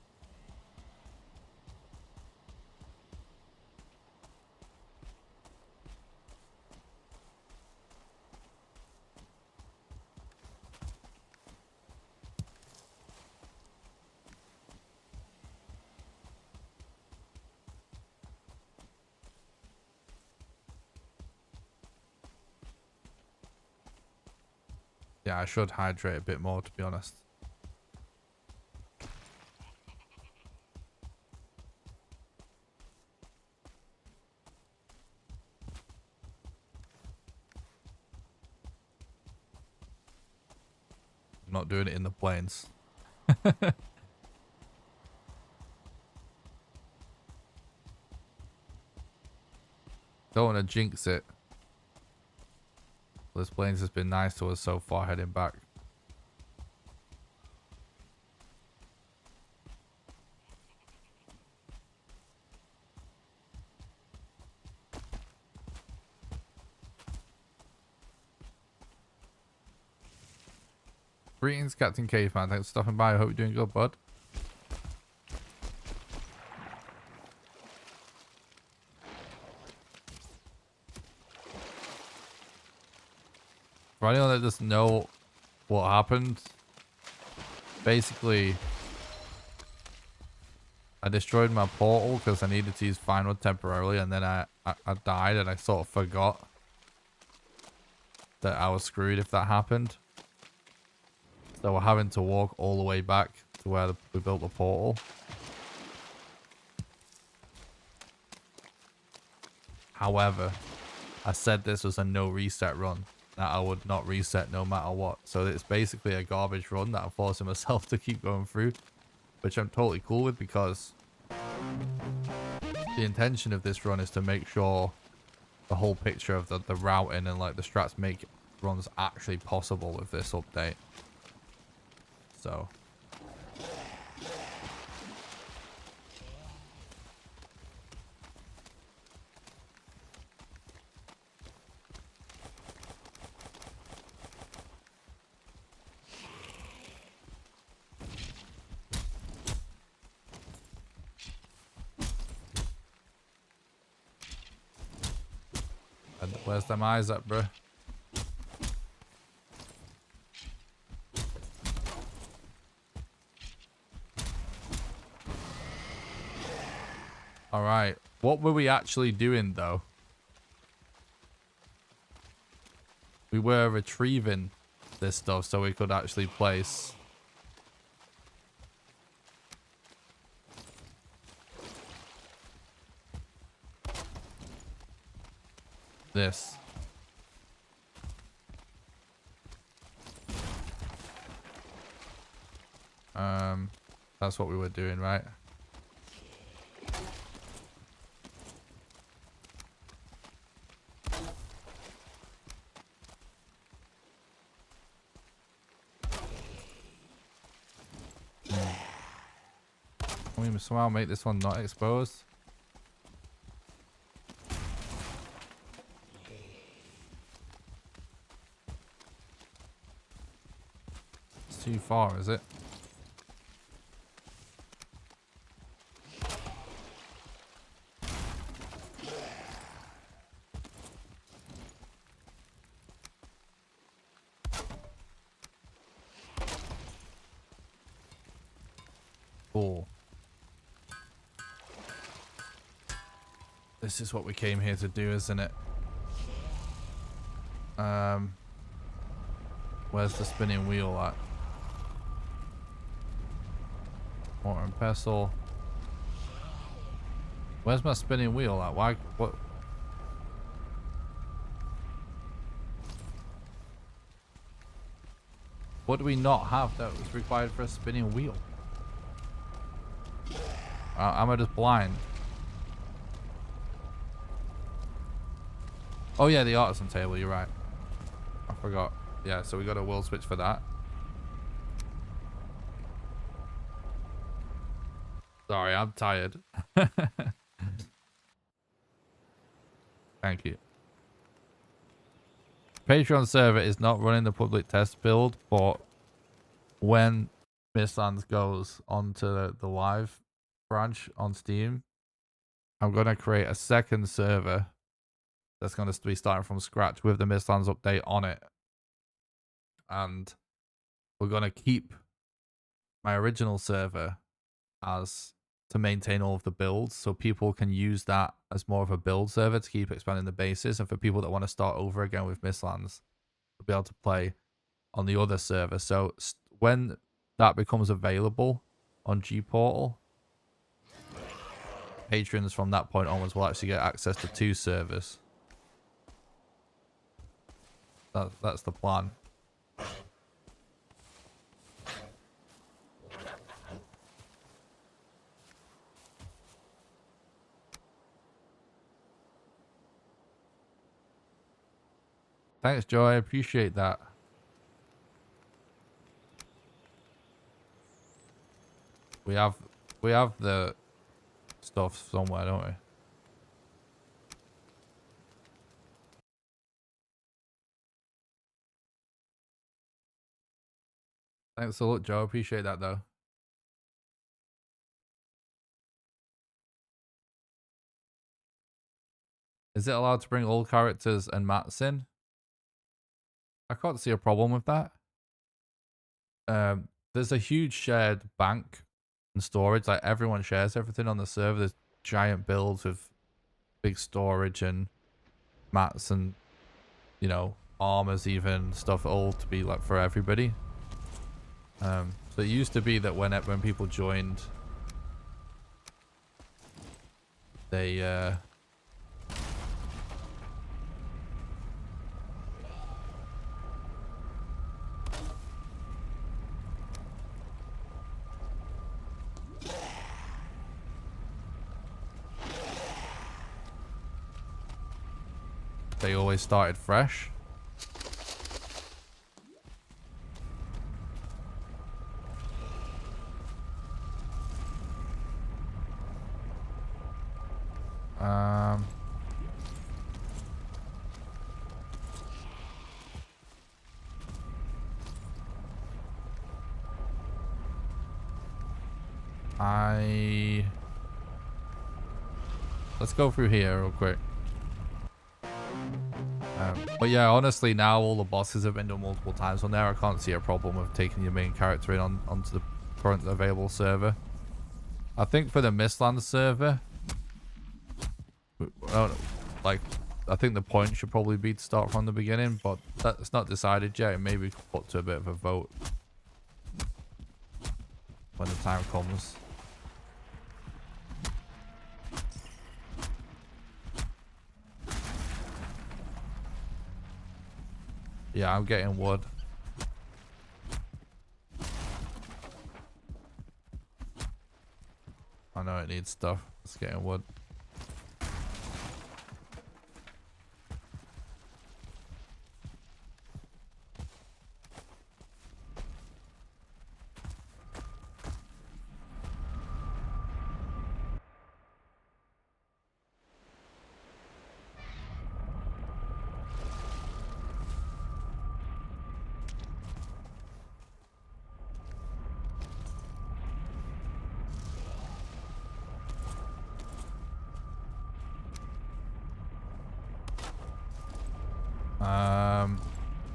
Yeah, I should hydrate a bit more, to be honest. I'm not doing it in the plains. Don't want to jinx it. This plains has been nice to us so far heading back. Greetings, Captain Caveman. Thanks for stopping by. I hope you're doing good, bud. For anyone that doesn't know what happened, basically, I destroyed my portal because I needed to use fine wood temporarily, and then I died, and I sort of forgot that I was screwed if that happened. So we're having to walk all the way back to where we built the portal. However, I said this was a no reset run, that I would not reset no matter what. So it's basically a garbage run that I'm forcing myself to keep going through, which I'm totally cool with, because the intention of this run is to make sure the whole picture of the routing and like the strats make runs actually possible with this update. So where's them eyes at, bro? All right, what were we actually doing though? We were retrieving this stuff so we could actually place this. That's what we were doing, right? Can we somehow make this one not exposed? It's too far, is it? Cool. This is what we came here to do, isn't it? Where's the spinning wheel at? Mortar and pestle. Where's my spinning wheel at? Why? What? What do we not have that was required for a spinning wheel? Am I just blind? Oh yeah, the artisan table, you're right. I forgot. Yeah, so we got a wheel switch for that. Sorry, I'm tired. Thank you. Patreon server is not running the public test build, but when Mistlands goes onto the live branch on Steam, I'm going to create a second server that's going to be starting from scratch with the Mistlands update on it. And we're going to keep my original server as to maintain all of the builds, so people can use that as more of a build server to keep expanding the bases, and for people that want to start over again with Mistlands, they'll be able to play on the other server. So when that becomes available on G Portal, patrons from that point onwards will actually get access to 2 servers. That's the plan. Thanks, Joe. I appreciate that. We have the stuff somewhere, don't we? Thanks a lot, Joe. I appreciate that, though. Is it allowed to bring all characters and mats in? I can't see a problem with that. There's a huge shared bank and storage. Like, everyone shares everything on the server. There's giant builds with big storage and mats and, you know, armors, even stuff, all to be like for everybody. So it used to be that when people joined, they always started fresh. Let's go through here real quick. But yeah, honestly, now all the bosses have been done multiple times on there. I can't see a problem with taking your main character in onto the current available server. I think for the Mistlands server, I think the point should probably be to start from the beginning, but that's not decided yet. It may be put to a bit of a vote when the time comes. Yeah, I'm getting wood. I know it needs stuff. It's getting wood.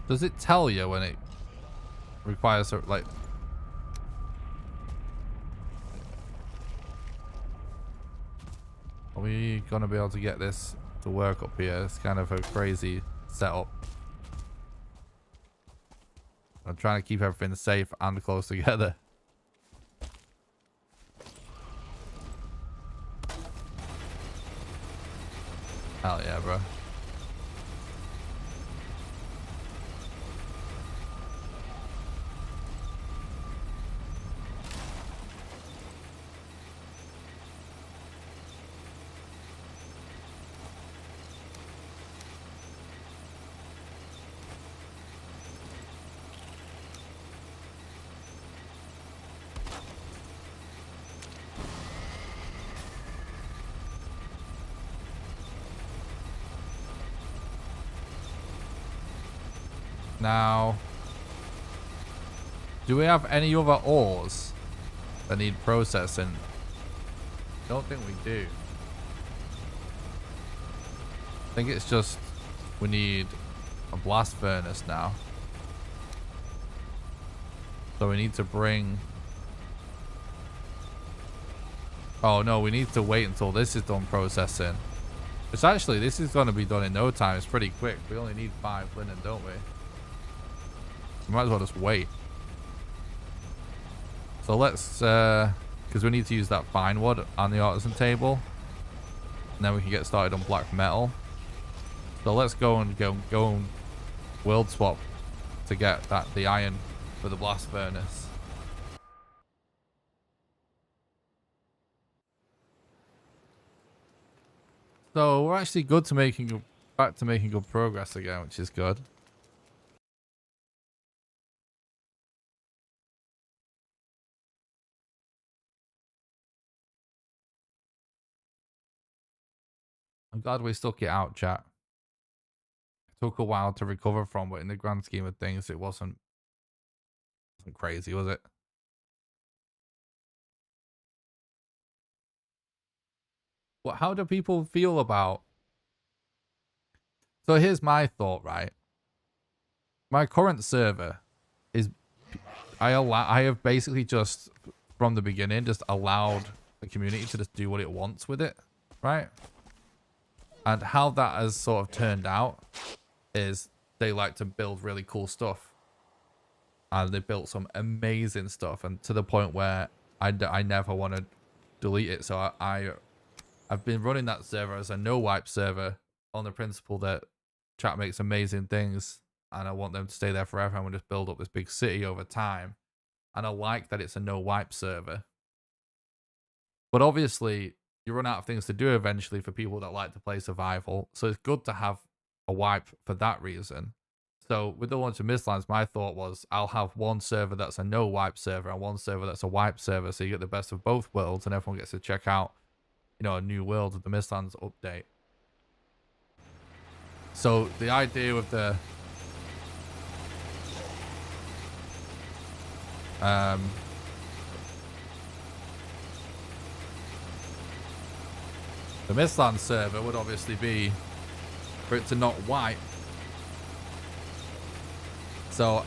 Does it tell you when it requires like Are we going to be able to get this to work up here? It's kind of a crazy setup. I'm trying to keep everything safe and close together. Hell yeah, bro. Now, do we have any other ores that need processing? Don't think we do. I think it's just we need a blast furnace now. So we need to bring... Oh no, we need to wait until this is done processing. Which actually, this is going to be done in no time. It's pretty quick. We only need 5 linen, don't we? We might as well just wait. So let's, because we need to use that fine wood on the artisan table. And then we can get started on black metal. So let's go and world swap to get the iron for the blast furnace. So we're actually back to making good progress again, which is good. I'm glad we stuck it out, chat. It took a while to recover from, but in the grand scheme of things, it wasn't crazy, was it? Well, how do people feel about... So here's my thought, right? My current server is... I have basically just, from the beginning, just allowed the community to just do what it wants with it, right? And how that has sort of turned out is they like to build really cool stuff. And they built some amazing stuff, and to the point where I never want to delete it. So I've been running that server as a no-wipe server on the principle that chat makes amazing things, and I want them to stay there forever, and we'll just build up this big city over time. And I like that it's a no-wipe server. But obviously, you run out of things to do eventually for people that like to play survival. So it's good to have a wipe for that reason. So with the launch of Mistlands, my thought was I'll have one server that's a no-wipe server and one server that's a wipe server, so you get the best of both worlds, and everyone gets to check out, you know, a new world with the Mistlands update. So the idea with the Mistlands server would obviously be for it to not wipe. So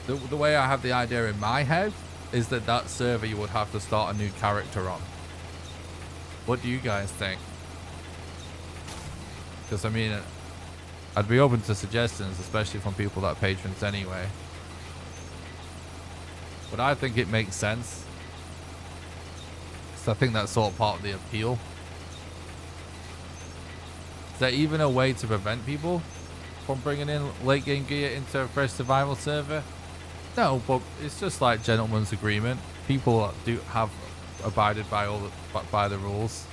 the way I have the idea in my head is that server you would have to start a new character on. What do you guys think? Because I mean, I'd be open to suggestions, especially from people that are patrons anyway. But I think it makes sense. Because I think that's sort of part of the appeal. Is there even a way to prevent people from bringing in late game gear into a fresh survival server? No, but it's just like gentleman's agreement. People do have abided by by the rules.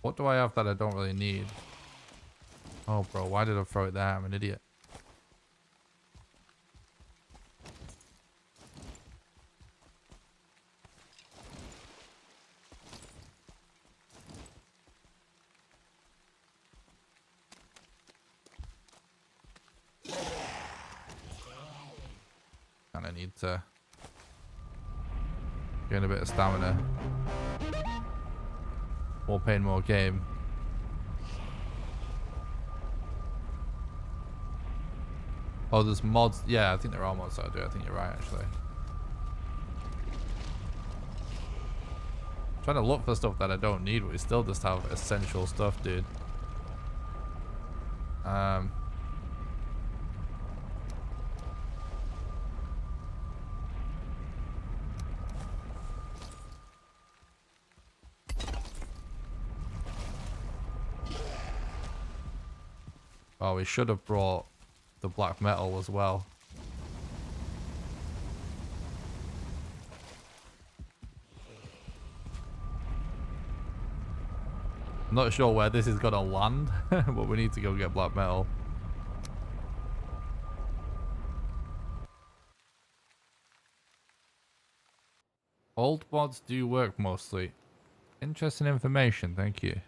What do I have that I don't really need? Oh, bro, why did I throw it there? I'm an idiot. kind of need to gain a bit of stamina. More pain, more game. Oh, there's mods. Yeah, I think there are mods that I do. I think you're right, actually. I'm trying to look for stuff that I don't need, but we still just have essential stuff, dude. Oh, we should have brought the black metal as well. I'm not sure where this is gonna land, but we need to go get black metal. Old mods do work mostly. Interesting information, thank you.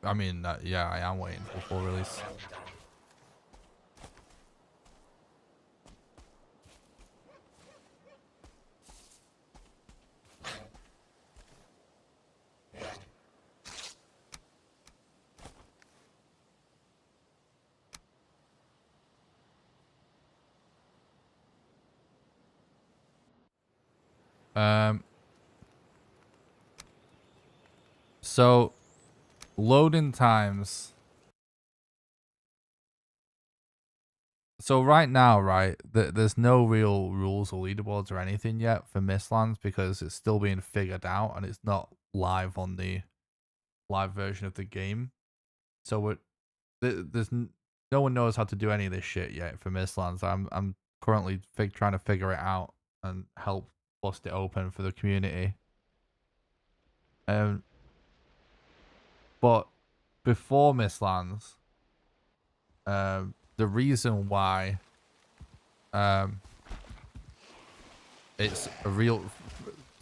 I mean, yeah, I am waiting for full release. So loading times. So right now, right, there's no real rules or leaderboards or anything yet for Mistlands because it's still being figured out and it's not live on the live version of the game. So no one knows how to do any of this shit yet for Mistlands. I'm currently trying to figure it out and help bust it open for the community. But before Mistlands, the reason why it's a real,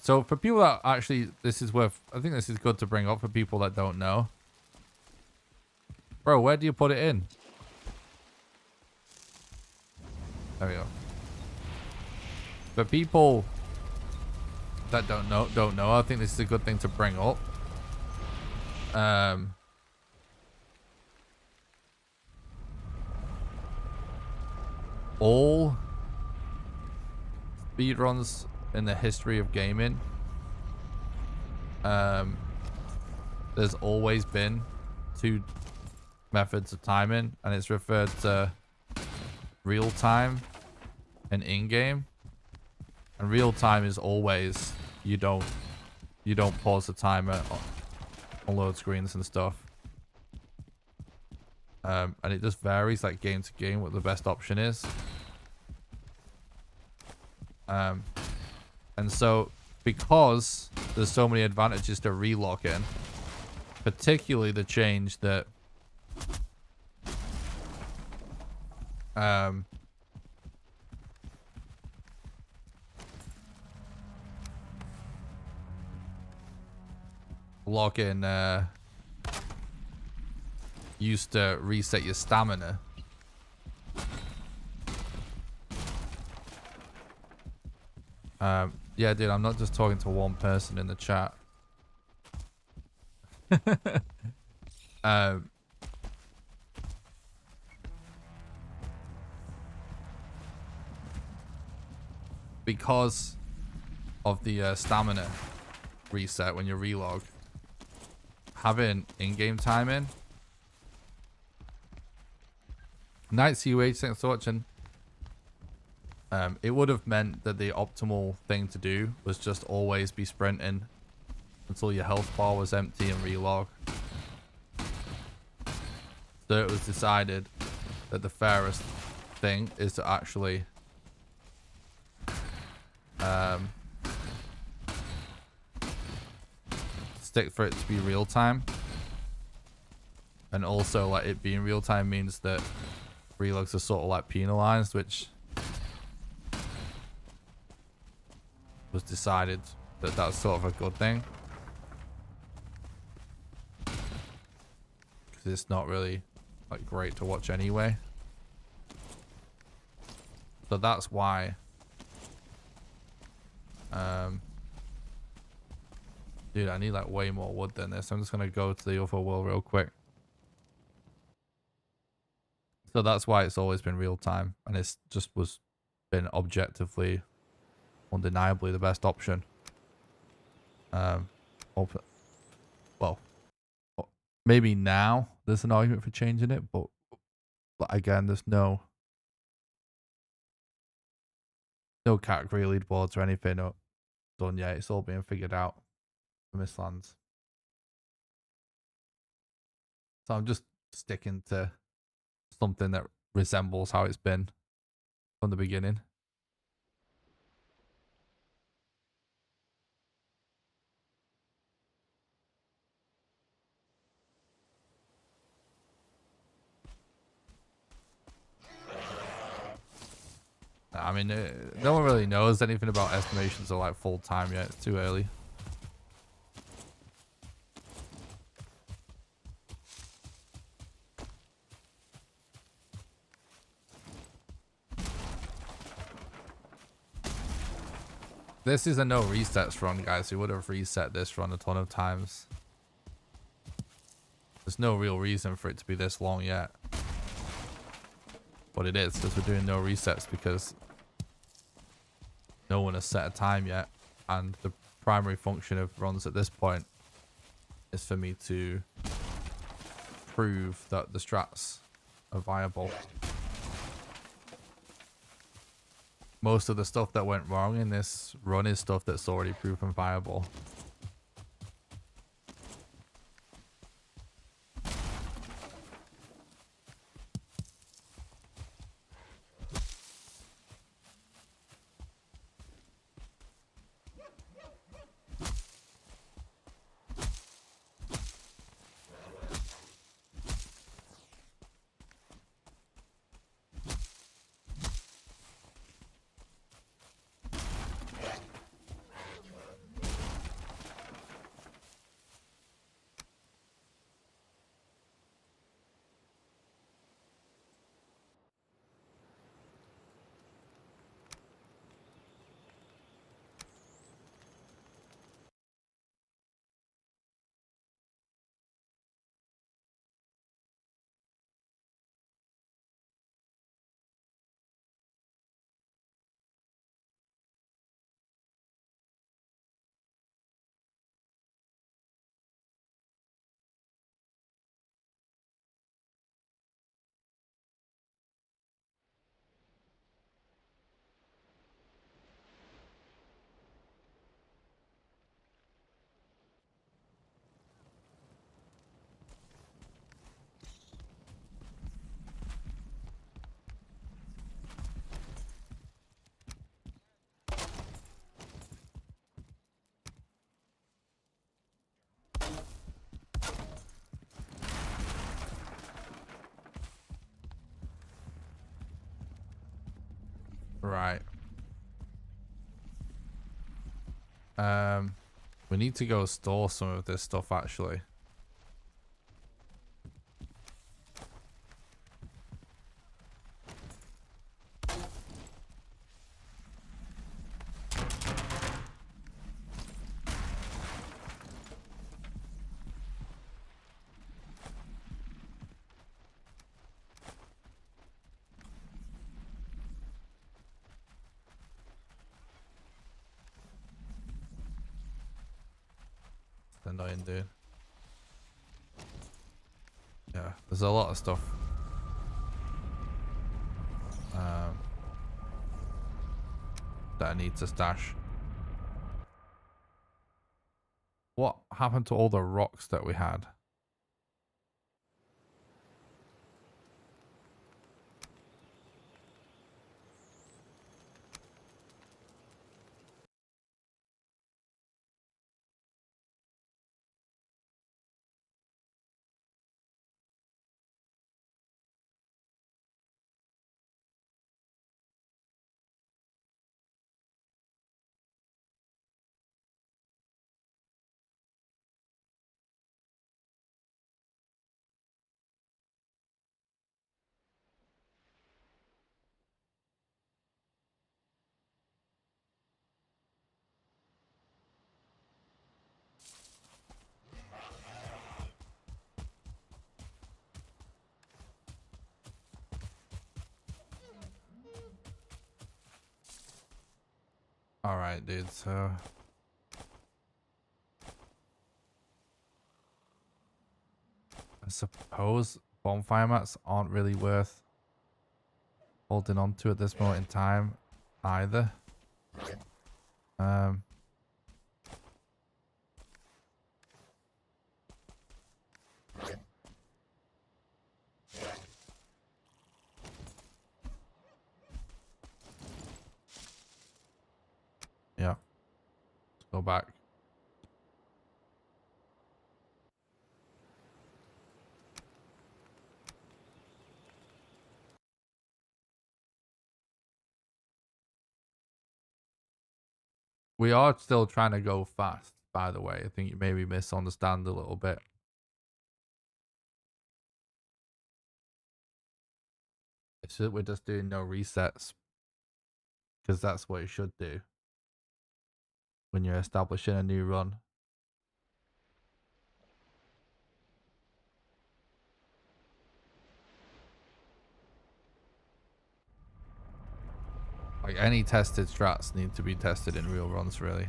so for people that actually, I think this is good to bring up for people that don't know. Bro, where do you put it in? There we go. For people that don't know, I think this is a good thing to bring up. All speedruns in the history of gaming, there's always been two methods of timing, and it's referred to real time and in-game. And real time is always you don't pause the timer on load screens and stuff. And it just varies like game to game what the best option is. And so because there's so many advantages to relogging, particularly the change that login used to reset your stamina. Yeah, dude, I'm not just talking to one person in the chat. Because of the stamina reset when you relog, having in-game timing. Night CUH, thanks for watching. It would have meant that the optimal thing to do was just always be sprinting until your health bar was empty and relog. So it was decided that the fairest thing is to actually stick for it to be real time. And also, like, it being real time means that relogs are sort of like penalized, which was decided that that's sort of a good thing. Because it's not really like great to watch anyway. So that's why dude, I need like way more wood than this. I'm just gonna go to the other world real quick. So that's why it's always been real time, and it's just was been objectively, undeniably the best option. Well, maybe now there's an argument for changing it, but again, there's no category leaderboards or anything done yet. It's all being figured out for Mistlands. So I'm just sticking to something that resembles how it's been from the beginning. I mean, no one really knows anything about estimations of like full time yet. It's too early. This is a no resets run, guys. We would have reset this run a ton of times. There's no real reason for it to be this long yet. But it is, because we're doing no resets because no one has set a time yet. And the primary function of runs at this point is for me to prove that the strats are viable. Most of the stuff that went wrong in this run is stuff that's already proven viable. Right. We need to go store some of this stuff actually. Annoying, dude. Yeah, there's a lot of stuff. That I need to stash. What happened to all the rocks that we had? All right, dude. So I suppose bonfire mats aren't really worth holding on to at this moment in time either. Um, yeah. Let's go back. We are still trying to go fast, by the way. I think you maybe misunderstand a little bit. It's just, we're just doing no resets because that's what you should do when you're establishing a new run. Like any tested strats need to be tested in real runs, really.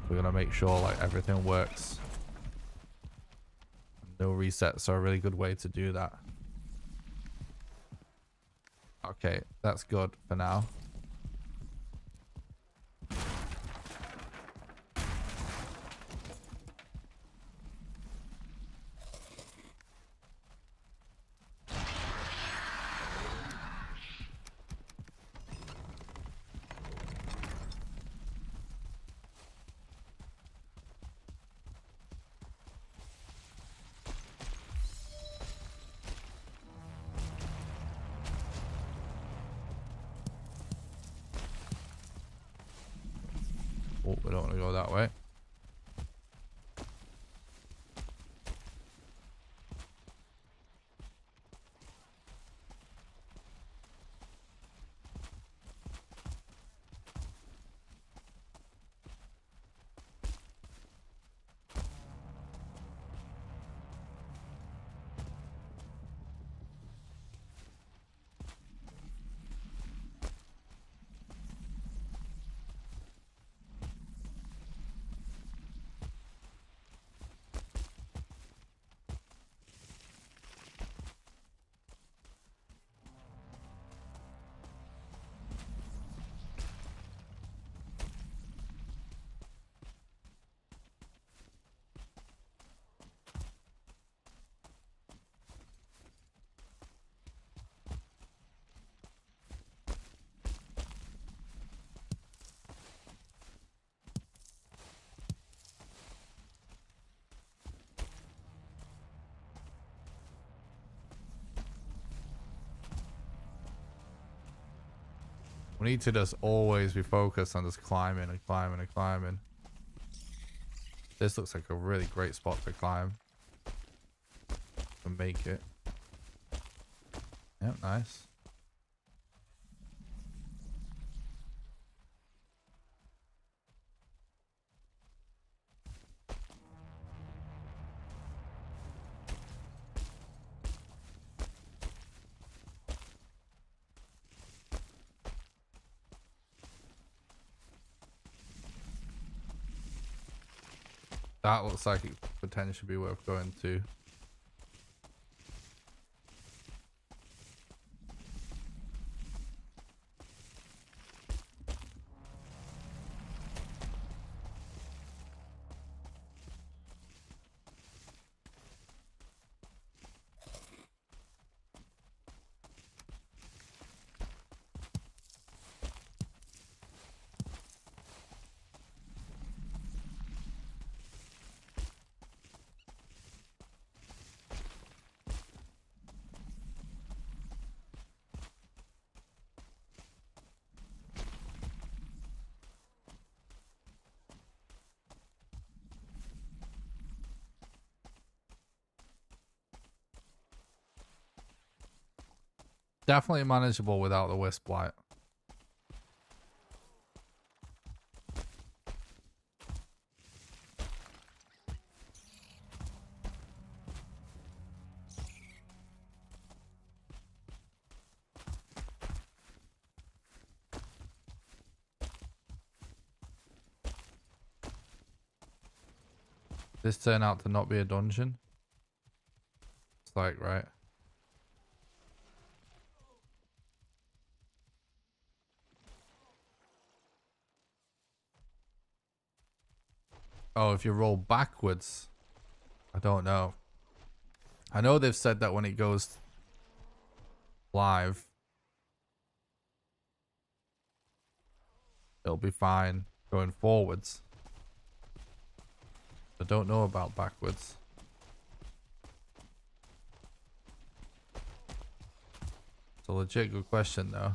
We're gonna make sure like everything works. No resets are a really good way to do that. Okay, that's good for now. Oh, we don't want to go that way. We need to just always be focused on just climbing and climbing and climbing. This looks like a really great spot to climb. To make it. Yep, nice. That looks like it potentially be worth going to. Definitely manageable without the wisp light. This turned out to not be a dungeon. It's like, right. Oh, if you roll backwards. I don't know. I know they've said that when it goes live, it'll be fine going forwards. I don't know about backwards. It's a legit good question though.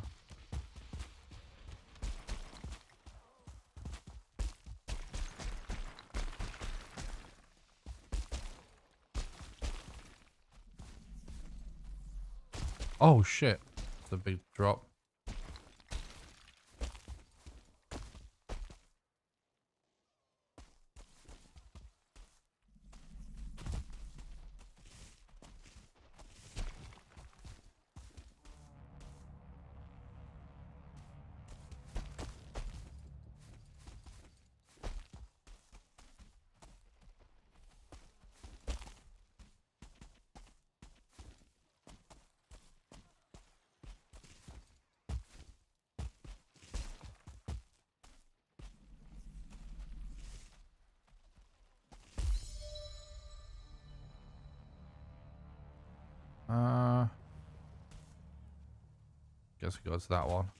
Oh shit. It's a big drop. Guess we go to that one.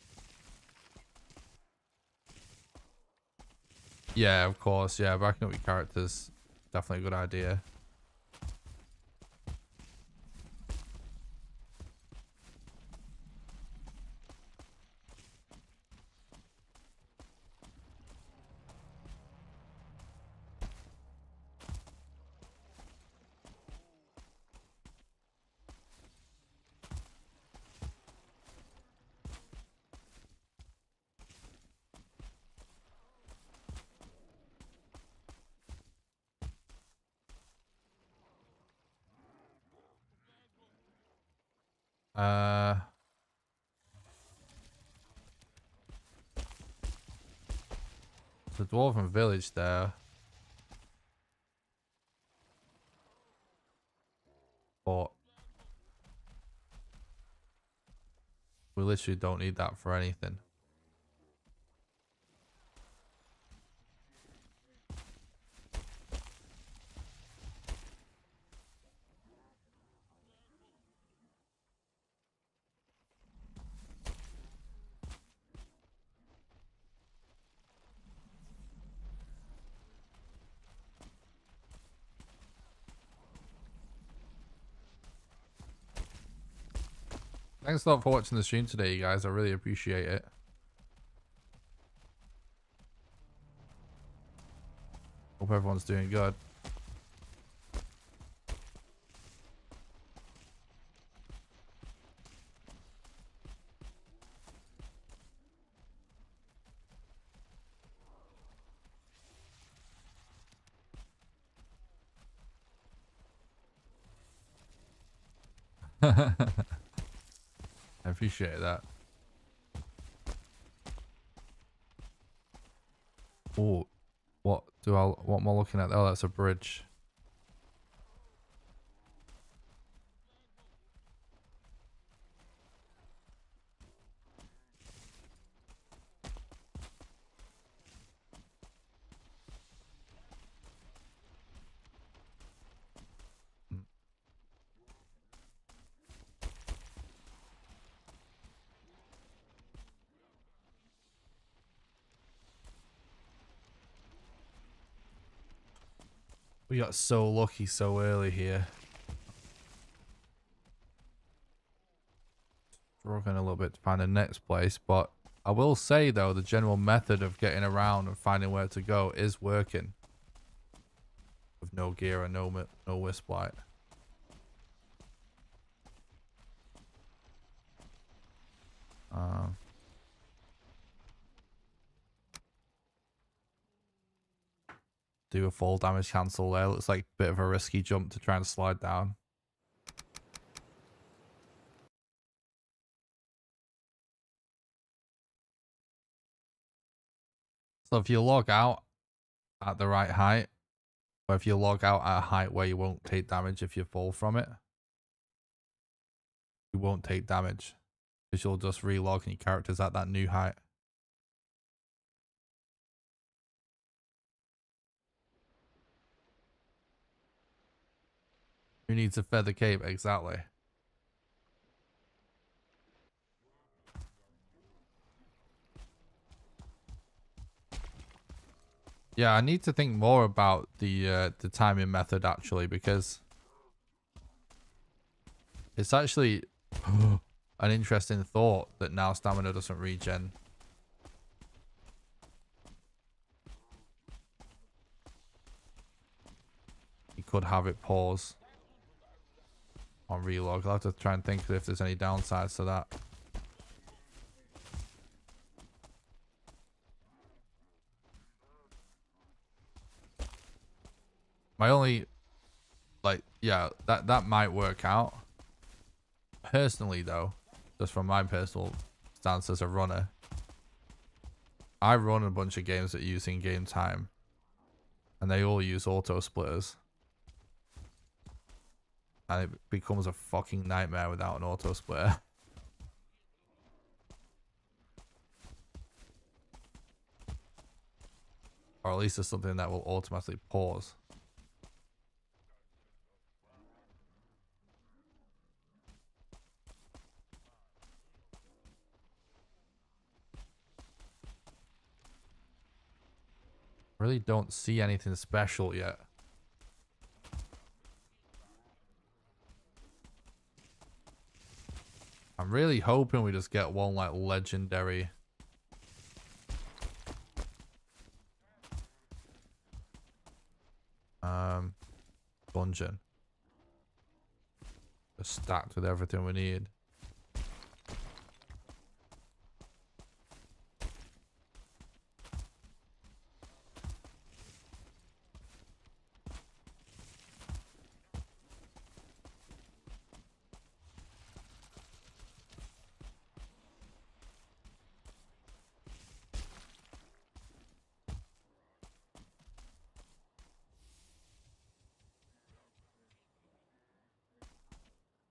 Yeah, of course. Yeah, backing up your characters. Definitely a good idea. The dwarven village there. But we literally don't need that for anything. Thanks a lot for watching the stream today, you guys. I really appreciate it. Hope everyone's doing good. I appreciate that. Oh, what am I looking at? Oh, that's a bridge. We got so lucky so early here. Struggling a little bit to find the next place, but I will say though, the general method of getting around and finding where to go is working. With no gear and no wisp light. Do a full damage cancel there. Looks like a bit of a risky jump to try and slide down. So if you log out at the right height But if you log out at a height where you won't take damage if you fall from it, you won't take damage. Because you'll just relog and your character's at that new height. Who needs a feather cape? Exactly. Yeah, I need to think more about the timing method actually, because it's actually an interesting thought that now stamina doesn't regen. You could have it pause on relog. I'll have to try and think if there's any downsides to that. My only, like, yeah, that might work out. Personally, though, just from my personal stance as a runner, I run a bunch of games that use in-game time, and they all use auto splitters, and it becomes a fucking nightmare without an auto splitter. Or at least it's something that will automatically pause. Really don't see anything special yet. I'm really hoping we just get one like legendary dungeon. Just stacked with everything we need.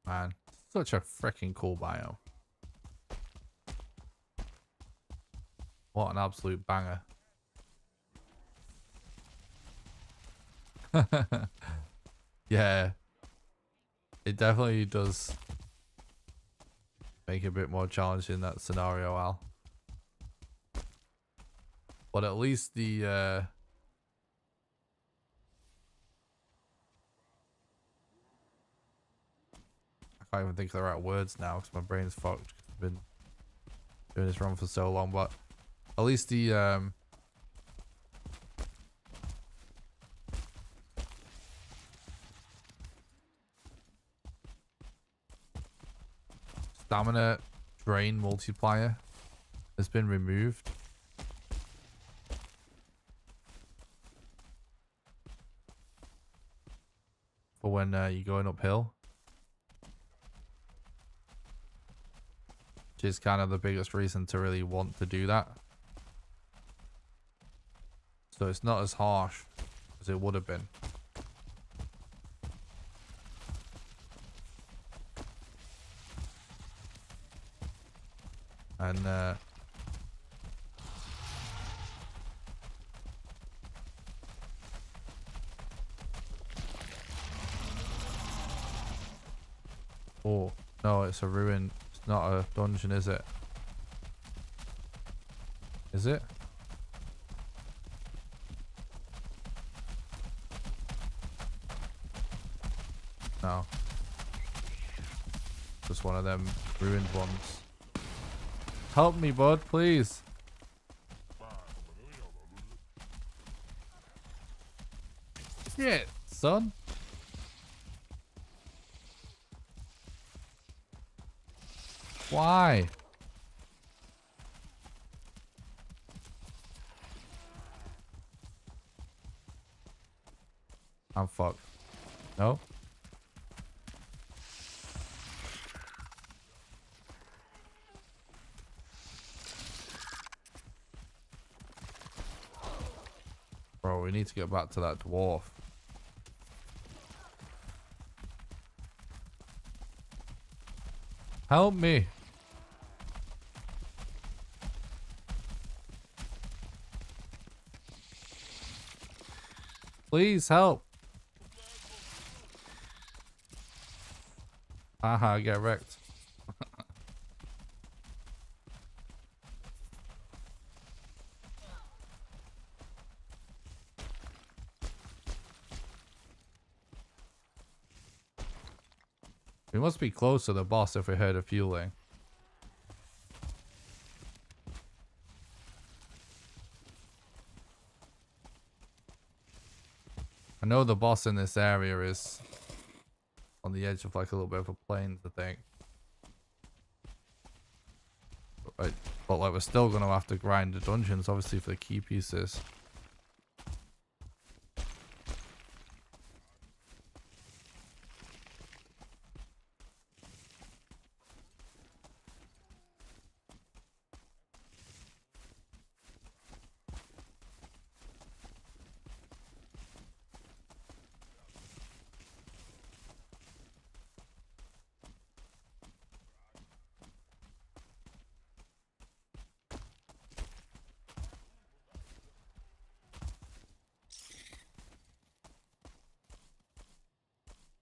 Man, such a freaking cool biome. What an absolute banger. Yeah, it definitely does make it a bit more challenging, that scenario, Al. But at least the I can't even think of the right words now because my brain's fucked. I've been doing this wrong for so long, but at least the stamina drain multiplier has been removed. For when you're going uphill. Which is kind of the biggest reason to really want to do that. So it's not as harsh as it would have been. And oh no, it's a ruin. It's not a dungeon, is it? Is it? No. Just one of them ruined ones. Help me, bud, please. Shit, son. Why? I'm fucked. No? Bro, we need to get back to that dwarf. Help me. Please help. Haha, get wrecked. We must be close to the boss if we heard a fueling. I know the boss in this area is on the edge of like a little bit of a plains, I think. But like we're still gonna have to grind the dungeons, obviously, for the key pieces.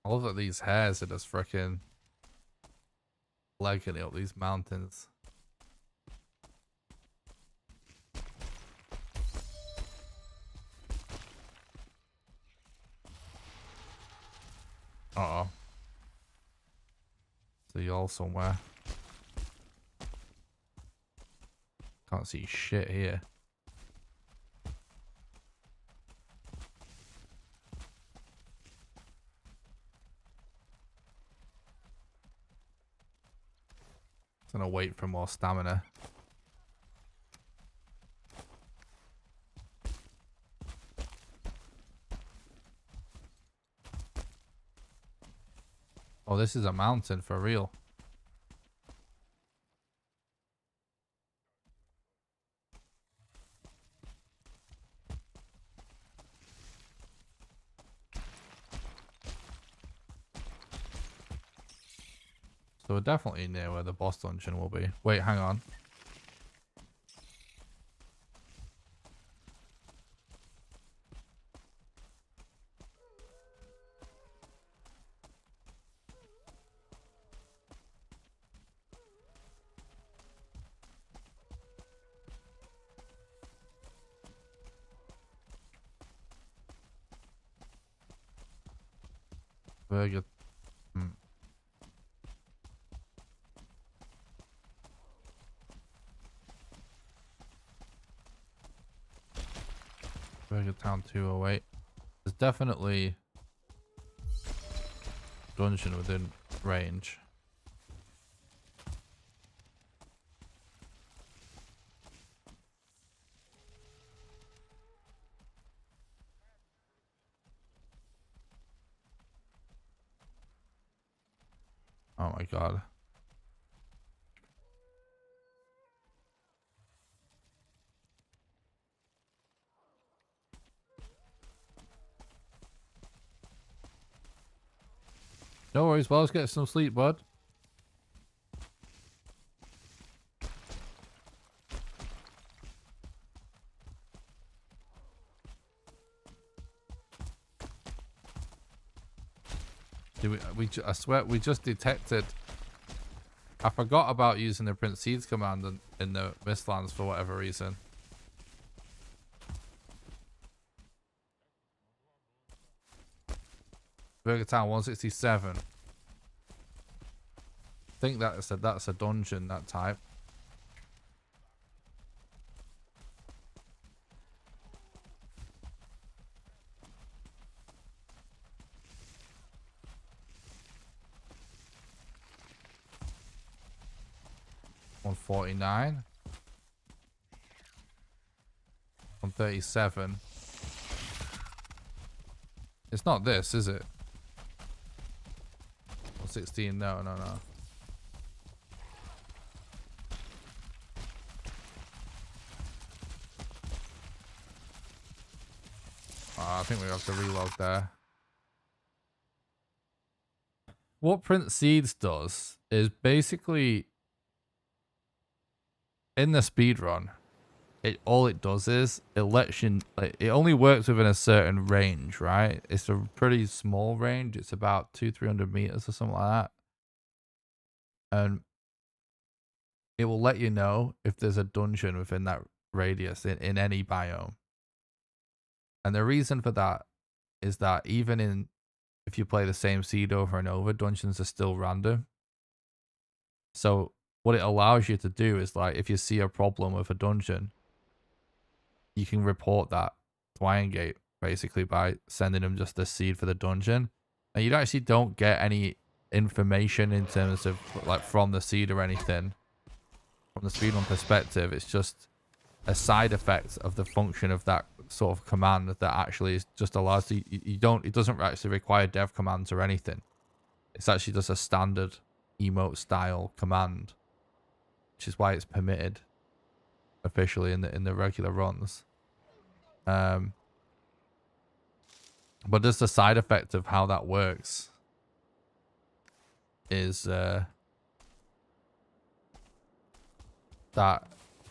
I love that these hares are just freaking legging it up these mountains. Uh oh. So y'all somewhere. Can't see shit here. Gonna wait for more stamina. Oh, this is a mountain for real. So we're definitely near where the boss dungeon will be. Wait, hang on. Burger. Burger Town 208. There's definitely dungeon within range. Oh my god. No worries, well, let's get some sleep, bud. I swear we just detected. I forgot about using the Prince Seeds command in the Mistlands for whatever reason. Burger Town 167. I think that's a dungeon, that type. $149. $137. It's not this, is it? 116. No. I think we have to reload there. what Prince Seeds does is basically in the speedrun, all it does is it lets you, like, it only works within a certain range, right? It's a pretty small range. It's about 200-300 meters or something like that. And it will let you know if there's a dungeon within that radius in any biome. And the reason for that is that even if you play the same seed over and over, dungeons are still random. So what it allows you to do is, like, if you see a problem with a dungeon, you can report that to Iron Gate basically by sending them just a seed for the dungeon. And you actually don't get any information in terms of, like, from the seed or anything from the speedrun perspective. It's just a side effect of the function of that sort of command that actually just allows you, it doesn't actually require dev commands or anything. It's actually just a standard emote style command, which is why it's permitted officially in the regular runs. But just the side effect of how that works is that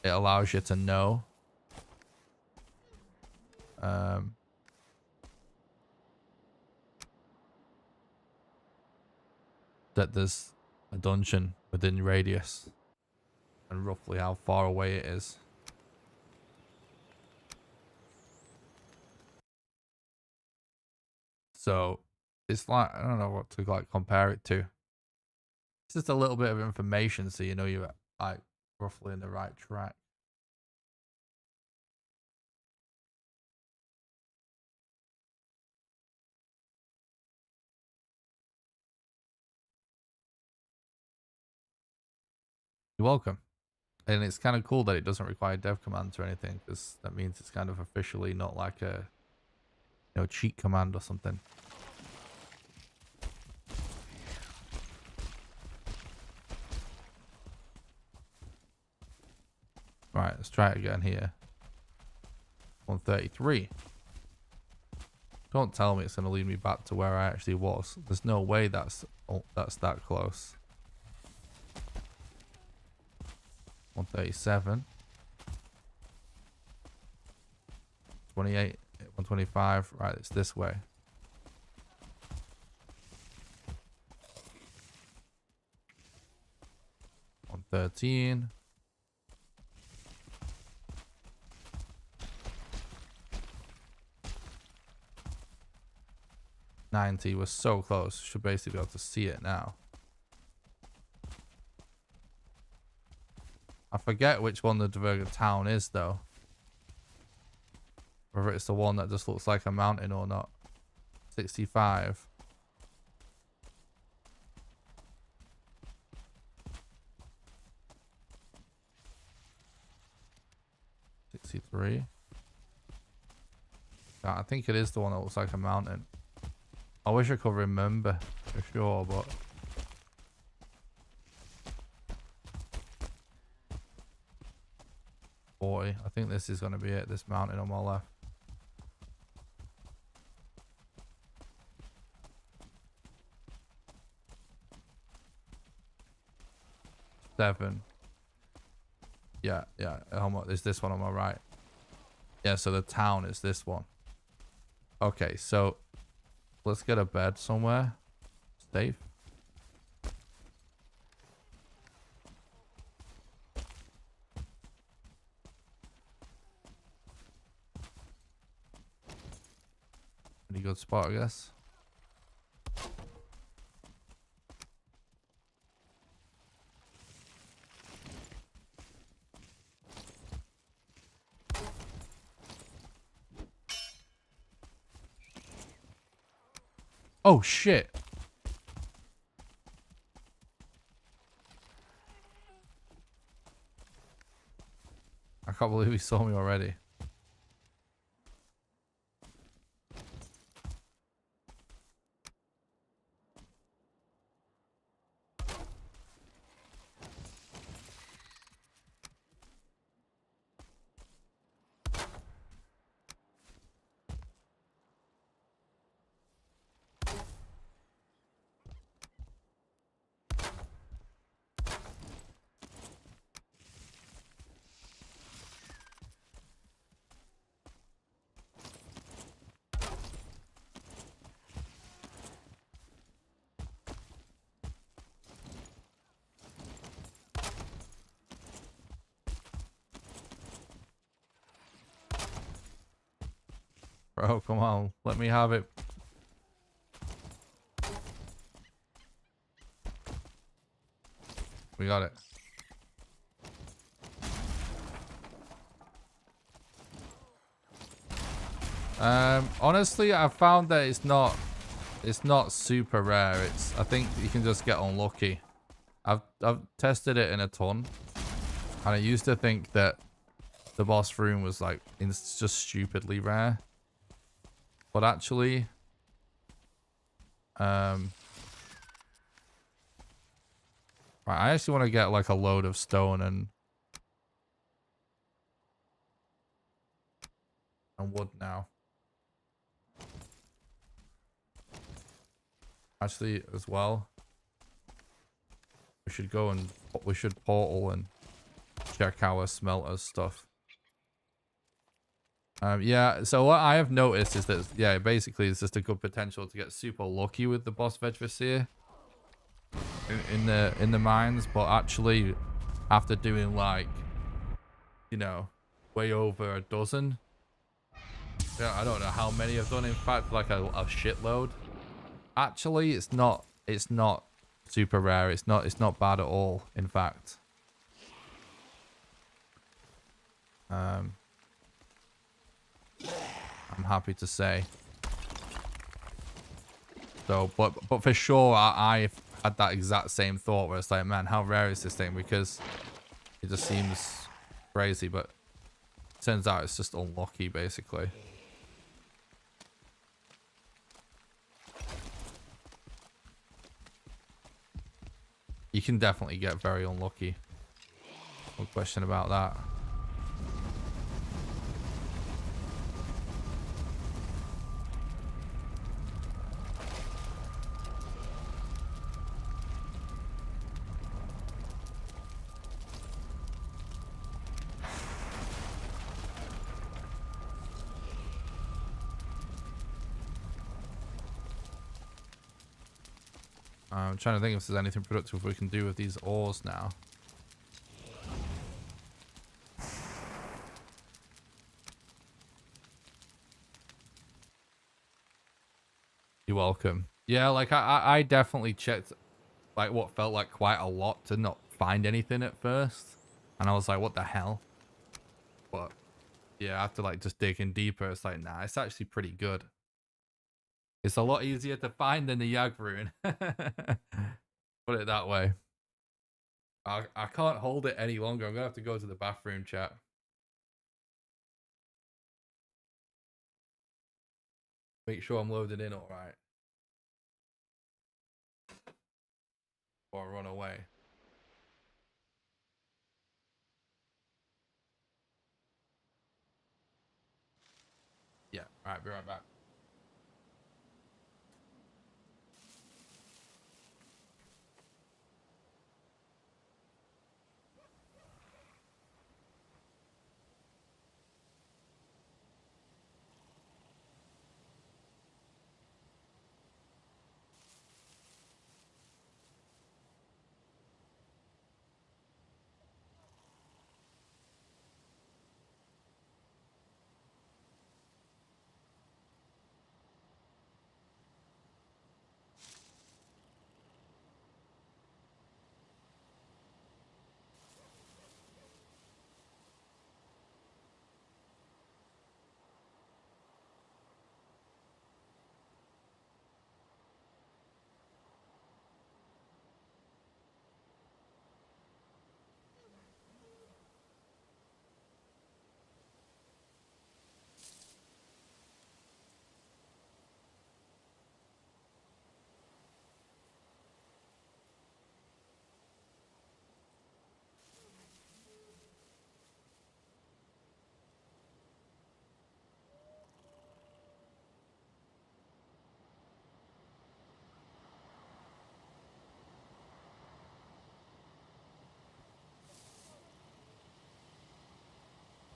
it allows you to know that there's a dungeon within radius and roughly how far away it is. So it's like, I don't know what to like compare it to. It's just a little bit of information so you know you're like roughly in the right track. You're welcome. And it's kind of cool that it doesn't require dev commands or anything, because that means it's kind of officially not like a, you know, cheat command or something. Right, let's try it again here. 133. Don't tell me it's going to lead me back to where I actually was. There's no way that's that close. 137. 28. 125. Right, it's this way. $113. 90 was so close. Should basically be able to see it now. I forget which one the Diverger town is though. Whether it's the one that just looks like a mountain or not. 65. $63. I think it is the one that looks like a mountain. I wish I could remember for sure, but boy, I think this is going to be it. This mountain on my left. Seven. Yeah. Is this one on my right? Yeah, so the town is this one. Okay, so let's get a bed somewhere safe. Pretty good spot, I guess. Oh shit. I can't believe he saw me already. Bro, come on. Let me have it. We got it. Honestly, I've found that it's not super rare. I think you can just get unlucky. I've tested it in a ton, and I used to think that the boss room was like it's just stupidly rare, but actually, right, I actually want to get like a load of stone and wood now. Actually, as well, we should go and we should portal and check our smelters stuff. Yeah, so what I have noticed is that, yeah, basically it's just a good potential to get super lucky with the boss Vedvasir in the mines, but actually after doing like, you know, way over a dozen, yeah, I don't know how many I've done, in fact, like a shitload. Actually, it's not super rare. It's not bad at all, in fact. I'm happy to say. So, but for sure, I've had that exact same thought where it's like, man, how rare is this thing? Because it just seems crazy, but turns out it's just unlucky, basically. You can definitely get very unlucky. No question about that. I'm trying to think if there's anything productive we can do with these ores now. You're welcome. Yeah, like I definitely checked like what felt like quite a lot to not find anything at first. And I was like, what the hell? But yeah, after like just digging deeper, it's like, nah, it's actually pretty good. It's a lot easier to find than the Yag rune. Put it that way. I can't hold it any longer. I'm gonna have to go to the bathroom, chat. Make sure I'm loaded in all right. Or run away. Yeah, all right, be right back.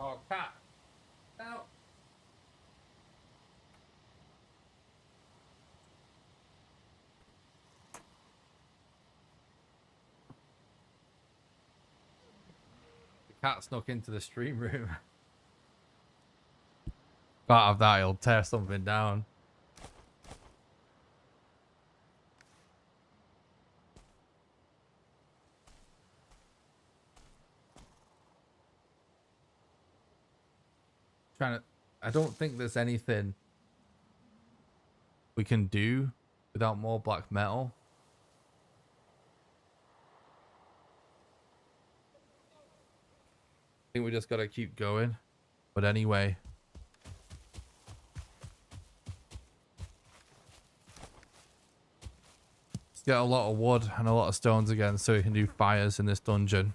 Oh, cat. No. The cat snuck into the stream room. Part of that, he'll tear something down. I don't think there's anything we can do without more black metal. I think we just gotta keep going. But anyway. Let's get a lot of wood and a lot of stones again so we can do fires in this dungeon.